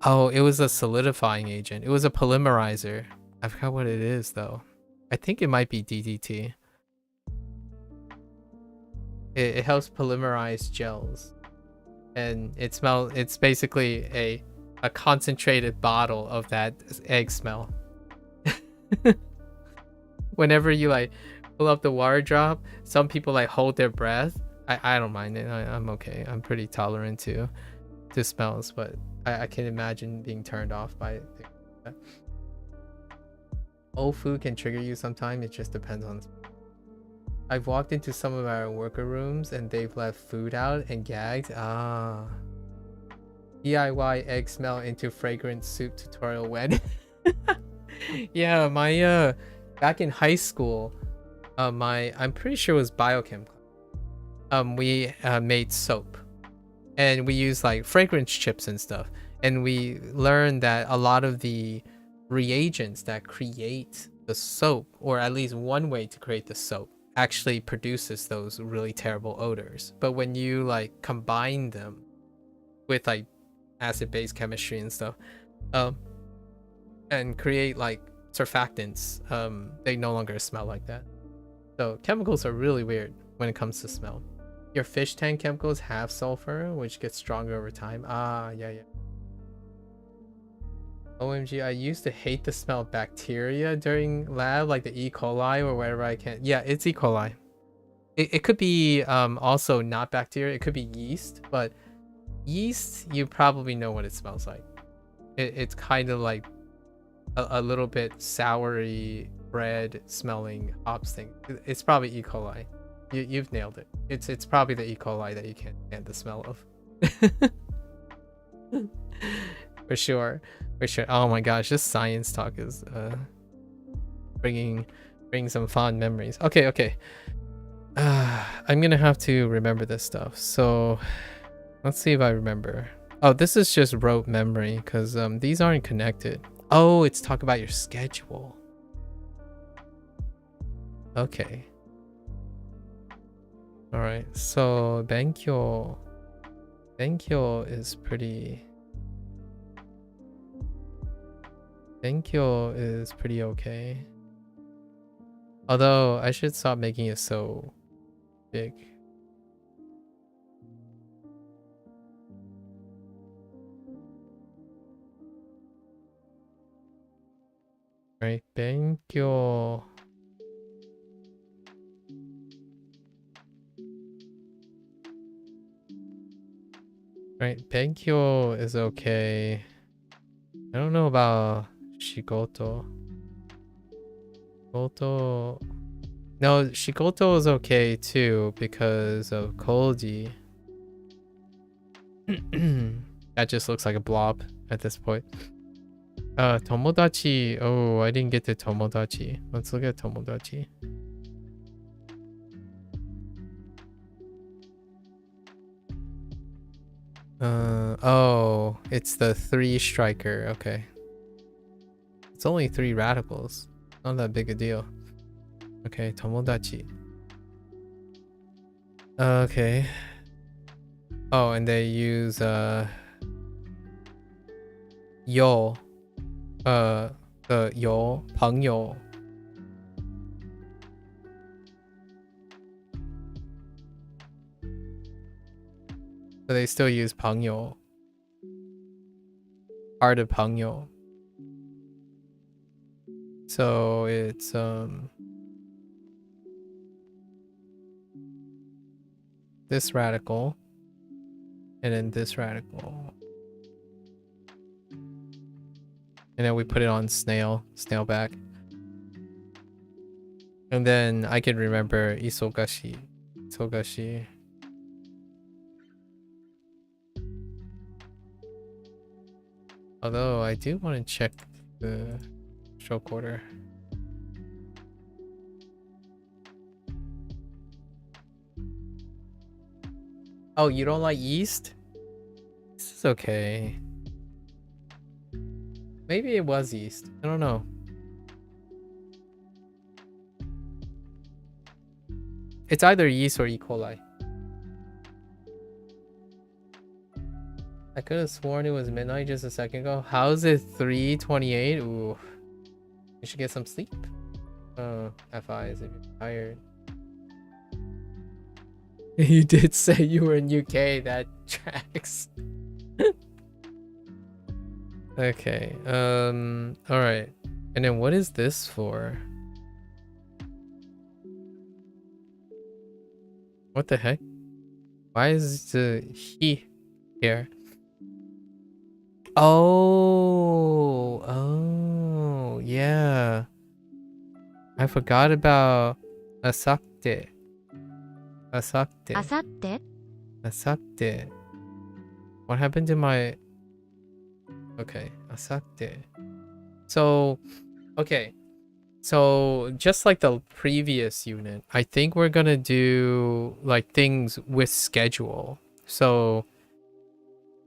Oh, it was a solidifying agent. It was a polymerizer. I forgot what it is though. I think it might be DDT. It helps polymerize gels, and it's basically a concentrated bottle of that egg smell. Whenever you like pull up the water drop, some people like hold their breath. I don't mind it. I'm okay. I'm pretty tolerant to smells, but I can imagine being turned off by it. Old food can trigger you sometime. It just depends on. I've walked into some of our worker rooms and they've left food out and gagged. DIY egg smell into fragrant soup tutorial when. Yeah, my back in high school, I'm pretty sure it was biochem class. We made soap, and we used like fragrance chips and stuff, and we learned that a lot of the reagents that create the soap, or at least one way to create the soap, actually produces those really terrible odors. But when you like combine them with like acid-base chemistry and stuff, and create like surfactants, they no longer smell like that. So chemicals are really weird when it comes to smell. Your fish tank chemicals have sulfur, which gets stronger over time. Yeah. OMG, I used to hate the smell of bacteria during lab, like the E. coli or wherever I can. Yeah, it's E. coli. It could be also not bacteria. It could be yeast, but yeast, you probably know what it smells like. It's kind of like a little bit soury bread smelling hops thing. It's probably E. coli. You've nailed it. It's probably the E. coli that you can't stand the smell of. For sure. Oh my gosh, this science talk is bringing some fond memories. Okay. I'm gonna have to remember this stuff. So let's see if I remember. Oh, this is just rote memory because these aren't connected. Oh, it's talk about your schedule. Okay. All right. So Benkyo is pretty. Benkyo is pretty okay. Although I should stop making it so big. Right, Benkyo. Right, Benkyo is okay. I don't know about Shigoto. No, Shigoto is okay too because of Koji. That just looks like a blob at this point. Tomodachi. Oh, I didn't get to Tomodachi. Let's look at Tomodachi. Oh, it's the 3 striker. Okay. It's only 3 radicals. Not that big a deal. Okay, Tomodachi. Okay. Oh, and they use yo. The yo, 朋友. So they still use 朋友. Part of 朋友. So it's this radical and then this radical. And then we put it on snail back. And then I can remember Isogashi. Although I do want to check the stroke order. Oh, you don't like yeast? This is okay. Maybe it was yeast. I don't know. It's either yeast or E. coli. I could have sworn it was midnight just a second ago. How is it 3:28? Ooh. You should get some sleep. Oh, FIs if you're tired. You did say you were in UK. That tracks. Okay. All right. And then what is this for? What the heck? Why is the he here? Oh, yeah. I forgot about Asakte. Asatte? What happened to my... Okay, Asakte. So, okay. So, just like the previous unit, I think we're gonna do like things with schedule. So,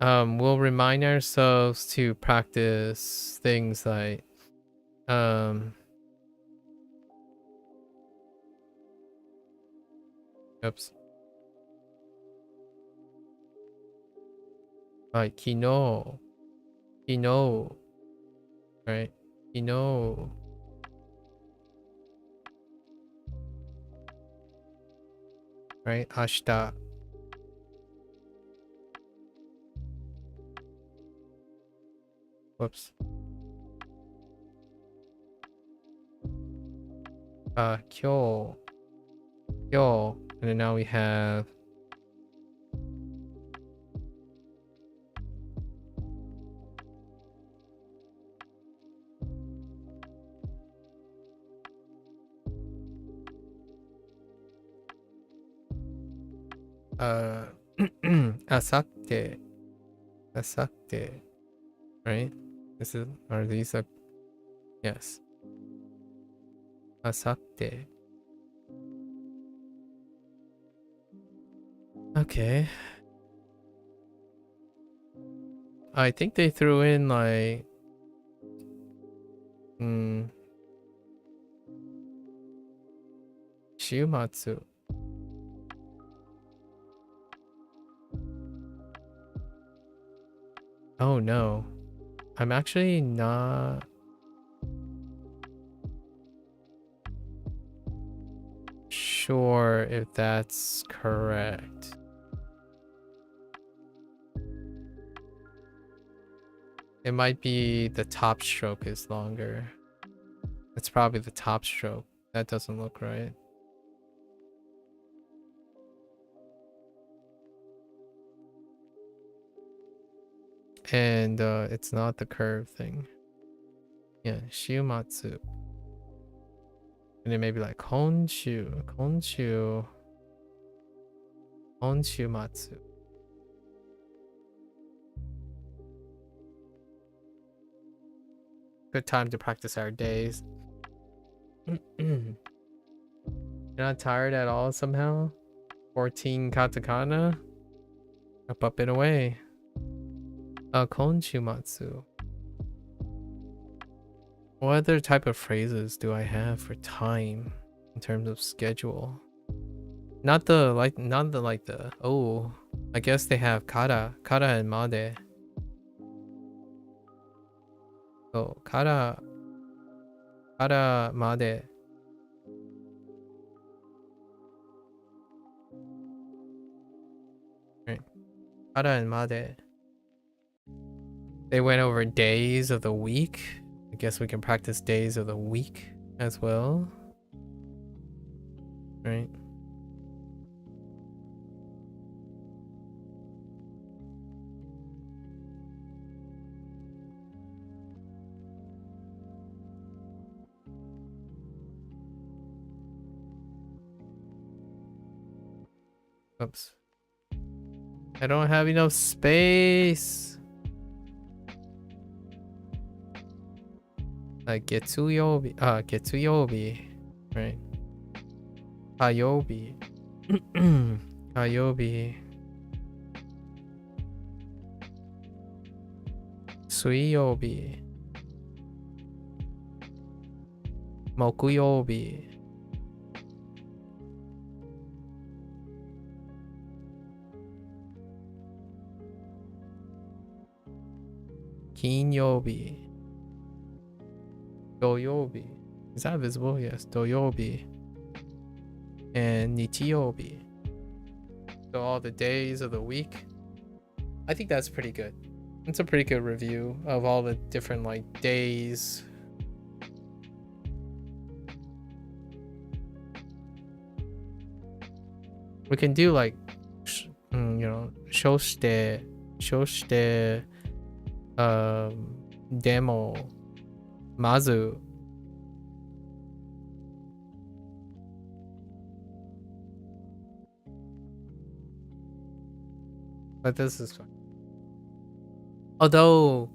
we'll remind ourselves to practice things like, oops. Like, kino, right? Kino. Right? Ashita. Whoops. Kyo. Kyo. And then now we have Asakte. Asakte. Right? This is, are these a, yes. Asakte. Okay. I think they threw in like Shiumatsu. Oh no. I'm actually not sure if that's correct. It might be the top stroke is longer. It's probably the top stroke. That doesn't look right. And it's not the curve thing. Yeah, Shiumatsu. And then maybe like Honshu. Honshumatsu. Good time to practice our days. You're not tired at all somehow? 14 katakana? Up and away. Konshumatsu. What other type of phrases do I have for time in terms of schedule? Not the like the oh, I guess they have kara and made. So kara made. Right. Kara and made. They went over days of the week. I guess we can practice days of the week as well. Right. Oops. I don't have enough space. Getsuyobi. Getsuyobi. Right. Kayobi. Kayobi. Suiyobi. Mokuyobi. Kinyobi. Doyobi. Is that visible? Yes. Doyobi. And Nichiyobi. So all the days of the week. I think that's pretty good. It's a pretty good review of all the different like days. We can do like, shoshite, demo, mazu. But this is fun. Although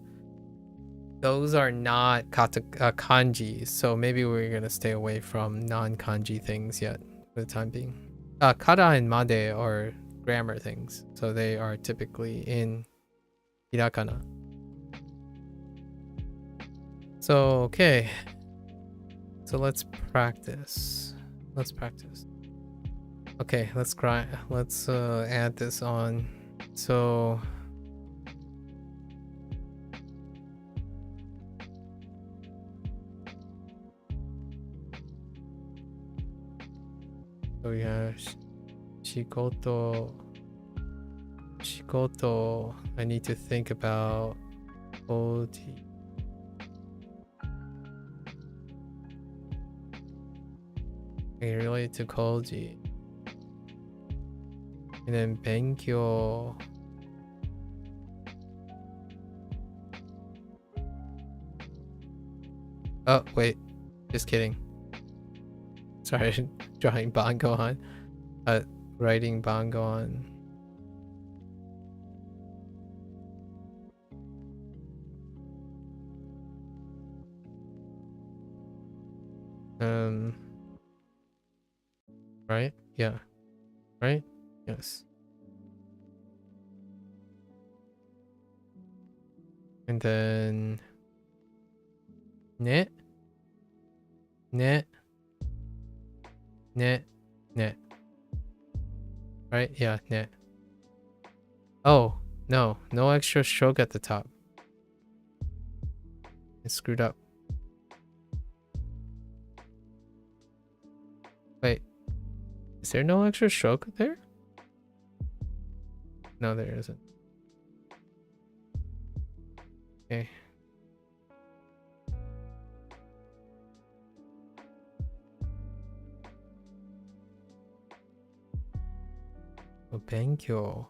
those are not kanji, so maybe we're gonna stay away from non-kanji things yet for the time being. Kara and made are grammar things, so they are typically in hirakana. So okay, so let's practice. Okay, let's add this on. So we have Shikoto. I need to think about Oti. Okay, related to koji. And then benkyo. Oh, wait. Just kidding. Sorry, drawing bango on. Writing bango on. Right? Yeah. Right? Yes. And then net. Net. Net. Net. Right? Yeah, net. Oh, no. No extra stroke at the top. It's screwed up. Wait. Is there no extra stroke there? No, there isn't. Okay. Oh, benkyo.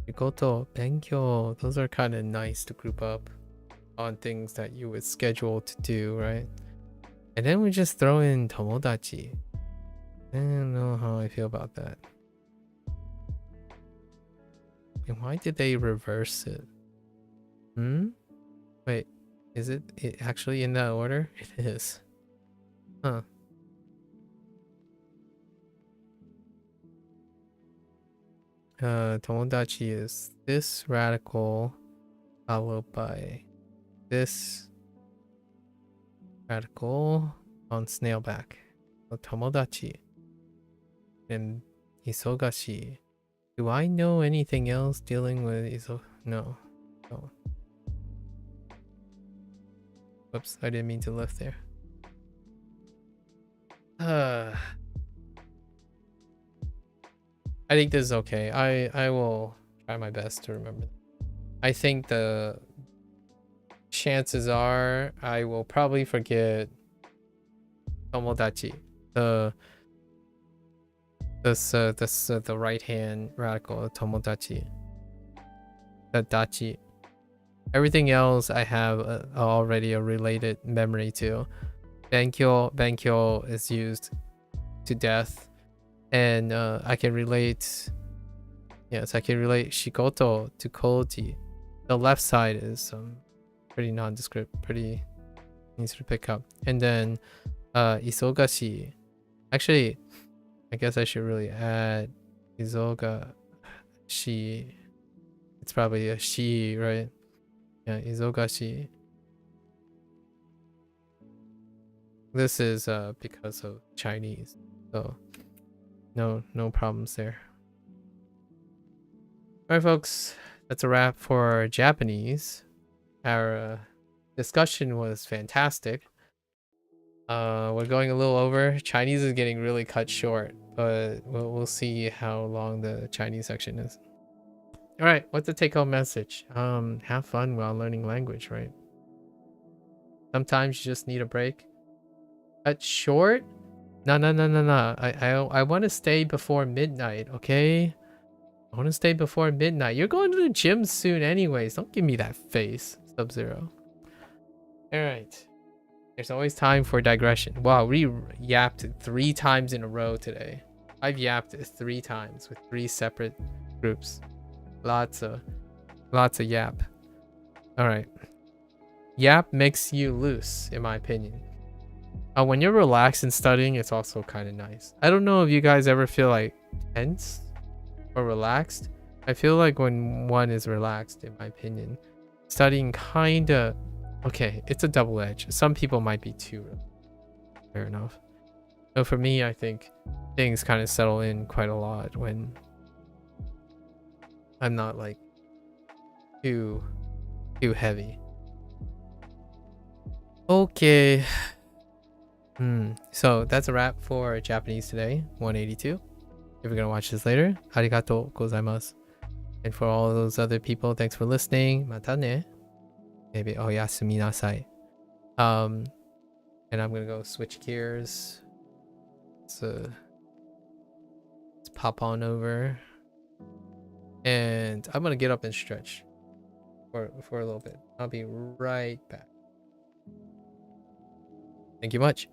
Shikoto, benkyo. Those are kind of nice to group up on things that you would schedule to do, right? And then we just throw in tomodachi. I don't know how I feel about that. And why did they reverse it? Wait, is it actually in that order? It is. Huh. Tomodachi is this radical followed by this radical on snailback. So tomodachi and isogashi. Do I know anything else dealing with No. No. Whoops, I didn't mean to lift there. I think this is okay. I will try my best to remember. I think the chances are I will probably forget tomodachi. The right hand radical tomodachi. The dachi. Everything else I have already a related memory to. Benkyo is used to death. And I can relate, yes, I can relate shikoto to koji. The left side is pretty nondescript, pretty easy to pick up. And then isogashi. Actually, I guess I should really add isogashi. It's probably a shi, right? Yeah, isogashi. This is because of Chinese, so no problems there. Alright folks, that's a wrap for Japanese. Our discussion was fantastic. We're going a little over. Chinese is getting really cut short, but we'll see how long the Chinese section is. Alright, what's the take-home message? Have fun while learning language, right? Sometimes you just need a break. Cut short? No. I want to stay before midnight, okay? I want to stay before midnight. You're going to the gym soon anyways. Don't give me that face, Sub-Zero. Alright. There's always time for digression. Wow, we yapped 3 times in a row today. I've yapped 3 times with 3 separate groups. Lots of yap. Alright. Yap makes you loose, in my opinion. When you're relaxed and studying, it's also kind of nice. I don't know if you guys ever feel like tense or relaxed. I feel like when one is relaxed, in my opinion, studying kind of... Okay, it's a double edge. Some people might be too... Fair enough. So for me, I think things kind of settle in quite a lot when I'm not like too heavy. Okay. So that's a wrap for Japanese today, 182. If you're gonna watch this later, arigatou gozaimasu. And for all those other people, thanks for listening. Mata ne. Maybe oyasumi nasai. And I'm gonna go switch gears let's pop on over. And I'm gonna get up and stretch for a little bit. I'll be right back. Thank you much.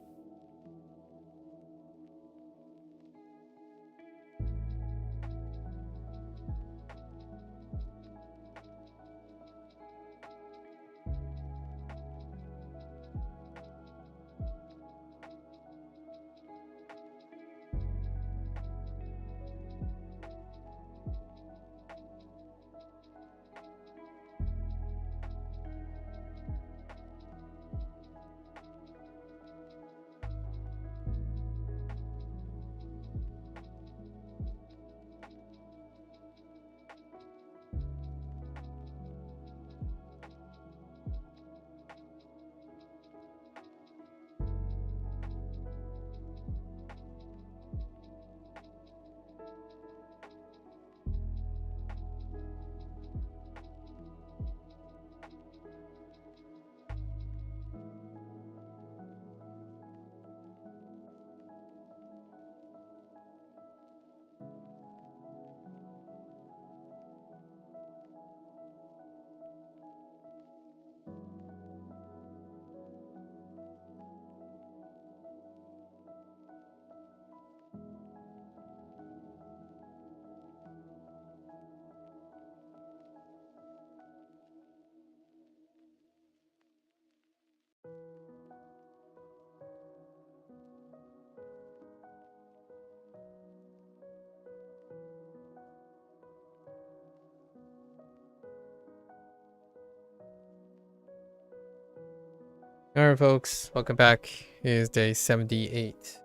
Alright folks, welcome back. It is day 78.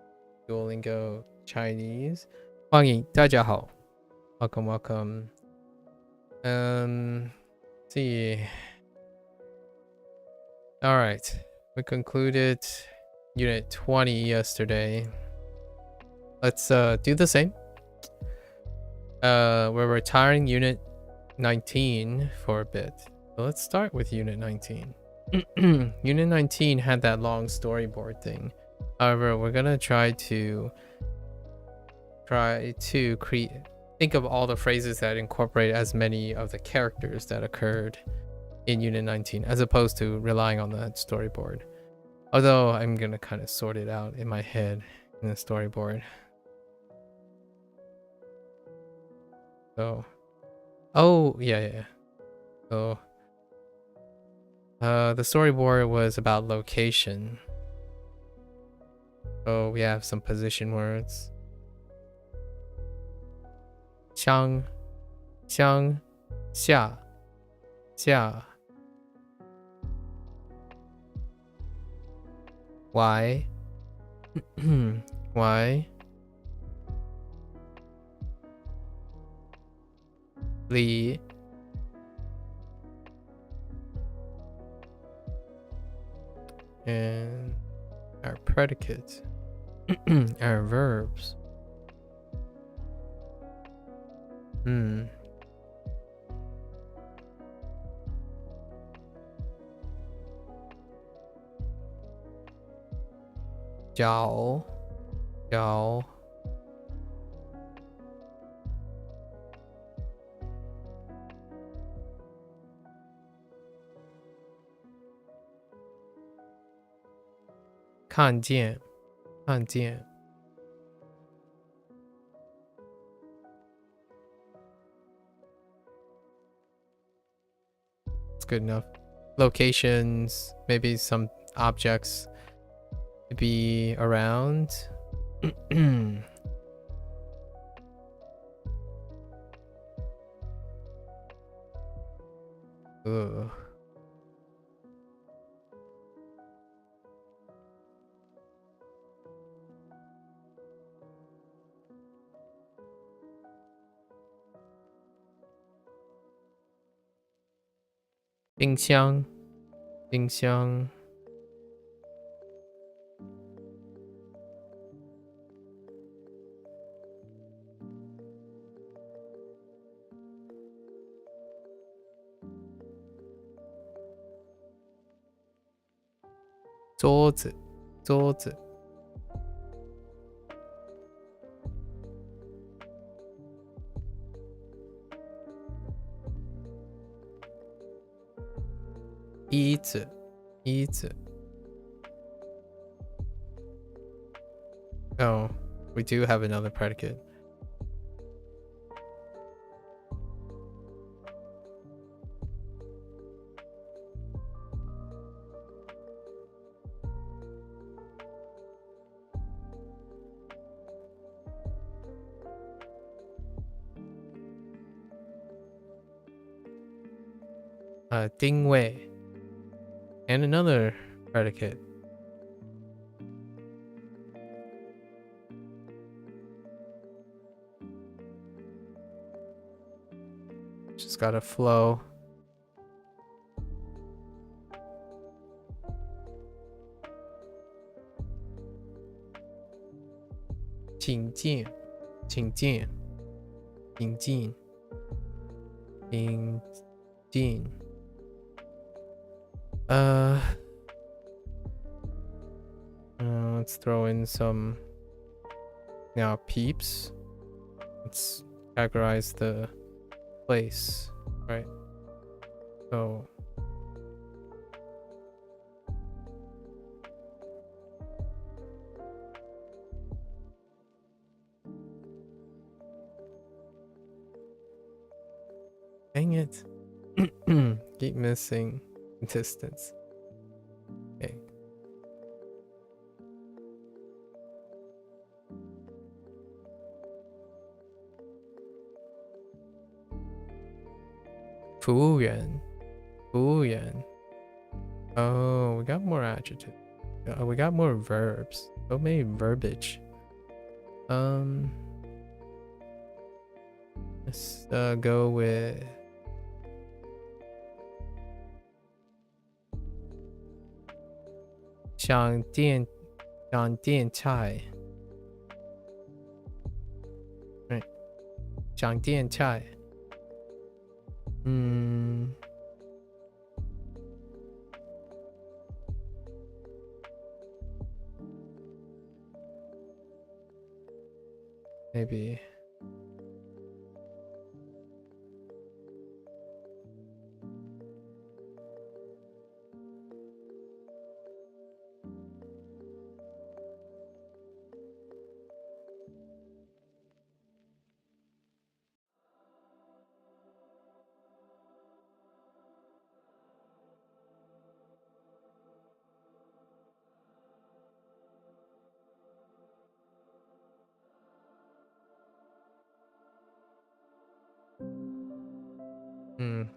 Duolingo Chinese. 欢迎大家好. Welcome, welcome. Let's see. Alright. We concluded unit 20 yesterday. Let's do the same. We're retiring unit 19 for a bit. So let's start with unit 19. Unit 19 had that long storyboard thing. However, we're gonna try to think of all the phrases that incorporate as many of the characters that occurred in unit 19 as opposed to relying on the storyboard. Although I'm gonna kind of sort it out in my head in the storyboard. So, oh yeah. So the storyboard was about location. So we have some position words. 乡下 why why 里 and our predicates, our verbs. 脚 看见 It's good enough. Locations, maybe some objects to be around. Ugh. Bing xiang. Zhuozi. 一子，一子。Oh, we do have another predicate. Ding Wei. And another predicate. Just gotta flow. Jing Jin. Jing Jin. Jing Jin. Jing Jin. Let's throw in some now peeps. Let's categorize the place, right? So dang it. Keep missing distance. Okay. Fu Yuan. Fu Yuan. Oh, we got more adjectives. We got more verbs. So many verbiage. Let's go with Xiang Dian Chai. Right. Xiang Dian Chai. Maybe.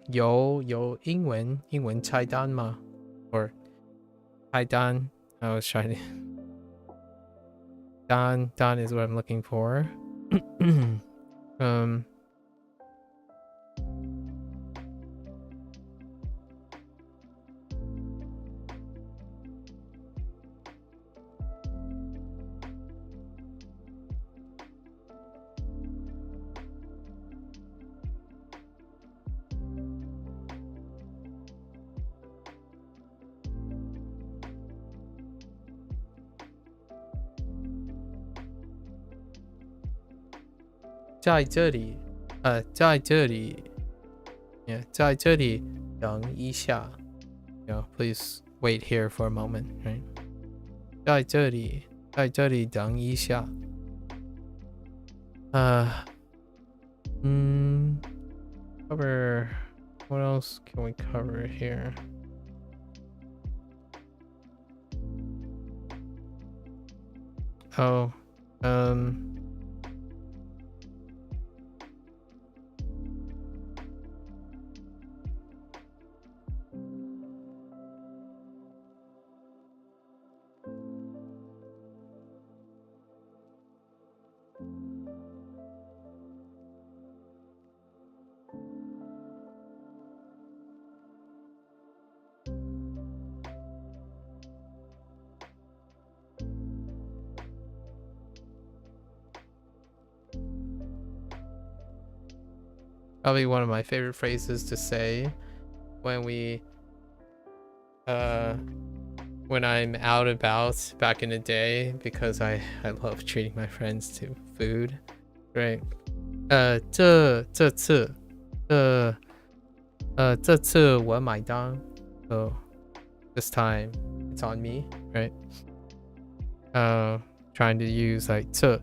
有英文菜单吗? Or 菜单? I was trying to. Dan is what I'm looking for. 在这里 yeah, 在这里等一下 please wait here for a moment, right? 在这里等一下 cover, what else can we cover here? Oh, probably one of my favorite phrases to say when when I'm out about back in the day, because I love treating my friends to food. Great. 这次我买单. So this time it's on me, right? Trying to use like 这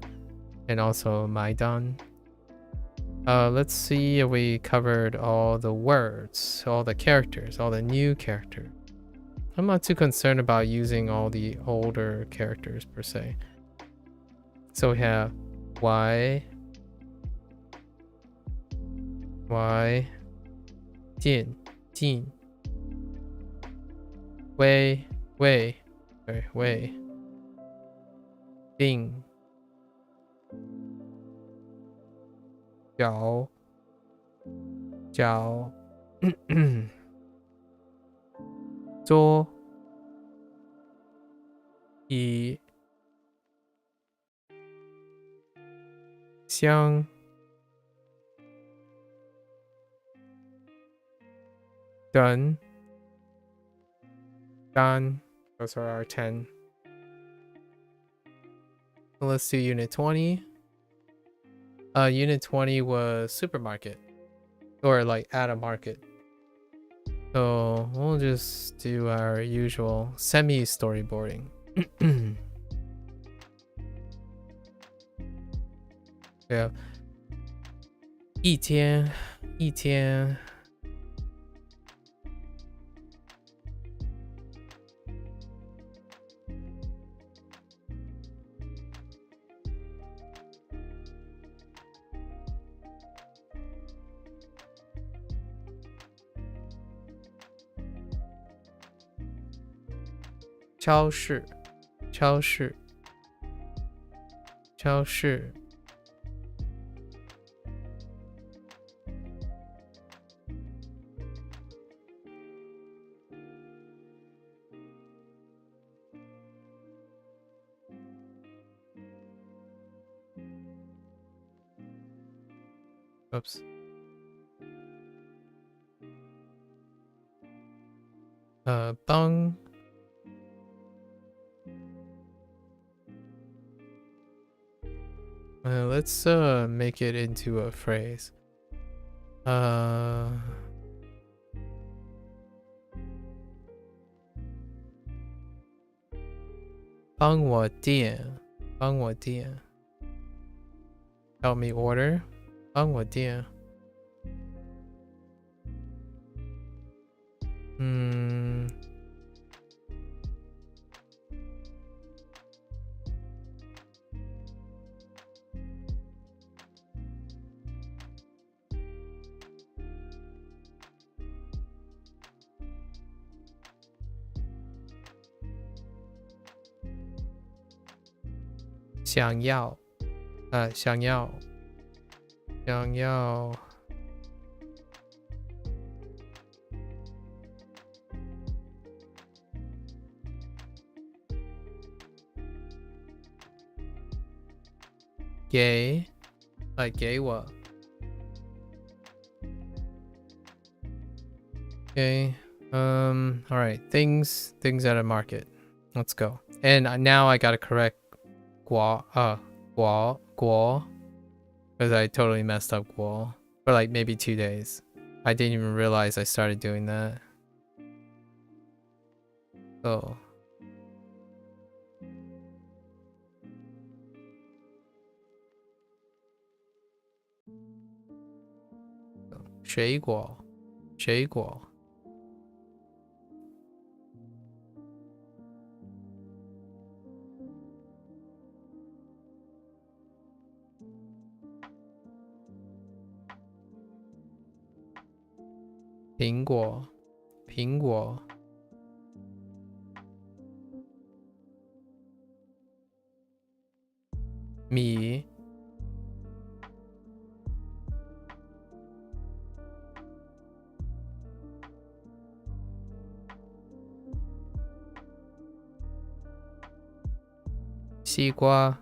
and also 埋单. Let's see if we covered all the words, all the characters, all the new characters. I'm not too concerned about using all the older characters per se. So we have Y, 进 微 病 脚 桌 椅 箱 done, done. Those are our 10. So let's do unit 20. Unit 20 was supermarket, or like at a market. So we'll just do our usual semi-storyboarding. Yeah. 一天 超市 Oops. Bang. Let's make it into a phrase. 帮我点 Help me order. 帮我点 想要 给 like 给我 Okay. All right. Things at a market. Let's go. And now I gotta correct guo, because I totally messed up guo for like maybe 2 days. I didn't even realize I started doing that. Oh. Shei guo. 苹果 米 西瓜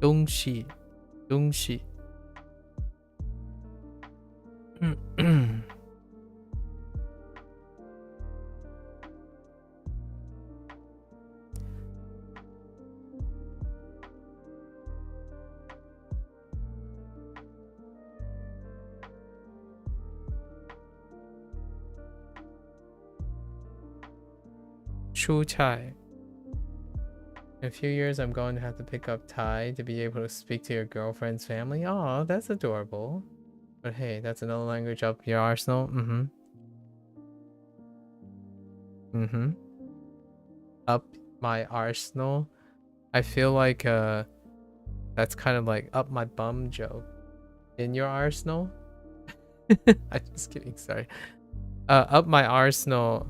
东西 Shu Chai. In a few years, I'm going to have to pick up Thai to be able to speak to your girlfriend's family. Oh, that's adorable. But hey, that's another language up your arsenal. Up my arsenal. I feel like that's kind of like up my bum joke. In your arsenal? I'm just kidding, sorry. Up my arsenal,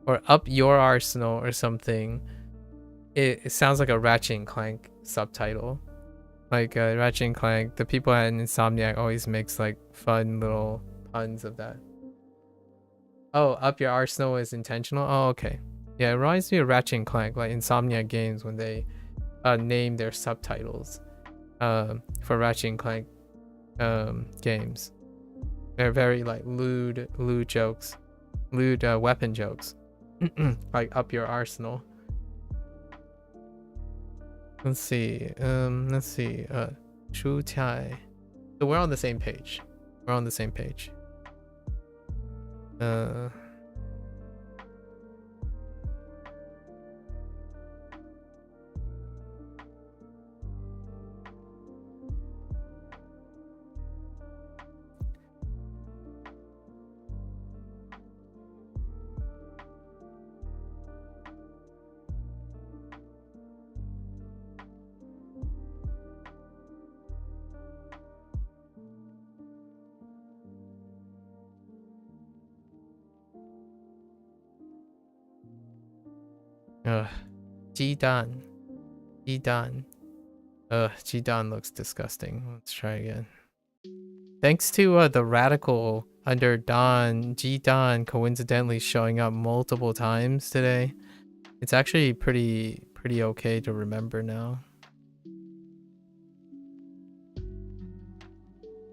or up your arsenal or something. It sounds like a Ratchet and Clank subtitle. Like Ratchet and Clank, the people at Insomniac always makes like fun little puns of that. Oh, up your arsenal is intentional? Oh, okay. Yeah, it reminds me of Ratchet and Clank, like Insomniac games when they name their subtitles for Ratchet and Clank games. They're very like lewd jokes, lewd weapon jokes, like up your arsenal. Let's see. Shu Tai. So we're on the same page. We're on the same page. Jidan. Jidan looks disgusting. Let's try again. Thanks to the radical under Don, Jidan coincidentally showing up multiple times today. It's actually pretty okay to remember now.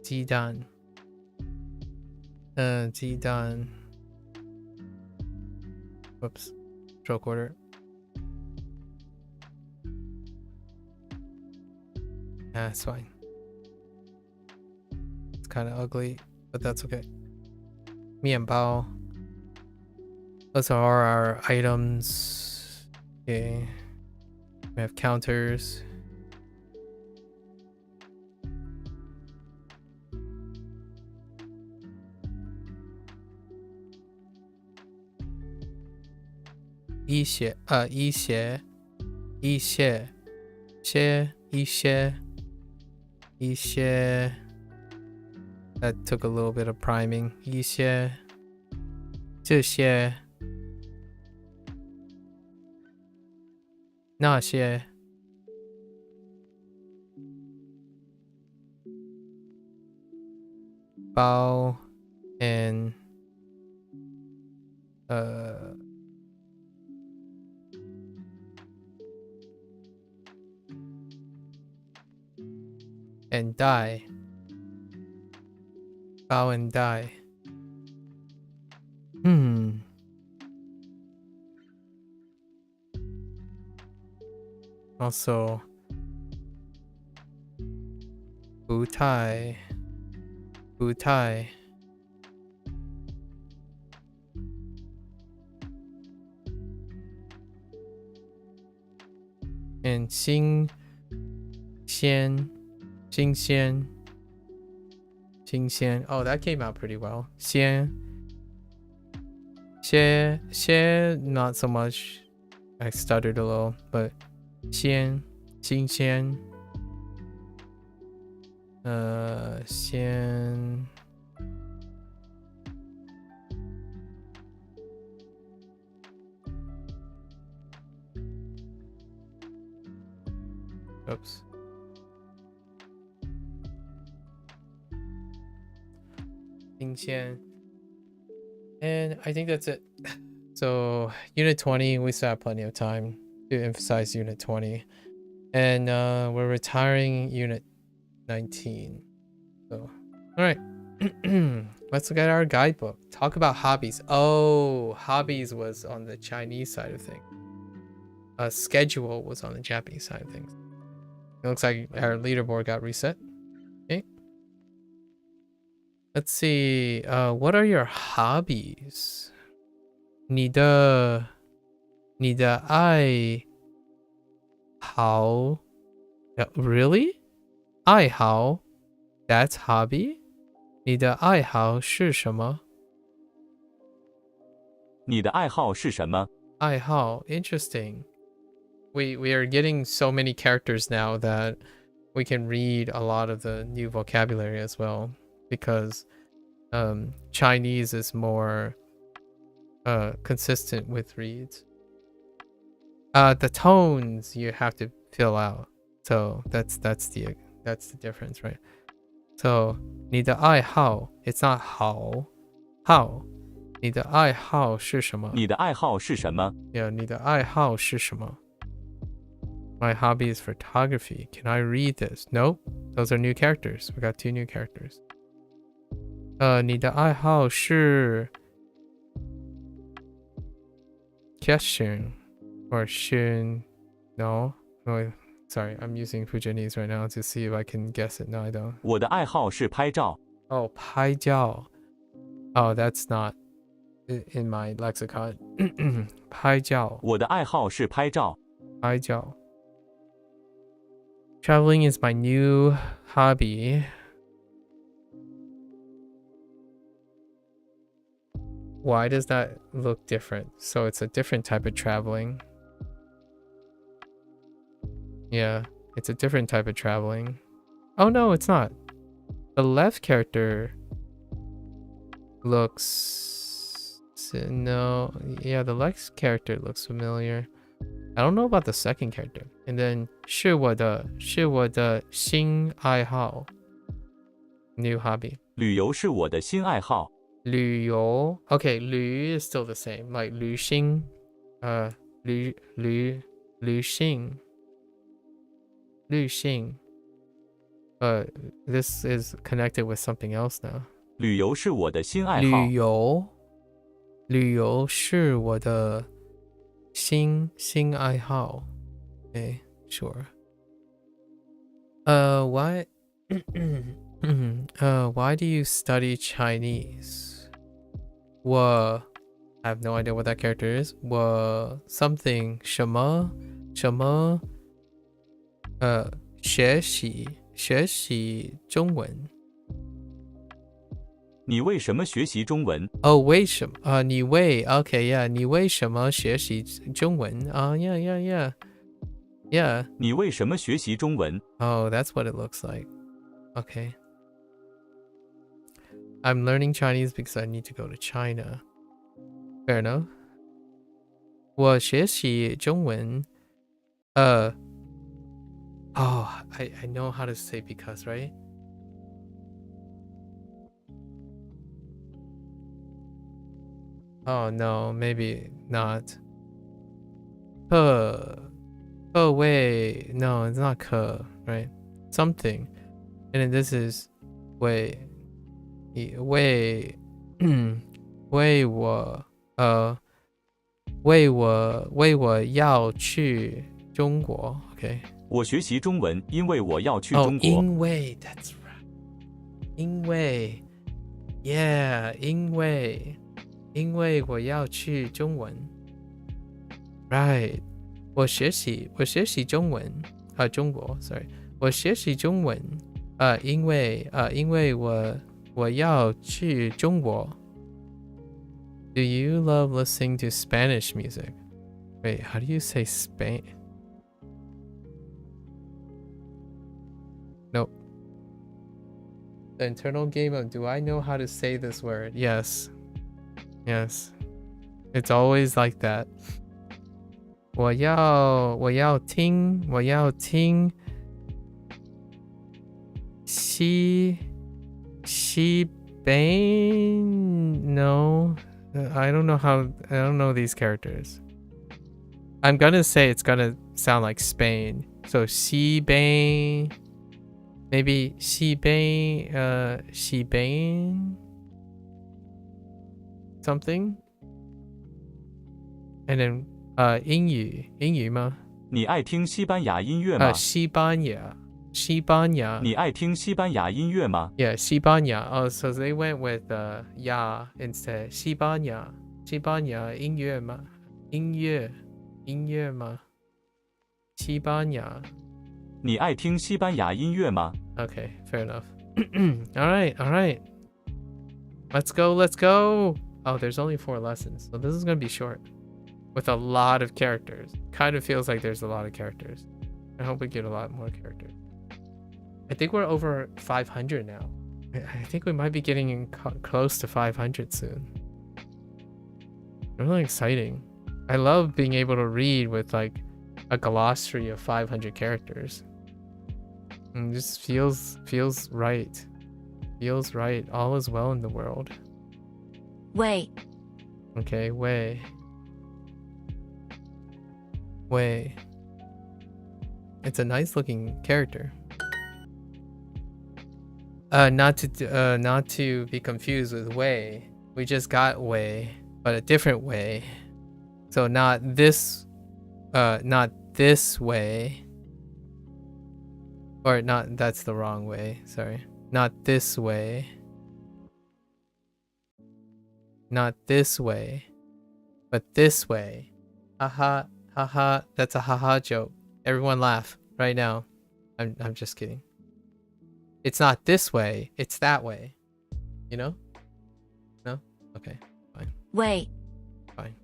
Jidan. Jidan. Whoops. Stroke order. That's fine. It's kind of ugly, but that's okay. Mianbao. Those are our items. Okay. We have counters.一些 That took a little bit of priming. 一些这些那些包 and die. Bow and die. Also, butai. And 新鲜. Oh, that came out pretty well. 鲜 not so much. I stuttered a little, but 鲜 新鲜 鲜 Oops. And I think that's it. So unit 20, we still have plenty of time to emphasize unit 20, and we're retiring unit 19. So all right. Let's look at our guidebook. Talk about hobbies. Oh, hobbies was on the Chinese side of things. Schedule was on the Japanese side of things. It looks like our leaderboard got reset. Okay. Let's see. What are your hobbies? 你的你的爱好 Really? 爱好 That's hobby? 你的爱好是什么？你的爱好是什么？爱好 Interesting. We are getting so many characters now that we can read a lot of the new vocabulary as well, because Chinese is more consistent with reads. The tones you have to fill out, so that's the difference, right? So 你的爱好 it's not how 你的爱好是什么？你的爱好是什么？ Yeah, 你的爱好是什么？ My hobby is photography. Can I read this? Nope. Those are new characters. We got 2 new characters. 你的爱好是 question or shin? No. No. Sorry, I'm using Fujianese right now to see if I can guess it. No, I don't. 我的爱好是拍照。Oh, 拍照. Oh, that's not in my lexicon. 拍照. 我的爱好是拍照。拍照. Traveling is my new hobby. Why does that look different? So it's a different type of traveling. Yeah, it's a different type of traveling. Oh no, it's not. The left character looks... No, yeah, the left character looks familiar. I don't know about the second character. And then 是我的新爱好 New hobby. 旅游是我的新爱好。旅游 Okay, 旅 is still the same. Like 旅行 旅行 This is connected with something else now. 旅游是我的新爱好。旅游是我的新爱好 Okay, sure. Why why do you study Chinese? I have no idea what that character is. Something 什么学习中文。你为什么学习中文？为什么？你为 Okay, yeah. 你为什么学习中文？Yeah. 你为什么学习中文？ Oh, that's what it looks like. Okay. I'm learning Chinese because I need to go to China. Fair enough. 我学习中文 I know how to say because, right? Oh no, maybe not. 位 No, it's not 课 right? Something. And then this is 为我要去中国 Okay. 我学习中文，因为我要去中国。因为 That's right. 因为 Yeah, 因为我要去中文 Right. 我学习中文中国 Sorry. 我学习中文因为我要去中国 Do you love listening to Spanish music? Wait, how do you say Spain? Nope. The internal game of do I know how to say this word? Yes. It's always like that. 我要听西 No, I don't know these characters. I'm gonna say it's gonna sound like Spain. So Spain, maybe Spain, something. And then 英语吗？你爱听西班牙音乐吗？西班牙。你爱听西班牙音乐吗？ Yeah, 西班牙. Oh, so they went with ya instead. 西班牙音乐吗？音乐音乐吗？西班牙。你爱听西班牙音乐吗？ Okay, fair enough. All right. Let's go. Oh, there's only 4 lessons, so this is gonna be short. With a lot of characters. Kind of feels like there's a lot of characters. I hope we get a lot more characters. I think we're over 500 now. I think we might be getting close to 500 soon. Really exciting. I love being able to read with like a glossary of 500 characters. And just feels right. Feels right. All is well in the world. Wait. Okay, way. It's a nice looking character. Not to be confused with way. We just got way, but a different way. So not this way. Or not, that's the wrong way, sorry. Not this way. Not this way. But this way. Haha, haha, that's a haha joke. Everyone laugh right now. I'm just kidding. It's not this way, it's that way. You know? No? Okay, fine. Wait. Fine.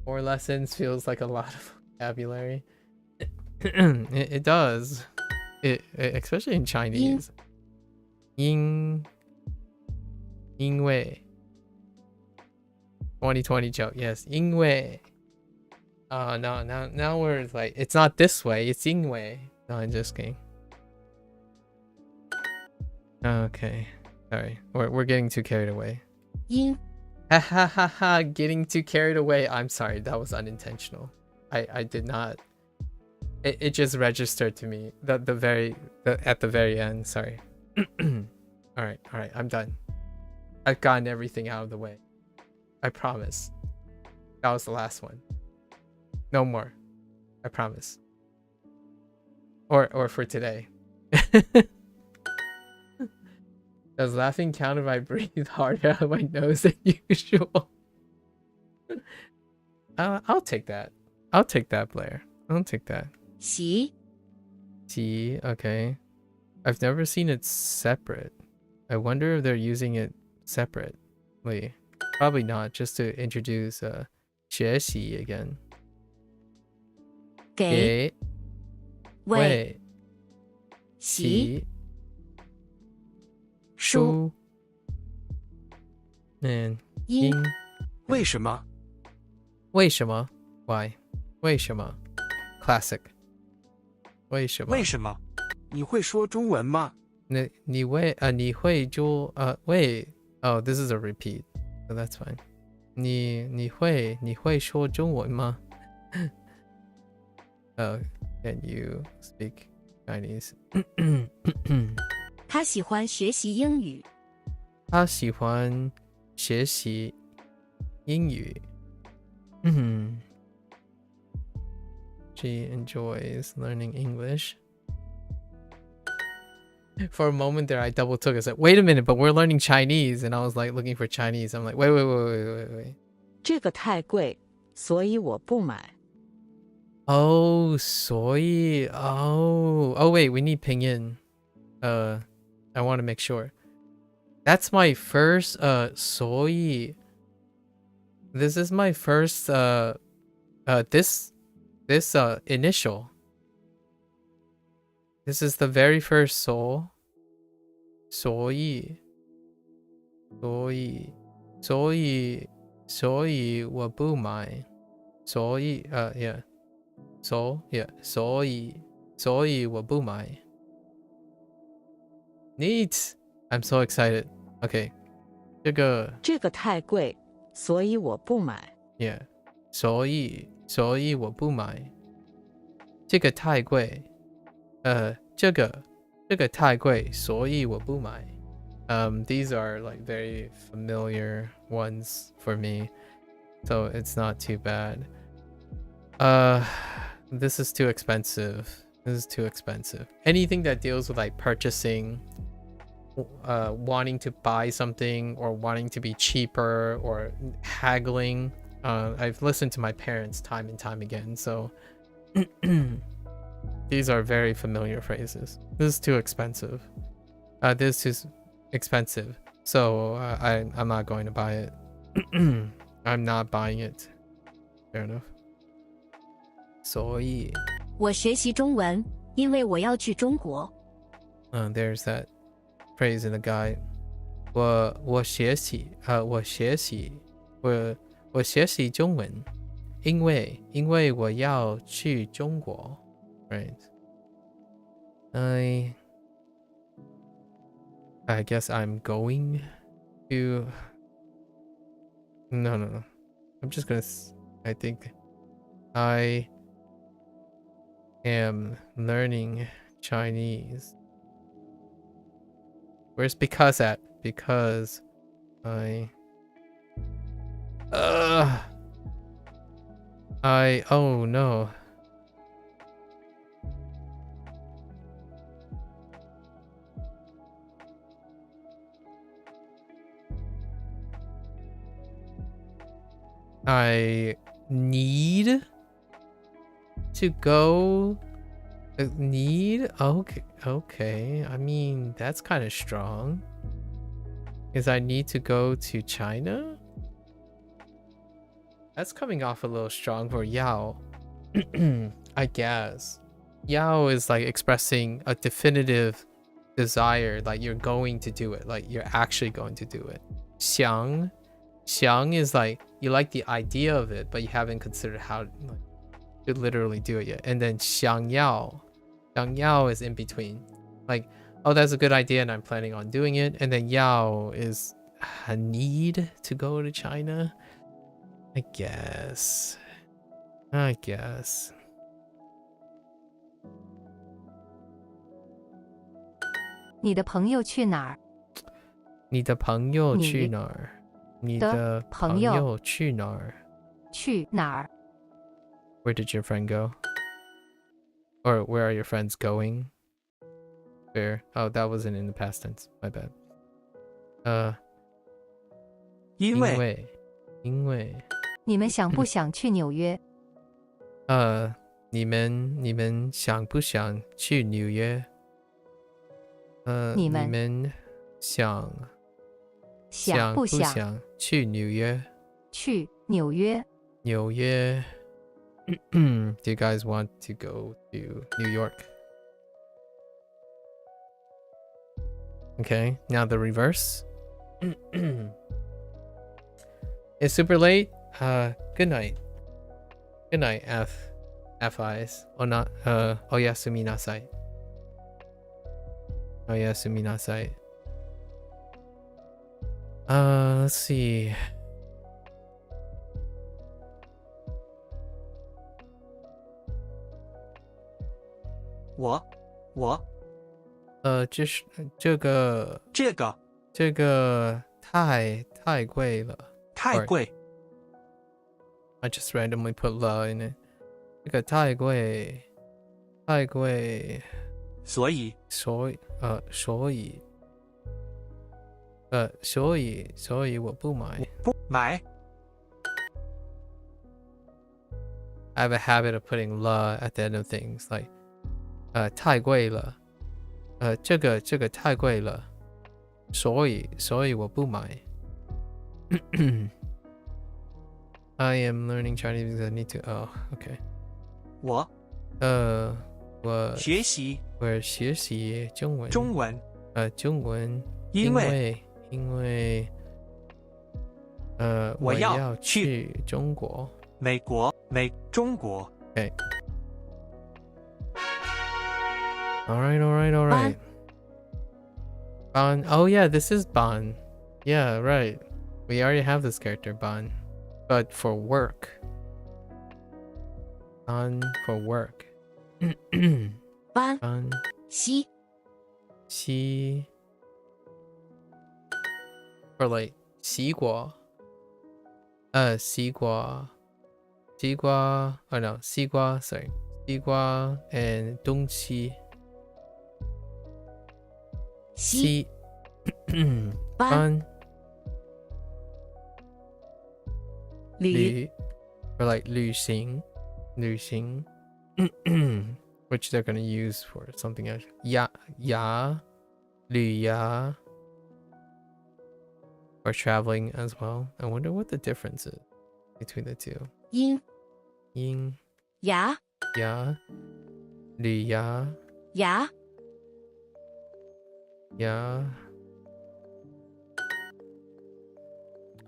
4 lessons feels like a lot of vocabulary. It does. It especially in Chinese. Ying Wei. 2020 joke. Yes, Ying Wei. Oh no, now we're like, it's not this way, it's Ying Wei. No, I'm just kidding. Okay. Sorry. We're getting too carried away. Ying. Ha ha ha ha, getting too carried away. I'm sorry, that was unintentional. I did not. It just registered to me at the very end. Sorry. All right, I'm done. I've gotten everything out of the way. I promise. That was the last one. No more. I promise. Or for today. Does laughing count if I breathe harder out of my nose than usual? I'll take that. I'll take that, Blair. I'll take that. See? See, okay. I've never seen it separate. I wonder if they're using it separately. Probably not, just to introduce 学习 again. 给 位 习 书 and 音 为什么？为什么 why 为什么 classic 为什么为什么？你会说中文吗？你会oh, this is a repeat, so that's fine. 你会说中文吗？ Can you speak Chinese? 他喜欢学习英语。他喜欢学习英语。She enjoys learning English. For a moment there, I double took. I said, wait a minute, but we're learning Chinese. And I was like looking for Chinese. I'm like, wait. 这个太贵，所以我不买。 Oh, 所以 oh wait, we need pinyin. I want to make sure. That's my first 所以 This is my first this initial. This is the very first soul. 所以我不买。所以 yeah. So yeah, 所以我不买。Neat! I'm so excited. Okay. 这个太贵，所以我不买。 Yeah. 所以我不买。这个太贵。这个太贵，所以我不买。These are like very familiar ones for me, so it's not too bad. This is too expensive. This is too expensive. Anything that deals with like purchasing, wanting to buy something or wanting to be cheaper or haggling I've listened to my parents time and time again, so these are very familiar phrases. This is too expensive. This is too expensive, so I'm not going to buy it. I'm not buying it. Fair enough. 所以我学习中文，因为我要去中国。There's that phrase in the guide. 我学习中文，因为我要去中国。Right. I guess I'm going to. No. I'm just gonna. I think I am learning Chinese. Where's because at? Because I oh no. I need to go. Need? Okay. I mean, that's kind of strong. Because I need to go to China? That's coming off a little strong for Yao. I guess. Yao is like expressing a definitive desire, like you're going to do it, like you're actually going to do it. Xiang is like you like the idea of it, but you haven't considered how to literally do it yet. And then Xiang Yao is in between, like, oh, that's a good idea and I'm planning on doing it. And then Yao is a need to go to China. I guess. 你的朋友去哪儿？你的朋友去哪儿？你的朋友去哪儿？去哪儿？ Where did your friend go? Or where are your friends going? Where? Oh, that wasn't in the past tense. My bad. 因为你们想不想去纽约？你们想不想去纽约？你们想不想去纽约？去纽约。纽约。Do you guys want to go to New York? Okay, now the reverse. It's super late. Good night. Good night, FIs. Oyasumi nasai. Oyasumi nasai. Let's see. What? 就是这个太贵了。太贵。I just randomly put la in it. 这个太贵。所以我不买。I have a habit of putting la at the end of things, like 太贵了。这个太贵了。所以我不买。I am learning Chinese because I need to. Oh, okay. 我学习中文。中文。因为我要去中国。中国。Okay. All right. Ban. Oh yeah, this is Ban. Yeah, right. We already have this character, Ban. But for work. Ban for work. Ban. Xi. For like 西瓜. 西瓜. Oh no, 西瓜, sorry. 西瓜 and 东西. 西. Ban. 旅 or like 旅行 which they're gonna use for something else. 旅牙 or traveling as well. I wonder what the difference is between the two. 音 yin 牙 ya 旅牙 牙 ya.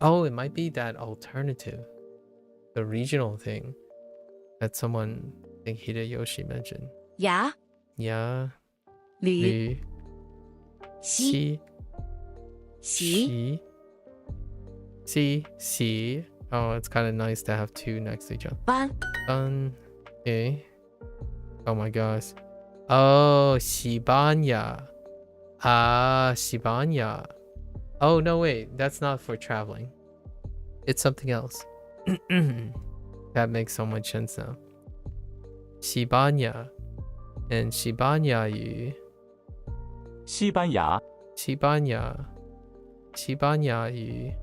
Oh, it might be that alternative, the regional thing that someone, I think Hideyoshi mentioned. 牙 Ya 旅 旅 西 xi 习 xi. Oh, it's kind of nice to have two next to each other. 班 Okay. Oh my gosh. Oh, Shibanya. Ah, Shibanya. Oh, no, wait. That's not for traveling. It's something else. That makes so much sense now. Shibanya. And Shibanya yu. 西班牙 Shibanya. Shibanya yu.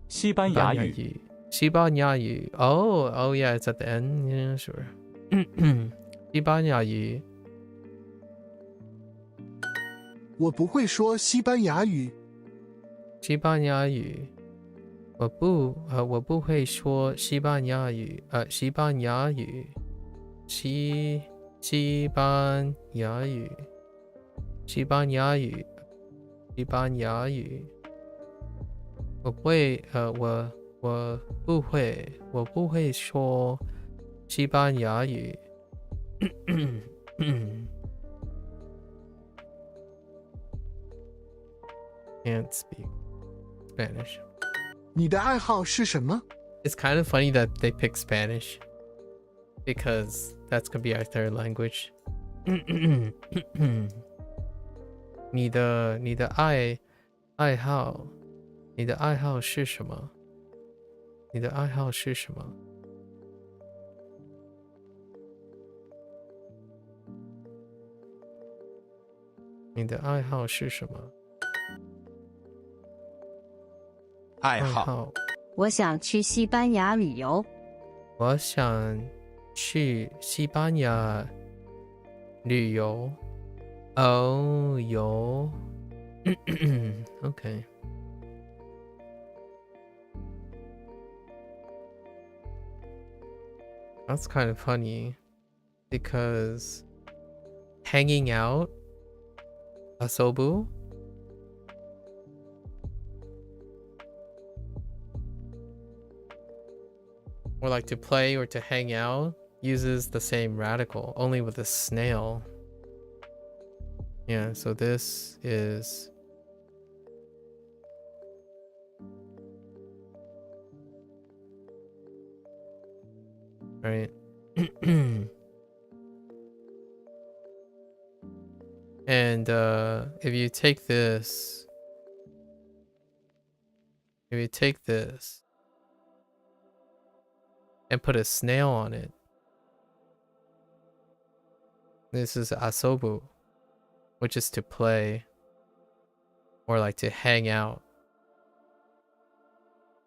西班牙语 Shibanya yu. Oh, yeah, it's at the end. Yeah, sure. Shibanya yu. 我不会说西班牙语。西班牙语，我不会说西班牙语。西班牙语，西班牙语，西班牙语，西班牙语。我不会说西班牙语。Can't speak Spanish. 你的爱好是什么？ It's kind of funny that they pick Spanish because that's gonna be our third language. 你的爱好是什么？你的爱好是什么？你的爱好是什么？爱好我想去西班牙旅游。我想去西班牙旅游。哦，游。Okay. That's kind of funny because hanging out, asobu, or like to play or to hang out, uses the same radical, only with a snail. Yeah, so this is right. And if you take this and put a snail on it, this is asobu, which is to play or like to hang out.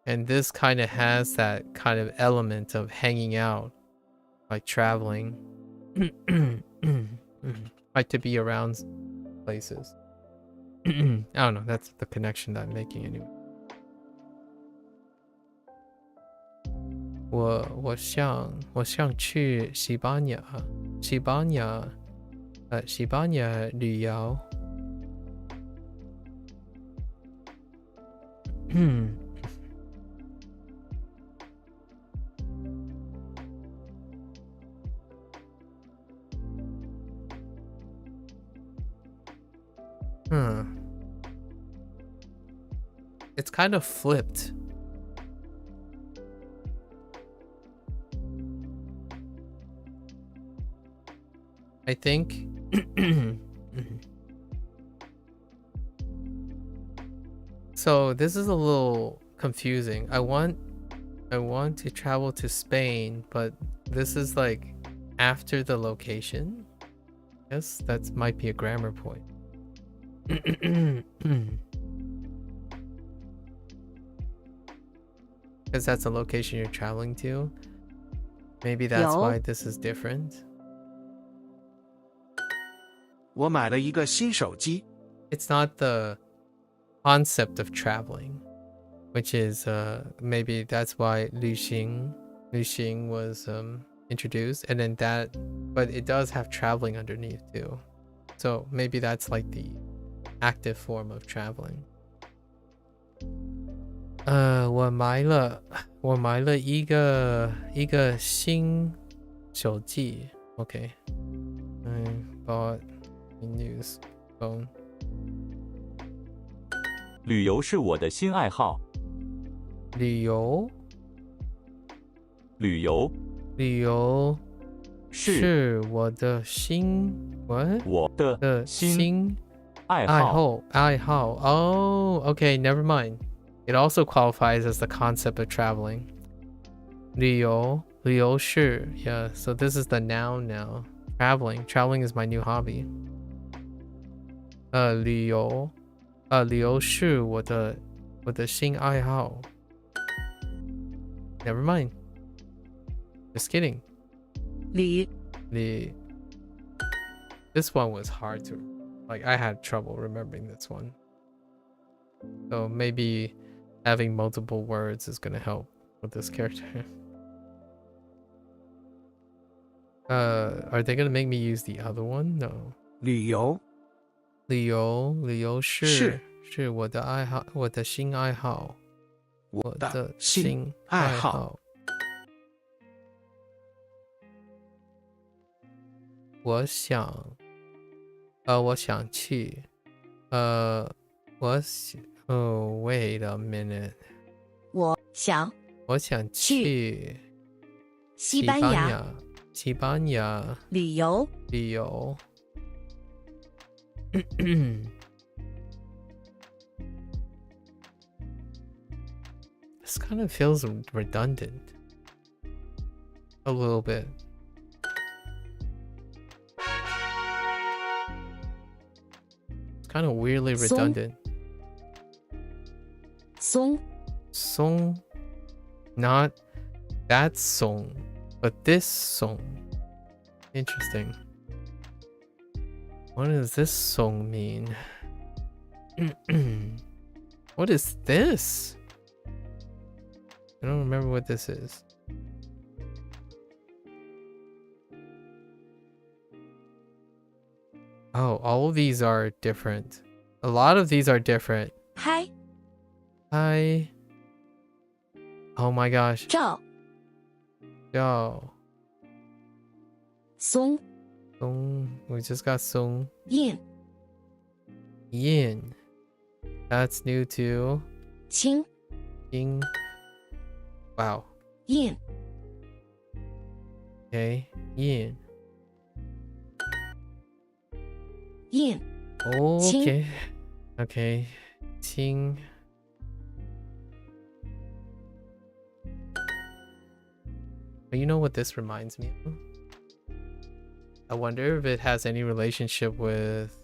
And this kind of has that kind of element of hanging out, like traveling, like to be around places. I don't know, that's the connection that I'm making anyway. 我想去西班牙旅游。It's kind of flipped. I think. So this is a little confusing. I want to travel to Spain, but this is like after the location. Yes, that might be a grammar point. because that's a location you're traveling to. Maybe that's why this is different. 我买了一个新手机。 It's not the concept of traveling, which is maybe that's why Lu Xing was introduced, and then that, but it does have traveling underneath too. So maybe that's like the active form of traveling. 我买了一个新手机。Okay. I bought a new phone. 旅游是我的新爱好。旅游是我的新 what? 我的新爱好。Oh, okay, never mind. It also qualifies as the concept of traveling. 旅游是 yeah, so this is the noun now. Traveling is my new hobby. 旅游是我的新爱好。Never mind. Just kidding. 旅 This one was hard to, like, I had trouble remembering this one. So maybe having multiple words is gonna help with this character. Are they gonna make me use the other one? No. 旅游是我的爱好，我的新爱好。我的新爱好。我想去。Oh, wait a minute. 我想去西班牙旅游。This kind of feels redundant. A little bit. It's kind of weirdly redundant. Song. Not that song, but this song. Interesting. What does this song mean? What is this? I don't remember what this is. Oh, all of these are different. A lot of these are different. Hi. Oh my gosh. 照 Song. We just got song. Yin. That's new too. 清 Wow. Yin. Okay. Yin. Okay. Okay. Qing. But you know what this reminds me of? I wonder if it has any relationship with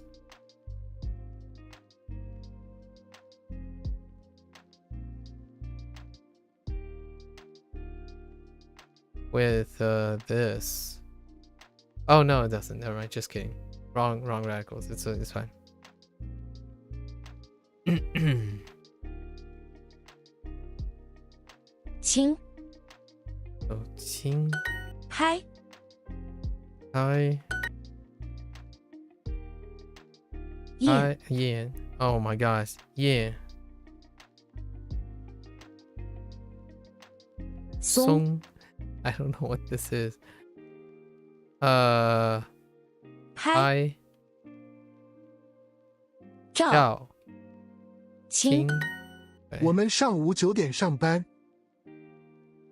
this. Oh no, it doesn't. Never mind. Just kidding. Wrong radicals. It's fine. Qing. Oh, Qing. Hi. Yin. Oh my gosh. Yin. Song. I don't know what this is. Hi. 照 清 我们上午9点上班。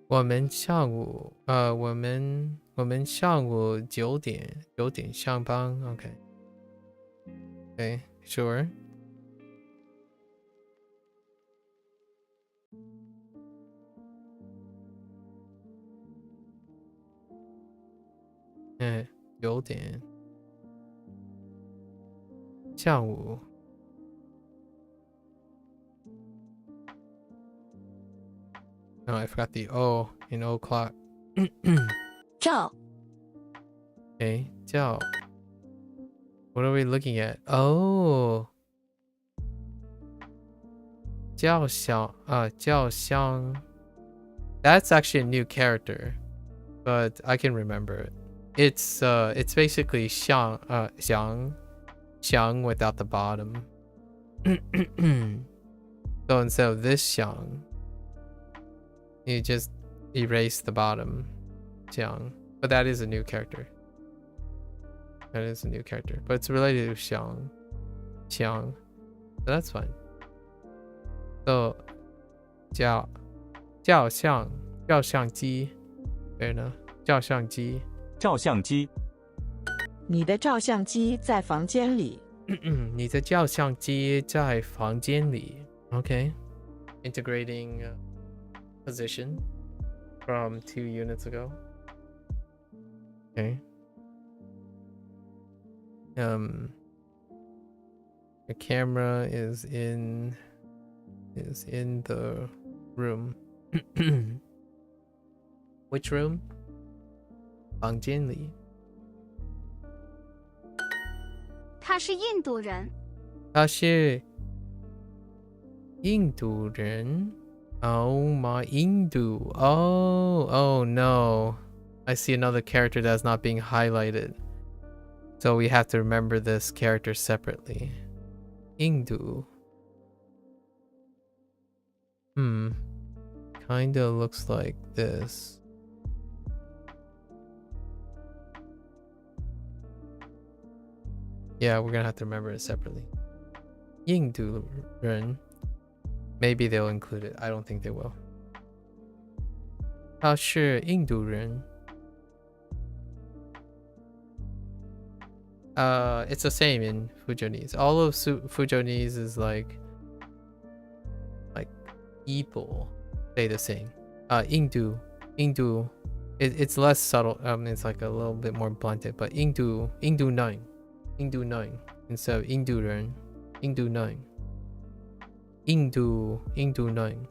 我们上午9点上班。Okay, sure. Eh, 9点下午。No, I forgot the O in o'clock. 照 Okay, 叫. What are we looking at? Oh. 叫香. That's actually a new character, but I can remember it. It's basically 香 xiang without the bottom. So instead of this 香, you just erase the bottom 香. But that is a new character. That is a new character, but it's related to xiang. So that's fine. So 照相机 fair enough. 照相机照相机你的照相机在房间里。你的照相机在房间里 Okay. Integrating position from 2 units ago. Okay. The camera is in the room. Which room? 房间里。他是印度人。他是印度人。Oh my, Indu. Oh no. I see another character that's not being highlighted. So we have to remember this character separately. Indu. Kinda looks like this. Yeah, we're gonna have to remember it separately. Yingdu Ren. Maybe they'll include it. I don't think they will. 他是印度人。It's the same in Fujonese. All of Fujonese is like people say the same. Indu, it's less subtle. It's like a little bit more blunted. But Indu 9 instead of Induren, Indu 9, Indu 9.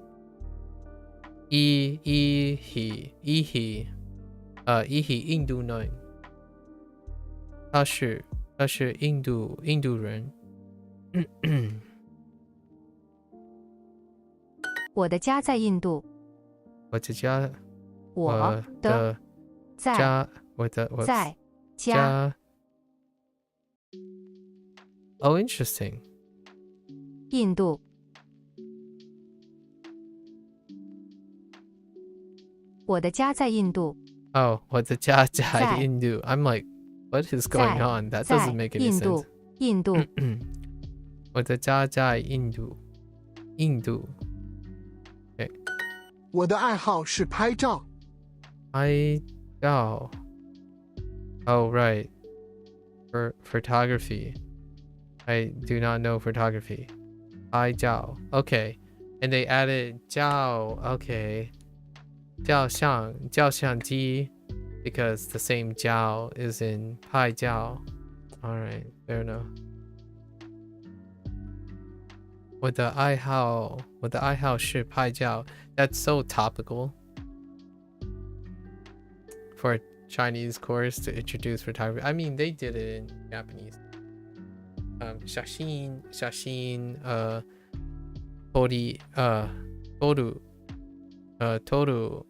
Ihi Indu 9. 他是印度人。我的家在印度。我的家在家。Oh, interesting. 印度。我的家在印度。Oh, 我的家在印度。I'm like, what is going on? That doesn't make any sense. 印度。我的家在印度。Okay. 我的爱好是拍照。拍照。Oh, right. For photography. I do not know photography. 拍照. Okay. And they added 照. Okay. 照相机 because the same 照 is in 拍照. Alright, fair enough. 我的爱好是拍照. That's so topical for a Chinese course to introduce photography. I mean, they did it in Japanese. Shashin, toru,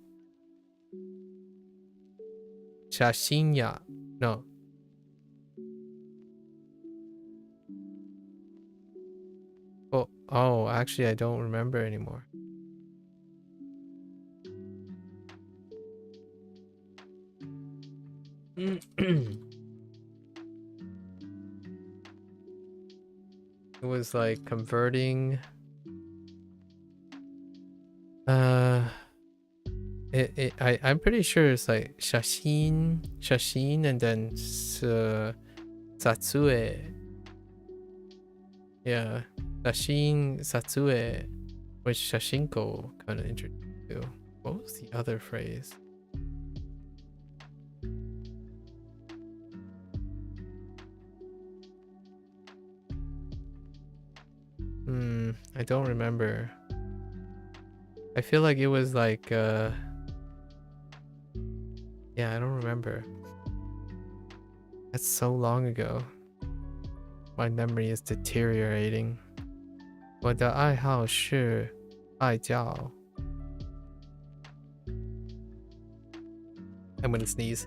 写真や no. Oh, actually, I don't remember anymore. It was like converting. I'm pretty sure it's like shashin, and then satsue. Yeah, shashin, satsue, which Shashingo kind of introduced to. What was the other phrase? I don't remember. I feel like it was like yeah, I don't remember. That's so long ago. My memory is deteriorating. 我的爱好是爱教. I'm gonna sneeze.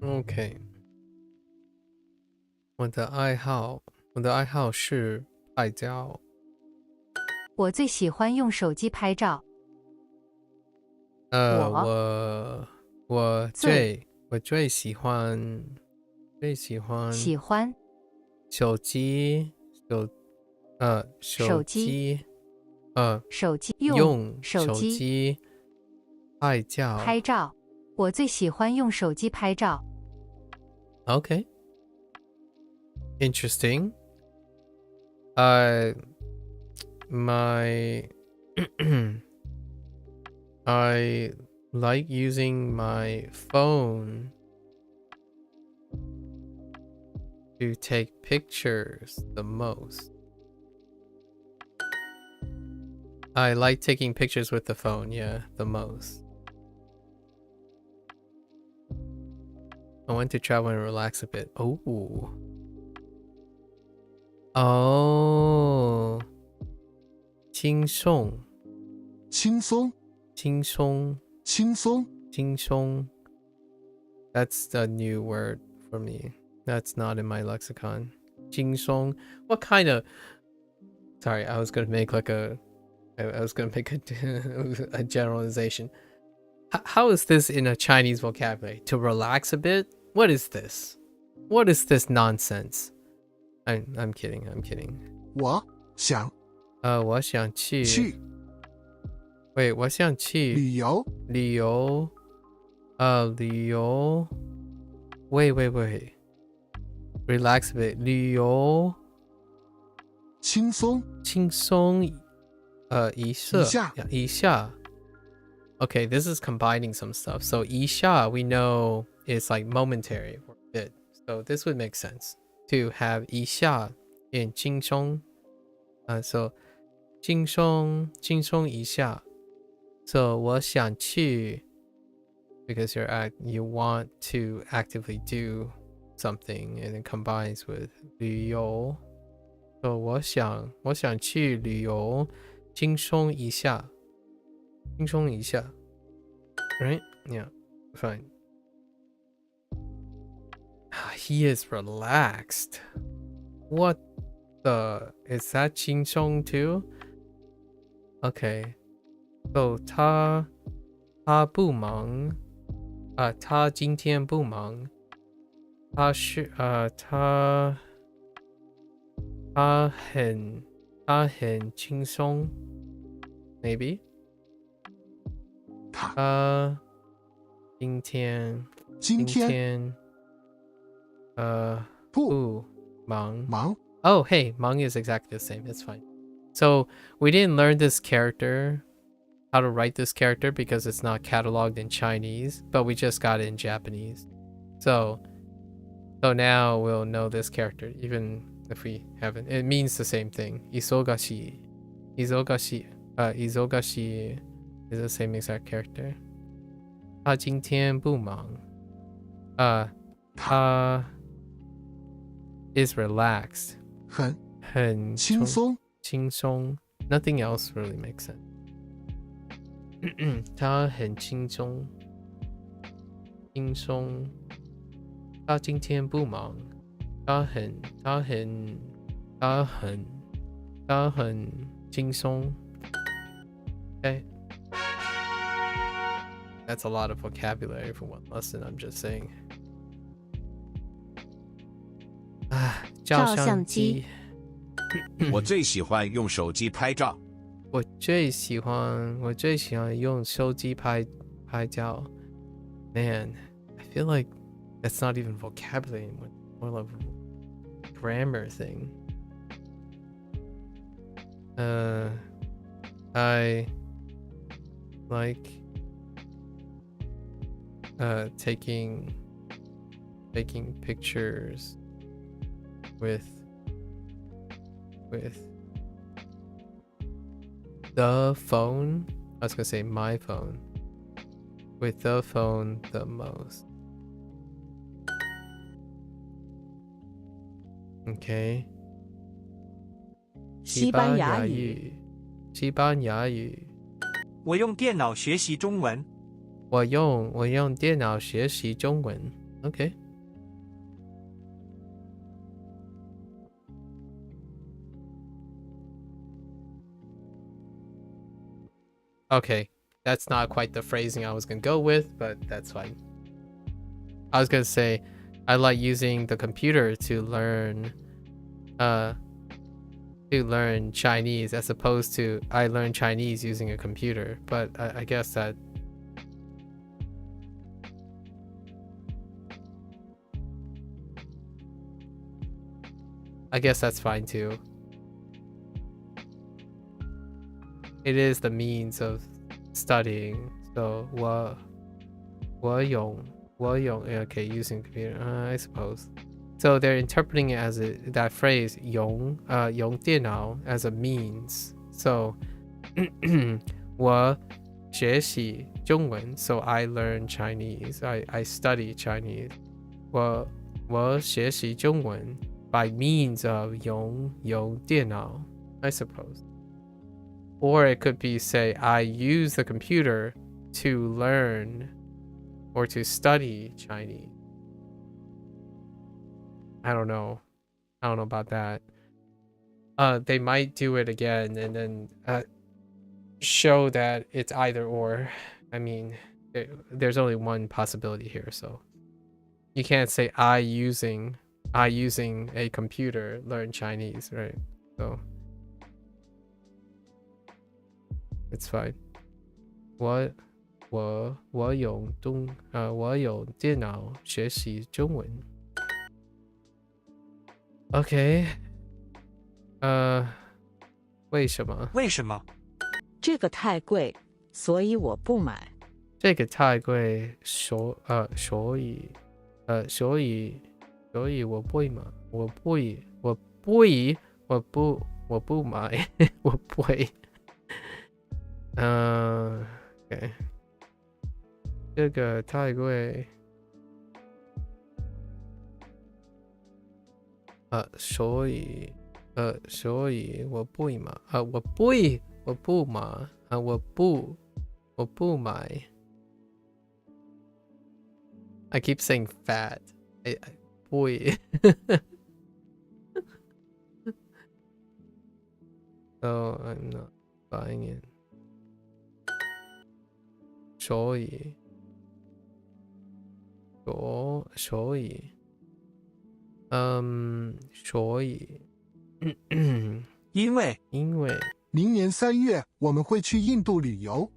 Okay. 我的爱好是爱教。我最喜欢用手机拍照。我最喜欢手机用手机拍照。我最喜欢用手机拍照。Okay. Interesting. I like using my phone to take pictures the most. I like taking pictures with the phone, yeah, the most. I want to travel and relax a bit. Oh. Oh. 轻松. That's the new word for me. That's not in my lexicon. 轻松. What kind of... Sorry, I was gonna make like a generalization. How is this in a Chinese vocabulary? To relax a bit? What is this? What is this nonsense? I'm kidding. 我想去 Wait, 我想去旅游 Wait. Relax a bit. 旅游轻松一下 Okay, this is combining some stuff. So 一下 we know is like momentary or a bit. So this would make sense to have 一下 in 轻松. So 轻松一下. So 我想去 because you want to actively do something and it combines with 旅游. So 我想去旅游轻松一下. Right? Yeah, fine. He is relaxed. What the? Is that 轻松 too? Okay. So 他不忙. 他今天不忙. 他很轻松 maybe 他今天不忙 Oh hey, 忙 is exactly the same. It's fine. So we didn't learn this character, how to write this character, because it's not cataloged in Chinese, but we just got it in Japanese. So now we'll know this character even if we haven't. It means the same thing. Isogashi is the same exact character. 他今天不忙. 他 is relaxed. 很轻松. Nothing else really makes sense. 他很轻松. 他今天不忙. 他很轻松. Okay. That's a lot of vocabulary for one lesson, I'm just saying. 照相机. 我最喜欢用手机拍照.我最喜欢用手机拍照。Man, I feel like that's not even vocabulary anymore. More like a grammar thing. I like taking pictures with the phone. I was gonna say my phone. With the phone the most. Okay. 西班牙语。西班牙语。我用电脑学习中文。我用电脑学习中文。Okay. Okay, that's not quite the phrasing I was gonna go with, but that's fine. I was gonna say I like using the computer to learn Chinese as opposed to I learn Chinese using a computer, but I guess that that's fine too. It is the means of studying. So 我用 okay, using computer, I suppose. So they're interpreting it as that phrase 用电脑 as a means. So 我学习中文 so I learn Chinese. I study Chinese. 我学习中文 by means of 用电脑 I suppose. Or it could be, say, I use the computer to learn or to study Chinese. I don't know about that. They might do it again and then show that it's either or. I mean, there's only one possibility here, so you can't say I using a computer learn Chinese, right? So it's fine. 我用电脑学习中文。Okay. 为什么？为什么？这个太贵，所以我不买。这个太贵，所以我不买。我不买。我不会。Okay. 这个太贵。所以我不买。我不买。我不买。I keep saying fat. I 不。So I'm not buying it. 所以因为明年3月我们会去印度旅游。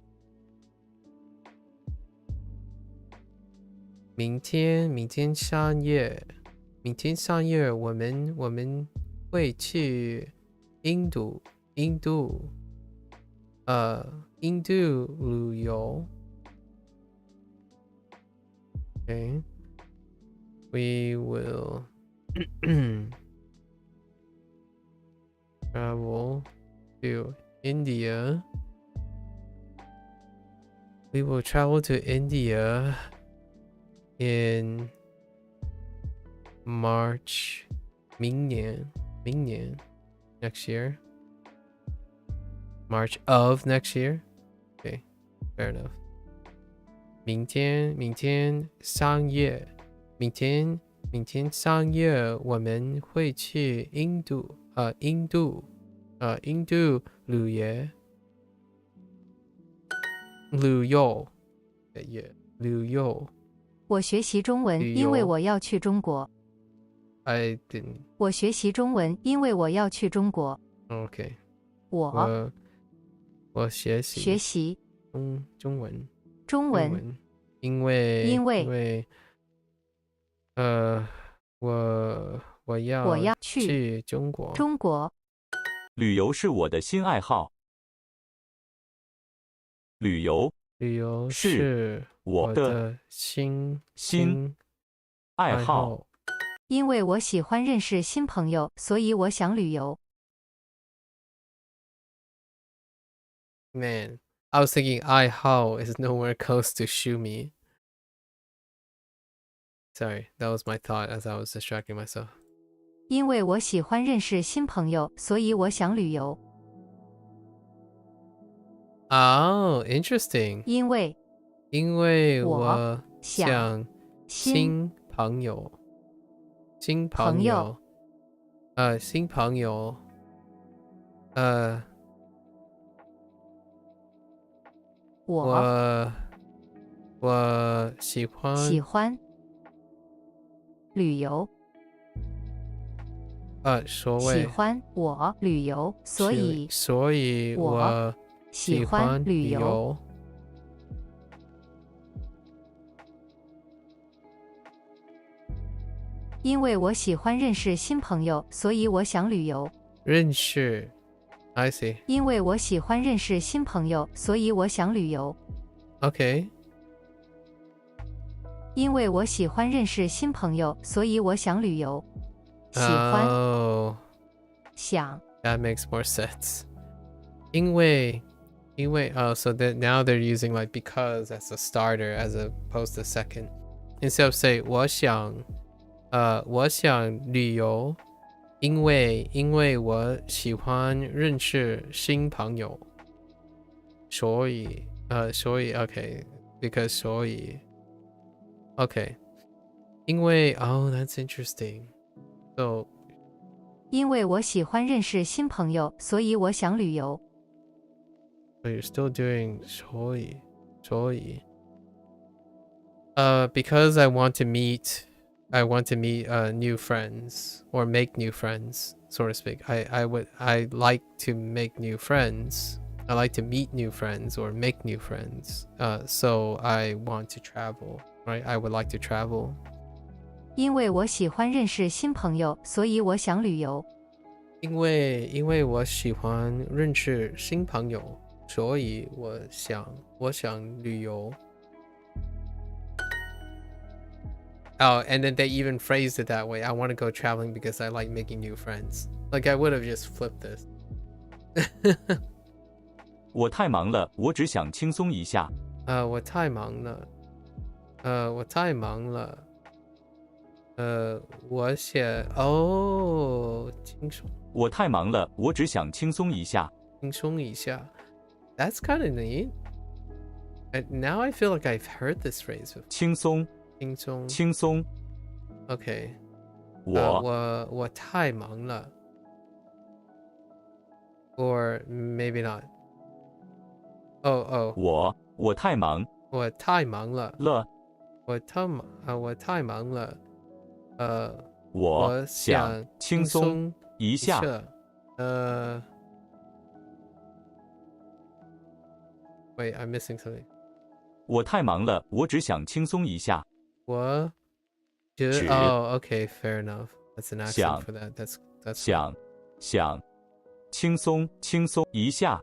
明天3月我们会去印度旅游。Okay. We will travel to India. We will travel to India in March. 明年 next year. March of next year. Okay, fair enough. 明天3月我们会去印度旅游。我学习中文，因为我要去中国。I didn't. 我学习中文，因为我要去中国。Okay. 我我学习学习中文。中文，因为因为因为我要要去中国。中国，旅游是我的新爱好。旅游是我的新爱好。因为我喜欢认识新朋友，所以我想旅游。Man, I was thinking I how is nowhere close to Shumi. Sorry, that was my thought as I was distracting myself. 因为我喜欢认识新朋友，所以我想旅游。Oh, interesting. 因为我想新朋友。新朋友。我喜欢旅游。喜欢我旅游，所以我喜欢旅游。因为我喜欢认识新朋友，所以我想旅游。认识 I see. 因为我喜欢认识新朋友，所以我想旅游。Okay. 因为我喜欢认识新朋友，所以我想旅游。喜欢 想 That makes more sense. 因为 so that now they're using like because as a starter as opposed to second. Instead of say 我想旅游，因为我喜欢认识新朋友，所以 okay because 所以 okay 因为 oh that's interesting. So 因为我喜欢认识新朋友，所以我想旅游。But you're still doing 所以because I want to meet new friends or make new friends, so to speak. I like to make new friends. I like to meet new friends or make new friends. So I want to travel, right? I would like to travel. 因为我喜欢认识新朋友，所以我想旅游。因为我喜欢认识新朋友，所以我想旅游。Oh, and then they even phrased it that way. I want to go traveling because I like making new friends. Like I would have just flipped this. 我太忙了，我只想轻松一下。我太忙了。我想轻松。我太忙了，我只想轻松一下。轻松一下。That's kind of neat. And now I feel like I've heard this phrase before. 轻松。轻松。Okay. 我太忙了。Or maybe not. Oh. 我太忙。我太忙了。我太忙了。我想轻松一下。Wait, I'm missing something. 我太忙了，我只想轻松一下。Oh, okay, fair enough. That's an accent for that. That's 想轻松一下。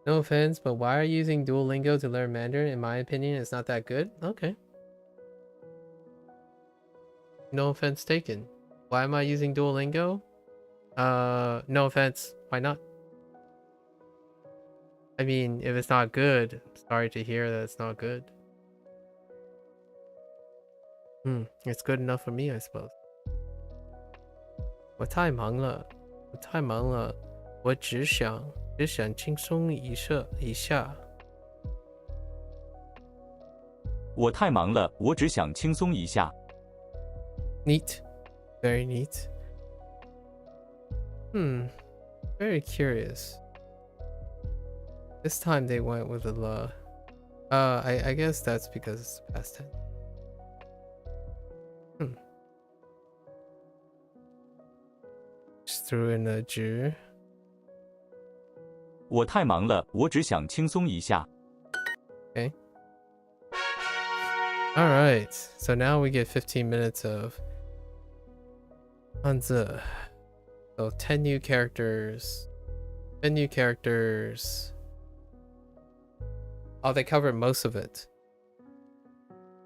No offense, but why are you using Duolingo to learn Mandarin? In my opinion, it's not that good. Okay. No offense taken. Why am I using Duolingo? No offense. Why not? I mean, if it's not good, sorry to hear that it's not good. It's good enough for me, I suppose. 我太忙了，我只想轻松一下。我太忙了，我只想轻松一下。Neat. Very neat. Very curious. This time they went with the I guess that's because it's past tense. Just threw in a 直.我太忙了，我只想轻松一下。 Okay. All right. So now we get 15 minutes of Hanzi. So 10 new characters. 10 new characters. Oh, they covered most of it.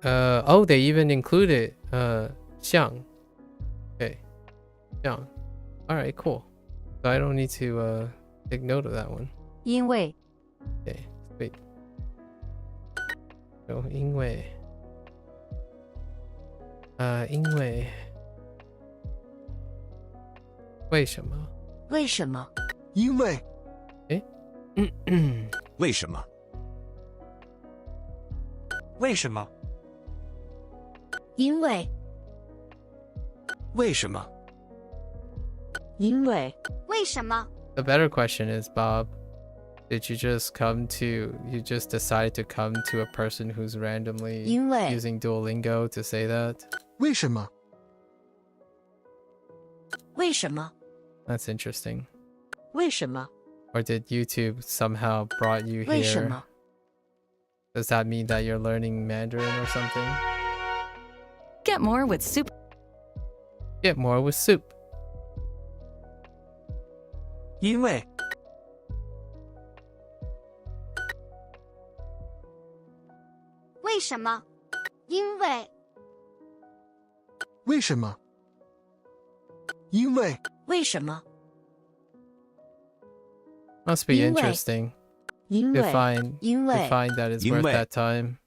Oh, they even included Xiang. Okay. Xiang. All right, cool. So I don't need to take note of that one. 因为 Okay, sweet. So 因为为什么？为什么？因为为什么？为什么？因为为什么？因为为什么？ The better question is, Bob, did you just decide to come to a person who's randomly 因为 using Duolingo to say that? 为什么？为什么？ That's interesting. 为什么？ Or did YouTube somehow brought you 为什 here? 么？ Does that mean that you're learning Mandarin or something? Get more with Super. Get more with soup. 因为为什么？因为为什么？因为为什么？ Must be 因为 interesting 因 to 为 find 因为 that it's 因 worth 为 that time.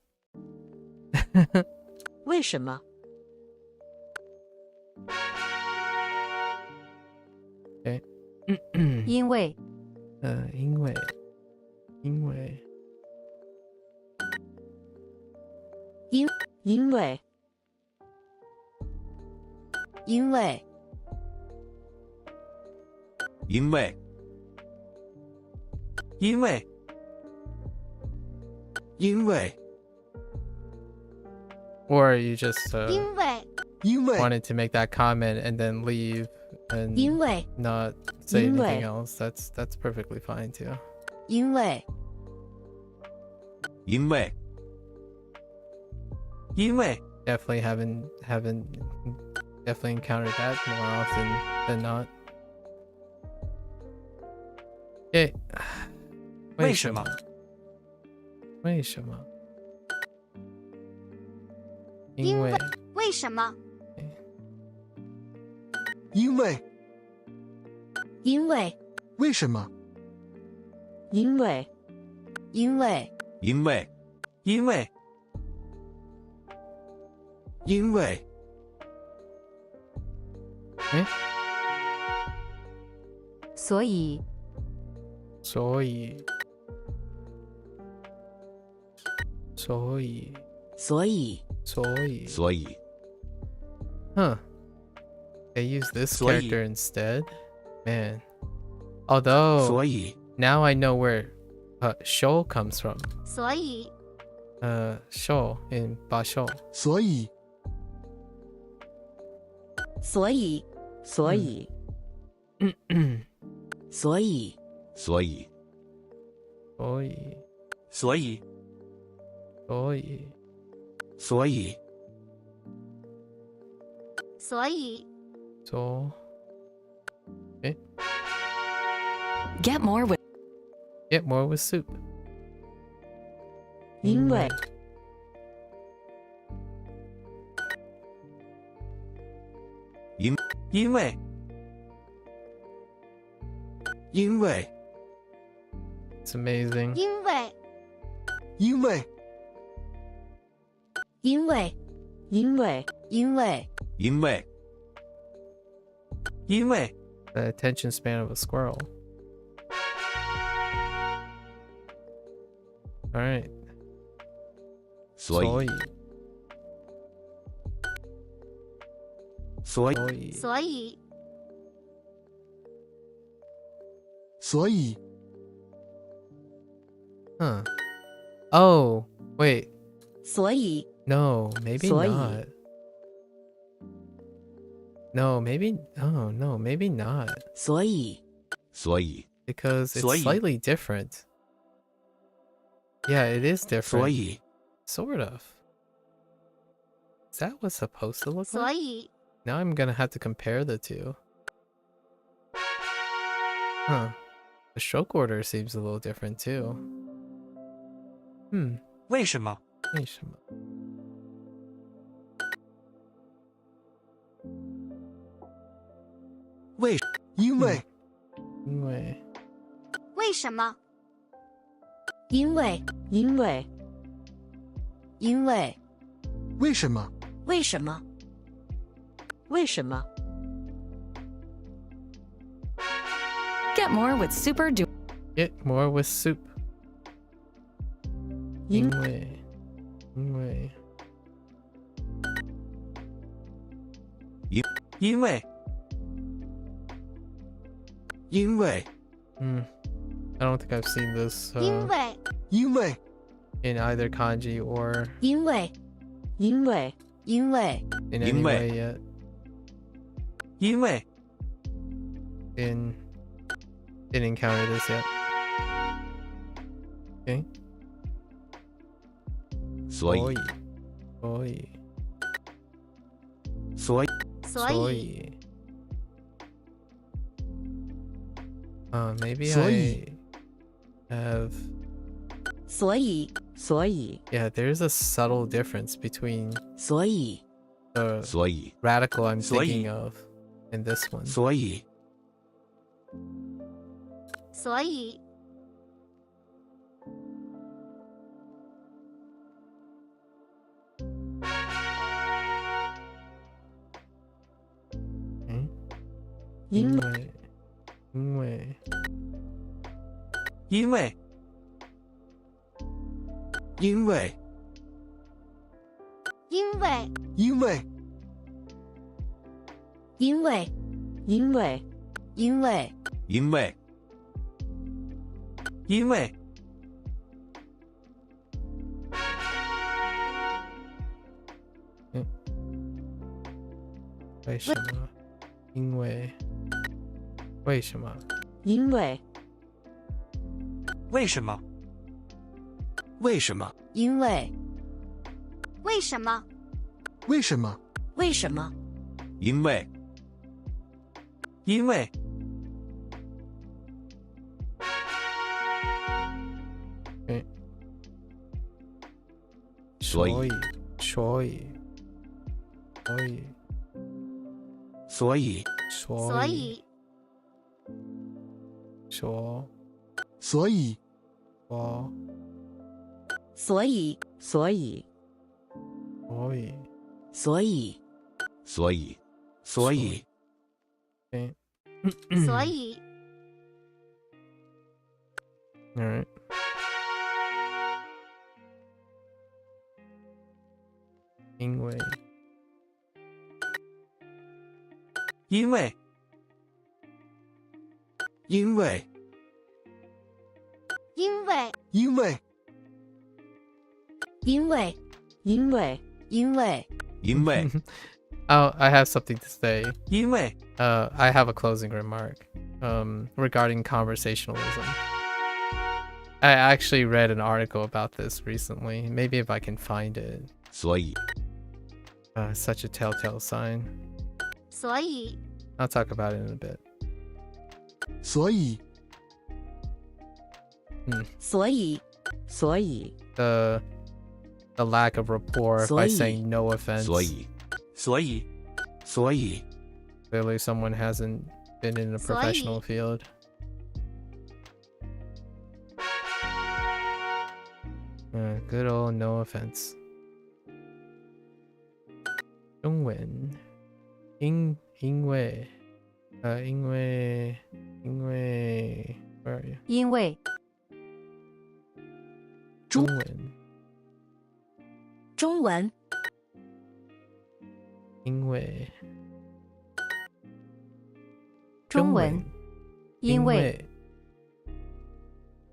为什么？ Okay. 因为因为因为因为因为因为因为 Or you just 因为因为 wanted to make that comment and then leave and 因为 not say 因为 anything else. That's perfectly fine too. 因为因为 因为 Definitely haven't definitely encountered that more often than not. Okay. 为什么？为什么？因为因为为什么？因为因为为什么？因为因为因为因为因为所以所以所以所以所以所以 Huh. They use this 所以 character instead? Man. Although 所以 now I know where show comes from. 所以 Show in basho. 所以所以所以所以所以所以所以所以所以所以 so okay. Get more with Get more with soup. 因为因为因为 It's amazing. 因为因为因为因为因为因为因为 The attention span of a squirrel. All right. 所以所以所以所以所以 Huh. Oh, wait. 所以 No, maybe 所以 not. No, maybe. Oh, no, maybe not. 所以所以 because it's 所以 slightly different. Yeah, it is 所 different. 以 Sort of. Is that what's supposed to look 所 like? 以 Now I'm gonna have to compare the two. Huh. The stroke order seems a little different too. 为什么？为什么？为因为因为为什么？因为因为因为为什么？为什么？为什么？ Get more with Super Du. Get more with soup. 因因为因为因为 I don't think I've seen this 因为因为 in either kanji or 因为因为因为 in any 因为 way yet. 因为 Didn't encounter this yet. Okay. 所以所以所以所以 maybe 所以 I have 所以所以 yeah, there's a subtle difference between 所以 the 所以 radical I'm 所以 thinking of and this one. 所以所以 因为因为因为因为因为因为因为因为因为因为因为为什么？因为为什么？因为为什么？为什么？因为为什么？为什么？为什么？因为因为所以所以所以所以说所以我所以所以所以所以所以所以所以 Alright. 因为因为因为因为因为因为因为因为因为 Oh, I have something to say. 因为 I have a closing remark regarding conversationalism. I actually read an article about this recently. Maybe if I can find it. 所以 Such a telltale sign. 所以 I'll talk about it in a bit. 所以所以所以 The lack of rapport by 所以 saying no offense. 所以所以所以 Clearly someone hasn't been in a 所以 professional field. Good old no offense. 中文因为 where are you? 因为中文中文因为中文因为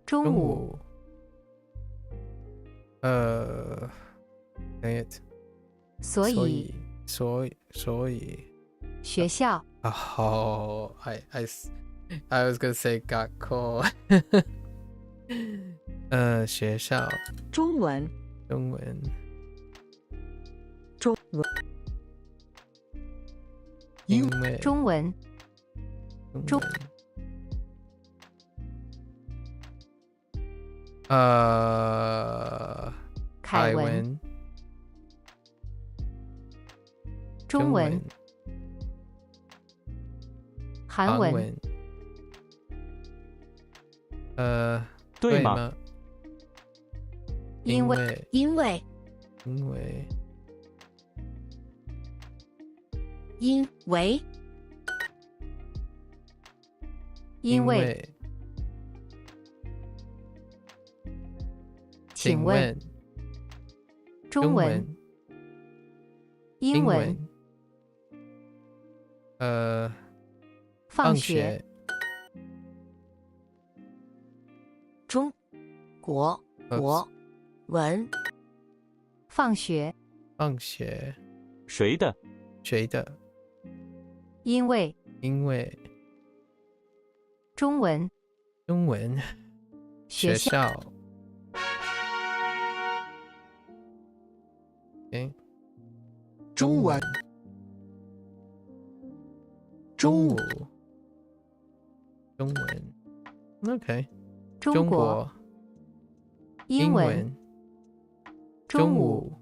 中中午午 dang it. 所以所以学校 Oh, I was gonna say 学校。学校。中文。中文。中文。因为。中文。中文。凯文。中文。韩文。对吗？因为。因为。因为。因为。因为。请问。中文。英文。放学。中国国文。放学。放学。谁的？谁的？因为。因为。中文。中文。学校。中文。中午。中文。OK。中国。英文。中午。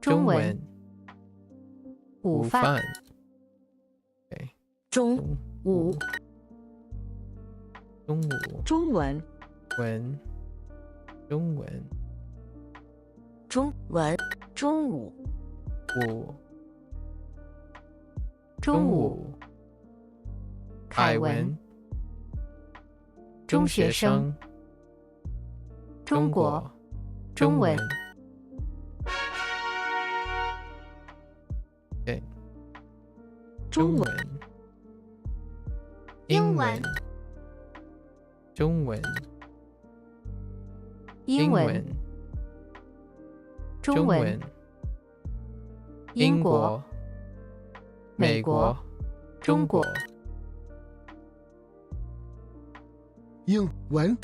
中文。午饭。中午。中午。中文。文。中文。中文。中午。午。中午。凯文。中学生。中国。中文。对。中文。英文。中文。英文。中文。英国。美国。中国。英文。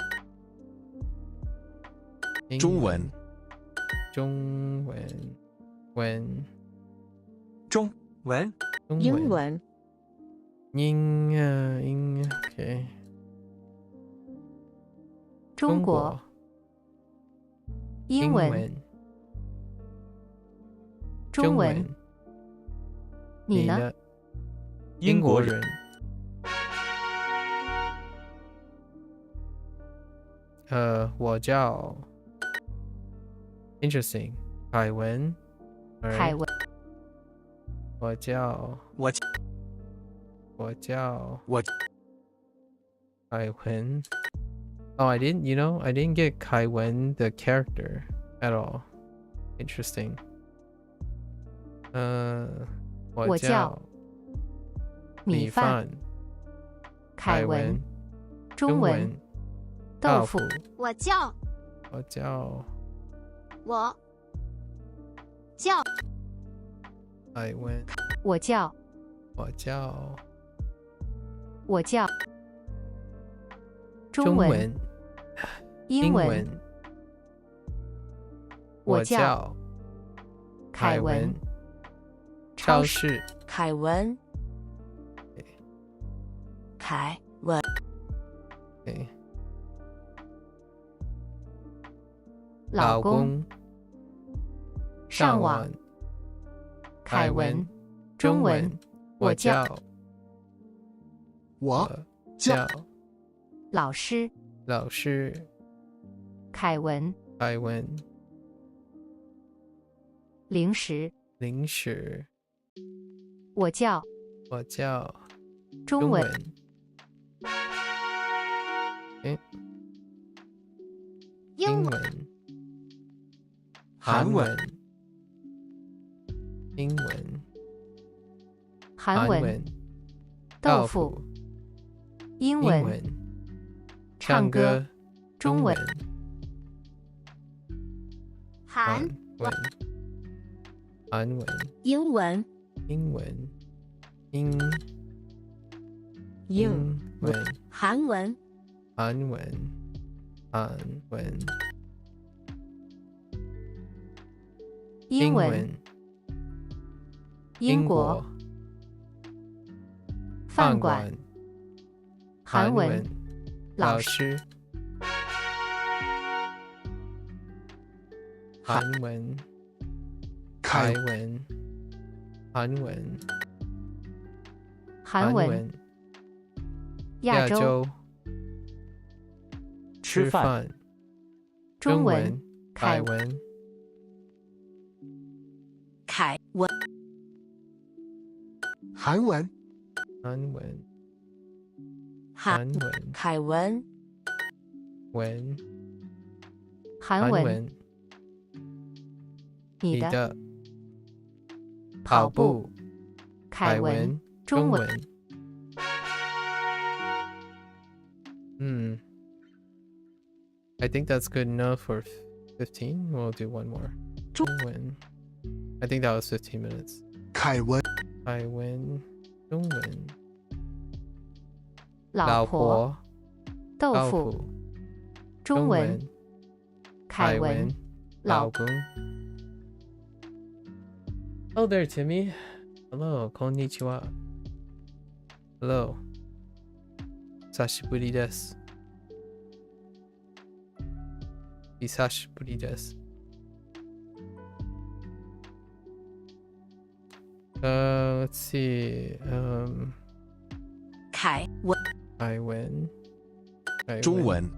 中文。中文。文。中文。英文。英 OK。中国。英文。中文。你呢？英国人。我叫 Interesting 凯文。凯文。我叫凯文。Oh, I didn't get 凯文 the character at all. Interesting. 我叫米饭。凯文。中文。豆腐。我叫凯文。我叫中文。英文。我叫凯文。超市。凯文。凯文。老公。上网。凯文。中文。我叫老师。凯文。零食。我叫中文。英文。韩文。英文。韩文。豆腐。英文。唱歌。中文。韩文。英文。英文。英。文韩文韩文韩文英文英国饭馆韩文老师韩文凯文韩文韩文亚洲吃饭中文凯文凯文韩文韩文韩文凯文文韩文你的跑步凯文中文I think that's good enough for 15. We'll do one more. 中文 I think that was 15 minutes. 凯文凯文中文老婆豆腐中文凯文老公 Hello there, Timmy. Hello, konnichiwa. Hello. 久しぶりです。久しぶりです。Let's see. 凯文凯文中文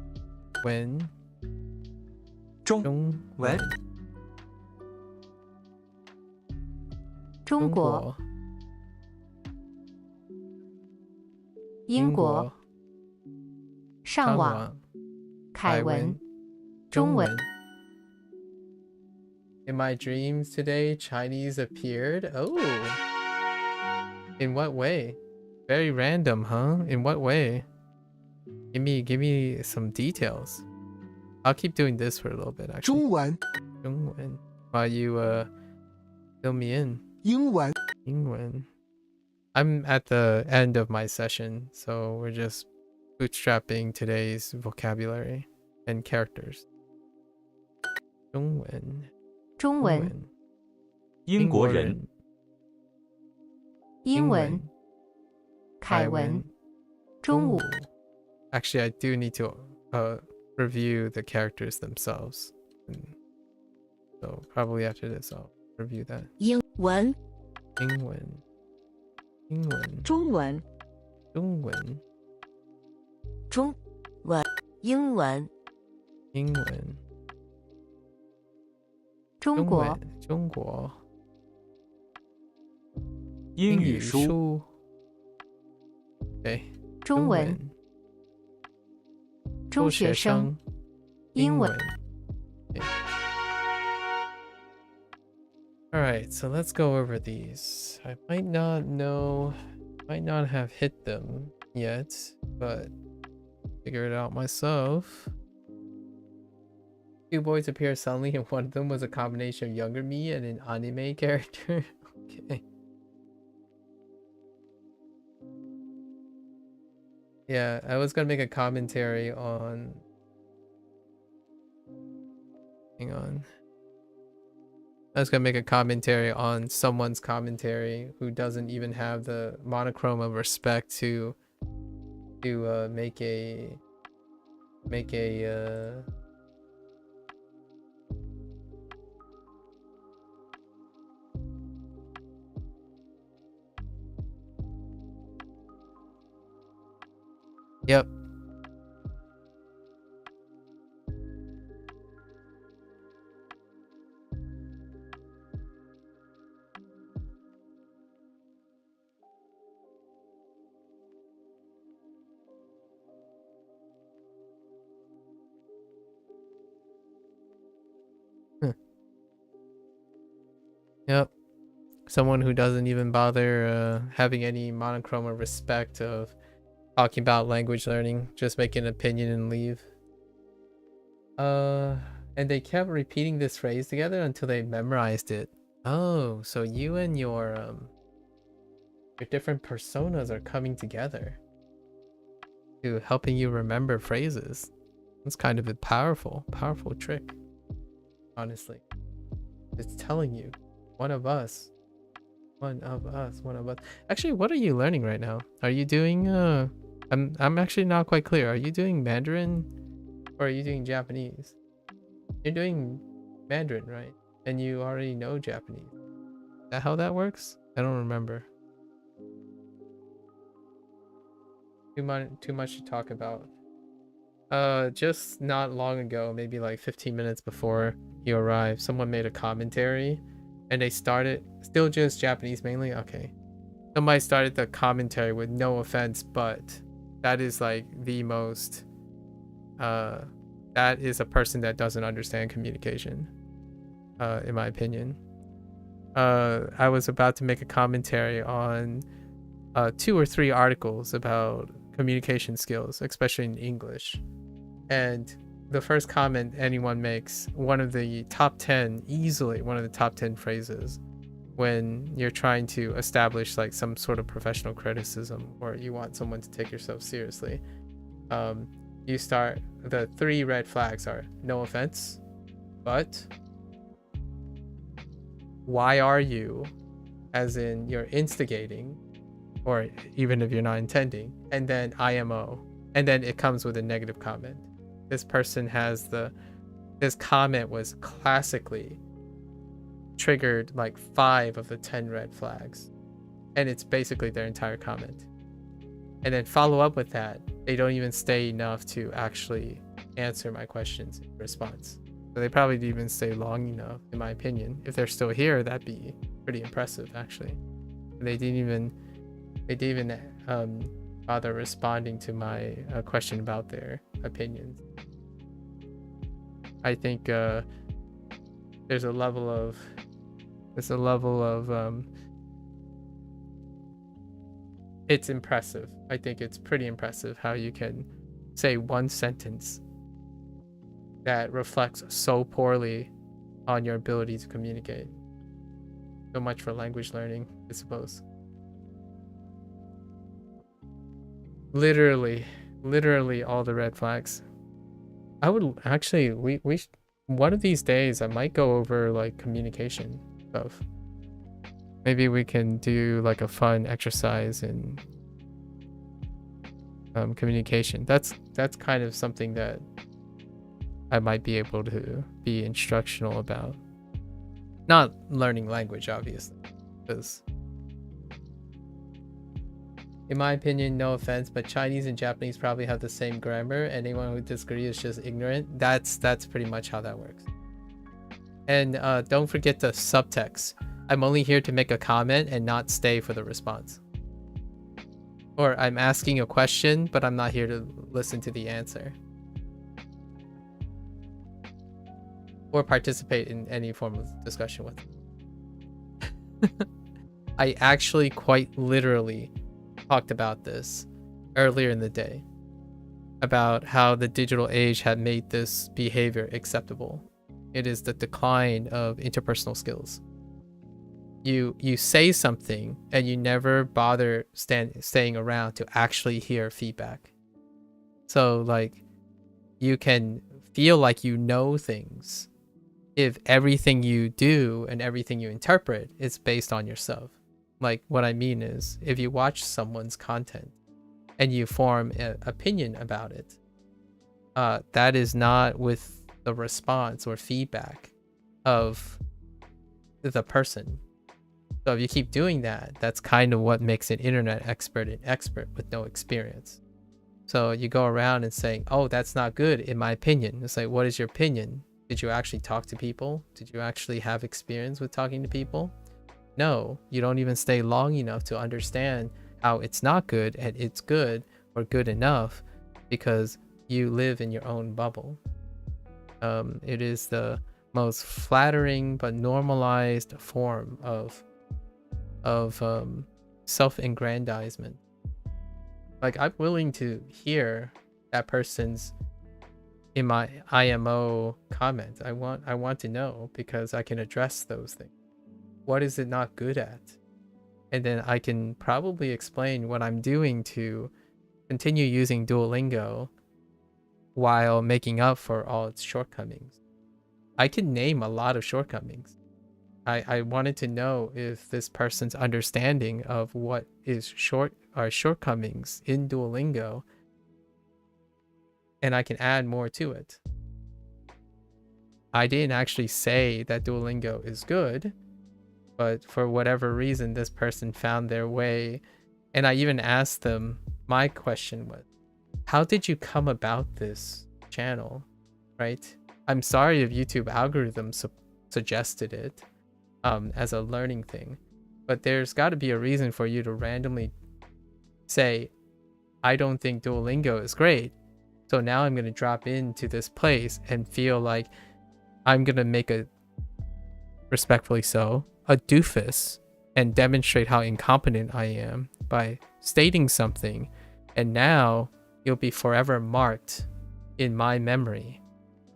文中文中国英国上网凯文中文 In my dreams today, Chinese appeared. Oh. In what way? Very random, huh? In what way? Give me some details. I'll keep doing this for a little bit, actually. 中文 While you fill me in. 英文 I'm at the end of my session, so we're just bootstrapping today's vocabulary and characters. 中文英国人英文凯文中午 Actually, I do need to review the characters themselves. So probably after this, I'll review that. 英文英文中文中文英文中国英语书 Okay. 中文中学生英文 Alright, so let's go over these. I might not have hit them yet, but figure it out myself. Two boys appear suddenly, and one of them was a combination of younger me and an anime character. Okay. Yeah, I was gonna make a commentary on... Hang on. I was gonna make a commentary on someone's commentary who doesn't even have the monochrome of respect to make a Yep. Yep. Someone who doesn't even bother having any monochrome or respect of talking about language learning, just make an opinion and leave. And they kept repeating this phrase together until they memorized it. Oh, so you and your different personas are coming together. to helping you remember phrases. It's kind of a powerful trick. Honestly, it's telling you, one of us. Actually, what are you learning right now? Are you doing I'm actually not quite clear. Are you doing Mandarin or are you doing Japanese? You're doing Mandarin, right? And you already know Japanese. Is that how that works? I don't remember. Too much to talk about. Just not long ago, maybe like 15 minutes before you arrived, someone made a commentary and they started, still just Japanese mainly? Okay. Somebody started the commentary with no offense, but that is like the most, that is a person that doesn't understand communication, in my opinion. I was about to make a commentary on 2 or 3 articles about communication skills, especially in English. And the first comment anyone makes, one of the top 10, easily one of the top 10 phrases when you're trying to establish like some sort of professional criticism or you want someone to take yourself seriously. You start, the 3 red flags are no offense, but, why are you, as in you're instigating, or even if you're not intending, and then IMO, and then it comes with a negative comment. This person has this comment was classically triggered like 5 of the 10 red flags, and it's basically their entire comment. And then follow up with that, they don't even stay enough to actually answer my questions in response. So they probably didn't even stay long enough, in my opinion. If they're still here, that'd be pretty impressive, actually. They didn't even bother responding to my question about their opinions. I think there's a level of it's impressive. I think it's pretty impressive how you can say one sentence that reflects so poorly on your ability to communicate. So much for language learning, I suppose. Literally all the red flags. I would actually, we one of these days I might go over like communication stuff. Maybe we can do like a fun exercise in communication. That's kind of something that I might be able to be instructional about. Not learning language, obviously, because in my opinion, no offense, but Chinese and Japanese probably have the same grammar, and anyone who disagrees is just ignorant. That's pretty much how that works. And don't forget the subtext. I'm only here to make a comment and not stay for the response. Or I'm asking a question, but I'm not here to listen to the answer. Or participate in any form of discussion with them. I actually quite literally talked about this earlier in the day, about how the digital age had made this behavior acceptable. It is the decline of interpersonal skills. You say something and you never bother staying around to actually hear feedback. So like you can feel like you know things if everything you do and everything you interpret is based on yourself. Like what I mean is, if you watch someone's content and you form an opinion about it, that is not with the response or feedback of the person. So if you keep doing that, that's kind of what makes an internet expert an expert with no experience. So you go around and saying, oh, that's not good in my opinion. It's like, what is your opinion? Did you actually talk to people? Did you actually have experience with talking to people? No, you don't even stay long enough to understand how it's not good and it's good or good enough because you live in your own bubble. It is the most flattering but normalized form of self-aggrandizement. Like, I'm willing to hear that person's in my IMO comment. I want to know because I can address those things. What is it not good at? And then I can probably explain what I'm doing to continue using Duolingo while making up for all its shortcomings. I can name a lot of shortcomings. I wanted to know if this person's understanding of what is shortcomings in Duolingo, and I can add more to it. I didn't actually say that Duolingo is good, but for whatever reason, this person found their way. And I even asked them, my question was, how did you come about this channel, right? I'm sorry if YouTube algorithm suggested it as a learning thing, but there's got to be a reason for you to randomly say, I don't think Duolingo is great, so now I'm going to drop into this place and feel like I'm going to make a, respectfully so, a doofus and demonstrate how incompetent I am by stating something, and now you'll be forever marked in my memory,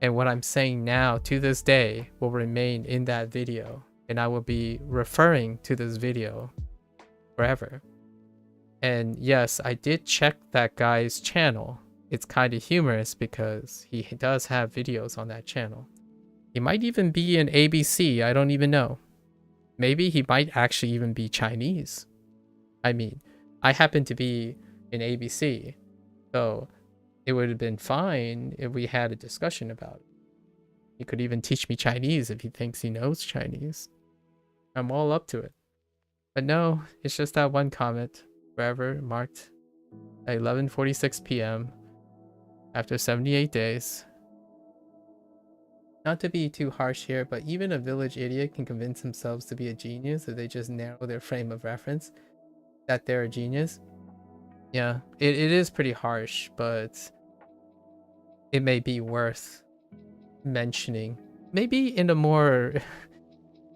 and what I'm saying now to this day will remain in that video, and I will be referring to this video forever. And yes, I did check that guy's channel. It's kind of humorous because he does have videos on that channel. He might even be in ABC, I don't even know. Maybe he might actually even be Chinese. I mean, I happen to be in ABC, so it would have been fine if we had a discussion about it. He could even teach me Chinese if he thinks he knows Chinese. I'm all up to it. But no, it's just that one comment, wherever marked at 11:46 p.m. after 78 days. Not to be too harsh here, but even a village idiot can convince themselves to be a genius if they just narrow their frame of reference that they're a genius. Yeah, it is pretty harsh, but it may be worth mentioning. Maybe in a more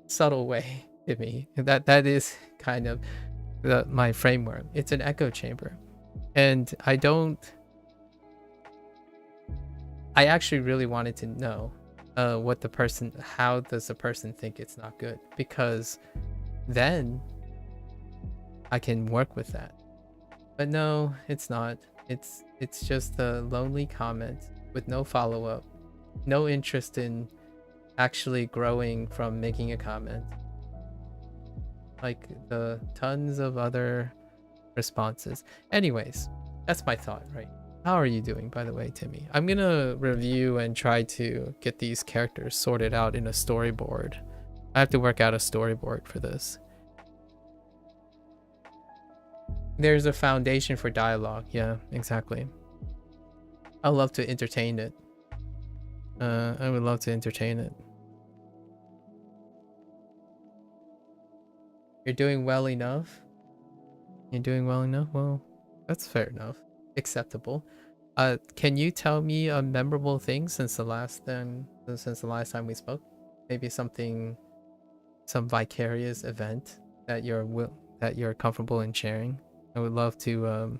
subtle way to me. That is kind of my framework. It's an echo chamber. And I actually really wanted to know how does the person think it's not good, because then I can work with that. But no, it's not. It's just a lonely comment with no follow-up, no interest in actually growing from making a comment, like the tons of other responses. Anyways, that's my thought, right? How are you doing, by the way, Timmy? I'm gonna review and try to get these characters sorted out in a storyboard. I have to work out a storyboard for this. There's a foundation for dialogue. Yeah, exactly. I love to entertain it. I would love to entertain it. You're doing well enough? You're doing well enough? Well, that's fair enough. Acceptable. Can you tell me a memorable thing since the last time we spoke? Maybe some vicarious event that you're comfortable in sharing. I would love to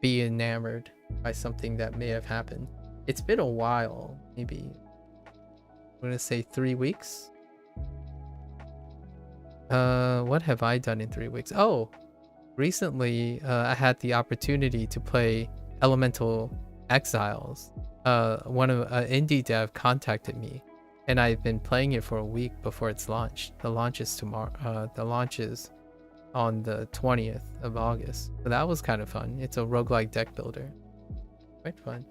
be enamored by something that may have happened. It's been a while, maybe I'm gonna say 3 weeks. What have I done in 3 weeks? Oh, recently I had the opportunity to play Elemental Exiles. One of indie dev contacted me, and I've been playing it for a week before its launch. The launch is tomorrow. The launch is on the 20th of August. So that was kind of fun. It's a roguelike deck builder. Quite fun.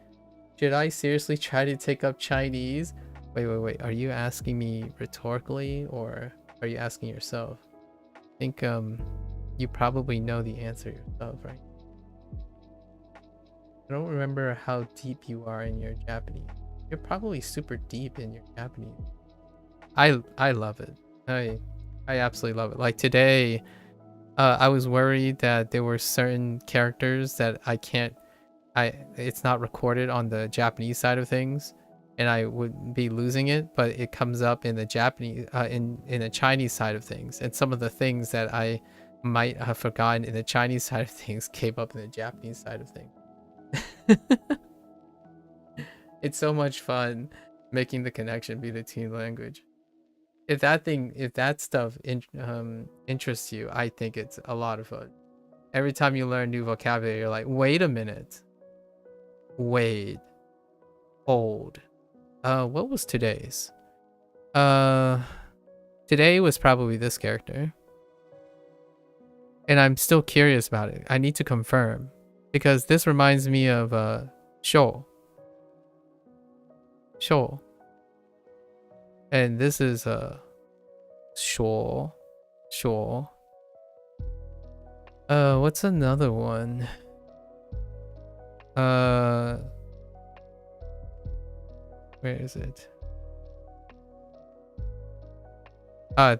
Should I seriously try to take up Chinese? Wait. Are you asking me rhetorically, or are you asking yourself? I think you probably know the answer yourself, right? I don't remember how deep you are in your Japanese. You're probably super deep in your Japanese. I love it. I absolutely love it. Like today, I was worried that there were certain characters that it's not recorded on the Japanese side of things, and I would be losing it, but it comes up in the Japanese in the Chinese side of things, and some of the things that I might have forgotten in the Chinese side of things came up in the Japanese side of things. It's so much fun making the connection between language. If that stuff interests you, I think it's a lot of fun. Every time you learn new vocabulary, you're like, wait a minute. Wait. Hold. What was today's? Today was probably this character. And I'm still curious about it. I need to confirm. Because this reminds me of, Shou. Shou. And this is, Shou. Shou. What's another one? Where is it?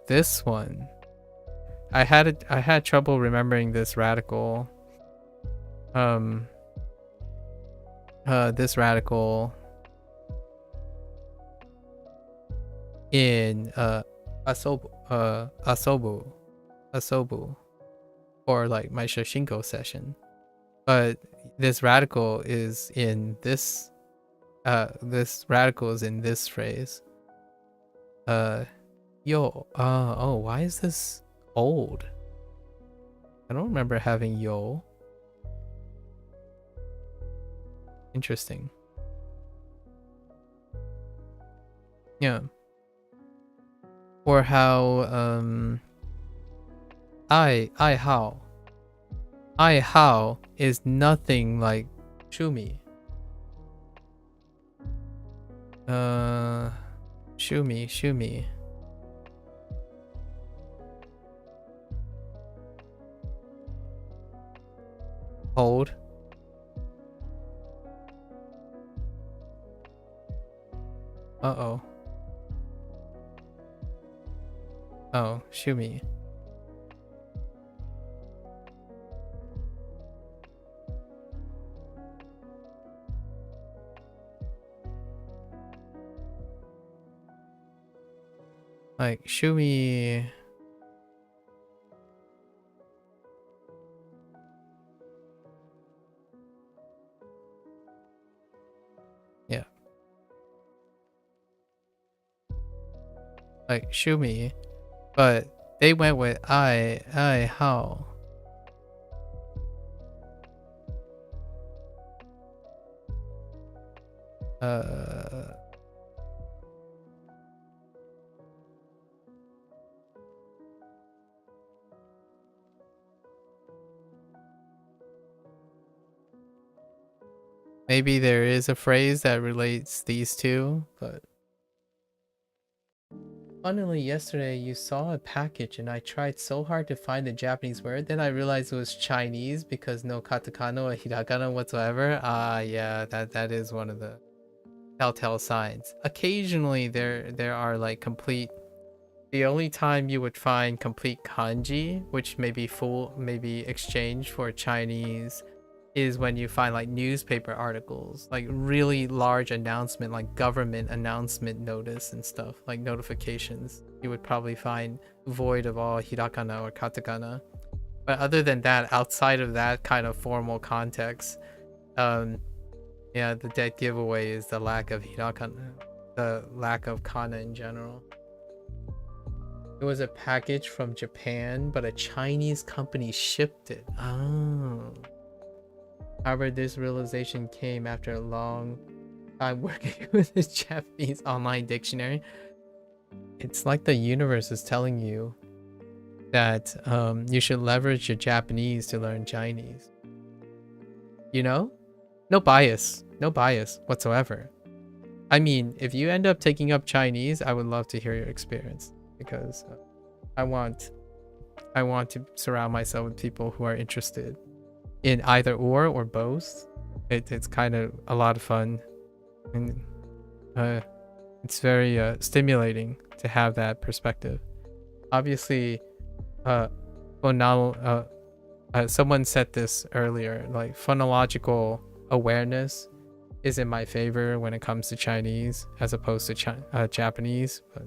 This one. I had trouble remembering this radical. This radical in asobu, or like my Shashingo session, but this radical is in this. This radical is in this phrase. Yo. Oh, why is this old? I don't remember having yo. Interesting. Yeah. Or how I how is nothing like Shumi. Shumi. Hold. Uh-oh. Oh, Shumi. Like, Shumi... Yeah. Like, Shumi. But they went with how. Maybe there is a phrase that relates these two, but... Funnily, yesterday you saw a package and I tried so hard to find the Japanese word, then I realized it was Chinese because no katakana or hiragana whatsoever. Yeah, that is one of the telltale signs. Occasionally there are like complete... The only time you would find complete kanji, which may be exchanged for Chinese, is when you find like newspaper articles, like really large announcement, like government announcement notice and stuff, like notifications. You would probably find void of all hiragana or katakana. But other than that, outside of that kind of formal context, yeah, the dead giveaway is the lack of hiragana, the lack of kana in general. It was a package from Japan, but a Chinese company shipped it. Oh. However, this realization came after a long time working with a Japanese online dictionary. It's like the universe is telling you that you should leverage your Japanese to learn Chinese. You know? No bias whatsoever. I mean, if you end up taking up Chinese, I would love to hear your experience, because I want to surround myself with people who are interested in either or both. It's kind of a lot of fun, and it's very stimulating to have that perspective. Obviously, someone said this earlier, like phonological awareness is in my favor when it comes to Chinese as opposed to Japanese, but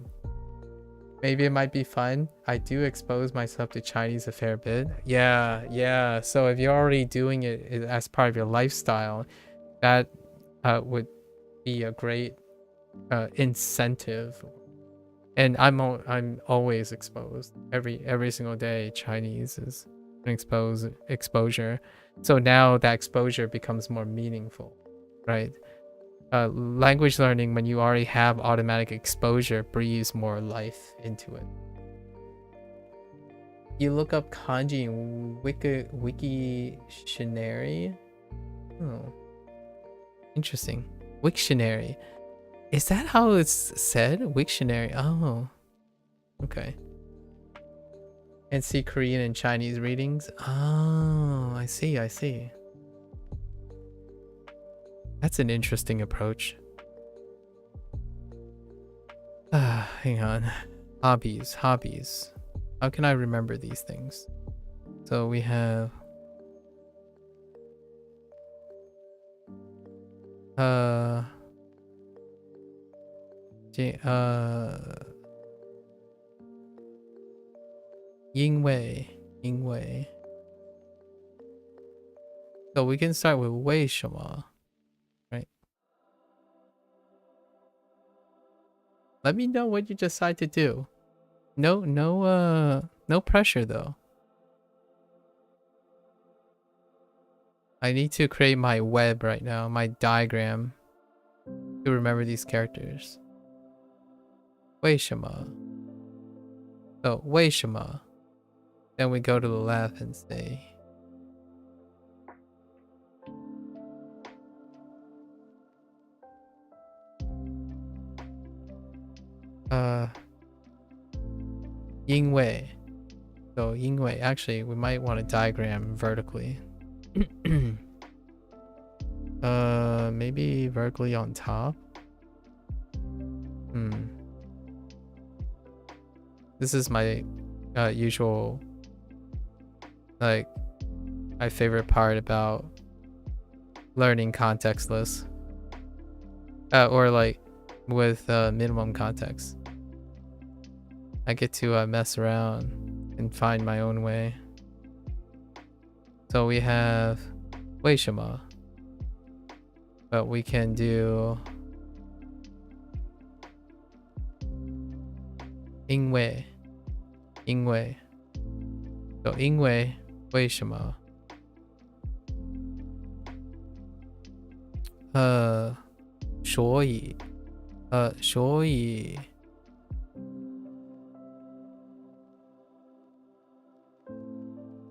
maybe it might be fun. I do expose myself to Chinese a fair bit. Yeah. So if you're already doing it as part of your lifestyle, that would be a great incentive. And I'm always exposed every single day. Chinese is exposure. So now that exposure becomes more meaningful, right? Language learning, when you already have automatic exposure, breathes more life into it. You look up kanji in Wiktionary. Oh, interesting. Wiktionary. Is that how it's said? Wiktionary. Oh, okay. And see Korean and Chinese readings. Oh, I see. I see. That's an interesting approach. Hang on. Hobbies. How can I remember these things? So we have Yingwei. So we can start with 为什么, right? Let me know what you decide to do. No pressure though. I need to create my web right now, my diagram, to remember these characters. 为什么? So 为什么? Then we go to the left and say 因为. So 因为, actually we might want to diagram vertically. Maybe vertically on top. This is my usual, like, my favorite part about learning contextless, or like with minimum context. I get to mess around and find my own way. So we have 为什么, but we can do 因为. So 因为为什么? 所以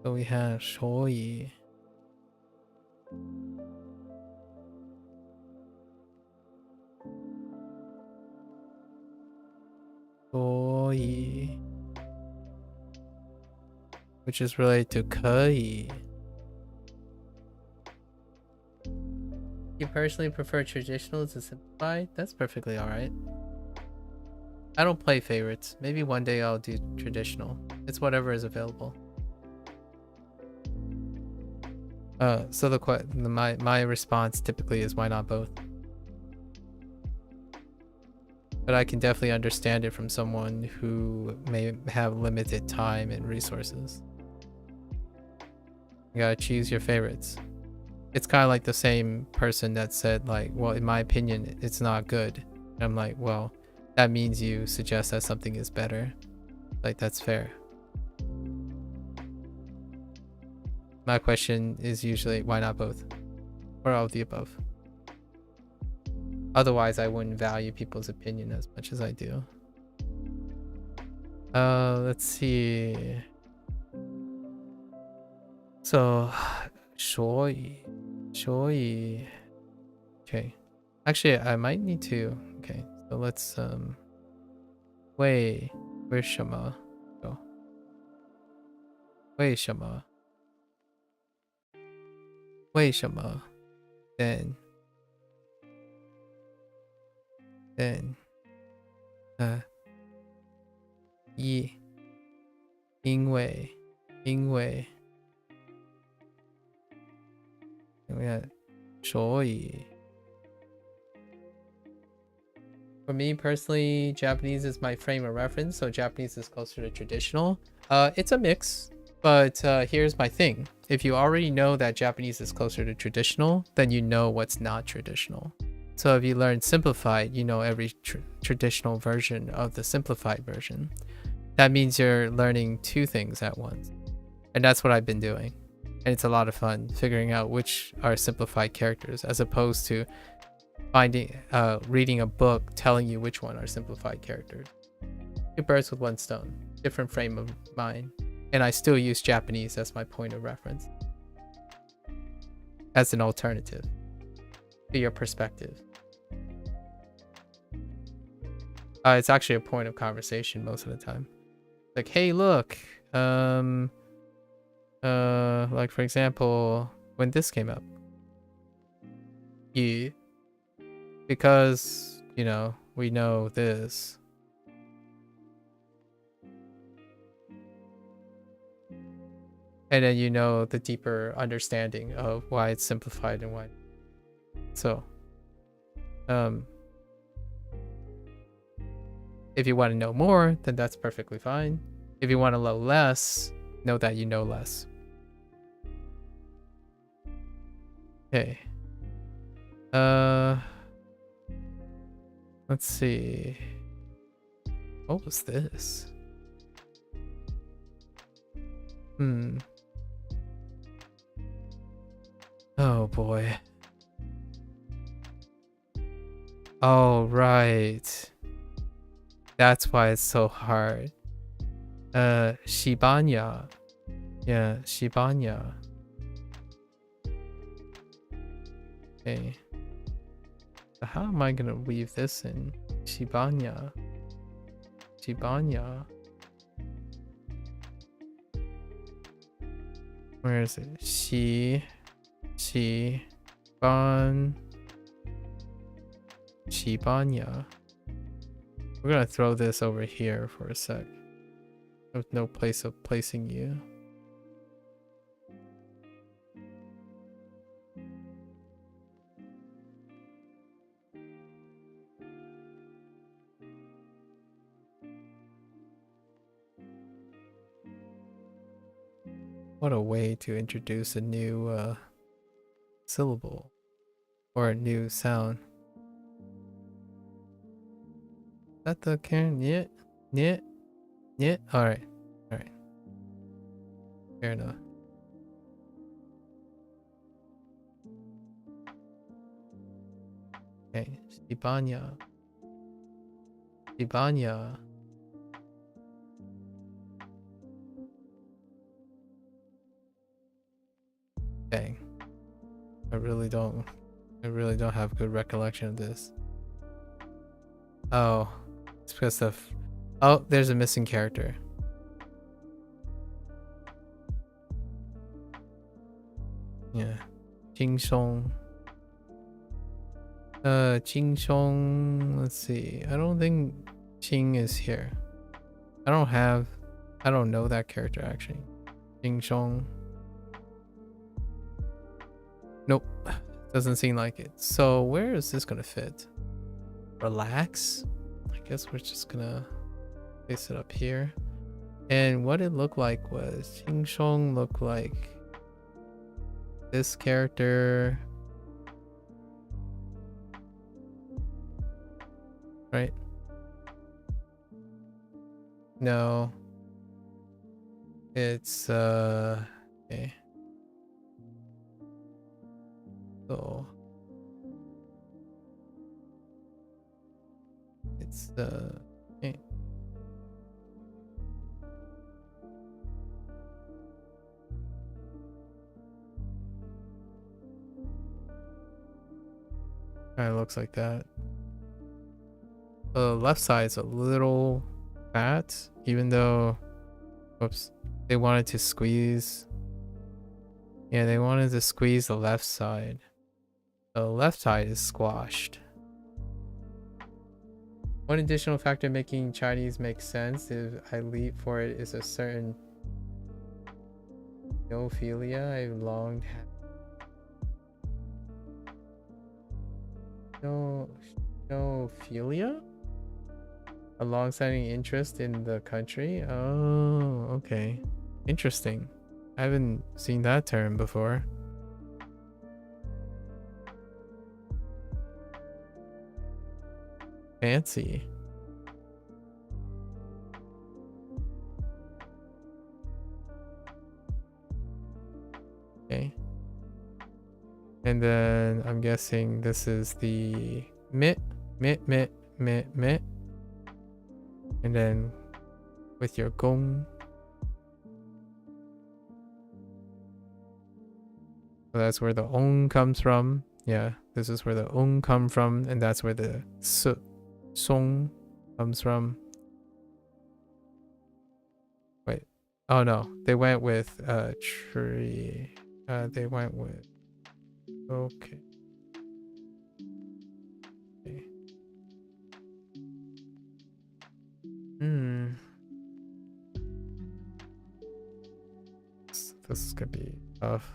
So we have 所以. Which is related to 可以. You personally prefer traditional to simplified? That's perfectly alright. I don't play favorites. Maybe one day I'll do traditional. It's whatever is available. So my response typically is why not both? But I can definitely understand it from someone who may have limited time and resources. You gotta choose your favorites. It's kind of like the same person that said, like, well, in my opinion, it's not good. And I'm like, well, that means you suggest that something is better. Like, that's fair. My question is usually, why not both? Or all of the above? Otherwise, I wouldn't value people's opinion as much as I do. Let's see. So, 所以. Okay. Actually, I might need to. Okay. So let's wait. 为什么? Go. 为什么? 为什么? Then 因为 所以. For me personally, Japanese is my frame of reference, so Japanese is closer to traditional. It's a mix, but here's my thing. If you already know that Japanese is closer to traditional, then you know what's not traditional. So if you learn simplified, you know every traditional version of the simplified version. That means you're learning two things at once. And that's what I've been doing. And it's a lot of fun figuring out which are simplified characters as opposed to reading a book telling you which one are simplified characters. Two birds with one stone. Different frame of mind. And I still use Japanese as my point of reference. As an alternative to your perspective. It's actually a point of conversation most of the time. Like, hey, look. Like for example, when this came up. Yeah. Because, you know, we know this. And then you know the deeper understanding of why it's simplified and why. So, if you want to know more, then that's perfectly fine. If you want to know less, know that you know less. Okay. Let's see. What was this? Oh boy. Oh, right. That's why it's so hard. Shibanya. Yeah, Shibanya. Okay. So how am I gonna weave this in? Shibanya. Shibanya. Where is it? Shibanya. We're gonna throw this over here for a sec. There's no place of placing you. What a way to introduce a new syllable or a new sound. Is that the Karen? Yeah. Alright. Fair enough. Okay. Shibanya. Dang. I really don't have good recollection of this. Oh, it's because of... Oh, there's a missing character. Yeah. Jingshong. Jingshong, let's see. I don't think Jing is here. I don't know that character actually. Jingshong. Nope. Doesn't seem like it. So where is this gonna fit? Relax? I guess we're just gonna place it up here. And what it looked like was Jingshong looked like this character. Right? No. It's okay. So it's okay. Kind of looks like that. The left side's a little fat, even though, whoops, they wanted to squeeze. Yeah, they wanted to squeeze the left side. The left side is squashed. One additional factor making Chinese make sense if I leap for it is a certain neophilia I've long had. Neophilia? A long-standing interest in the country? Oh, okay. Interesting. I haven't seen that term before. Fancy. And then I'm guessing this is the mit. And then with your gong. So that's where the ong comes from. Yeah, this is where the ong come from, and that's where the song comes from. Wait. Oh no, they went with tree. They went with okay. This is gonna be tough.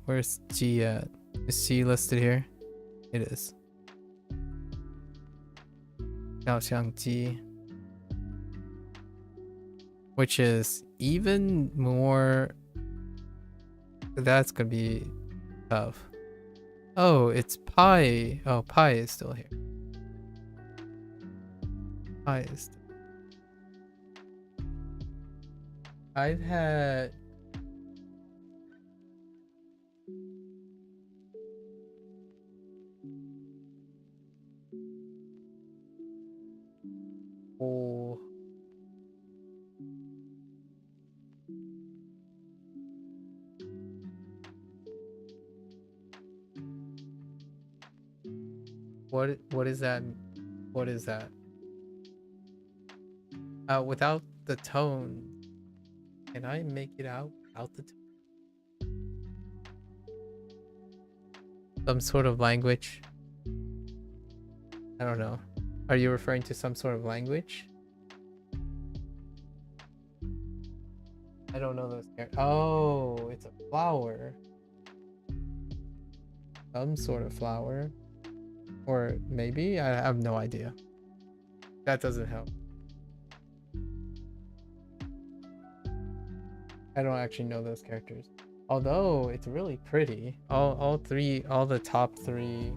Where's G at? Is C listed here? It is. 照相机, which is even more. That's gonna be tough. Oh, it's Pi. Oh, Pi is still here. Pi is still. I've had. Oh. What is that? What is that? Without the tone, can I make it out without the tone? Some sort of language? I don't know. Are you referring to some sort of language? I don't know those characters. Oh, it's a flower. Some sort of flower. Or maybe? I have no idea. That doesn't help. I don't actually know those characters. Although it's really pretty. All the top 3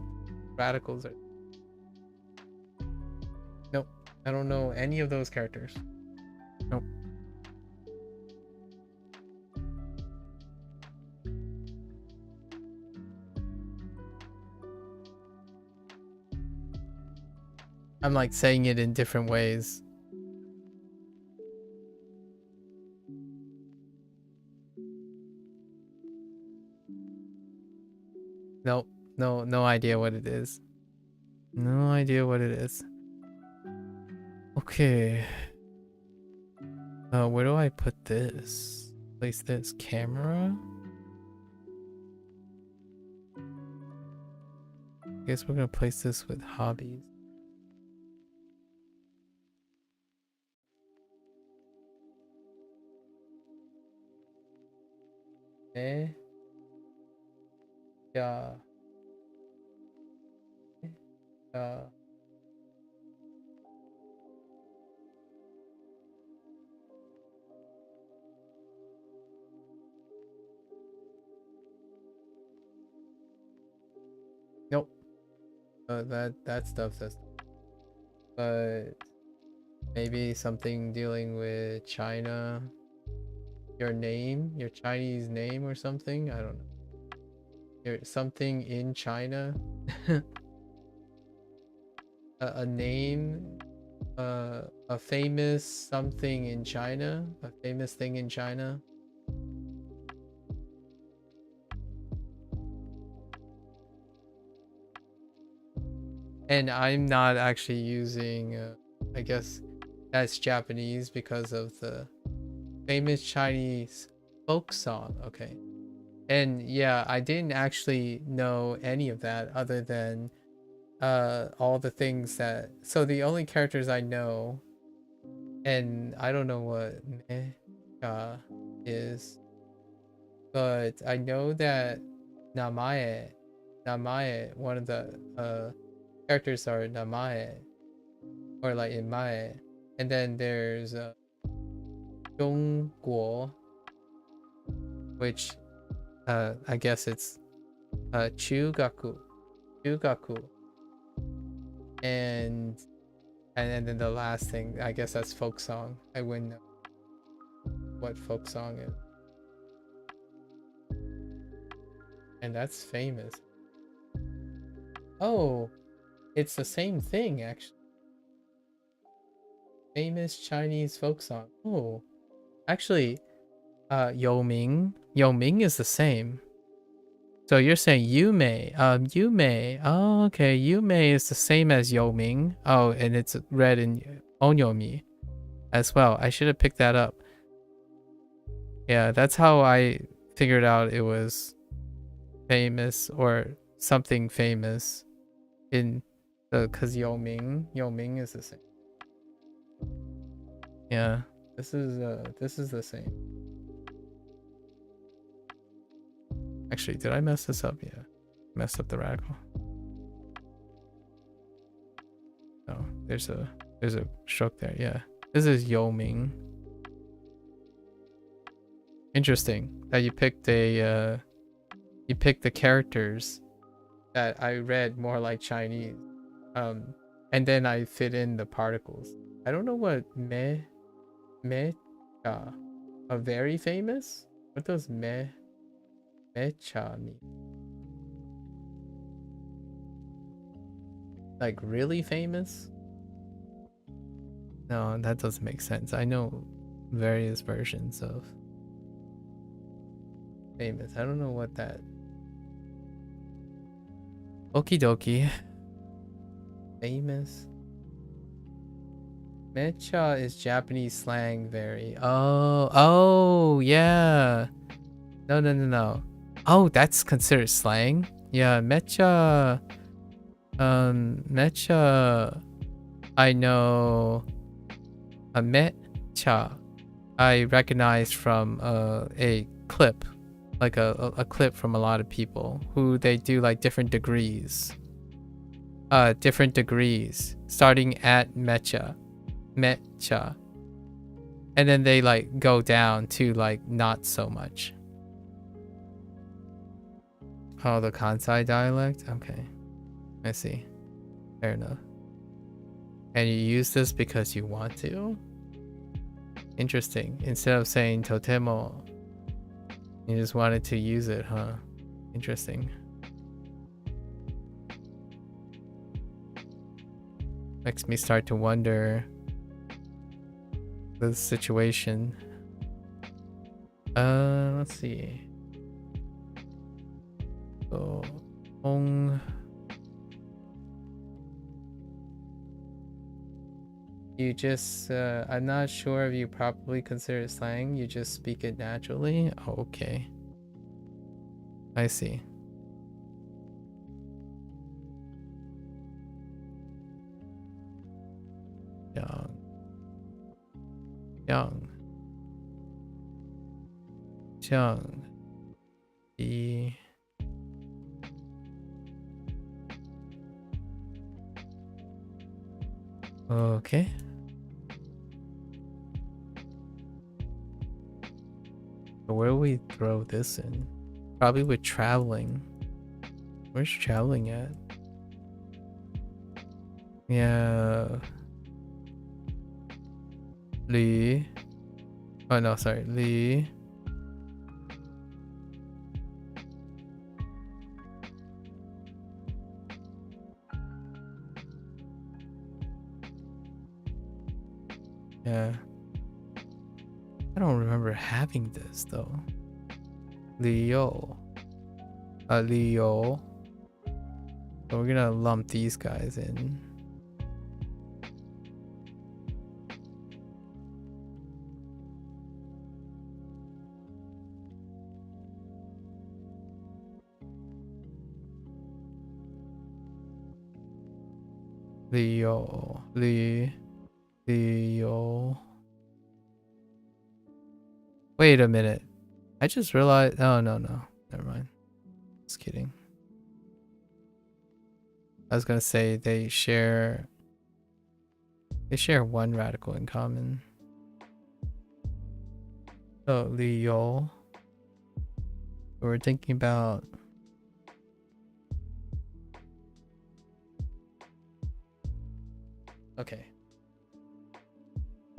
radicals are. Nope. I don't know any of those characters. Nope. I'm like saying it in different ways. Nope. No idea what it is. No idea what it is. Okay. Where do I put this? Place this camera? I guess we're gonna place this with hobbies. Yeah. Nope. That stuff says. But maybe something dealing with China. Your name, your Chinese name or something. I don't know. Something in China. A name. A famous something in China. A famous thing in China. And I'm not actually using, I guess that's Japanese because of the famous Chinese folk song. Okay. And yeah, I didn't actually know any of that other than all the things that. So the only characters I know, and I don't know what mecha is, but I know that namae, one of the characters are namae, or like in mae, and then there's Zhongguo, which I guess it's Chugaku. And then the last thing, I guess that's folk song. I wouldn't know what folk song is. And that's famous. Oh, it's the same thing actually. Famous Chinese folk song. Oh, actually, Yo Ming is the same. So you're saying Yumei. Yumei. Oh, okay. Yumei is the same as Yo Ming. Oh, and it's read in Onyomi as well. I should have picked that up. Yeah, that's how I figured out it was famous or something famous in the, because Yo Ming is the same. Yeah, this is the same. Actually, did I mess this up? Yeah, messed up the radical. Oh, there's a stroke there. Yeah, this is Yo Ming. Interesting that you picked the characters that I read more like Chinese, and then I fit in the particles. I don't know what mecha, a very famous. What does mecha mean? Like really famous? No, that doesn't make sense. I know various versions of famous. I don't know what that. Okie dokie. Famous. Mecha is Japanese slang very. Oh, yeah. No. Oh, that's considered slang? Yeah, mecha. Mecha. I know. A mecha. I recognize from a clip. Like a clip from a lot of people who they do like different degrees. Starting at mecha. And then they like go down to like not so much. Oh, the Kansai dialect? Okay. I see. Fair enough. And you use this because you want to? Interesting. Instead of saying totemo, you just wanted to use it, huh? Interesting. Makes me start to wonder the situation. Let's see. So, you just, I'm not sure if you properly consider it slang. You just speak it naturally. Oh, okay. I see. Young. Okay. So where do we throw this in? Probably with traveling. Where's traveling at? Yeah. Li. Oh no, sorry. Li. Yeah. I don't remember having this though. Leo. Leo. So we're gonna lump these guys in. Leo. Wait a minute. I just realized. Oh, no. Never mind. Just kidding. I was gonna say they share one radical in common. So, 旅游. We're thinking about. Okay.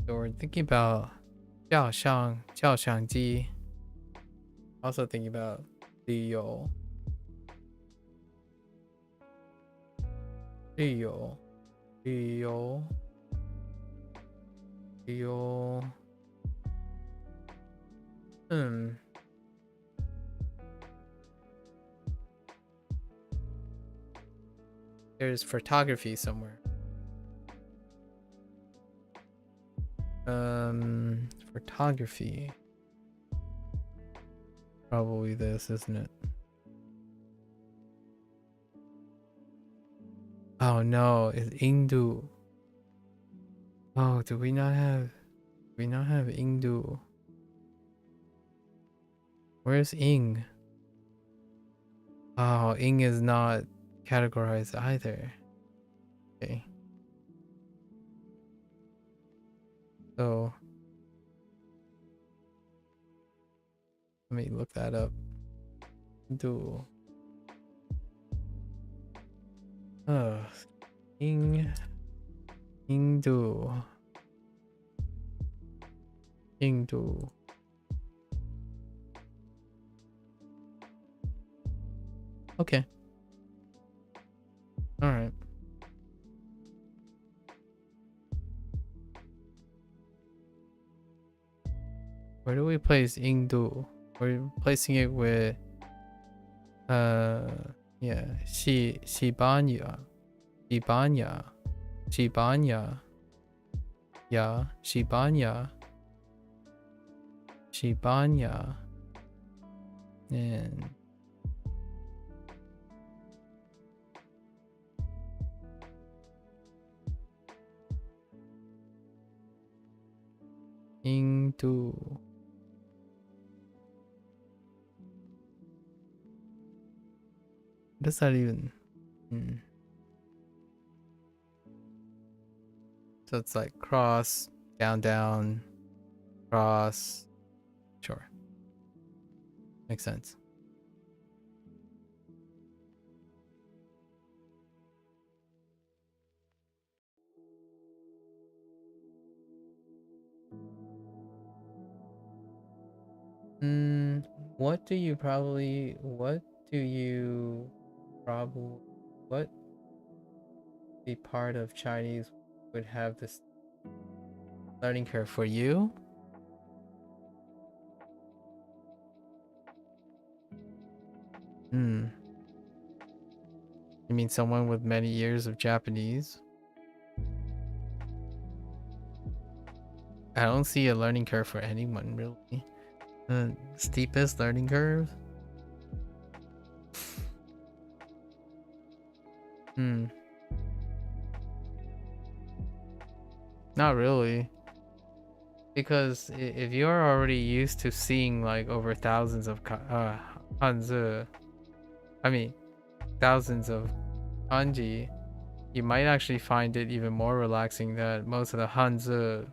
So we're thinking about 照相机. Also thinking about 旅游. 旅游. 旅游. 旅游. There's photography somewhere. Photography. Probably this, isn't it? Oh no, it's Hindu. Oh, do we not have Hindu? Where's Ing? Oh, Ing is not categorized either. Okay. So let me look that up. Hindu. Hindu. Hindu. Okay. All right. Where do we place Hindu? We're placing it with yeah, Shibanya. Shibanya. Shibanya. Yeah, Shibanya. Shibanya. And Hindu. What does that even? So it's like cross, down, down, cross. Sure. Makes sense. What do you probably what the part of Chinese would have this learning curve for you? You mean someone with many years of Japanese? I don't see a learning curve for anyone really. Steepest learning curve? Not really. Because if you're already used to seeing like over thousands of Hanzi, I mean thousands of kanji, you might actually find it even more relaxing that most of the Hanzi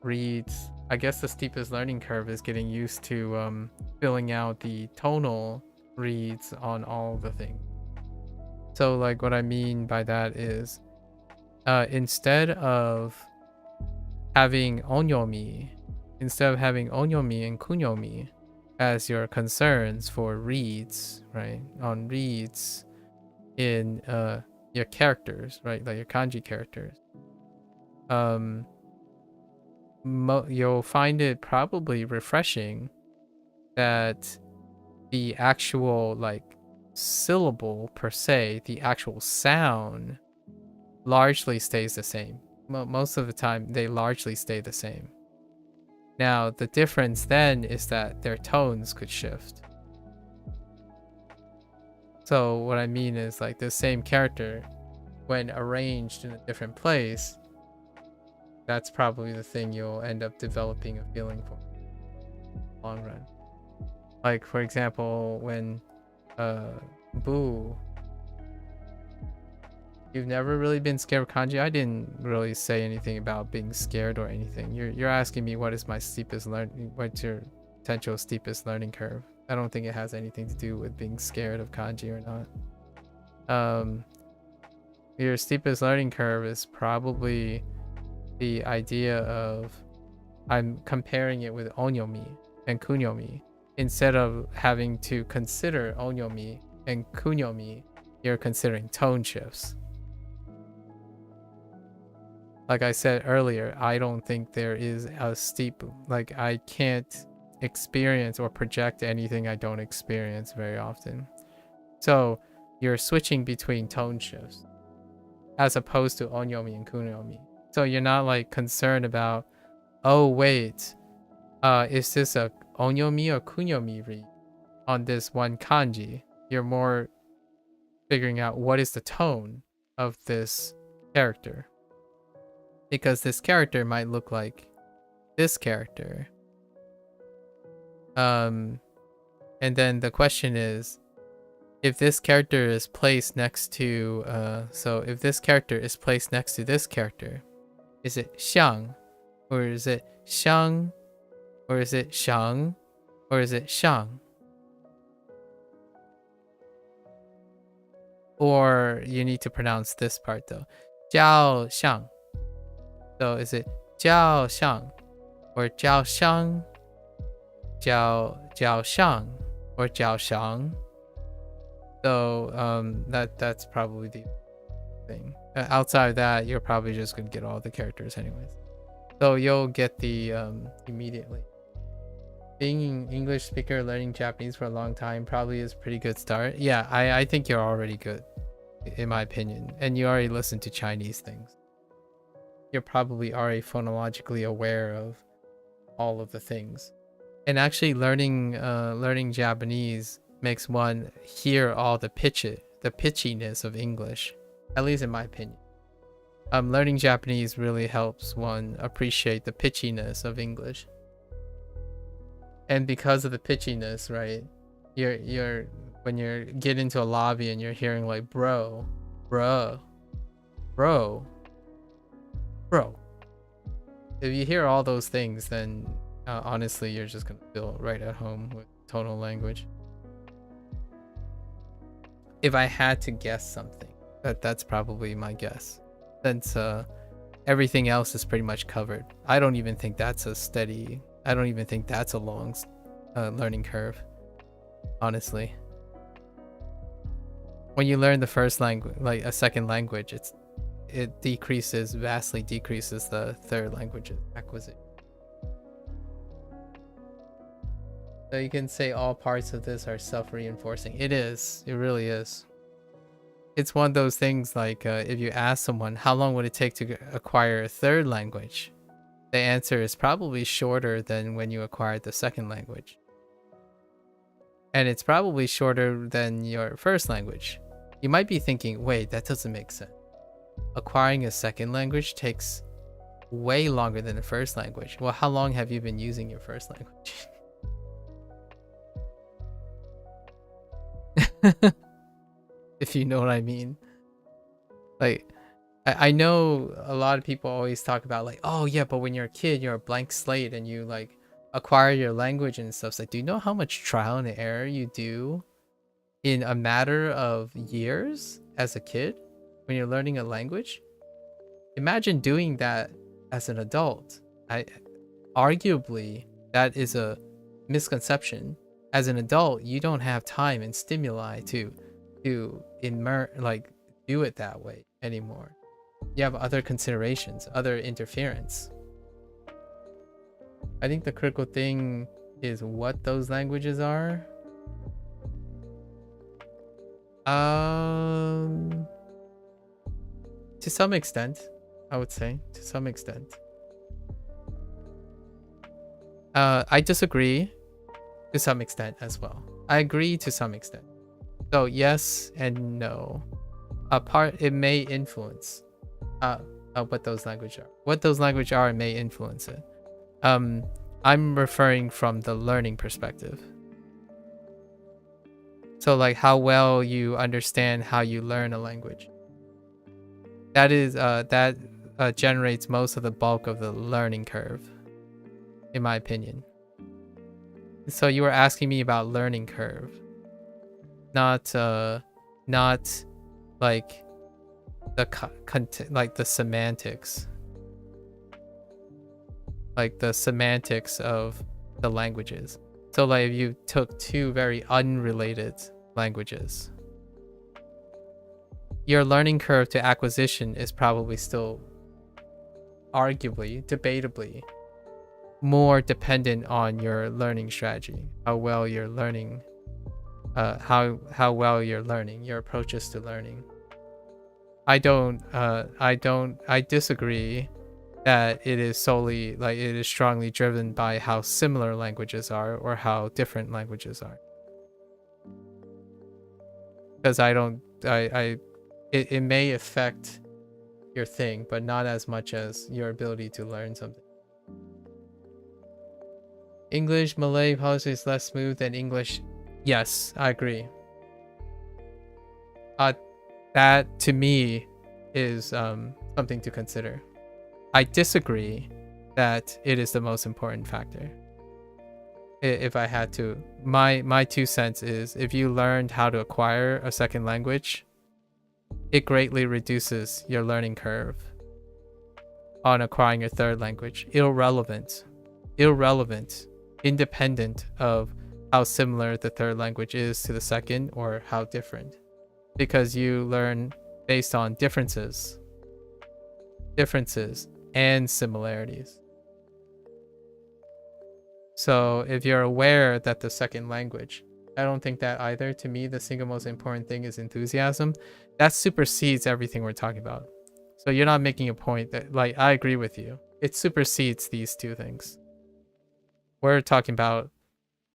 reads. I guess the steepest learning curve is getting used to filling out the tonal reads on all the things. So like what I mean by that is instead of having onyomi and kunyomi as your concerns for reads, right? On reads in your characters, right? Like your kanji characters. You'll find it probably refreshing that the actual like syllable per se, the actual sound largely stays the same. Most of the time they largely stay the same. Now the difference then is that their tones could shift. So what I mean is like the same character when arranged in a different place, that's probably the thing you'll end up developing a feeling for in the long run. Like for example, when Boo, you've never really been scared of kanji. I didn't really say anything about being scared or anything. You're asking me what is my steepest learning, what's your potential steepest learning curve. I don't think it has anything to do with being scared of kanji or not. Your steepest learning curve is probably the idea of I'm comparing it with onyomi and kunyomi. Instead of having to consider onyomi and kunyomi, you're considering tone shifts. Like I said earlier, I don't think there is a steep, like I can't experience or project anything I don't experience very often. So you're switching between tone shifts as opposed to onyomi and kunyomi. So you're not like concerned about, oh wait, is this a onyomi or kunyomi read on this one kanji? You're more figuring out what is the tone of this character. Because this character might look like this character. And then the question is, if this character is placed next to, so if this character is placed next to this character, is it xiang, or is it shang, or is it shang, or is it shang? Or you need to pronounce this part though, jiao xiang. So is it jiao xiang, or jiao shang, jiao shang, or jiao shang? So that's probably the thing. Outside of that, you're probably just gonna get all the characters anyways. So you'll get the immediately. Being an English speaker learning Japanese for a long time probably is a pretty good start. Yeah, I think you're already good, in my opinion. And you already listen to Chinese things. You're probably already phonologically aware of all of the things. And actually learning Japanese makes one hear all the pitchiness of English, at least in my opinion. Learning Japanese really helps one appreciate the pitchiness of English. And because of the pitchiness, right, you're when you get into a lobby and you're hearing like bro, bruh, bro, bro. If you hear all those things, then honestly, you're just gonna feel right at home with tonal language. If I had to guess something, that's probably my guess, since everything else is pretty much covered. I don't even think that's a long learning curve, honestly. When you learn the first language, like a second language, it vastly decreases the third language acquisition. So you can say all parts of this are self-reinforcing. It is. It really is. It's one of those things like if you ask someone how long would it take to acquire a third language, the answer is probably shorter than when you acquired the second language. And it's probably shorter than your first language. You might be thinking, wait, that doesn't make sense. Acquiring a second language takes way longer than the first language. Well, how long have you been using your first language? If you know what I mean. Like, I know a lot of people always talk about like, oh yeah, but when you're a kid, you're a blank slate and you like acquire your language and stuff. It's like, do you know how much trial and error you do in a matter of years as a kid when you're learning a language? Imagine doing that as an adult. Arguably, that is a misconception. As an adult, you don't have time and stimuli to do it that way anymore. You have other considerations, other interference. I think the critical thing is what those languages are. To some extent, I would say, to some extent. I disagree to some extent as well. I agree to some extent. So yes and no. It may influence what those languages are. What those languages are may influence it. I'm referring from the learning perspective. So like how well you understand how you learn a language. That is that generates most of the bulk of the learning curve, in my opinion. So you were asking me about learning curve, not like the semantics, like the semantics of the languages. So like if you took two very unrelated languages, your learning curve to acquisition is probably still arguably, debatably, more dependent on your learning strategy, how well you're learning, how well you're learning, your approaches to learning. I disagree that it is solely, like, it is strongly driven by how similar languages are or how different languages are. Because it may affect your thing, but not as much as your ability to learn something. English, Malay policy is less smooth than English. Yes, I agree. That to me is something to consider. I disagree that it is the most important factor. If I had to, my 2 cents is, if you learned how to acquire a second language, it greatly reduces your learning curve on acquiring your third language. Irrelevant, independent of how similar the third language is to the second or how different, because you learn based on differences and similarities. So if you're aware that the second language, I don't think that either. To me, the single most important thing is enthusiasm. That supersedes everything we're talking about. So you're not making a point that, like, I agree with you. It supersedes these two things. We're talking about,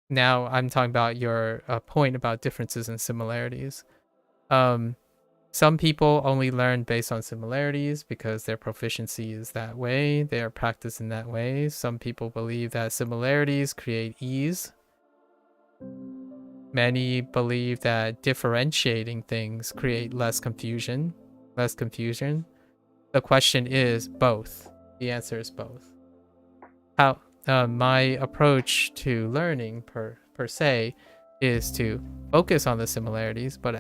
now I'm talking about your point about differences and similarities. Some people only learn based on similarities because their proficiency is that way. They are practiced in that way. Some people believe that similarities create ease. Many believe that differentiating things create less confusion. The question is both. The answer is both. How my approach to learning per se is to focus on the similarities, but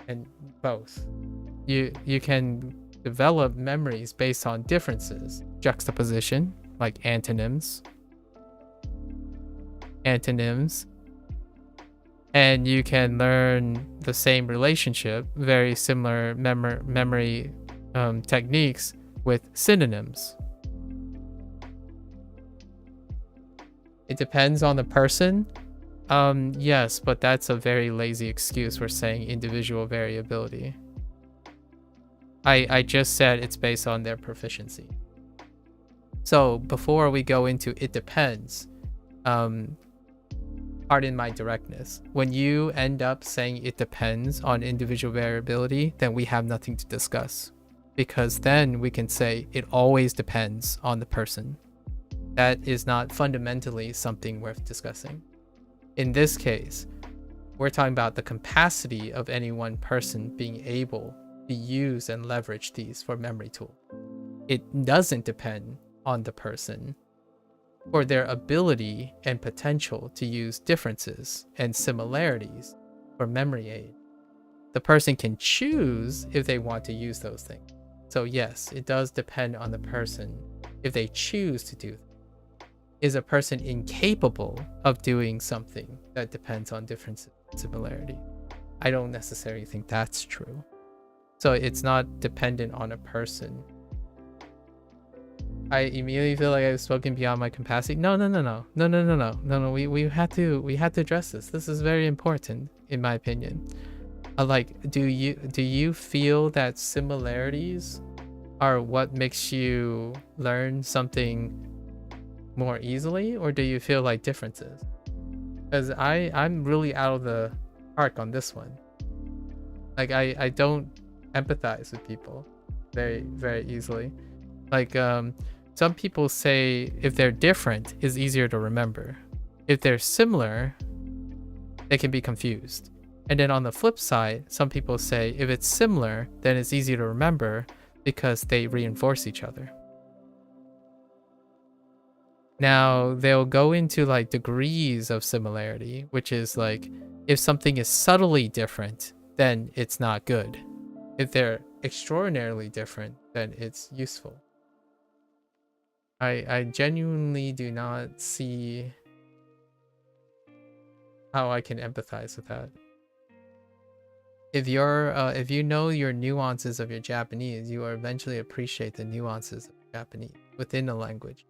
and both. You can develop memories based on differences, juxtaposition, like antonyms, and you can learn the same relationship, very similar memory techniques with synonyms. It depends on the person. Yes, but that's a very lazy excuse for saying individual variability. I just said it's based on their proficiency. So before we go into it depends, pardon my directness, when you end up saying it depends on individual variability, then we have nothing to discuss, because then we can say it always depends on the person. That is not fundamentally something worth discussing. In this case, we're talking about the capacity of any one person being able to use and leverage these for memory tool. It doesn't depend on the person for their ability and potential to use differences and similarities for memory aid. The person can choose if they want to use those things. So yes, it does depend on the person if they choose to do that. Is a person incapable of doing something that depends on difference and similarity? I don't necessarily think that's true. So it's not dependent on a person. I immediately feel like I've spoken beyond my capacity. No. We had to address this. This is very important, in my opinion. Do you feel that similarities are what makes you learn something more easily, or do you feel like differences? Because I'm really out of the arc on this one. Like I don't empathize with people very, very easily. Like some people say if they're different, it's easier to remember. If they're similar, they can be confused. And then on the flip side, some people say if it's similar, then it's easy to remember because they reinforce each other. Now they'll go into like degrees of similarity, which is like if something is subtly different, then it's not good. If they're extraordinarily different, then it's useful. I genuinely do not see how I can empathize with that. If you know your nuances of your Japanese, you will eventually appreciate the nuances of Japanese within a language.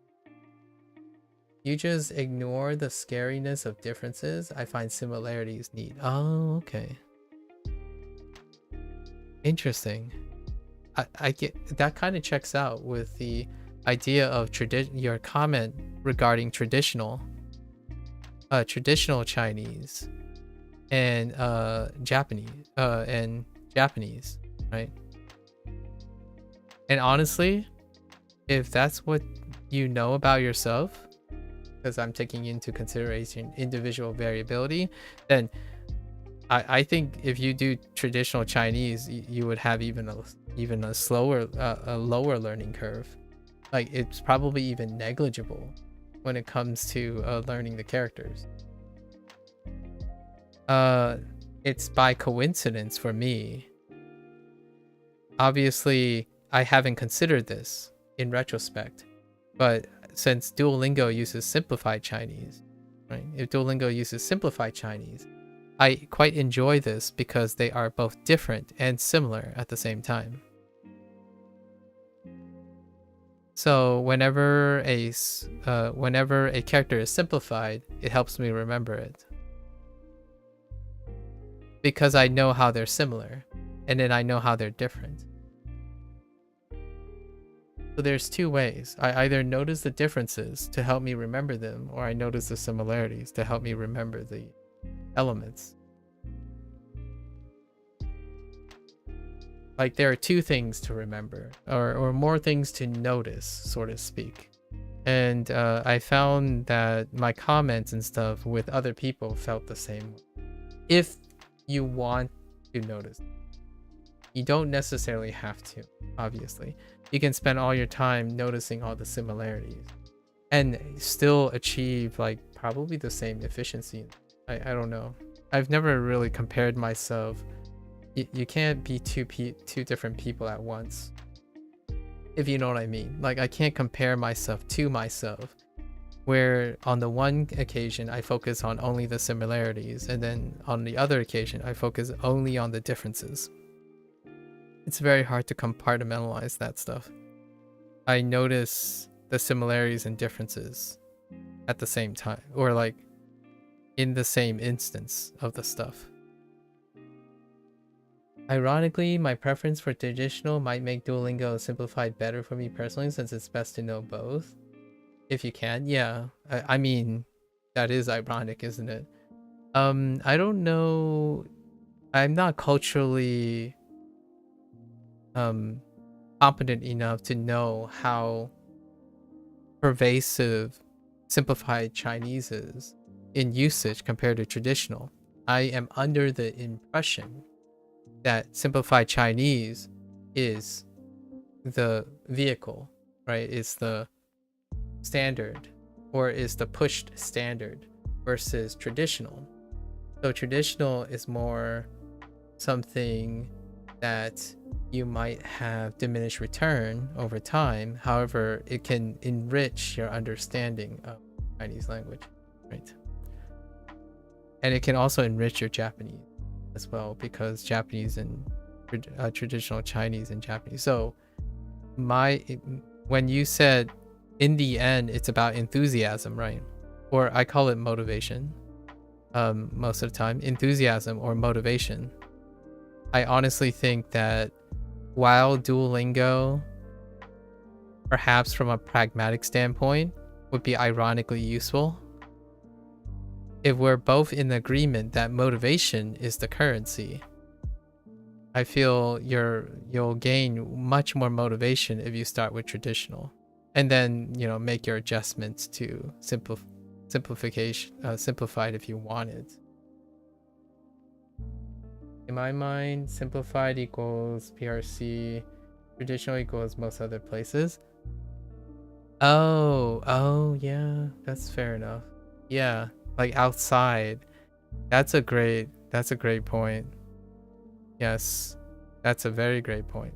You just ignore the scariness of differences. I find similarities neat. Oh, okay. Interesting. I get that kind of checks out with the idea of your comment regarding traditional Chinese and Japanese, right? And honestly, if that's what you know about yourself, because I'm taking into consideration individual variability, then I think if you do traditional Chinese, you would have even a slower, a lower learning curve. Like it's probably even negligible when it comes to learning the characters. It's by coincidence for me. Obviously, I haven't considered this in retrospect, but since Duolingo uses simplified Chinese, right? If Duolingo uses simplified Chinese, I quite enjoy this because they are both different and similar at the same time. So whenever a character is simplified, it helps me remember it. Because I know how they're similar, and then I know how they're different. So there's two ways. I either notice the differences to help me remember them, or I notice the similarities to help me remember the elements. Like there are two things to remember, or more things to notice, so to speak. And I found that my comments and stuff with other people felt the same way. If you want to notice, you don't necessarily have to, obviously. You can spend all your time noticing all the similarities and still achieve like probably the same efficiency. I don't know. I've never really compared myself. You can't be two different people at once, if you know what I mean. Like I can't compare myself to myself, where on the one occasion I focus on only the similarities, and then on the other occasion I focus only on the differences. It's very hard to compartmentalize that stuff. I notice the similarities and differences at the same time, or like in the same instance of the stuff. Ironically, my preference for traditional might make Duolingo simplified better for me personally, since it's best to know both. If you can, yeah. I mean, that is ironic, isn't it? I don't know. I'm not culturally competent enough to know how pervasive simplified Chinese is in usage compared to traditional. I am under the impression that simplified Chinese is the vehicle, right? It's the standard, or is the pushed standard, versus traditional. So traditional is more something that you might have diminished return over time. However, it can enrich your understanding of Chinese language, right? And it can also enrich your Japanese as well, because Japanese and traditional Chinese and Japanese. So when you said in the end it's about enthusiasm, right? Or I call it motivation most of the time, enthusiasm or motivation. I honestly think that while Duolingo, perhaps from a pragmatic standpoint, would be ironically useful, if we're both in agreement that motivation is the currency, I feel you'll gain much more motivation if you start with traditional, and then make your adjustments to simplified if you want it. In my mind, simplified equals PRC, traditional equals most other places. Oh, yeah, that's fair enough. Yeah, like outside. That's a great point. Yes, that's a very great point.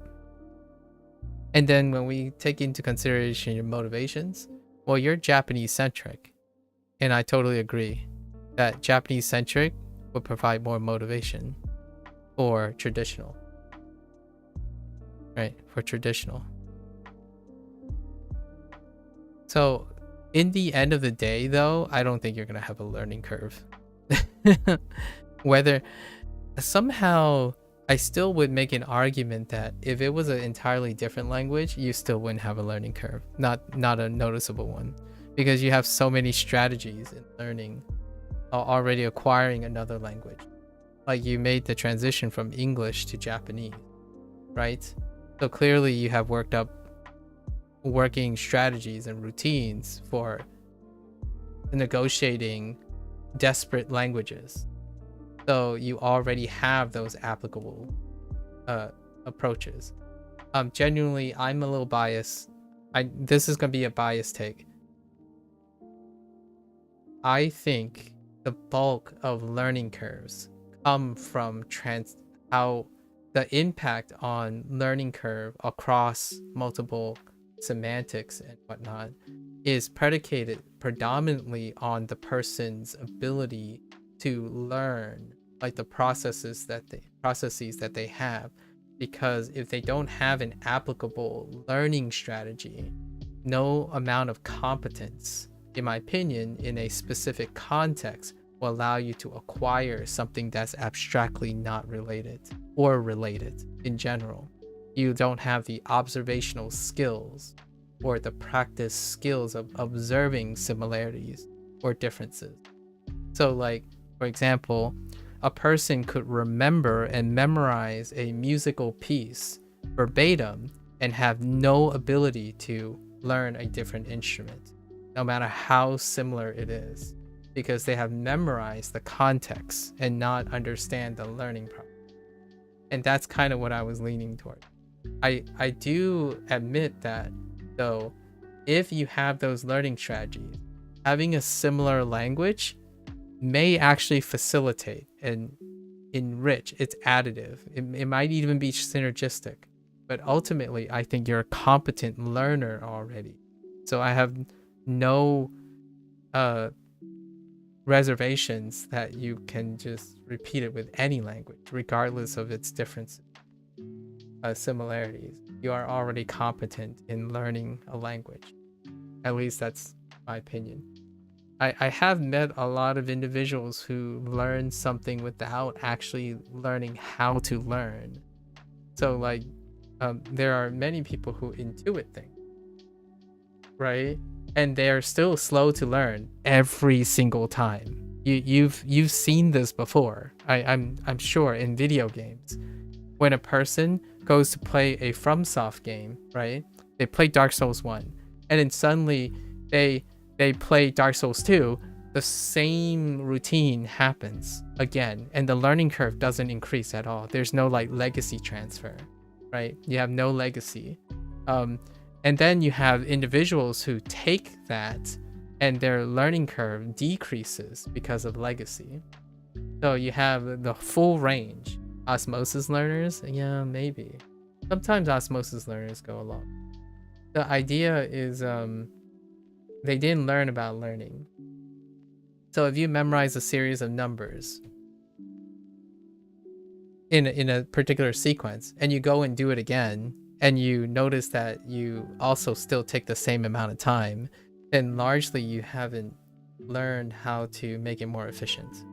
And then when we take into consideration your motivations, well, you're Japanese centric. And I totally agree that Japanese centric would provide more motivation for traditional. Right, for traditional. So, in the end of the day, though, I don't think you're going to have a learning curve. Whether somehow I still would make an argument that if it was an entirely different language, you still wouldn't have a learning curve. Not a noticeable one. Because you have so many strategies in learning or already acquiring another language. Like you made the transition from English to Japanese, right? So clearly you have worked up working strategies and routines for negotiating desperate languages. So you already have those applicable approaches. Genuinely, I'm a little biased. This is gonna be a biased take. I think the bulk of learning curves come from how the impact on learning curve across multiple semantics and whatnot is predicated predominantly on the person's ability to learn, like the processes that they have. Because if they don't have an applicable learning strategy, no amount of competence, in my opinion, in a specific context will allow you to acquire something that's abstractly not related or related in general. You don't have the observational skills or the practice skills of observing similarities or differences. So like, for example, a person could remember and memorize a musical piece verbatim and have no ability to learn a different instrument, no matter how similar it is, because they have memorized the context and not understand the learning process. And that's kind of what I was leaning toward. I do admit that, though, if you have those learning strategies, having a similar language may actually facilitate and enrich. It's additive. It might even be synergistic. But ultimately, I think you're a competent learner already. So I have no reservations that you can just repeat it with any language, regardless of its differences, similarities. You are already competent in learning a language. At least that's my opinion. I have met a lot of individuals who learn something without actually learning how to learn. So like, there are many people who intuit things, right? And they are still slow to learn every single time. You've seen this before. I'm sure in video games, when a person goes to play a FromSoft game, right? They play Dark Souls 1, and then suddenly they play Dark Souls 2, the same routine happens again, and the learning curve doesn't increase at all. There's no like legacy transfer, right? You have no legacy. And then you have individuals who take that and their learning curve decreases because of legacy. So you have the full range. Osmosis learners, yeah, maybe. Sometimes osmosis learners go along. The idea is they didn't learn about learning. So if you memorize a series of numbers in a particular sequence and you go and do it again, and you notice that you also still take the same amount of time, then largely you haven't learned how to make it more efficient.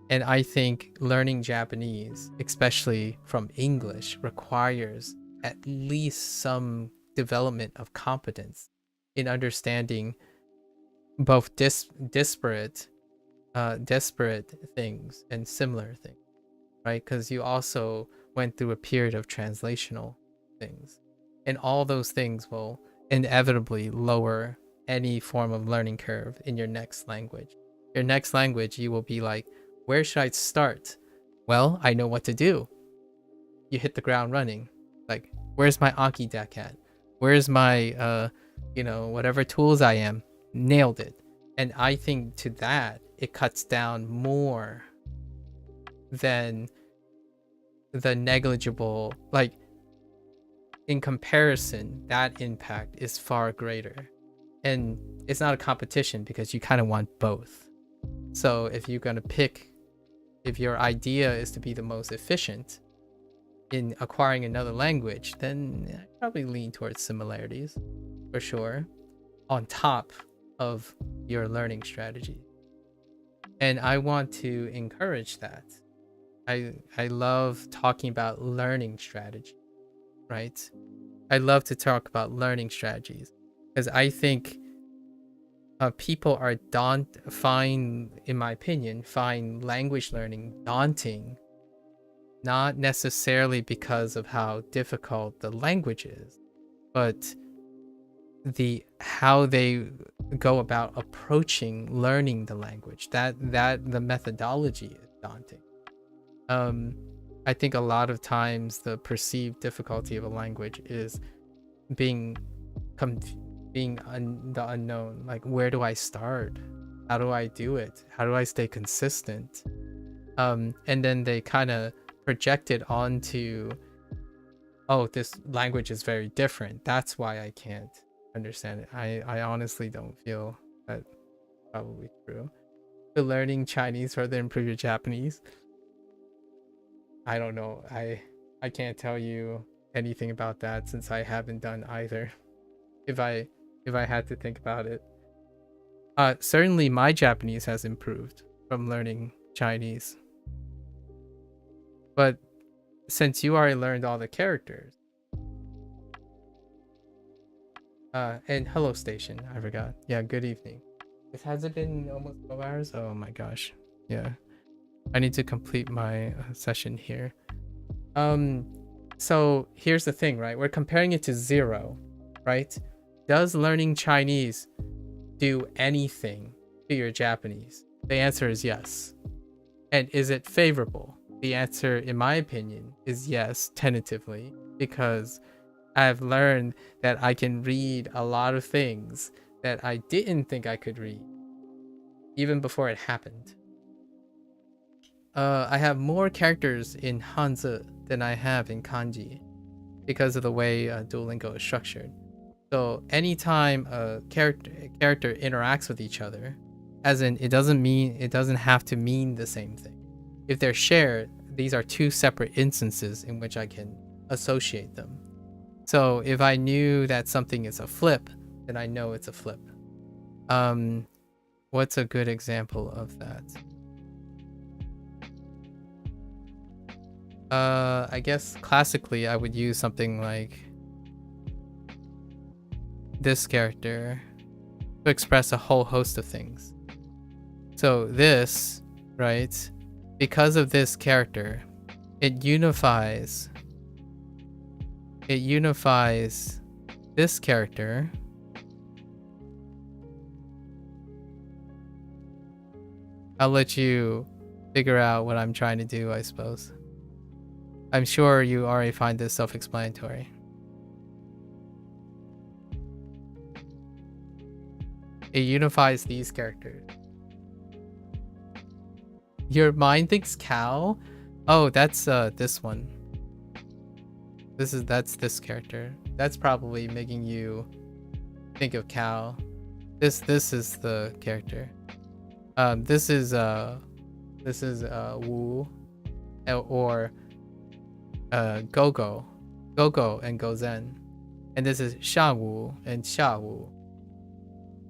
And I think learning Japanese, especially from English, requires at least some development of competence in understanding both disparate things and similar things, right? Because you also went through a period of translational things, and all those things will inevitably lower any form of learning curve in your next language. Your next language, you will be like, where should I start? Well, I know what to do. You hit the ground running. Like, where's my Anki deck at? Where's my you know, whatever tools I am, nailed it. And I think to that, it cuts down more than the negligible, like in comparison, that impact is far greater. And it's not a competition because you kind of want both. So if you're going to pick, if your idea is to be the most efficient in acquiring another language, then I probably lean towards similarities for sure, on top of your learning strategy. And I want to encourage that. I love talking about learning strategy, right? I love to talk about learning strategies because I think people are in my opinion, find language learning daunting, not necessarily because of how difficult the language is, but how they go about approaching learning the language. That the methodology is daunting. I think a lot of times the perceived difficulty of a language is being the unknown. Like, where do I start? How do I do it? How do I stay consistent? And then they kind of project it onto, oh, this language is very different, that's why I can't understand it. I honestly don't feel that's probably true. But learning Chinese further improve your Japanese, I don't know. I can't tell you anything about that since I haven't done either. If I had to think about it, certainly my Japanese has improved from learning Chinese. But since you already learned all the characters, and hello station, I forgot. Yeah, good evening. Has it been almost 12 hours? Oh my gosh. Yeah. I need to complete my session here. So here's the thing, right? We're comparing it to 0, right? Does learning Chinese do anything to your Japanese? The answer is yes. And is it favorable? The answer, in my opinion, is yes, tentatively, because I've learned that I can read a lot of things that I didn't think I could read, even before it happened. I have more characters in Hanzi than I have in kanji because of the way Duolingo is structured. So anytime a character interacts with each other, as in it doesn't have to mean the same thing. If they're shared, these are two separate instances in which I can associate them. So if I knew that something is a flip, then I know it's a flip. What's a good example of that? I guess classically I would use something like this character to express a whole host of things. So this, right, because of this character, it unifies this character I'll let you figure out what I'm trying to do, I suppose. I'm sure you already find this self-explanatory. It unifies these characters. Your mind thinks cow? Oh, that's this one. That's this character. That's probably making you think of cow. This is the character. This is Wu or Gogo and Gozen, and this is Sha Wu and Xia Wu.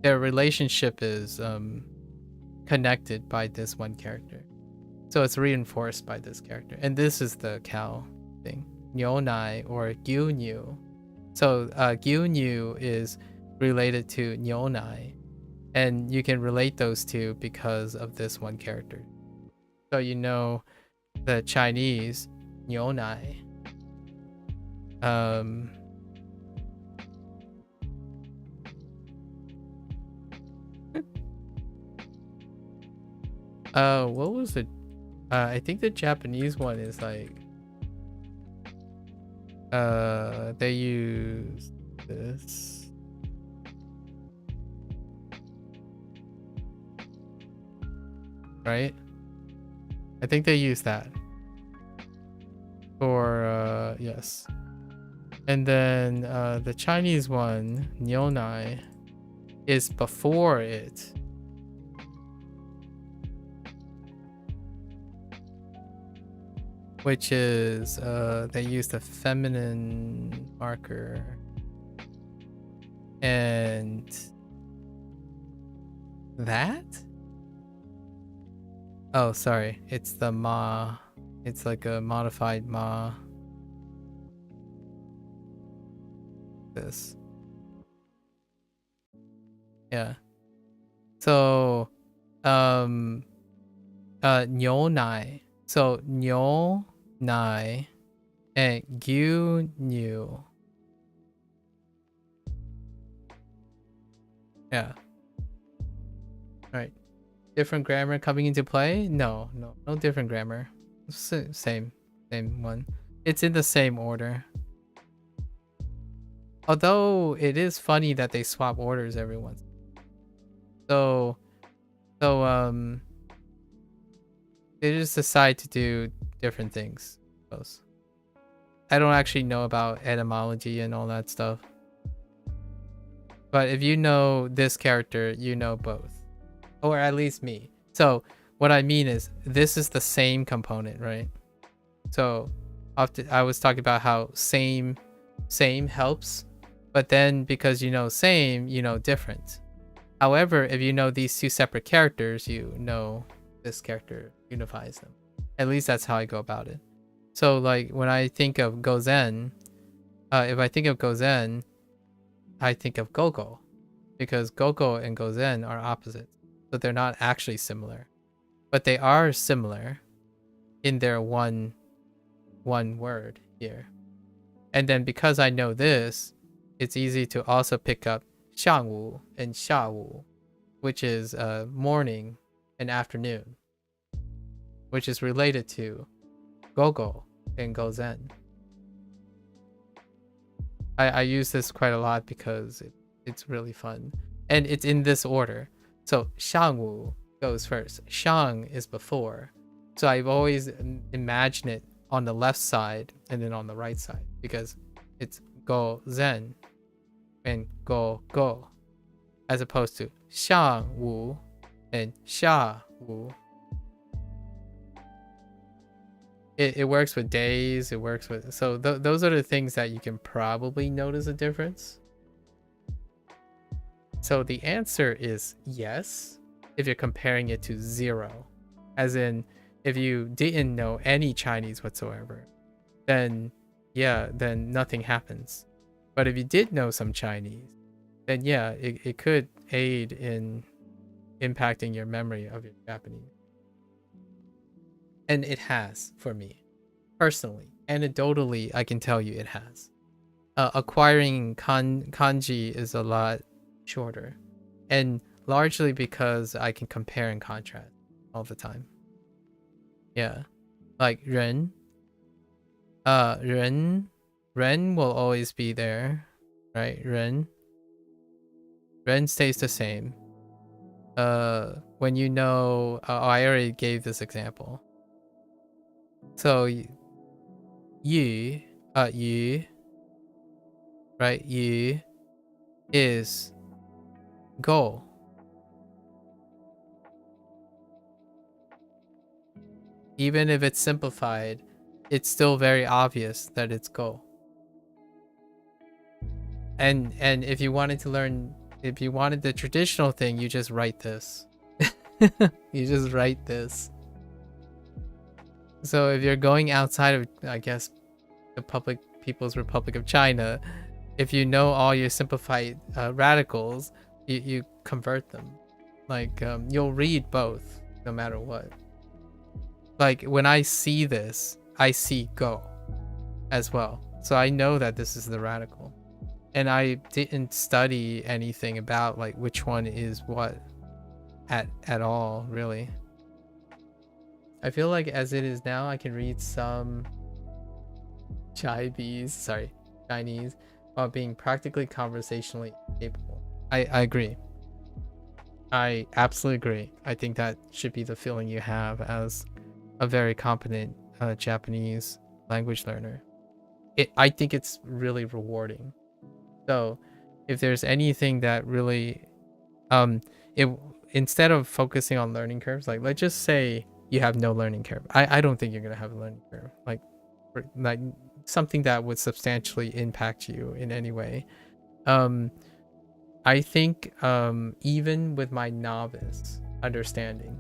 Their relationship is connected by this one character, so it's reinforced by this character. And this is the cow thing, Niu Nai or Gyu Niu. So Gyu Niu is related to Niu Nai, and you can relate those two because of this one character. So you know the Chinese Niu Nai. What was it? I think the Japanese one is like they use this. right? I think they use that for yes. And then the Chinese one, Nyonai, is before it. Which is they use the feminine marker. And that? Oh, sorry. It's the ma. It's like a modified ma. This. Yeah. So, nyonai. So, nyonai and gyunyu. Yeah. Right. Different grammar coming into play? No different grammar. Same one. It's in the same order. Although it is funny that they swap orders every once. So they just decide to do different things. I don't actually know about etymology and all that stuff. But if you know this character, you know both. Or at least me. So what I mean is this is the same component, right? So often I was talking about how same helps, but then because you know same, you know different. However, if you know these two separate characters, you know this character unifies them. At least that's how I go about it. So like when I think of Gozen, if I think of Gozen, I think of Gogo, because Gogo and Gozen are opposites, but they're not actually similar, but they are similar in their one word here. And then because I know this, it's easy to also pick up Xiangwu and Xiawu, which is morning and afternoon, which is related to Gogo and Gozen. I use this quite a lot because it's really fun. And it's in this order. So Shangwu goes first. Shang is before. So I've always imagined it on the left side and then on the right side, because it's Go Zen and Go Go, as opposed to Shangwu and Sha Wu. It works with days, it works with... So those are the things that you can probably notice a difference. So the answer is yes, if you're comparing it to 0. As in, if you didn't know any Chinese whatsoever, then yeah, then nothing happens. But if you did know some Chinese, then yeah, it could aid in impacting your memory of your Japanese. And it has for me, personally. Anecdotally, I can tell you it has. Acquiring kanji is a lot shorter, and largely because I can compare and contrast all the time. Yeah, like ren. Ren will always be there, right? Ren stays the same. When you know, I already gave this example. So you, right? You is go. Even if it's simplified, it's still very obvious that it's go. And if you wanted to learn, if you wanted the traditional thing, you just write this. You just write this. So if you're going outside of, I guess, the People's Republic of China, if you know all your simplified radicals, you convert them. Like you'll read both no matter what. Like when I see this, I see go as well. So I know that this is the radical. And I didn't study anything about like which one is what at all, really. I feel like as it is now, I can read some Chinese while being practically conversationally capable. I agree. I absolutely agree. I think that should be the feeling you have as a very competent Japanese language learner. I think it's really rewarding. So if there's anything that really it instead of focusing on learning curves, like let's just say you have no learning curve. I don't think you're gonna have a learning curve. Like something that would substantially impact you in any way. I think even with my novice understanding,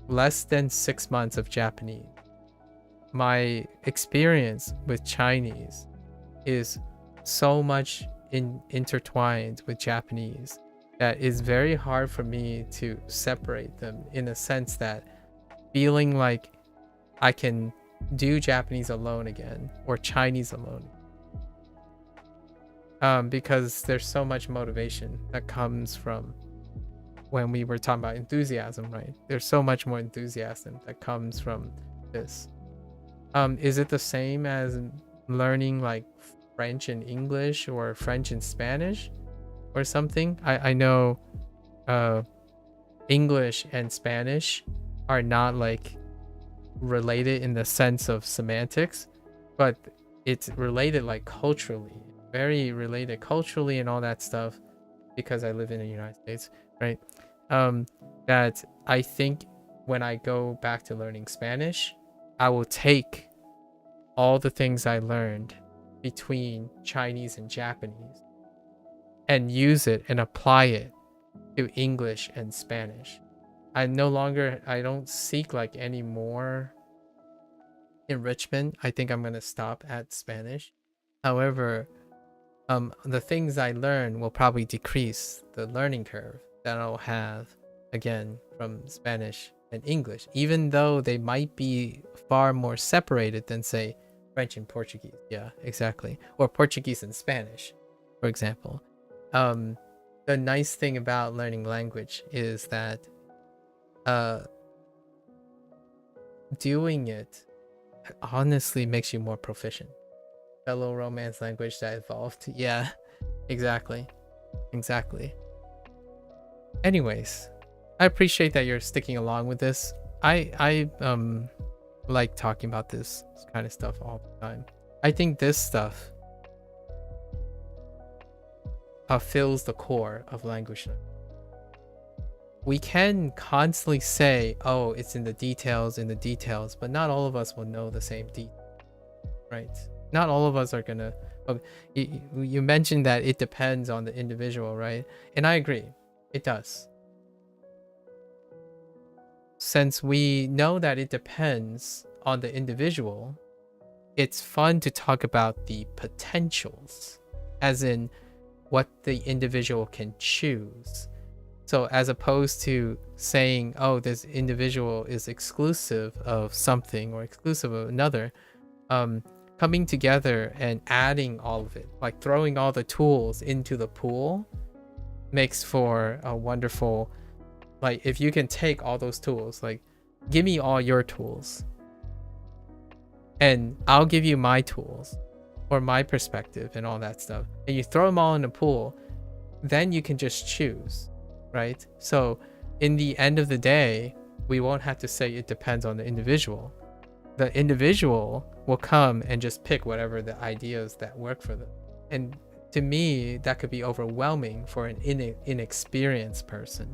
less than 6 months of Japanese, my experience with Chinese is so much intertwined with Japanese that is very hard for me to separate them, in a sense that feeling like I can do Japanese alone again or Chinese alone, because there's so much motivation that comes from when we were talking about enthusiasm, right? There's so much more enthusiasm that comes from this. Is it the same as learning like French and English or French and Spanish or something? I know English and Spanish are not like related in the sense of semantics, but it's related like culturally, very related culturally and all that stuff, because I live in the United States, right? That I think when I go back to learning Spanish, I will take all the things I learned between Chinese and Japanese and use it and apply it to English and Spanish. I don't seek like any more enrichment. I think I'm gonna stop at Spanish. However, the things I learn will probably decrease the learning curve that I'll have again from Spanish and English, even though they might be far more separated than, say, French and Portuguese. Yeah, exactly. Or Portuguese and Spanish, for example. The nice thing about learning language is that doing it honestly makes you more proficient. Fellow Romance language that evolved. Yeah, exactly. Anyways, I appreciate that you're sticking along with this. I like talking about this kind of stuff all the time. I think this stuff fills the core of language learning. We can constantly say, oh, it's in the details, but not all of us will know the same detail, right? Not all of us are gonna. You mentioned that it depends on the individual, right? And I agree, it does. Since we know that it depends on the individual, it's fun to talk about the potentials, as in what the individual can choose. So as opposed to saying, oh, this individual is exclusive of something or exclusive of another, coming together and adding all of it, like throwing all the tools into the pool, makes for a wonderful, like, if you can take all those tools, like, give me all your tools and I'll give you my tools or my perspective and all that stuff, and you throw them all in the pool, then you can just choose, right? So in the end of the day, we won't have to say it depends on the individual. The individual will come and just pick whatever the ideas that work for them. And to me, that could be overwhelming for an inexperienced person.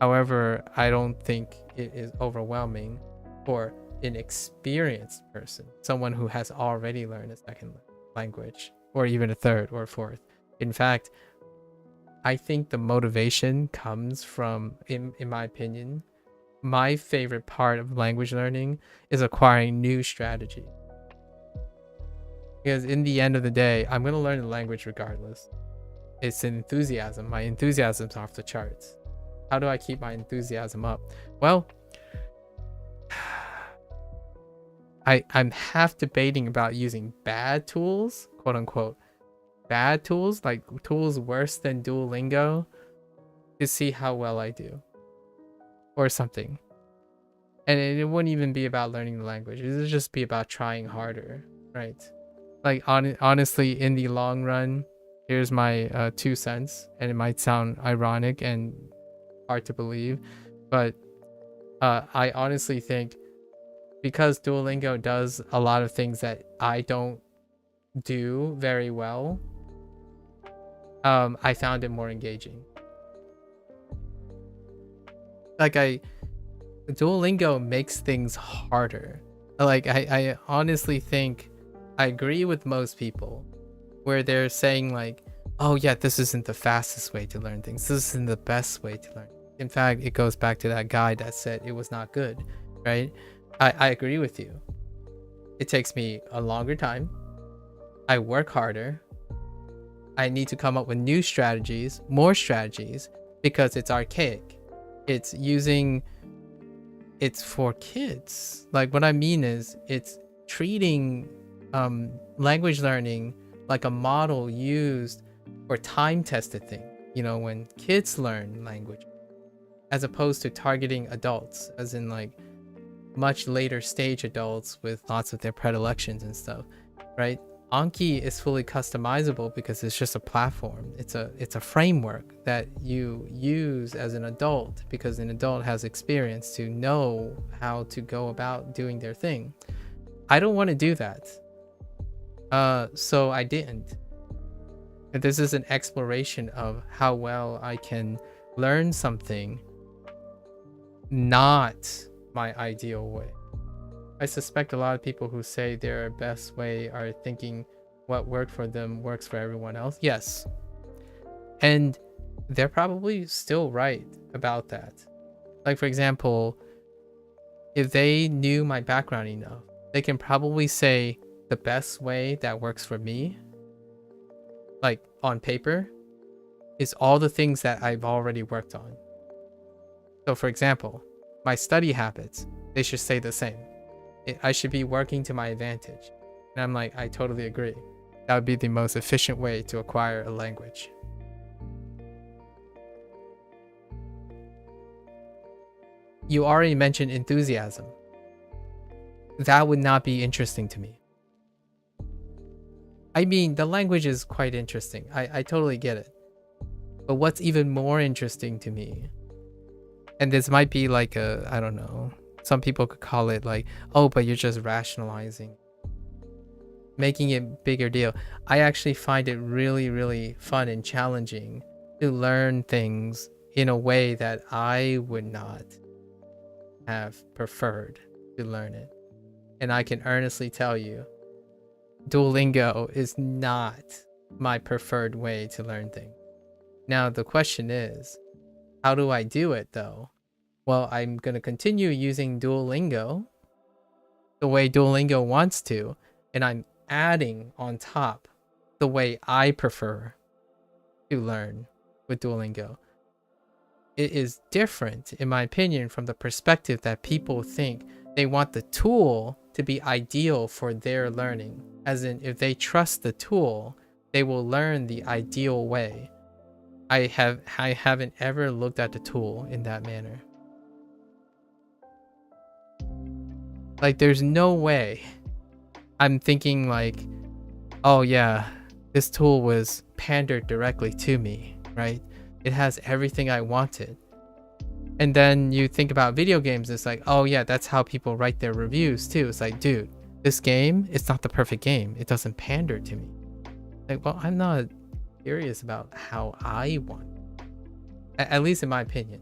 However, I don't think it is overwhelming for an experienced person, someone who has already learned a second language, or even a third or a fourth. In fact, I think the motivation comes from, in my opinion, my favorite part of language learning is acquiring new strategy. Because in the end of the day, I'm going to learn the language regardless. It's an enthusiasm. My enthusiasm's off the charts. How do I keep my enthusiasm up? Well, I'm half debating about using bad tools, quote unquote, bad tools, like tools worse than Duolingo, to see how well I do, or something. And it wouldn't even be about learning the language. It would just be about trying harder, right? Like, honestly, in the long run, here's my 2 cents, and it might sound ironic and hard to believe, but I honestly think because Duolingo does a lot of things that I don't do very well, I found it more engaging. Like Duolingo makes things harder. Like I honestly think I agree with most people where they're saying like, oh yeah, this isn't the fastest way to learn things. This isn't the best way to learn. In fact, it goes back to that guy that said it was not good, right? I agree with you. It takes me a longer time. I work harder. I need to come up with new strategies, more strategies, because it's archaic. It's for kids. Like what I mean is it's treating language learning like a model used for time-tested thing, you know, when kids learn language, as opposed to targeting adults, as in like much later stage adults with lots of their predilections and stuff, right? Anki is fully customizable because it's just a platform. It's a framework that you use as an adult because an adult has experience to know how to go about doing their thing. I don't want to do that. So I didn't. This is an exploration of how well I can learn something not my ideal way. I suspect a lot of people who say their best way are thinking what worked for them works for everyone else. Yes. And they're probably still right about that. Like, for example, if they knew my background enough, they can probably say the best way that works for me, like on paper, is all the things that I've already worked on. So, for example, my study habits, they should stay the same. I should be working to my advantage. And I'm like, I totally agree. That would be the most efficient way to acquire a language. You already mentioned enthusiasm. That would not be interesting to me. I mean, the language is quite interesting. I totally get it. But what's even more interesting to me, and this might be like I don't know, some people could call it like, oh, but you're just rationalizing, making it bigger deal. I actually find it really, really fun and challenging to learn things in a way that I would not have preferred to learn it. And I can earnestly tell you, Duolingo is not my preferred way to learn things. Now, the question is, how do I do it though? Well, I'm going to continue using Duolingo the way Duolingo wants to, and I'm adding on top the way I prefer to learn with Duolingo. It is different, in my opinion, from the perspective that people think they want the tool to be ideal for their learning. As in, if they trust the tool, they will learn the ideal way. I haven't ever looked at the tool in that manner. Like, there's no way I'm thinking like, oh yeah, this tool was pandered directly to me, right? It has everything I wanted. And then you think about video games, it's like, oh yeah, that's how people write their reviews too. It's like, dude, this game, it's not the perfect game. It doesn't pander to me. Like, well, I'm not curious about how I want it. At least in my opinion.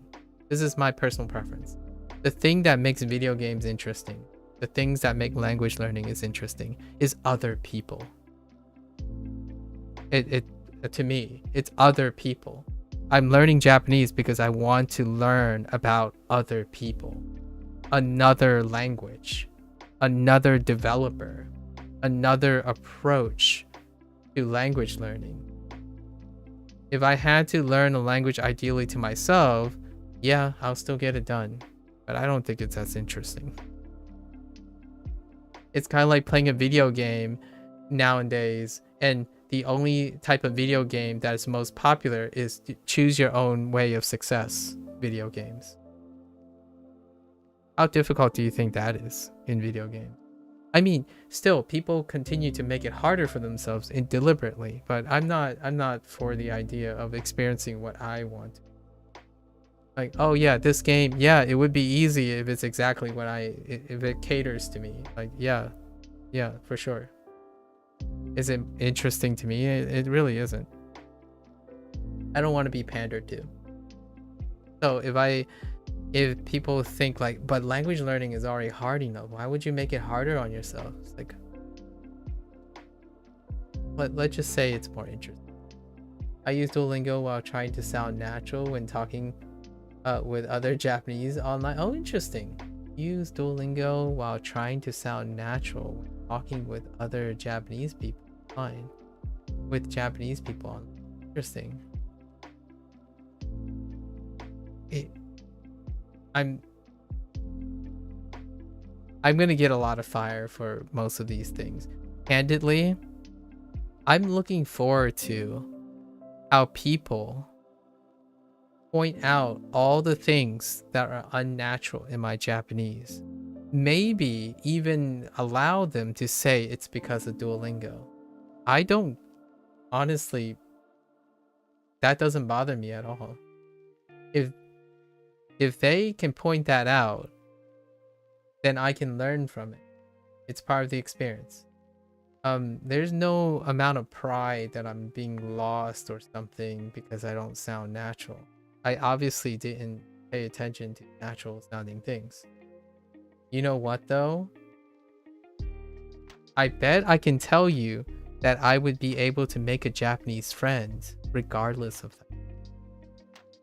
This is my personal preference. The thing that makes video games interesting, the things that make language learning is interesting, is other people. To me, it's other people. I'm learning Japanese because I want to learn about other people, another language, another developer, another approach to language learning. If I had to learn a language ideally to myself, yeah, I'll still get it done, but I don't think it's as interesting. It's kind of like playing a video game nowadays, and the only type of video game that is most popular is choose your own way of success video games. How difficult do you think that is in video games? I mean, still, people continue to make it harder for themselves deliberately, but I'm not for the idea of experiencing what I want. Like, oh yeah, this game, yeah, it would be easy if it's exactly what if it caters to me. Like, yeah, for sure. Is it interesting to me? It really isn't. I don't want to be pandered to. So if people think like, but language learning is already hard enough, why would you make it harder on yourself? It's like, let's just say it's more interesting. I use Duolingo while trying to sound natural when talking with other Japanese online. Oh, interesting. Use Duolingo while trying to sound natural when talking with other Japanese people online. With Japanese people online. Interesting. I'm gonna get a lot of fire for most of these things. Candidly, I'm looking forward to how people point out all the things that are unnatural in my Japanese. Maybe even allow them to say it's because of Duolingo. I don't, honestly, that doesn't bother me at all. If they can point that out, then I can learn from it. It's part of the experience. There's no amount of pride that I'm being lost or something because I don't sound natural. I obviously didn't pay attention to natural sounding things. You know what though? I bet I can tell you that I would be able to make a Japanese friend regardless of that.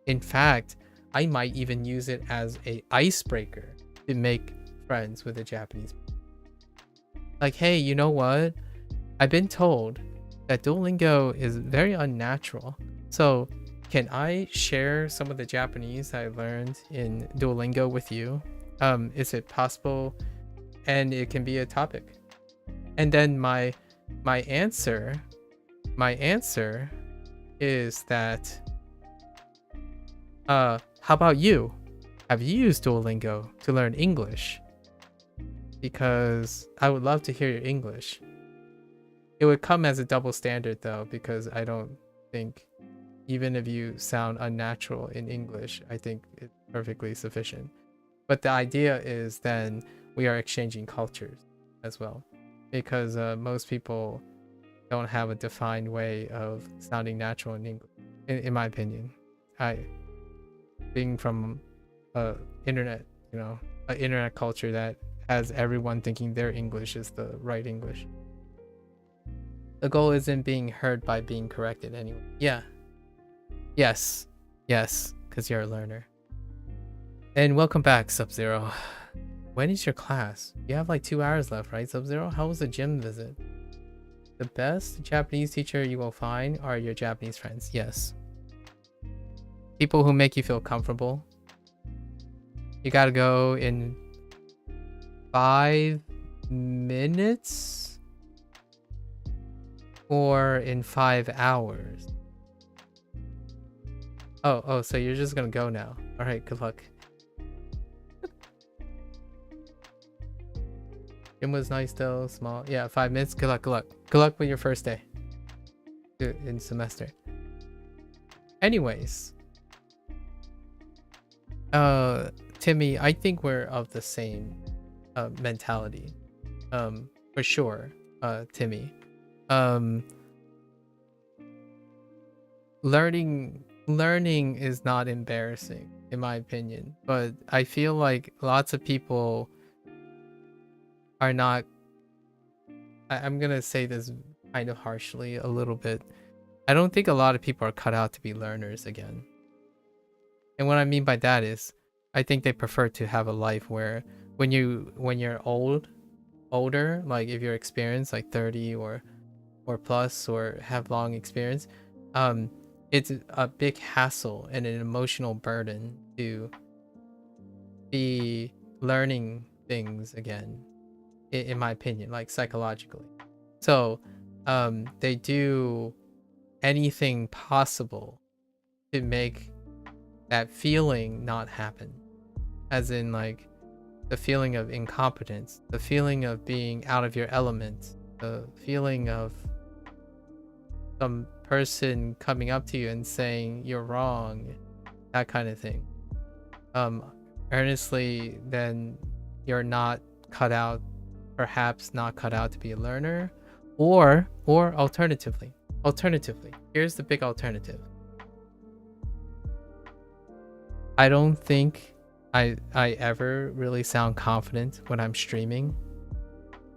In fact, I might even use it as an icebreaker to make friends with a Japanese person. Like, hey, you know what? I've been told that Duolingo is very unnatural. So can I share some of the Japanese I learned in Duolingo with you? Is it possible? And it can be a topic. And then my answer is that how about you? Have you used Duolingo to learn English? Because I would love to hear your English. It would come as a double standard though, because I don't think even if you sound unnatural in English, I think it's perfectly sufficient. But the idea is then we are exchanging cultures as well, because most people don't have a defined way of sounding natural in English, in my opinion. Being from internet, an internet culture that has everyone thinking their English is the right English. The goal isn't being heard by being corrected anyway. Yeah. Yes, because you're a learner. And welcome back, Sub-Zero. When is your class? You have like 2 hours left, right, Sub-Zero? How was the gym visit? The best Japanese teacher you will find are your Japanese friends. Yes. People who make you feel comfortable. You gotta go in 5 minutes or in 5 hours. Oh, so you're just gonna go now. All right, good luck. Gym was nice though, small. Yeah, 5 minutes. Good luck, good luck. Good luck with your first day in semester. Anyways. Timmy, I think we're of the same mentality. For sure, Timmy. Learning is not embarrassing, in my opinion, but I feel like lots of people are not. I'm gonna say this kind of harshly a little bit. I don't think a lot of people are cut out to be learners again. And what I mean by that is, I think they prefer to have a life where when you're older, like if you're experienced, like 30 or plus, or have long experience, it's a big hassle and an emotional burden to be learning things again, in my opinion, like psychologically. So they do anything possible to make that feeling not happen, as in like the feeling of incompetence, the feeling of being out of your element, the feeling of some person coming up to you and saying you're wrong, that kind of thing. earnestly, then you're not cut out, perhaps not cut out to be a learner. Or alternatively, here's the big alternative. I don't think I ever really sound confident when I'm streaming,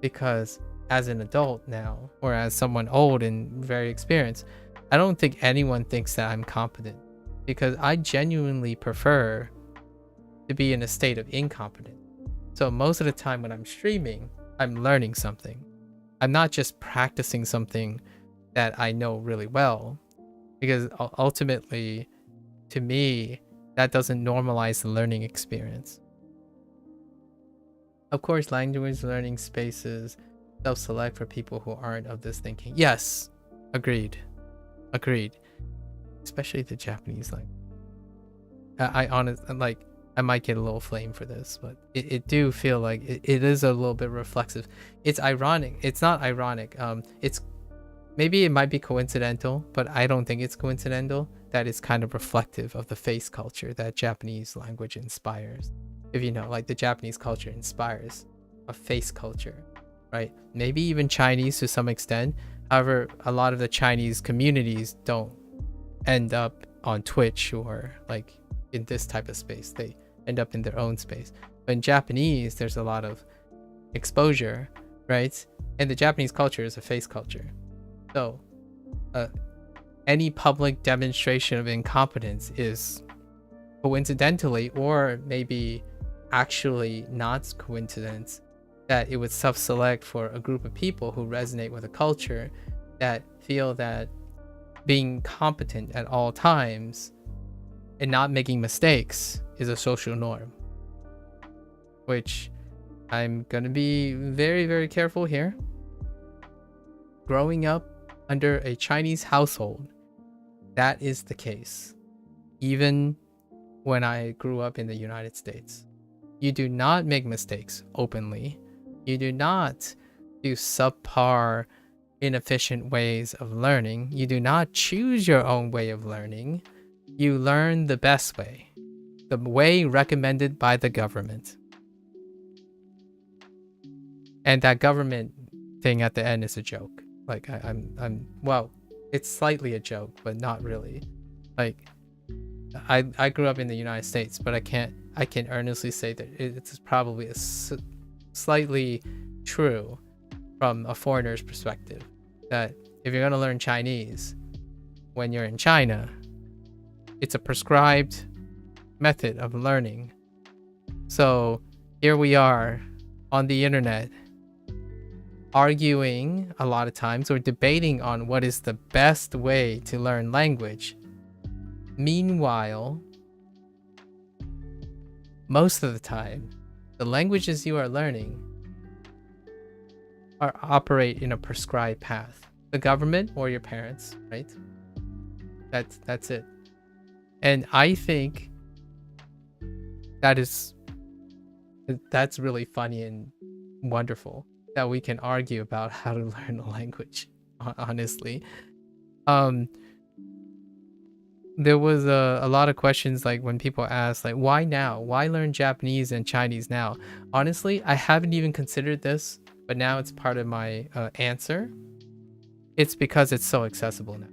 because as an adult now, or as someone old and very experienced, I don't think anyone thinks that I'm competent, because I genuinely prefer to be in a state of incompetence. So most of the time when I'm streaming, I'm learning something. I'm not just practicing something that I know really well, because ultimately, to me, that doesn't normalize the learning experience. Of course, language learning spaces self-select for people who aren't of this thinking. Yes, agreed. Especially the Japanese language. I honestly, like, I might get a little flame for this, but it do feel like it is a little bit reflexive. It's ironic. It's not ironic. It's maybe it might be coincidental, but I don't think it's coincidental that it's kind of reflective of the face culture that Japanese language inspires. If you know, like, the Japanese culture inspires a face culture, right? Maybe even Chinese to some extent. However, a lot of the Chinese communities don't end up on Twitch or like in this type of space. They end up in their own space. But in Japanese, there's a lot of exposure, right? And the Japanese culture is a face culture. So any public demonstration of incompetence is coincidentally, or maybe actually not coincidence, that it would self-select for a group of people who resonate with a culture that feel that being competent at all times and not making mistakes is a social norm. Which I'm gonna be very, very careful here. Growing up under a Chinese household, that is the case. Even when I grew up in the United States, you do not make mistakes openly. You do not do subpar, inefficient ways of learning. You do not choose your own way of learning. You learn the best way, the way recommended by the government. And that government thing at the end is a joke. Like, I'm well, it's slightly a joke, but not really. Like, I grew up in the United States, but I can earnestly say that it's probably slightly true from a foreigner's perspective, that if you're going to learn Chinese when you're in China, it's a prescribed method of learning. So here we are on the internet arguing a lot of times, or debating on what is the best way to learn language. Meanwhile, most of the time, the languages you are learning operate in a prescribed path. The government or your parents, right? That's it. And I think that's really funny and wonderful that we can argue about how to learn a language, honestly. There was a lot of questions, like when people ask, like, why now? Why learn Japanese and Chinese now? Honestly, I haven't even considered this, but now it's part of my answer. It's because it's so accessible now.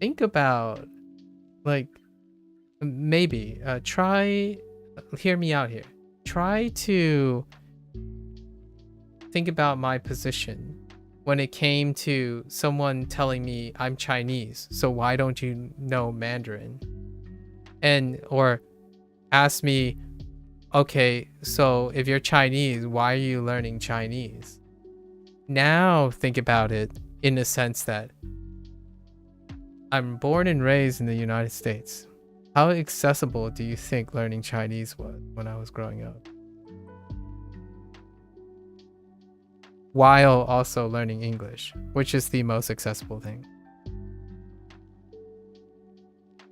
Think about, like, maybe hear me out here. Try to think about my position when it came to someone telling me I'm Chinese, so why don't you know Mandarin? Or ask me, okay, so if you're Chinese, why are you learning Chinese? Now think about it in the sense that I'm born and raised in the United States. How accessible do you think learning Chinese was when I was growing up? While also learning English, which is the most accessible thing.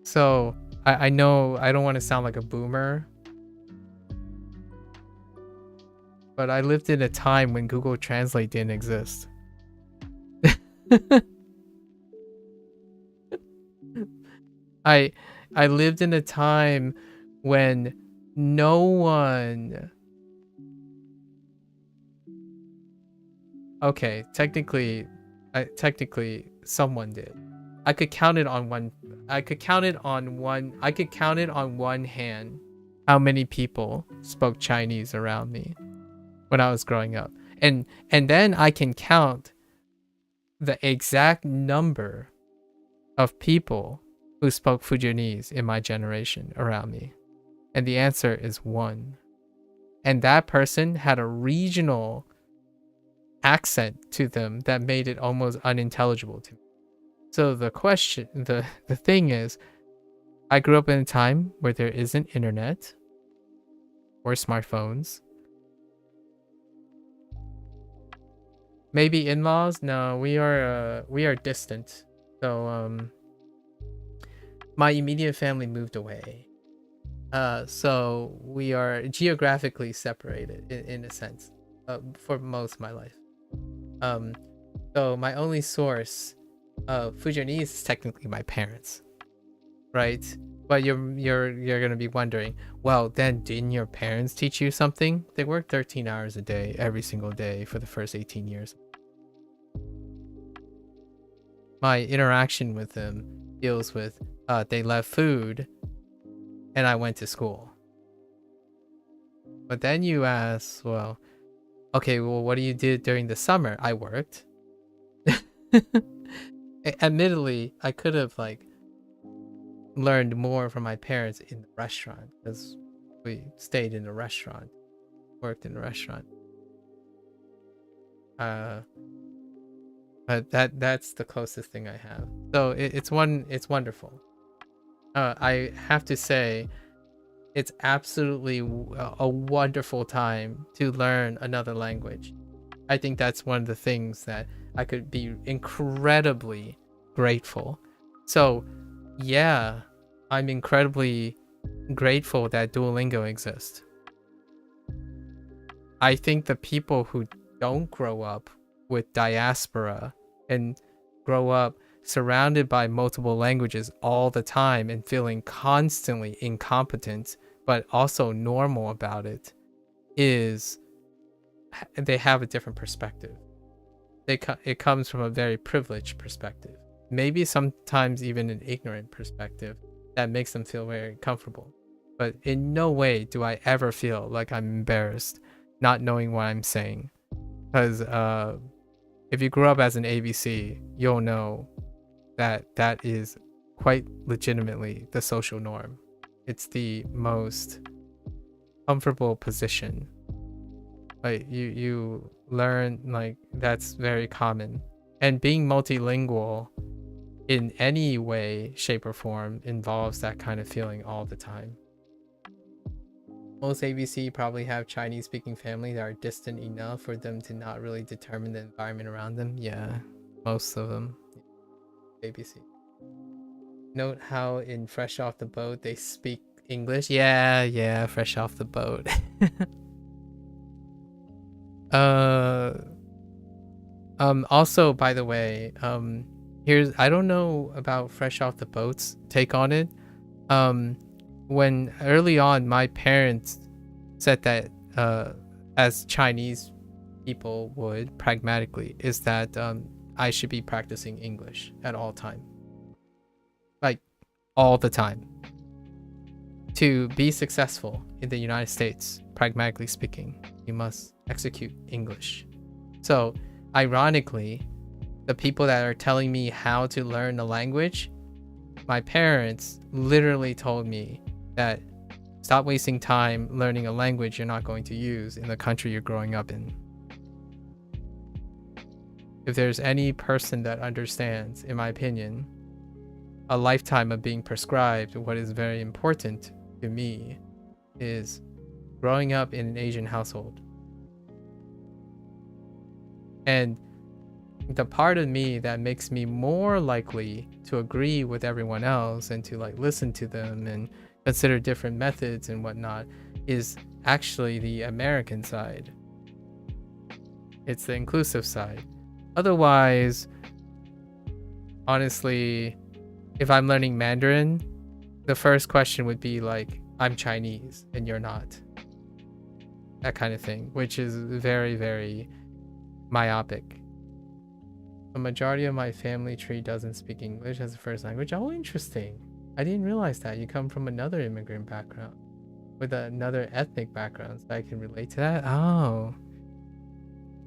So I know I don't want to sound like a boomer, but I lived in a time when Google Translate didn't exist. I lived in a time when no one. Okay, technically someone did. I could count it on one hand how many people spoke Chinese around me when I was growing up. And then I can count the exact number of people who spoke Fujianese in my generation around me. And the answer is one. And that person had a regional accent to them that made it almost unintelligible to me. So the thing is, I grew up in a time where there isn't internet or smartphones. Maybe in-laws? No, we are distant. So my immediate family moved away. So we are geographically separated in a sense for most of my life. So my only source of Fujianese is technically my parents, right? But you're gonna be wondering, well, then didn't your parents teach you something? They worked 13 hours a day every single day for the first 18 years. My interaction with them deals with they left food and I went to school. But then you ask, well, okay, well, what do you do during the summer? I worked. Admittedly, I could have learned more from my parents in the restaurant because we stayed in a restaurant, worked in a restaurant. But that's the closest thing I have. So it's wonderful. I have to say, it's absolutely a wonderful time to learn another language. I think that's one of the things that I could be incredibly grateful. So yeah, I'm incredibly grateful that Duolingo exists. I think the people who don't grow up with diaspora and grow up surrounded by multiple languages all the time and feeling constantly incompetent but also normal about it, is they have a different perspective. It comes from a very privileged perspective, maybe sometimes even an ignorant perspective that makes them feel very comfortable. But in no way do I ever feel like I'm embarrassed not knowing what I'm saying, because if you grew up as an ABC, you'll know that is quite legitimately the social norm. It's the most comfortable position. Like you learn, that's very common. And being multilingual in any way, shape, or form involves that kind of feeling all the time. Most ABC probably have Chinese speaking families that are distant enough for them to not really determine the environment around them. Yeah, most of them. ABC. Note how in Fresh Off the Boat they speak English. Yeah, Fresh Off the Boat. Also, by the way, I don't know about Fresh Off the Boat's take on it. When early on my parents said that as Chinese people would pragmatically, is that I should be practicing English at all time, like all the time, to be successful in the United States. Pragmatically speaking, you must execute English. So ironically, the people that are telling me how to learn the language, my parents literally told me that stop wasting time learning a language you're not going to use in the country you're growing up in. If there's any person that understands, in my opinion, a lifetime of being prescribed what is very important to me is growing up in an Asian household. And the part of me that makes me more likely to agree with everyone else and to listen to them and consider different methods and whatnot is actually the American side. It's the inclusive side. Otherwise, honestly, if I'm learning Mandarin the first question would be like, I'm Chinese and you're not. That kind of thing, which is very, very myopic. The majority of my family tree doesn't speak English as a first language. Oh, interesting. I didn't realize that. You come from another immigrant background with another ethnic background, so I can relate to that. Oh.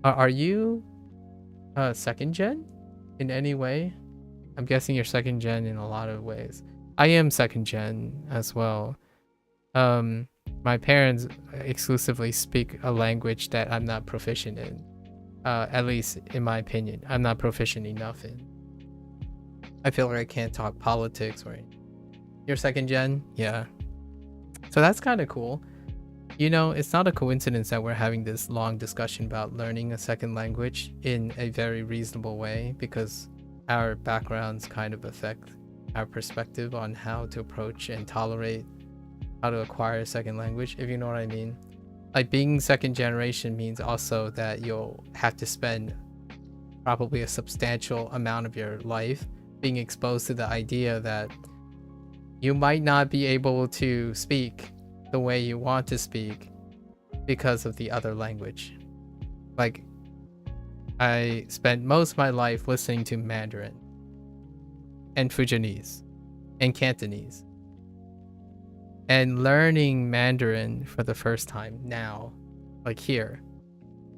Are you second gen in any way? I'm guessing you're second gen in a lot of ways. I am second gen as well. My parents exclusively speak a language that I'm not proficient in. At least in my opinion, I'm not proficient enough in. I feel like I can't talk politics or anything. You're second gen? Yeah. So that's kind of cool. You know, it's not a coincidence that we're having this long discussion about learning a second language in a very reasonable way, because our backgrounds kind of affect our perspective on how to approach and tolerate how to acquire a second language, if you know what I mean. Like, being second generation means also that you'll have to spend probably a substantial amount of your life being exposed to the idea that you might not be able to speak the way you want to speak because of the other language. Like, I spent most of my life listening to Mandarin and Fujianese and Cantonese, and learning Mandarin for the first time now, like here,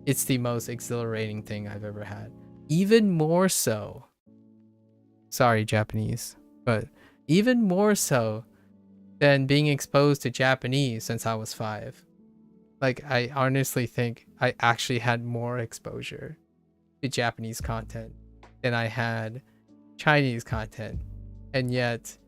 it's the most exhilarating thing I've ever had. Even more so, sorry Japanese, but even more so than being exposed to Japanese since I was 5. Like, I honestly think I actually had more exposure to Japanese content than I had Chinese content, and yet